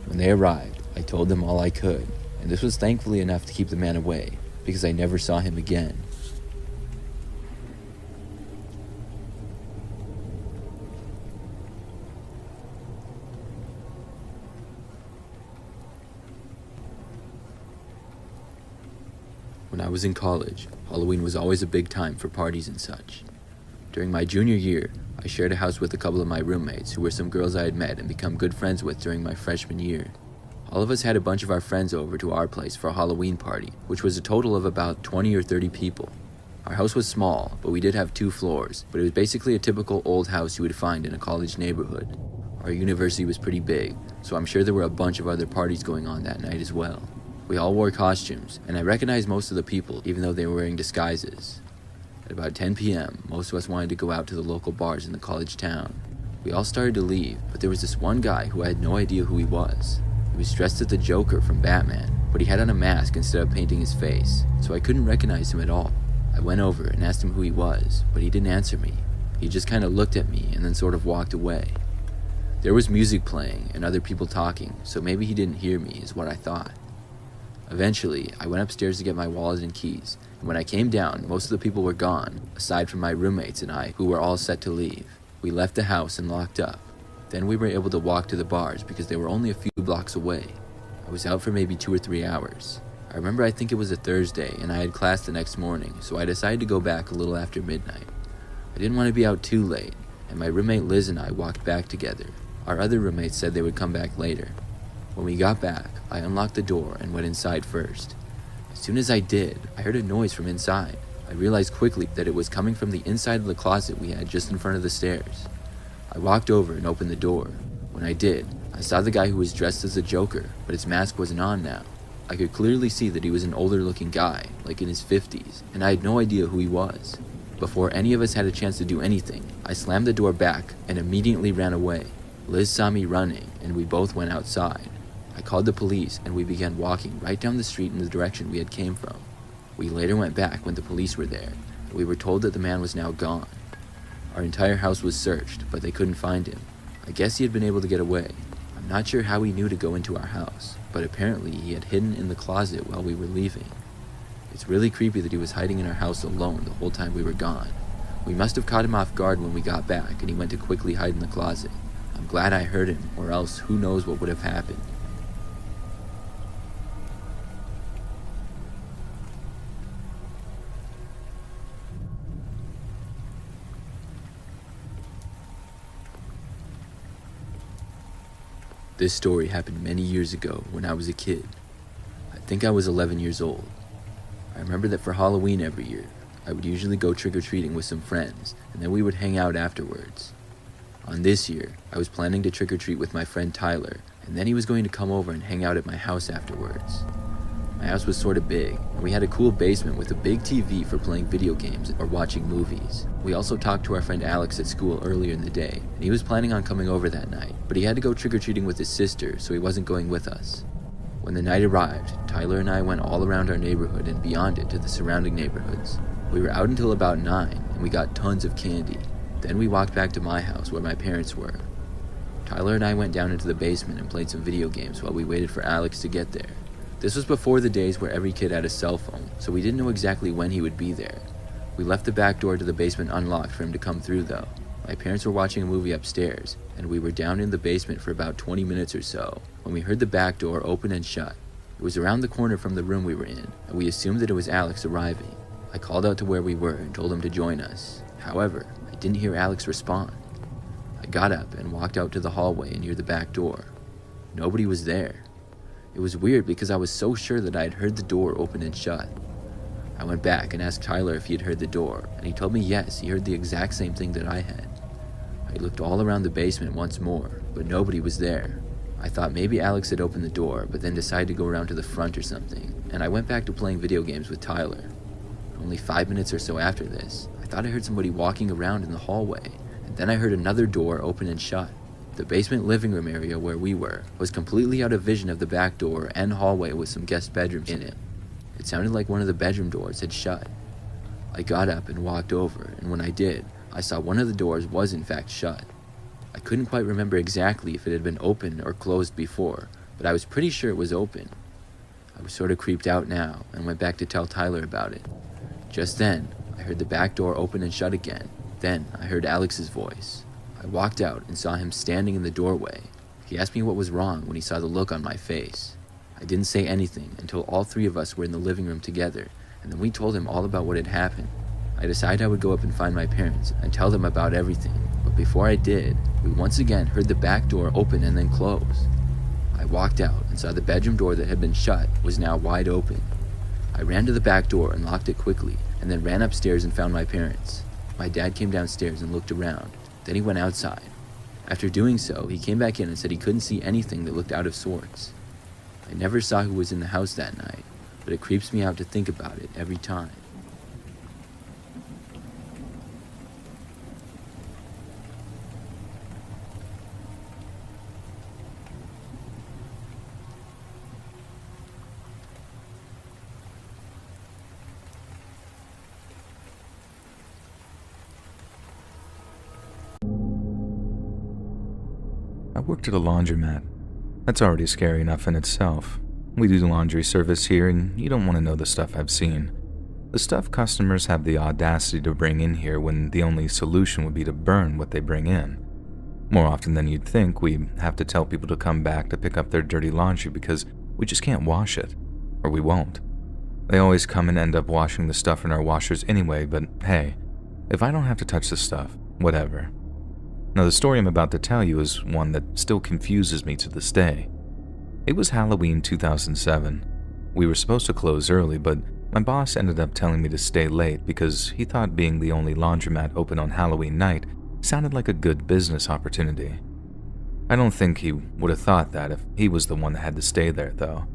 When they arrived, I told them all I could, and this was thankfully enough to keep the man away, because I never saw him again. When I was in college, Halloween was always a big time for parties and such. During my junior year, I shared a house with a couple of my roommates who were some girls I had met and become good friends with during my freshman year. All of us had a bunch of our friends over to our place for a Halloween party, which was a total of about 20 or 30 people. Our house was small, but we did have 2 floors, but it was basically a typical old house you would find in a college neighborhood. Our university was pretty big, so I'm sure there were a bunch of other parties going on that night as well. We all wore costumes, and I recognized most of the people even though they were wearing disguises. At about 10 p.m., most of us wanted to go out to the local bars in the college town. We all started to leave, but there was this one guy who I had no idea who he was. He was dressed as the Joker from Batman, but he had on a mask instead of painting his face, so I couldn't recognize him at all. I went over and asked him who he was, but he didn't answer me. He just kind of looked at me and then sort of walked away. There was music playing and other people talking, so maybe he didn't hear me is what I thought. Eventually, I went upstairs to get my wallet and keys, and when I came down, most of the people were gone, aside from my roommates and I, who were all set to leave. We left the house and locked up. Then we were able to walk to the bars because they were only a few blocks away. I was out for maybe 2 or 3 hours. I think it was a Thursday, and I had class the next morning, so I decided to go back a little after midnight. I didn't want to be out too late, and my roommate Liz and I walked back together. Our other roommates said they would come back later. When we got back, I unlocked the door and went inside first. As soon as I did, I heard a noise from inside. I realized quickly that it was coming from the inside of the closet we had just in front of the stairs. I walked over and opened the door. When I did, I saw the guy who was dressed as the Joker, but his mask wasn't on now. I could clearly see that he was an older looking guy, like in his 50s, and I had no idea who he was. Before any of us had a chance to do anything, I slammed the door back and immediately ran away. Liz saw me running, and we both went outside. I called the police, and we began walking right down the street in the direction we had came from. We later went back when the police were there, and we were told that the man was now gone. Our entire house was searched, but they couldn't find him. I guess he had been able to get away. I'm not sure how he knew to go into our house, but apparently he had hidden in the closet while we were leaving. It's really creepy that he was hiding in our house alone the whole time we were gone. We must have caught him off guard when we got back, and he went to quickly hide in the closet. I'm glad I heard him, or else who knows what would have happened. This story happened many years ago when I was a kid. I think I was 11 years old. I remember that for Halloween every year, I would usually go trick-or-treating with some friends, and then we would hang out afterwards. On this year, I was planning to trick-or-treat with my friend Tyler, and then he was going to come over and hang out at my house afterwards. My house was sort of big, and we had a cool basement with a big TV for playing video games or watching movies. We also talked to our friend Alex at school earlier in the day, and he was planning on coming over that night, but he had to go trick-or-treating with his sister, so he wasn't going with us. When the night arrived, Tyler and I went all around our neighborhood and beyond it to the surrounding neighborhoods. We were out until about 9, and we got tons of candy. Then we walked back to my house where my parents were. Tyler and I went down into the basement and played some video games while we waited for Alex to get there. This was before the days where every kid had a cell phone, so we didn't know exactly when he would be there. We left the back door to the basement unlocked for him to come through though. My parents were watching a movie upstairs, and we were down in the basement for about 20 minutes or so when we heard the back door open and shut. It was around the corner from the room we were in, and we assumed that it was Alex arriving. I called out to where we were and told him to join us. However, I didn't hear Alex respond. I got up and walked out to the hallway near the back door. Nobody was there. It was weird because I was so sure that I had heard the door open and shut. I went back and asked Tyler if he had heard the door, and he told me yes, he heard the exact same thing that I had. I looked all around the basement once more, but nobody was there. I thought maybe Alex had opened the door, but then decided to go around to the front or something, and I went back to playing video games with Tyler. Only 5 minutes or so after this, I thought I heard somebody walking around in the hallway, and then I heard another door open and shut. The basement living room area where we were was completely out of vision of the back door and hallway with some guest bedrooms in it. It sounded like one of the bedroom doors had shut. I got up and walked over, and when I did, I saw one of the doors was in fact shut. I couldn't quite remember exactly if it had been open or closed before, but I was pretty sure it was open. I was sort of creeped out now and went back to tell Tyler about it. Just then, I heard the back door open and shut again. Then I heard Alex's voice. I walked out and saw him standing in the doorway. He asked me what was wrong when he saw the look on my face. I didn't say anything until all three of us were in the living room together, and then we told him all about what had happened. I decided I would go up and find my parents and tell them about everything, but before I did, we once again heard the back door open and then close. I walked out and saw the bedroom door that had been shut was now wide open. I ran to the back door and locked it quickly, and then ran upstairs and found my parents. My dad came downstairs and looked around. Then he went outside. After doing so, he came back in and said he couldn't see anything that looked out of sorts. I never saw who was in the house that night, but it creeps me out to think about it every time. I worked at a laundromat. That's already scary enough in itself. We do laundry service here, and you don't want to know the stuff I've seen. The stuff customers have the audacity to bring in here when the only solution would be to burn what they bring in. More often than you'd think, we have to tell people to come back to pick up their dirty laundry because we just can't wash it, or we won't. They always come and end up washing the stuff in our washers anyway, but hey, if I don't have to touch the stuff, whatever. Now, the story I'm about to tell you is one that still confuses me to this day. It was Halloween 2007. We were supposed to close early, but my boss ended up telling me to stay late because he thought being the only laundromat open on Halloween night sounded like a good business opportunity. I don't think he would have thought that if he was the one that had to stay there, though.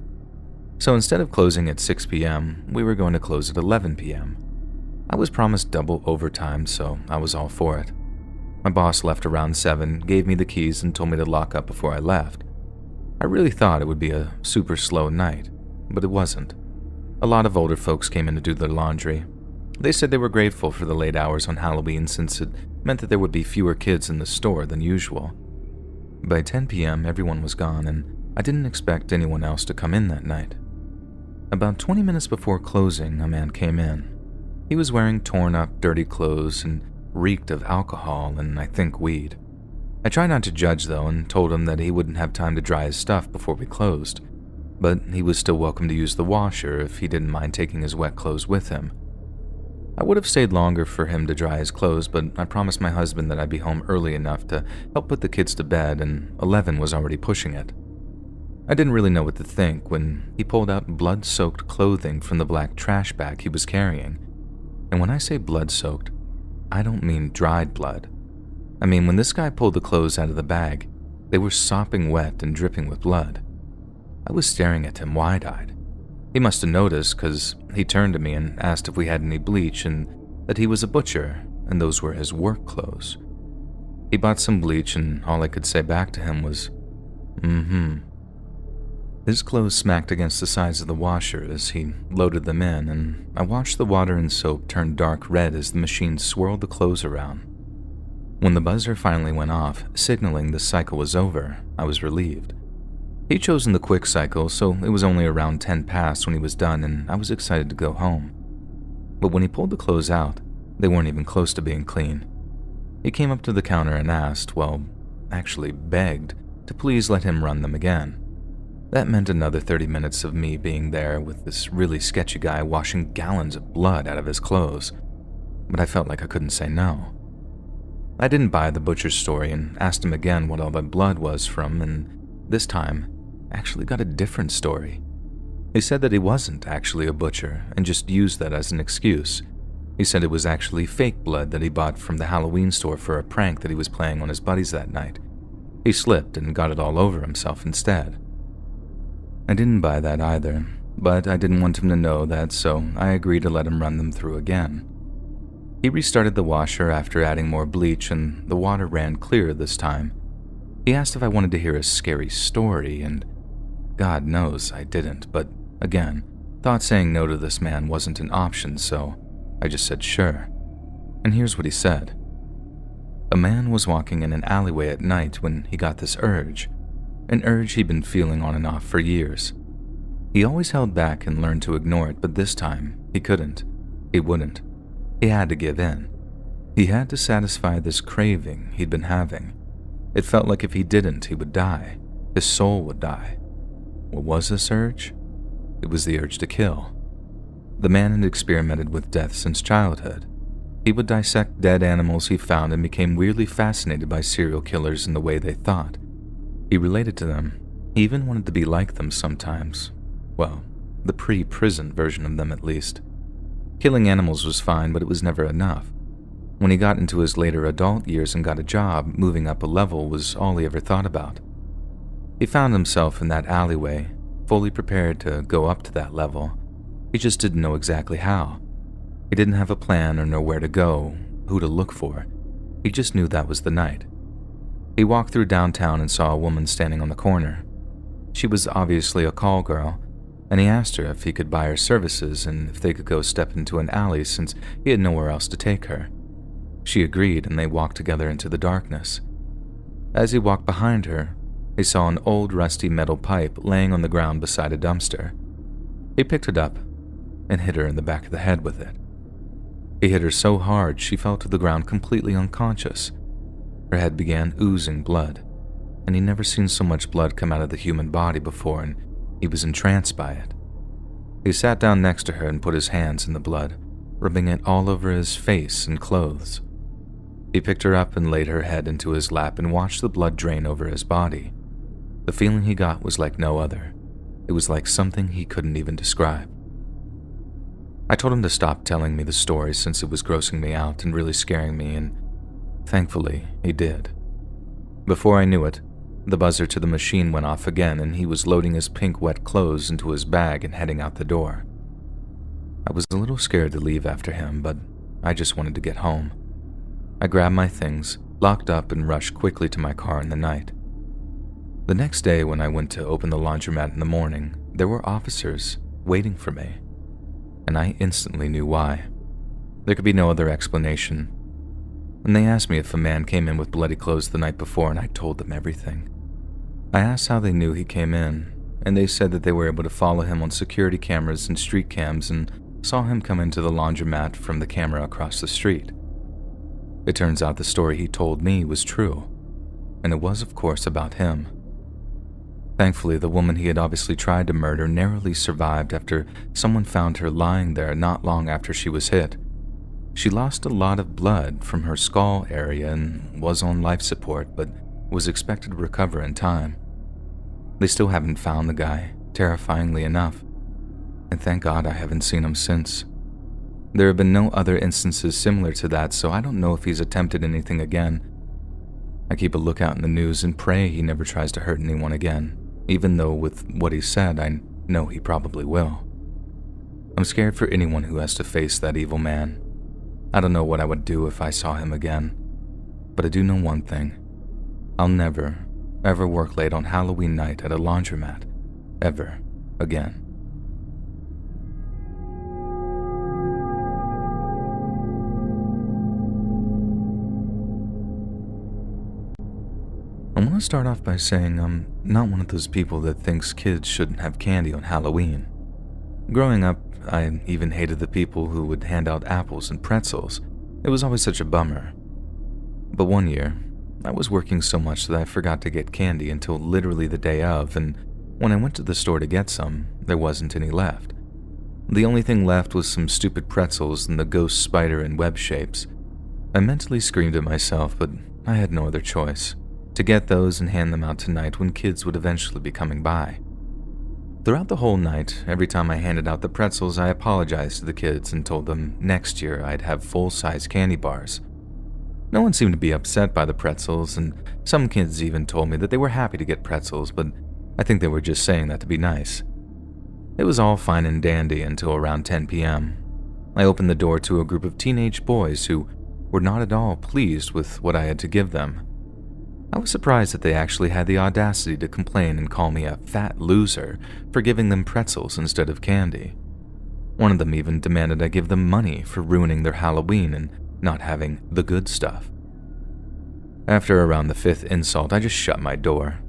So instead of closing at 6 p.m., we were going to close at 11 p.m. I was promised double overtime, so I was all for it. My boss left around 7, gave me the keys, and told me to lock up before I left. I really thought it would be a super slow night, but it wasn't. A lot of older folks came in to do their laundry. They said they were grateful for the late hours on Halloween since it meant that there would be fewer kids in the store than usual. By 10 p.m., everyone was gone, and I didn't expect anyone else to come in that night. About 20 minutes before closing, a man came in. He was wearing torn-up, dirty clothes and reeked of alcohol and I think weed. I tried not to judge though and told him that he wouldn't have time to dry his stuff before we closed, but he was still welcome to use the washer if he didn't mind taking his wet clothes with him. I would have stayed longer for him to dry his clothes, but I promised my husband that I'd be home early enough to help put the kids to bed, and 11 was already pushing it. I didn't really know what to think when he pulled out blood-soaked clothing from the black trash bag he was carrying. And when I say blood-soaked, I don't mean dried blood. I mean, when this guy pulled the clothes out of the bag, they were sopping wet and dripping with blood. I was staring at him wide-eyed. He must have noticed because he turned to me and asked if we had any bleach and that he was a butcher and those were his work clothes. He bought some bleach and all I could say back to him was, His clothes smacked against the sides of the washer as he loaded them in, and I watched the water and soap turn dark red as the machine swirled the clothes around. When the buzzer finally went off, signaling the cycle was over, I was relieved. He'd chosen the quick cycle, so it was only around 10 past when he was done and I was excited to go home. But when he pulled the clothes out, they weren't even close to being clean. He came up to the counter and asked, well, actually begged, to please let him run them again. That meant another 30 minutes of me being there with this really sketchy guy washing gallons of blood out of his clothes, but I felt like I couldn't say no. I didn't buy the butcher's story and asked him again what all that blood was from, and this time, actually got a different story. He said that he wasn't actually a butcher and just used that as an excuse. He said it was actually fake blood that he bought from the Halloween store for a prank that he was playing on his buddies that night. He slipped and got it all over himself instead. I didn't buy that either, but I didn't want him to know that, so I agreed to let him run them through again. He restarted the washer after adding more bleach and the water ran clear this time. He asked if I wanted to hear a scary story, and God knows I didn't, but again, thought saying no to this man wasn't an option, so I just said sure. And here's what he said. A man was walking in an alleyway at night when he got this urge, an urge he'd been feeling on and off for years. He always held back and learned to ignore it, but this time, he couldn't. He wouldn't. He had to give in. He had to satisfy this craving he'd been having. It felt like if he didn't, he would die. His soul would die. What was this urge? It was the urge to kill. The man had experimented with death since childhood. He would dissect dead animals he found and became weirdly fascinated by serial killers and the way they thought. He related to them. He even wanted to be like them sometimes. Well, the pre-prison version of them at least. Killing animals was fine, but it was never enough. When he got into his later adult years and got a job, moving up a level was all he ever thought about. He found himself in that alleyway, fully prepared to go up to that level. He just didn't know exactly how. He didn't have a plan or know where to go, who to look for. He just knew that was the night. He walked through downtown and saw a woman standing on the corner. She was obviously a call girl, and he asked her if he could buy her services and if they could go step into an alley since he had nowhere else to take her. She agreed, and they walked together into the darkness. As he walked behind her, he saw an old rusty metal pipe laying on the ground beside a dumpster. He picked it up and hit her in the back of the head with it. He hit her so hard she fell to the ground completely unconscious. Her head began oozing blood, and he'd never seen so much blood come out of the human body before, and he was entranced by it. He sat down next to her and put his hands in the blood, rubbing it all over his face and clothes. He picked her up and laid her head into his lap and watched the blood drain over his body. The feeling he got was like no other. It was like something he couldn't even describe. I told him to stop telling me the story since it was grossing me out and really scaring me, and thankfully, he did. Before I knew it, the buzzer to the machine went off again and he was loading his pink wet clothes into his bag and heading out the door. I was a little scared to leave after him, but I just wanted to get home. I grabbed my things, locked up, and rushed quickly to my car in the night. The next day when I went to open the laundromat in the morning, there were officers waiting for me, and I instantly knew why. There could be no other explanation. And they asked me if a man came in with bloody clothes the night before, and I told them everything. I asked how they knew he came in, and they said that they were able to follow him on security cameras and street cams and saw him come into the laundromat from the camera across the street. It turns out the story he told me was true, and it was, of course, about him. Thankfully, the woman he had obviously tried to murder narrowly survived after someone found her lying there not long after she was hit. She lost a lot of blood from her skull area and was on life support, but was expected to recover in time. They still haven't found the guy, terrifyingly enough, and thank God I haven't seen him since. There have been no other instances similar to that, so I don't know if he's attempted anything again. I keep a lookout in the news and pray he never tries to hurt anyone again, even though with what he said, I know he probably will. I'm scared for anyone who has to face that evil man. I don't know what I would do if I saw him again, but I do know one thing. I'll never, ever work late on Halloween night at a laundromat, ever again. I want to start off by saying I'm not one of those people that thinks kids shouldn't have candy on Halloween. Growing up, I even hated the people who would hand out apples and pretzels. It was always such a bummer. But one year, I was working so much that I forgot to get candy until literally the day of, and when I went to the store to get some, there wasn't any left. The only thing left was some stupid pretzels in the ghost spider and web shapes. I mentally screamed at myself, but I had no other choice. To get those and hand them out tonight when kids would eventually be coming by. Throughout the whole night, every time I handed out the pretzels, I apologized to the kids and told them next year I'd have full-size candy bars. No one seemed to be upset by the pretzels, and some kids even told me that they were happy to get pretzels, but I think they were just saying that to be nice. It was all fine and dandy until around 10 p.m. I opened the door to a group of teenage boys who were not at all pleased with what I had to give them. I was surprised that they actually had the audacity to complain and call me a fat loser for giving them pretzels instead of candy. One of them even demanded I give them money for ruining their Halloween and not having the good stuff. After around the fifth insult, I just shut my door.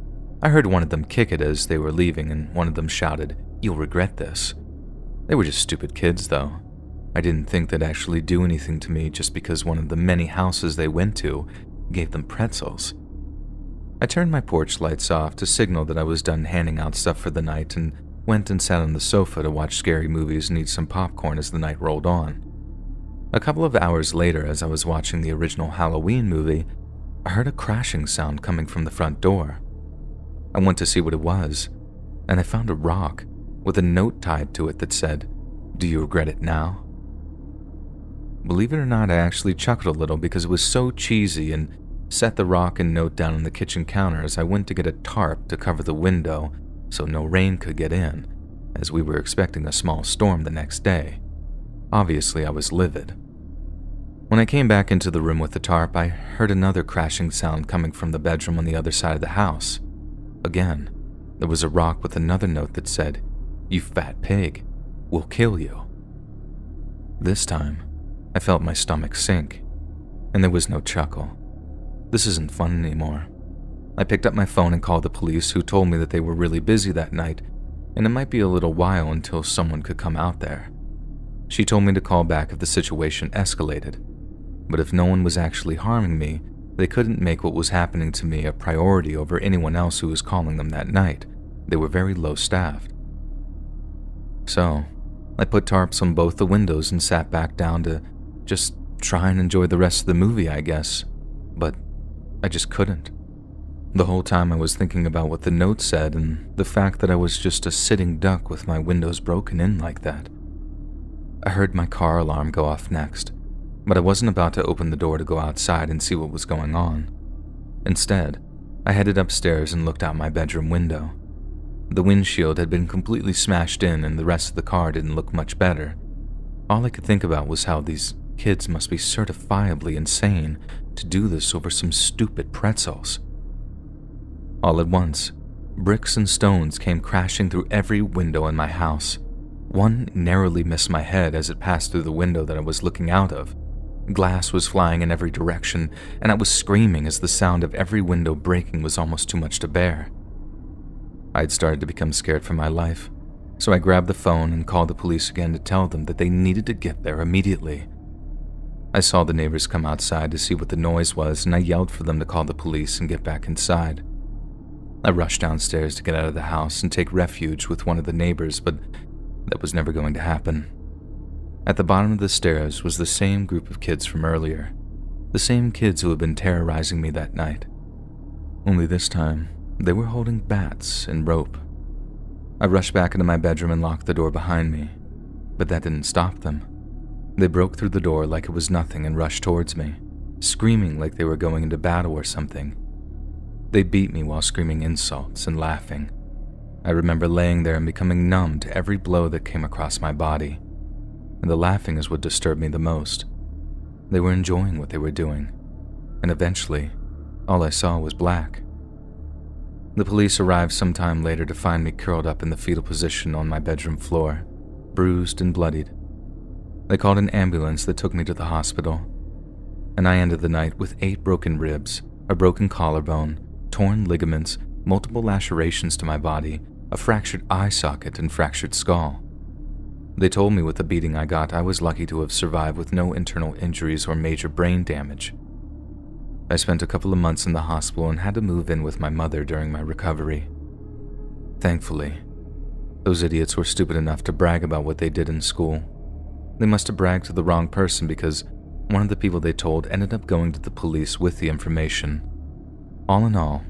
I heard one of them kick it as they were leaving, and one of them shouted, "You'll regret this." They were just stupid kids, though. I didn't think they'd actually do anything to me just because one of the many houses they went to gave them pretzels. I turned my porch lights off to signal that I was done handing out stuff for the night and went and sat on the sofa to watch scary movies and eat some popcorn as the night rolled on. A couple of hours later, as I was watching the original Halloween movie, I heard a crashing sound coming from the front door. I went to see what it was, and I found a rock with a note tied to it that said, "Do you regret it now?" Believe it or not, I actually chuckled a little because it was so cheesy and set the rock and note down on the kitchen counter as I went to get a tarp to cover the window so no rain could get in, as we were expecting a small storm the next day. Obviously, I was livid. When I came back into the room with the tarp, I heard another crashing sound coming from the bedroom on the other side of the house. Again, there was a rock with another note that said, "You fat pig, we'll kill you." This time, I felt my stomach sink, and there was no chuckle. This isn't fun anymore. I picked up my phone and called the police, who told me that they were really busy that night, and it might be a little while until someone could come out there. She told me to call back if the situation escalated, but if no one was actually harming me, they couldn't make what was happening to me a priority over anyone else who was calling them that night. They were very low-staffed. So, I put tarps on both the windows and sat back down to just try and enjoy the rest of the movie, I guess. But I just couldn't. The whole time I was thinking about what the note said and the fact that I was just a sitting duck with my windows broken in like that. I heard my car alarm go off next, but I wasn't about to open the door to go outside and see what was going on. Instead, I headed upstairs and looked out my bedroom window. The windshield had been completely smashed in and the rest of the car didn't look much better. All I could think about was how these kids must be certifiably insane to do this over some stupid pretzels. All at once, bricks and stones came crashing through every window in my house. One narrowly missed my head as it passed through the window that I was looking out of. Glass was flying in every direction, and I was screaming as the sound of every window breaking was almost too much to bear. I had started to become scared for my life, so I grabbed the phone and called the police again to tell them that they needed to get there immediately. I saw the neighbors come outside to see what the noise was, and I yelled for them to call the police and get back inside. I rushed downstairs to get out of the house and take refuge with one of the neighbors, but that was never going to happen. At the bottom of the stairs was the same group of kids from earlier, the same kids who had been terrorizing me that night. Only this time, they were holding bats and rope. I rushed back into my bedroom and locked the door behind me, but that didn't stop them. They broke through the door like it was nothing and rushed towards me, screaming like they were going into battle or something. They beat me while screaming insults and laughing. I remember laying there and becoming numb to every blow that came across my body, and the laughing is what disturbed me the most. They were enjoying what they were doing, and eventually, all I saw was black. The police arrived sometime later to find me curled up in the fetal position on my bedroom floor, bruised and bloodied. They called an ambulance that took me to the hospital, and I ended the night with 8 broken ribs, a broken collarbone, torn ligaments, multiple lacerations to my body, a fractured eye socket, and fractured skull. They told me with the beating I got, I was lucky to have survived with no internal injuries or major brain damage. I spent a couple of months in the hospital and had to move in with my mother during my recovery. Thankfully, those idiots were stupid enough to brag about what they did in school. They must have bragged to the wrong person because one of the people they told ended up going to the police with the information. All in all,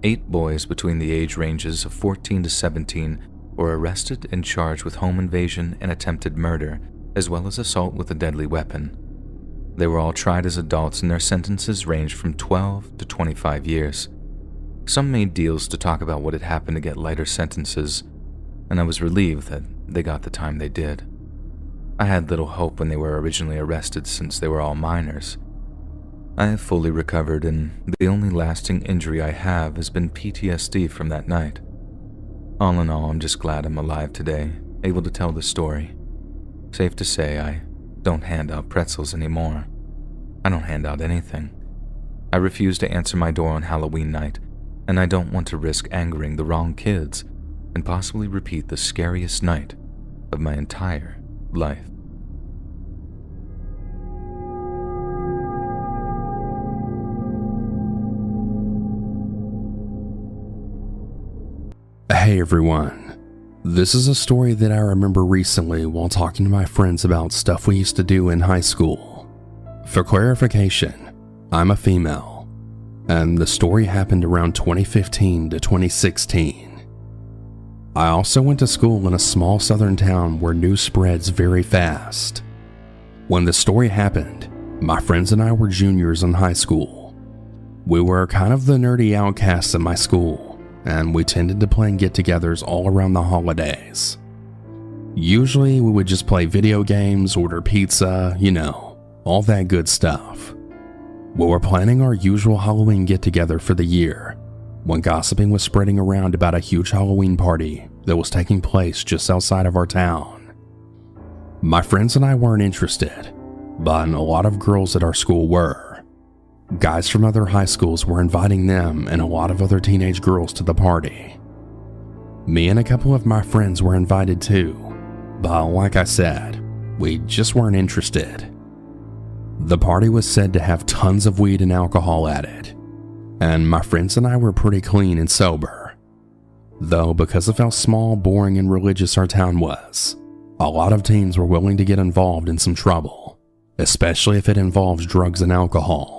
8 boys between the age ranges of 14 to 17 were arrested and charged with home invasion and attempted murder, as well as assault with a deadly weapon. They were all tried as adults and their sentences ranged from 12 to 25 years. Some made deals to talk about what had happened to get lighter sentences, and I was relieved that they got the time they did. I had little hope when they were originally arrested since they were all minors. I have fully recovered, and the only lasting injury I have has been PTSD from that night. All in all, I'm just glad I'm alive today, able to tell the story. Safe to say, I don't hand out pretzels anymore. I don't hand out anything. I refuse to answer my door on Halloween night, and I don't want to risk angering the wrong kids and possibly repeat the scariest night of my entire life. Hey everyone, this is a story that I remember recently while talking to my friends about stuff we used to do in high school. For clarification, I'm a female, and the story happened around 2015 to 2016. I also went to school in a small southern town where news spreads very fast. When the story happened, my friends and I were juniors in high school. We were kind of the nerdy outcasts in my school, and we tended to plan get-togethers all around the holidays. Usually we would just play video games, order pizza, all that good stuff. We were planning our usual Halloween get-together for the year when gossiping was spreading around about a huge Halloween party that was taking place just outside of our town. My friends and I weren't interested, but a lot of girls at our school were. Guys from other high schools were inviting them and a lot of other teenage girls to the party. Me and a couple of my friends were invited too, but like I said, we just weren't interested. The party was said to have tons of weed and alcohol at it, and my friends and I were pretty clean and sober. Though because of how small, boring, and religious our town was, a lot of teens were willing to get involved in some trouble, especially if it involves drugs and alcohol.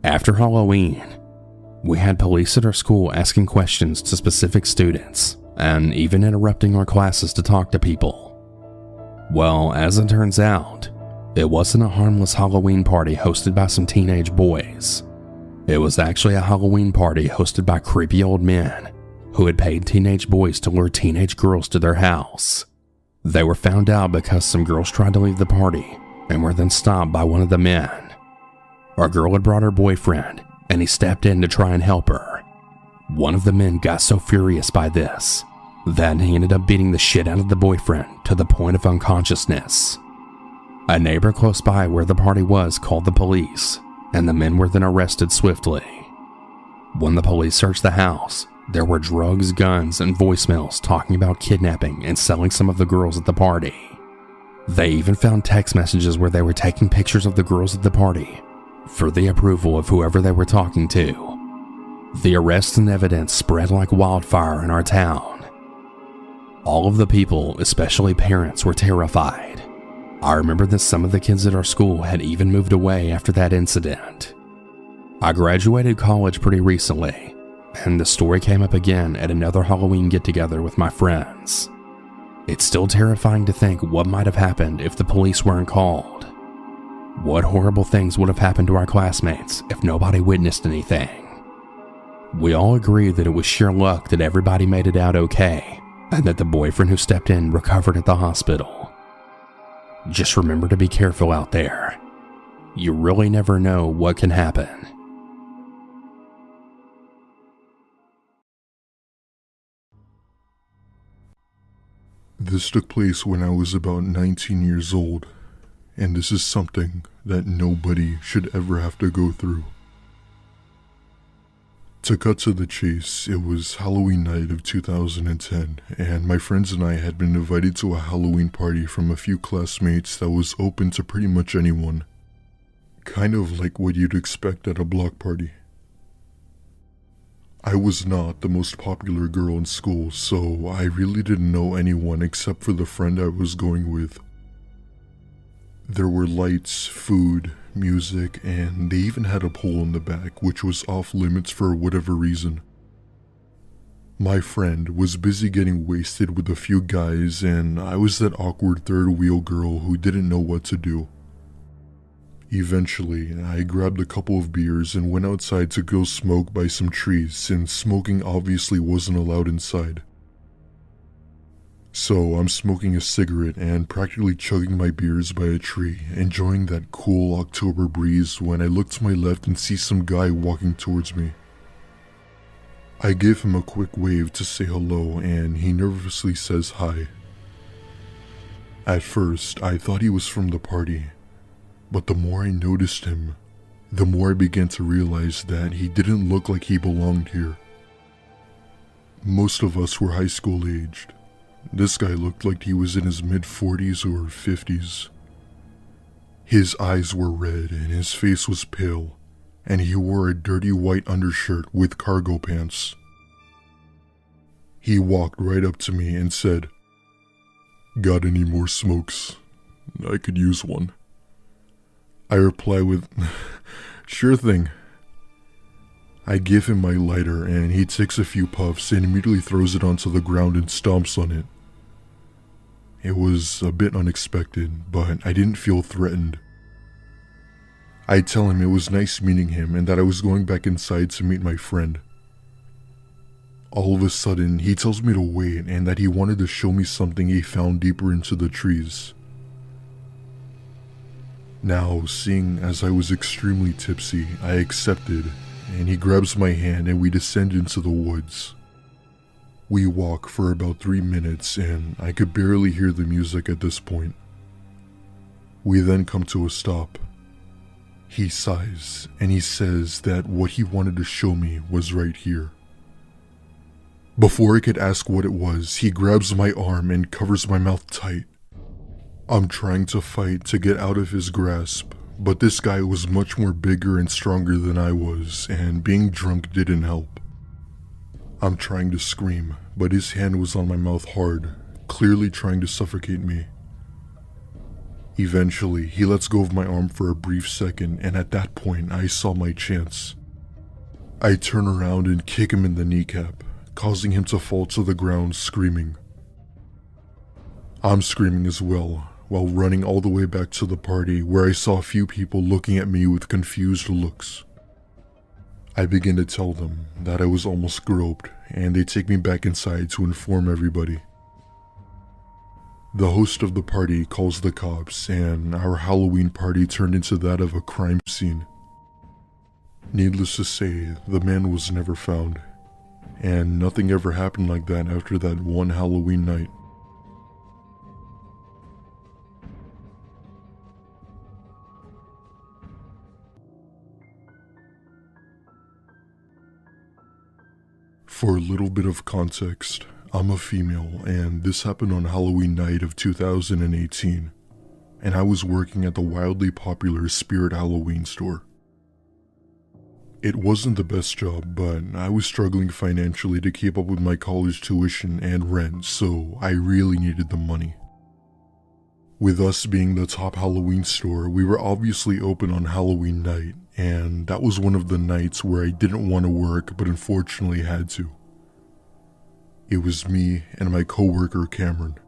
After Halloween, we had police at our school asking questions to specific students and even interrupting our classes to talk to people. Well, as it turns out, it wasn't a harmless Halloween party hosted by some teenage boys. It was actually a Halloween party hosted by creepy old men who had paid teenage boys to lure teenage girls to their house. They were found out because some girls tried to leave the party and were then stopped by one of the men. Our girl had brought her boyfriend, and he stepped in to try and help her. One of the men got so furious by this that he ended up beating the shit out of the boyfriend to the point of unconsciousness. A neighbor close by where the party was called the police, and the men were then arrested swiftly. When the police searched the house, there were drugs, guns, and voicemails talking about kidnapping and selling some of the girls at the party. They even found text messages where they were taking pictures of the girls at the party for the approval of whoever they were talking to. The arrests and evidence spread like wildfire in our town. All of the people, especially parents, were terrified. I remember that some of the kids at our school had even moved away after that incident. I graduated college pretty recently, and the story came up again at another Halloween get-together with my friends. It's still terrifying to think what might have happened if the police weren't called. What horrible things would have happened to our classmates if nobody witnessed anything. We all agree that it was sheer luck that everybody made it out okay, and that the boyfriend who stepped in recovered at the hospital. Just remember to be careful out there. You really never know what can happen. This took place when I was about 19 years old, and this is something that nobody should ever have to go through. To cut to the chase, it was Halloween night of 2010, and my friends and I had been invited to a Halloween party from a few classmates that was open to pretty much anyone. Kind of like what you'd expect at a block party. I was not the most popular girl in school, so I really didn't know anyone except for the friend I was going with. There were lights, food, music, and they even had a pool in the back, which was off limits for whatever reason. My friend was busy getting wasted with a few guys, and I was that awkward third wheel girl who didn't know what to do. Eventually, I grabbed a couple of beers and went outside to go smoke by some trees, since smoking obviously wasn't allowed inside. So I'm smoking a cigarette and practically chugging my beers by a tree, enjoying that cool October breeze when I look to my left and see some guy walking towards me. I give him a quick wave to say hello, and he nervously says hi. At first, I thought he was from the party, but the more I noticed him, the more I began to realize that he didn't look like he belonged here. Most of us were high school aged. This guy looked like he was in his mid-40s or 50s. His eyes were red and his face was pale, and he wore a dirty white undershirt with cargo pants. He walked right up to me and said, "Got any more smokes? I could use one." I reply with, "Sure thing." I give him my lighter and he takes a few puffs and immediately throws it onto the ground and stomps on it. It was a bit unexpected, but I didn't feel threatened. I tell him it was nice meeting him and that I was going back inside to meet my friend. All of a sudden, he tells me to wait and that he wanted to show me something he found deeper into the trees. Now, seeing as I was extremely tipsy, I accepted, and he grabs my hand and we descend into the woods. We walk for about 3 minutes and I could barely hear the music at this point. We then come to a stop. He sighs and he says that what he wanted to show me was right here. Before I could ask what it was, he grabs my arm and covers my mouth tight. I'm trying to fight to get out of his grasp, but this guy was much more bigger and stronger than I was, and being drunk didn't help. I'm trying to scream, but his hand was on my mouth hard, clearly trying to suffocate me. Eventually, he lets go of my arm for a brief second, and at that point, I saw my chance. I turn around and kick him in the kneecap, causing him to fall to the ground screaming. I'm screaming as well, while running all the way back to the party where I saw a few people looking at me with confused looks. I begin to tell them that I was almost groped, and they take me back inside to inform everybody. The host of the party calls the cops, and our Halloween party turned into that of a crime scene. Needless to say, the man was never found, and nothing ever happened like that after that one Halloween night. For a little bit of context, I'm a female, and this happened on Halloween night of 2018. and I was working at the wildly popular Spirit Halloween store. It wasn't the best job, but I was struggling financially to keep up with my college tuition and rent, so I really needed the money. With us being the top Halloween store, we were obviously open on Halloween night, and that was one of the nights where I didn't want to work but unfortunately had to. It was me and my coworker Cameron.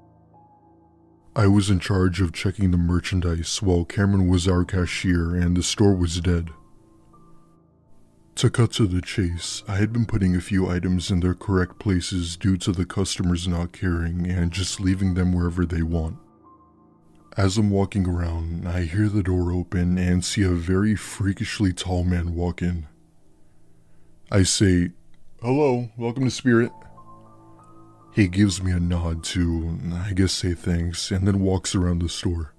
I was in charge of checking the merchandise while Cameron was our cashier and the store was dead. To cut to the chase, I had been putting a few items in their correct places due to the customers not caring and just leaving them wherever they want. As I'm walking around, I hear the door open and see a very freakishly tall man walk in. I say, "Hello, welcome to Spirit." He gives me a nod to, I guess, say thanks, and then walks around the store.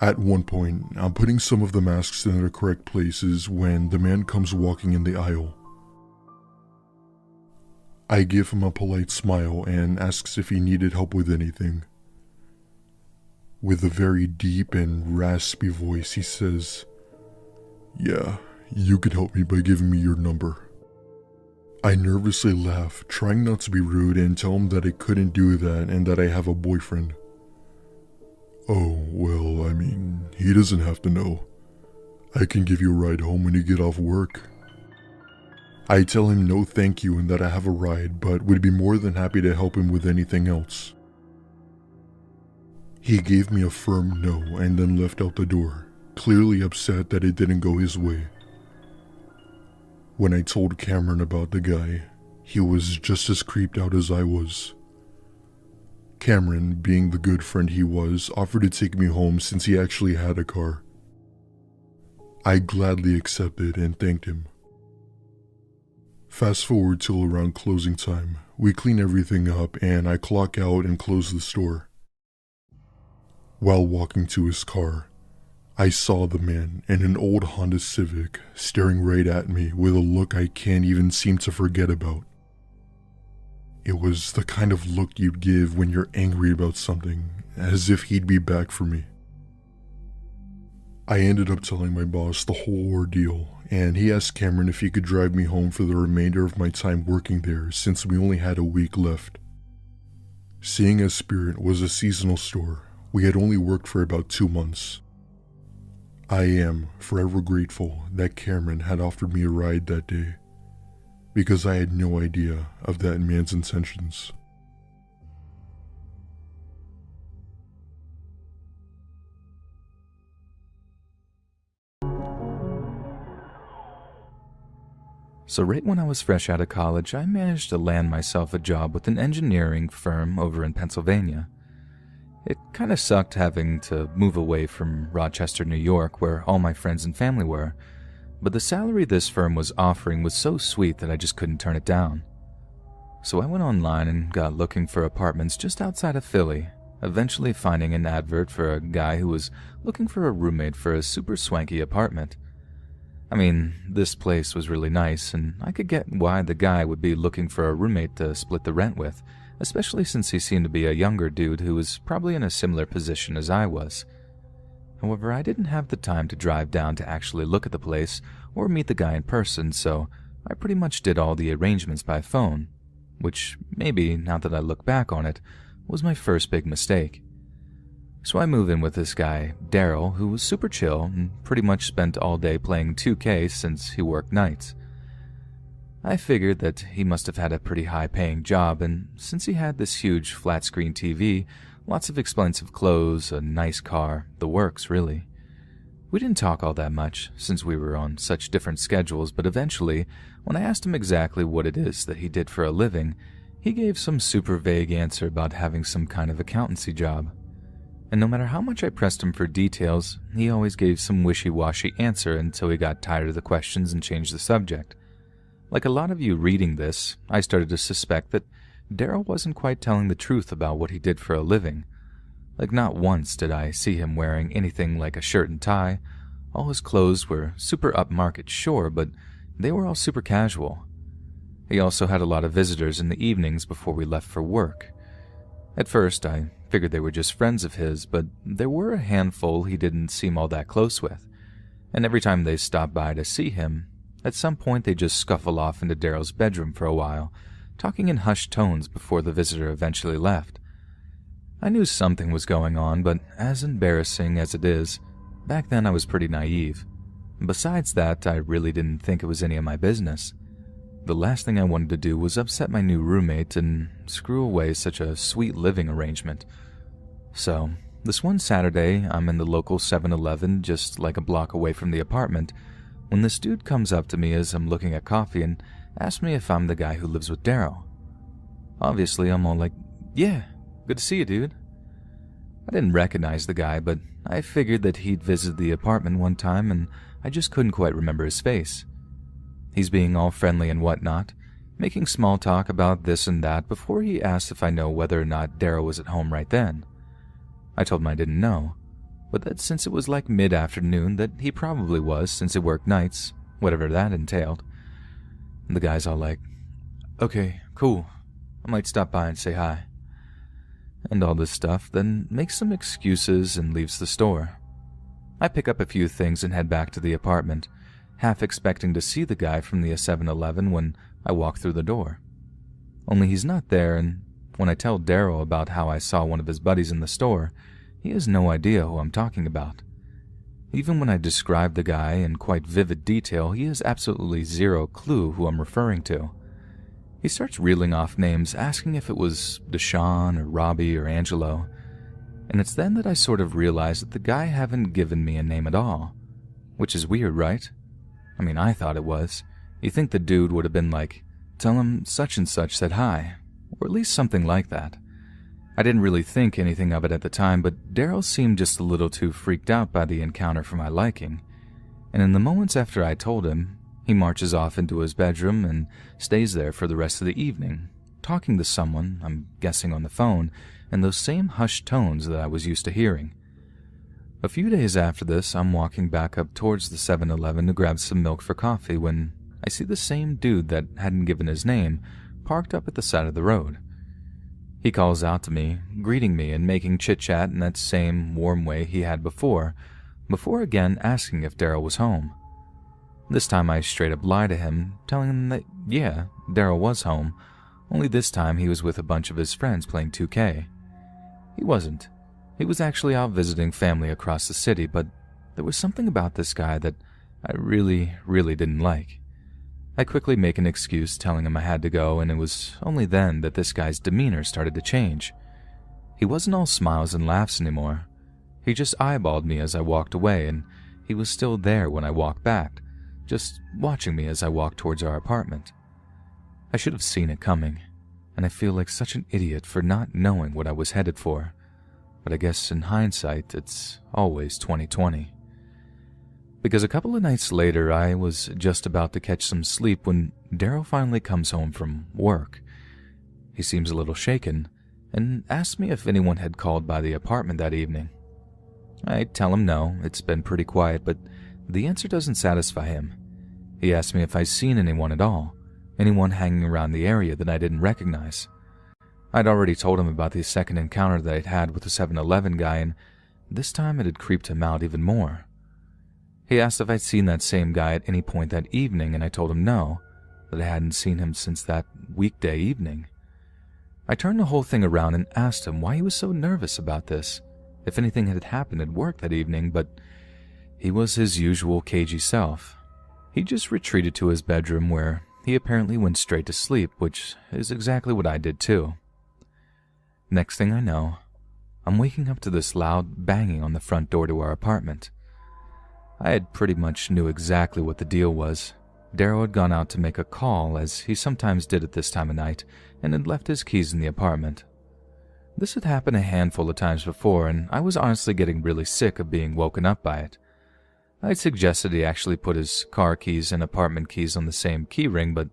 At one point, I'm putting some of the masks in their correct places when the man comes walking in the aisle. I give him a polite smile and asks if he needed help with anything. With a very deep and raspy voice, he says, "Yeah, you can help me by giving me your number." I nervously laugh, trying not to be rude, and tell him that I couldn't do that and that I have a boyfriend. "Oh, well, I mean, he doesn't have to know. I can give you a ride home when you get off work." I tell him no thank you and that I have a ride, but would be more than happy to help him with anything else. He gave me a firm no and then left out the door, clearly upset that it didn't go his way. When I told Cameron about the guy, he was just as creeped out as I was. Cameron, being the good friend he was, offered to take me home since he actually had a car. I gladly accepted and thanked him. Fast forward till around closing time, we clean everything up and I clock out and close the store. While walking to his car, I saw the man in an old Honda Civic staring right at me with a look I can't even seem to forget about. It was the kind of look you'd give when you're angry about something, as if he'd be back for me. I ended up telling my boss the whole ordeal, and he asked Cameron if he could drive me home for the remainder of my time working there since we only had a week left. Seeing as Spirit was a seasonal store, we had only worked for about 2 months. I am forever grateful that Cameron had offered me a ride that day, because I had no idea of that man's intentions. So right when I was fresh out of college, I managed to land myself a job with an engineering firm over in Pennsylvania. It kind of sucked having to move away from Rochester, New York, where all my friends and family were, but the salary this firm was offering was so sweet that I just couldn't turn it down. So I went online and got looking for apartments just outside of Philly, eventually finding an advert for a guy who was looking for a roommate for a super swanky apartment. I mean, this place was really nice, and I could get why the guy would be looking for a roommate to split the rent with, especially since he seemed to be a younger dude who was probably in a similar position as I was. However, I didn't have the time to drive down to actually look at the place or meet the guy in person, so I pretty much did all the arrangements by phone, which maybe, now that I look back on it, was my first big mistake. So I moved in with this guy, Daryl, who was super chill and pretty much spent all day playing 2K since he worked nights. I figured that he must have had a pretty high-paying job, and since he had this huge flat-screen TV, lots of expensive clothes, a nice car, the works, really. We didn't talk all that much, since we were on such different schedules, but eventually, when I asked him exactly what it is that he did for a living, he gave some super vague answer about having some kind of accountancy job. And no matter how much I pressed him for details, he always gave some wishy-washy answer until he got tired of the questions and changed the subject. Like a lot of you reading this, I started to suspect that Daryl wasn't quite telling the truth about what he did for a living. Like not once did I see him wearing anything like a shirt and tie. All his clothes were super upmarket, sure, but they were all super casual. He also had a lot of visitors in the evenings before we left for work. At first, I Figured they were just friends of his, but there were a handful he didn't seem all that close with. And every time they stopped by to see him, at some point they just scuffle off into Daryl's bedroom for a while, talking in hushed tones before the visitor eventually left. I knew something was going on, but as embarrassing as it is, back then I was pretty naive. Besides that, I really didn't think it was any of my business. The last thing I wanted to do was upset my new roommate and screw away such a sweet living arrangement. So, this one Saturday, I'm in the local 7-Eleven just like a block away from the apartment when this dude comes up to me as I'm looking at coffee and asks me if I'm the guy who lives with Daryl. Obviously, I'm all like, yeah, good to see you, dude. I didn't recognize the guy, but I figured that he'd visited the apartment one time and I just couldn't quite remember his face. He's being all friendly and whatnot, making small talk about this and that before he asked if I know whether or not Daryl was at home right then. I told him I didn't know, but that since it was like mid-afternoon that he probably was since he worked nights, whatever that entailed. And the guy's all like, okay, cool, I might stop by and say hi. And all this stuff, then makes some excuses and leaves the store. I pick up a few things and head back to the apartment, half expecting to see the guy from the 7-Eleven when I walk through the door. Only he's not there, and when I tell Daryl about how I saw one of his buddies in the store, he has no idea who I'm talking about. Even when I describe the guy in quite vivid detail, he has absolutely zero clue who I'm referring to. He starts reeling off names, asking if it was Deshaun or Robbie or Angelo, and it's then that I sort of realize that the guy haven't given me a name at all. Which is weird, right? I mean, I thought it was. You think the dude would have been like, tell him such and such said hi, or at least something like that. I didn't really think anything of it at the time, but Daryl seemed just a little too freaked out by the encounter for my liking, and in the moments after I told him, he marches off into his bedroom and stays there for the rest of the evening, talking to someone, I'm guessing on the phone, in those same hushed tones that I was used to hearing. A few days after this, I'm walking back up towards the 7-Eleven to grab some milk for coffee when I see the same dude that hadn't given his name parked up at the side of the road. He calls out to me, greeting me and making chit-chat in that same warm way he had before again asking if Daryl was home. This time I straight up lie to him, telling him that, yeah, Daryl was home, only this time he was with a bunch of his friends playing 2K. He wasn't. He was actually out visiting family across the city, but there was something about this guy that I really didn't like. I quickly make an excuse telling him I had to go, and it was only then that this guy's demeanor started to change. He wasn't all smiles and laughs anymore. He just eyeballed me as I walked away, and he was still there when I walked back, just watching me as I walked towards our apartment. I should have seen it coming, and I feel like such an idiot for not knowing what I was headed for. But I guess in hindsight, it's always 20/20. Because a couple of nights later, I was just about to catch some sleep when Daryl finally comes home from work. He seems a little shaken, and asks me if anyone had called by the apartment that evening. I tell him no, it's been pretty quiet, but the answer doesn't satisfy him. He asks me if I'd seen anyone at all, anyone hanging around the area that I didn't recognize. I'd already told him about the second encounter that I'd had with the 7-Eleven guy, and this time it had creeped him out even more. He asked if I'd seen that same guy at any point that evening, and I told him no, that I hadn't seen him since that weekday evening. I turned the whole thing around and asked him why he was so nervous about this, if anything had happened at work that evening, but he was his usual cagey self. He just retreated to his bedroom where he apparently went straight to sleep, which is exactly what I did too. Next thing I know, I'm waking up to this loud banging on the front door to our apartment. I had pretty much knew exactly what the deal was. Daryl had gone out to make a call, as he sometimes did at this time of night, and had left his keys in the apartment. This had happened a handful of times before, and I was honestly getting really sick of being woken up by it. I had suggested he actually put his car keys and apartment keys on the same key ring, but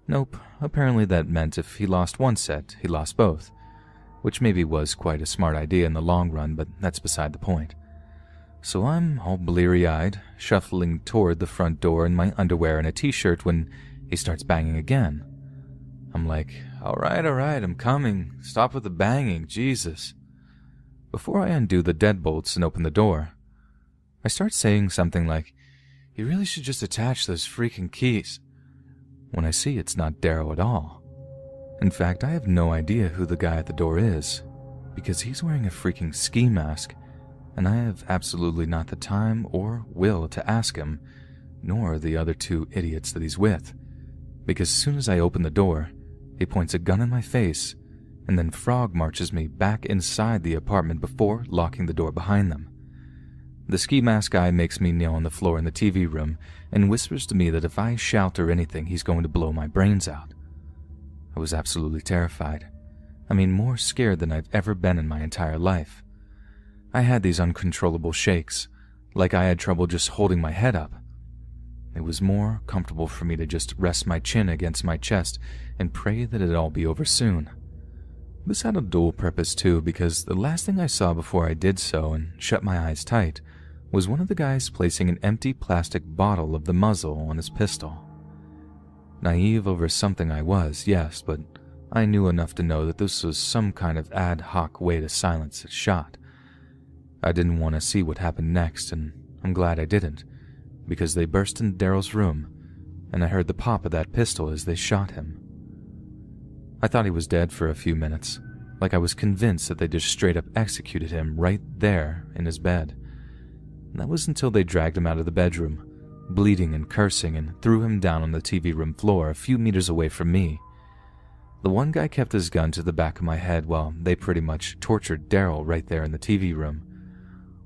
nope, apparently that meant if he lost one set, he lost both, which maybe was quite a smart idea in the long run, but that's beside the point. So I'm all bleary-eyed, shuffling toward the front door in my underwear and a t-shirt when he starts banging again. I'm like, all right, I'm coming. Stop with the banging, Jesus. before I undo the deadbolts and open the door, I start saying something like, "You really should just attach those freaking keys," when I see it's not Darrow at all. In fact, I have no idea who the guy at the door is, because he's wearing a freaking ski mask, and I have absolutely not the time or will to ask him, nor the other two idiots that he's with, because as soon as I open the door, he points a gun in my face, and then frog marches me back inside the apartment before locking the door behind them. The ski mask guy makes me kneel on the floor in the TV room and whispers to me that if I shout or anything, he's going to blow my brains out. I was absolutely terrified. I mean, more scared than I've ever been in my entire life. I had these uncontrollable shakes, like I had trouble just holding my head up. It was more comfortable for me to just rest my chin against my chest and pray that it'd all be over soon. This had a dual purpose too, because the last thing I saw before I did so and shut my eyes tight was one of the guys placing an empty plastic bottle of the muzzle on his pistol. Naive over something I was, yes, but I knew enough to know that this was some kind of ad hoc way to silence a shot. I didn't want to see what happened next, and I'm glad I didn't, because they burst into Darrow's room, and I heard the pop of that pistol as they shot him. I thought he was dead for a few minutes, like I was convinced that they just straight up executed him right there in his bed. And that was until they dragged him out of the bedroom, bleeding and cursing, and threw him down on the TV room floor a few meters away from me. The one guy kept his gun to the back of my head while they pretty much tortured Darrow right there in the TV room.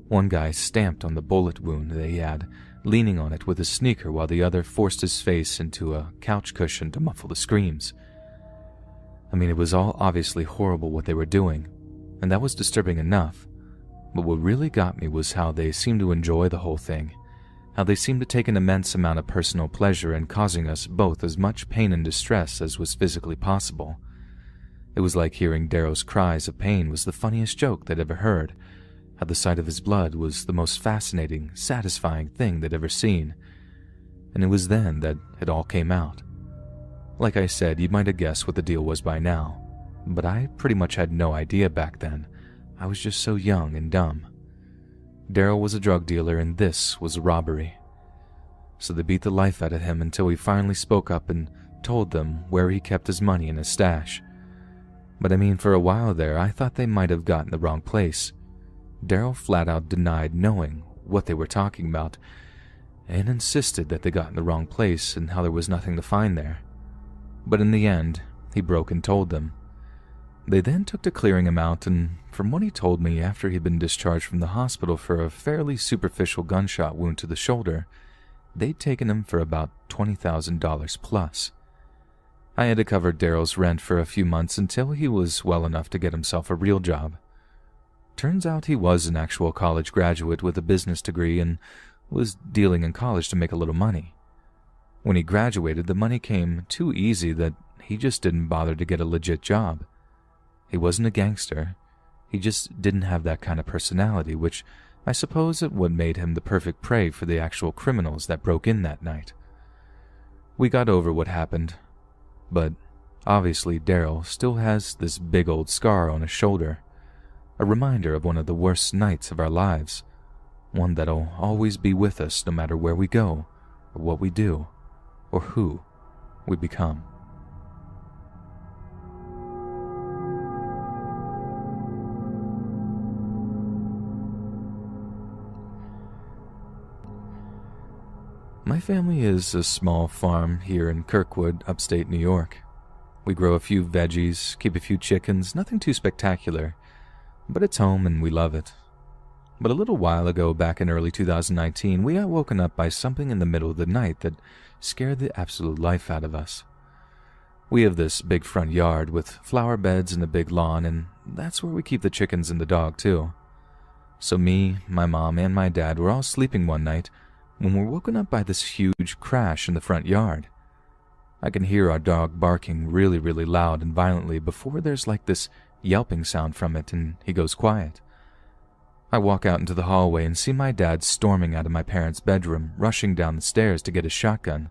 One guy stamped on the bullet wound that he had, leaning on it with his sneaker, while the other forced his face into a couch cushion to muffle the screams. I mean, it was all obviously horrible what they were doing, and that was disturbing enough, but what really got me was how they seemed to enjoy the whole thing, how they seemed to take an immense amount of personal pleasure in causing us both as much pain and distress as was physically possible. It was like hearing Darrow's cries of pain was the funniest joke they'd ever heard, how the sight of his blood was the most fascinating, satisfying thing they'd ever seen, and it was then that it all came out. Like I said, you might have guessed what the deal was by now, but I pretty much had no idea back then. I was just so young and dumb. Darrow was a drug dealer and this was a robbery. So they beat the life out of him until he finally spoke up and told them where he kept his money in his stash. But I mean, for a while there, I thought they might have gotten the wrong place. Darrow flat out denied knowing what they were talking about and insisted that they got in the wrong place and how there was nothing to find there. But in the end, he broke and told them. They then took to clearing him out, and from what he told me, after he'd been discharged from the hospital for a fairly superficial gunshot wound to the shoulder, they'd taken him for about $20,000 plus. I had to cover Darrow's rent for a few months until he was well enough to get himself a real job. Turns out he was an actual college graduate with a business degree and was dealing in college to make a little money. When he graduated, the money came too easy that he just didn't bother to get a legit job. He wasn't a gangster. He just didn't have that kind of personality, which I suppose is what made him the perfect prey for the actual criminals that broke in that night. We got over what happened, but obviously Darrow still has this big old scar on his shoulder, a reminder of one of the worst nights of our lives, one that'll always be with us no matter where we go, or what we do, or who we become. My family is a small farm here in Kirkwood, upstate New York. We grow a few veggies, keep a few chickens, nothing too spectacular, but it's home and we love it. But a little while ago, back in early 2019, we got woken up by something in the middle of the night that scared the absolute life out of us. We have this big front yard with flower beds and a big lawn, and that's where we keep the chickens and the dog too. So me, my mom, and my dad were all sleeping one night when we're woken up by this huge crash in the front yard. I can hear our dog barking really, really loud and violently before there's like this yelping sound from it and he goes quiet. I walk out into the hallway and see my dad storming out of my parents' bedroom, rushing down the stairs to get his shotgun.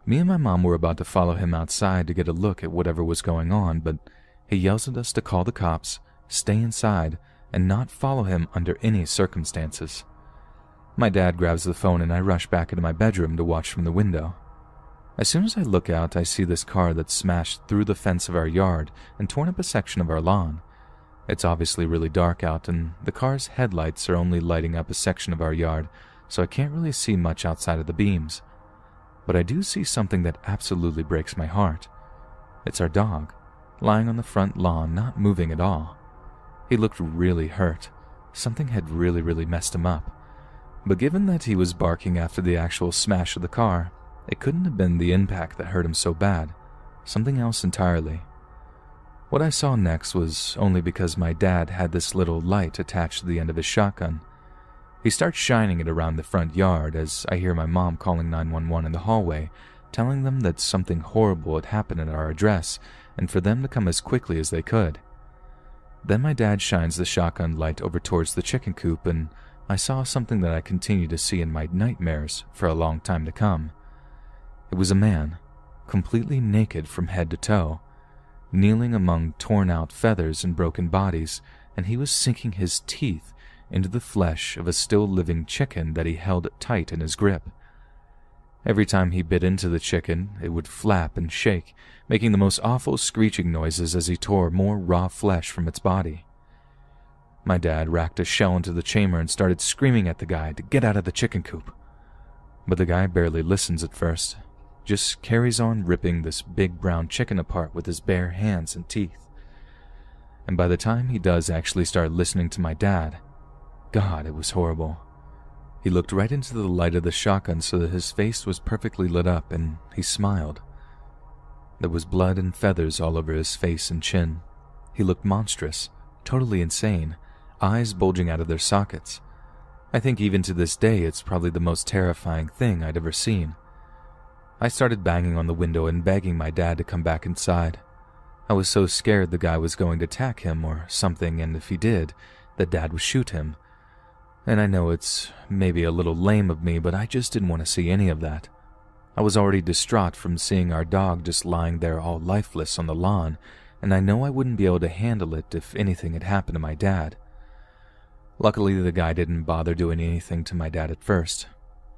Me and my mom were about to follow him outside to get a look at whatever was going on, but he yells at us to call the cops, stay inside, and not follow him under any circumstances. My dad grabs the phone and I rush back into my bedroom to watch from the window. As soon as I look out, I see this car that's smashed through the fence of our yard and torn up a section of our lawn. It's obviously really dark out, and the car's headlights are only lighting up a section of our yard, so I can't really see much outside of the beams. But I do see something that absolutely breaks my heart. It's our dog, lying on the front lawn, not moving at all. He looked really hurt. Something had really messed him up. But given that he was barking after the actual smash of the car, it couldn't have been the impact that hurt him so bad. Something else entirely. What I saw next was only because my dad had this little light attached to the end of his shotgun. He starts shining it around the front yard as I hear my mom calling 911 in the hallway, telling them that something horrible had happened at our address and for them to come as quickly as they could. Then my dad shines the shotgun light over towards the chicken coop, and I saw something that I continued to see in my nightmares for a long time to come. It was a man, completely naked from head to toe, kneeling among torn-out feathers and broken bodies, and he was sinking his teeth into the flesh of a still-living chicken that he held tight in his grip. Every time he bit into the chicken, it would flap and shake, making the most awful screeching noises as he tore more raw flesh from its body. My dad racked a shell into the chamber and started screaming at the guy to get out of the chicken coop. But the guy barely listens at first, just carries on ripping this big brown chicken apart with his bare hands and teeth. And by the time he does actually start listening to my dad, God, it was horrible. He looked right into the light of the shotgun so that his face was perfectly lit up, and he smiled. There was blood and feathers all over his face and chin. He looked monstrous, totally insane, eyes bulging out of their sockets. I think even to this day it's probably the most terrifying thing I'd ever seen. I started banging on the window and begging my dad to come back inside. I was so scared the guy was going to attack him or something, and if he did, that Dad would shoot him. And I know it's maybe a little lame of me, but I just didn't want to see any of that. I was already distraught from seeing our dog just lying there all lifeless on the lawn, and I know I wouldn't be able to handle it if anything had happened to my dad. Luckily, the guy didn't bother doing anything to my dad at first.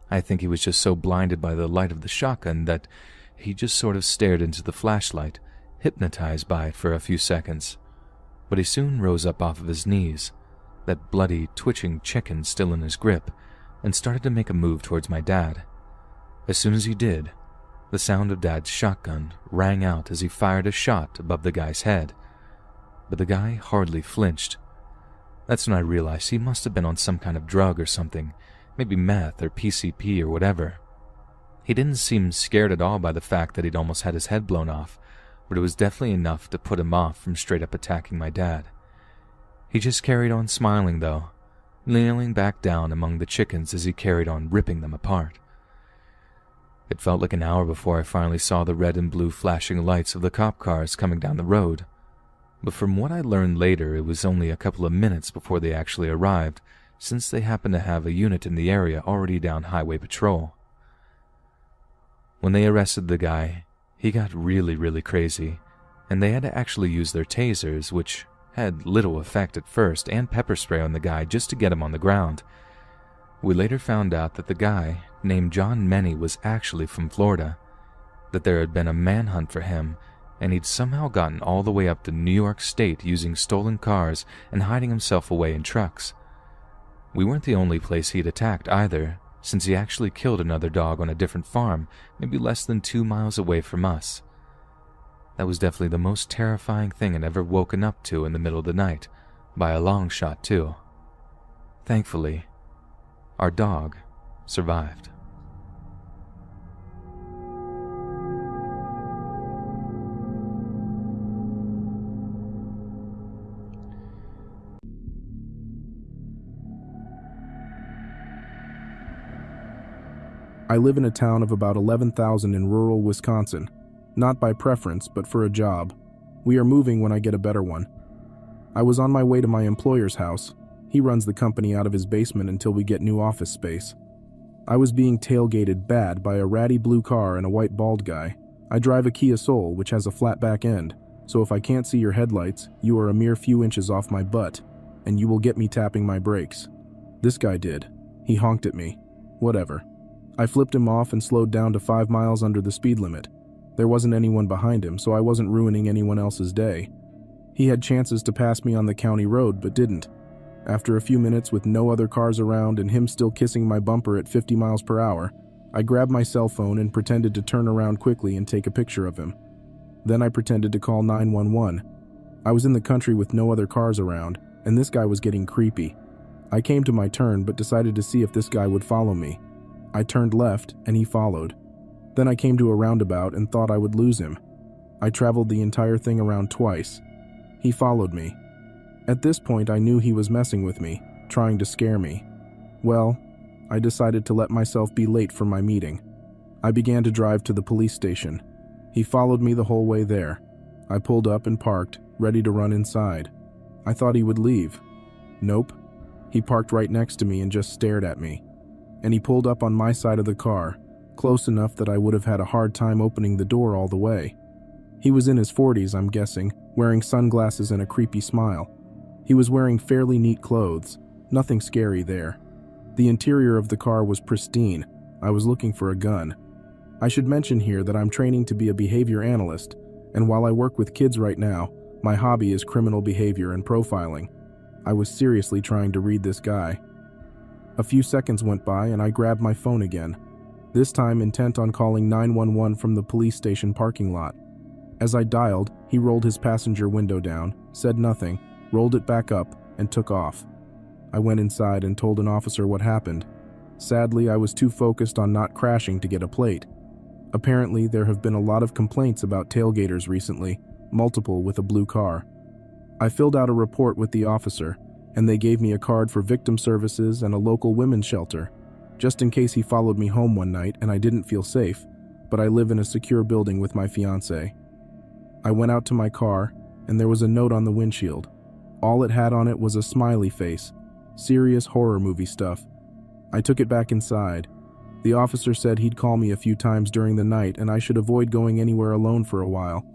I think he was just so blinded by the light of the shotgun that he just sort of stared into the flashlight, hypnotized by it for a few seconds. But he soon rose up off of his knees, that bloody, twitching chicken still in his grip, and started to make a move towards my dad. As soon as he did, the sound of Dad's shotgun rang out as he fired a shot above the guy's head. But the guy hardly flinched. That's when I realized he must have been on some kind of drug or something, maybe meth or PCP or whatever. He didn't seem scared at all by the fact that he'd almost had his head blown off, but it was definitely enough to put him off from straight up attacking my dad. He just carried on smiling though, kneeling back down among the chickens as he carried on ripping them apart. It felt like an hour before I finally saw the red and blue flashing lights of the cop cars coming down the road, but from what I learned later, it was only a couple of minutes before they actually arrived, since they happened to have a unit in the area already down highway patrol. When they arrested the guy, he got really crazy, and they had to actually use their tasers, which had little effect at first, and pepper spray on the guy just to get him on the ground. We later found out that the guy, named John Many, was actually from Florida, that there had been a manhunt for him, and he'd somehow gotten all the way up to New York State using stolen cars and hiding himself away in trucks. We weren't the only place he'd attacked either, since he actually killed another dog on a different farm, maybe less than 2 miles away from us. That was definitely the most terrifying thing I'd ever woken up to in the middle of the night, by a long shot too. Thankfully, our dog survived. I live in a town of about 11,000 in rural Wisconsin, not by preference, but for a job. We are moving when I get a better one. I was on my way to my employer's house. He runs the company out of his basement until we get new office space. I was being tailgated bad by a ratty blue car and a white bald guy. I drive a Kia Soul, which has a flat back end, so if I can't see your headlights, you are a mere few inches off my butt. and you will get me tapping my brakes. This guy did. He honked at me. Whatever. I flipped him off and slowed down to 5 miles under the speed limit. There wasn't anyone behind him, so I wasn't ruining anyone else's day. He had chances to pass me on the county road, but didn't. After a few minutes with no other cars around and him still kissing my bumper at 50 miles per hour, I grabbed my cell phone and pretended to turn around quickly and take a picture of him. Then I pretended to call 911. I was in the country with no other cars around, and this guy was getting creepy. I came to my turn but decided to see if this guy would follow me. I turned left and he followed. Then I came to a roundabout and thought I would lose him. I traveled the entire thing around twice. He followed me. At this point I knew he was messing with me, trying to scare me. Well, I decided to let myself be late for my meeting. I began to drive to the police station. He followed me the whole way there. I pulled up and parked, ready to run inside. I thought he would leave. Nope. He parked right next to me and just stared at me. And he pulled up on my side of the car, close enough that I would have had a hard time opening the door all the way. He was in his 40s, I'm guessing, wearing sunglasses and a creepy smile. He was wearing fairly neat clothes, nothing scary there. The interior of the car was pristine. I was looking for a gun. I should mention here that I'm training to be a behavior analyst, and while I work with kids right now, my hobby is criminal behavior and profiling. I was seriously trying to read this guy. A few seconds went by and I grabbed my phone again, this time intent on calling 911 from the police station parking lot. As I dialed, he rolled his passenger window down, said nothing, rolled it back up, and took off. I went inside and told an officer what happened. Sadly, I was too focused on not crashing to get a plate. Apparently, there have been a lot of complaints about tailgaters recently, multiple with a blue car. I filled out a report with the officer, and they gave me a card for victim services and a local women's shelter, just in case he followed me home one night and I didn't feel safe, but I live in a secure building with my fiancée. I went out to my car, and there was a note on the windshield. All it had on it was a smiley face, serious horror movie stuff. I took it back inside. The officer said he'd call me a few times during the night and I should avoid going anywhere alone for a while.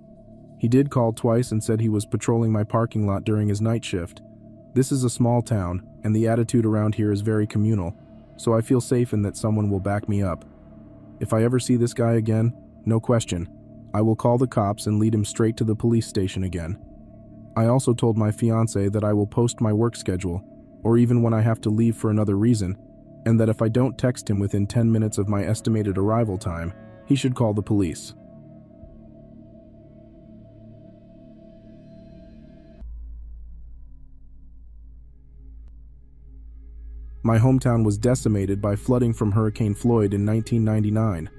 He did call twice and said he was patrolling my parking lot during his night shift. This is a small town, and the attitude around here is very communal, so I feel safe in that someone will back me up. If I ever see this guy again, no question, I will call the cops and lead him straight to the police station again. I also told my fiancé that I will post my work schedule, or even when I have to leave for another reason, and that if I don't text him within 10 minutes of my estimated arrival time, he should call the police. My hometown was decimated by flooding from Hurricane Floyd in 1999.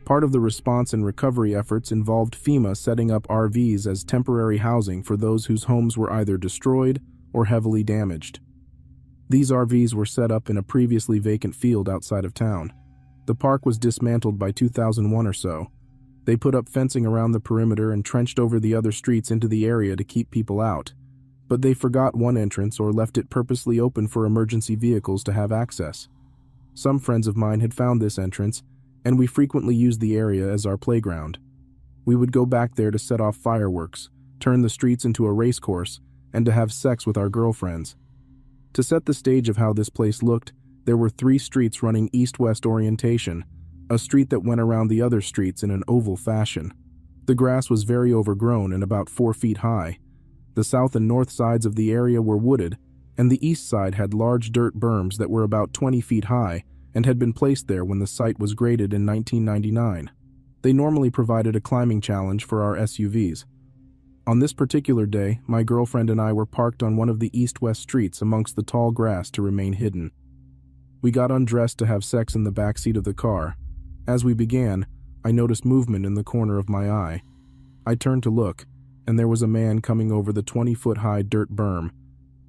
Part of the response and recovery efforts involved FEMA setting up RVs as temporary housing for those whose homes were either destroyed or heavily damaged. These RVs were set up in a previously vacant field outside of town. The park was dismantled by 2001 or so. They put up fencing around the perimeter and trenched over the other streets into the area to keep people out. But they forgot one entrance or left it purposely open for emergency vehicles to have access. Some friends of mine had found this entrance, and we frequently used the area as our playground. We would go back there to set off fireworks, turn the streets into a race course, and to have sex with our girlfriends. To set the stage of how this place looked, there were 3 streets running east-west orientation, a street that went around the other streets in an oval fashion. The grass was very overgrown and about 4 feet high. The south and north sides of the area were wooded, and the east side had large dirt berms that were about 20 feet high and had been placed there when the site was graded in 1999. They normally provided a climbing challenge for our SUVs. On this particular day, my girlfriend and I were parked on one of the east-west streets amongst the tall grass to remain hidden. We got undressed to have sex in the back seat of the car. As we began, I noticed movement in the corner of my eye. I turned to look, and there was a man coming over the 20-foot-high dirt berm.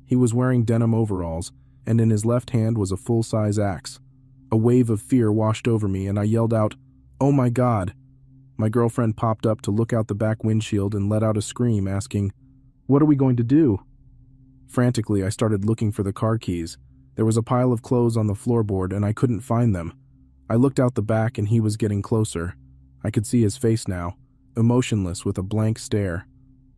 He was wearing denim overalls, and in his left hand was a full-size axe. A wave of fear washed over me, and I yelled out, "Oh my God!" My girlfriend popped up to look out the back windshield and let out a scream, asking, "What are we going to do?" Frantically, I started looking for the car keys. There was a pile of clothes on the floorboard, and I couldn't find them. I looked out the back, and he was getting closer. I could see his face now, emotionless with a blank stare.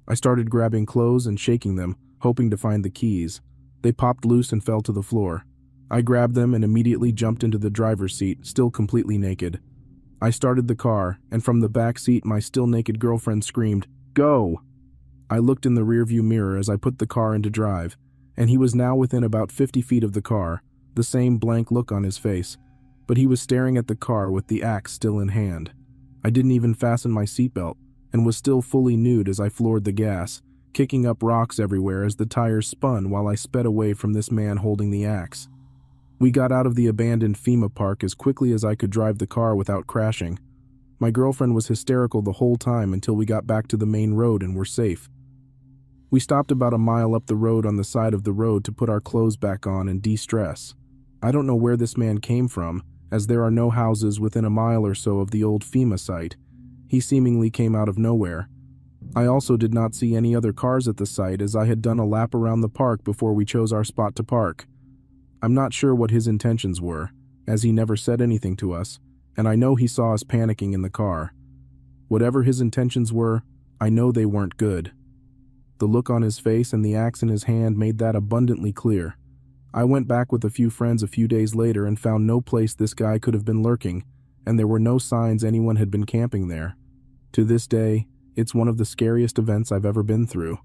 I started grabbing clothes and shaking them, hoping to find the keys. They popped loose and fell to the floor. I grabbed them and immediately jumped into the driver's seat, still completely naked. I started the car, and from the back seat my still naked girlfriend screamed, "Go!" I looked in the rearview mirror as I put the car into drive, and he was now within about 50 feet of the car, the same blank look on his face, but he was staring at the car with the axe still in hand. I didn't even fasten my seatbelt, and was still fully nude as I floored the gas, kicking up rocks everywhere as the tires spun while I sped away from this man holding the axe. We got out of the abandoned FEMA park as quickly as I could drive the car without crashing. My girlfriend was hysterical the whole time until we got back to the main road and were safe. We stopped about a mile up the road on the side of the road to put our clothes back on and de-stress. I don't know where this man came from, as there are no houses within a mile or so of the old FEMA site. He seemingly came out of nowhere. I also did not see any other cars at the site, as I had done a lap around the park before we chose our spot to park. I'm not sure what his intentions were, as he never said anything to us, and I know he saw us panicking in the car. Whatever his intentions were, I know they weren't good. The look on his face and the axe in his hand made that abundantly clear. I went back with a few friends a few days later and found no place this guy could have been lurking, and there were no signs anyone had been camping there. To this day, it's one of the scariest events I've ever been through.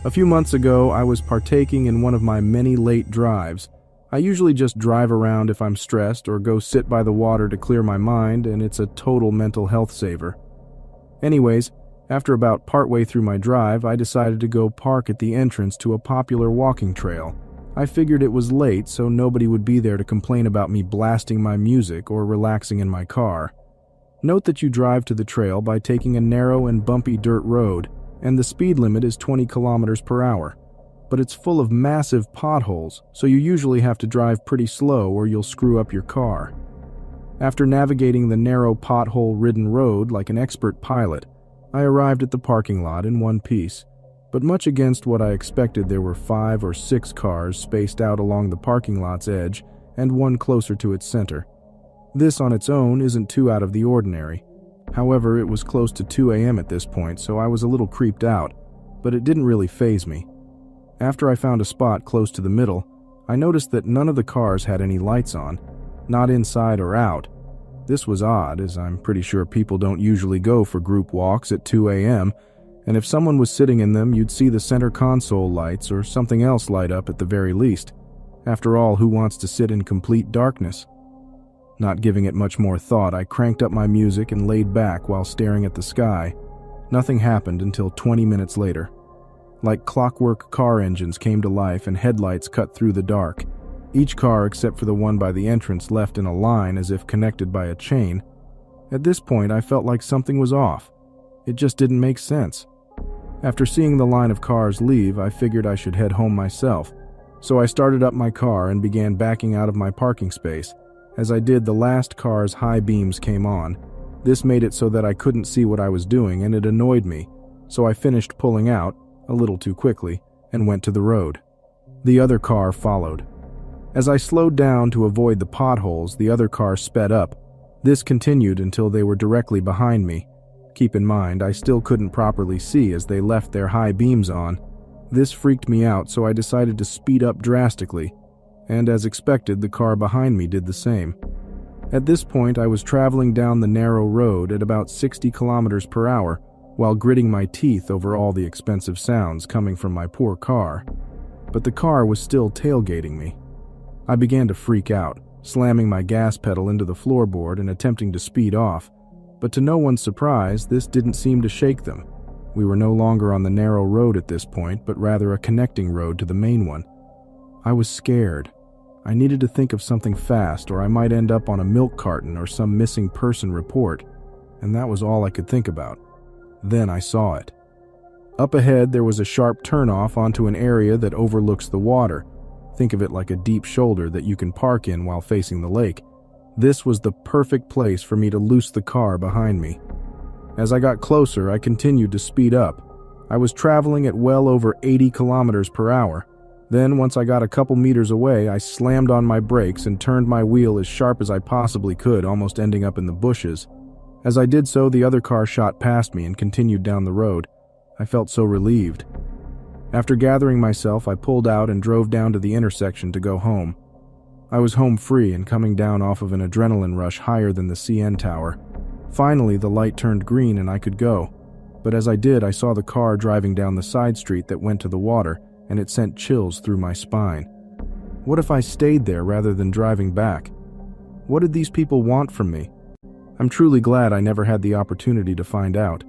A few months ago, I was partaking in one of my many late drives. I usually just drive around if I'm stressed or go sit by the water to clear my mind, and it's a total mental health saver. Anyways, after about partway through my drive, I decided to go park at the entrance to a popular walking trail. I figured it was late, so nobody would be there to complain about me blasting my music or relaxing in my car. Note that you drive to the trail by taking a narrow and bumpy dirt road, and the speed limit is 20 kilometers per hour. But it's full of massive potholes, so you usually have to drive pretty slow or you'll screw up your car. After navigating the narrow pothole-ridden road like an expert pilot, I arrived at the parking lot in one piece. But much against what I expected, there were 5 or 6 cars spaced out along the parking lot's edge and one closer to its center. This on its own isn't too out of the ordinary. However, it was close to 2 a.m. at this point, so I was a little creeped out, but it didn't really faze me. After I found a spot close to the middle, I noticed that none of the cars had any lights on, not inside or out. This was odd, as I'm pretty sure people don't usually go for group walks at 2 a.m., and if someone was sitting in them, you'd see the center console lights or something else light up at the very least. After all, who wants to sit in complete darkness? Not giving it much more thought, I cranked up my music and laid back while staring at the sky. Nothing happened until 20 minutes later. Like clockwork, car engines came to life and headlights cut through the dark. Each car except for the one by the entrance left in a line as if connected by a chain. At this point, I felt like something was off. It just didn't make sense. After seeing the line of cars leave, I figured I should head home myself. So I started up my car and began backing out of my parking space. As I did, the last car's high beams came on. This made it so that I couldn't see what I was doing, and it annoyed me. So I finished pulling out, a little too quickly, and went to the road. The other car followed. As I slowed down to avoid the potholes, the other car sped up. This continued until they were directly behind me. Keep in mind, I still couldn't properly see as they left their high beams on. This freaked me out, so I decided to speed up drastically. And as expected, the car behind me did the same. At this point, I was traveling down the narrow road at about 60 kilometers per hour, while gritting my teeth over all the expensive sounds coming from my poor car. But the car was still tailgating me. I began to freak out, slamming my gas pedal into the floorboard and attempting to speed off. But to no one's surprise, this didn't seem to shake them. We were no longer on the narrow road at this point, but rather a connecting road to the main one. I was scared. I needed to think of something fast, or I might end up on a milk carton or some missing person report, and that was all I could think about. Then I saw it. Up ahead, there was a sharp turnoff onto an area that overlooks the water. Think of it like a deep shoulder that you can park in while facing the lake. This was the perfect place for me to loose the car behind me. As I got closer, I continued to speed up. I was traveling at well over 80 kilometers per hour. Then, once I got a couple meters away, I slammed on my brakes and turned my wheel as sharp as I possibly could, almost ending up in the bushes. As I did so, the other car shot past me and continued down the road. I felt so relieved. After gathering myself, I pulled out and drove down to the intersection to go home. I was home free and coming down off of an adrenaline rush higher than the CN tower. Finally, the light turned green and I could go. But as I did, I saw the car driving down the side street that went to the water, and it sent chills through my spine. What if I stayed there rather than driving back? What did these people want from me? I'm truly glad I never had the opportunity to find out.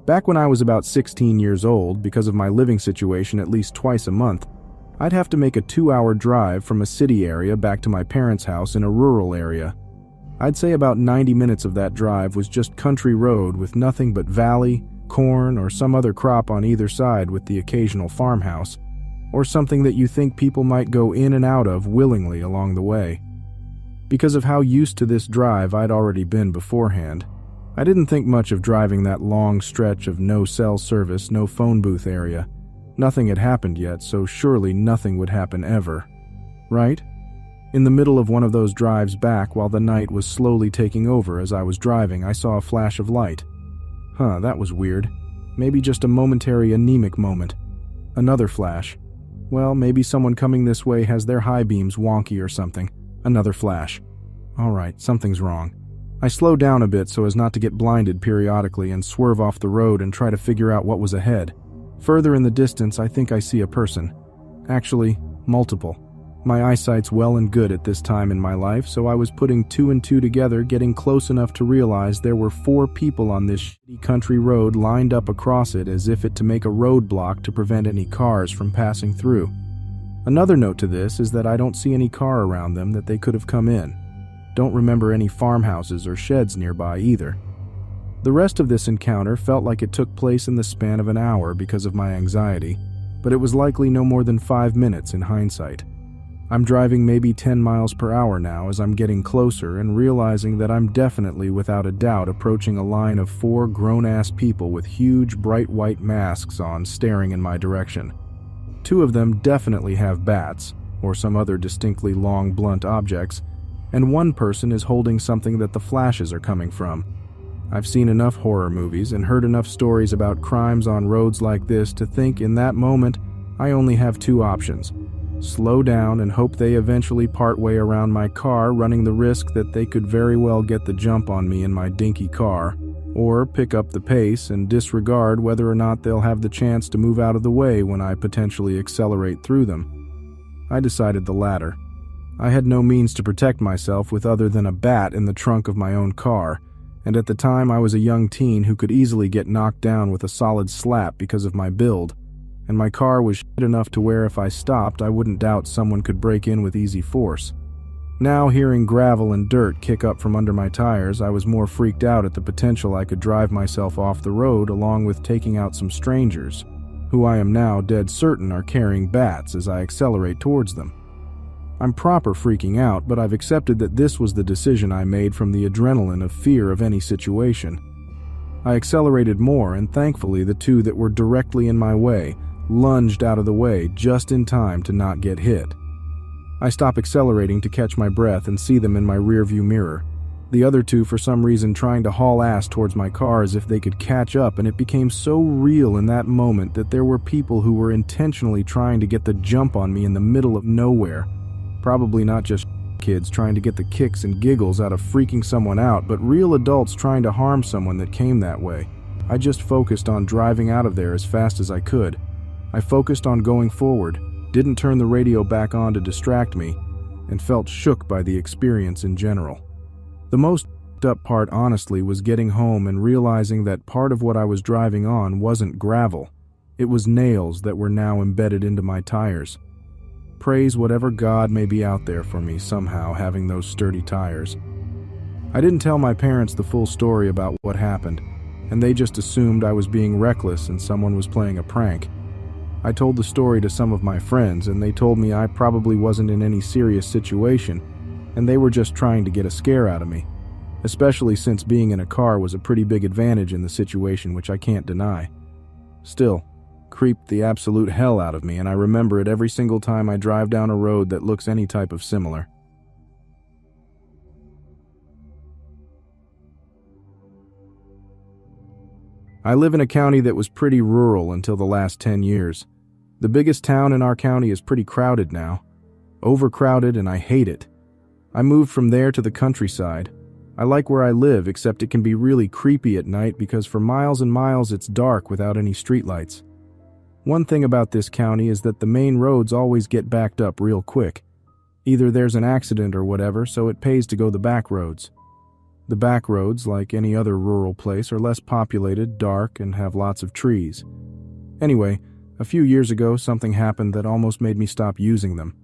Back when I was about 16 years old, because of my living situation at least twice a month, I'd have to make a 2-hour drive from a city area back to my parents' house in a rural area. I'd say about 90 minutes of that drive was just country road with nothing but valley, corn, or some other crop on either side with the occasional farmhouse, or something that you think people might go in and out of willingly along the way. Because of how used to this drive I'd already been beforehand, I didn't think much of driving that long stretch of no cell service, no phone booth area. Nothing had happened yet, so surely nothing would happen ever. Right? In the middle of one of those drives back, while the night was slowly taking over as I was driving, I saw a flash of light. That was weird. Maybe just a momentary anemic moment. Another flash. Well, maybe someone coming this way has their high beams wonky or something. Another flash. Alright, something's wrong. I slowed down a bit so as not to get blinded periodically and swerve off the road and try to figure out what was ahead. Further in the distance, I think I see a person. Actually, multiple. My eyesight's well and good at this time in my life, so I was putting 2 and 2 together, getting close enough to realize there were 4 people on this shitty country road lined up across it as if to make a roadblock to prevent any cars from passing through. Another note to this is that I don't see any car around them that they could have come in. Don't remember any farmhouses or sheds nearby either. The rest of this encounter felt like it took place in the span of an hour because of my anxiety, but it was likely no more than 5 minutes in hindsight. I'm driving maybe 10 miles per hour now as I'm getting closer and realizing that I'm definitely without a doubt approaching a line of 4 grown-ass people with huge bright white masks on staring in my direction. 2 of them definitely have bats, or some other distinctly long blunt objects, and one person is holding something that the flashes are coming from. I've seen enough horror movies and heard enough stories about crimes on roads like this to think in that moment I only have 2 options. Slow down and hope they eventually part way around my car, running the risk that they could very well get the jump on me in my dinky car, or pick up the pace and disregard whether or not they'll have the chance to move out of the way when I potentially accelerate through them. I decided the latter. I had no means to protect myself with other than a bat in the trunk of my own car, and at the time I was a young teen who could easily get knocked down with a solid slap because of my build, and my car was shit enough to where if I stopped I wouldn't doubt someone could break in with easy force. Now, hearing gravel and dirt kick up from under my tires, I was more freaked out at the potential I could drive myself off the road along with taking out some strangers, who I am now dead certain are carrying bats as I accelerate towards them. I'm proper freaking out, but I've accepted that this was the decision I made from the adrenaline of fear of any situation. I accelerated more, and thankfully the 2 that were directly in my way lunged out of the way just in time to not get hit. I stop accelerating to catch my breath and see them in my rearview mirror. The other 2 for some reason trying to haul ass towards my car as if they could catch up, and it became so real in that moment that there were people who were intentionally trying to get the jump on me in the middle of nowhere. Probably not just kids trying to get the kicks and giggles out of freaking someone out, but real adults trying to harm someone that came that way. I just focused on driving out of there as fast as I could. I focused on going forward, didn't turn the radio back on to distract me, and felt shook by the experience in general. The most up part, honestly, was getting home and realizing that part of what I was driving on wasn't gravel. It was nails that were now embedded into my tires. Praise whatever God may be out there for me somehow having those sturdy tires. I didn't tell my parents the full story about what happened, and they just assumed I was being reckless and someone was playing a prank. I told the story to some of my friends, and they told me I probably wasn't in any serious situation, and they were just trying to get a scare out of me. especially since being in a car was a pretty big advantage in the situation, which I can't deny. Still, creeped the absolute hell out of me, and I remember it every single time I drive down a road that looks any type of similar. I live in a county that was pretty rural until the last 10 years. The biggest town in our county is pretty crowded now. Overcrowded, and I hate it. I moved from there to the countryside. I like where I live, except it can be really creepy at night because for miles and miles it's dark without any streetlights. One thing about this county is that the main roads always get backed up real quick. Either there's an accident or whatever, so it pays to go the back roads. The back roads, like any other rural place, are less populated, dark, and have lots of trees. Anyway, a few years ago something happened that almost made me stop using them.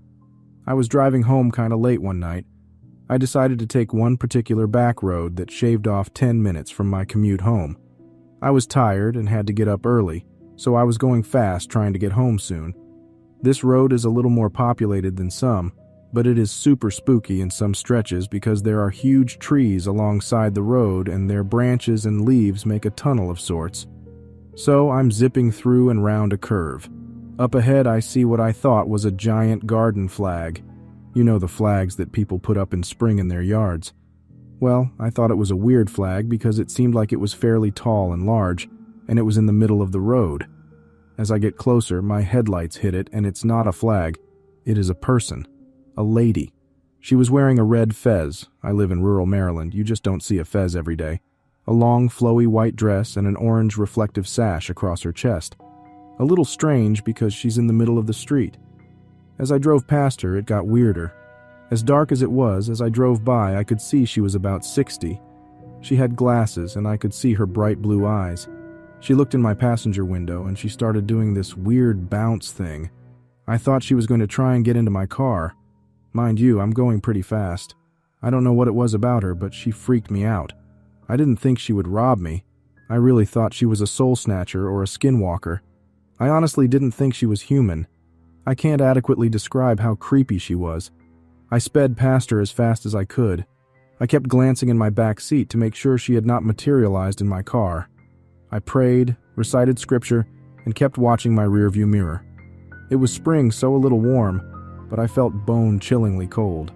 I was driving home kinda late one night. I decided to take one particular back road that shaved off 10 minutes from my commute home. I was tired and had to get up early, so I was going fast trying to get home soon. This road is a little more populated than some, but it is super spooky in some stretches because there are huge trees alongside the road and their branches and leaves make a tunnel of sorts. So I'm zipping through and round a curve. Up ahead I see what I thought was a giant garden flag. You know, the flags that people put up in spring in their yards. Well, I thought it was a weird flag because it seemed like it was fairly tall and large, and it was in the middle of the road. As I get closer, my headlights hit it, and it's not a flag. It is a person. A lady. She was wearing a red fez. I live in rural Maryland. You just don't see a fez every day. A long, flowy white dress and an orange reflective sash across her chest. A little strange because she's in the middle of the street. As I drove past her, it got weirder. As dark as it was, as I drove by, I could see she was about 60. She had glasses, and I could see her bright blue eyes. She looked in my passenger window, and she started doing this weird bounce thing. I thought she was going to try and get into my car. Mind you, I'm going pretty fast. I don't know what it was about her, but she freaked me out. I didn't think she would rob me. I really thought she was a soul snatcher or a skinwalker. I honestly didn't think she was human. I can't adequately describe how creepy she was. I sped past her as fast as I could. I kept glancing in my back seat to make sure she had not materialized in my car. I prayed, recited scripture, and kept watching my rearview mirror. It was spring, so a little warm, but I felt bone-chillingly cold.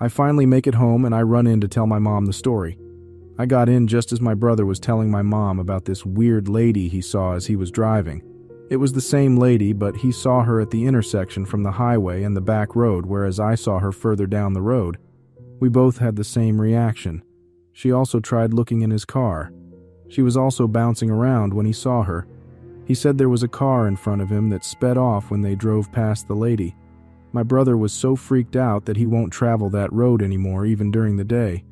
I finally make it home and I run in to tell my mom the story. I got in just as my brother was telling my mom about this weird lady he saw as he was driving. It was the same lady, but he saw her at the intersection from the highway and the back road, whereas I saw her further down the road. We both had the same reaction. She also tried looking in his car. She was also bouncing around when he saw her. He said there was a car in front of him that sped off when they drove past the lady. My brother was so freaked out that he won't travel that road anymore, even during the day.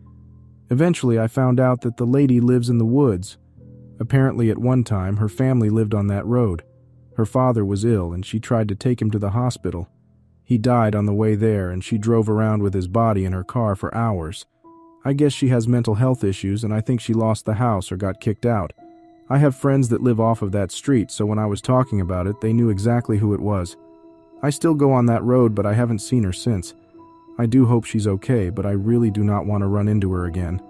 Eventually, I found out that the lady lives in the woods. Apparently, at one time, her family lived on that road. Her father was ill, and she tried to take him to the hospital. He died on the way there, and she drove around with his body in her car for hours. I guess she has mental health issues, and I think she lost the house or got kicked out. I have friends that live off of that street, so when I was talking about it, they knew exactly who it was. I still go on that road, but I haven't seen her since. I do hope she's okay, but I really do not want to run into her again.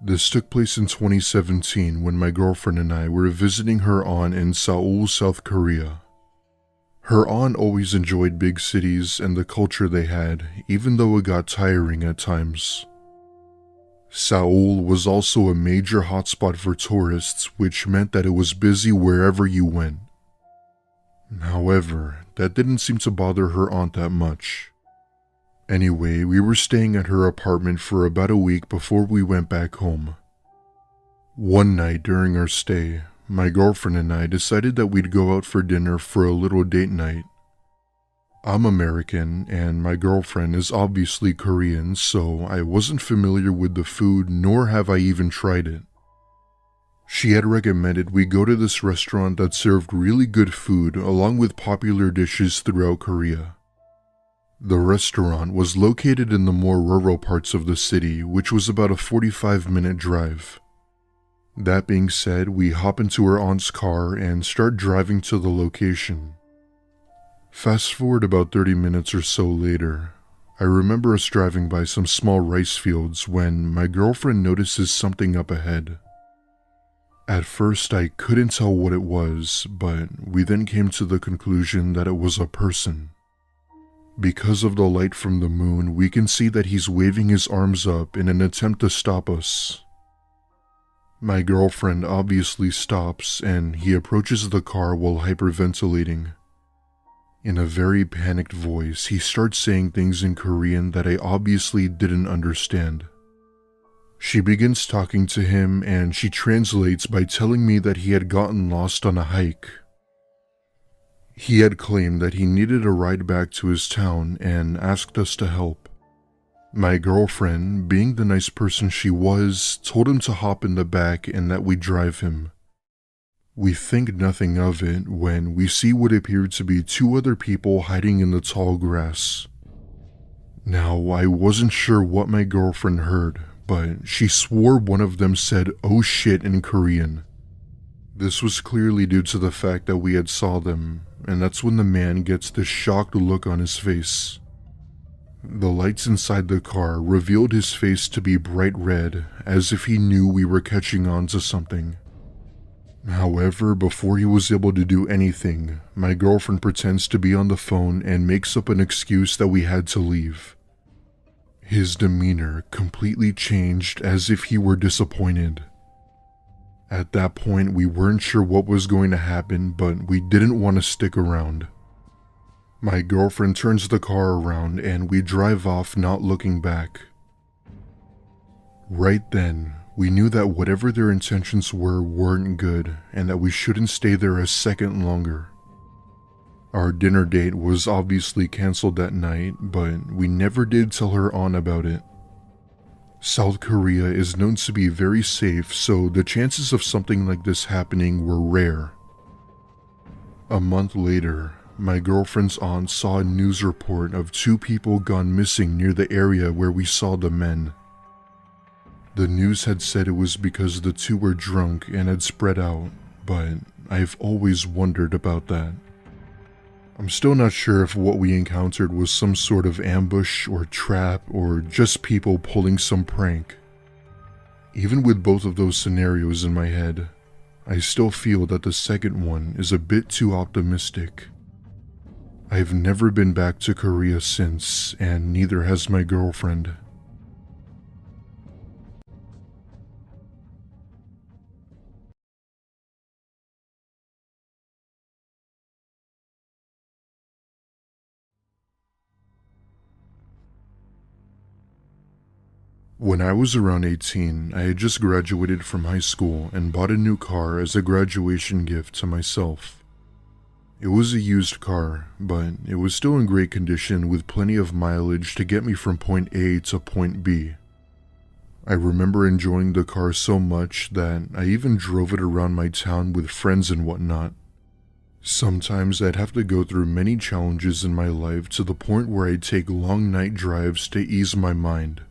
This took place in 2017 when my girlfriend and I were visiting her aunt in Seoul, South Korea. Her aunt always enjoyed big cities and the culture they had, even though it got tiring at times. Seoul was also a major hotspot for tourists, which meant that it was busy wherever you went. However, that didn't seem to bother her aunt that much. Anyway, we were staying at her apartment for about a week before we went back home. One night during our stay, my girlfriend and I decided that we'd go out for dinner for a little date night. I'm American, and my girlfriend is obviously Korean, so I wasn't familiar with the food, nor have I even tried it. She had recommended we go to this restaurant that served really good food along with popular dishes throughout Korea. The restaurant was located in the more rural parts of the city, which was about a 45-minute drive. That being said, we hop into her aunt's car and start driving to the location. Fast forward about 30 minutes or so later, I remember us driving by some small rice fields when my girlfriend notices something up ahead. At first, I couldn't tell what it was, but we then came to the conclusion that it was a person. Because of the light from the moon, we can see that he's waving his arms up in an attempt to stop us. My girlfriend obviously stops and he approaches the car while hyperventilating. In a very panicked voice, he starts saying things in Korean that I obviously didn't understand. She begins talking to him and she translates by telling me that he had gotten lost on a hike. He had claimed that he needed a ride back to his town and asked us to help. My girlfriend, being the nice person she was, told him to hop in the back and that we drive him. We think nothing of it when we see what appeared to be two other people hiding in the tall grass. Now, I wasn't sure what my girlfriend heard, but she swore one of them said "oh shit" in Korean. This was clearly due to the fact that we had saw them, and that's when the man gets this shocked look on his face. The lights inside the car revealed his face to be bright red, as if he knew we were catching on to something. However, before he was able to do anything, my girlfriend pretends to be on the phone and makes up an excuse that we had to leave. His demeanor completely changed as if he were disappointed. At that point, we weren't sure what was going to happen, but we didn't want to stick around. My girlfriend turns the car around and we drive off, not looking back. Right then, we knew that whatever their intentions were weren't good and that we shouldn't stay there a second longer. Our dinner date was obviously canceled that night, but we never did tell her aunt about it. South Korea is known to be very safe, so the chances of something like this happening were rare. A month later, my girlfriend's aunt saw a news report of two people gone missing near the area where we saw the men. The news had said it was because the two were drunk and had spread out, but I've always wondered about that. I'm still not sure if what we encountered was some sort of ambush or trap or just people pulling some prank. Even with both of those scenarios in my head, I still feel that the second one is a bit too optimistic. I've never been back to Korea since, and neither has my girlfriend. When I was around 18, I had just graduated from high school and bought a new car as a graduation gift to myself. It was a used car, but it was still in great condition with plenty of mileage to get me from point A to point B. I remember enjoying the car so much that I even drove it around my town with friends and whatnot. Sometimes I'd have to go through many challenges in my life to the point where I'd take long night drives to ease my mind.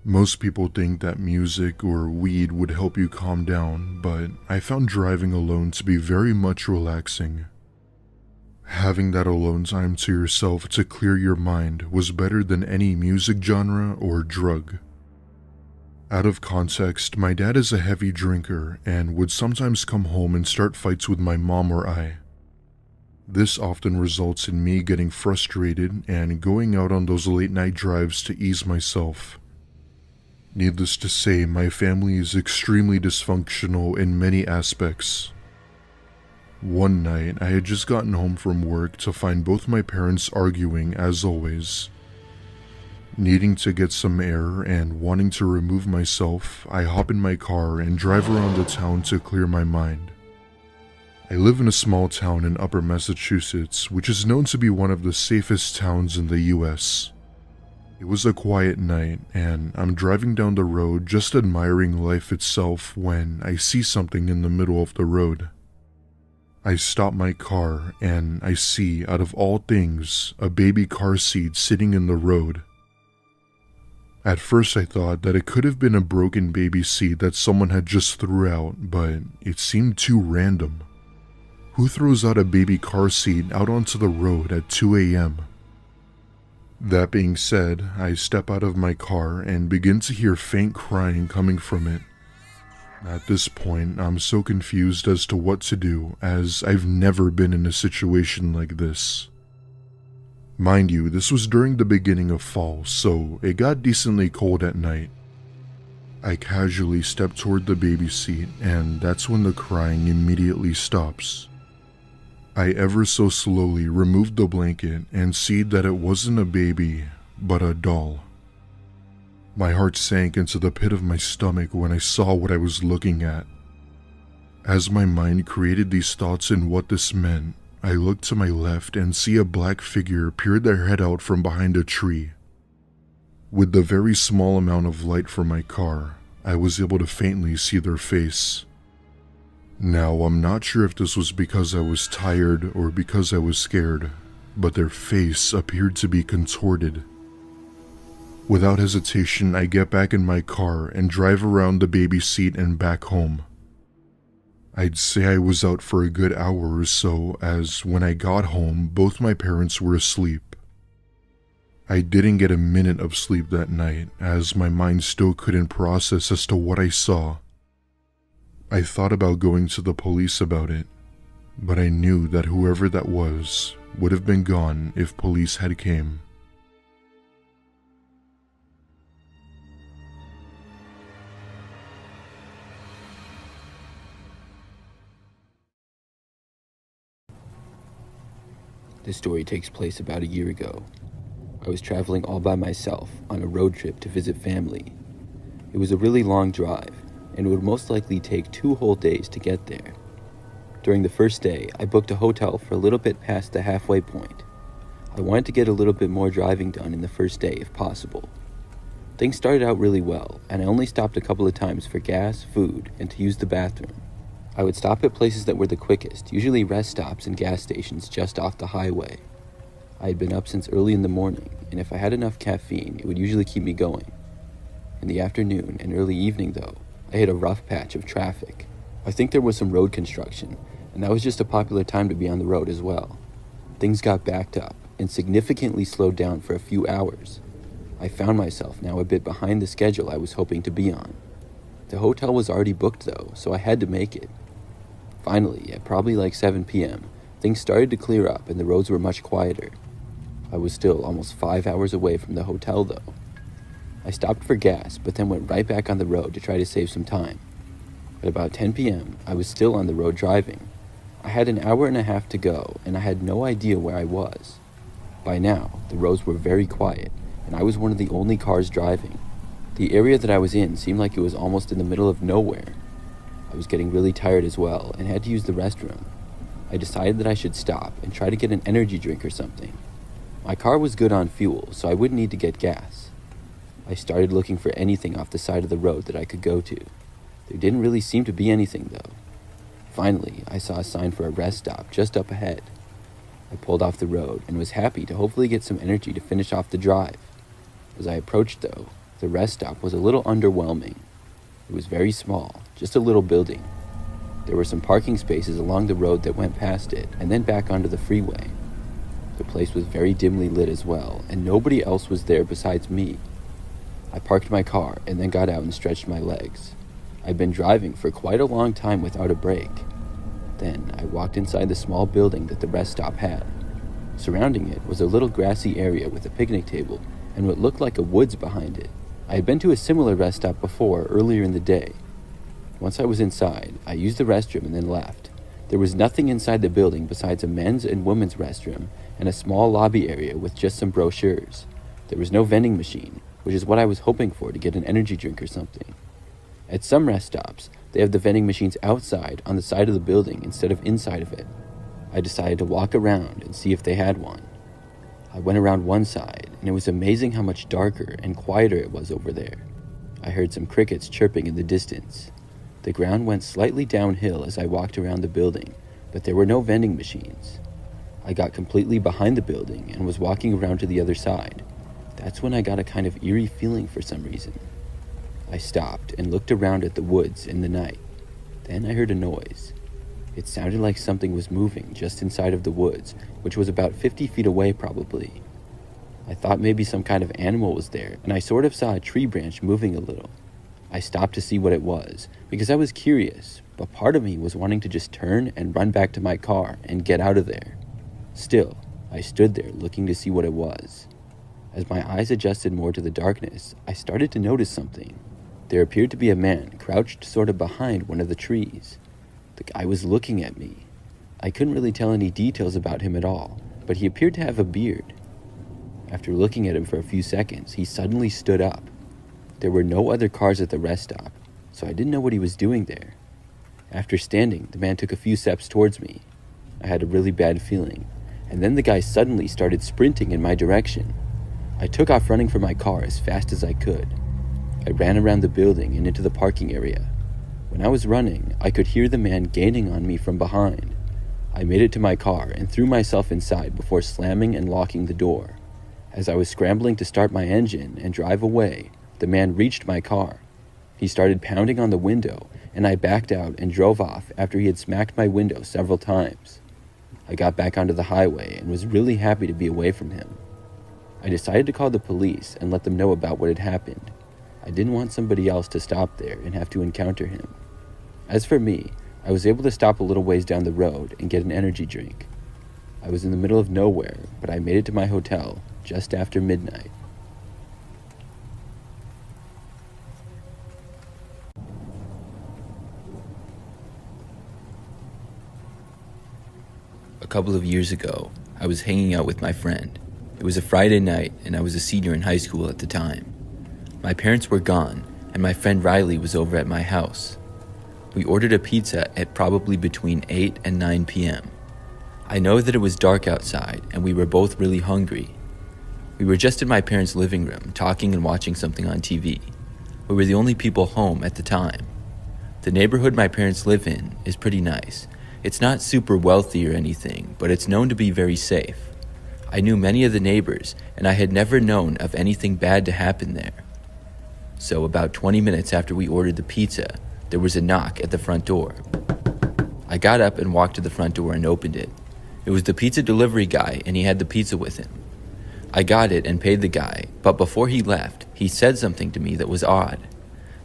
Most people think that music or weed would help you calm down, but I found driving alone to be very much relaxing. Having that alone time to yourself to clear your mind was better than any music genre or drug. Out of context, my dad is a heavy drinker and would sometimes come home and start fights with my mom or I. This often results in me getting frustrated and going out on those late night drives to ease myself. Needless to say, my family is extremely dysfunctional in many aspects. One night, I had just gotten home from work to find both my parents arguing as always. Needing to get some air and wanting to remove myself, I hop in my car and drive around the town to clear my mind. I live in a small town in Upper Massachusetts, which is known to be one of the safest towns in the US. It was a quiet night, and I'm driving down the road just admiring life itself when I see something in the middle of the road. I stop my car and I see, out of all things, a baby car seat sitting in the road. At first I thought that it could have been a broken baby seat that someone had just threw out, but it seemed too random. Who throws out a baby car seat out onto the road at 2 a.m.? That being said, I step out of my car and begin to hear faint crying coming from it. At this point, I'm so confused as to what to do, as I've never been in a situation like this. Mind you, this was during the beginning of fall, so it got decently cold at night. I casually step toward the baby seat, and that's when the crying immediately stops. I ever so slowly removed the blanket and see that it wasn't a baby, but a doll. My heart sank into the pit of my stomach when I saw what I was looking at. As my mind created these thoughts and what this meant, I looked to my left and see a black figure peer their head out from behind a tree. With the very small amount of light from my car, I was able to faintly see their face. Now, I'm not sure if this was because I was tired or because I was scared, but their face appeared to be contorted. Without hesitation, I get back in my car and drive around the baby seat and back home. I'd say I was out for a good hour or so, as when I got home, both my parents were asleep. I didn't get a minute of sleep that night, as my mind still couldn't process as to what I saw. I thought about going to the police about it, but I knew that whoever that was would have been gone if police had came. This story takes place about a year ago. I was traveling all by myself on a road trip to visit family. It was a really long drive, and it would most likely take 2 whole days to get there. During the first day, I booked a hotel for a little bit past the halfway point. I wanted to get a little bit more driving done in the first day if possible. Things started out really well, and I only stopped a couple of times for gas, food, and to use the bathroom. I would stop at places that were the quickest, usually rest stops and gas stations just off the highway. I had been up since early in the morning, and if I had enough caffeine, it would usually keep me going. In the afternoon and early evening, though, I hit a rough patch of traffic. I think there was some road construction, and that was just a popular time to be on the road as well. Things got backed up and significantly slowed down for a few hours. I found myself now a bit behind the schedule I was hoping to be on. The hotel was already booked though, so I had to make it. Finally, at probably like 7 p.m., things started to clear up and the roads were much quieter. I was still almost 5 hours away from the hotel though. I stopped for gas, but then went right back on the road to try to save some time. At about 10 p.m., I was still on the road driving. I had an hour and a half to go, and I had no idea where I was. By now, the roads were very quiet, and I was one of the only cars driving. The area that I was in seemed like it was almost in the middle of nowhere. I was getting really tired as well, and had to use the restroom. I decided that I should stop and try to get an energy drink or something. My car was good on fuel, so I wouldn't need to get gas. I started looking for anything off the side of the road that I could go to. There didn't really seem to be anything though. Finally, I saw a sign for a rest stop just up ahead. I pulled off the road and was happy to hopefully get some energy to finish off the drive. As I approached though, the rest stop was a little underwhelming. It was very small, just a little building. There were some parking spaces along the road that went past it and then back onto the freeway. The place was very dimly lit as well, and nobody else was there besides me. I parked my car and then got out and stretched my legs. I'd been driving for quite a long time without a break. Then I walked inside the small building that the rest stop had. Surrounding it was a little grassy area with a picnic table and what looked like a woods behind it. I had been to a similar rest stop before earlier in the day. Once I was inside, I used the restroom and then left. There was nothing inside the building besides a men's and women's restroom and a small lobby area with just some brochures. There was no vending machine, which is what I was hoping for to get an energy drink or something. At some rest stops, they have the vending machines outside on the side of the building instead of inside of it. I decided to walk around and see if they had one. I went around one side, and it was amazing how much darker and quieter it was over there. I heard some crickets chirping in the distance. The ground went slightly downhill as I walked around the building, but there were no vending machines. I got completely behind the building and was walking around to the other side. That's when I got a kind of eerie feeling for some reason. I stopped and looked around at the woods in the night. Then I heard a noise. It sounded like something was moving just inside of the woods, which was about 50 feet away probably. I thought maybe some kind of animal was there, and I sort of saw a tree branch moving a little. I stopped to see what it was, because I was curious, but part of me was wanting to just turn and run back to my car and get out of there. Still, I stood there looking to see what it was. As my eyes adjusted more to the darkness, I started to notice something. There appeared to be a man crouched sort of behind one of the trees. The guy was looking at me. I couldn't really tell any details about him at all, but he appeared to have a beard. After looking at him for a few seconds, he suddenly stood up. There were no other cars at the rest stop, so I didn't know what he was doing there. After standing, the man took a few steps towards me. I had a really bad feeling, and then the guy suddenly started sprinting in my direction. I took off running for my car as fast as I could. I ran around the building and into the parking area. When I was running, I could hear the man gaining on me from behind. I made it to my car and threw myself inside before slamming and locking the door. As I was scrambling to start my engine and drive away, the man reached my car. He started pounding on the window, and I backed out and drove off after he had smacked my window several times. I got back onto the highway and was really happy to be away from him. I decided to call the police and let them know about what had happened. I didn't want somebody else to stop there and have to encounter him. As for me, I was able to stop a little ways down the road and get an energy drink. I was in the middle of nowhere, but I made it to my hotel just after midnight. A couple of years ago, I was hanging out with my friend. It was a Friday night, and I was a senior in high school at the time. My parents were gone, and my friend Riley was over at my house. We ordered a pizza at probably between 8 and 9 p.m. I know that it was dark outside, and we were both really hungry. We were just in my parents' living room, talking and watching something on TV. We were the only people home at the time. The neighborhood my parents live in is pretty nice. It's not super wealthy or anything, but it's known to be very safe. I knew many of the neighbors, and I had never known of anything bad to happen there. So about 20 minutes after we ordered the pizza, there was a knock at the front door. I got up and walked to the front door and opened it. It was the pizza delivery guy, and he had the pizza with him. I got it and paid the guy, but before he left, he said something to me that was odd.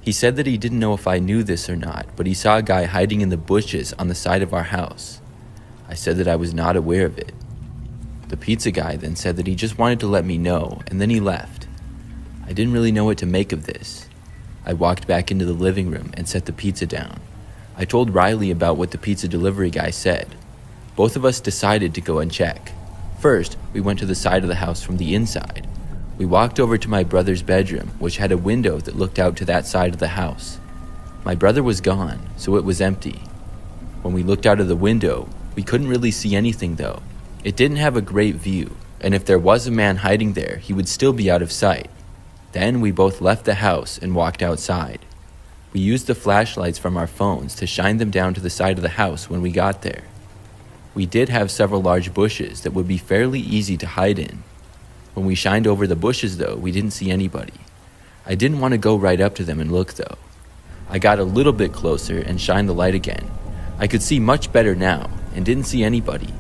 He said that he didn't know if I knew this or not, but he saw a guy hiding in the bushes on the side of our house. I said that I was not aware of it. The pizza guy then said that he just wanted to let me know, and then he left. I didn't really know what to make of this. I walked back into the living room and set the pizza down. I told Riley about what the pizza delivery guy said. Both of us decided to go and check. First, we went to the side of the house from the inside. We walked over to my brother's bedroom, which had a window that looked out to that side of the house. My brother was gone, so it was empty. When we looked out of the window, we couldn't really see anything though. It didn't have a great view, and if there was a man hiding there, he would still be out of sight. Then we both left the house and walked outside. We used the flashlights from our phones to shine them down to the side of the house when we got there. We did have several large bushes that would be fairly easy to hide in. When we shined over the bushes though, we didn't see anybody. I didn't want to go right up to them and look though. I got a little bit closer and shined the light again. I could see much better now and didn't see anybody.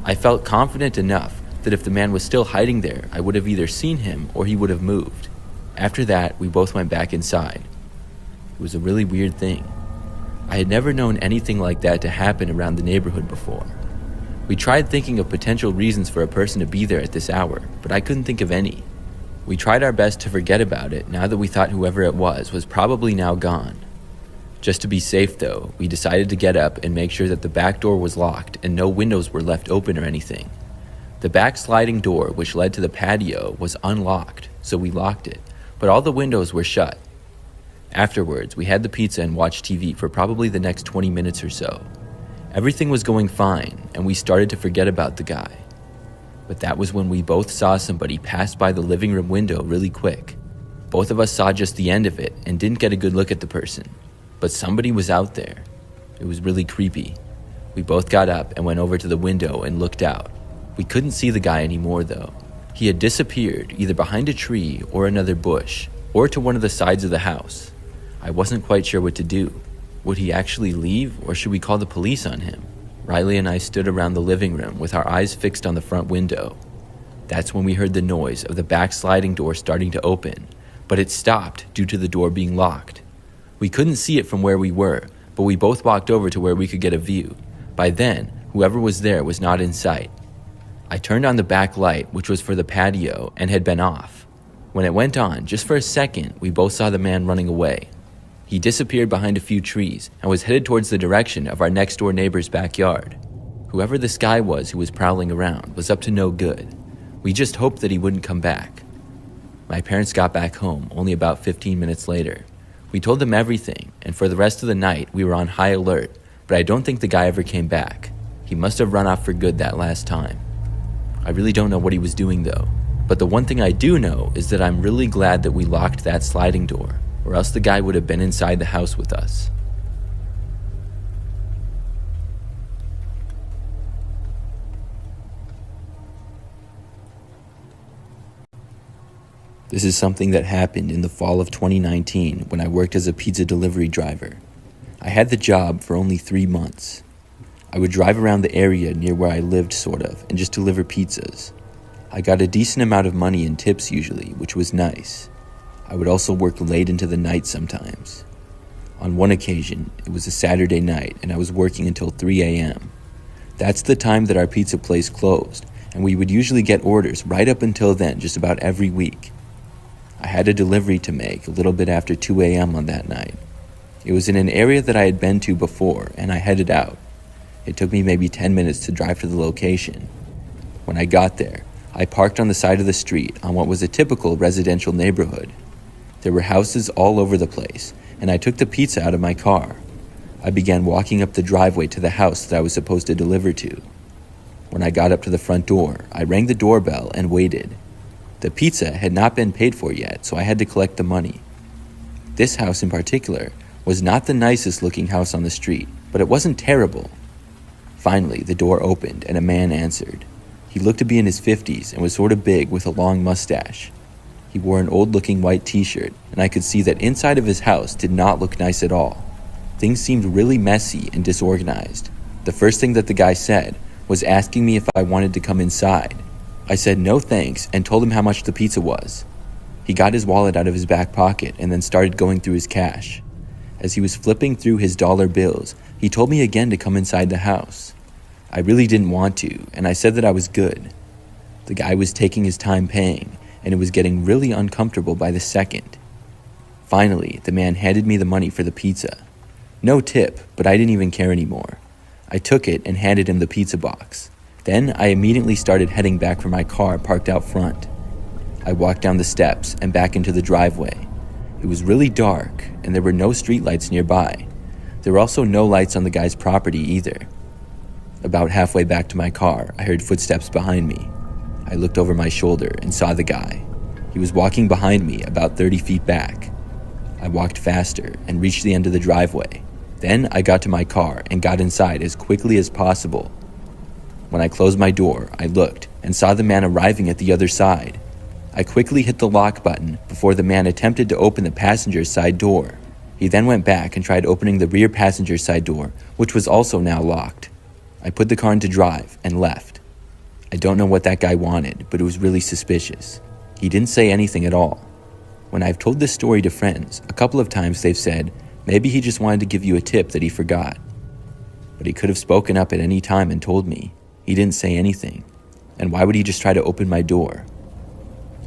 I felt confident enough that if the man was still hiding there, I would have either seen him or he would have moved. After that, we both went back inside. It was a really weird thing. I had never known anything like that to happen around the neighborhood before. We tried thinking of potential reasons for a person to be there at this hour, but I couldn't think of any. We tried our best to forget about it now that we thought whoever it was probably now gone. Just to be safe though, we decided to get up and make sure that the back door was locked and no windows were left open or anything. The back sliding door, which led to the patio, was unlocked, so we locked it, but all the windows were shut. Afterwards, we had the pizza and watched TV for probably the next 20 minutes or so. Everything was going fine, and we started to forget about the guy. But that was when we both saw somebody pass by the living room window really quick. Both of us saw just the end of it and didn't get a good look at the person. But somebody was out there. It was really creepy. We both got up and went over to the window and looked out. We couldn't see the guy anymore though, He had disappeared either behind a tree or another bush, or to one of the sides of the house. I wasn't quite sure what to do. Would he actually leave, or should we call the police on him? Riley and I stood around the living room with our eyes fixed on the front window. That's when we heard the noise of the back sliding door starting to open, but it stopped due to the door being locked. We couldn't see it from where we were, but we both walked over to where we could get a view. By then, whoever was there was not in sight. I turned on the back light, which was for the patio, and had been off. When it went on, just for a second, we both saw the man running away. He disappeared behind a few trees and was headed towards the direction of our next door neighbor's backyard. Whoever this guy was who was prowling around was up to no good. We just hoped that he wouldn't come back. My parents got back home only about 15 minutes later. We told them everything, and for the rest of the night we were on high alert, but I don't think the guy ever came back. He must have run off for good that last time. I really don't know what he was doing though, but the one thing I do know is that I'm really glad that we locked that sliding door, or else the guy would have been inside the house with us. This is something that happened in the fall of 2019 when I worked as a pizza delivery driver. I had the job for only 3 months. I would drive around the area near where I lived sort of and just deliver pizzas. I got a decent amount of money in tips usually, which was nice. I would also work late into the night sometimes. On one occasion, it was a Saturday night and I was working until 3 a.m. That's the time that our pizza place closed, and we would usually get orders right up until then just about every week. I had a delivery to make a little bit after 2 a.m. on that night. It was in an area that I had been to before, and I headed out. It took me maybe 10 minutes to drive to the location. When I got there, I parked on the side of the street on what was a typical residential neighborhood. There were houses all over the place, and I took the pizza out of my car. I began walking up the driveway to the house that I was supposed to deliver to. When I got up to the front door, I rang the doorbell and waited. The pizza had not been paid for yet, so I had to collect the money. This house in particular was not the nicest looking house on the street, but it wasn't terrible. Finally, the door opened and a man answered. He looked to be in his 50s and was sort of big with a long mustache. He wore an old-looking white t-shirt, and I could see that inside of his house did not look nice at all. Things seemed really messy and disorganized. The first thing that the guy said was asking me if I wanted to come inside. I said no thanks and told him how much the pizza was. He got his wallet out of his back pocket and then started going through his cash. As he was flipping through his dollar bills, he told me again to come inside the house. I really didn't want to, and I said that I was good. The guy was taking his time paying, and it was getting really uncomfortable by the second. Finally, the man handed me the money for the pizza. No tip, but I didn't even care anymore. I took it and handed him the pizza box. Then I immediately started heading back for my car parked out front. I walked down the steps and back into the driveway. It was really dark, and there were no streetlights nearby. There were also no lights on the guy's property either. About halfway back to my car, I heard footsteps behind me. I looked over my shoulder and saw the guy. He was walking behind me about 30 feet back. I walked faster and reached the end of the driveway. Then I got to my car and got inside as quickly as possible. When I closed my door, I looked and saw the man arriving at the other side. I quickly hit the lock button before the man attempted to open the passenger's side door. He then went back and tried opening the rear passenger's side door, which was also now locked. I put the car into drive and left. I don't know what that guy wanted, but it was really suspicious. He didn't say anything at all. When I've told this story to friends, a couple of times they've said, maybe he just wanted to give you a tip that he forgot. But he could have spoken up at any time and told me. He didn't say anything. And why would he just try to open my door?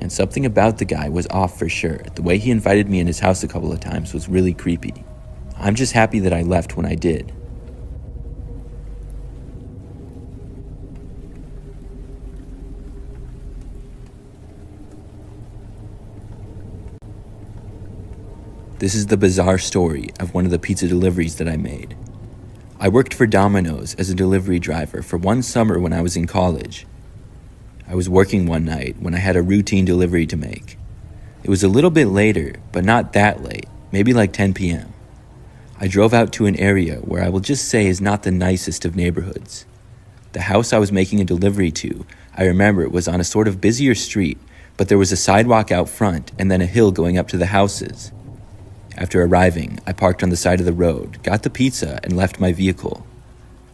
And something about the guy was off for sure. The way he invited me in his house a couple of times was really creepy. I'm just happy that I left when I did. This is the bizarre story of one of the pizza deliveries that I made. I worked for Domino's as a delivery driver for one summer when I was in college. I was working one night when I had a routine delivery to make. It was a little bit later, but not that late, maybe like 10 p.m. I drove out to an area where I will just say is not the nicest of neighborhoods. The house I was making a delivery to I remember it was on a sort of busier street, but there was a sidewalk out front and then a hill going up to the houses. After arriving, I parked on the side of the road, got the pizza, and left my vehicle.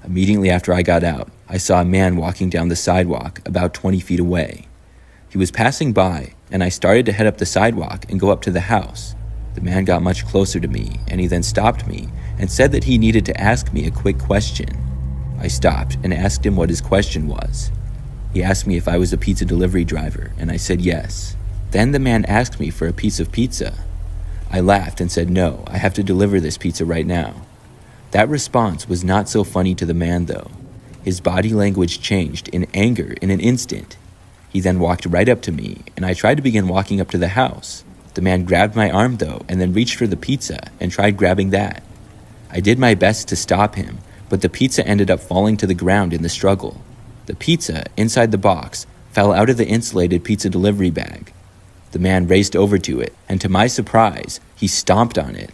Immediately after I got out, I saw a man walking down the sidewalk about 20 feet away. He was passing by, and I started to head up the sidewalk and go up to the house. The man got much closer to me, and he then stopped me and said that he needed to ask me a quick question. I stopped and asked him what his question was. He asked me if I was a pizza delivery driver, and I said yes. Then the man asked me for a piece of pizza. I laughed and said no, I have to deliver this pizza right now. That response was not so funny to the man though. His body language changed in anger in an instant. He then walked right up to me, and I tried to begin walking up to the house. The man grabbed my arm though, and then reached for the pizza and tried grabbing that. I did my best to stop him, but the pizza ended up falling to the ground in the struggle. The pizza, inside the box, fell out of the insulated pizza delivery bag. The man raced over to it, and to my surprise, he stomped on it.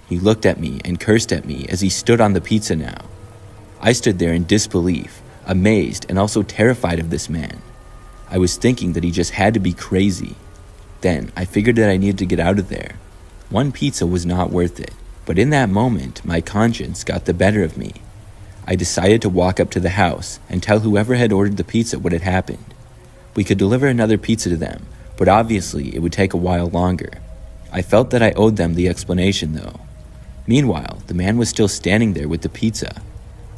He looked at me and cursed at me as he stood on the pizza now. I stood there in disbelief, amazed and also terrified of this man. I was thinking that he just had to be crazy. Then I figured that I needed to get out of there. One pizza was not worth it, but in that moment, my conscience got the better of me. I decided to walk up to the house and tell whoever had ordered the pizza what had happened. We could deliver another pizza to them, but obviously it would take a while longer. I felt that I owed them the explanation though. Meanwhile, the man was still standing there with the pizza.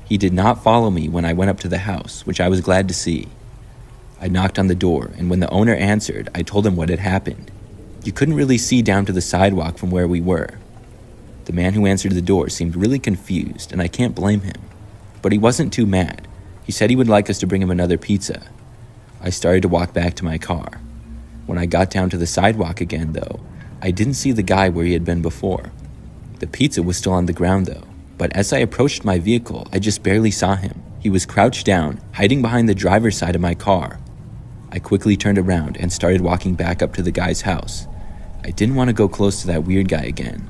He did not follow me when I went up to the house, which I was glad to see. I knocked on the door, and when the owner answered, I told him what had happened. You couldn't really see down to the sidewalk from where we were. The man who answered the door seemed really confused, and I can't blame him. But he wasn't too mad. He said he would like us to bring him another pizza. I started to walk back to my car. When I got down to the sidewalk again, though, I didn't see the guy where he had been before. The pizza was still on the ground, though, but as I approached my vehicle, I just barely saw him. He was crouched down, hiding behind the driver's side of my car. I quickly turned around and started walking back up to the guy's house. I didn't want to go close to that weird guy again.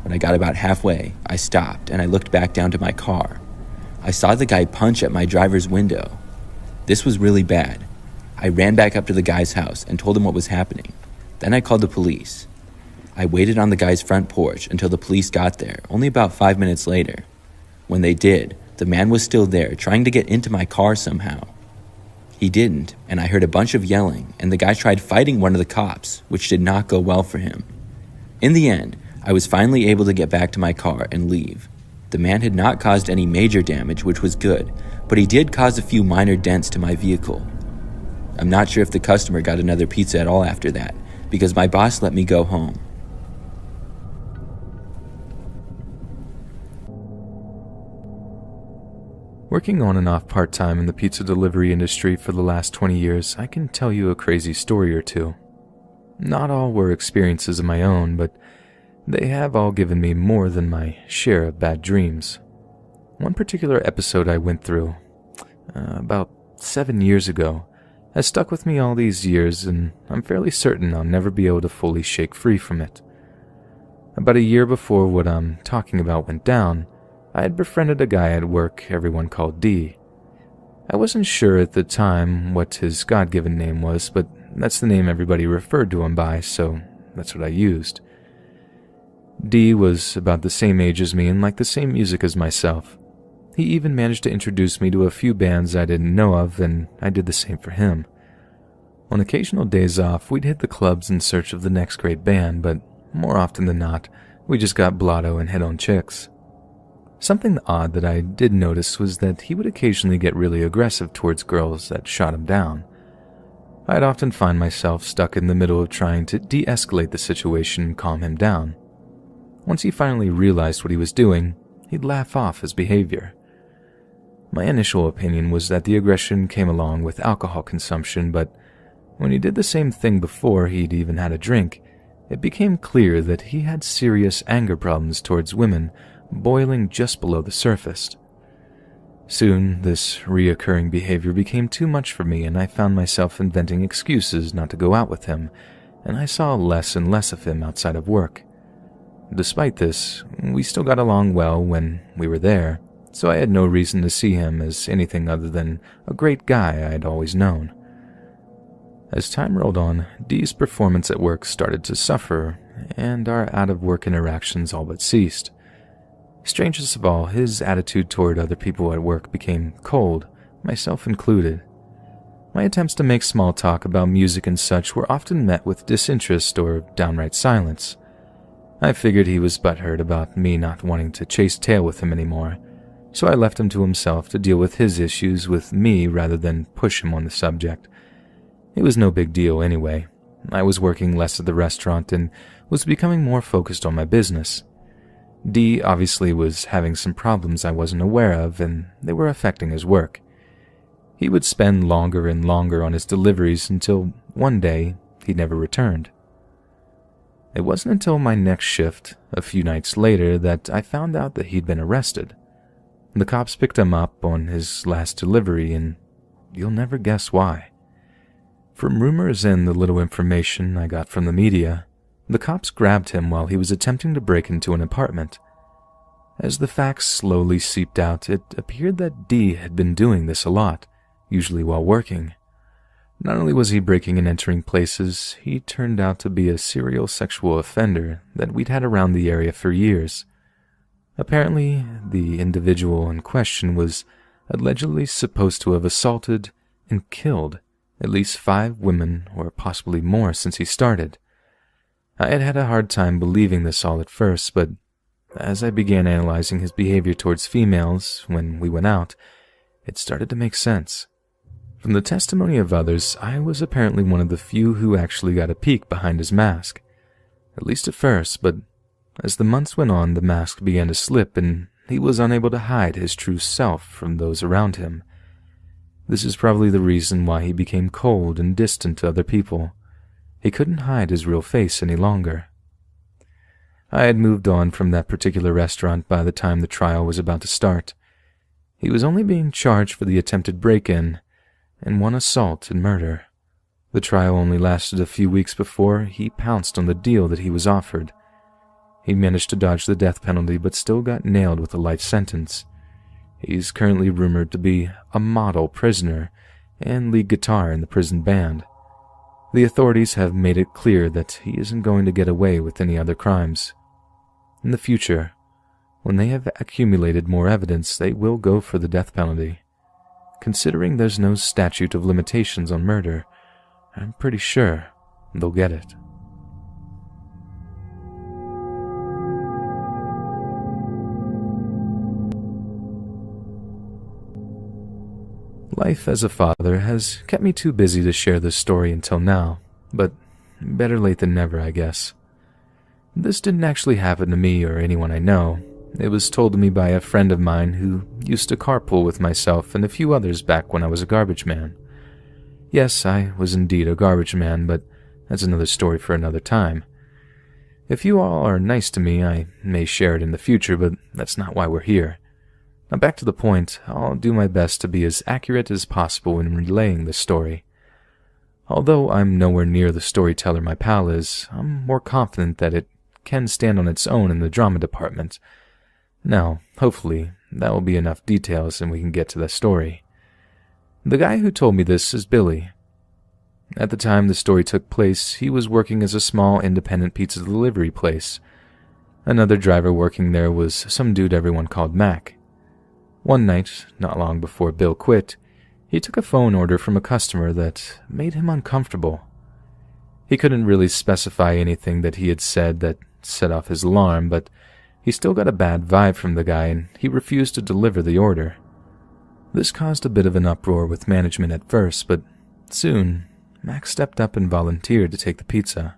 When I got about halfway, I stopped and I looked back down to my car. I saw the guy punch at my driver's window. This was really bad. I ran back up to the guy's house and told him what was happening. Then I called the police. I waited on the guy's front porch until the police got there, only about 5 minutes later. When they did, the man was still there trying to get into my car somehow. He didn't, and I heard a bunch of yelling, and the guy tried fighting one of the cops, which did not go well for him. In the end, I was finally able to get back to my car and leave. The man had not caused any major damage, which was good, but he did cause a few minor dents to my vehicle. I'm not sure if the customer got another pizza at all after that, because my boss let me go home. Working on and off part-time in the pizza delivery industry for the last 20 years, I can tell you a crazy story or two. Not all were experiences of my own, but they have all given me more than my share of bad dreams. One particular episode I went through, about 7 years ago, has stuck with me all these years, and I'm fairly certain I'll never be able to fully shake free from it. About a year before what I'm talking about went down, I had befriended a guy at work everyone called D. I wasn't sure at the time what his God-given name was, but that's the name everybody referred to him by, so that's what I used. D was about the same age as me and liked the same music as myself. He even managed to introduce me to a few bands I didn't know of, and I did the same for him. On occasional days off, we'd hit the clubs in search of the next great band, but more often than not, we just got blotto and hit on chicks. Something odd that I did notice was that he would occasionally get really aggressive towards girls that shot him down. I'd often find myself stuck in the middle of trying to de-escalate the situation and calm him down. Once he finally realized what he was doing, he'd laugh off his behavior. My initial opinion was that the aggression came along with alcohol consumption, but when he did the same thing before he'd even had a drink, it became clear that he had serious anger problems towards women, boiling just below the surface. Soon, this reoccurring behavior became too much for me, and I found myself inventing excuses not to go out with him, and I saw less and less of him outside of work. Despite this, we still got along well when we were there, so I had no reason to see him as anything other than a great guy I had always known. As time rolled on, Dee's performance at work started to suffer, and our out-of-work interactions all but ceased. Strangest of all, his attitude toward other people at work became cold, myself included. My attempts to make small talk about music and such were often met with disinterest or downright silence. I figured he was butthurt about me not wanting to chase tail with him anymore, so I left him to himself to deal with his issues with me rather than push him on the subject. It was no big deal anyway. I was working less at the restaurant and was becoming more focused on my business. Dee obviously was having some problems I wasn't aware of, and they were affecting his work. He would spend longer and longer on his deliveries until one day he never returned. It wasn't until my next shift, a few nights later, that I found out that he'd been arrested. The cops picked him up on his last delivery, and you'll never guess why. From rumors and the little information I got from the media, the cops grabbed him while he was attempting to break into an apartment. As the facts slowly seeped out, it appeared that Dee had been doing this a lot, usually while working. Not only was he breaking and entering places, he turned out to be a serial sexual offender that we'd had around the area for years. Apparently, the individual in question was allegedly supposed to have assaulted and killed at least 5 women or possibly more since he started. I had had a hard time believing this all at first, but as I began analyzing his behavior towards females when we went out, it started to make sense. From the testimony of others, I was apparently one of the few who actually got a peek behind his mask. At least at first, but as the months went on, the mask began to slip and he was unable to hide his true self from those around him. This is probably the reason why he became cold and distant to other people. He couldn't hide his real face any longer. I had moved on from that particular restaurant by the time the trial was about to start. He was only being charged for the attempted break-in and 1 assault and murder. The trial only lasted a few weeks before he pounced on the deal that he was offered. He managed to dodge the death penalty but still got nailed with a life sentence. He's currently rumored to be a model prisoner and lead guitar in the prison band. The authorities have made it clear that he isn't going to get away with any other crimes. In the future, when they have accumulated more evidence, they will go for the death penalty. Considering there's no statute of limitations on murder, I'm pretty sure they'll get it. Life as a father has kept me too busy to share this story until now, but better late than never, I guess. This didn't actually happen to me or anyone I know. It was told to me by a friend of mine who used to carpool with myself and a few others back when I was a garbage man. Yes, I was indeed a garbage man, but that's another story for another time. If you all are nice to me, I may share it in the future, but that's not why we're here. Now back to the point, I'll do my best to be as accurate as possible in relaying this story. Although I'm nowhere near the storyteller my pal is, I'm more confident that it can stand on its own in the drama department. Now, hopefully, that will be enough details and we can get to the story. The guy who told me this is Billy. At the time the story took place, he was working as a small independent pizza delivery place. Another driver working there was some dude everyone called Mac. One night, not long before Bill quit, he took a phone order from a customer that made him uncomfortable. He couldn't really specify anything that he had said that set off his alarm, but he still got a bad vibe from the guy and he refused to deliver the order. This caused a bit of an uproar with management at first, but soon, Max stepped up and volunteered to take the pizza.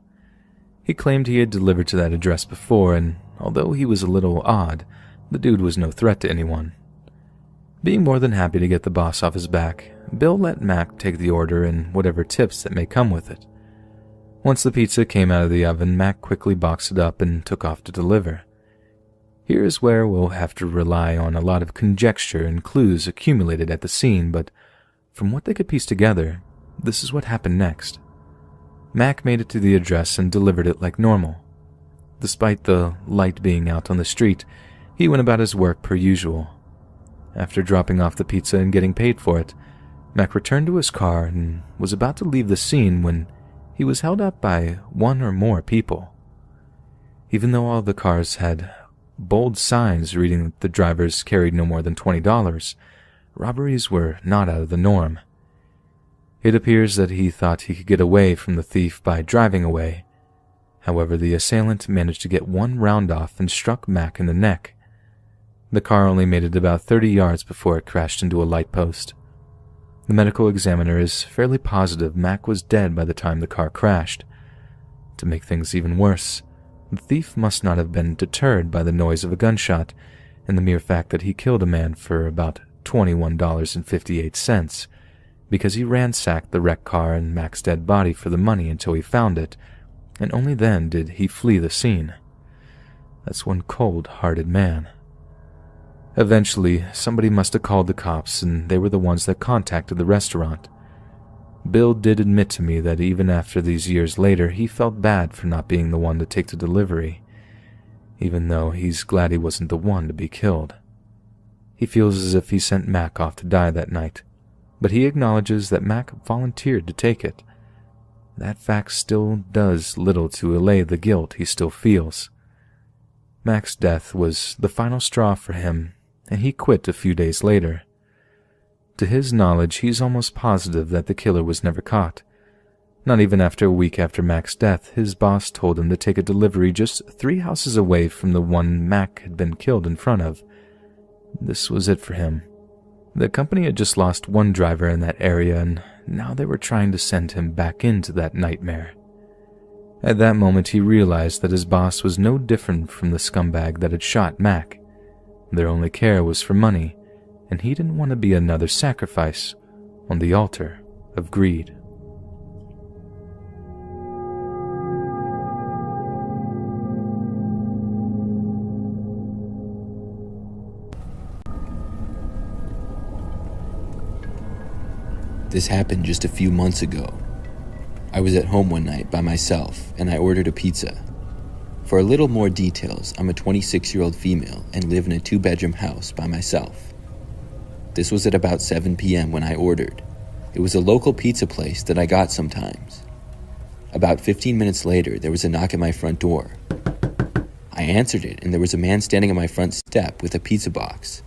He claimed he had delivered to that address before, and although he was a little odd, the dude was no threat to anyone. Being more than happy to get the boss off his back, Bill let Mac take the order and whatever tips that may come with it. Once the pizza came out of the oven, Mac quickly boxed it up and took off to deliver. Here's where we'll have to rely on a lot of conjecture and clues accumulated at the scene, but from what they could piece together, this is what happened next. Mac made it to the address and delivered it like normal. Despite the light being out on the street, he went about his work per usual. After dropping off the pizza and getting paid for it, Mac returned to his car and was about to leave the scene when he was held up by one or more people. Even though all the cars had bold signs reading that the drivers carried no more than $20, robberies were not out of the norm. It appears that he thought he could get away from the thief by driving away. However, the assailant managed to get one round off and struck Mac in the neck. The car only made it about 30 yards before it crashed into a light post. The medical examiner is fairly positive Mac was dead by the time the car crashed. To make things even worse, the thief must not have been deterred by the noise of a gunshot and the mere fact that he killed a man for about $21.58, because he ransacked the wrecked car and Mac's dead body for the money until he found it, and only then did he flee the scene. That's one cold-hearted man. Eventually, somebody must have called the cops, and they were the ones that contacted the restaurant. Bill did admit to me that even after these years later, he felt bad for not being the one to take the delivery, even though he's glad he wasn't the one to be killed. He feels as if he sent Mac off to die that night, but he acknowledges that Mac volunteered to take it. That fact still does little to allay the guilt he still feels. Mac's death was the final straw for him, and he quit a few days later. To his knowledge, he's almost positive that the killer was never caught. Not even after a week after Mac's death, his boss told him to take a delivery just 3 houses away from the one Mac had been killed in front of. This was it for him. The company had just lost one driver in that area, and now they were trying to send him back into that nightmare. At that moment, he realized that his boss was no different from the scumbag that had shot Mac. Their only care was for money, and he didn't want to be another sacrifice on the altar of greed. This happened just a few months ago. I was at home one night by myself, and I ordered a pizza. For a little more details, I'm a 26-year-old female and live in a 2-bedroom house by myself. This was at about 7 p.m. when I ordered. It was a local pizza place that I got sometimes. About 15 minutes later, there was a knock at my front door. I answered it, and there was a man standing on my front step with a pizza box.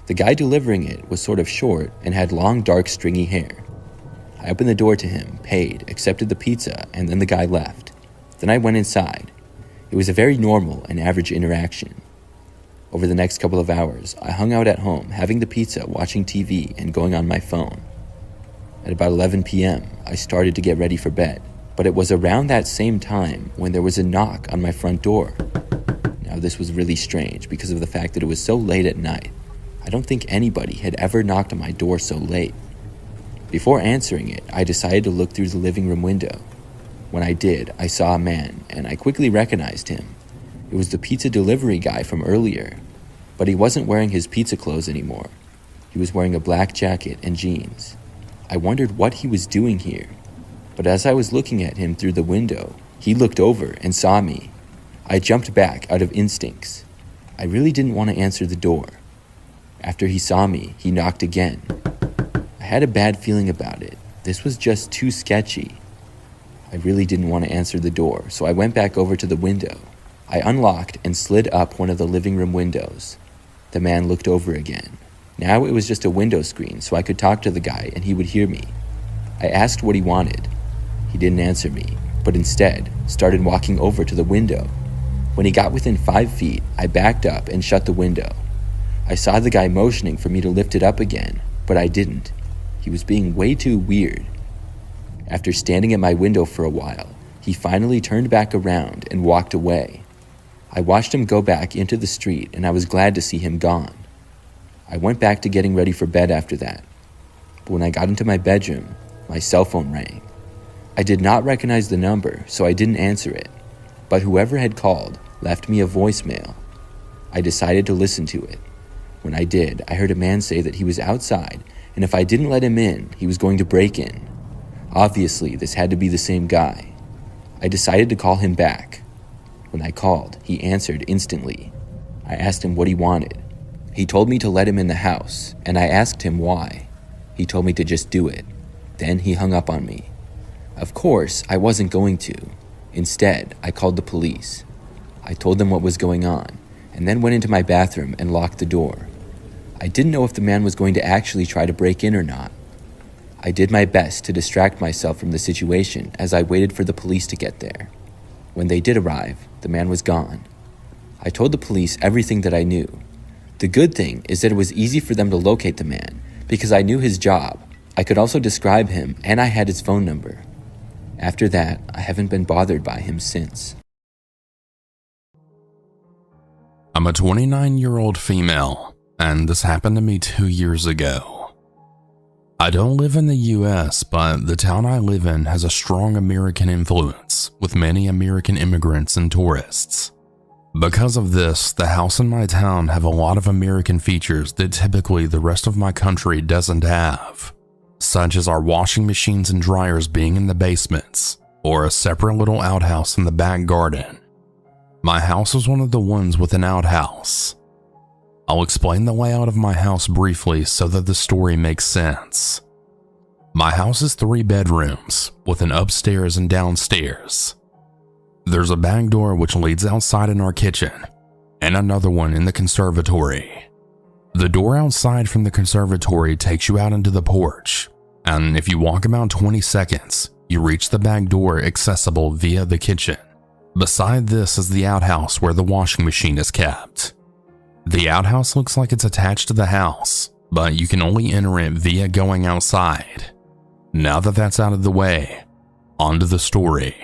The guy delivering it was sort of short and had long, dark, stringy hair. I opened the door to him, paid, accepted the pizza, and then the guy left. Then I went inside. It was a very normal and average interaction. Over the next couple of hours, I hung out at home, having the pizza, watching TV, and going on my phone. At about 11 p.m., I started to get ready for bed, but it was around that same time when there was a knock on my front door. Now, this was really strange because of the fact that it was so late at night. I don't think anybody had ever knocked on my door so late. Before answering it, I decided to look through the living room window. When I did, I saw a man, and I quickly recognized him. It was the pizza delivery guy from earlier, but he wasn't wearing his pizza clothes anymore. He was wearing a black jacket and jeans. I wondered what he was doing here, but as I was looking at him through the window, he looked over and saw me. I jumped back out of instincts. I really didn't want to answer the door. After he saw me, he knocked again. I had a bad feeling about it. This was just too sketchy. I really didn't want to answer the door, so I went back over to the window. I unlocked and slid up one of the living room windows. The man looked over again. Now it was just a window screen, so I could talk to the guy and he would hear me. I asked what he wanted. He didn't answer me, but instead started walking over to the window. When he got within 5 feet, I backed up and shut the window. I saw the guy motioning for me to lift it up again, but I didn't. He was being way too weird. After standing at my window for a while, he finally turned back around and walked away. I watched him go back into the street, and I was glad to see him gone. I went back to getting ready for bed after that. But when I got into my bedroom, my cell phone rang. I did not recognize the number, so I didn't answer it. But whoever had called left me a voicemail. I decided to listen to it. When I did, I heard a man say that he was outside, and if I didn't let him in, he was going to break in. Obviously, this had to be the same guy. I decided to call him back. When I called, he answered instantly. I asked him what he wanted, He told me to let him in the house, and I asked him why. He told me to just do it. Then he hung up on me. Of course, I wasn't going to. Instead, I called the police. I told them what was going on, and then went into my bathroom and locked the door. I didn't know if the man was going to actually try to break in or not. I did my best to distract myself from the situation as I waited for the police to get there. When they did arrive, the man was gone. I told the police everything that I knew. The good thing is that it was easy for them to locate the man because I knew his job. I could also describe him, and I had his phone number. After that, I haven't been bothered by him since. I'm a 29-year-old female, and this happened to me 2 years ago. I don't live in the US, but the town I live in has a strong American influence, with many American immigrants and tourists. Because of this, the houses in my town have a lot of American features that typically the rest of my country doesn't have, such as our washing machines and dryers being in the basements, or a separate little outhouse in the back garden. My house was one of the ones with an outhouse. I'll explain the layout of my house briefly so that the story makes sense. My house is 3 bedrooms, with an upstairs and downstairs. There's a back door which leads outside in our kitchen, and another one in the conservatory. The door outside from the conservatory takes you out into the porch, and if you walk about 20 seconds, you reach the back door accessible via the kitchen. Beside this is the outhouse where the washing machine is kept. The outhouse looks like it's attached to the house, but you can only enter it via going outside. Now that that's out of the way, on to the story.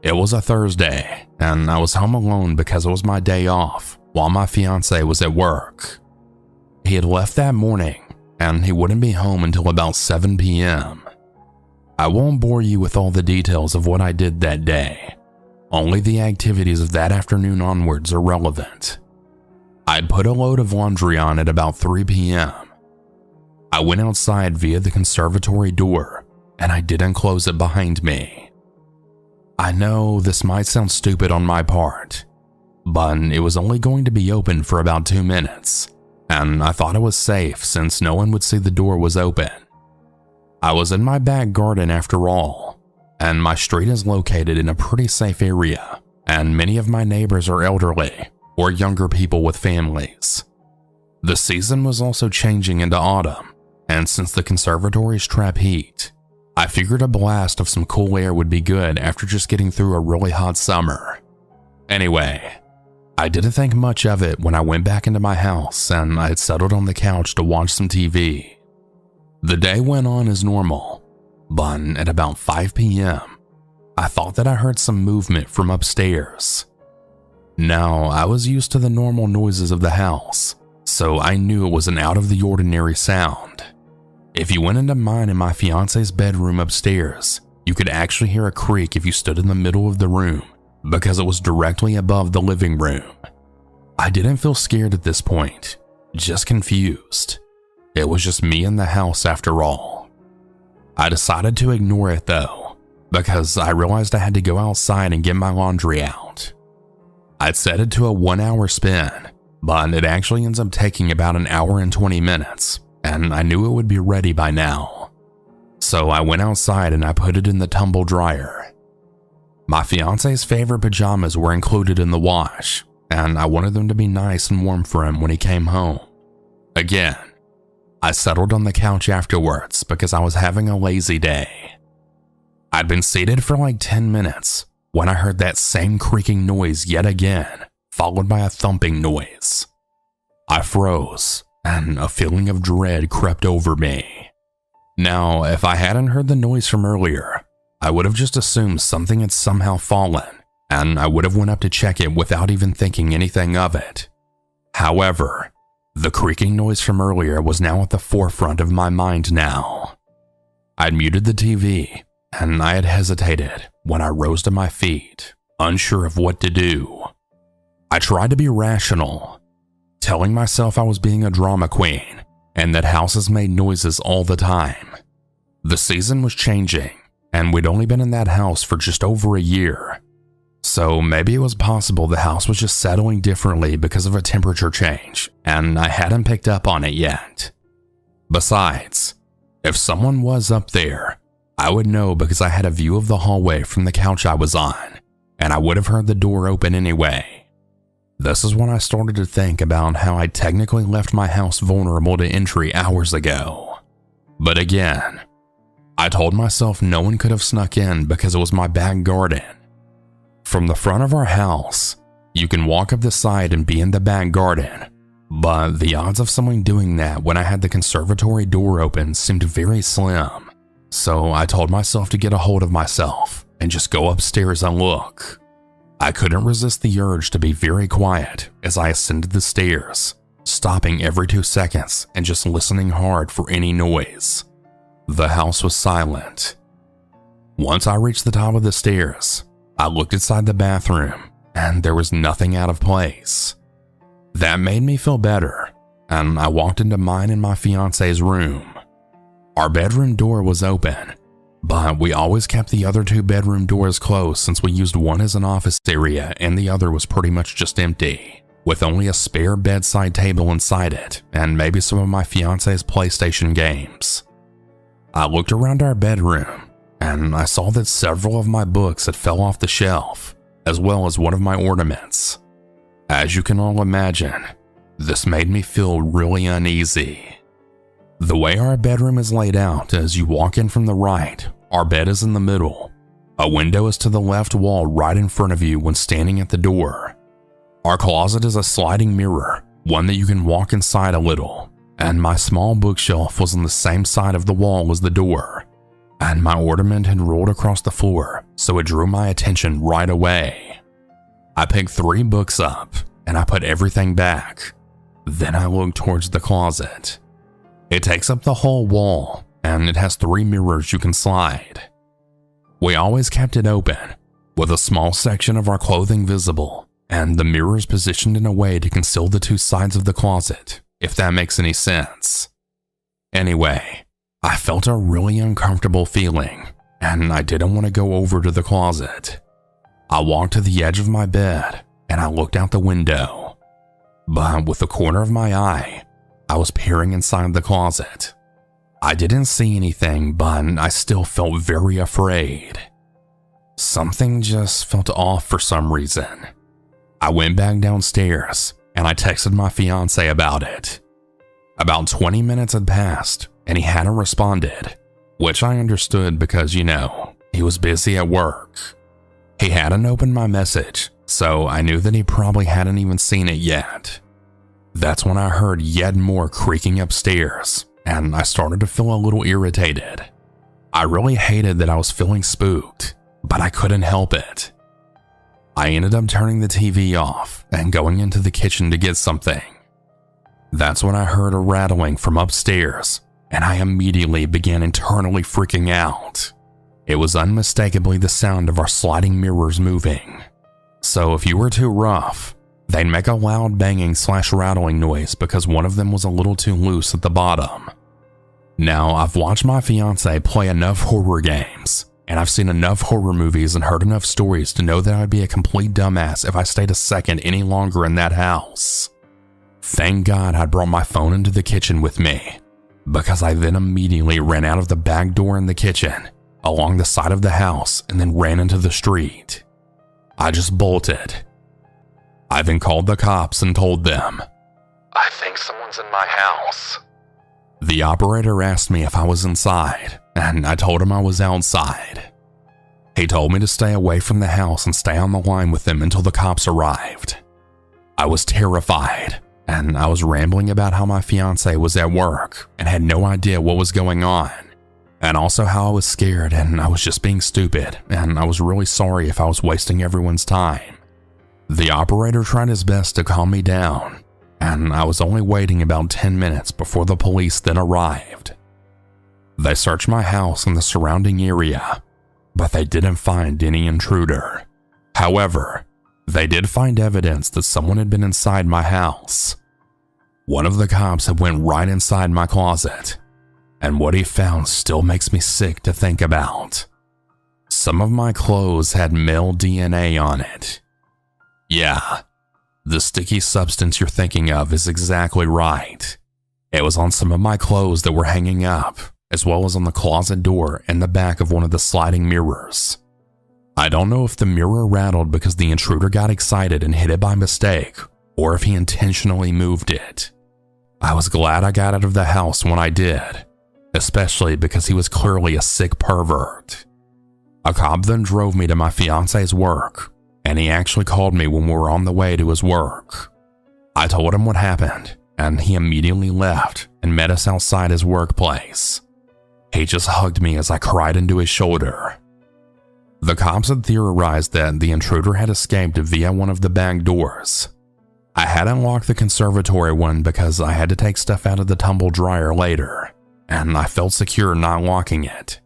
It was a Thursday, and I was home alone because it was my day off while my fiance was at work. He had left that morning, and he wouldn't be home until about 7 p.m. I won't bore you with all the details of what I did that day. Only the activities of that afternoon onwards are relevant. I'd put a load of laundry on at about 3 p.m. I went outside via the conservatory door, and I didn't close it behind me. I know this might sound stupid on my part, but it was only going to be open for about 2 minutes, and I thought it was safe since no one would see the door was open. I was in my back garden after all, and my street is located in a pretty safe area, and many of my neighbors are elderly or younger people with families. The season was also changing into autumn, and since the conservatories trap heat, I figured a blast of some cool air would be good after just getting through a really hot summer. Anyway, I didn't think much of it when I went back into my house and I had settled on the couch to watch some TV. The day went on as normal, but at about 5 p.m., I thought that I heard some movement from upstairs. Now, I was used to the normal noises of the house, so I knew it was an out of the ordinary sound. If you went into mine and my fiance's bedroom upstairs, you could actually hear a creak if you stood in the middle of the room because it was directly above the living room. I didn't feel scared at this point, just confused. It was just me in the house after all. I decided to ignore it though, because I realized I had to go outside and get my laundry out. I'd set it to a 1-hour spin, but it actually ends up taking about an hour and 20 minutes. And I knew it would be ready by now. So I went outside and I put it in the tumble dryer. My fiance's favorite pajamas were included in the wash, and I wanted them to be nice and warm for him when he came home. Again, I settled on the couch afterwards because I was having a lazy day. I'd been seated for like 10 minutes when I heard that same creaking noise yet again, followed by a thumping noise. I froze, and a feeling of dread crept over me. Now, if I hadn't heard the noise from earlier, I would have just assumed something had somehow fallen, and I would have went up to check it without even thinking anything of it. However, the creaking noise from earlier was now at the forefront of my mind now. I'd muted the TV, and I had hesitated when I rose to my feet, unsure of what to do. I tried to be rational, telling myself I was being a drama queen and that houses made noises all the time. The season was changing, and we'd only been in that house for just over a year. So maybe it was possible the house was just settling differently because of a temperature change, and I hadn't picked up on it yet. Besides, if someone was up there, I would know because I had a view of the hallway from the couch I was on, and I would have heard the door open anyway. This is when I started to think about how I technically left my house vulnerable to entry hours ago. But again, I told myself no one could have snuck in because it was my back garden. From the front of our house, you can walk up the side and be in the back garden, but the odds of someone doing that when I had the conservatory door open seemed very slim. So I told myself to get a hold of myself and just go upstairs and look. I couldn't resist the urge to be very quiet as I ascended the stairs, stopping every 2 seconds and just listening hard for any noise. The house was silent. Once I reached the top of the stairs, I looked inside the bathroom and there was nothing out of place. That made me feel better, and I walked into mine and my fiance's room. Our bedroom door was open, but we always kept the other 2 bedroom doors closed since we used one as an office area and the other was pretty much just empty, with only a spare bedside table inside it and maybe some of my fiance's PlayStation games. I looked around our bedroom and I saw that several of my books had fell off the shelf, as well as one of my ornaments. As you can all imagine, this made me feel really uneasy. The way our bedroom is laid out is you walk in from the right, our bed is in the middle. A window is to the left wall right in front of you when standing at the door. Our closet is a sliding mirror, one that you can walk inside a little, and my small bookshelf was on the same side of the wall as the door, and my ornament had rolled across the floor, so it drew my attention right away. I picked 3 books up, and I put everything back. Then I looked towards the closet. It takes up the whole wall, and it has 3 mirrors you can slide. We always kept it open, with a small section of our clothing visible, and the mirrors positioned in a way to conceal the 2 sides of the closet, if that makes any sense. Anyway, I felt a really uncomfortable feeling, and I didn't want to go over to the closet. I walked to the edge of my bed, and I looked out the window. But with the corner of my eye, I was peering inside the closet. I didn't see anything, but I still felt very afraid. Something just felt off for some reason. I went back downstairs and I texted my fiance about it. About 20 minutes had passed and he hadn't responded, which I understood because, he was busy at work. He hadn't opened my message, so I knew that he probably hadn't even seen it yet. That's when I heard yet more creaking upstairs, and I started to feel a little irritated. I really hated that I was feeling spooked, but I couldn't help it. I ended up turning the TV off and going into the kitchen to get something. That's when I heard a rattling from upstairs, and I immediately began internally freaking out. It was unmistakably the sound of our sliding mirrors moving. So if you were too rough, they'd make a loud banging/rattling noise because one of them was a little too loose at the bottom. Now, I've watched my fiance play enough horror games, and I've seen enough horror movies and heard enough stories to know that I'd be a complete dumbass if I stayed a second any longer in that house. Thank God I'd brought my phone into the kitchen with me, because I then immediately ran out of the back door in the kitchen, along the side of the house, and then ran into the street. I just bolted. I then called the cops and told them, "I think someone's in my house." The operator asked me if I was inside, and I told him I was outside. He told me to stay away from the house and stay on the line with him until the cops arrived. I was terrified, and I was rambling about how my fiance was at work and had no idea what was going on, and also how I was scared and I was just being stupid, and I was really sorry if I was wasting everyone's time. The operator tried his best to calm me down, and I was only waiting about 10 minutes before the police then arrived. They searched my house and the surrounding area, but they didn't find any intruder. However, they did find evidence that someone had been inside my house. One of the cops had went right inside my closet, and what he found still makes me sick to think about. Some of my clothes had male DNA on it. Yeah, the sticky substance you're thinking of is exactly right. It was on some of my clothes that were hanging up, as well as on the closet door and the back of one of the sliding mirrors. I don't know if the mirror rattled because the intruder got excited and hit it by mistake, or if he intentionally moved it. I was glad I got out of the house when I did, especially because he was clearly a sick pervert. A cop then drove me to my fiance's work, and he actually called me when we were on the way to his work. I told him what happened, and he immediately left and met us outside his workplace. He just hugged me as I cried into his shoulder. The cops had theorized that the intruder had escaped via one of the back doors. I had unlocked the conservatory one because I had to take stuff out of the tumble dryer later, and I felt secure not locking it.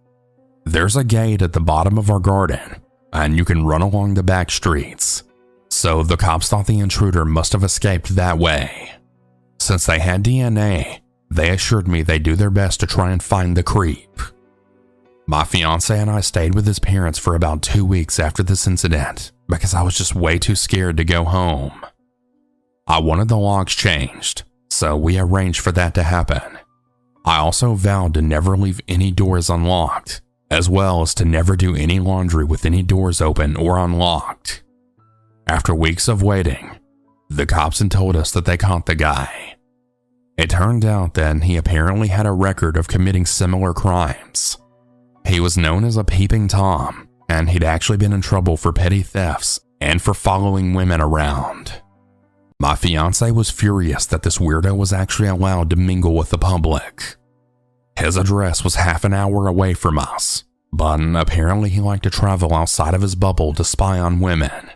There's a gate at the bottom of our garden, and you can run along the back streets, so the cops thought the intruder must have escaped that way. Since they had DNA, they assured me they'd do their best to try and find the creep. My fiance and I stayed with his parents for about 2 weeks after this incident because I was just way too scared to go home. I wanted the locks changed, so we arranged for that to happen. I also vowed to never leave any doors unlocked, as well as to never do any laundry with any doors open or unlocked. After weeks of waiting, the cops had told us that they caught the guy. It turned out that he apparently had a record of committing similar crimes. He was known as a peeping Tom, and he'd actually been in trouble for petty thefts and for following women around. My fiance was furious that this weirdo was actually allowed to mingle with the public. His address was half an hour away from us, but apparently he liked to travel outside of his bubble to spy on women.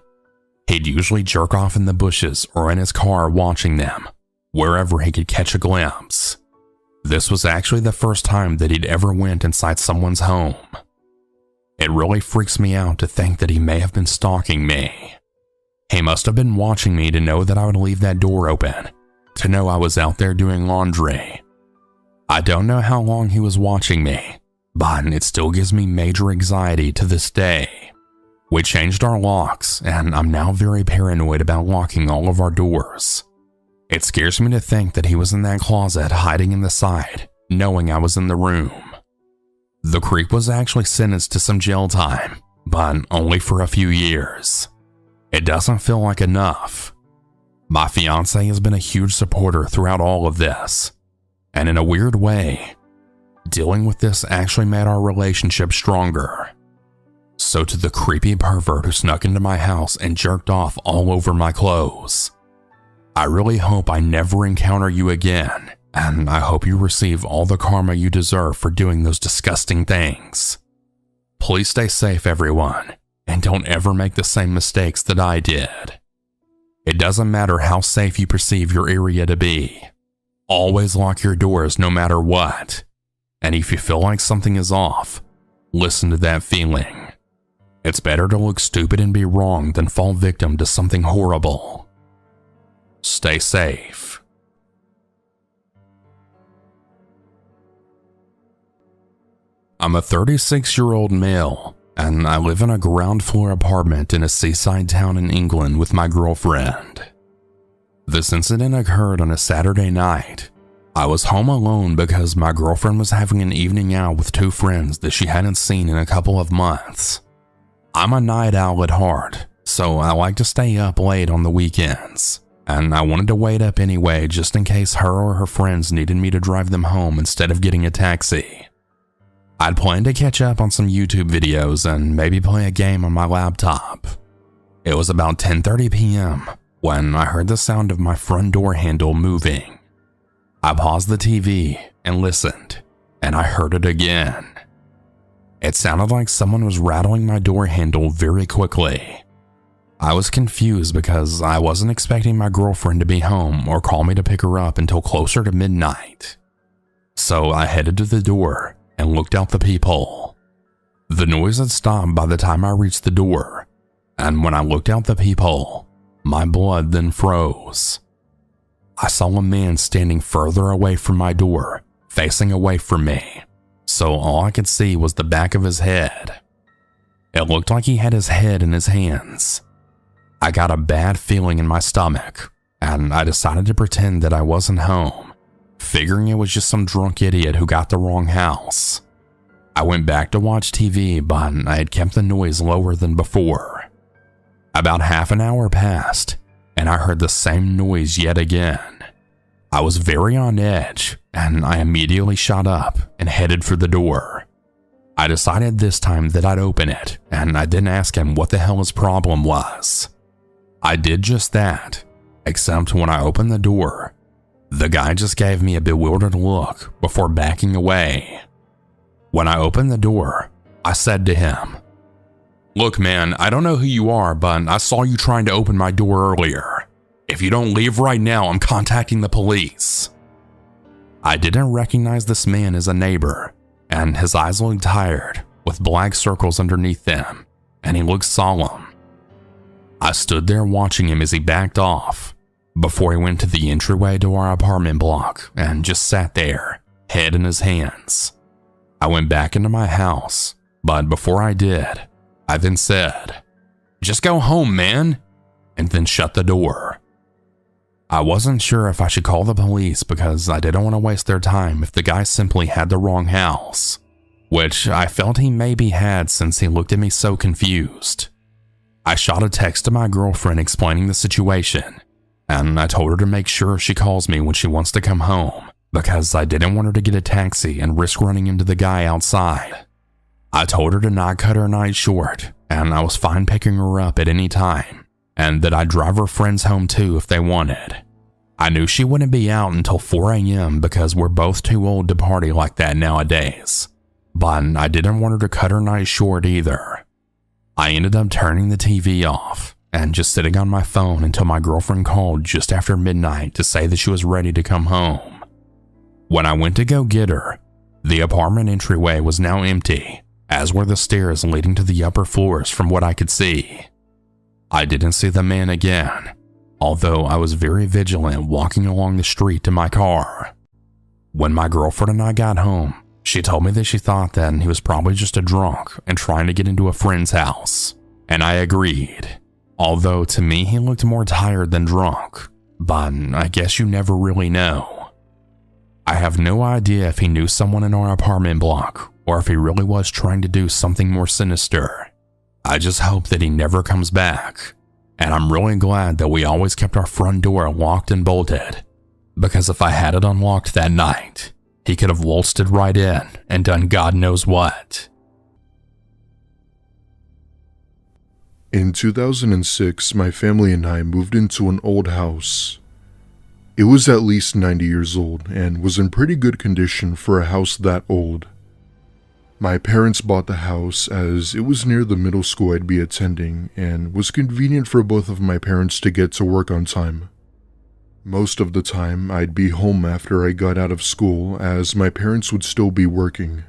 He'd usually jerk off in the bushes or in his car watching them, wherever he could catch a glimpse. This was actually the first time that he'd ever went inside someone's home. It really freaks me out to think that he may have been stalking me. He must have been watching me to know that I would leave that door open, to know I was out there doing laundry. I don't know how long he was watching me, but it still gives me major anxiety to this day. We changed our locks, and I'm now very paranoid about locking all of our doors. It scares me to think that he was in that closet hiding in the side, knowing I was in the room. The creep was actually sentenced to some jail time, but only for a few years. It doesn't feel like enough. My fiance has been a huge supporter throughout all of this, and in a weird way, dealing with this actually made our relationship stronger. So to the creepy pervert who snuck into my house and jerked off all over my clothes, I really hope I never encounter you again, and I hope you receive all the karma you deserve for doing those disgusting things. Please stay safe, everyone, and don't ever make the same mistakes that I did. It doesn't matter how safe you perceive your area to be. Always lock your doors no matter what. And if you feel like something is off, listen to that feeling. It's better to look stupid and be wrong than fall victim to something horrible. Stay safe. I'm a 36-year-old male, and I live in a ground floor apartment in a seaside town in England with my girlfriend. This incident occurred on a Saturday night. I was home alone because my girlfriend was having an evening out with 2 friends that she hadn't seen in a couple of months. I'm a night owl at heart, so I like to stay up late on the weekends, and I wanted to wait up anyway just in case her or her friends needed me to drive them home instead of getting a taxi. I'd planned to catch up on some YouTube videos and maybe play a game on my laptop. It was about 10:30 p.m. when I heard the sound of my front door handle moving. I paused the TV and listened, and I heard it again. It sounded like someone was rattling my door handle very quickly. I was confused because I wasn't expecting my girlfriend to be home or call me to pick her up until closer to midnight. So I headed to the door and looked out the peephole. The noise had stopped by the time I reached the door, and when I looked out the peephole, my blood then froze. I saw a man standing further away from my door, facing away from me, so all I could see was the back of his head. It looked like he had his head in his hands. I got a bad feeling in my stomach, and I decided to pretend that I wasn't home, figuring it was just some drunk idiot who got the wrong house. I went back to watch TV, but I had kept the noise lower than before. About half an hour passed, and I heard the same noise yet again. I was very on edge, and I immediately shot up and headed for the door. I decided this time that I'd open it, and I didn't ask him what the hell his problem was. I did just that, except when I opened the door, the guy just gave me a bewildered look before backing away. When I opened the door, I said to him, "Look, man, I don't know who you are, but I saw you trying to open my door earlier. If you don't leave right now, I'm contacting the police." I didn't recognize this man as a neighbor, and his eyes looked tired, with black circles underneath them, and he looked solemn. I stood there watching him as he backed off, before he went to the entryway to our apartment block and just sat there, head in his hands. I went back into my house, but before I did, I then said, "Just go home, man," and then shut the door. I wasn't sure if I should call the police because I didn't want to waste their time if the guy simply had the wrong house, which I felt he maybe had since he looked at me so confused. I shot a text to my girlfriend explaining the situation, and I told her to make sure she calls me when she wants to come home because I didn't want her to get a taxi and risk running into the guy outside. I told her to not cut her night short, and I was fine picking her up at any time, and that I'd drive her friends home too if they wanted. I knew she wouldn't be out until 4 a.m. because we're both too old to party like that nowadays, but I didn't want her to cut her night short either. I ended up turning the TV off and just sitting on my phone until my girlfriend called just after midnight to say that she was ready to come home. When I went to go get her, the apartment entryway was now empty, as were the stairs leading to the upper floors from what I could see. I didn't see the man again, although I was very vigilant walking along the street to my car. When my girlfriend and I got home, she told me that she thought that he was probably just a drunk and trying to get into a friend's house, and I agreed, although to me he looked more tired than drunk, but I guess you never really know. I have no idea if he knew someone in our apartment block or if he really was trying to do something more sinister. I just hope that he never comes back, and I'm really glad that we always kept our front door locked and bolted, because if I had it unlocked that night, he could have waltzed it right in and done God knows what. In 2006, my family and I moved into an old house. It was at least 90 years old and was in pretty good condition for a house that old. My parents bought the house as it was near the middle school I'd be attending and was convenient for both of my parents to get to work on time. Most of the time, I'd be home after I got out of school as my parents would still be working.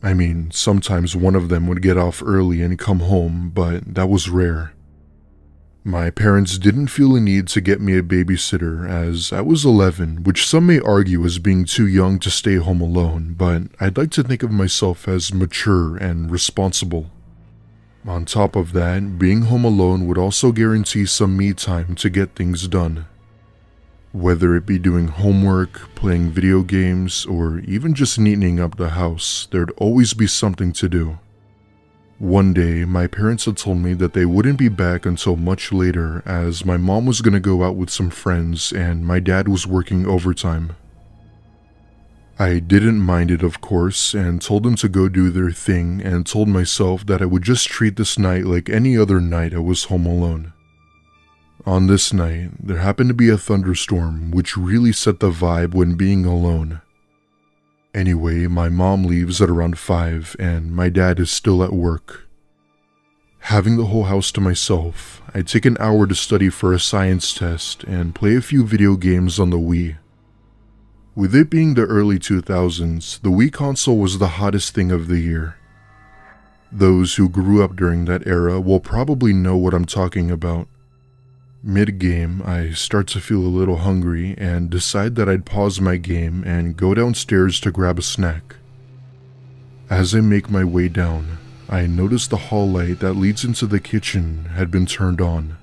I mean, sometimes one of them would get off early and come home, but that was rare. My parents didn't feel a need to get me a babysitter as I was 11, which some may argue as being too young to stay home alone, but I'd like to think of myself as mature and responsible. On top of that, being home alone would also guarantee some me time to get things done. Whether it be doing homework, playing video games, or even just neatening up the house, there'd always be something to do. One day, my parents had told me that they wouldn't be back until much later as my mom was going to go out with some friends and my dad was working overtime. I didn't mind it, of course, and told them to go do their thing and told myself that I would just treat this night like any other night I was home alone. On this night, there happened to be a thunderstorm which really set the vibe when being alone. Anyway, my mom leaves at around 5 and my dad is still at work. Having the whole house to myself, I take an hour to study for a science test and play a few video games on the Wii. With it being the early 2000s, the Wii console was the hottest thing of the year. Those who grew up during that era will probably know what I'm talking about. Mid-game, I start to feel a little hungry and decide that I'd pause my game and go downstairs to grab a snack. As I make my way down, I noticed the hall light that leads into the kitchen had been turned on.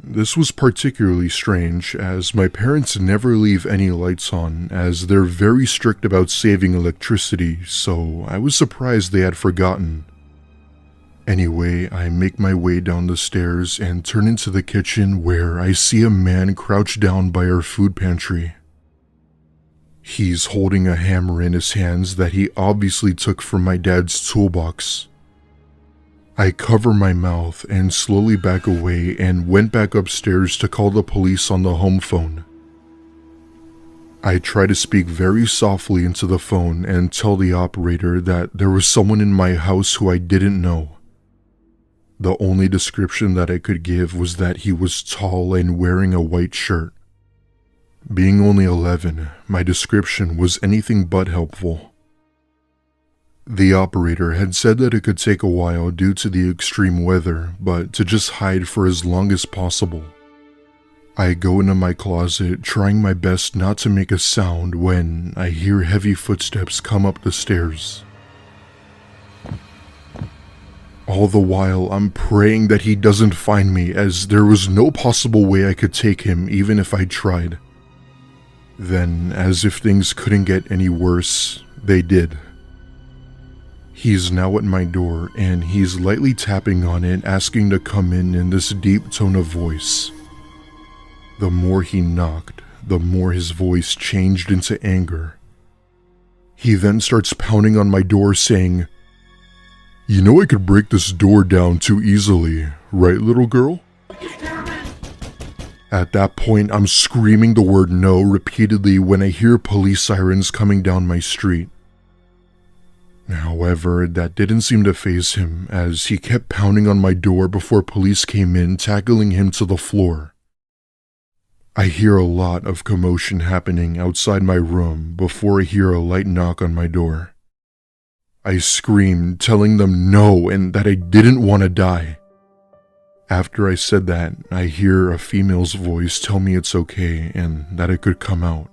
This was particularly strange, as my parents never leave any lights on, as they're very strict about saving electricity, so I was surprised they had forgotten. Anyway, I make my way down the stairs and turn into the kitchen where I see a man crouched down by our food pantry. He's holding a hammer in his hands that he obviously took from my dad's toolbox. I cover my mouth and slowly back away and went back upstairs to call the police on the home phone. I try to speak very softly into the phone and tell the operator that there was someone in my house who I didn't know. The only description that I could give was that he was tall and wearing a white shirt. Being only 11, my description was anything but helpful. The operator had said that it could take a while due to the extreme weather, but to just hide for as long as possible. I go into my closet, trying my best not to make a sound when I hear heavy footsteps come up the stairs. All the while, I'm praying that he doesn't find me, as there was no possible way I could take him even if I tried. Then, as if things couldn't get any worse, they did. He's now at my door, and he's lightly tapping on it, asking to come in this deep tone of voice. The more he knocked, the more his voice changed into anger. He then starts pounding on my door, saying, "You know I could break this door down too easily, right, little girl?" At that point, I'm screaming the word no repeatedly when I hear police sirens coming down my street. However, that didn't seem to faze him, as he kept pounding on my door before police came in, tackling him to the floor. I hear a lot of commotion happening outside my room before I hear a light knock on my door. I screamed, telling them no and that I didn't want to die. After I said that, I hear a female's voice tell me it's okay and that I could come out.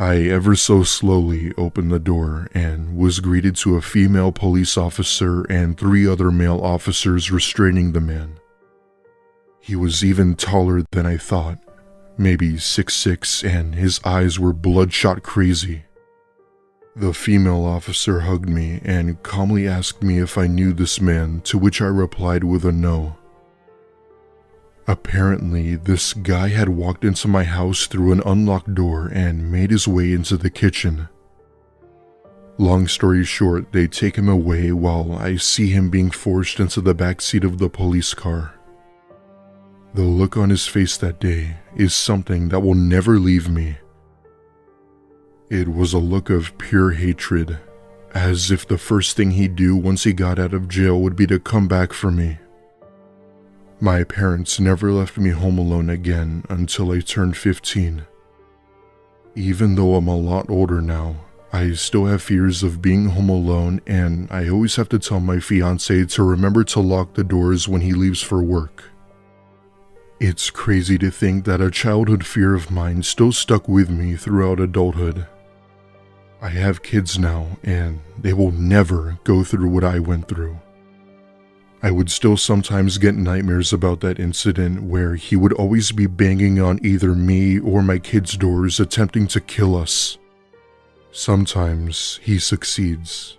I ever so slowly opened the door and was greeted to a female police officer and 3 other male officers restraining the man. He was even taller than I thought, maybe 6'6", and his eyes were bloodshot crazy. The female officer hugged me and calmly asked me if I knew this man, to which I replied with a no. Apparently, this guy had walked into my house through an unlocked door and made his way into the kitchen. Long story short, they take him away while I see him being forced into the backseat of the police car. The look on his face that day is something that will never leave me. It was a look of pure hatred, as if the first thing he'd do once he got out of jail would be to come back for me. My parents never left me home alone again until I turned 15. Even though I'm a lot older now, I still have fears of being home alone, and I always have to tell my fiancé to remember to lock the doors when he leaves for work. It's crazy to think that a childhood fear of mine still stuck with me throughout adulthood. I have kids now, and they will never go through what I went through. I would still sometimes get nightmares about that incident where he would always be banging on either me or my kids' doors attempting to kill us. Sometimes he succeeds.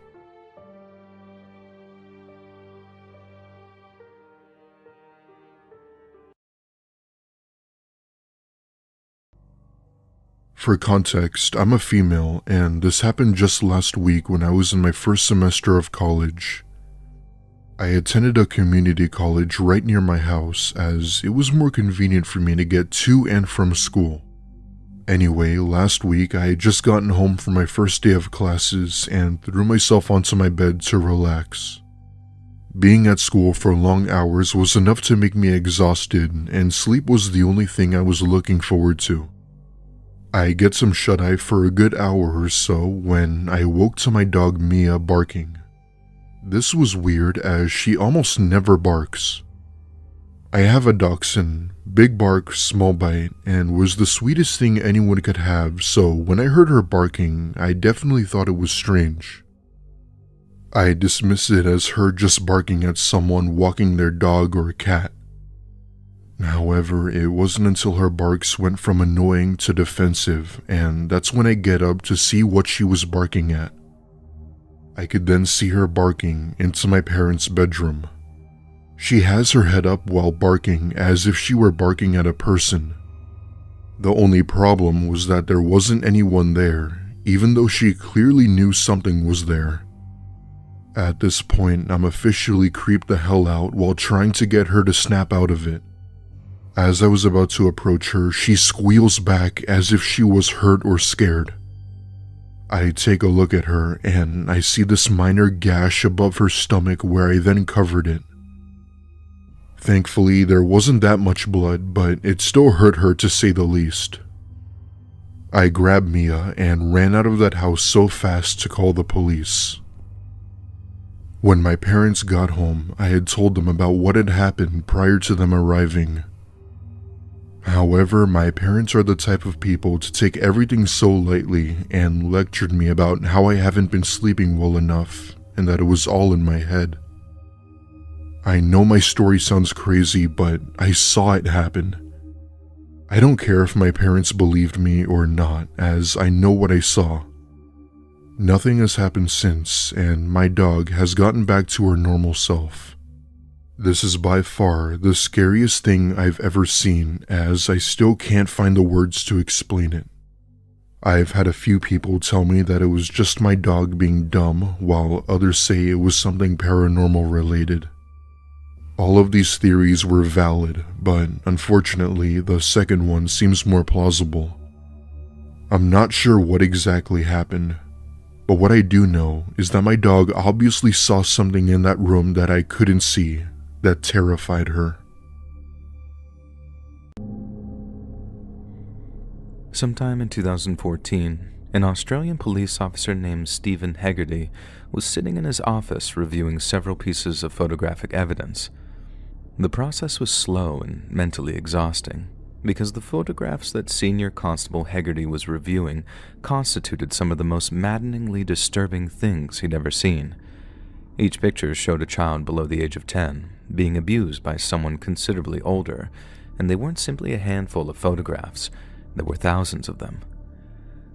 For context, I'm a female, and this happened just last week when I was in my first semester of college. I attended a community college right near my house, as it was more convenient for me to get to and from school. Anyway, last week I had just gotten home from my first day of classes and threw myself onto my bed to relax. Being at school for long hours was enough to make me exhausted, and sleep was the only thing I was looking forward to. I get some shut-eye for a good hour or so when I woke to my dog Mia barking. This was weird as she almost never barks. I have a dachshund, big bark, small bite, and was the sweetest thing anyone could have, so when I heard her barking, I definitely thought it was strange. I dismiss it as her just barking at someone walking their dog or cat. However, it wasn't until her barks went from annoying to defensive, and that's when I get up to see what she was barking at. I could then see her barking into my parents' bedroom. She has her head up while barking as if she were barking at a person. The only problem was that there wasn't anyone there, even though she clearly knew something was there. At this point, I'm officially creeped the hell out while trying to get her to snap out of it. As I was about to approach her, she squeals back as if she was hurt or scared. I take a look at her and I see this minor gash above her stomach where I then covered it. Thankfully, there wasn't that much blood, but it still hurt her to say the least. I grabbed Mia and ran out of that house so fast to call the police. When my parents got home, I had told them about what had happened prior to them arriving. However, my parents are the type of people to take everything so lightly and lectured me about how I haven't been sleeping well enough and that it was all in my head. I know my story sounds crazy, but I saw it happen. I don't care if my parents believed me or not, as I know what I saw. Nothing has happened since, and my dog has gotten back to her normal self. This is by far the scariest thing I've ever seen, as I still can't find the words to explain it. I've had a few people tell me that it was just my dog being dumb, while others say it was something paranormal related. All of these theories were valid, but unfortunately, the second one seems more plausible. I'm not sure what exactly happened, but what I do know is that my dog obviously saw something in that room that I couldn't see, that terrified her. Sometime in 2014, an Australian police officer named Stephen Hegarty was sitting in his office reviewing several pieces of photographic evidence. The process was slow and mentally exhausting, because the photographs that Senior Constable Hegarty was reviewing constituted some of the most maddeningly disturbing things he'd ever seen. Each picture showed a child below the age of 10 being abused by someone considerably older, and they weren't simply a handful of photographs, there were thousands of them.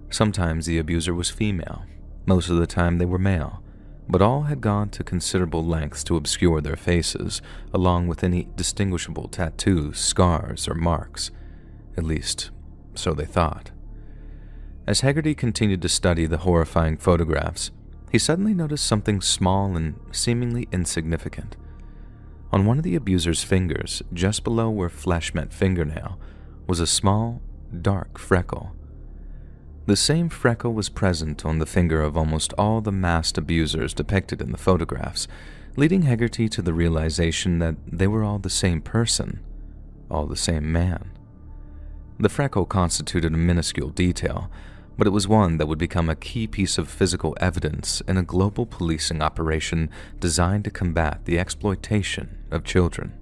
Sometimes the abuser was female, most of the time they were male, but all had gone to considerable lengths to obscure their faces, along with any distinguishable tattoos, scars, or marks. At least, so they thought. As Hegarty continued to study the horrifying photographs, he suddenly noticed something small and seemingly insignificant. On one of the abuser's fingers, just below where flesh met fingernail, was a small, dark freckle. The same freckle was present on the finger of almost all the masked abusers depicted in the photographs, leading Hegarty to the realization that they were all the same person, all the same man. The freckle constituted a minuscule detail, but it was one that would become a key piece of physical evidence in a global policing operation designed to combat the exploitation of children.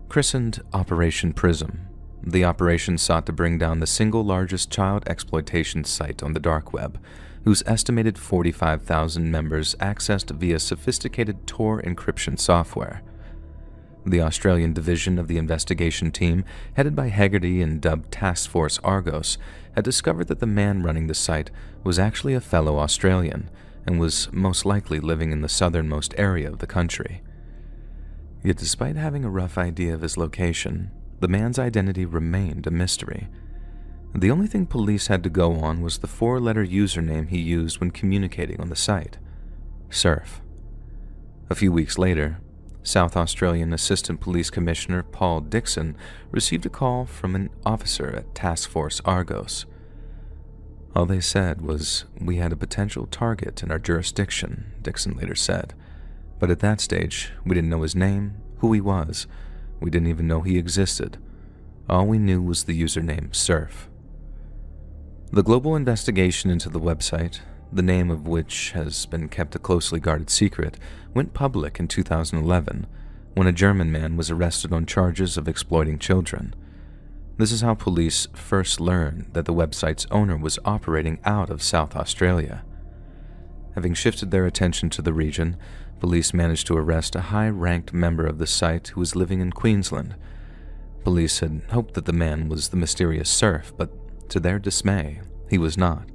Christened Operation Prism, the operation sought to bring down the single largest child exploitation site on the dark web, whose estimated 45,000 members accessed via sophisticated Tor encryption software. The Australian division of the investigation team, headed by Hegarty and dubbed Task Force Argos, had discovered that the man running the site was actually a fellow Australian and was most likely living in the southernmost area of the country. Yet despite having a rough idea of his location, the man's identity remained a mystery. The only thing police had to go on was the 4-letter username he used when communicating on the site: Surf. A few weeks later, South Australian Assistant Police Commissioner Paul Dixon received a call from an officer at Task Force Argos. All they said was, "We had a potential target in our jurisdiction," Dixon later said. But at that stage, we didn't know his name, who he was. We didn't even know he existed. All we knew was the username Surf. The global investigation into the website, the name of which has been kept a closely guarded secret, went public in 2011 when a German man was arrested on charges of exploiting children. This is how police first learned that the website's owner was operating out of South Australia. Having shifted their attention to the region, police managed to arrest a high-ranked member of the site who was living in Queensland. Police had hoped that the man was the mysterious Surf, but to their dismay, he was not.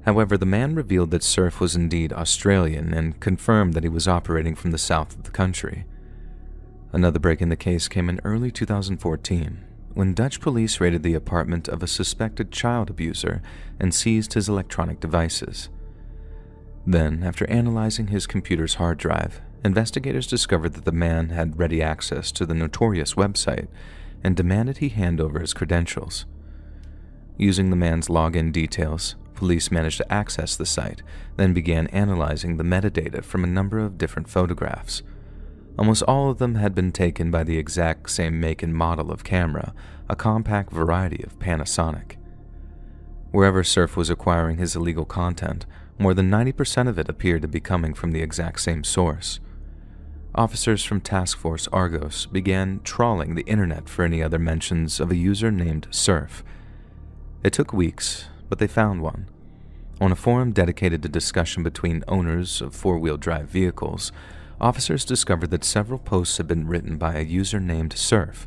However, the man revealed that Surf was indeed Australian and confirmed that he was operating from the south of the country. Another break in the case came in early 2014, when Dutch police raided the apartment of a suspected child abuser and seized his electronic devices. Then, after analyzing his computer's hard drive, investigators discovered that the man had ready access to the notorious website and demanded he hand over his credentials. Using the man's login details, police managed to access the site, then began analyzing the metadata from a number of different photographs. Almost all of them had been taken by the exact same make and model of camera, a compact variety of Panasonic. Wherever Surf was acquiring his illegal content, more than 90% of it appeared to be coming from the exact same source. Officers from Task Force Argos began trawling the internet for any other mentions of a user named Surf. It took weeks, but they found one. On a forum dedicated to discussion between owners of four-wheel drive vehicles, officers discovered that several posts had been written by a user named Surf.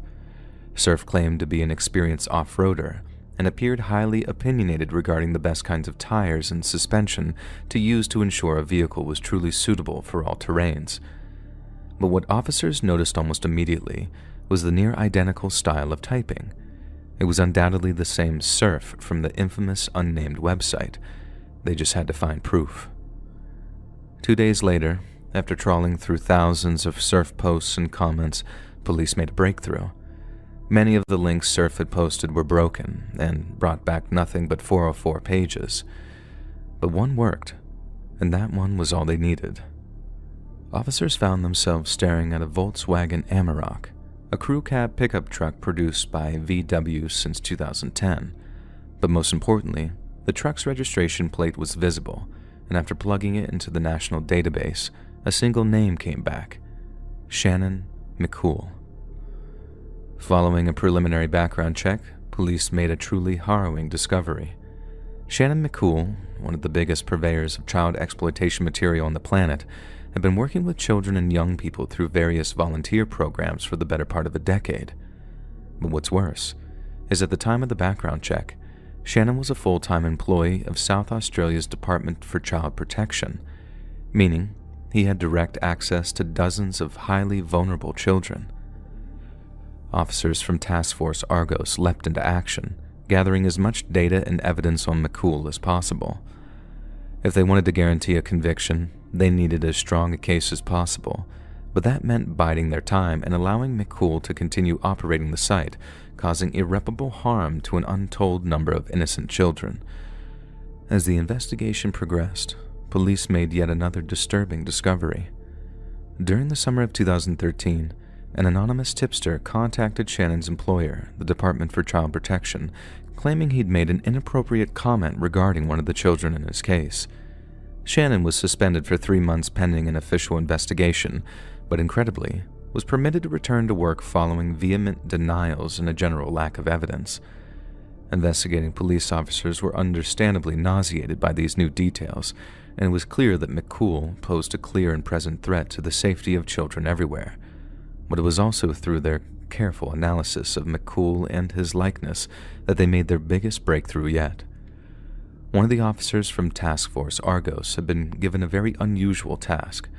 Surf claimed to be an experienced off-roader and appeared highly opinionated regarding the best kinds of tires and suspension to use to ensure a vehicle was truly suitable for all terrains. But what officers noticed almost immediately was the near-identical style of typing. It was undoubtedly the same Surf from the infamous unnamed website. They just had to find proof. 2 days later, after trawling through thousands of Surf posts and comments, police made a breakthrough. Many of the links Surf had posted were broken and brought back nothing but 404 pages. But one worked, and that one was all they needed. Officers found themselves staring at a Volkswagen Amarok, a crew cab pickup truck produced by VW since 2010. But most importantly, the truck's registration plate was visible, and after plugging it into the national database, a single name came back: Shannon McCool. Following a preliminary background check, police made a truly harrowing discovery. Shannon McCool, one of the biggest purveyors of child exploitation material on the planet, had been working with children and young people through various volunteer programs for the better part of a decade. But what's worse is at the time of the background check, Shannon was a full-time employee of South Australia's Department for Child Protection, meaning he had direct access to dozens of highly vulnerable children. Officers from Task Force Argos leapt into action, gathering as much data and evidence on McCool as possible. If they wanted to guarantee a conviction, they needed as strong a case as possible, but that meant biding their time and allowing McCool to continue operating the site, causing irreparable harm to an untold number of innocent children. As the investigation progressed, police made yet another disturbing discovery. During the summer of 2013, an anonymous tipster contacted Shannon's employer, the Department for Child Protection, claiming he'd made an inappropriate comment regarding one of the children in his case. Shannon was suspended for 3 months pending an official investigation, but incredibly, was permitted to return to work following vehement denials and a general lack of evidence. Investigating police officers were understandably nauseated by these new details, and it was clear that McCool posed a clear and present threat to the safety of children everywhere. But it was also through their careful analysis of McCool and his likeness that they made their biggest breakthrough yet. One of the officers from Task Force Argos had been given a very unusual task.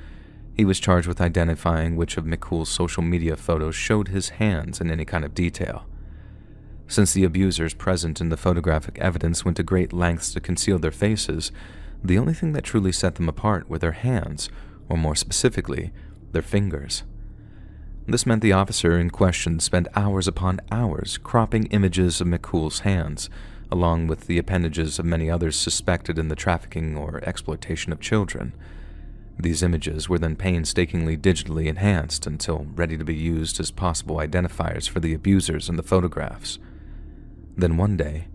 He was charged with identifying which of McCool's social media photos showed his hands in any kind of detail. Since the abusers present in the photographic evidence went to great lengths to conceal their faces, the only thing that truly set them apart were their hands, or more specifically, their fingers. This meant the officer in question spent hours upon hours cropping images of McCool's hands, along with the appendages of many others suspected in the trafficking or exploitation of children. These images were then painstakingly digitally enhanced until ready to be used as possible identifiers for the abusers in the photographs. Then one day,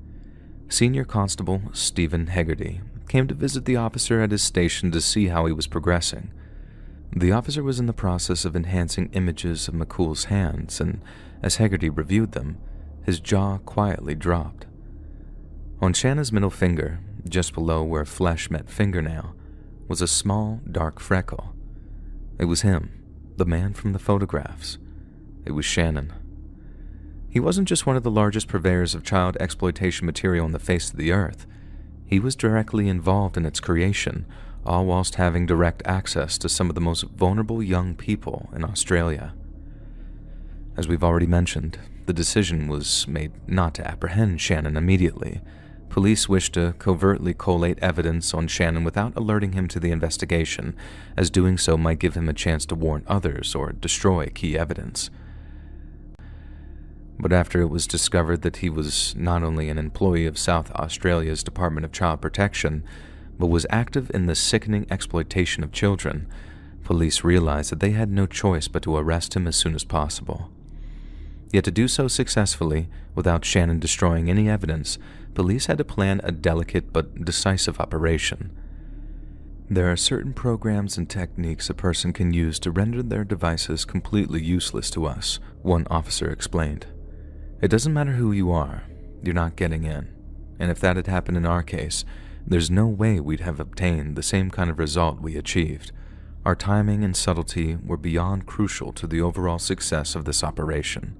Senior Constable Stephen Hegarty came to visit the officer at his station to see how he was progressing. The officer was in the process of enhancing images of McCool's hands, and as Hegarty reviewed them, his jaw quietly dropped. On Shannon's middle finger, just below where flesh met fingernail, was a small, dark freckle. It was him, the man from the photographs. It was Shannon. He wasn't just one of the largest purveyors of child exploitation material on the face of the earth. He was directly involved in its creation, all whilst having direct access to some of the most vulnerable young people in Australia. As we've already mentioned, the decision was made not to apprehend Shannon immediately. Police wished to covertly collate evidence on Shannon without alerting him to the investigation, as doing so might give him a chance to warn others or destroy key evidence. But after it was discovered that he was not only an employee of South Australia's Department of Child Protection, but was active in the sickening exploitation of children, police realized that they had no choice but to arrest him as soon as possible. Yet to do so successfully, without Shannon destroying any evidence, police had to plan a delicate but decisive operation. There are certain programs and techniques a person can use to render their devices completely useless to us, one officer explained. It doesn't matter who you are, you're not getting in. And if that had happened in our case, there's no way we'd have obtained the same kind of result we achieved. Our timing and subtlety were beyond crucial to the overall success of this operation.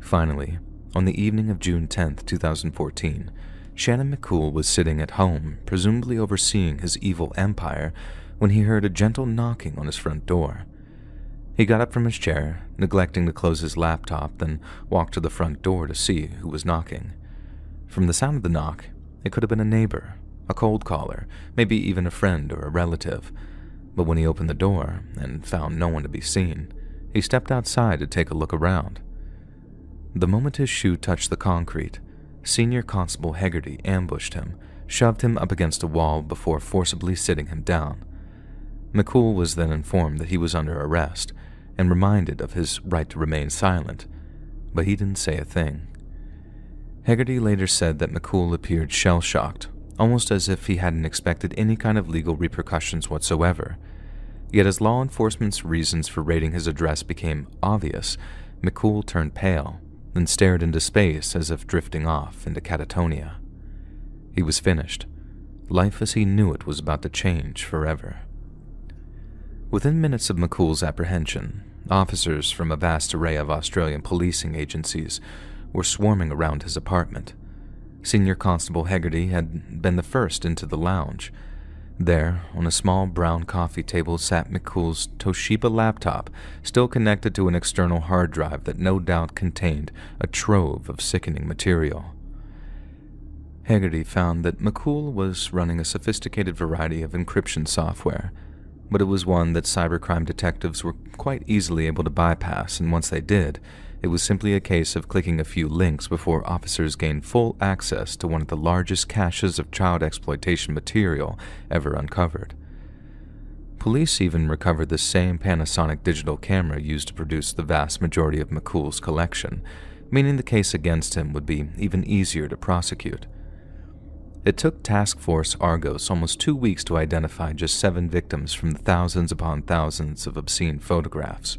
Finally, on the evening of June 10, 2014, Shannon McCool was sitting at home, presumably overseeing his evil empire, when he heard a gentle knocking on his front door. He got up from his chair, neglecting to close his laptop, then walked to the front door to see who was knocking. From the sound of the knock, it could have been a neighbor, a cold caller, maybe even a friend or a relative. But when he opened the door and found no one to be seen, he stepped outside to take a look around. The moment his shoe touched the concrete, Senior Constable Hegarty ambushed him, shoved him up against a wall before forcibly sitting him down. McCool was then informed that he was under arrest and reminded of his right to remain silent, but he didn't say a thing. Hegarty later said that McCool appeared shell-shocked, almost as if he hadn't expected any kind of legal repercussions whatsoever. Yet as law enforcement's reasons for raiding his address became obvious, McCool turned pale, then stared into space as if drifting off into catatonia. He was finished. Life as he knew it was about to change forever. Within minutes of McCool's apprehension, officers from a vast array of Australian policing agencies were swarming around his apartment. Senior Constable Hegarty had been the first into the lounge. There, on a small brown coffee table, sat McCool's Toshiba laptop, still connected to an external hard drive that no doubt contained a trove of sickening material. Hegarty found that McCool was running a sophisticated variety of encryption software, but it was one that cybercrime detectives were quite easily able to bypass, and once they did, it was simply a case of clicking a few links before officers gained full access to one of the largest caches of child exploitation material ever uncovered. Police even recovered the same Panasonic digital camera used to produce the vast majority of McCool's collection, meaning the case against him would be even easier to prosecute. It took Task Force Argos almost 2 weeks to identify just 7 victims from the thousands upon thousands of obscene photographs.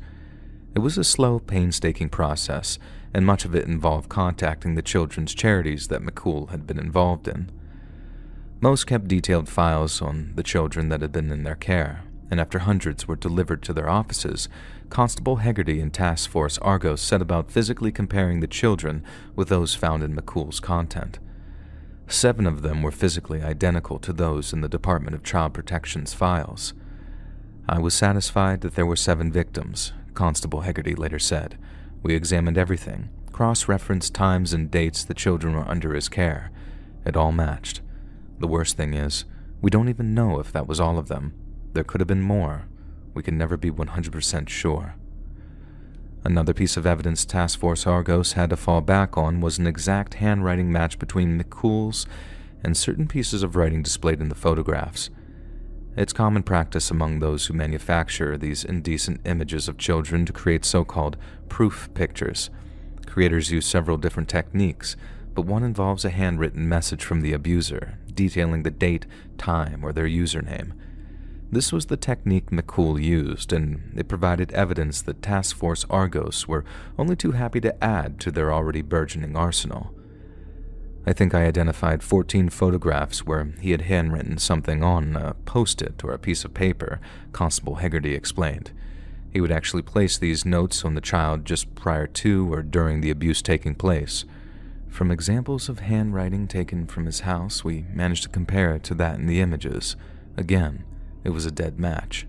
It was a slow, painstaking process, and much of it involved contacting the children's charities that McCool had been involved in. Most kept detailed files on the children that had been in their care, and after hundreds were delivered to their offices, Constable Hegarty and Task Force Argos set about physically comparing the children with those found in McCool's content. 7 of them were physically identical to those in the Department of Child Protection's files. I was satisfied that there were 7 victims, Constable Hegarty later said. We examined everything, cross-referenced times and dates the children were under his care. It all matched. The worst thing is, we don't even know if that was all of them. There could have been more. We can never be 100% sure. Another piece of evidence Task Force Argos had to fall back on was an exact handwriting match between McCool's and certain pieces of writing displayed in the photographs. It's common practice among those who manufacture these indecent images of children to create so-called proof pictures. Creators use several different techniques, but one involves a handwritten message from the abuser, detailing the date, time, or their username. This was the technique McCool used, and it provided evidence that Task Force Argos were only too happy to add to their already burgeoning arsenal. I think I identified 14 photographs where he had handwritten something on a post-it or a piece of paper, Constable Hegarty explained. He would actually place these notes on the child just prior to or during the abuse taking place. From examples of handwriting taken from his house, we managed to compare it to that in the images. Again, it was a dead match.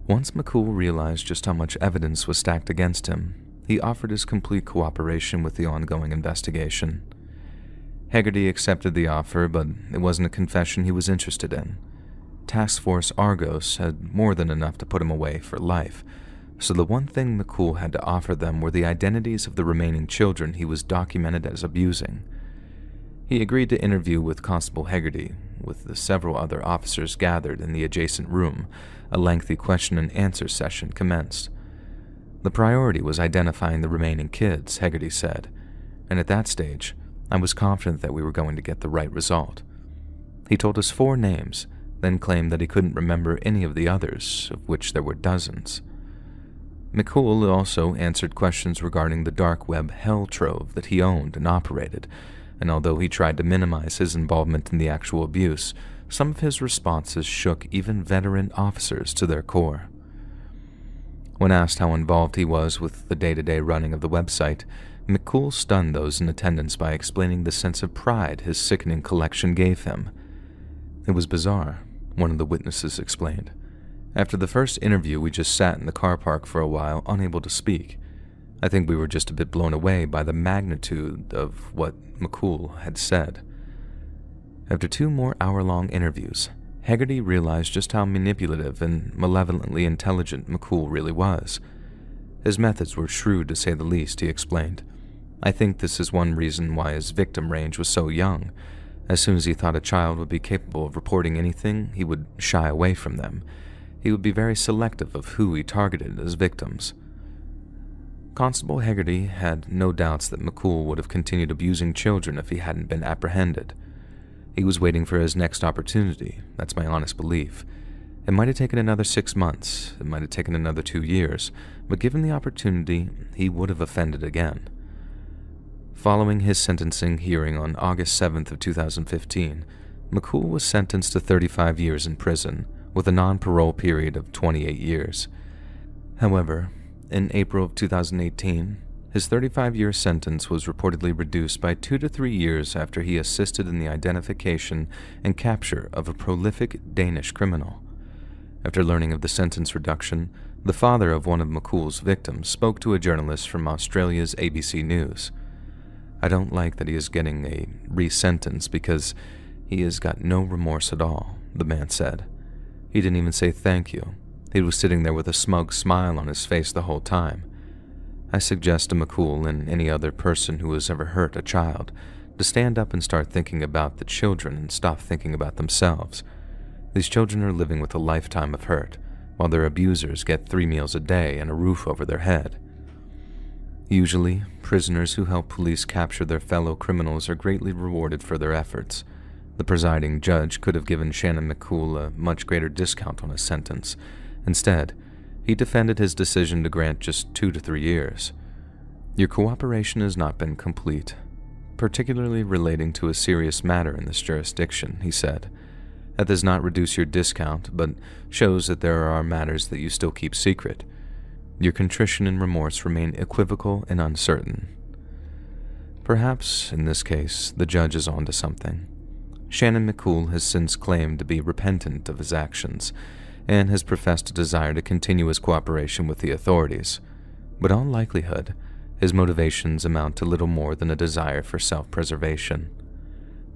Once McCool realized just how much evidence was stacked against him, he offered his complete cooperation with the ongoing investigation. Hegarty accepted the offer, but it wasn't a confession he was interested in. Task Force Argos had more than enough to put him away for life, so the one thing McCool had to offer them were the identities of the remaining children he was documented as abusing. He agreed to interview with Constable Hegarty, with the several other officers gathered in the adjacent room. A lengthy question-and-answer session commenced. The priority was identifying the remaining kids, Hegarty said, and at that stage, I was confident that we were going to get the right result. He told us 4 names, then claimed that he couldn't remember any of the others, of which there were dozens. McCool also answered questions regarding the dark web hell trove that he owned and operated, and although he tried to minimize his involvement in the actual abuse, some of his responses shook even veteran officers to their core. When asked how involved he was with the day-to-day running of the website, McCool stunned those in attendance by explaining the sense of pride his sickening collection gave him. It was bizarre, one of the witnesses explained. After the first interview, we just sat in the car park for a while, unable to speak. I think we were just a bit blown away by the magnitude of what McCool had said. After 2 more hour-long interviews, Hegarty realized just how manipulative and malevolently intelligent McCool really was. His methods were shrewd, to say the least, he explained. I think this is one reason why his victim range was so young. As soon as he thought a child would be capable of reporting anything, he would shy away from them. He would be very selective of who he targeted as victims. Constable Hegarty had no doubts that McCool would have continued abusing children if he hadn't been apprehended. He was waiting for his next opportunity, that's my honest belief. It might have taken another 6 months, it might have taken another 2 years, but given the opportunity, he would have offended again. Following his sentencing hearing on August 7th of 2015, McCool was sentenced to 35 years in prison, with a non-parole period of 28 years. However, in April of 2018, his 35-year sentence was reportedly reduced by 2 to 3 years after he assisted in the identification and capture of a prolific Danish criminal. After learning of the sentence reduction, the father of one of McCool's victims spoke to a journalist from Australia's ABC News. I don't like that he is getting a re-sentence because he has got no remorse at all, the man said. He didn't even say thank you. He was sitting there with a smug smile on his face the whole time. I suggest to McCool and any other person who has ever hurt a child to stand up and start thinking about the children and stop thinking about themselves. These children are living with a lifetime of hurt, while their abusers get 3 meals a day and a roof over their head. Usually, prisoners who help police capture their fellow criminals are greatly rewarded for their efforts. The presiding judge could have given Shannon McCool a much greater discount on his sentence. Instead, he defended his decision to grant just 2 to 3 years. Your cooperation has not been complete, particularly relating to a serious matter in this jurisdiction, he said. That does not reduce your discount, but shows that there are matters that you still keep secret. Your contrition and remorse remain equivocal and uncertain. Perhaps, in this case, the judge is onto something. Shannon McCool has since claimed to be repentant of his actions, and has professed a desire to continue his cooperation with the authorities. But in all likelihood, his motivations amount to little more than a desire for self-preservation.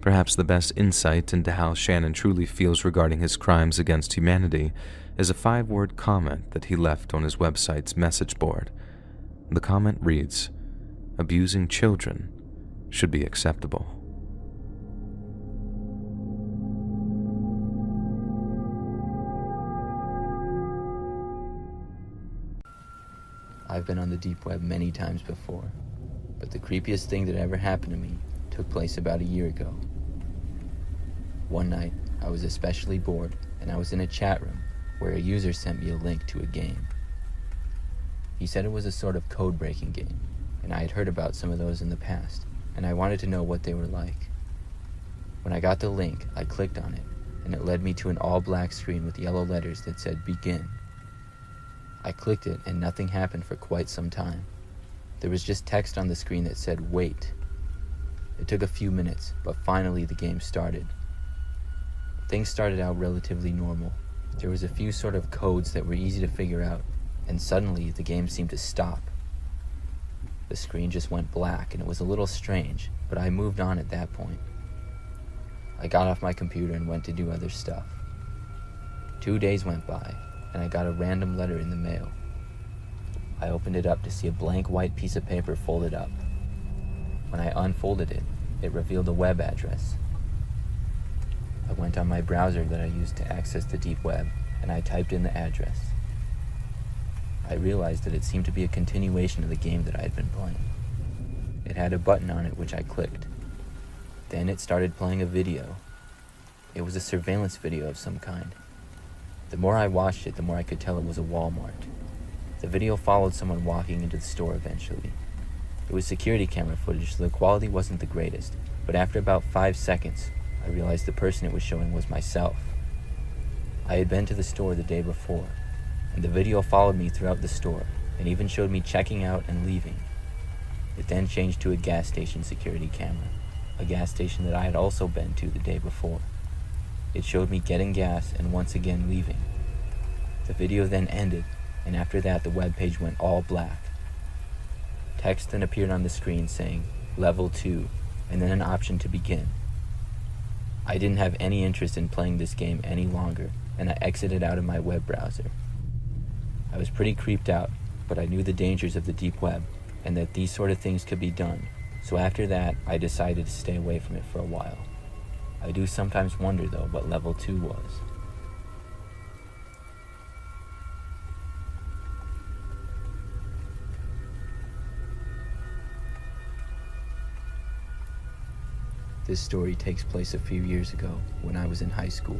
Perhaps the best insight into how Shannon truly feels regarding his crimes against humanity is a 5-word comment that he left on his website's message board. The comment reads, "Abusing children should be acceptable." I've been on the deep web many times before, but the creepiest thing that ever happened to me took place about a year ago. One night, I was especially bored, and I was in a chat room where a user sent me a link to a game. He said it was a sort of code-breaking game, and I had heard about some of those in the past, and I wanted to know what they were like. When I got the link, I clicked on it, and it led me to an all-black screen with yellow letters that said begin. I clicked it, and nothing happened for quite some time. There was just text on the screen that said wait. It took a few minutes, but finally the game started. Things started out relatively normal. There was a few sort of codes that were easy to figure out, and suddenly the game seemed to stop. The screen just went black, and it was a little strange, but I moved on at that point. I got off my computer and went to do other stuff. 2 days went by, and I got a random letter in the mail. I opened it up to see a blank white piece of paper folded up. When I unfolded it, it revealed a web address. I went on my browser that I used to access the deep web, and I typed in the address. I realized that it seemed to be a continuation of the game that I had been playing. It had a button on it which I clicked. Then it started playing a video. It was a surveillance video of some kind. The more I watched it, the more I could tell it was a Walmart. The video followed someone walking into the store eventually. It was security camera footage, so the quality wasn't the greatest, but after about 5 seconds, I realized the person it was showing was myself. I had been to the store the day before, and the video followed me throughout the store, and even showed me checking out and leaving. It then changed to a gas station security camera, a gas station that I had also been to the day before. It showed me getting gas and once again leaving. The video then ended, and after that the web page went all black. Text then appeared on the screen saying, Level 2, and then an option to begin. I didn't have any interest in playing this game any longer, and I exited out of my web browser. I was pretty creeped out, but I knew the dangers of the deep web, and that these sort of things could be done, so after that, I decided to stay away from it for a while. I do sometimes wonder, though, what Level 2 was. This story takes place a few years ago when I was in high school.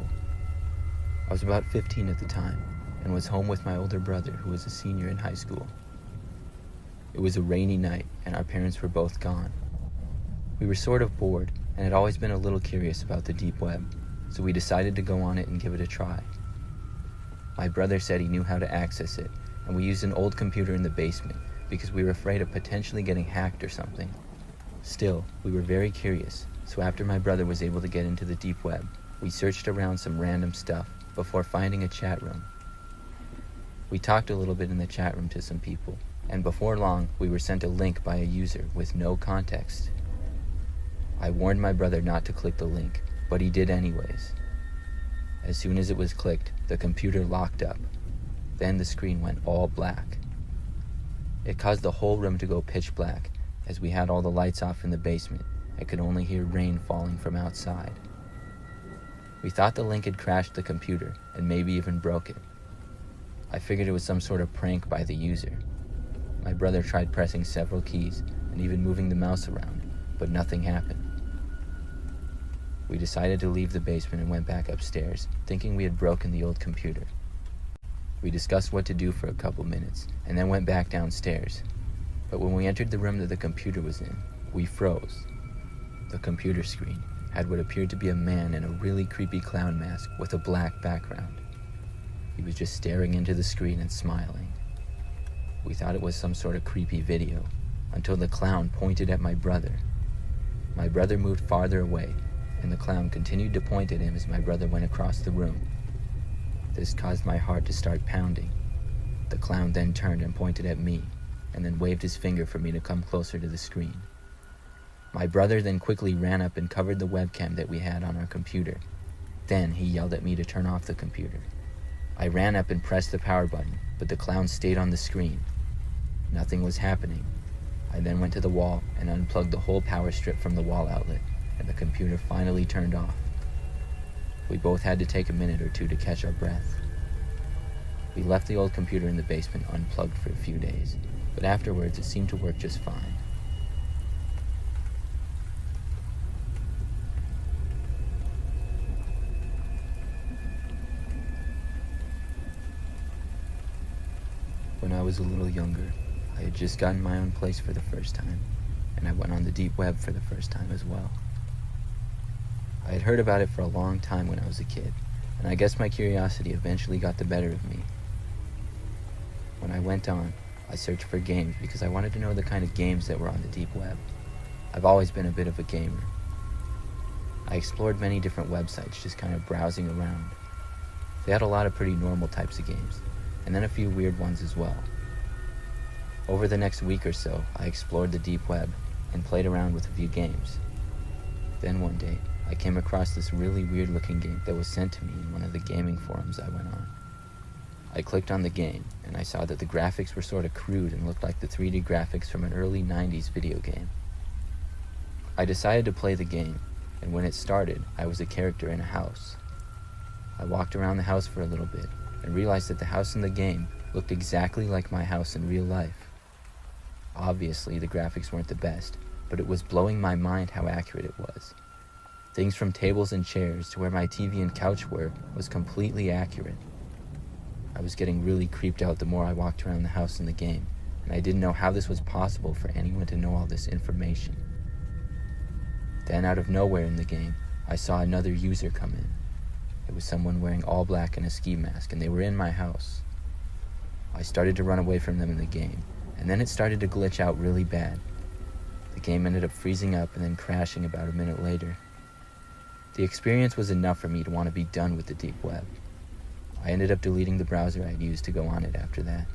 I was about 15 at the time and was home with my older brother who was a senior in high school. It was a rainy night and our parents were both gone. We were sort of bored and had always been a little curious about the deep web, so we decided to go on it and give it a try. My brother said he knew how to access it, and we used an old computer in the basement because we were afraid of potentially getting hacked or something. Still, we were very curious, so after my brother was able to get into the deep web, we searched around some random stuff before finding a chat room. We talked a little bit in the chat room to some people, and before long, we were sent a link by a user with no context. I warned my brother not to click the link, but he did anyways. As soon as it was clicked, the computer locked up. Then the screen went all black. It caused the whole room to go pitch black, as we had all the lights off in the basement and could only hear rain falling from outside. We thought the link had crashed the computer and maybe even broke it. I figured it was some sort of prank by the user. My brother tried pressing several keys and even moving the mouse around, but nothing happened. We decided to leave the basement and went back upstairs, thinking we had broken the old computer. We discussed what to do for a couple minutes, and then went back downstairs. But when we entered the room that the computer was in, we froze. The computer screen had what appeared to be a man in a really creepy clown mask with a black background. He was just staring into the screen and smiling. We thought it was some sort of creepy video, until the clown pointed at my brother. My brother moved farther away, and the clown continued to point at him as my brother went across the room. This caused my heart to start pounding. The clown then turned and pointed at me, and then waved his finger for me to come closer to the screen. My brother then quickly ran up and covered the webcam that we had on our computer. Then he yelled at me to turn off the computer. I ran up and pressed the power button, but the clown stayed on the screen. Nothing was happening. I then went to the wall and unplugged the whole power strip from the wall outlet, and the computer finally turned off. We both had to take a minute or two to catch our breath. We left the old computer in the basement unplugged for a few days, but afterwards it seemed to work just fine. When I was a little younger, I had just gotten my own place for the first time. and I went on the deep web for the first time as well. I had heard about it for a long time when I was a kid, and I guess my curiosity eventually got the better of me. When I went on, I searched for games because I wanted to know the kind of games that were on the deep web. I've always been a bit of a gamer. I explored many different websites, just kind of browsing around. They had a lot of pretty normal types of games, and then a few weird ones as well. Over the next week or so, I explored the deep web and played around with a few games. Then one day, I came across this really weird looking game that was sent to me in one of the gaming forums I went on. I clicked on the game, and I saw that the graphics were sort of crude and looked like the 3D graphics from an early 90s video game. I decided to play the game, and when it started, I was a character in a house. I walked around the house for a little bit, and realized that the house in the game looked exactly like my house in real life. Obviously, the graphics weren't the best, but it was blowing my mind how accurate it was. Things from tables and chairs to where my TV and couch were was completely accurate. I was getting really creeped out the more I walked around the house in the game, and I didn't know how this was possible for anyone to know all this information. Then out of nowhere in the game, I saw another user come in. It was someone wearing all black and a ski mask, and they were in my house. I started to run away from them in the game, and then it started to glitch out really bad. The game ended up freezing up and then crashing about a minute later. The experience was enough for me to want to be done with the deep web. I ended up deleting the browser I had used to go on it after that.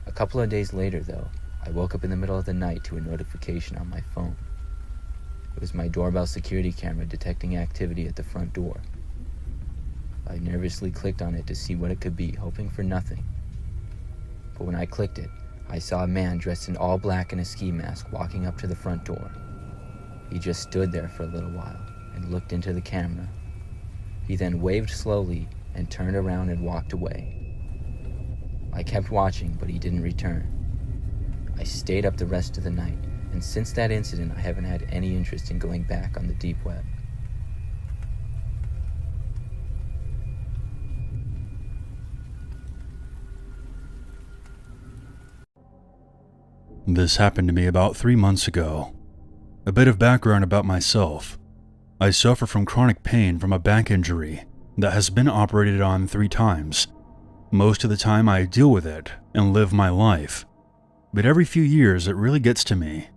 A couple of days later, though, I woke up in the middle of the night to a notification on my phone. It was my doorbell security camera detecting activity at the front door. I nervously clicked on it to see what it could be, hoping for nothing. But when I clicked it, I saw a man dressed in all black and a ski mask walking up to the front door. He just stood there for a little while and looked into the camera. He then waved slowly and turned around and walked away. I kept watching, but he didn't return. I stayed up the rest of the night, and since that incident, I haven't had any interest in going back on the deep web. This happened to me about 3 months ago. A bit of background about myself. I suffer from chronic pain from a back injury that has been operated on 3 times. Most of the time I deal with it and live my life, but every few years it really gets to me.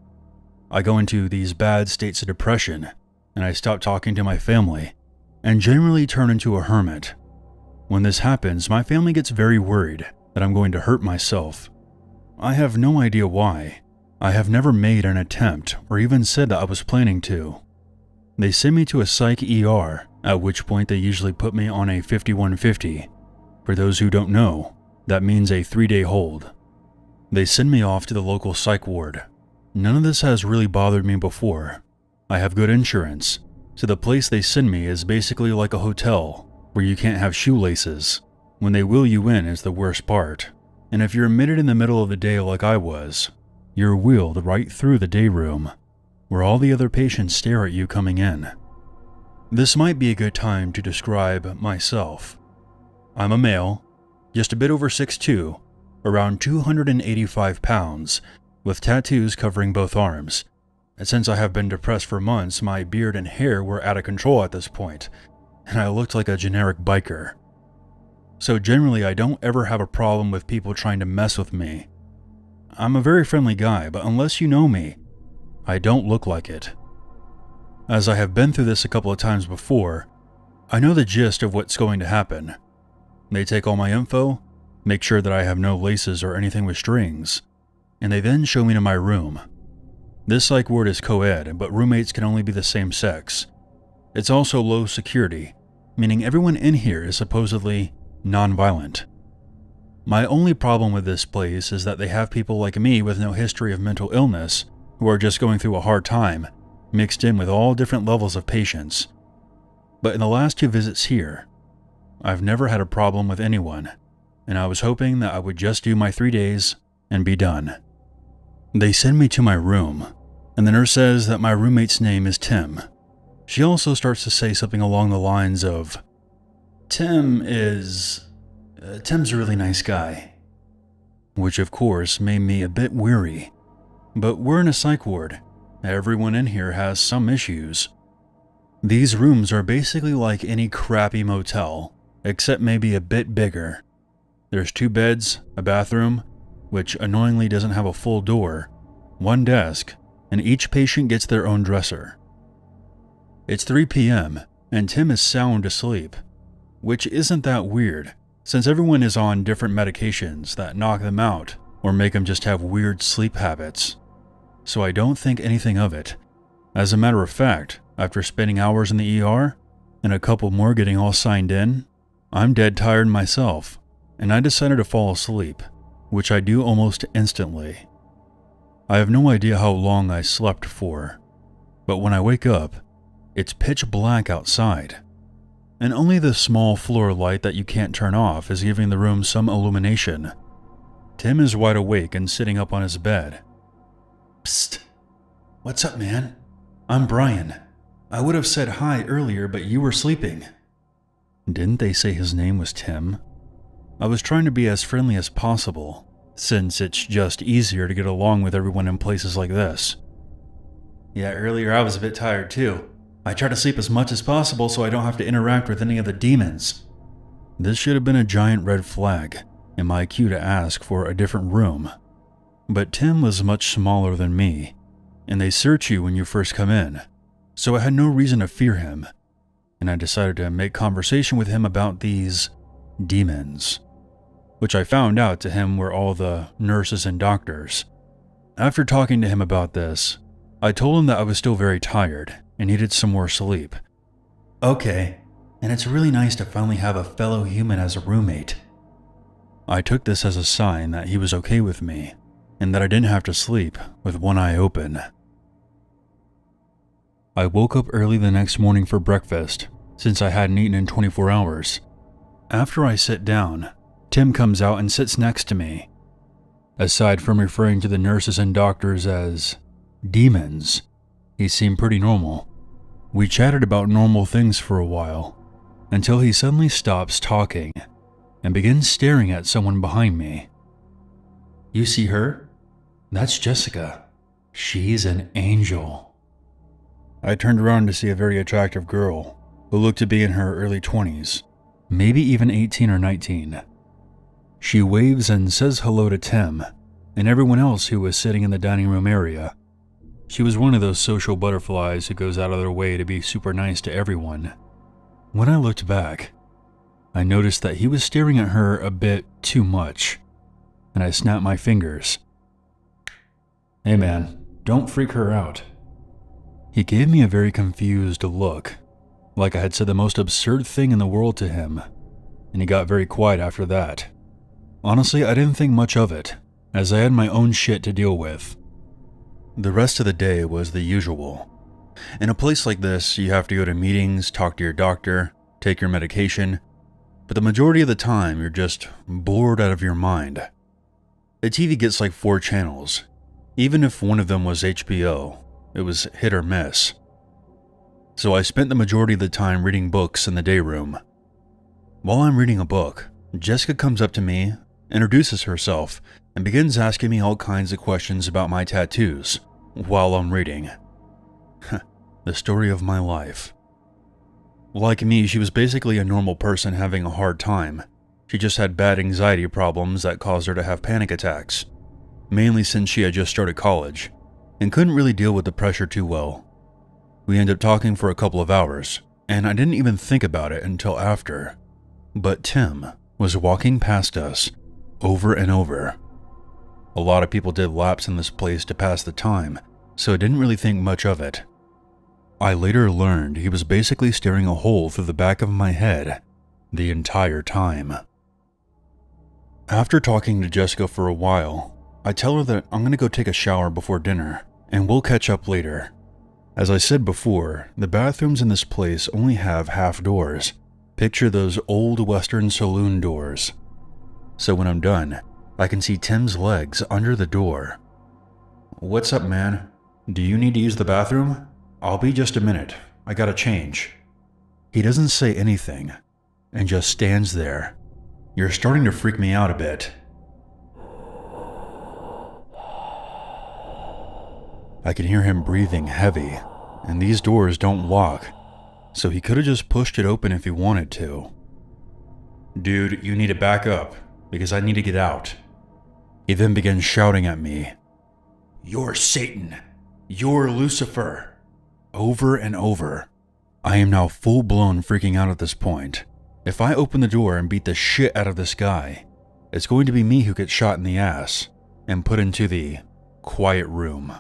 I go into these bad states of depression, and I stop talking to my family, and generally turn into a hermit. When this happens, my family gets very worried that I'm going to hurt myself. I have no idea why. I have never made an attempt or even said that I was planning to. They send me to a psych ER, at which point they usually put me on a 5150. For those who don't know, that means a 3-day hold. They send me off to the local psych ward. None of this has really bothered me before. I have good insurance, so the place they send me is basically like a hotel, where you can't have shoelaces. When they wheel you in is the worst part. And if you're admitted in the middle of the day like I was, you're wheeled right through the day room, where all the other patients stare at you coming in. This might be a good time to describe myself. I'm a male, just a bit over 6'2", around 285 pounds, with tattoos covering both arms. And since I have been depressed for months, my beard and hair were out of control at this point, and I looked like a generic biker. So generally I don't ever have a problem with people trying to mess with me. I'm a very friendly guy, but unless you know me, I don't look like it. As I have been through this a couple of times before, I know the gist of what's going to happen. They take all my info, make sure that I have no laces or anything with strings, and they then show me to my room. This psych ward is co-ed, but roommates can only be the same sex. It's also low security, meaning everyone in here is supposedly non-violent. My only problem with this place is that they have people like me with no history of mental illness who are just going through a hard time, mixed in with all different levels of patients. But in the last 2 visits here, I've never had a problem with anyone, and I was hoping that I would just do my 3 days and be done. They send me to my room, and the nurse says that my roommate's name is Tim. She also starts to say something along the lines of, Tim's a really nice guy. Which of course made me a bit weary. But we're in a psych ward. Everyone in here has some issues. These rooms are basically like any crappy motel, except maybe a bit bigger. There's 2 beds, a bathroom, which annoyingly doesn't have a full door, 1 desk, and each patient gets their own dresser. It's 3 p.m., and Tim is sound asleep, which isn't that weird, since everyone is on different medications that knock them out or make them just have weird sleep habits. So I don't think anything of it. As a matter of fact, after spending hours in the ER, and a couple more getting all signed in, I'm dead tired myself, and I decided to fall asleep, which I do almost instantly. I have no idea how long I slept for, but when I wake up, it's pitch black outside, and only the small floor light that you can't turn off is giving the room some illumination. Tim is wide awake and sitting up on his bed. Psst. What's up, man? I'm Brian. I would have said hi earlier, but you were sleeping. Didn't they say his name was Tim? I was trying to be as friendly as possible, since it's just easier to get along with everyone in places like this. Yeah, earlier I was a bit tired too. I try to sleep as much as possible so I don't have to interact with any of the demons. This should have been a giant red flag, and my cue to ask for a different room. But Tim was much smaller than me, and they search you when you first come in, so I had no reason to fear him, and I decided to make conversation with him about these demons, which I found out to him were all the nurses and doctors. After talking to him about this, I told him that I was still very tired and needed some more sleep. Okay, and it's really nice to finally have a fellow human as a roommate. I took this as a sign that he was okay with me, and that I didn't have to sleep with one eye open. I woke up early the next morning for breakfast, since I hadn't eaten in 24 hours. After I sit down, Tim comes out and sits next to me. Aside from referring to the nurses and doctors as demons, he seemed pretty normal. We chatted about normal things for a while, until he suddenly stops talking and begins staring at someone behind me. You see her? That's Jessica. She's an angel. I turned around to see a very attractive girl who looked to be in her early 20s, maybe even 18 or 19. She waves and says hello to Tim and everyone else who was sitting in the dining room area. She was one of those social butterflies who goes out of their way to be super nice to everyone. When I looked back, I noticed that he was staring at her a bit too much, and I snapped my fingers. Hey man, don't freak her out. He gave me a very confused look, like I had said the most absurd thing in the world to him, and he got very quiet after that. Honestly, I didn't think much of it, as I had my own shit to deal with. The rest of the day was the usual. In a place like this, you have to go to meetings, talk to your doctor, take your medication, but the majority of the time you're just bored out of your mind. The TV gets like 4 channels. Even if one of them was HBO, it was hit or miss. So I spent the majority of the time reading books in the day room. While I'm reading a book, Jessica comes up to me, introduces herself, and begins asking me all kinds of questions about my tattoos while I'm reading. The story of my life. Like me, she was basically a normal person having a hard time. She just had bad anxiety problems that caused her to have panic attacks, mainly since she had just started college, and couldn't really deal with the pressure too well. We ended up talking for a couple of hours, and I didn't even think about it until after. But Tim was walking past us, over and over. A lot of people did laps in this place to pass the time, so I didn't really think much of it. I later learned he was basically staring a hole through the back of my head the entire time. After talking to Jessica for a while, I tell her that I'm going to go take a shower before dinner, and we'll catch up later. As I said before, the bathrooms in this place only have half doors. Picture those old Western saloon doors. So when I'm done, I can see Tim's legs under the door. What's up, man? Do you need to use the bathroom? I'll be just a minute. I gotta change. He doesn't say anything, and just stands there. You're starting to freak me out a bit. I can hear him breathing heavy, and these doors don't lock, so he could have just pushed it open if he wanted to. "Dude, you need to back up, because I need to get out." He then began shouting at me, "You're Satan! You're Lucifer!" over and over. I am now full-blown freaking out at this point. If I open the door and beat the shit out of this guy, it's going to be me who gets shot in the ass and put into the quiet room.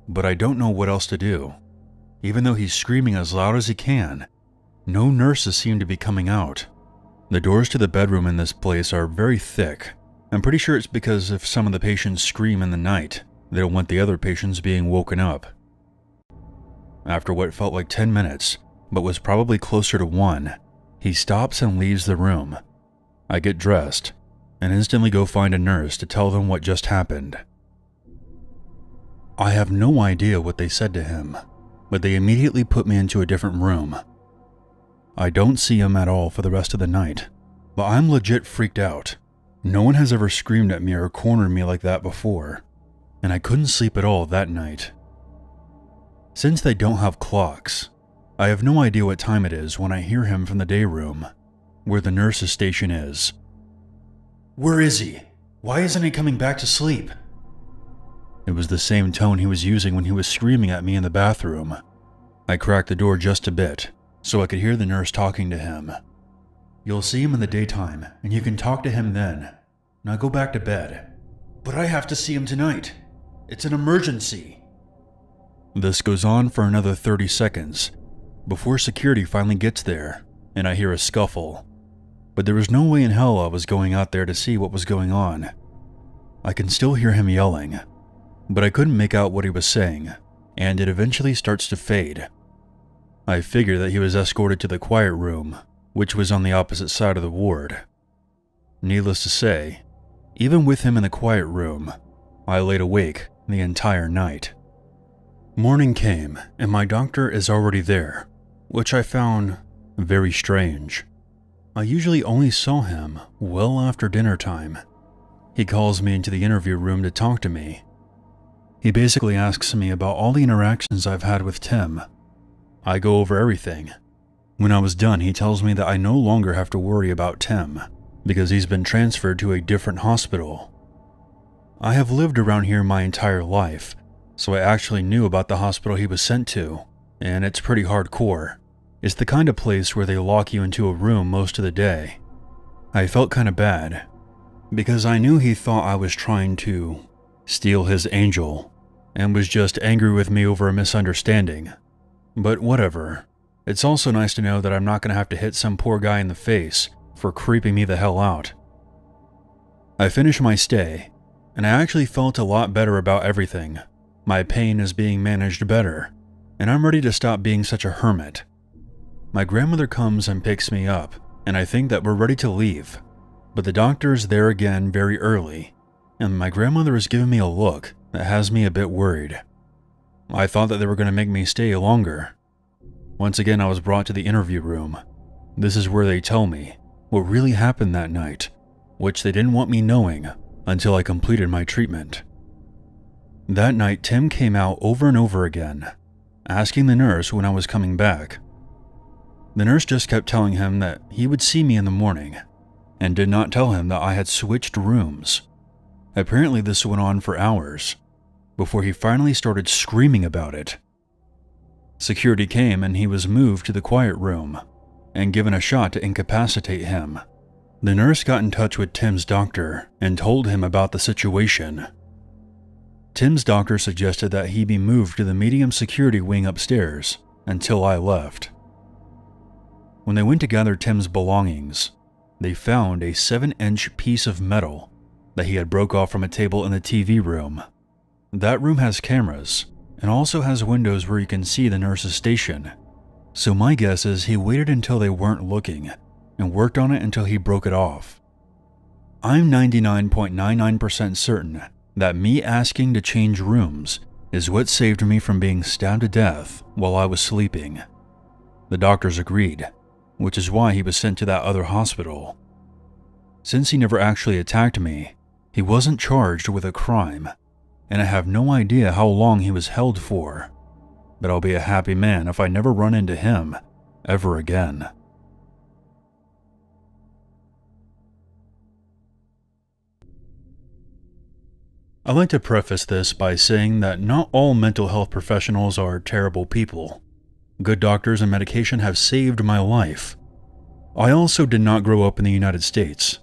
But I don't know what else to do. Even though he's screaming as loud as he can, no nurses seem to be coming out. The doors to the bedroom in this place are very thick. I'm pretty sure it's because if some of the patients scream in the night, they don't want the other patients being woken up. After what felt like 10 minutes, but was probably closer to 1, he stops and leaves the room. I get dressed and instantly go find a nurse to tell them what just happened. I have no idea what they said to him, but they immediately put me into a different room. I don't see him at all for the rest of the night, but I'm legit freaked out. No one has ever screamed at me or cornered me like that before, and I couldn't sleep at all that night. Since they don't have clocks, I have no idea what time it is when I hear him from the day room, where the nurse's station is. "Where is he? Why isn't he coming back to sleep?" It was the same tone he was using when he was screaming at me in the bathroom. I cracked the door just a bit, so I could hear the nurse talking to him. "You'll see him in the daytime, and you can talk to him then. Now go back to bed." "But I have to see him tonight. It's an emergency." This goes on for another 30 seconds, before security finally gets there, and I hear a scuffle. But there was no way in hell I was going out there to see what was going on. I can still hear him yelling, but I couldn't make out what he was saying, and it eventually starts to fade. I figure that he was escorted to the quiet room, which was on the opposite side of the ward. Needless to say, even with him in the quiet room, I laid awake the entire night. Morning came, and my doctor is already there, which I found very strange. I usually only saw him well after dinner time. He calls me into the interview room to talk to me. He basically asks me about all the interactions I've had with Tim. I go over everything. When I was done, he tells me that I no longer have to worry about Tim, because he's been transferred to a different hospital. I have lived around here my entire life, so I actually knew about the hospital he was sent to, and it's pretty hardcore. It's the kind of place where they lock you into a room most of the day. I felt kind of bad, because I knew he thought I was trying to steal his angel, and was just angry with me over a misunderstanding. But whatever. It's also nice to know that I'm not going to have to hit some poor guy in the face for creeping me the hell out. I finished my stay, and I actually felt a lot better about everything. My pain is being managed better, and I'm ready to stop being such a hermit. My grandmother comes and picks me up, and I think that we're ready to leave. But the doctor's there again very early, and my grandmother is giving me a look that has me a bit worried. I thought that they were going to make me stay longer. Once again, I was brought to the interview room. This is where they tell me what really happened that night, which they didn't want me knowing until I completed my treatment. That night, Tim came out over and over again, asking the nurse when I was coming back. The nurse just kept telling him that he would see me in the morning, and did not tell him that I had switched rooms. Apparently this went on for hours, before he finally started screaming about it. Security came and he was moved to the quiet room, and given a shot to incapacitate him. The nurse got in touch with Tim's doctor and told him about the situation. Tim's doctor suggested that he be moved to the medium security wing upstairs until I left. When they went to gather Tim's belongings, they found a 7-inch piece of metal that he had broke off from a table in the TV room. That room has cameras and also has windows where you can see the nurse's station. So my guess is he waited until they weren't looking and worked on it until he broke it off. I'm 99.99% certain that me asking to change rooms is what saved me from being stabbed to death while I was sleeping. The doctors agreed, which is why he was sent to that other hospital. Since he never actually attacked me, he wasn't charged with a crime, and I have no idea how long he was held for, but I'll be a happy man if I never run into him ever again. I'd like to preface this by saying that not all mental health professionals are terrible people. Good doctors and medication have saved my life. I also did not grow up in the United States,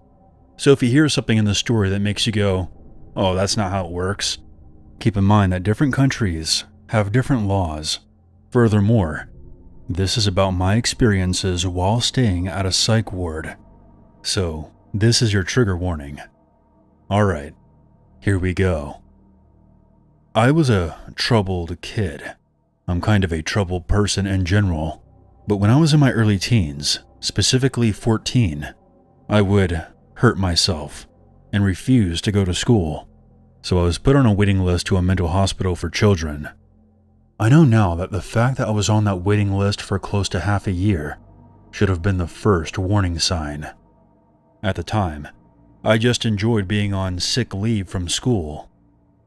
so if you hear something in the story that makes you go, "Oh, that's not how it works," keep in mind that different countries have different laws. Furthermore, this is about my experiences while staying at a psych ward, so this is your trigger warning. Alright, here we go. I was a troubled kid. I'm kind of a troubled person in general, but when I was in my early teens, specifically 14, I would hurt myself and refuse to go to school, so I was put on a waiting list to a mental hospital for children. I know now that the fact that I was on that waiting list for close to half a year should have been the first warning sign. At the time, I just enjoyed being on sick leave from school,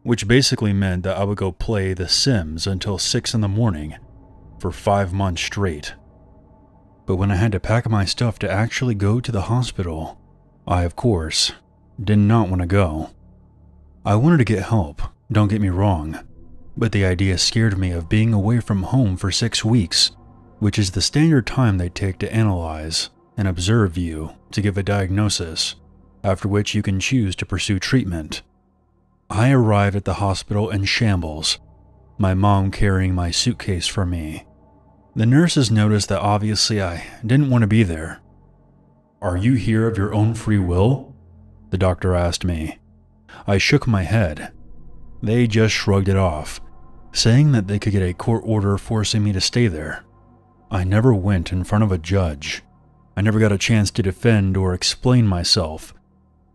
which basically meant that I would go play The Sims until 6 in the morning for 5 months straight. But when I had to pack my stuff to actually go to the hospital, I, of course, did not want to go. I wanted to get help, don't get me wrong, but the idea scared me of being away from home for 6 weeks, which is the standard time they take to analyze and observe you to give a diagnosis, after which you can choose to pursue treatment. I arrived at the hospital in shambles, my mom carrying my suitcase for me. The nurses noticed that obviously I didn't want to be there. "Are you here of your own free will?" the doctor asked me. I shook my head. They just shrugged it off, saying that they could get a court order forcing me to stay there. I never went in front of a judge. I never got a chance to defend or explain myself.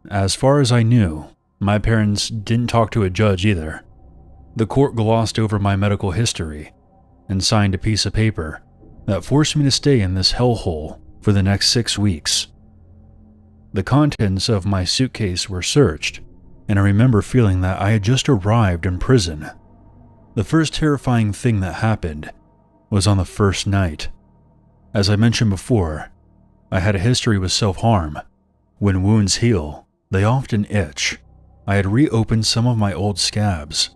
As far as I knew, my parents didn't talk to a judge either. The court glossed over my medical history and signed a piece of paper that forced me to stay in this hellhole for the next 6 weeks. The contents of my suitcase were searched, and I remember feeling that I had just arrived in prison. The first terrifying thing that happened was on the first night. As I mentioned before, I had a history with self-harm. When wounds heal, they often itch. I had reopened some of my old scabs,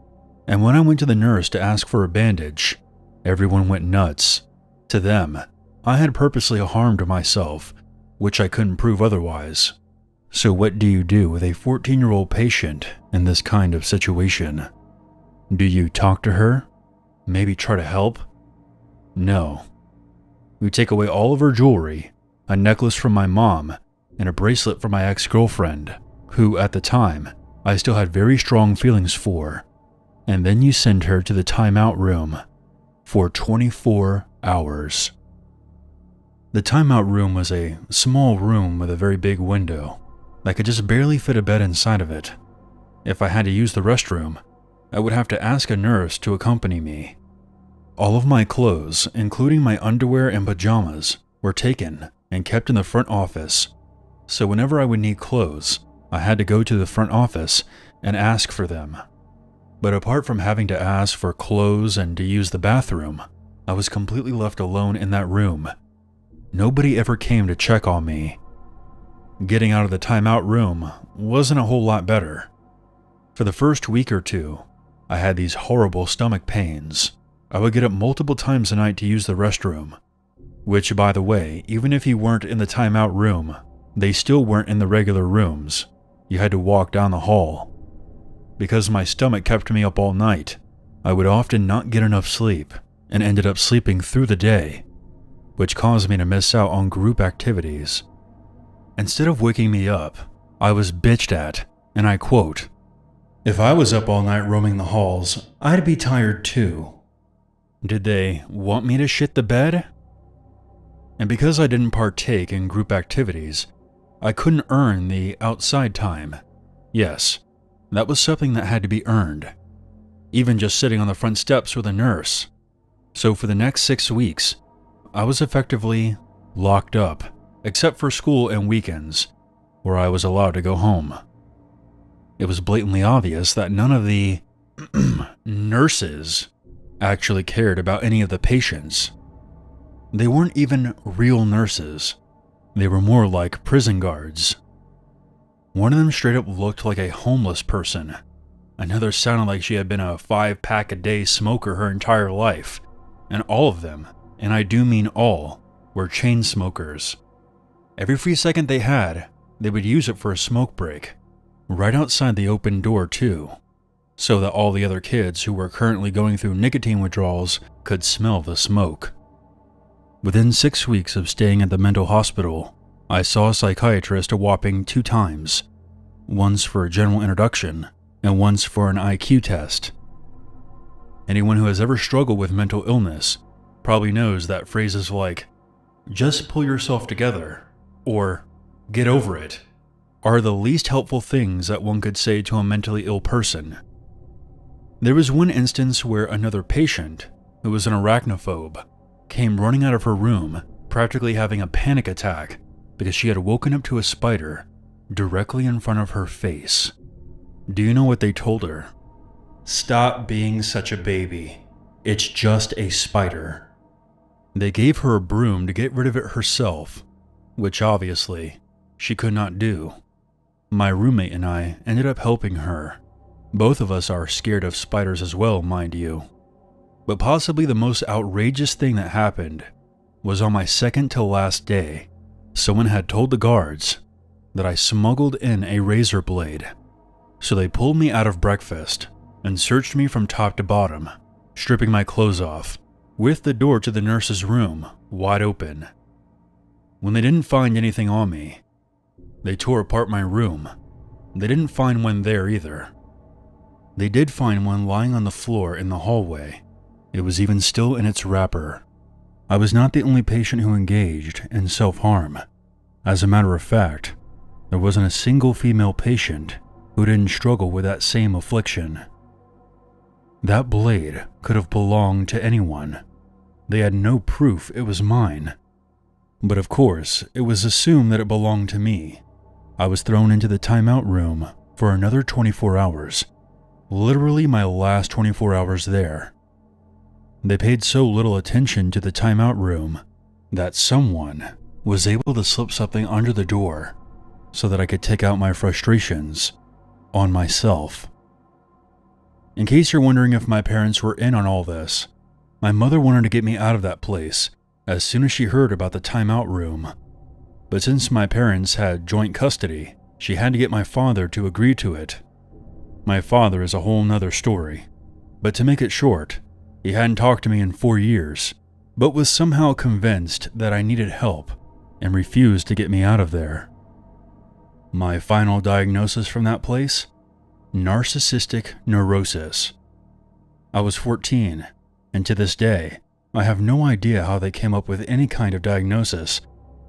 and when I went to the nurse to ask for a bandage, everyone went nuts. To them, I had purposely harmed myself, which I couldn't prove otherwise. So what do you do with a 14-year-old patient in this kind of situation? Do you talk to her? Maybe try to help? No. You take away all of her jewelry, a necklace from my mom, and a bracelet from my ex-girlfriend, who at the time I still had very strong feelings for, and then you send her to the timeout room for 24 hours. The timeout room was a small room with a very big window that could just barely fit a bed inside of it. If I had to use the restroom, I would have to ask a nurse to accompany me. All of my clothes, including my underwear and pajamas, were taken and kept in the front office, so whenever I would need clothes, I had to go to the front office and ask for them. But apart from having to ask for clothes and to use the bathroom, I was completely left alone in that room. Nobody ever came to check on me. Getting out of the timeout room wasn't a whole lot better. For the first week or two, I had these horrible stomach pains. I would get up multiple times a night to use the restroom, which, by the way, even if you weren't in the timeout room, they still weren't in the regular rooms. You had to walk down the hall. Because my stomach kept me up all night, I would often not get enough sleep and ended up sleeping through the day, which caused me to miss out on group activities. Instead of waking me up, I was bitched at, and I quote, "If I was up all night roaming the halls, I'd be tired too." Did they want me to shit the bed? And because I didn't partake in group activities, I couldn't earn the outside time. Yes, that was something that had to be earned. Even just sitting on the front steps with a nurse. So for the next 6 weeks, I was effectively locked up, except for school and weekends, where I was allowed to go home. It was blatantly obvious that none of the nurses actually cared about any of the patients. They weren't even real nurses. They were more like prison guards. One of them straight up looked like a homeless person. Another sounded like she had been a 5-pack-a-day smoker her entire life. And all of them, and I do mean all, were chain smokers. Every free second they had, they would use it for a smoke break. Right outside the open door too, so that all the other kids who were currently going through nicotine withdrawals could smell the smoke. Within 6 weeks of staying at the mental hospital, I saw a psychiatrist a whopping 2 times, once for a general introduction and once for an IQ test. Anyone who has ever struggled with mental illness probably knows that phrases like, "just pull yourself together," or "get over it," are the least helpful things that one could say to a mentally ill person. There was one instance where another patient, who was an arachnophobe, came running out of her room, practically having a panic attack because she had woken up to a spider directly in front of her face. Do you know what they told her? "Stop being such a baby. It's just a spider." They gave her a broom to get rid of it herself, which obviously she could not do. My roommate and I ended up helping her. Both of us are scared of spiders as well, mind you. But possibly the most outrageous thing that happened was on my second to last day. Someone had told the guards that I smuggled in a razor blade. So they pulled me out of breakfast and searched me from top to bottom, stripping my clothes off, with the door to the nurse's room wide open. When they didn't find anything on me, they tore apart my room. They didn't find one there either. They did find one lying on the floor in the hallway. It was even still in its wrapper. I was not the only patient who engaged in self-harm. As a matter of fact, there wasn't a single female patient who didn't struggle with that same affliction. That blade could have belonged to anyone. They had no proof it was mine. But of course, it was assumed that it belonged to me. I was thrown into the timeout room for another 24 hours. Literally my last 24 hours there. They paid so little attention to the timeout room that someone was able to slip something under the door so that I could take out my frustrations on myself. In case you're wondering if my parents were in on all this, my mother wanted to get me out of that place as soon as she heard about the timeout room. But since my parents had joint custody, she had to get my father to agree to it. My father is a whole nother story, but to make it short, he hadn't talked to me in 4 years, but was somehow convinced that I needed help and refused to get me out of there. My final diagnosis from that place? Narcissistic neurosis. I was 14, and to this day, I have no idea how they came up with any kind of diagnosis,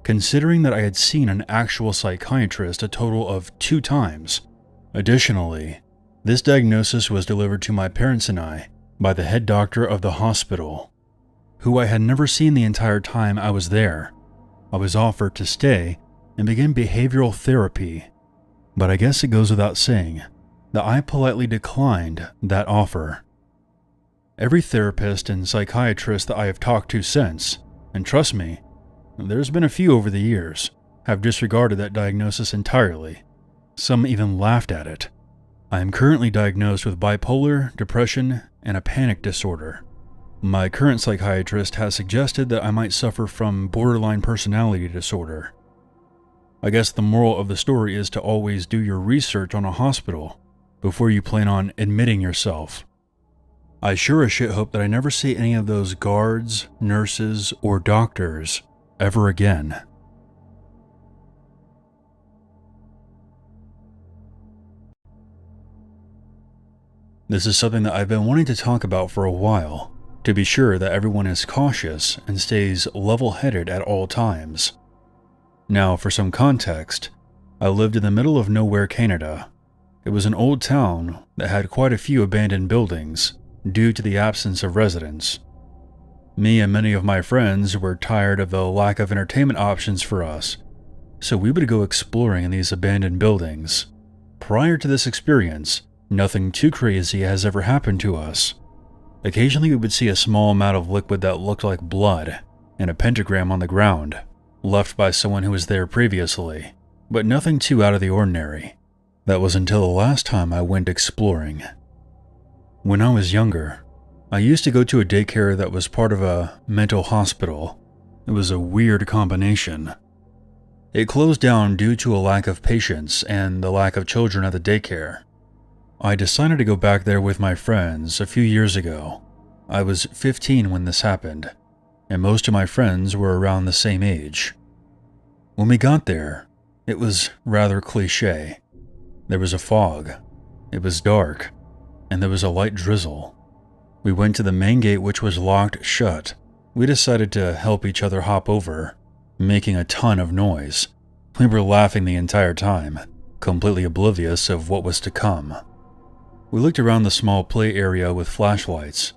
considering that I had seen an actual psychiatrist a total of 2 times. Additionally, this diagnosis was delivered to my parents and I by the head doctor of the hospital, who I had never seen the entire time I was there. I was offered to stay and begin behavioral therapy, but I guess it goes without saying that I politely declined that offer. Every therapist and psychiatrist that I have talked to since, and trust me, there's been a few over the years, have disregarded that diagnosis entirely. Some even laughed at it. I am currently diagnosed with bipolar, depression, and a panic disorder. My current psychiatrist has suggested that I might suffer from borderline personality disorder. I guess the moral of the story is to always do your research on a hospital before you plan on admitting yourself. I sure as shit hope that I never see any of those guards, nurses, or doctors ever again. This is something that I've been wanting to talk about for a while, to be sure that everyone is cautious and stays level-headed at all times. Now, for some context, I lived in the middle of nowhere, Canada. It was an old town that had quite a few abandoned buildings due to the absence of residents. Me and many of my friends were tired of the lack of entertainment options for us, so we would go exploring in these abandoned buildings. Prior to this experience, Nothing too crazy has ever happened to us. Occasionally we would see a small amount of liquid that looked like blood and a pentagram on the ground, left by someone who was there previously, but nothing too out of the ordinary. That was until the last time I went exploring. When I was younger, I used to go to a daycare that was part of a mental hospital. It was a weird combination. It closed down due to a lack of patients and the lack of children at the daycare. I decided to go back there with my friends a few years ago. I was 15 when this happened, and most of my friends were around the same age. When we got there, it was rather cliché. There was a fog, it was dark, and there was a light drizzle. We went to the main gate, which was locked shut. We decided to help each other hop over, making a ton of noise. We were laughing the entire time, completely oblivious of what was to come. We looked around the small play area with flashlights,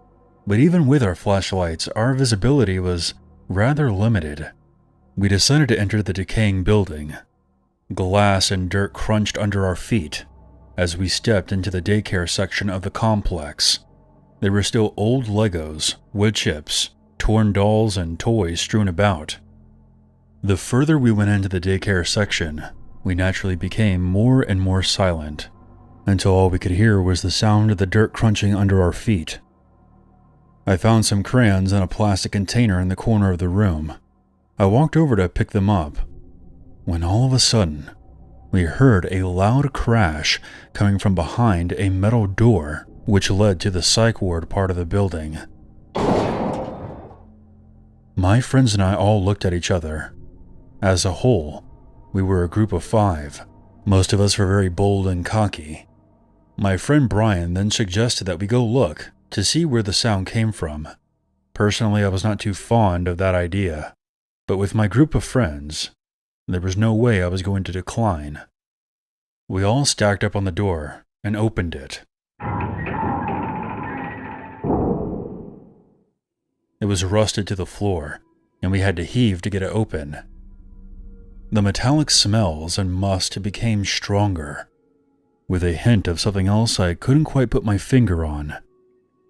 but even with our flashlights, our visibility was rather limited. We decided to enter the decaying building. Glass and dirt crunched under our feet as we stepped into the daycare section of the complex. There were still old Legos, wood chips, torn dolls, and toys strewn about. The further we went into the daycare section, we naturally became more and more silent, until all we could hear was the sound of the dirt crunching under our feet. I found some crayons in a plastic container in the corner of the room. I walked over to pick them up, when all of a sudden, we heard a loud crash coming from behind a metal door which led to the psych ward part of the building. My friends and I all looked at each other. As a whole, we were a group of 5. Most of us were very bold and cocky. My friend Brian then suggested that we go look to see where the sound came from. Personally, I was not too fond of that idea, but with my group of friends, there was no way I was going to decline. We all stacked up on the door and opened it. It was rusted to the floor, and we had to heave to get it open. The metallic smells and must became stronger, with a hint of something else I couldn't quite put my finger on.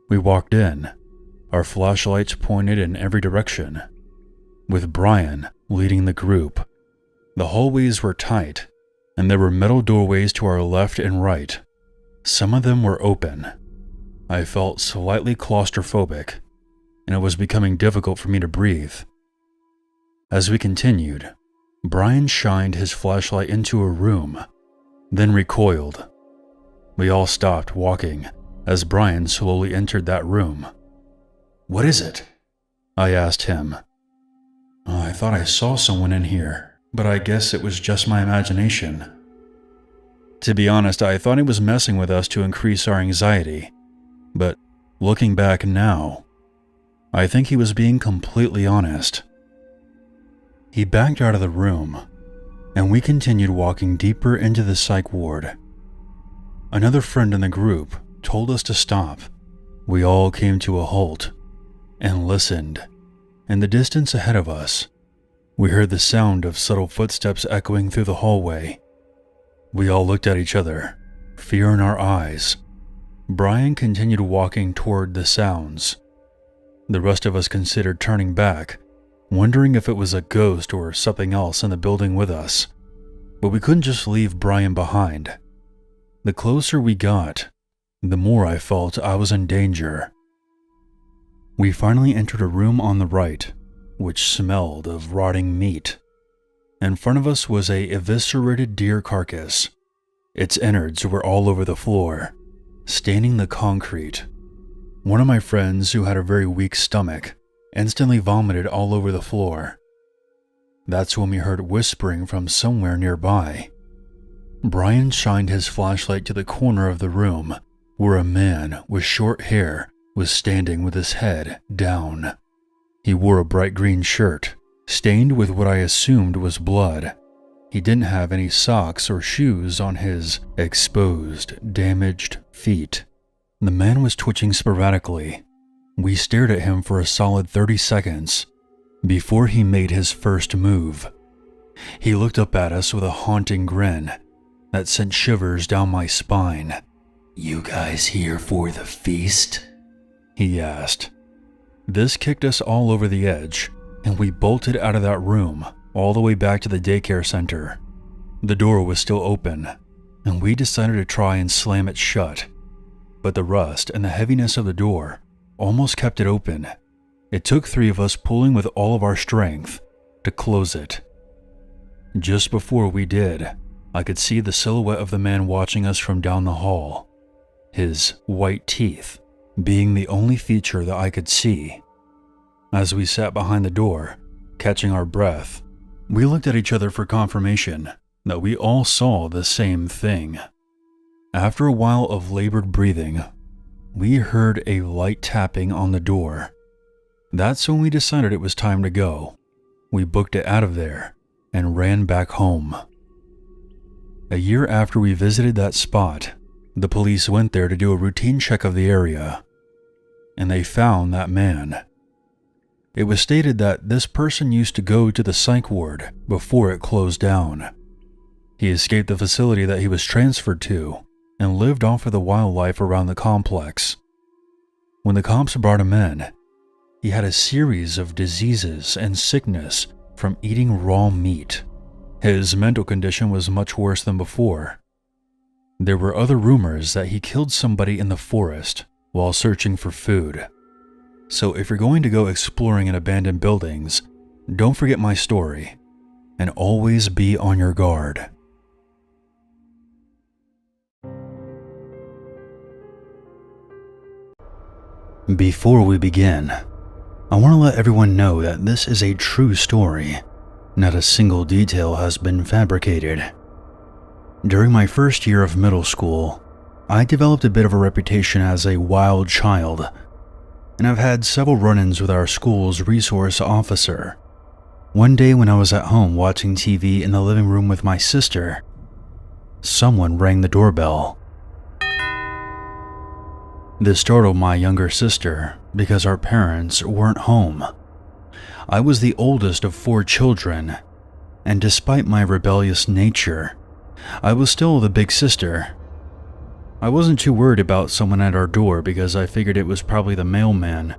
We walked in, our flashlights pointed in every direction, with Brian leading the group. The hallways were tight, and there were metal doorways to our left and right. Some of them were open. I felt slightly claustrophobic, and it was becoming difficult for me to breathe. As we continued, Brian shined his flashlight into a room, then recoiled. We all stopped walking as Brian slowly entered that room. "What is it?" I asked him. "I thought I saw someone in here, but I guess it was just my imagination." To be honest, I thought he was messing with us to increase our anxiety, but looking back now, I think he was being completely honest. He backed out of the room, and we continued walking deeper into the psych ward. Another friend in the group told us to stop. We all came to a halt and listened. In the distance ahead of us, we heard the sound of subtle footsteps echoing through the hallway. We all looked at each other, fear in our eyes. Brian continued walking toward the sounds. The rest of us considered turning back, wondering if it was a ghost or something else in the building with us. But we couldn't just leave Brian behind. The closer we got, the more I felt I was in danger. We finally entered a room on the right, which smelled of rotting meat. In front of us was a eviscerated deer carcass. Its innards were all over the floor, staining the concrete. One of my friends, who had a very weak stomach, instantly vomited all over the floor. That's when we heard whispering from somewhere nearby. Brian shined his flashlight to the corner of the room, where a man with short hair was standing with his head down. He wore a bright green shirt, stained with what I assumed was blood. He didn't have any socks or shoes on his exposed, damaged feet. The man was twitching sporadically. We stared at him for a solid 30 seconds before he made his first move. He looked up at us with a haunting grin that sent shivers down my spine. "You guys here for the feast?" he asked. This kicked us all over the edge, and we bolted out of that room all the way back to the daycare center. The door was still open, and we decided to try and slam it shut, but the rust and the heaviness of the door almost kept it open. It took 3 of us pulling with all of our strength to close it. Just before we did, I could see the silhouette of the man watching us from down the hall, his white teeth being the only feature that I could see. As we sat behind the door, catching our breath, we looked at each other for confirmation that we all saw the same thing. After a while of labored breathing, we heard a light tapping on the door. That's when we decided it was time to go. We booked it out of there and ran back home. A year after we visited that spot, the police went there to do a routine check of the area, and they found that man. It was stated that this person used to go to the psych ward before it closed down. He escaped the facility that he was transferred to and lived off of the wildlife around the complex. When the cops brought him in, he had a series of diseases and sickness from eating raw meat. His mental condition was much worse than before. There were other rumors that he killed somebody in the forest while searching for food. So if you're going to go exploring in abandoned buildings, don't forget my story, and always be on your guard. Before we begin, I want to let everyone know that this is a true story. Not a single detail has been fabricated. During my first year of middle school, I developed a bit of a reputation as a wild child, and I've had several run-ins with our school's resource officer. One day when I was at home watching TV in the living room with my sister, someone rang the doorbell. This startled my younger sister because our parents weren't home. I was the oldest of 4 children, and despite my rebellious nature, I was still the big sister. I wasn't too worried about someone at our door because I figured it was probably the mailman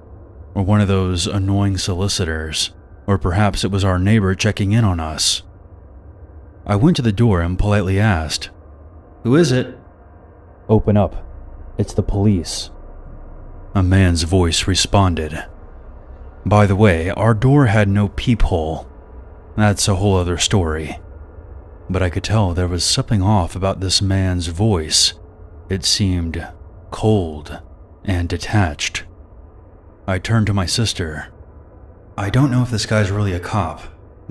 or one of those annoying solicitors, or perhaps it was our neighbor checking in on us. I went to the door and politely asked, "Who is it?" "Open up. It's the police." A man's voice responded. By the way, our door had no peephole. That's a whole other story. But I could tell there was something off about this man's voice. It seemed cold and detached. I turned to my sister. "I don't know if this guy's really a cop.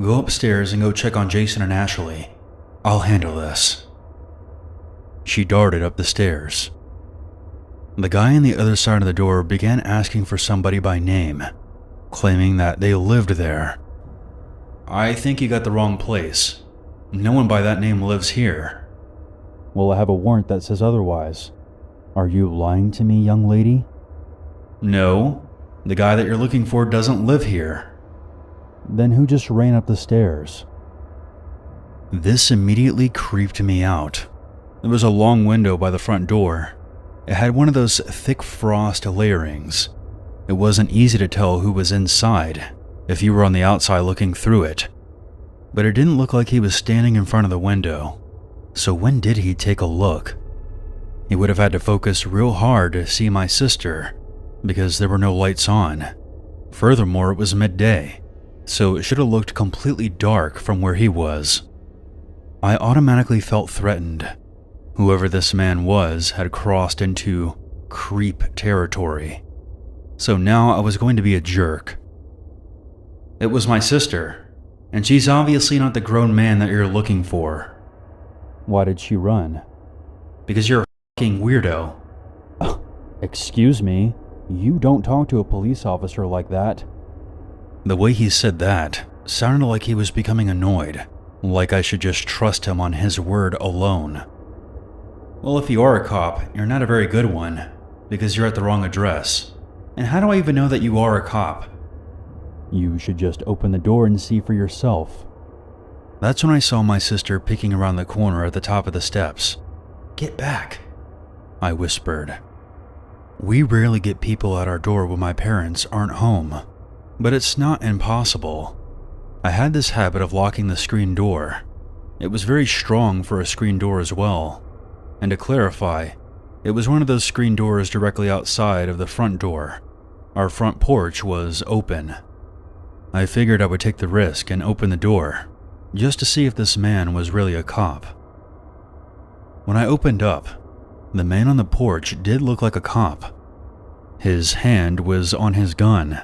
Go upstairs and go check on Jason and Ashley. I'll handle this." She darted up the stairs. The guy on the other side of the door began asking for somebody by name, claiming that they lived there. "I think you got the wrong place. No one by that name lives here." "Well, I have a warrant that says otherwise. Are you lying to me, young lady?" "No, the guy that you're looking for doesn't live here." "Then who just ran up the stairs?" This immediately creeped me out. There was a long window by the front door. It had one of those thick frost layerings. It wasn't easy to tell who was inside if you were on the outside looking through it. But it didn't look like he was standing in front of the window. So when did he take a look? He would have had to focus real hard to see my sister because there were no lights on. Furthermore, it was midday, so it should have looked completely dark from where he was. I automatically felt threatened. Whoever this man was had crossed into creep territory. So now I was going to be a jerk. "It was my sister, and she's obviously not the grown man that you're looking for." "Why did she run?" "Because you're a fucking weirdo." "Excuse me, you don't talk to a police officer like that." The way he said that sounded like he was becoming annoyed, like I should just trust him on his word alone. "Well, if you are a cop, you're not a very good one, because you're at the wrong address. And how do I even know that you are a cop?" "You should just open the door and see for yourself." That's when I saw my sister peeking around the corner at the top of the steps. "Get back." I whispered. We rarely get people at our door when my parents aren't home, but it's not impossible. I had this habit of locking the screen door. It was very strong for a screen door as well. And to clarify, it was one of those screen doors directly outside of the front door. Our front porch was open. I figured I would take the risk and open the door, just to see if this man was really a cop. When I opened up, the man on the porch did look like a cop. His hand was on his gun,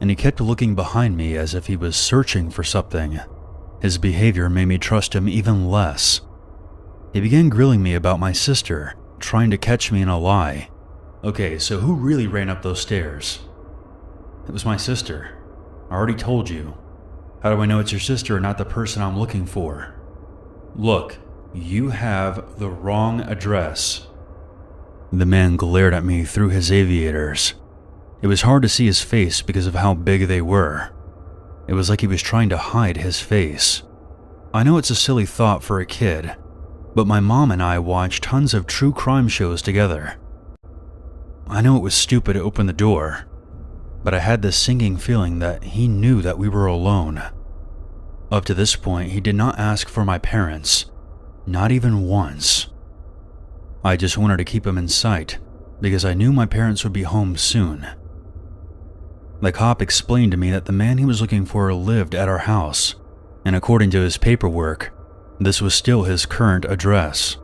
and he kept looking behind me as if he was searching for something. His behavior made me trust him even less. He began grilling me about my sister, trying to catch me in a lie. Okay, so who really ran up those stairs? It was my sister. I already told you. How do I know it's your sister and not the person I'm looking for? Look, you have the wrong address. The man glared at me through his aviators. It was hard to see his face because of how big they were. It was like he was trying to hide his face. I know it's a silly thought for a kid, but my mom and I watched tons of true crime shows together. I know it was stupid to open the door, but I had this sinking feeling that he knew that we were alone. Up to this point, he did not ask for my parents, not even once. I just wanted to keep him in sight because I knew my parents would be home soon. The cop explained to me that the man he was looking for lived at our house, and according to his paperwork, this was still his current address.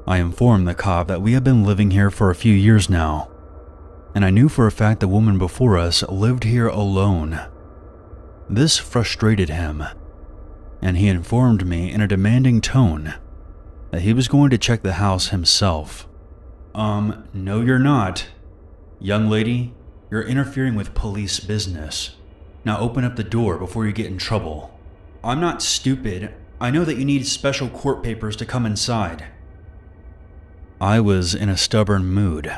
I informed the cop that we had been living here for a few years now, and I knew for a fact the woman before us lived here alone. This frustrated him, and he informed me in a demanding tone that he was going to check the house himself. No you're not. Young lady, you're interfering with police business. Now open up the door before you get in trouble. I'm not stupid. I know that you need special court papers to come inside. I was in a stubborn mood,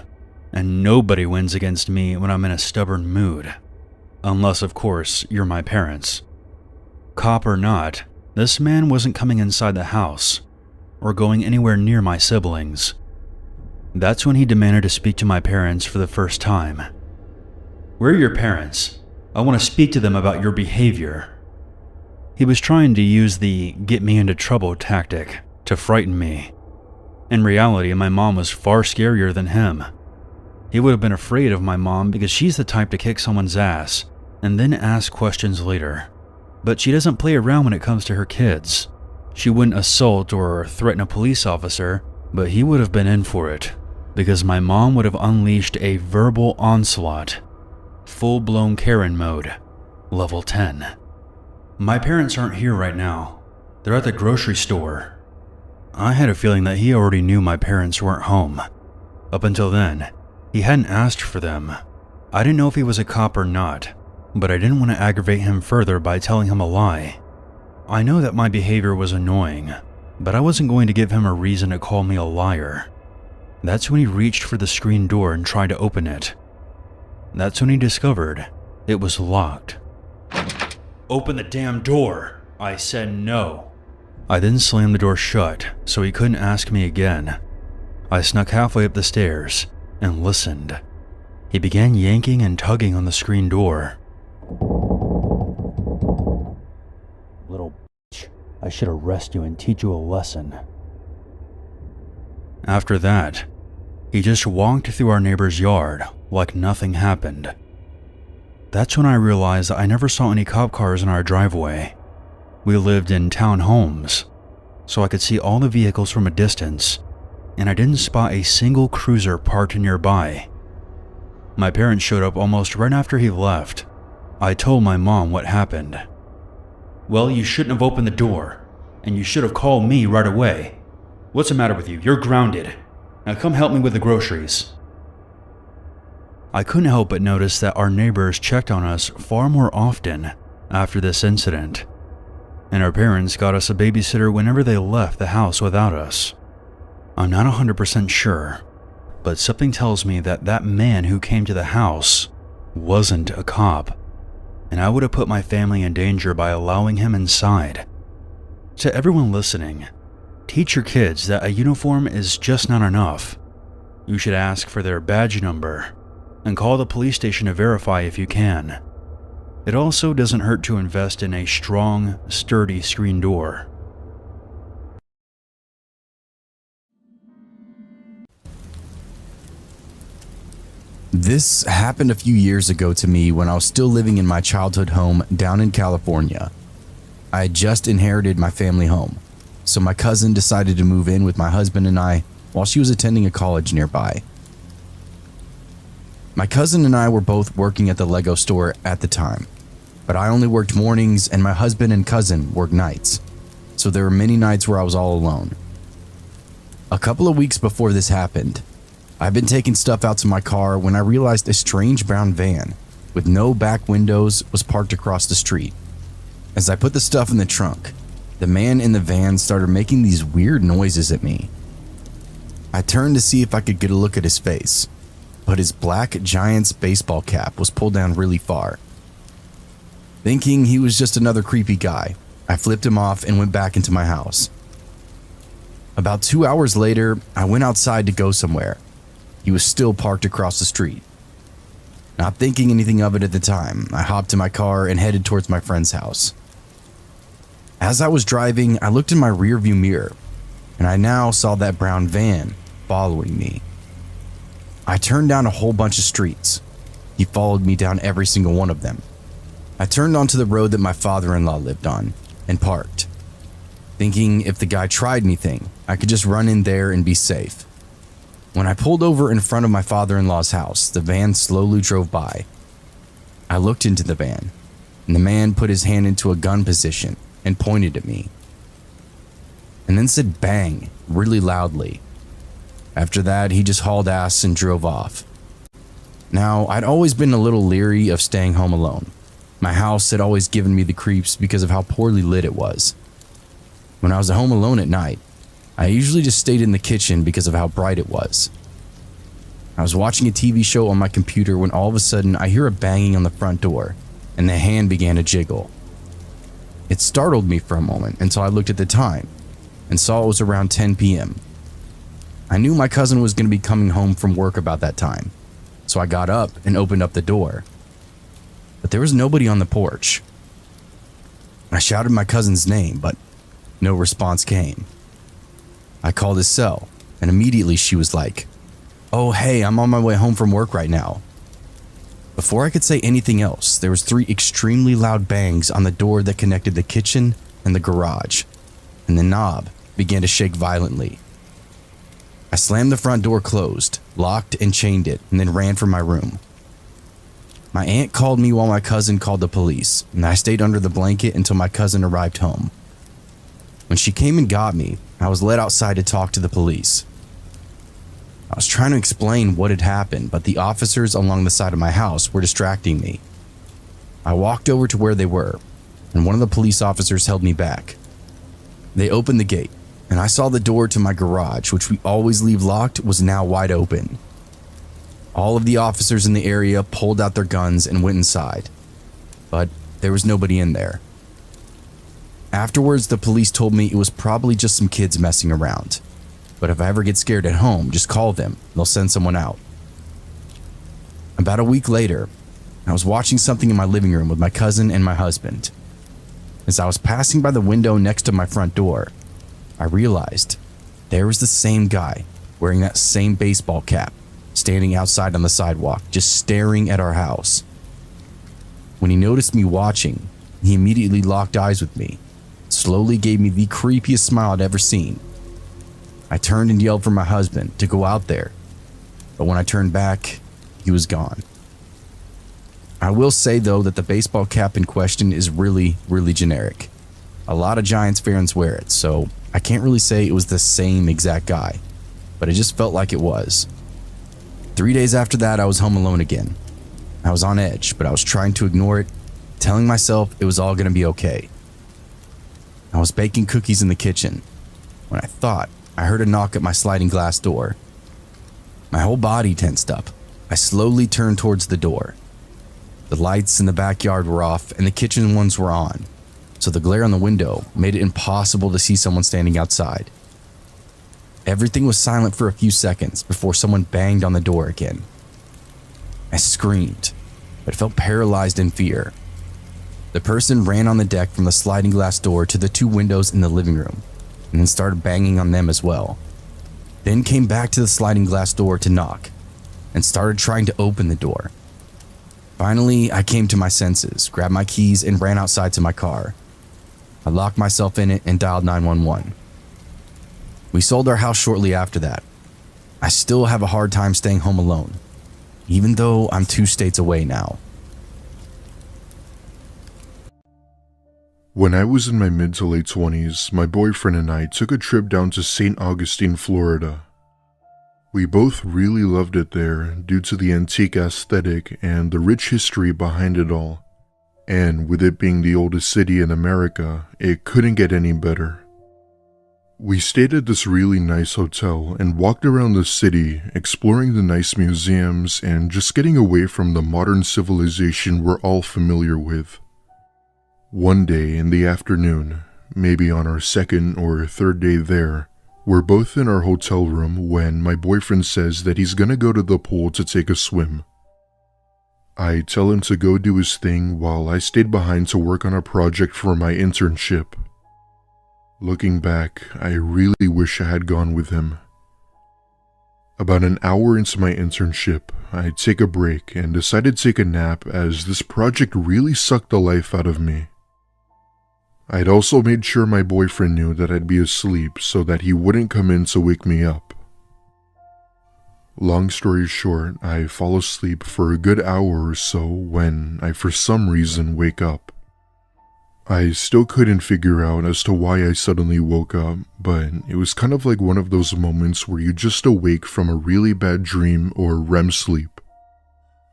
and nobody wins against me when I'm in a stubborn mood. Unless, of course, you're my parents. Cop or not, this man wasn't coming inside the house or going anywhere near my siblings. That's when he demanded to speak to my parents for the first time. Where are your parents? I want to speak to them about your behavior. He was trying to use the get me into trouble tactic to frighten me. In reality, my mom was far scarier than him. He would have been afraid of my mom because she's the type to kick someone's ass and then ask questions later. But she doesn't play around when it comes to her kids. She wouldn't assault or threaten a police officer, but he would have been in for it because my mom would have unleashed a verbal onslaught. Full-blown Karen mode, level 10. My parents aren't here right now. They're at the grocery store. I had a feeling that he already knew my parents weren't home. Up until then, he hadn't asked for them. I didn't know if he was a cop or not, but I didn't want to aggravate him further by telling him a lie. I know that my behavior was annoying, but I wasn't going to give him a reason to call me a liar. That's when he reached for the screen door and tried to open it. That's when he discovered it was locked. Open the damn door! I said no. I then slammed the door shut so he couldn't ask me again. I snuck halfway up the stairs and listened. He began yanking and tugging on the screen door. Little bitch, I should arrest you and teach you a lesson. After that, he just walked through our neighbor's yard like nothing happened. That's when I realized that I never saw any cop cars in our driveway. We lived in townhomes, so I could see all the vehicles from a distance, and I didn't spot a single cruiser parked nearby. My parents showed up almost right after he left. I told my mom what happened. Well, you shouldn't have opened the door, and you should have called me right away. What's the matter with you? You're grounded. Now come help me with the groceries. I couldn't help but notice that our neighbors checked on us far more often after this incident, and our parents got us a babysitter whenever they left the house without us. I'm not 100% sure, but something tells me that that man who came to the house wasn't a cop, and I would have put my family in danger by allowing him inside. To everyone listening, teach your kids that a uniform is just not enough. You should ask for their badge number and call the police station to verify if you can. It also doesn't hurt to invest in a strong, sturdy screen door. This happened a few years ago to me when I was still living in my childhood home down in California. I had just inherited my family home, so my cousin decided to move in with my husband and I while she was attending a college nearby. My cousin and I were both working at the Lego store at the time, but I only worked mornings and my husband and cousin worked nights, so there were many nights where I was all alone. A couple of weeks before this happened, I'd been taking stuff out to my car when I realized a strange brown van with no back windows was parked across the street. As I put the stuff in the trunk, the man in the van started making these weird noises at me. I turned to see if I could get a look at his face, but his black Giants baseball cap was pulled down really far. Thinking he was just another creepy guy, I flipped him off and went back into my house. About 2 hours later, I went outside to go somewhere. He was still parked across the street. Not thinking anything of it at the time, I hopped in my car and headed towards my friend's house. As I was driving, I looked in my rearview mirror, and I now saw that brown van following me. I turned down a whole bunch of streets. He followed me down every single one of them. I turned onto the road that my father-in-law lived on and parked, thinking if the guy tried anything, I could just run in there and be safe. When I pulled over in front of my father-in-law's house, the van slowly drove by. I looked into the van, and the man put his hand into a gun position and pointed at me, and then said bang really loudly. After that, he just hauled ass and drove off. Now, I'd always been a little leery of staying home alone. My house had always given me the creeps because of how poorly lit it was. When I was at home alone at night, I usually just stayed in the kitchen because of how bright it was. I was watching a TV show on my computer when all of a sudden I hear a banging on the front door, and the hand began to jiggle. It startled me for a moment until I looked at the time and saw it was around 10 p.m. I knew my cousin was going to be coming home from work about that time, so I got up and opened up the door. But there was nobody on the porch. I shouted my cousin's name, but no response came. I called his cell, and immediately she was like, "Oh, hey, I'm on my way home from work right now." Before I could say anything else, there was 3 extremely loud bangs on the door that connected the kitchen and the garage, and the knob began to shake violently. I slammed the front door closed, locked and chained it, and then ran for my room. My aunt called me while my cousin called the police, and I stayed under the blanket until my cousin arrived home. When she came and got me, I was led outside to talk to the police. I was trying to explain what had happened, but the officers along the side of my house were distracting me. I walked over to where they were, and one of the police officers held me back. They opened the gate, and I saw the door to my garage, which we always leave locked, was now wide open. All of the officers in the area pulled out their guns and went inside, but there was nobody in there. Afterwards, the police told me it was probably just some kids messing around, but if I ever get scared at home, just call them, they'll send someone out. About a week later, I was watching something in my living room with my cousin and my husband. As I was passing by the window next to my front door, I realized there was the same guy wearing that same baseball cap, standing outside on the sidewalk, just staring at our house. When he noticed me watching, he immediately locked eyes with me, slowly gave me the creepiest smile I'd ever seen. I turned and yelled for my husband to go out there, but when I turned back, he was gone. I will say though that the baseball cap in question is really generic. A lot of Giants fans wear it, so I can't really say it was the same exact guy, but it just felt like it was. 3 days after that, I was home alone again. I was on edge, but I was trying to ignore it, telling myself it was all going to be okay. I was baking cookies in the kitchen when I thought I heard a knock at my sliding glass door. My whole body tensed up. I slowly turned towards the door. The lights in the backyard were off and the kitchen ones were on, so the glare on the window made it impossible to see someone standing outside. Everything was silent for a few seconds before someone banged on the door again. I screamed, but felt paralyzed in fear. The person ran on the deck from the sliding glass door to the 2 windows in the living room, and then started banging on them as well. Then came back to the sliding glass door to knock, and started trying to open the door. Finally, I came to my senses, grabbed my keys, and ran outside to my car. I locked myself in it and dialed 911. We sold our house shortly after that. I still have a hard time staying home alone, even though I'm 2 states away now. When I was in my mid to late 20s, my boyfriend and I took a trip down to St. Augustine, Florida. We both really loved it there due to the antique aesthetic and the rich history behind it all. And with it being the oldest city in America, it couldn't get any better. We stayed at this really nice hotel and walked around the city, exploring the nice museums and just getting away from the modern civilization we're all familiar with. One day in the afternoon, maybe on our 2nd or 3rd day there, we're both in our hotel room when my boyfriend says that he's gonna go to the pool to take a swim. I tell him to go do his thing while I stayed behind to work on a project for my internship. Looking back, I really wish I had gone with him. About an hour into my internship, I take a break and decide to take a nap as this project really sucked the life out of me. I'd also made sure my boyfriend knew that I'd be asleep so that he wouldn't come in to wake me up. Long story short, I fall asleep for a good hour or so when I for some reason wake up. I still couldn't figure out as to why I suddenly woke up, but it was kind of like one of those moments where you just awake from a really bad dream or REM sleep.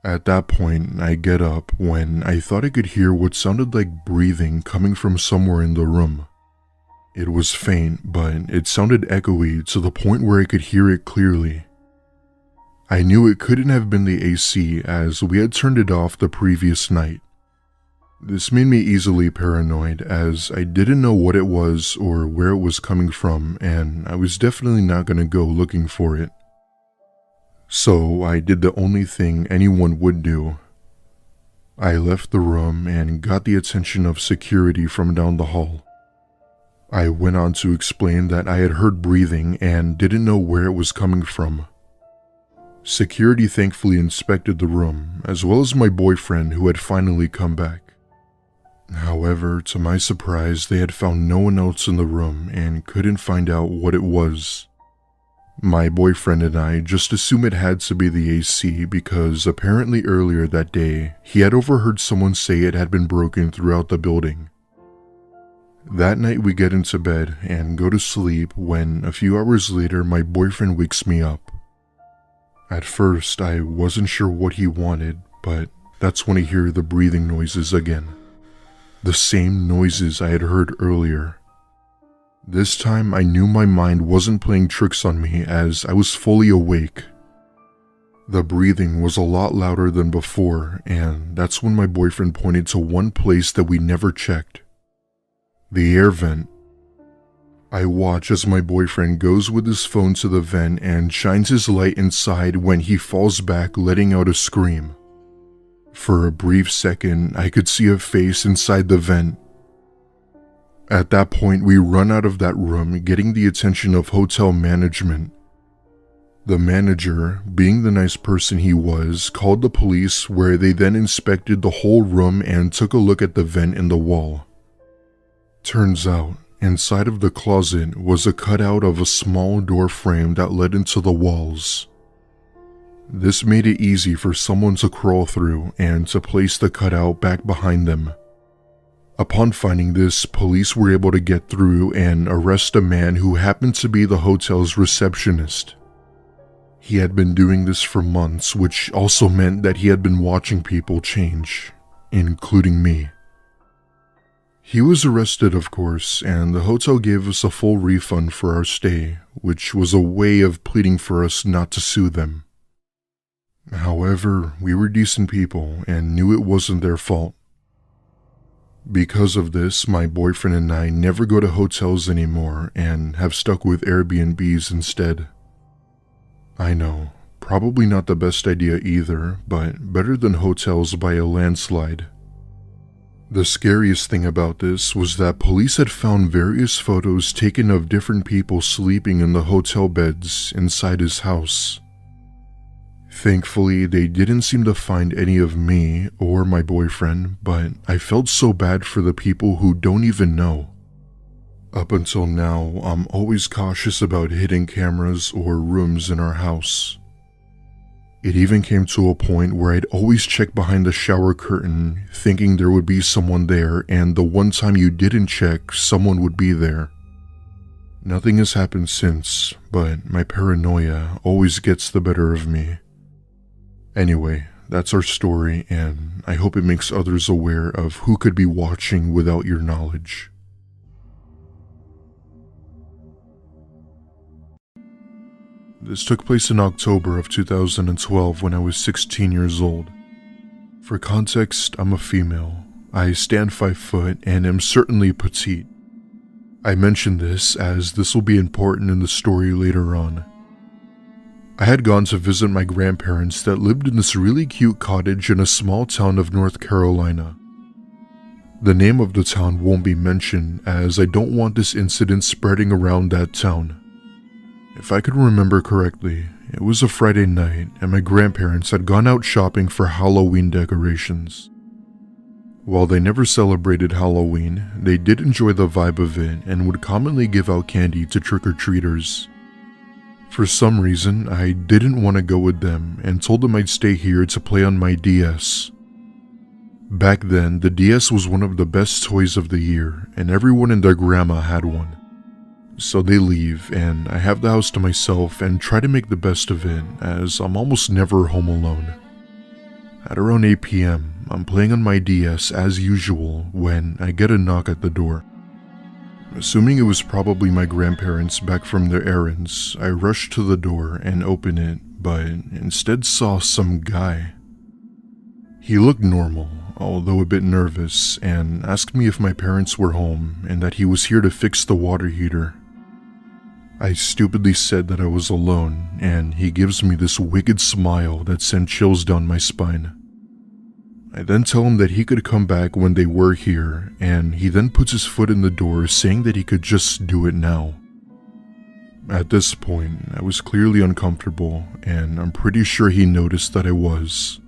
At that point, I get up when I thought I could hear what sounded like breathing coming from somewhere in the room. It was faint, but it sounded echoey to the point where I could hear it clearly. I knew it couldn't have been the AC as we had turned it off the previous night. This made me easily paranoid as I didn't know what it was or where it was coming from, and I was definitely not going to go looking for it. So I did the only thing anyone would do. I left the room and got the attention of security from down the hall. I went on to explain that I had heard breathing and didn't know where it was coming from. Security thankfully inspected the room, as well as my boyfriend who had finally come back. However, to my surprise, they had found no one else in the room and couldn't find out what it was. My boyfriend and I just assumed it had to be the AC because apparently earlier that day, he had overheard someone say it had been broken throughout the building. That night we get into bed and go to sleep when a few hours later my boyfriend wakes me up. At first, I wasn't sure what he wanted, but that's when I hear the breathing noises again. The same noises I had heard earlier. This time I knew my mind wasn't playing tricks on me as I was fully awake. The breathing was a lot louder than before, and that's when my boyfriend pointed to one place that we never checked. The air vent. I watch as my boyfriend goes with his phone to the vent and shines his light inside when he falls back, letting out a scream. For a brief second, I could see a face inside the vent. At that point, we run out of that room, getting the attention of hotel management. The manager, being the nice person he was, called the police, where they then inspected the whole room and took a look at the vent in the wall. Turns out, inside of the closet was a cutout of a small door frame that led into the walls. This made it easy for someone to crawl through and to place the cutout back behind them. Upon finding this, police were able to get through and arrest a man who happened to be the hotel's receptionist. He had been doing this for months, which also meant that he had been watching people change, including me. He was arrested, of course, and the hotel gave us a full refund for our stay, which was a way of pleading for us not to sue them. However, we were decent people and knew it wasn't their fault. Because of this, my boyfriend and I never go to hotels anymore and have stuck with Airbnbs instead. I know, probably not the best idea either, but better than hotels by a landslide. The scariest thing about this was that police had found various photos taken of different people sleeping in the hotel beds inside his house. Thankfully, they didn't seem to find any of me or my boyfriend, but I felt so bad for the people who don't even know. Up until now, I'm always cautious about hidden cameras or rooms in our house. It even came to a point where I'd always check behind the shower curtain, thinking there would be someone there, and the one time you didn't check, someone would be there. Nothing has happened since, but my paranoia always gets the better of me. Anyway, that's our story, and I hope it makes others aware of who could be watching without your knowledge. This took place in October of 2012 when I was 16 years old. For context, I'm a female. I stand 5 foot and am certainly petite. I mention this as this will be important in the story later on. I had gone to visit my grandparents that lived in this really cute cottage in a small town of North Carolina. The name of the town won't be mentioned as I don't want this incident spreading around that town. If I could remember correctly, it was a Friday night and my grandparents had gone out shopping for Halloween decorations. While they never celebrated Halloween, they did enjoy the vibe of it and would commonly give out candy to trick-or-treaters. For some reason, I didn't want to go with them and told them I'd stay here to play on my DS. Back then, the DS was one of the best toys of the year and everyone and their grandma had one. So they leave and I have the house to myself and try to make the best of it as I'm almost never home alone. At around 8 p.m., I'm playing on my DS as usual when I get a knock at the door. Assuming it was probably my grandparents back from their errands, I rushed to the door and opened it, but instead saw some guy. He looked normal, although a bit nervous, and asked me if my parents were home and that he was here to fix the water heater. I stupidly said that I was alone, and he gives me this wicked smile that sent chills down my spine. I then tell him that he could come back when they were here, and he then puts his foot in the door saying that he could just do it now. At this point, I was clearly uncomfortable, and I'm pretty sure he noticed that I was.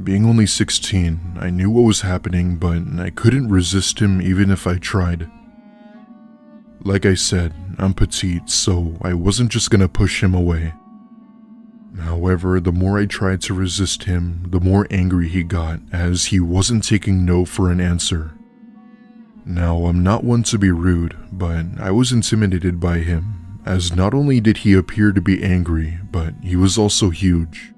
Being only 16, I knew what was happening, but I couldn't resist him even if I tried. Like I said, I'm petite, so I wasn't just gonna push him away. However, the more I tried to resist him, the more angry he got, as he wasn't taking no for an answer. Now, I'm not one to be rude, but I was intimidated by him, as not only did he appear to be angry, but he was also huge.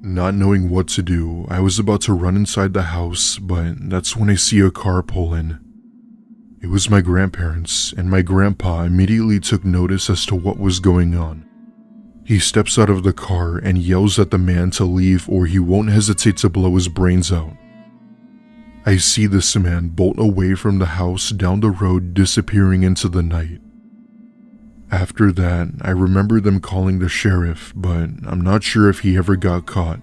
Not knowing what to do, I was about to run inside the house, but that's when I see a car pull in. It was my grandparents, and my grandpa immediately took notice as to what was going on. He steps out of the car and yells at the man to leave or he won't hesitate to blow his brains out. I see this man bolt away from the house down the road, disappearing into the night. After that, I remember them calling the sheriff, but I'm not sure if he ever got caught.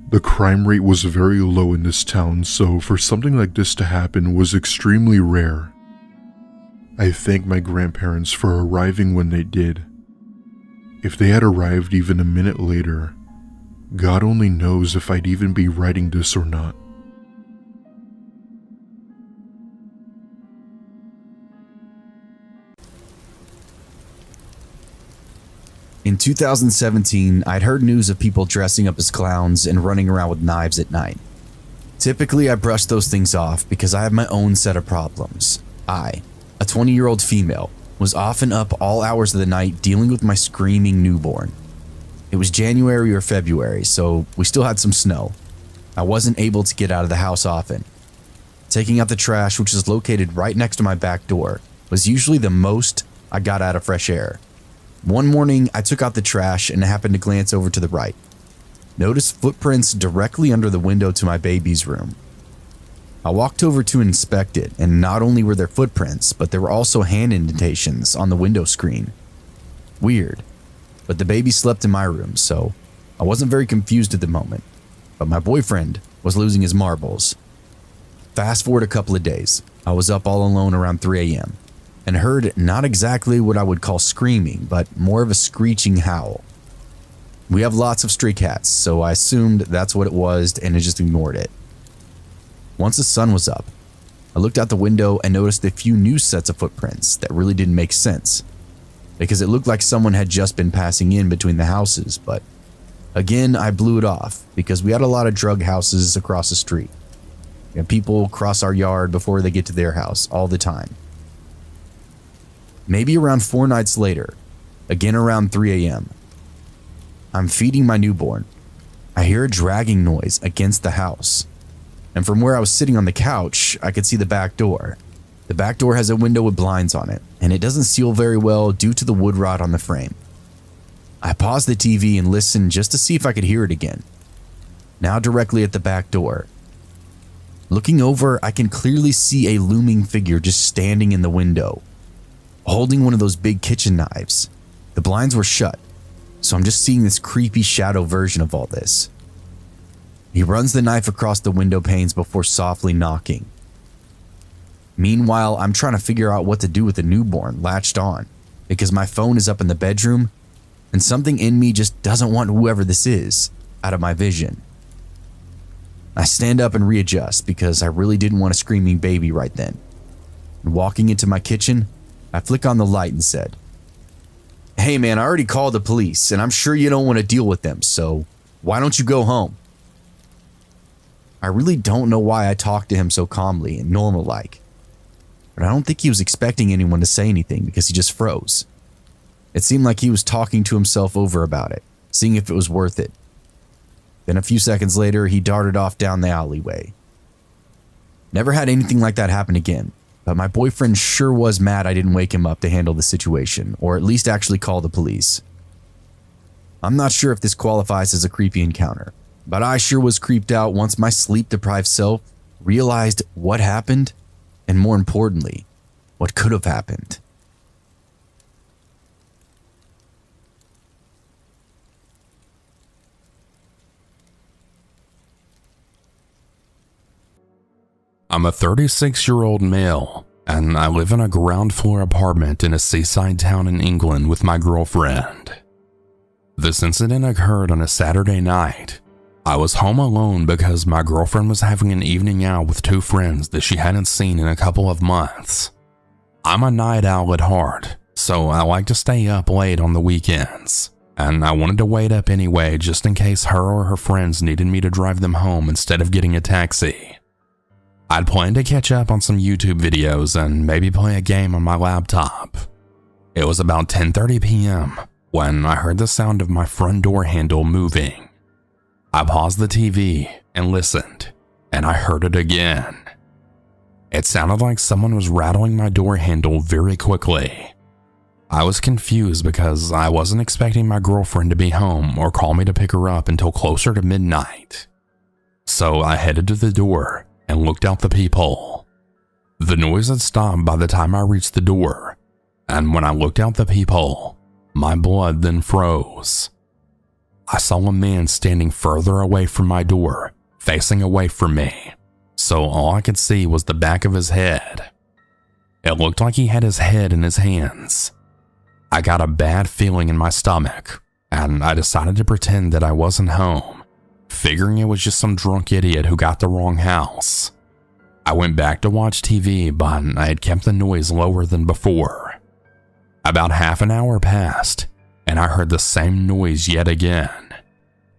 The crime rate was very low in this town, so for something like this to happen was extremely rare. I thank my grandparents for arriving when they did. If they had arrived even a minute later, God only knows if I'd even be writing this or not. In 2017, I'd heard news of people dressing up as clowns and running around with knives at night. Typically, I brush those things off because I have my own set of problems. I, a 20-year-old female, was often up all hours of the night dealing with my screaming newborn. It was January or February, so we still had some snow. I wasn't able to get out of the house often. Taking out the trash, which is located right next to my back door, was usually the most I got out of fresh air. One morning, I took out the trash and happened to glance over to the right. Noticed footprints directly under the window to my baby's room. I walked over to inspect it, and not only were there footprints, but there were also hand indentations on the window screen. Weird, but the baby slept in my room, so I wasn't very confused at the moment. But my boyfriend was losing his marbles. Fast forward a couple of days, I was up all alone around 3 a.m. and heard not exactly what I would call screaming, but more of a screeching howl. We have lots of stray cats, so I assumed that's what it was and I just ignored it. Once the sun was up, I looked out the window and noticed a few new sets of footprints that really didn't make sense, because it looked like someone had just been passing in between the houses, but again, I blew it off because we had a lot of drug houses across the street. And people cross our yard before they get to their house all the time. Maybe around 4 nights later, again around 3 a.m., I'm feeding my newborn. I hear a dragging noise against the house. And from where I was sitting on the couch, I could see the back door. The back door has a window with blinds on it, and it doesn't seal very well due to the wood rot on the frame. I paused the TV and listened just to see if I could hear it again. Now directly at the back door. Looking over, I can clearly see a looming figure just standing in the window, holding one of those big kitchen knives. The blinds were shut, so I'm just seeing this creepy shadow version of all this. He runs the knife across the window panes before softly knocking. Meanwhile, I'm trying to figure out what to do with the newborn latched on, because my phone is up in the bedroom, and something in me just doesn't want whoever this is out of my vision. I stand up and readjust because I really didn't want a screaming baby right then. And walking into my kitchen, I flick on the light and said, "Hey man, I already called the police and I'm sure you don't want to deal with them, so why don't you go home?" I really don't know why I talked to him so calmly and normal-like, but I don't think he was expecting anyone to say anything because he just froze. It seemed like he was talking to himself over about it, seeing if it was worth it. Then a few seconds later, he darted off down the alleyway. Never had anything like that happen again, but my boyfriend sure was mad I didn't wake him up to handle the situation, or at least actually call the police. I'm not sure if this qualifies as a creepy encounter, but I sure was creeped out once my sleep-deprived self realized what happened, and more importantly, what could have happened. I'm a 36-year-old male, and I live in a ground floor apartment in a seaside town in England with my girlfriend. This incident occurred on a Saturday night. I was home alone because my girlfriend was having an evening out with 2 friends that she hadn't seen in a couple of months. I'm a night owl at heart, so I like to stay up late on the weekends, and I wanted to wait up anyway just in case her or her friends needed me to drive them home instead of getting a taxi. I'd planned to catch up on some YouTube videos and maybe play a game on my laptop. It was about 10:30 p.m. when I heard the sound of my front door handle moving. I paused the TV and listened, and I heard it again. It sounded like someone was rattling my door handle very quickly. I was confused because I wasn't expecting my girlfriend to be home or call me to pick her up until closer to midnight. So I headed to the door and looked out the peephole. The noise had stopped by the time I reached the door, and when I looked out the peephole, my blood then froze. I saw a man standing further away from my door, facing away from me, so all I could see was the back of his head. It looked like he had his head in his hands. I got a bad feeling in my stomach, and I decided to pretend that I wasn't home, figuring it was just some drunk idiot who got the wrong house. I went back to watch TV, but I had kept the noise lower than before. About half an hour passed, and I heard the same noise yet again.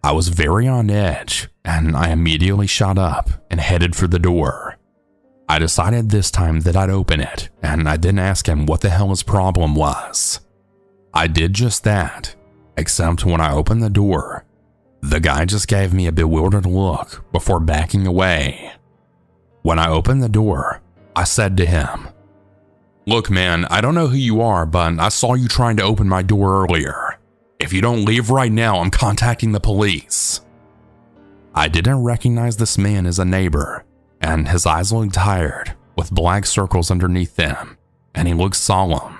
I was very on edge, and I immediately shot up and headed for the door. I decided this time that I'd open it, and I didn't ask him what the hell his problem was. I did just that, except when I opened the door, the guy just gave me a bewildered look before backing away. When I opened the door, I said to him, "Look man, I don't know who you are, but I saw you trying to open my door earlier. If you don't leave right now, I'm contacting the police." I didn't recognize this man as a neighbor, and his eyes looked tired, with black circles underneath them, and he looked solemn.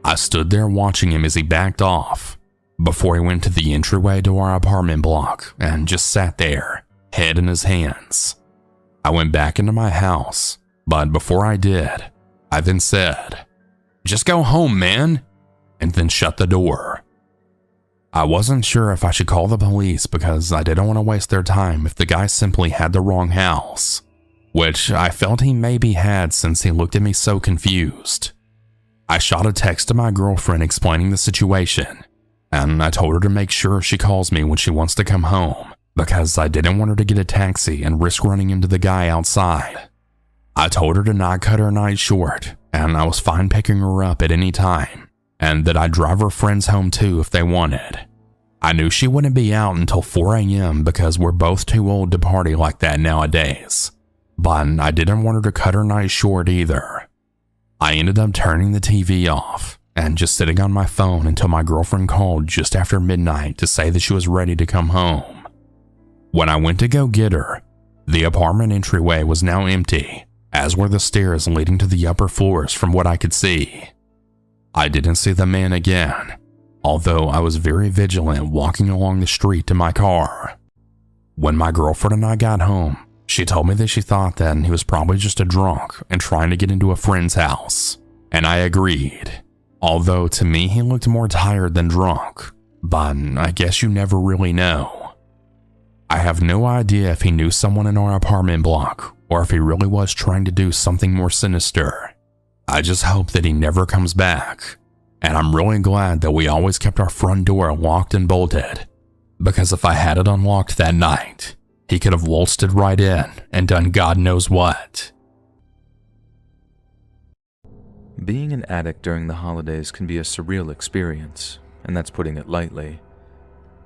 I stood there watching him as he backed off, before he went to the entryway to our apartment block and just sat there, head in his hands. I went back into my house, but before I did, I then said, "Just go home, man," and then shut the door. I wasn't sure if I should call the police because I didn't want to waste their time if the guy simply had the wrong house, which I felt he maybe had since he looked at me so confused. I shot a text to my girlfriend explaining the situation, and I told her to make sure she calls me when she wants to come home because I didn't want her to get a taxi and risk running into the guy outside. I told her to not cut her night short, and I was fine picking her up at any time, and that I'd drive her friends home too if they wanted. I knew she wouldn't be out until 4 a.m. because we're both too old to party like that nowadays, but I didn't want her to cut her night short either. I ended up turning the TV off and just sitting on my phone until my girlfriend called just after midnight to say that she was ready to come home. When I went to go get her, the apartment entryway was now empty, as were the stairs leading to the upper floors from what I could see. I didn't see the man again, although I was very vigilant walking along the street to my car. When my girlfriend and I got home, she told me that she thought that he was probably just a drunk and trying to get into a friend's house, and I agreed, although to me he looked more tired than drunk, but I guess you never really know. I have no idea if he knew someone in our apartment block or if he really was trying to do something more sinister. I just hope that he never comes back, and I'm really glad that we always kept our front door locked and bolted, because if I had it unlocked that night, he could have waltzed it right in and done God knows what. Being an addict during the holidays can be a surreal experience, and that's putting it lightly.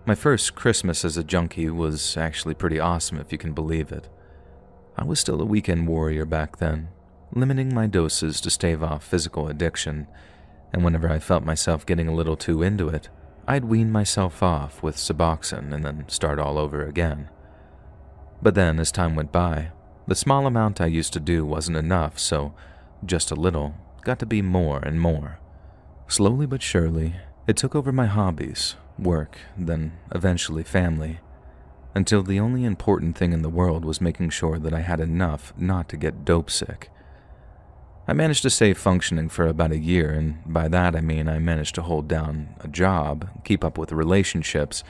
My first Christmas as a junkie was actually pretty awesome if you can believe it. I was still a weekend warrior back then, limiting my doses to stave off physical addiction, and whenever I felt myself getting a little too into it, I'd wean myself off with Suboxone and then start all over again. But then, as time went by, the small amount I used to do wasn't enough, so just a little got to be more and more. Slowly but surely, it took over my hobbies, work, then eventually family, until the only important thing in the world was making sure that I had enough not to get dope sick. I managed to stay functioning for about a year, and by that I mean I managed to hold down a job, keep up with relationships,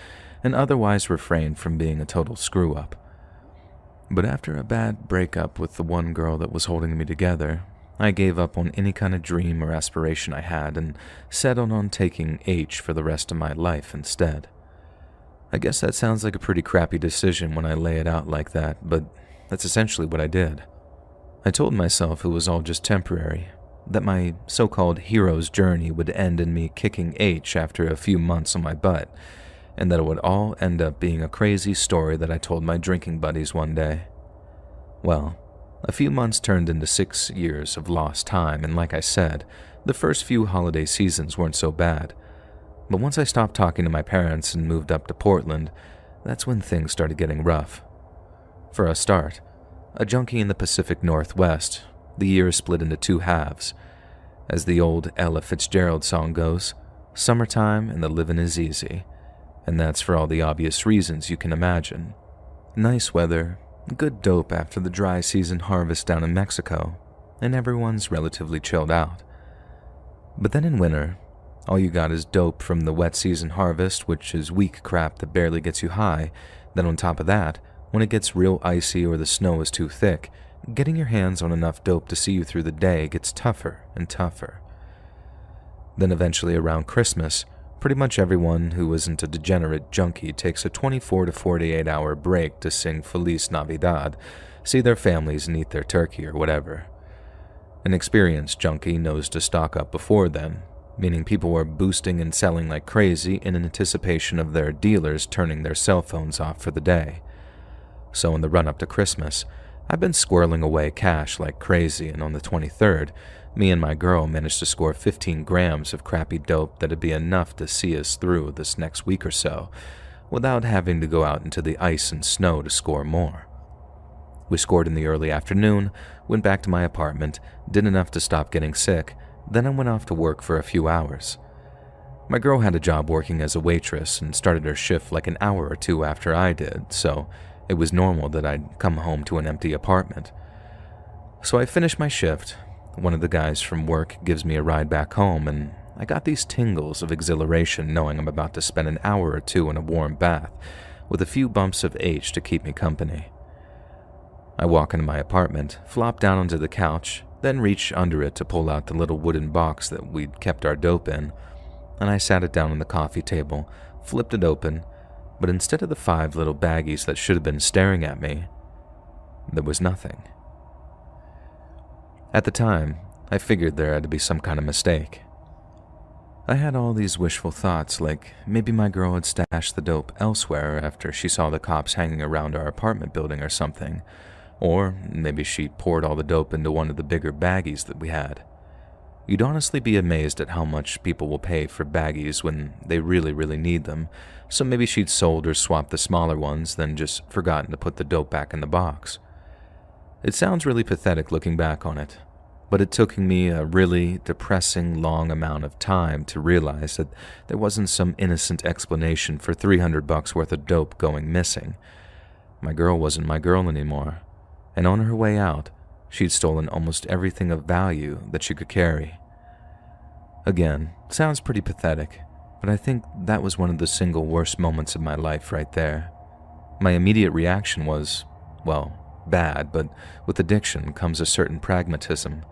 and otherwise refrain from being a total screw-up. But after a bad breakup with the one girl that was holding me together, I gave up on any kind of dream or aspiration I had and settled on taking H for the rest of my life instead. I guess that sounds like a pretty crappy decision when I lay it out like that, but that's essentially what I did. I told myself it was all just temporary, that my so-called hero's journey would end in me kicking H after a few months on my butt, and that it would all end up being a crazy story that I told my drinking buddies one day. Well, a few months turned into 6 years of lost time, and like I said, the first few holiday seasons weren't so bad. But once I stopped talking to my parents and moved up to Portland, that's when things started getting rough. For a start, a junkie in the Pacific Northwest, the year is split into two halves. As the old Ella Fitzgerald song goes, summertime and the living is easy. And that's for all the obvious reasons you can imagine. Nice weather, good dope after the dry season harvest down in Mexico, and everyone's relatively chilled out. But then in winter, all you got is dope from the wet season harvest, which is weak crap that barely gets you high. Then on top of that, when it gets real icy or the snow is too thick, getting your hands on enough dope to see you through the day gets tougher and tougher. Then eventually around Christmas, pretty much everyone who isn't a degenerate junkie takes a 24 to 48 hour break to sing Feliz Navidad, see their families and eat their turkey or whatever. An experienced junkie knows to stock up before then, meaning people are boosting and selling like crazy in anticipation of their dealers turning their cell phones off for the day. So in the run-up to Christmas, I've been squirreling away cash like crazy, and on the 23rd, me and my girl managed to score 15 grams of crappy dope that'd be enough to see us through this next week or so, without having to go out into the ice and snow to score more. We scored in the early afternoon, went back to my apartment, did enough to stop getting sick, then I went off to work for a few hours. My girl had a job working as a waitress and started her shift like an hour or two after I did, so it was normal that I'd come home to an empty apartment. So I finished my shift. One of the guys from work gives me a ride back home, and I got these tingles of exhilaration knowing I'm about to spend an hour or two in a warm bath with a few bumps of H to keep me company. I walk into my apartment, flop down onto the couch, then reach under it to pull out the little wooden box that we'd kept our dope in, and I sat it down on the coffee table, flipped it open, but instead of the 5 little baggies that should have been staring at me, there was nothing. At the time, I figured there had to be some kind of mistake. I had all these wishful thoughts, like maybe my girl had stashed the dope elsewhere after she saw the cops hanging around our apartment building or something, or maybe she poured all the dope into one of the bigger baggies that we had. You'd honestly be amazed at how much people will pay for baggies when they really need them, so maybe she'd sold or swapped the smaller ones, then just forgotten to put the dope back in the box. It sounds really pathetic looking back on it, but it took me a really depressing long amount of time to realize that there wasn't some innocent explanation for $300 worth of dope going missing. My girl wasn't my girl anymore, and on her way out, she'd stolen almost everything of value that she could carry. Again, sounds pretty pathetic, but I think that was one of the single worst moments of my life right there. My immediate reaction was, well, bad, but with addiction comes a certain pragmatism.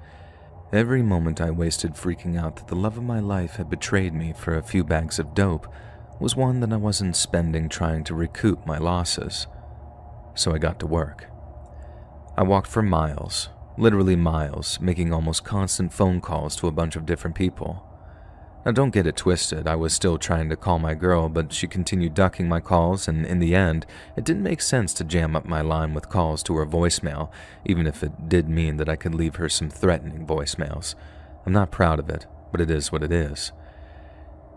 Every moment I wasted freaking out that the love of my life had betrayed me for a few bags of dope was one that I wasn't spending trying to recoup my losses. So I got to work. I walked for miles, literally miles, making almost constant phone calls to a bunch of different people. Now don't get it twisted, I was still trying to call my girl, but she continued ducking my calls, and in the end, it didn't make sense to jam up my line with calls to her voicemail, even if it did mean that I could leave her some threatening voicemails. I'm not proud of it, but it is what it is.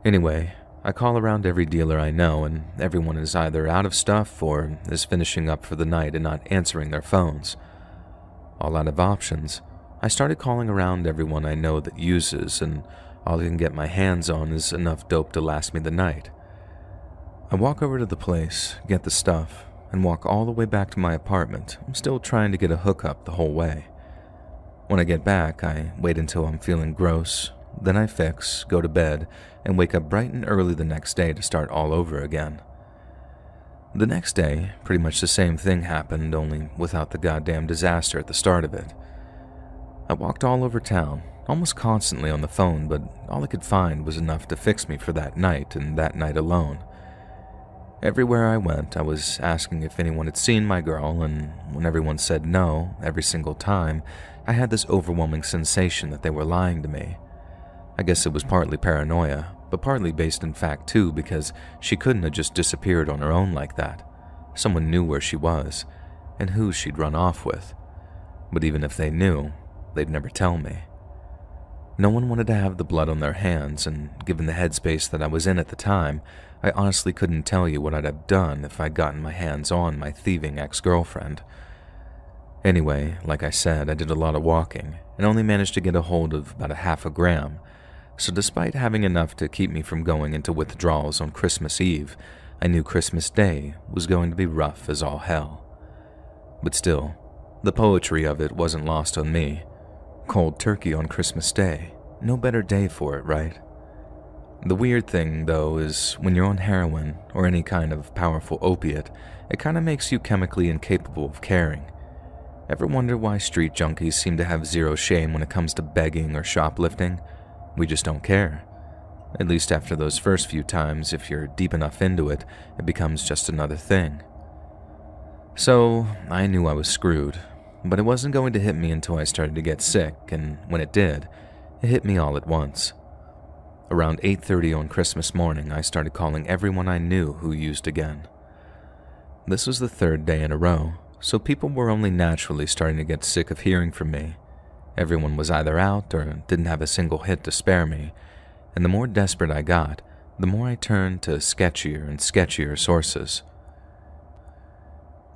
Anyway, I call around every dealer I know, and everyone is either out of stuff or is finishing up for the night and not answering their phones. All out of options, I started calling around everyone I know that uses, and all I can get my hands on is enough dope to last me the night. I walk over to the place, get the stuff, and walk all the way back to my apartment. I'm still trying to get a hookup the whole way. When I get back, I wait until I'm feeling gross, then I fix, go to bed, and wake up bright and early the next day to start all over again. The next day, pretty much the same thing happened, only without the goddamn disaster at the start of it. I walked all over town, almost constantly on the phone, but all I could find was enough to fix me for that night and that night alone. Everywhere I went, I was asking if anyone had seen my girl, and when everyone said no, every single time, I had this overwhelming sensation that they were lying to me. I guess it was partly paranoia, but partly based in fact too, because she couldn't have just disappeared on her own like that. Someone knew where she was, and who she'd run off with. But even if they knew, they'd never tell me. No one wanted to have the blood on their hands, and given the headspace that I was in at the time, I honestly couldn't tell you what I'd have done if I'd gotten my hands on my thieving ex-girlfriend. Anyway, like I said, I did a lot of walking, and only managed to get a hold of about 0.5 gram, so despite having enough to keep me from going into withdrawals on Christmas Eve, I knew Christmas Day was going to be rough as all hell. But still, the poetry of it wasn't lost on me. Cold turkey on Christmas Day. No better day for it, right? The weird thing, though, is when you're on heroin or any kind of powerful opiate, it kind of makes you chemically incapable of caring. Ever wonder why street junkies seem to have zero shame when it comes to begging or shoplifting? We just don't care. At least after those first few times, if you're deep enough into it, it becomes just another thing. So, I knew I was screwed. But it wasn't going to hit me until I started to get sick, and when it did, it hit me all at once. Around 8:30 on Christmas morning, I started calling everyone I knew who used again. This was the 3rd day in a row, so people were only naturally starting to get sick of hearing from me. Everyone was either out or didn't have a single hit to spare me, and the more desperate I got, the more I turned to sketchier and sketchier sources.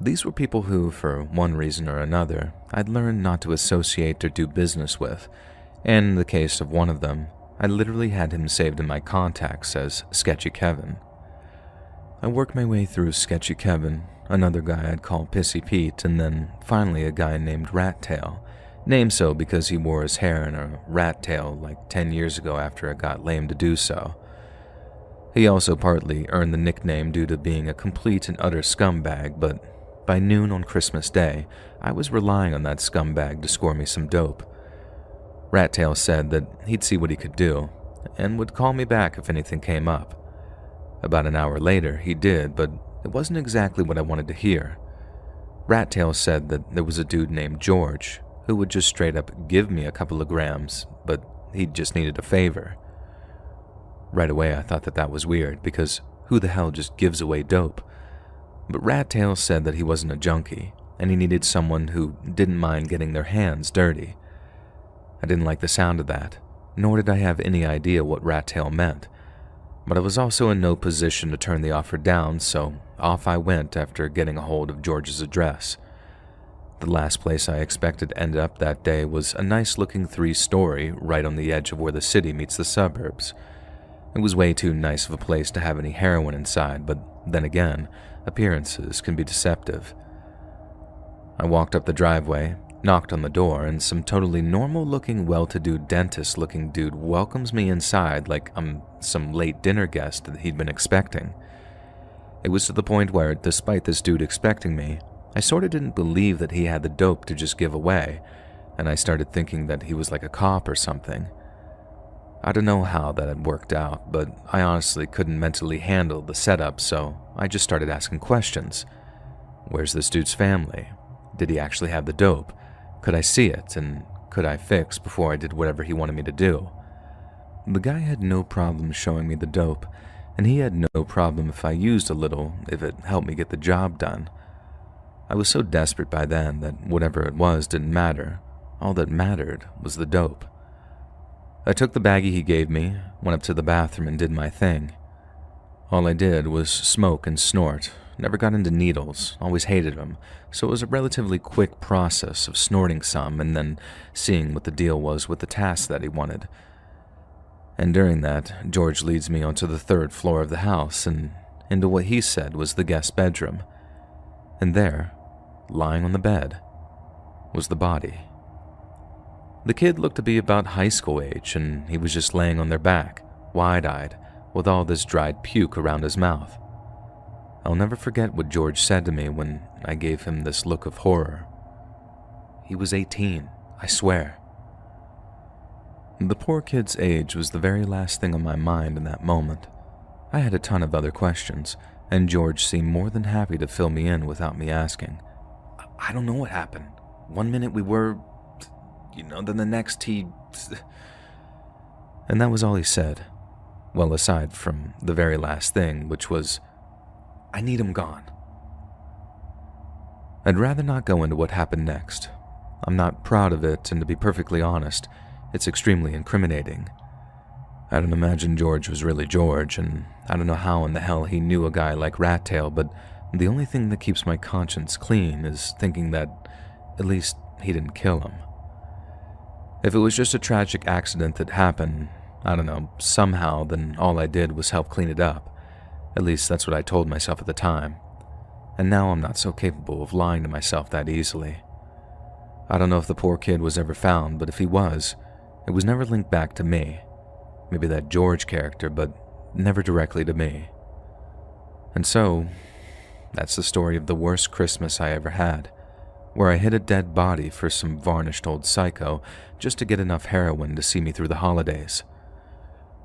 These were people who, for one reason or another, I'd learned not to associate or do business with, and in the case of one of them, I literally had him saved in my contacts as Sketchy Kevin. I worked my way through Sketchy Kevin, another guy I'd call Pissy Pete, and then finally a guy named Rat Tail, named so because he wore his hair in a rat tail like 10 years ago after it got lame to do so. He also partly earned the nickname due to being a complete and utter scumbag, but by noon on Christmas Day, I was relying on that scumbag to score me some dope. Rat Tail said that he'd see what he could do, and would call me back if anything came up. About an hour later, he did, but it wasn't exactly what I wanted to hear. Rat Tail said that there was a dude named George who would just straight up give me a couple of grams, but he just needed a favor. Right away, I thought that was weird, because who the hell just gives away dope? But Rat Tail said that he wasn't a junkie, and he needed someone who didn't mind getting their hands dirty. I didn't like the sound of that, nor did I have any idea what Rat Tail meant, but I was also in no position to turn the offer down, so off I went after getting a hold of George's address. The last place I expected to end up that day was a nice-looking 3-story right on the edge of where the city meets the suburbs. It was way too nice of a place to have any heroin inside, but then again, appearances can be deceptive. I walked up the driveway, knocked on the door, and some totally normal-looking, well-to-do dentist-looking dude welcomes me inside like I'm some late dinner guest that he'd been expecting. It was to the point where, despite this dude expecting me, I sorta didn't believe that he had the dope to just give away, and I started thinking that he was like a cop or something. I don't know how that had worked out, but I honestly couldn't mentally handle the setup, so I just started asking questions. Where's this dude's family? Did he actually have the dope? Could I see it, and could I fix before I did whatever he wanted me to do? The guy had no problem showing me the dope, and he had no problem if I used a little if it helped me get the job done. I was so desperate by then that whatever it was didn't matter. All that mattered was the dope. I took the baggie he gave me, went up to the bathroom and did my thing. All I did was smoke and snort. Never got into needles, always hated them, so it was a relatively quick process of snorting some and then seeing what the deal was with the task that he wanted. And during that, George leads me onto the 3rd floor of the house and into what he said was the guest bedroom. And there, lying on the bed, was the body. The kid looked to be about high school age, and he was just laying on their back, wide-eyed, with all this dried puke around his mouth. I'll never forget what George said to me when I gave him this look of horror. He was 18, I swear. The poor kid's age was the very last thing on my mind in that moment. I had a ton of other questions, and George seemed more than happy to fill me in without me asking. I don't know what happened. One minute we were, then the next he... And that was all he said. Well, aside from the very last thing, which was, I need him gone. I'd rather not go into what happened next. I'm not proud of it, and to be perfectly honest, it's extremely incriminating. I don't imagine George was really George, and I don't know how in the hell he knew a guy like Rat Tail, but the only thing that keeps my conscience clean is thinking that at least he didn't kill him. If it was just a tragic accident that happened, I don't know, somehow, then all I did was help clean it up. At least that's what I told myself at the time. And now I'm not so capable of lying to myself that easily. I don't know if the poor kid was ever found, but if he was, it was never linked back to me. Maybe that George character, but never directly to me. And so, that's the story of the worst Christmas I ever had, where I hid a dead body for some varnished old psycho just to get enough heroin to see me through the holidays.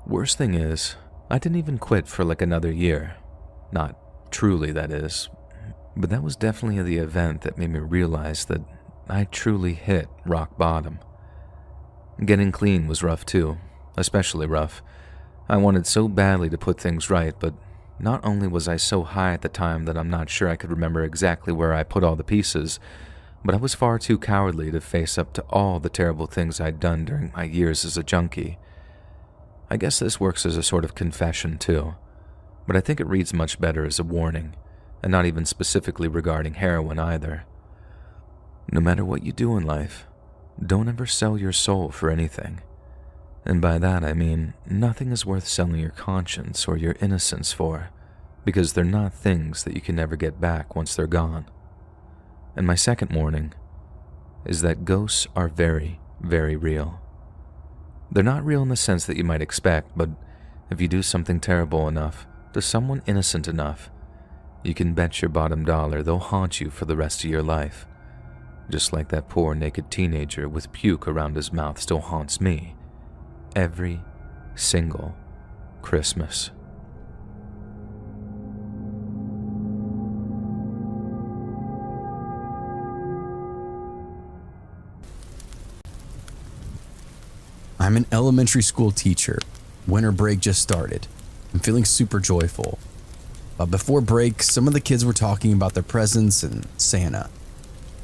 Worst thing is, I didn't even quit for like another year. Not truly, that is. But that was definitely the event that made me realize that I truly hit rock bottom. Getting clean was rough too, especially rough. I wanted so badly to put things right, but not only was I so high at the time that I'm not sure I could remember exactly where I put all the pieces, but I was far too cowardly to face up to all the terrible things I'd done during my years as a junkie. I guess this works as a sort of confession too, but I think it reads much better as a warning, and not even specifically regarding heroin either. No matter what you do in life, don't ever sell your soul for anything. And by that I mean nothing is worth selling your conscience or your innocence for, because they're not things that you can never get back once they're gone. And my second warning is that ghosts are very, very real. They're not real in the sense that you might expect, but if you do something terrible enough to someone innocent enough, you can bet your bottom dollar they'll haunt you for the rest of your life. Just like that poor naked teenager with puke around his mouth still haunts me every single Christmas. I'm an elementary school teacher. Winter break just started. I'm feeling super joyful. But before break, some of the kids were talking about their presents and Santa.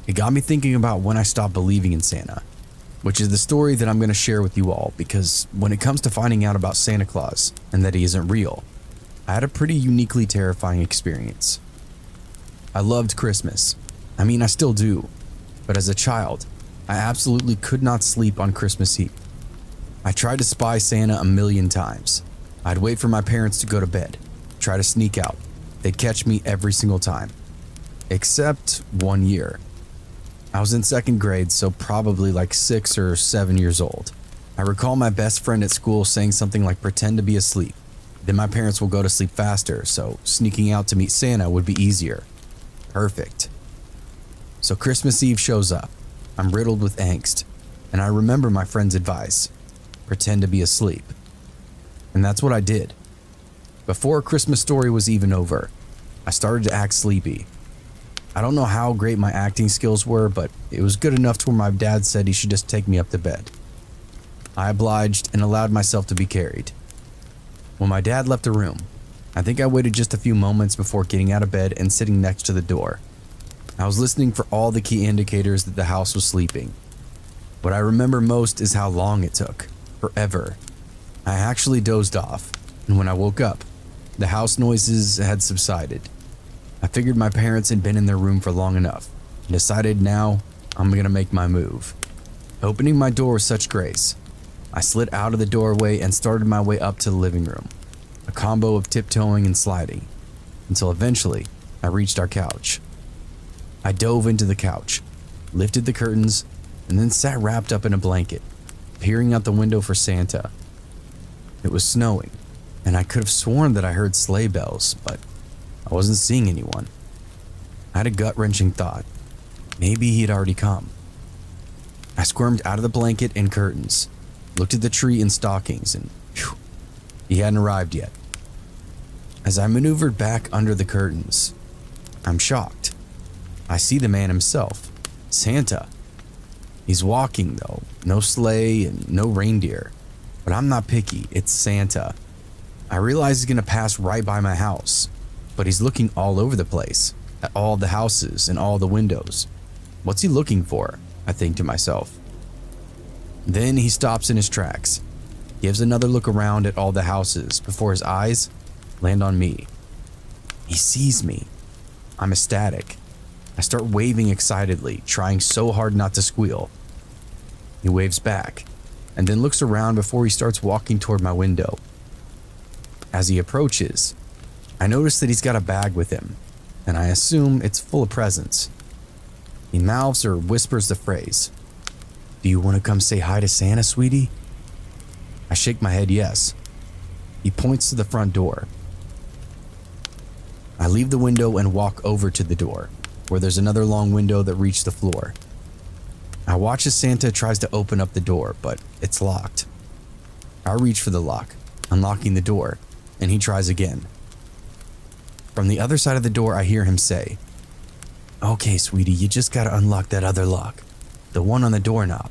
It got me thinking about when I stopped believing in Santa, which is the story that I'm going to share with you all, because when it comes to finding out about Santa Claus and that he isn't real, I had a pretty uniquely terrifying experience. I loved Christmas. I mean, I still do. But as a child, I absolutely could not sleep on Christmas Eve. I tried to spy Santa a million times. I'd wait for my parents to go to bed, try to sneak out. They'd catch me every single time. Except one year. I was in second grade, so probably like 6 or 7 years old. I recall my best friend at school saying something like pretend to be asleep. Then my parents will go to sleep faster, so sneaking out to meet Santa would be easier. Perfect. So Christmas Eve shows up. I'm riddled with angst, and I remember my friend's advice. Pretend to be asleep. And that's what I did. Before Christmas Story was even over, I started to act sleepy. I don't know how great my acting skills were, but it was good enough to where my dad said he should just take me up to bed. I obliged and allowed myself to be carried. When my dad left the room, I think I waited just a few moments before getting out of bed and sitting next to the door. I was listening for all the key indicators that the house was sleeping. What I remember most is how long it took. Forever. I actually dozed off, and when I woke up, the house noises had subsided. I figured my parents had been in their room for long enough, and decided now I'm gonna make my move. Opening my door with such grace, I slid out of the doorway and started my way up to the living room, a combo of tiptoeing and sliding, until eventually I reached our couch. I dove into the couch, lifted the curtains, and then sat wrapped up in a blanket, peering out the window for Santa. It was snowing, and I could have sworn that I heard sleigh bells, but I wasn't seeing anyone. I had a gut-wrenching thought. Maybe he had already come. I squirmed out of the blanket and curtains, looked at the tree and stockings, and phew, he hadn't arrived yet. As I maneuvered back under the curtains, I'm shocked. I see the man himself, Santa. He's walking though, no sleigh and no reindeer. But I'm not picky, it's Santa. I realize he's gonna pass right by my house, but he's looking all over the place, at all the houses and all the windows. What's he looking for? I think to myself. Then he stops in his tracks, gives another look around at all the houses before his eyes land on me. He sees me. I'm ecstatic. I start waving excitedly, trying so hard not to squeal. He waves back, and then looks around before he starts walking toward my window. As he approaches, I notice that he's got a bag with him, and I assume it's full of presents. He mouths or whispers the phrase, "Do you want to come say hi to Santa, sweetie?" I shake my head yes. He points to the front door. I leave the window and walk over to the door, where there's another long window that reaches the floor. I watch as Santa tries to open up the door, but it's locked. I reach for the lock, unlocking the door, and he tries again. From the other side of the door, I hear him say, "Okay, sweetie, you just gotta unlock that other lock, the one on the doorknob."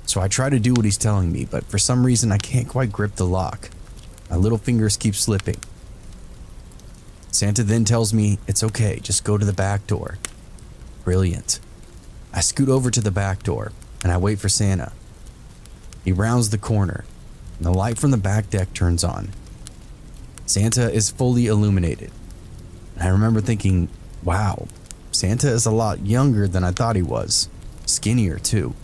So I try to do what he's telling me, but for some reason I can't quite grip the lock. My little fingers keep slipping. Santa then tells me it's okay, just go to the back door. Brilliant. I scoot over to the back door and I wait for Santa. He rounds the corner and the light from the back deck turns on. Santa is fully illuminated. And I remember thinking, wow, Santa is a lot younger than I thought he was. Skinnier, too.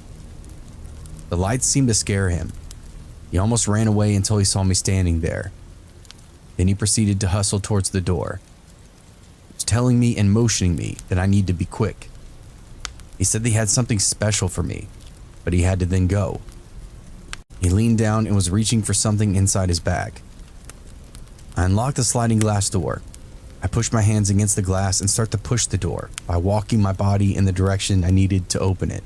The lights seemed to scare him. He almost ran away until he saw me standing there. Then he proceeded to hustle towards the door. He was telling me and motioning me that I need to be quick. He said he had something special for me, but he had to then go. He leaned down and was reaching for something inside his bag. I unlocked the sliding glass door. I pushed my hands against the glass and start to push the door by walking my body in the direction I needed to open it.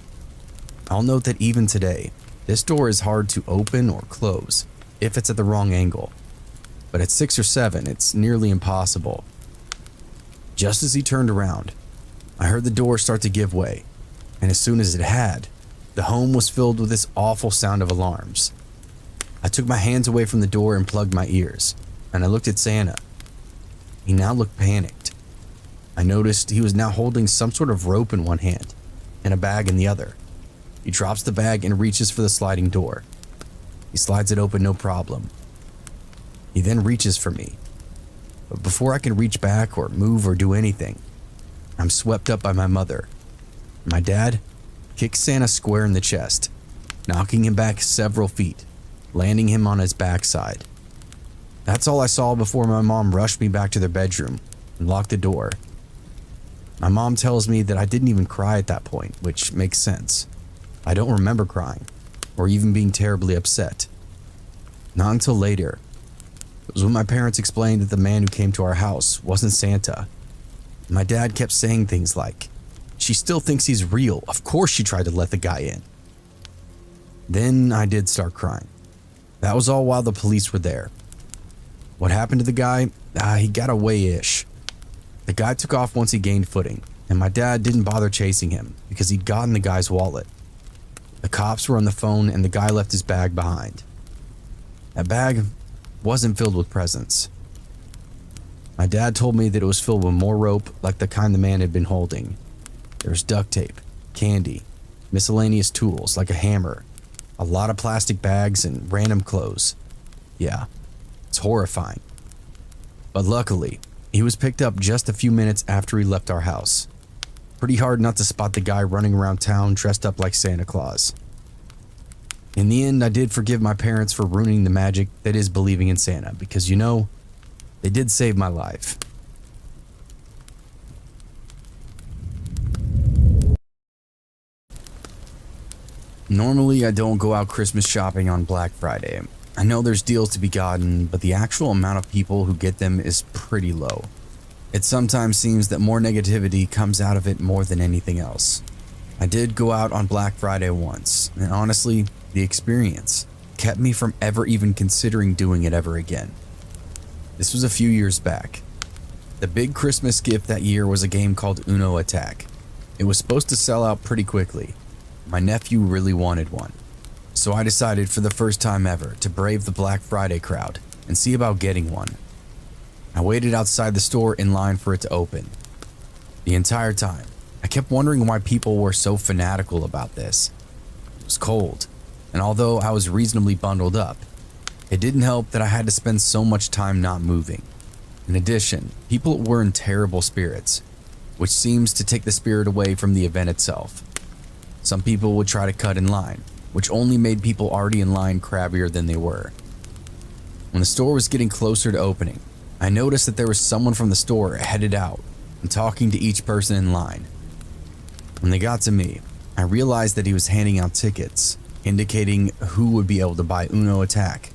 I'll note that even today, this door is hard to open or close if it's at the wrong angle. But at 6 or 7, it's nearly impossible. Just as he turned around, I heard the door start to give way, and as soon as it had, the home was filled with this awful sound of alarms. I took my hands away from the door and plugged my ears, and I looked at Santa. He now looked panicked. I noticed he was now holding some sort of rope in one hand and a bag in the other. He drops the bag and reaches for the sliding door. He slides it open no problem. He then reaches for me. But before I can reach back or move or do anything, I'm swept up by my mother. My dad kicks Santa square in the chest, knocking him back several feet, landing him on his backside. That's all I saw before my mom rushed me back to their bedroom and locked the door. My mom tells me that I didn't even cry at that point, which makes sense. I don't remember crying or even being terribly upset. Not until later. It was when my parents explained that the man who came to our house wasn't Santa. My dad kept saying things like, "She still thinks he's real. Of course she tried to let the guy in." Then I did start crying. That was all while the police were there. What happened to the guy? He got away-ish. The guy took off once he gained footing, and my dad didn't bother chasing him because he'd gotten the guy's wallet. The cops were on the phone and the guy left his bag behind. That bag wasn't filled with presents. My dad told me that it was filled with more rope like the kind the man had been holding. There was duct tape, candy, miscellaneous tools like a hammer, a lot of plastic bags, and random clothes. Yeah, it's horrifying. But luckily, he was picked up just a few minutes after he left our house. Pretty hard not to spot the guy running around town dressed up like Santa Claus. In the end, I did forgive my parents for ruining the magic that is believing in Santa because, you know, they did save my life. Normally, I don't go out Christmas shopping on Black Friday. I know there's deals to be gotten, but the actual amount of people who get them is pretty low. It sometimes seems that more negativity comes out of it more than anything else. I did go out on Black Friday once, and honestly, the experience kept me from ever even considering doing it ever again. This was a few years back. The big Christmas gift that year was a game called Uno Attack. It was supposed to sell out pretty quickly. My nephew really wanted one. So I decided for the first time ever to brave the Black Friday crowd and see about getting one. I waited outside the store in line for it to open. The entire time, I kept wondering why people were so fanatical about this. It was cold, and although I was reasonably bundled up, it didn't help that I had to spend so much time not moving. In addition, people were in terrible spirits, which seems to take the spirit away from the event itself. Some people would try to cut in line, which only made people already in line crabbier than they were. When the store was getting closer to opening, I noticed that there was someone from the store headed out and talking to each person in line. When they got to me, I realized that he was handing out tickets, indicating who would be able to buy Uno Attack.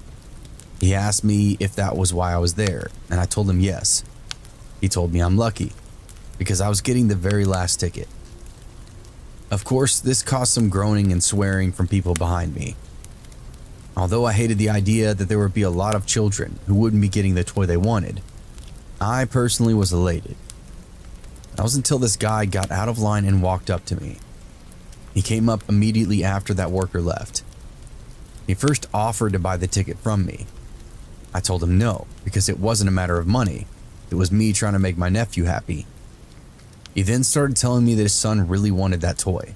He asked me if that was why I was there, and I told him yes. He told me I'm lucky, because I was getting the very last ticket. Of course, this caused some groaning and swearing from people behind me. Although I hated the idea that there would be a lot of children who wouldn't be getting the toy they wanted, I personally was elated. That was until this guy got out of line and walked up to me. He came up immediately after that worker left. He first offered to buy the ticket from me. I told him no, because it wasn't a matter of money. It was me trying to make my nephew happy. He then started telling me that his son really wanted that toy.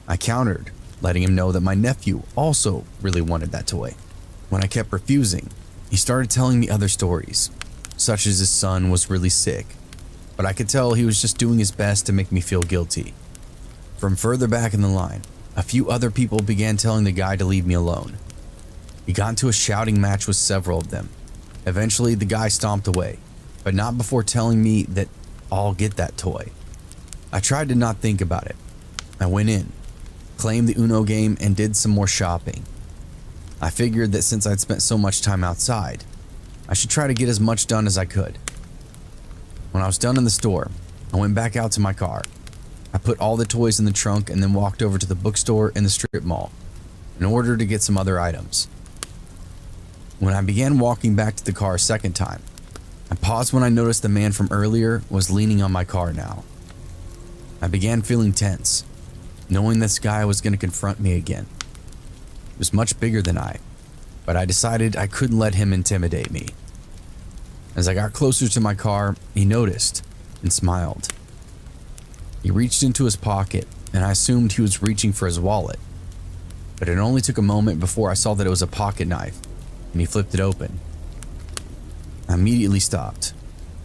I countered, letting him know that my nephew also really wanted that toy. When I kept refusing, he started telling me other stories, such as his son was really sick but I could tell he was just doing his best to make me feel guilty. From further back in the line, a few other people began telling the guy to leave me alone. He got into a shouting match with several of them. Eventually, the guy stomped away, but not before telling me that I'll get that toy. I tried to not think about it. I went in, claimed the Uno game, and did some more shopping. I figured that since I'd spent so much time outside, I should try to get as much done as I could. When I was done in the store, I went back out to my car. I put all the toys in the trunk and then walked over to the bookstore in the strip mall in order to get some other items. When I began walking back to the car a second time, I paused when I noticed the man from earlier was leaning on my car now. I began feeling tense, knowing this guy was going to confront me again. He was much bigger than I, but I decided I couldn't let him intimidate me. As I got closer to my car, he noticed and smiled. He reached into his pocket, and I assumed he was reaching for his wallet. But it only took a moment before I saw that it was a pocket knife, and he flipped it open. I immediately stopped.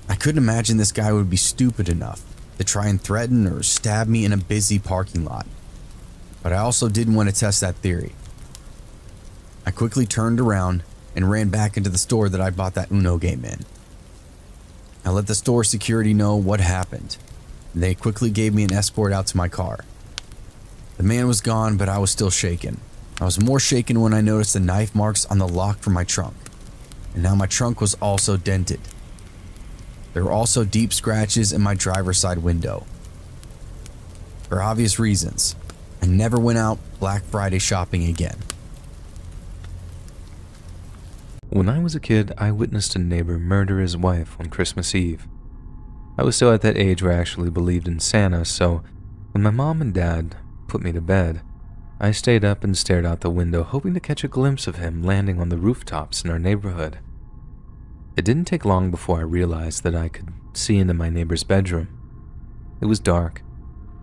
I couldn't imagine this guy would be stupid enough to try and threaten or stab me in a busy parking lot. But I also didn't want to test that theory. I quickly turned around and ran back into the store that I bought that Uno game in. I let the store security know what happened, and they quickly gave me an escort out to my car. The man was gone, but I was still shaken. I was more shaken when I noticed the knife marks on the lock from my trunk, and now my trunk was also dented. There were also deep scratches in my driver's side window. For obvious reasons, I never went out Black Friday shopping again. When I was a kid, I witnessed a neighbor murder his wife on Christmas Eve. I was still at that age where I actually believed in Santa, so when my mom and dad put me to bed, I stayed up and stared out the window, hoping to catch a glimpse of him landing on the rooftops in our neighborhood. It didn't take long before I realized that I could see into my neighbor's bedroom. It was dark,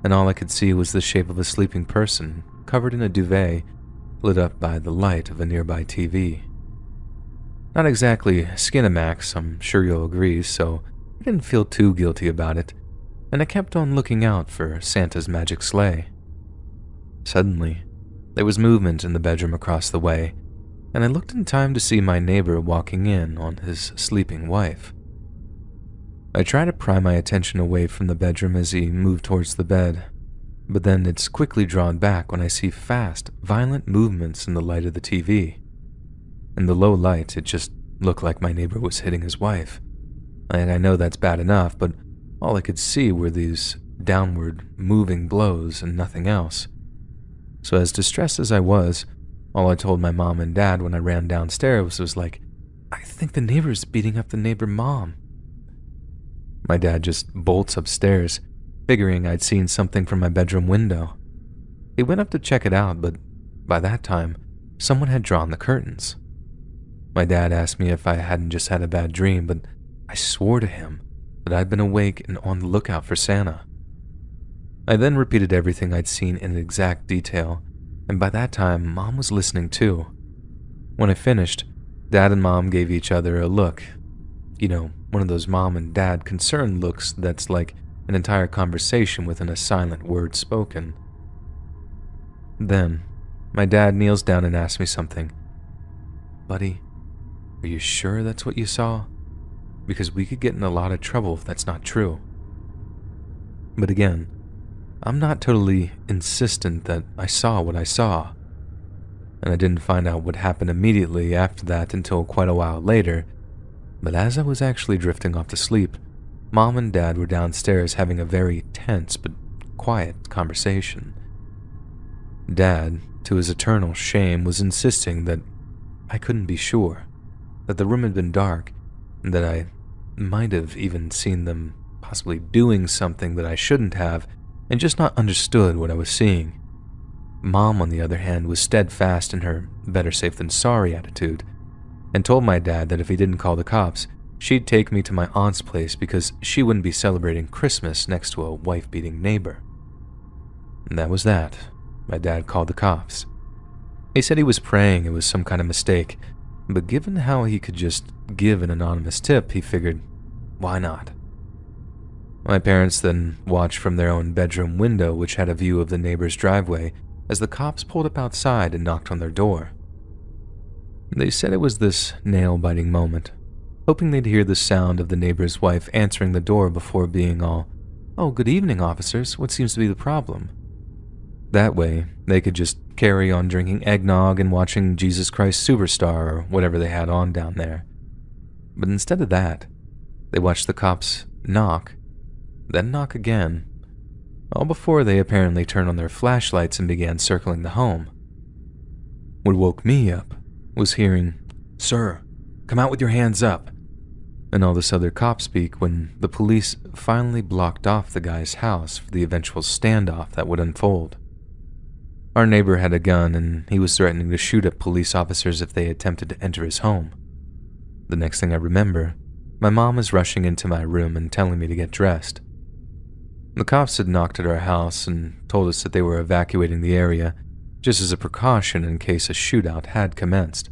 and all I could see was the shape of a sleeping person covered in a duvet, lit up by the light of a nearby TV. Not exactly Skinamax, I'm sure you'll agree, so I didn't feel too guilty about it, and I kept on looking out for Santa's magic sleigh. Suddenly, there was movement in the bedroom across the way, and I looked in time to see my neighbor walking in on his sleeping wife. I tried to pry my attention away from the bedroom as he moved towards the bed, but then it's quickly drawn back when I see fast, violent movements in the light of the TV. In the low light, it just looked like my neighbor was hitting his wife. And I know that's bad enough, but all I could see were these downward moving blows and nothing else. So as distressed as I was, all I told my mom and dad when I ran downstairs was like, "I think the neighbor's beating up the neighbor mom." My dad just bolts upstairs, figuring I'd seen something from my bedroom window. He went up to check it out, but by that time, someone had drawn the curtains. My dad asked me if I hadn't just had a bad dream, but I swore to him that I'd been awake and on the lookout for Santa. I then repeated everything I'd seen in exact detail, and by that time, Mom was listening too. When I finished, Dad and Mom gave each other a look. You know, one of those mom and dad concerned looks that's like an entire conversation within a silent word spoken. Then, my dad kneels down and asks me something. "Buddy, are you sure that's what you saw? Because we could get in a lot of trouble if that's not true." But again, I'm not totally insistent that I saw what I saw. And I didn't find out what happened immediately after that until quite a while later. But as I was actually drifting off to sleep, Mom and Dad were downstairs having a very tense but quiet conversation. Dad, to his eternal shame, was insisting that I couldn't be sure, that the room had been dark, and that I might have even seen them possibly doing something that I shouldn't have, and just not understood what I was seeing. Mom, on the other hand, was steadfast in her better safe than sorry attitude, and told my dad that if he didn't call the cops, she'd take me to my aunt's place because she wouldn't be celebrating Christmas next to a wife-beating neighbor. And that was that. My dad called the cops. He said he was praying it was some kind of mistake, but given how he could just give an anonymous tip, he figured, why not? My parents then watched from their own bedroom window, which had a view of the neighbor's driveway, as the cops pulled up outside and knocked on their door. They said it was this nail-biting moment, hoping they'd hear the sound of the neighbor's wife answering the door before being all, "Oh, good evening, officers. What seems to be the problem?" That way, they could just carry on drinking eggnog and watching Jesus Christ Superstar or whatever they had on down there. But instead of that, they watched the cops knock, then knock again, all before they apparently turned on their flashlights and began circling the home. What woke me up was hearing, "Sir, come out with your hands up," and all this other cop speak when the police finally blocked off the guy's house for the eventual standoff that would unfold. Our neighbor had a gun and he was threatening to shoot at police officers if they attempted to enter his home. The next thing I remember, my mom was rushing into my room and telling me to get dressed. The cops had knocked at our house and told us that they were evacuating the area just as a precaution in case a shootout had commenced.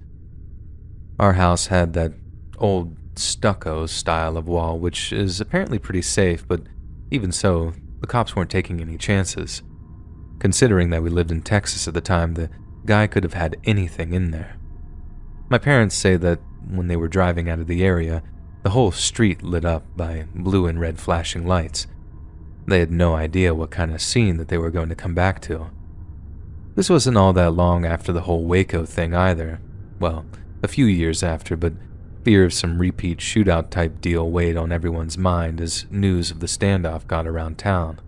Our house had that old stucco style of wall, which is apparently pretty safe, but even so, the cops weren't taking any chances. Considering that we lived in Texas at the time, the guy could have had anything in there. My parents say that when they were driving out of the area, the whole street lit up by blue and red flashing lights. They had no idea what kind of scene that they were going to come back to. This wasn't all that long after the whole Waco thing either. Well, a few years after, but fear of some repeat shootout type deal weighed on everyone's mind as news of the standoff got around town.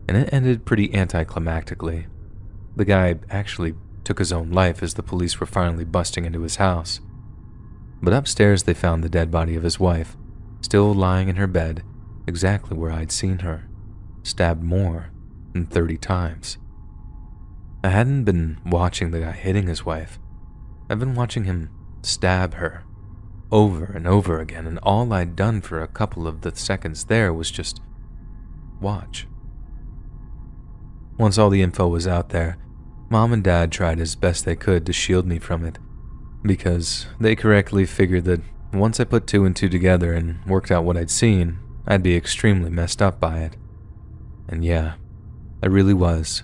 And it ended pretty anticlimactically. The guy actually took his own life as the police were finally busting into his house. But upstairs they found the dead body of his wife, still lying in her bed, exactly where I'd seen her, stabbed more than 30 times. I hadn't been watching the guy hitting his wife. I've been watching him stab her over and over again, and all I'd done for a couple of the seconds there was just watch. Once all the info was out there, Mom and Dad tried as best they could to shield me from it, because they correctly figured that once I put two and two together and worked out what I'd seen, I'd be extremely messed up by it. And yeah, I really was.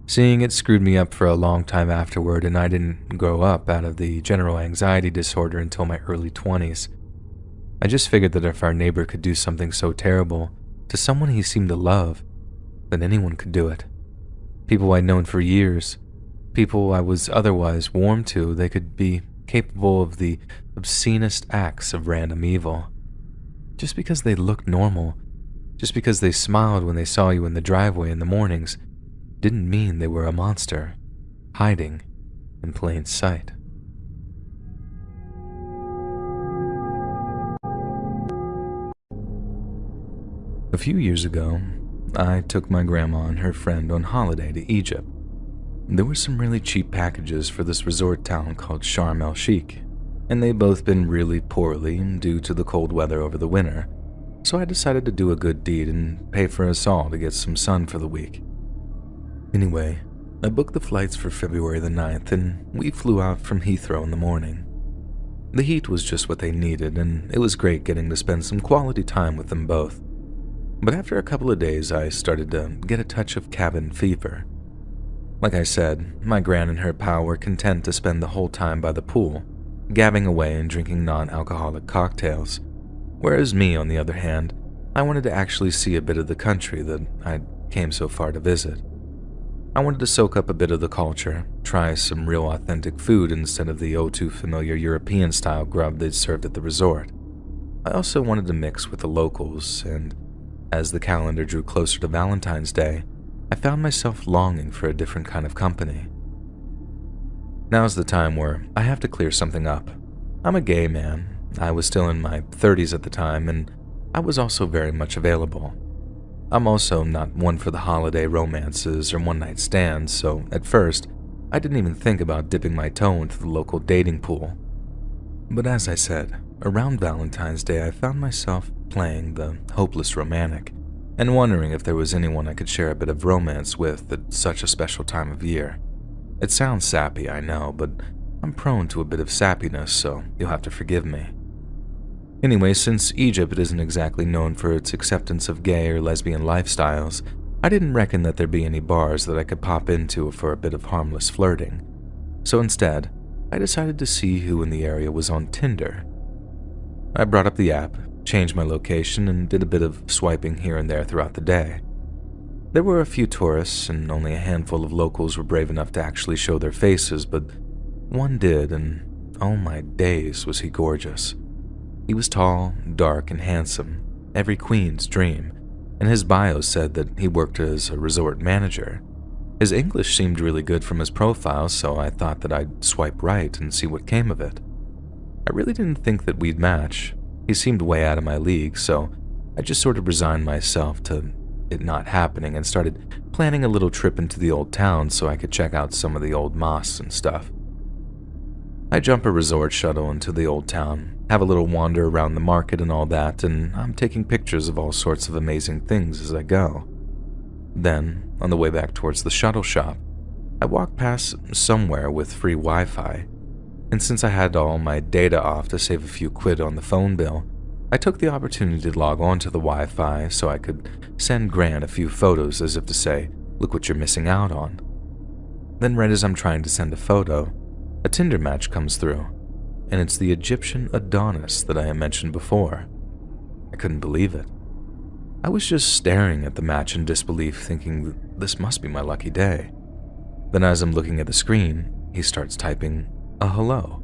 Seeing it screwed me up for a long time afterward, and I didn't grow up out of the general anxiety disorder until my early 20s. I just figured that if our neighbor could do something so terrible to someone he seemed to love, then anyone could do it. People I'd known for years, people I was otherwise warm to, they could be capable of the obscenest acts of random evil. Just because they looked normal, just because they smiled when they saw you in the driveway in the mornings, didn't mean they were a monster, hiding in plain sight. A few years ago, I took my grandma and her friend on holiday to Egypt. There were some really cheap packages for this resort town called Sharm el-Sheikh, and they'd both been really poorly due to the cold weather over the winter, so I decided to do a good deed and pay for us all to get some sun for the week. Anyway, I booked the flights for February the 9th, and we flew out from Heathrow in the morning. The heat was just what they needed, and it was great getting to spend some quality time with them both. But after a couple of days, I started to get a touch of cabin fever. Like I said, my gran and her pal were content to spend the whole time by the pool, gabbing away and drinking non-alcoholic cocktails, whereas me, on the other hand, I wanted to actually see a bit of the country that I came so far to visit. I wanted to soak up a bit of the culture, try some real authentic food instead of the oh-too-familiar European-style grub they'd served at the resort. I also wanted to mix with the locals, and as the calendar drew closer to Valentine's Day, I found myself longing for a different kind of company. Now's the time where I have to clear something up. I'm a gay man. I was still in my 30s at the time, and I was also very much available. I'm also not one for the holiday romances or one-night stands, so at first, I didn't even think about dipping my toe into the local dating pool. But as I said, around Valentine's Day I found myself playing the hopeless romantic, and wondering if there was anyone I could share a bit of romance with at such a special time of year. It sounds sappy, I know, but I'm prone to a bit of sappiness, so you'll have to forgive me. Anyway, since Egypt isn't exactly known for its acceptance of gay or lesbian lifestyles, I didn't reckon that there'd be any bars that I could pop into for a bit of harmless flirting. So instead, I decided to see who in the area was on Tinder. I brought up the app, changed my location, and did a bit of swiping here and there throughout the day. There were a few tourists, and only a handful of locals were brave enough to actually show their faces, but one did, and oh my days was he gorgeous. He was tall, dark, and handsome, every queen's dream, and his bio said that he worked as a resort manager. His English seemed really good from his profile, so I thought that I'd swipe right and see what came of it. I really didn't think that we'd match. He seemed way out of my league, so I just sort of resigned myself to it not happening and started planning a little trip into the old town so I could check out some of the old mosques and stuff. I jump a resort shuttle into the old town, have a little wander around the market and all that, and I'm taking pictures of all sorts of amazing things as I go. Then, on the way back towards the shuttle shop, I walked past somewhere with free Wi-Fi, and since I had all my data off to save a few quid on the phone bill, I took the opportunity to log on to the Wi-Fi so I could send Gran a few photos as if to say, look what you're missing out on. Then right as I'm trying to send a photo, a Tinder match comes through, and it's the Egyptian Adonis that I had mentioned before. I couldn't believe it. I was just staring at the match in disbelief, thinking this must be my lucky day. Then as I'm looking at the screen, he starts typing a hello.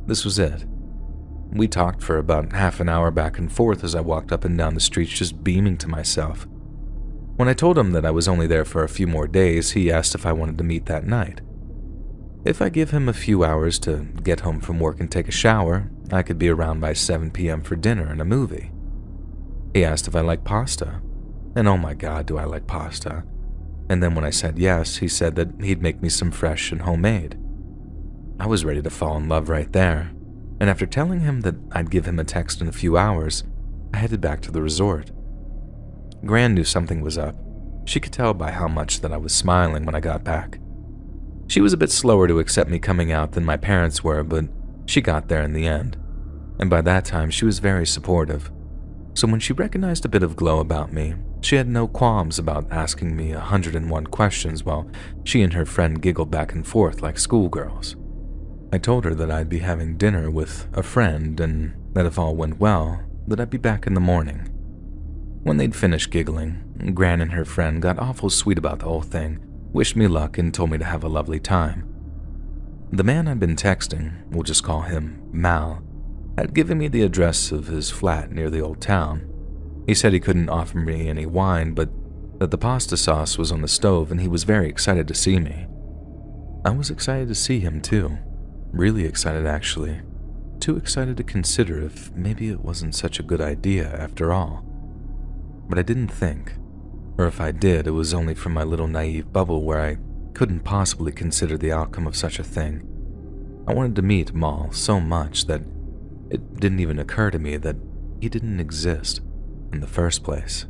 This was it. We talked for about half an hour back and forth as I walked up and down the streets just beaming to myself. When I told him that I was only there for a few more days, he asked if I wanted to meet that night. If I give him a few hours to get home from work and take a shower, I could be around by 7 p.m. for dinner and a movie. He asked if I like pasta, and oh my god, do I like pasta. And then when I said yes, he said that he'd make me some fresh and homemade. I was ready to fall in love right there, and after telling him that I'd give him a text in a few hours, I headed back to the resort. Gran knew something was up. She could tell by how much that I was smiling when I got back. She was a bit slower to accept me coming out than my parents were, but she got there in the end. And by that time, she was very supportive. So when she recognized a bit of glow about me, she had no qualms about asking me 101 questions while she and her friend giggled back and forth like schoolgirls. I told her that I'd be having dinner with a friend and that if all went well, that I'd be back in the morning. When they'd finished giggling, Gran and her friend got awful sweet about the whole thing, wished me luck and told me to have a lovely time. The man I'd been texting, we'll just call him Mal, had given me the address of his flat near the old town. He said he couldn't offer me any wine, but that the pasta sauce was on the stove and he was very excited to see me. I was excited to see him too. Really excited actually. Too excited to consider if maybe it wasn't such a good idea after all. But I didn't think. Or if I did, it was only from my little naive bubble where I couldn't possibly consider the outcome of such a thing. I wanted to meet Mal so much that it didn't even occur to me that he didn't exist in the first place.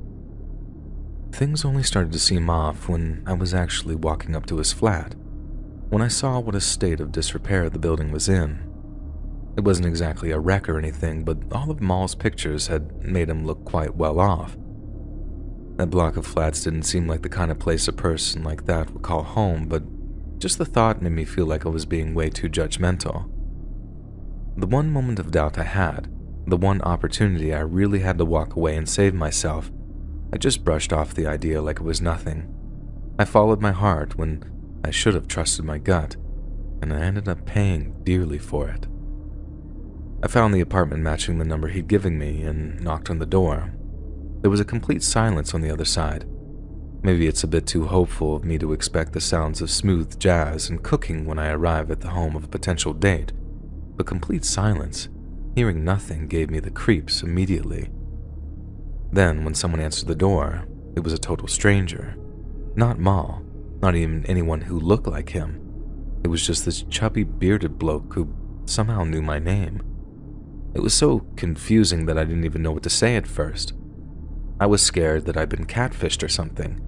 Things only started to seem off when I was actually walking up to his flat, when I saw what a state of disrepair the building was in. It wasn't exactly a wreck or anything, but all of Mal's pictures had made him look quite well off. That block of flats didn't seem like the kind of place a person like that would call home, but just the thought made me feel like I was being way too judgmental. The one moment of doubt I had, the one opportunity I really had to walk away and save myself, I just brushed off the idea like it was nothing. I followed my heart when I should have trusted my gut, and I ended up paying dearly for it. I found the apartment matching the number he'd given me and knocked on the door. There was a complete silence on the other side. Maybe it's a bit too hopeful of me to expect the sounds of smooth jazz and cooking when I arrive at the home of a potential date, but complete silence, hearing nothing, gave me the creeps immediately. Then, when someone answered the door, it was a total stranger. Not Mal, not even anyone who looked like him. It was just this chubby, bearded bloke who somehow knew my name. It was so confusing that I didn't even know what to say at first. I was scared that I'd been catfished or something.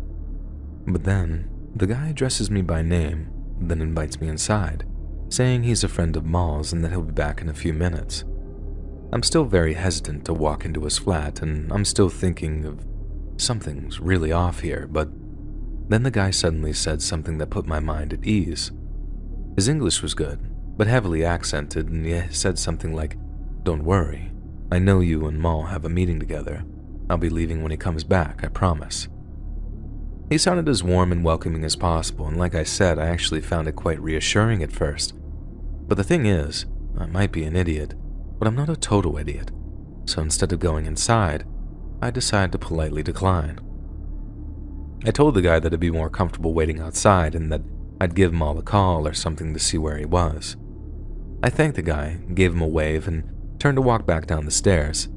But then, the guy addresses me by name, then invites me inside, saying he's a friend of Mal's and that he'll be back in a few minutes. I'm still very hesitant to walk into his flat, and I'm still thinking of something's really off here, but then the guy suddenly said something that put my mind at ease. His English was good, but heavily accented, and he said something like, "Don't worry, I know you and Maul have a meeting together. I'll be leaving when he comes back, I promise." He sounded as warm and welcoming as possible, and like I said, I actually found it quite reassuring at first. But the thing is, I might be an idiot, but I'm not a total idiot. So instead of going inside, I decided to politely decline. I told the guy that it'd be more comfortable waiting outside and that I'd give Maul a call or something to see where he was. I thanked the guy, gave him a wave, and turned to walk back down the stairs,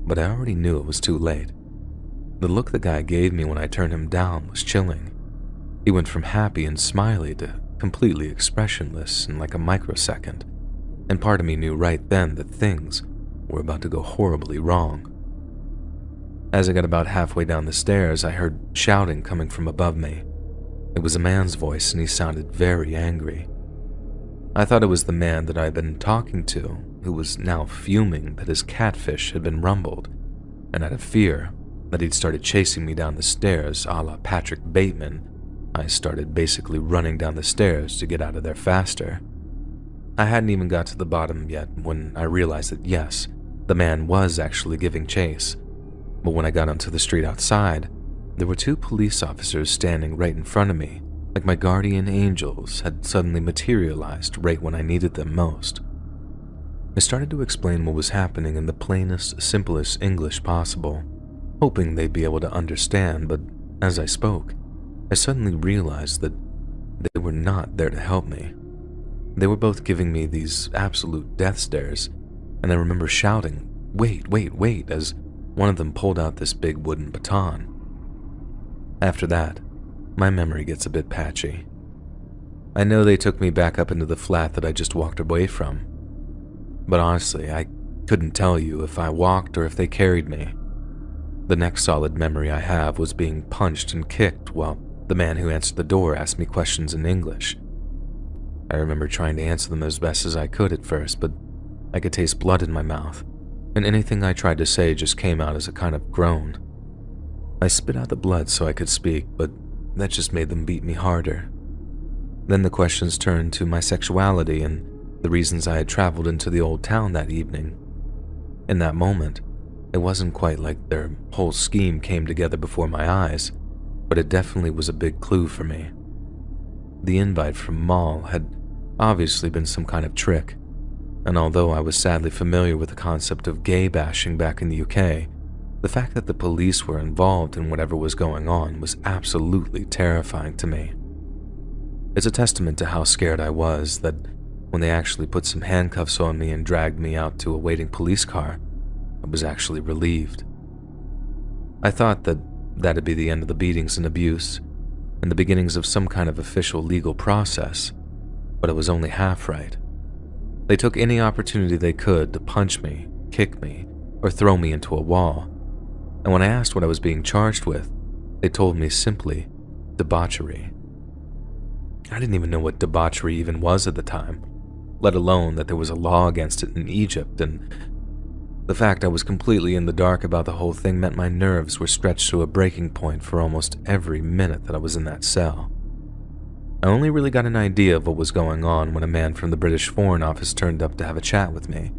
but I already knew it was too late. The look the guy gave me when I turned him down was chilling. He went from happy and smiley to completely expressionless in like a microsecond, and part of me knew right then that things were about to go horribly wrong. As I got about halfway down the stairs, I heard shouting coming from above me. It was a man's voice, and he sounded very angry. I thought it was the man that I had been talking to, who was now fuming that his catfish had been rumbled, and out of fear that he'd started chasing me down the stairs a la Patrick Bateman, I started basically running down the stairs to get out of there faster. I hadn't even got to the bottom yet when I realized that yes, the man was actually giving chase. But when I got onto the street outside, there were 2 police officers standing right in front of me, like my guardian angels had suddenly materialized right when I needed them most. I started to explain what was happening in the plainest, simplest English possible, hoping they'd be able to understand, but as I spoke, I suddenly realized that they were not there to help me. They were both giving me these absolute death stares, and I remember shouting, "Wait, wait, wait," as one of them pulled out this big wooden baton. After that, my memory gets a bit patchy. I know they took me back up into the flat that I just walked away from, but honestly, I couldn't tell you if I walked or if they carried me. The next solid memory I have was being punched and kicked while the man who answered the door asked me questions in English. I remember trying to answer them as best as I could at first, but I could taste blood in my mouth, and anything I tried to say just came out as a kind of groan. I spit out the blood so I could speak, but that just made them beat me harder. Then the questions turned to my sexuality and the reasons I had traveled into the old town that evening. In that moment, it wasn't quite like their whole scheme came together before my eyes, but it definitely was a big clue for me. The invite from Maul had obviously been some kind of trick, and although I was sadly familiar with the concept of gay bashing back in the UK, the fact that the police were involved in whatever was going on was absolutely terrifying to me. It's a testament to how scared I was that when they actually put some handcuffs on me and dragged me out to a waiting police car, I was actually relieved. I thought that that'd be the end of the beatings and abuse, and the beginnings of some kind of official legal process, but it was only half right. They took any opportunity they could to punch me, kick me, or throw me into a wall, and when I asked what I was being charged with, they told me simply, debauchery. I didn't even know what debauchery even was at the time, let alone that there was a law against it in Egypt, and the fact I was completely in the dark about the whole thing meant my nerves were stretched to a breaking point for almost every minute that I was in that cell. I only really got an idea of what was going on when a man from the British Foreign Office turned up to have a chat with me.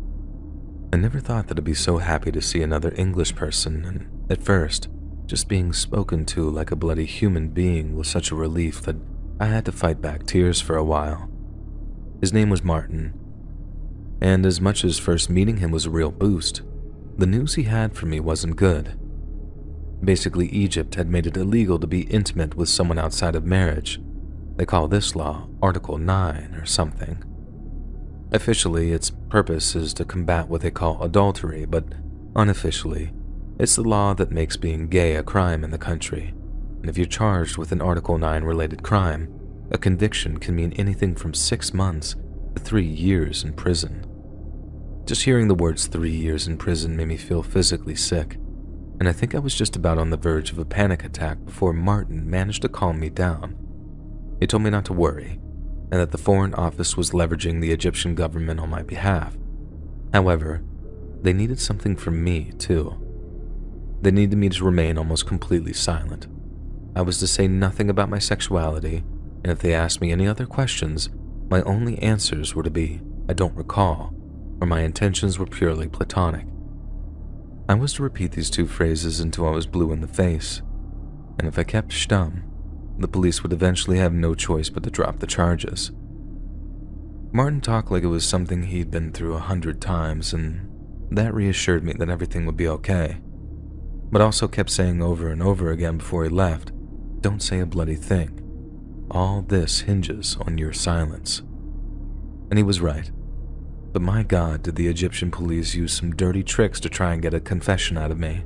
I never thought that I'd be so happy to see another English person, and at first, just being spoken to like a bloody human being was such a relief that I had to fight back tears for a while. His name was Martin, and as much as first meeting him was a real boost, the news he had for me wasn't good. Basically, Egypt had made it illegal to be intimate with someone outside of marriage. They call this law Article 9 or something. Officially, its purpose is to combat what they call adultery, but unofficially, it's the law that makes being gay a crime in the country. And if you're charged with an Article 9 related crime, a conviction can mean anything from 6 months to 3 years in prison. Just hearing the words 3 years in prison made me feel physically sick, and I think I was just about on the verge of a panic attack before Martin managed to calm me down. He told me not to worry, and that the Foreign Office was leveraging the Egyptian government on my behalf. However, They needed something from me, too. They needed me to remain almost completely silent. I was to say nothing about my sexuality, and if they asked me any other questions, my only answers were to be, I don't recall, or my intentions were purely platonic. I was to repeat these two phrases until I was blue in the face, and if I kept stum, the police would eventually have no choice but to drop the charges. Martin talked like it was something he'd been through 100 times, and that reassured me that everything would be okay, but also kept saying over and over again before he left, don't say a bloody thing. All this hinges on your silence. And he was right. But my God, did the Egyptian police use some dirty tricks to try and get a confession out of me.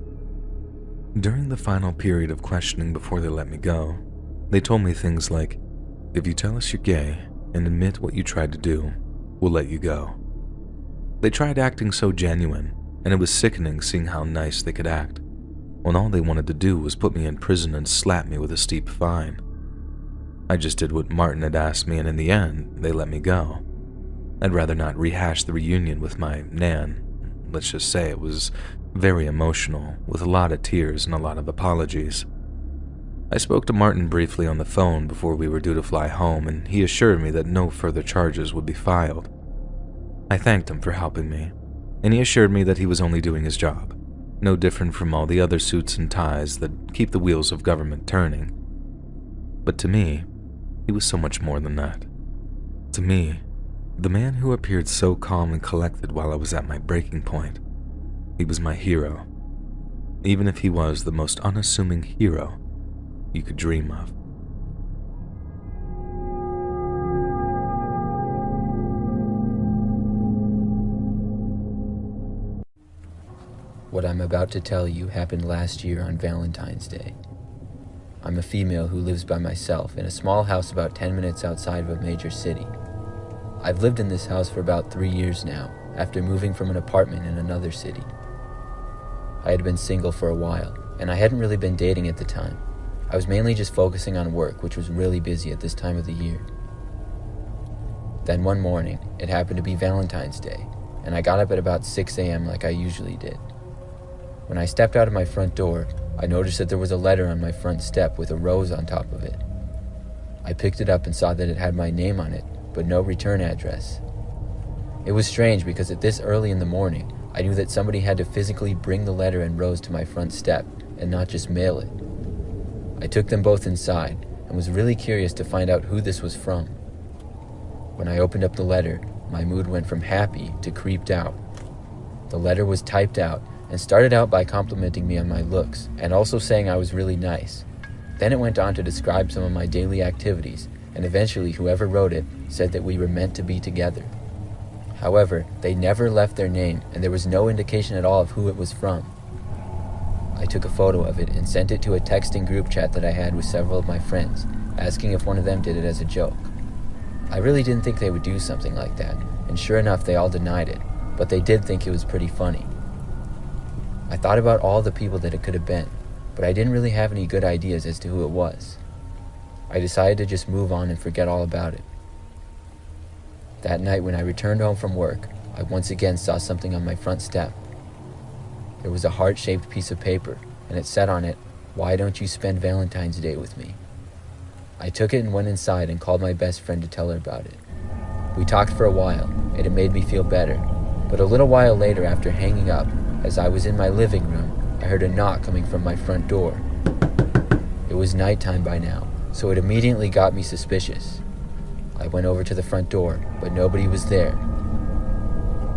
During the final period of questioning before they let me go, they told me things like, if you tell us you're gay and admit what you tried to do, we'll let you go. They tried acting so genuine, and it was sickening seeing how nice they could act, when all they wanted to do was put me in prison and slap me with a steep fine. I just did what Martin had asked me, and in the end, they let me go. I'd rather not rehash the reunion with my Nan. Let's just say it was very emotional, with a lot of tears and a lot of apologies. I spoke to Martin briefly on the phone before we were due to fly home, and he assured me that no further charges would be filed. I thanked him for helping me, and he assured me that he was only doing his job, no different from all the other suits and ties that keep the wheels of government turning. But to me, he was so much more than that. To me, the man who appeared so calm and collected while I was at my breaking point, he was my hero, even if he was the most unassuming hero you could dream of. What I'm about to tell you happened last year on Valentine's Day. I'm a female who lives by myself in a small house about 10 minutes outside of a major city. I've lived in this house for about 3 years now, after moving from an apartment in another city. I had been single for a while, and I hadn't really been dating at the time. I was mainly just focusing on work, which was really busy at this time of the year. Then one morning, it happened to be Valentine's Day, and I got up at about 6 a.m. like I usually did. When I stepped out of my front door, I noticed that there was a letter on my front step with a rose on top of it. I picked it up and saw that it had my name on it, but no return address. It was strange because at this early in the morning, I knew that somebody had to physically bring the letter and rose to my front step and not just mail it. I took them both inside and was really curious to find out who this was from. When I opened up the letter, my mood went from happy to creeped out. The letter was typed out and started out by complimenting me on my looks and also saying I was really nice. Then it went on to describe some of my daily activities, and eventually whoever wrote it said that we were meant to be together. However, they never left their name, and there was no indication at all of who it was from. I took a photo of it and sent it to a texting group chat that I had with several of my friends, asking if one of them did it as a joke. I really didn't think they would do something like that, and sure enough they all denied it, but they did think it was pretty funny. I thought about all the people that it could have been, but I didn't really have any good ideas as to who it was. I decided to just move on and forget all about it. That night when I returned home from work, I once again saw something on my front step. There was a heart-shaped piece of paper, and it said on it, "Why don't you spend Valentine's Day with me?" I took it and went inside and called my best friend to tell her about it. We talked for a while, and it made me feel better, but a little while later after hanging up, as I was in my living room, I heard a knock coming from my front door. It was nighttime by now, so it immediately got me suspicious. I went over to the front door, but nobody was there.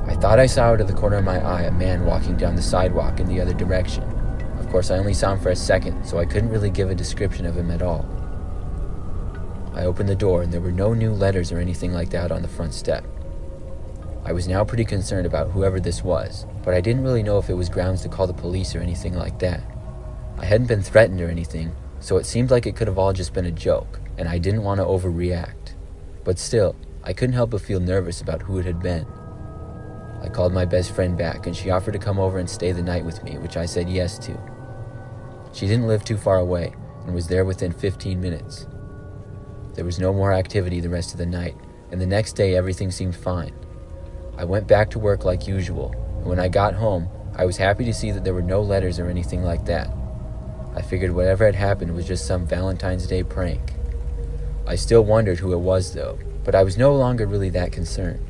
I thought I saw out of the corner of my eye a man walking down the sidewalk in the other direction. Of course, I only saw him for a second, so I couldn't really give a description of him at all. I opened the door and there were no new letters or anything like that on the front step. I was now pretty concerned about whoever this was, but I didn't really know if it was grounds to call the police or anything like that. I hadn't been threatened or anything, so it seemed like it could have all just been a joke, and I didn't want to overreact. But still, I couldn't help but feel nervous about who it had been. I called my best friend back, and she offered to come over and stay the night with me, which I said yes to. She didn't live too far away, and was there within 15 minutes. There was no more activity the rest of the night, and the next day everything seemed fine. I went back to work like usual, and when I got home, I was happy to see that there were no letters or anything like that. I figured whatever had happened was just some Valentine's Day prank. I still wondered who it was though, but I was no longer really that concerned.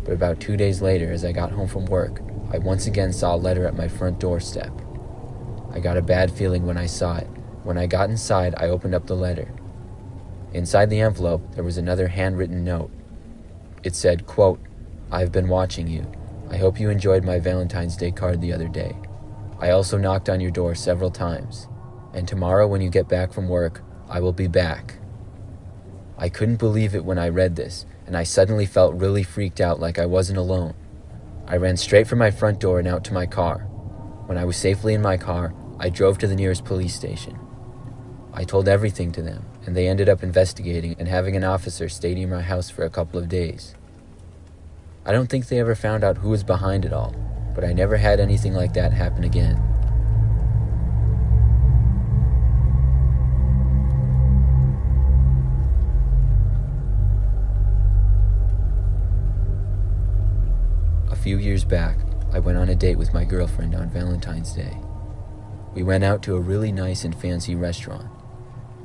But about 2 days later, as I got home from work, I once again saw a letter at my front doorstep. I got a bad feeling when I saw it. When I got inside, I opened up the letter. Inside the envelope, there was another handwritten note. It said, quote, "I've been watching you. I hope you enjoyed my Valentine's Day card the other day. I also knocked on your door several times. And tomorrow when you get back from work, I will be back." I couldn't believe it when I read this, and I suddenly felt really freaked out like I wasn't alone. I ran straight from my front door and out to my car. When I was safely in my car, I drove to the nearest police station. I told everything to them, and they ended up investigating and having an officer stay near my house for a couple of days. I don't think they ever found out who was behind it all, but I never had anything like that happen again. A few years back, I went on a date with my girlfriend on Valentine's Day. We went out to a really nice and fancy restaurant.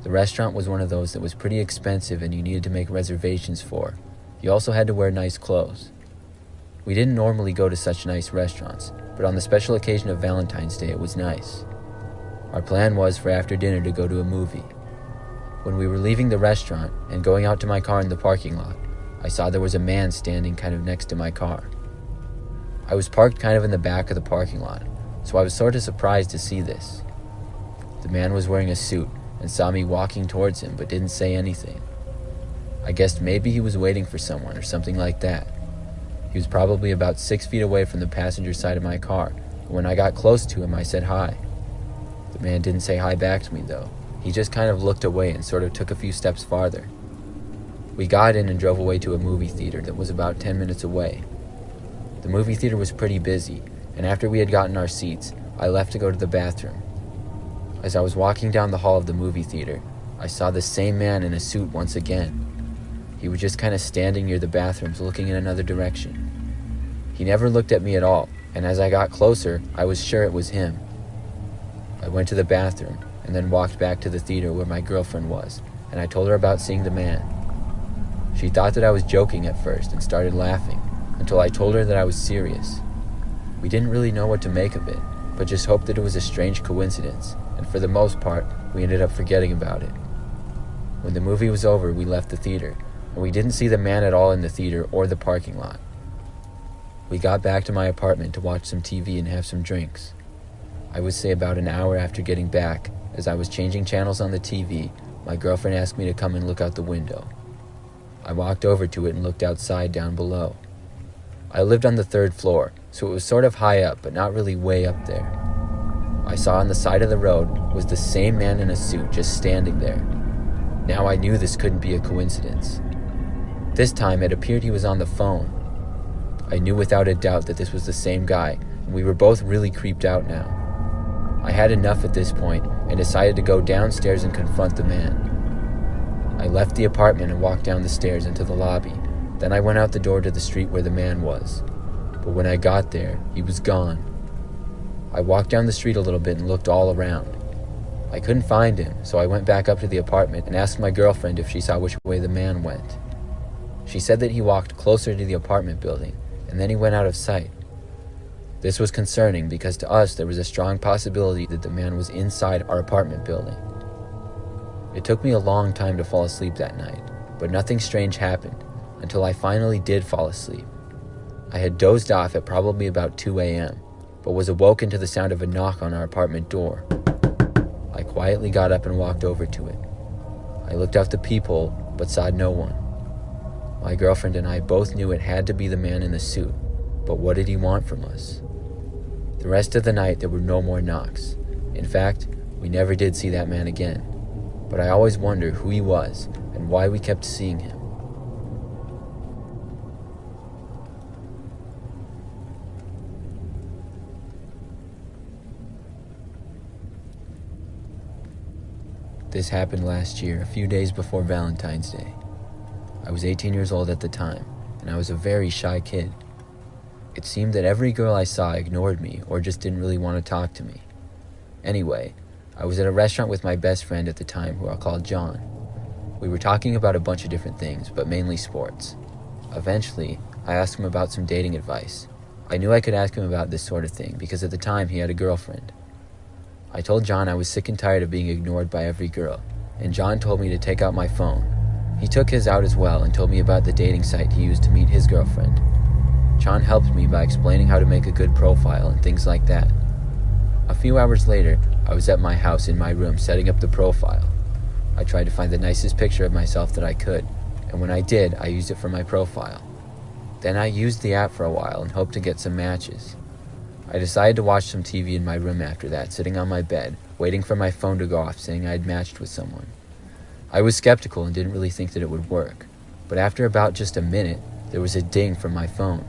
The restaurant was one of those that was pretty expensive and you needed to make reservations for. You also had to wear nice clothes. We didn't normally go to such nice restaurants, but on the special occasion of Valentine's Day, it was nice. Our plan was for after dinner to go to a movie. When we were leaving the restaurant and going out to my car in the parking lot, I saw there was a man standing kind of next to my car. I was parked kind of in the back of the parking lot, so I was sort of surprised to see this. The man was wearing a suit and saw me walking towards him but didn't say anything. I guessed maybe he was waiting for someone or something like that. He was probably about 6 feet away from the passenger side of my car, but when I got close to him I said hi. The man didn't say hi back to me though. He just kind of looked away and sort of took a few steps farther. We got in and drove away to a movie theater that was about 10 minutes away. The movie theater was pretty busy, and after we had gotten our seats, I left to go to the bathroom. As I was walking down the hall of the movie theater, I saw the same man in a suit once again. He was just kind of standing near the bathrooms looking in another direction. He never looked at me at all, and as I got closer, I was sure it was him. I went to the bathroom and then walked back to the theater where my girlfriend was, and I told her about seeing the man. She thought that I was joking at first and started laughing, until I told her that I was serious. We didn't really know what to make of it, but just hoped that it was a strange coincidence, and for the most part, we ended up forgetting about it. When the movie was over, we left the theater, and we didn't see the man at all in the theater or the parking lot. We got back to my apartment to watch some TV and have some drinks. I would say about an hour after getting back, as I was changing channels on the TV, my girlfriend asked me to come and look out the window. I walked over to it and looked outside down below. I lived on the 3rd floor, so it was sort of high up, but not really way up there. I saw on the side of the road was the same man in a suit just standing there. Now I knew this couldn't be a coincidence. This time it appeared he was on the phone. I knew without a doubt that this was the same guy, and we were both really creeped out now. I had enough at this point and decided to go downstairs and confront the man. I left the apartment and walked down the stairs into the lobby. Then I went out the door to the street where the man was. But when I got there, he was gone. I walked down the street a little bit and looked all around. I couldn't find him, so I went back up to the apartment and asked my girlfriend if she saw which way the man went. She said that he walked closer to the apartment building, and then he went out of sight. This was concerning because to us there was a strong possibility that the man was inside our apartment building. It took me a long time to fall asleep that night, but nothing strange happened until I finally did fall asleep. I had dozed off at probably about 2 a.m., but was awoken to the sound of a knock on our apartment door. I quietly got up and walked over to it. I looked out the peephole, but saw no one. My girlfriend and I both knew it had to be the man in the suit, but what did he want from us? The rest of the night there were no more knocks. In fact, we never did see that man again, but I always wondered who he was and why we kept seeing him. This happened last year, a few days before Valentine's Day. I was 18 years old at the time, and I was a very shy kid. It seemed that every girl I saw ignored me or just didn't really want to talk to me. Anyway, I was at a restaurant with my best friend at the time, who I'll call John. We were talking about a bunch of different things, but mainly sports. Eventually, I asked him about some dating advice. I knew I could ask him about this sort of thing because at the time he had a girlfriend. I told John I was sick and tired of being ignored by every girl, and John told me to take out my phone. He took his out as well and told me about the dating site he used to meet his girlfriend. John helped me by explaining how to make a good profile and things like that. A few hours later, I was at my house in my room setting up the profile. I tried to find the nicest picture of myself that I could, and when I did, I used it for my profile. Then I used the app for a while and hoped to get some matches. I decided to watch some TV in my room after that, sitting on my bed, waiting for my phone to go off saying I'd matched with someone. I was skeptical and didn't really think that it would work, but after about just a minute, there was a ding from my phone.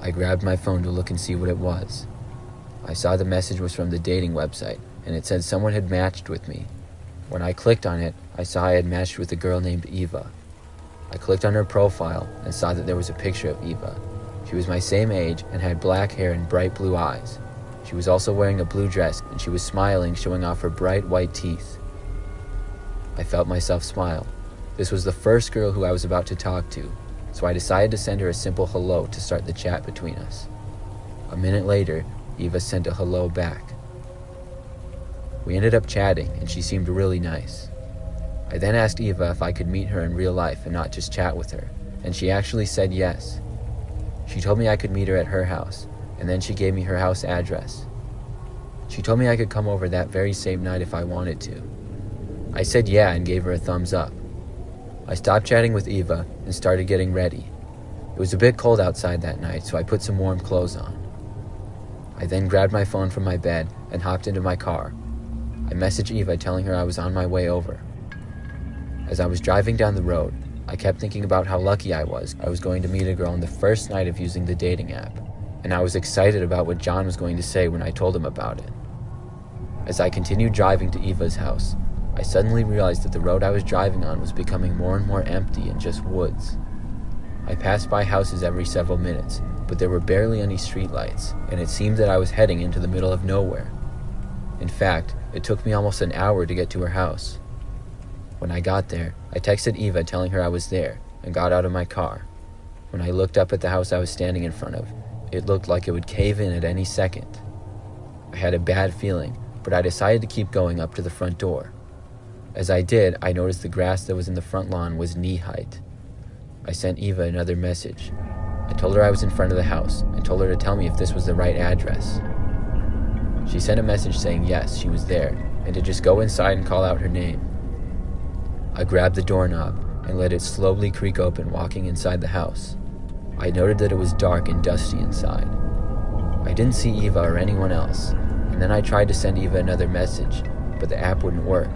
I grabbed my phone to look and see what it was. I saw the message was from the dating website, and it said someone had matched with me. When I clicked on it, I saw I had matched with a girl named Eva. I clicked on her profile and saw that there was a picture of Eva. She was my same age and had black hair and bright blue eyes. She was also wearing a blue dress, and she was smiling, showing off her bright white teeth. I felt myself smile. This was the first girl who I was about to talk to, so I decided to send her a simple hello to start the chat between us. A minute later, Eva sent a hello back. We ended up chatting, and she seemed really nice. I then asked Eva if I could meet her in real life and not just chat with her, and she actually said yes. She told me I could meet her at her house, and then she gave me her house address. She told me I could come over that very same night if I wanted to. I said yeah and gave her a thumbs up. I stopped chatting with Eva and started getting ready. It was a bit cold outside that night, so I put some warm clothes on. I then grabbed my phone from my bed and hopped into my car. I messaged Eva telling her I was on my way over. As I was driving down the road, I kept thinking about how lucky I was going to meet a girl on the first night of using the dating app, and I was excited about what John was going to say when I told him about it. As I continued driving to Eva's house, I suddenly realized that the road I was driving on was becoming more and more empty and just woods. I passed by houses every several minutes, but there were barely any streetlights, and it seemed that I was heading into the middle of nowhere. In fact, it took me almost an hour to get to her house. When I got there, I texted Eva telling her I was there and got out of my car. When I looked up at the house I was standing in front of, it looked like it would cave in at any second. I had a bad feeling, but I decided to keep going up to the front door. As I did, I noticed the grass that was in the front lawn was knee height. I sent Eva another message. I told her I was in front of the house and told her to tell me if this was the right address. She sent a message saying yes, she was there, and to just go inside and call out her name. I grabbed the doorknob and let it slowly creak open, walking inside the house. I noted that it was dark and dusty inside. I didn't see Eva or anyone else, and then I tried to send Eva another message, but the app wouldn't work.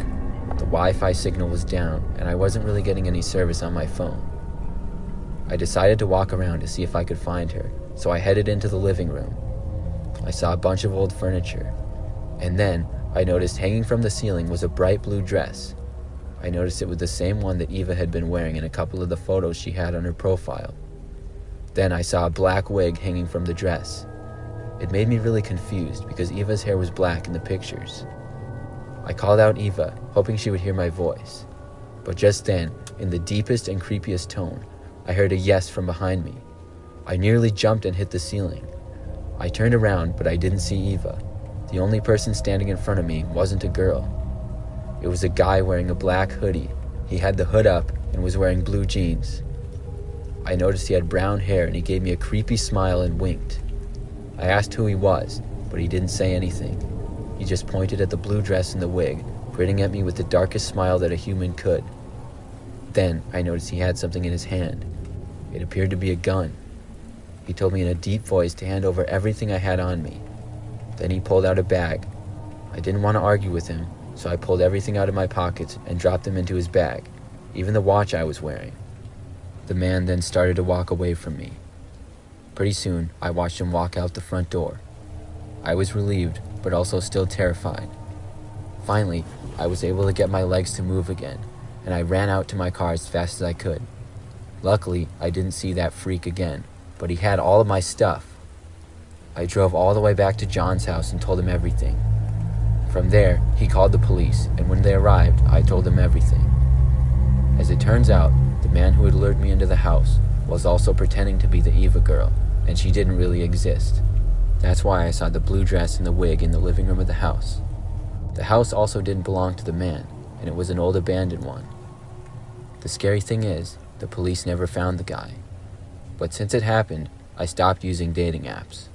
The Wi-Fi signal was down, and I wasn't really getting any service on my phone. I decided to walk around to see if I could find her, so I headed into the living room. I saw a bunch of old furniture, and then I noticed hanging from the ceiling was a bright blue dress. I noticed it was the same one that Eva had been wearing in a couple of the photos she had on her profile. Then I saw a black wig hanging from the dress. It made me really confused because Eva's hair was black in the pictures. I called out Eva, hoping she would hear my voice. But just then, in the deepest and creepiest tone, I heard a yes from behind me. I nearly jumped and hit the ceiling. I turned around, but I didn't see Eva. The only person standing in front of me wasn't a girl. It was a guy wearing a black hoodie. He had the hood up and was wearing blue jeans. I noticed he had brown hair and he gave me a creepy smile and winked. I asked who he was, but he didn't say anything. He just pointed at the blue dress and the wig, grinning at me with the darkest smile that a human could. Then I noticed he had something in his hand. It appeared to be a gun. He told me in a deep voice to hand over everything I had on me. Then he pulled out a bag. I didn't want to argue with him, so I pulled everything out of my pockets and dropped them into his bag, even the watch I was wearing. The man then started to walk away from me. Pretty soon, I watched him walk out the front door. I was relieved, but also still terrified. Finally, I was able to get my legs to move again, and I ran out to my car as fast as I could. Luckily, I didn't see that freak again, but he had all of my stuff. I drove all the way back to John's house and told him everything. From there, he called the police, and when they arrived, I told them everything. As it turns out, the man who had lured me into the house was also pretending to be the Eva girl, and she didn't really exist. That's why I saw the blue dress and the wig in the living room of the house. The house also didn't belong to the man, and it was an old abandoned one. The scary thing is, the police never found the guy. But since it happened, I stopped using dating apps.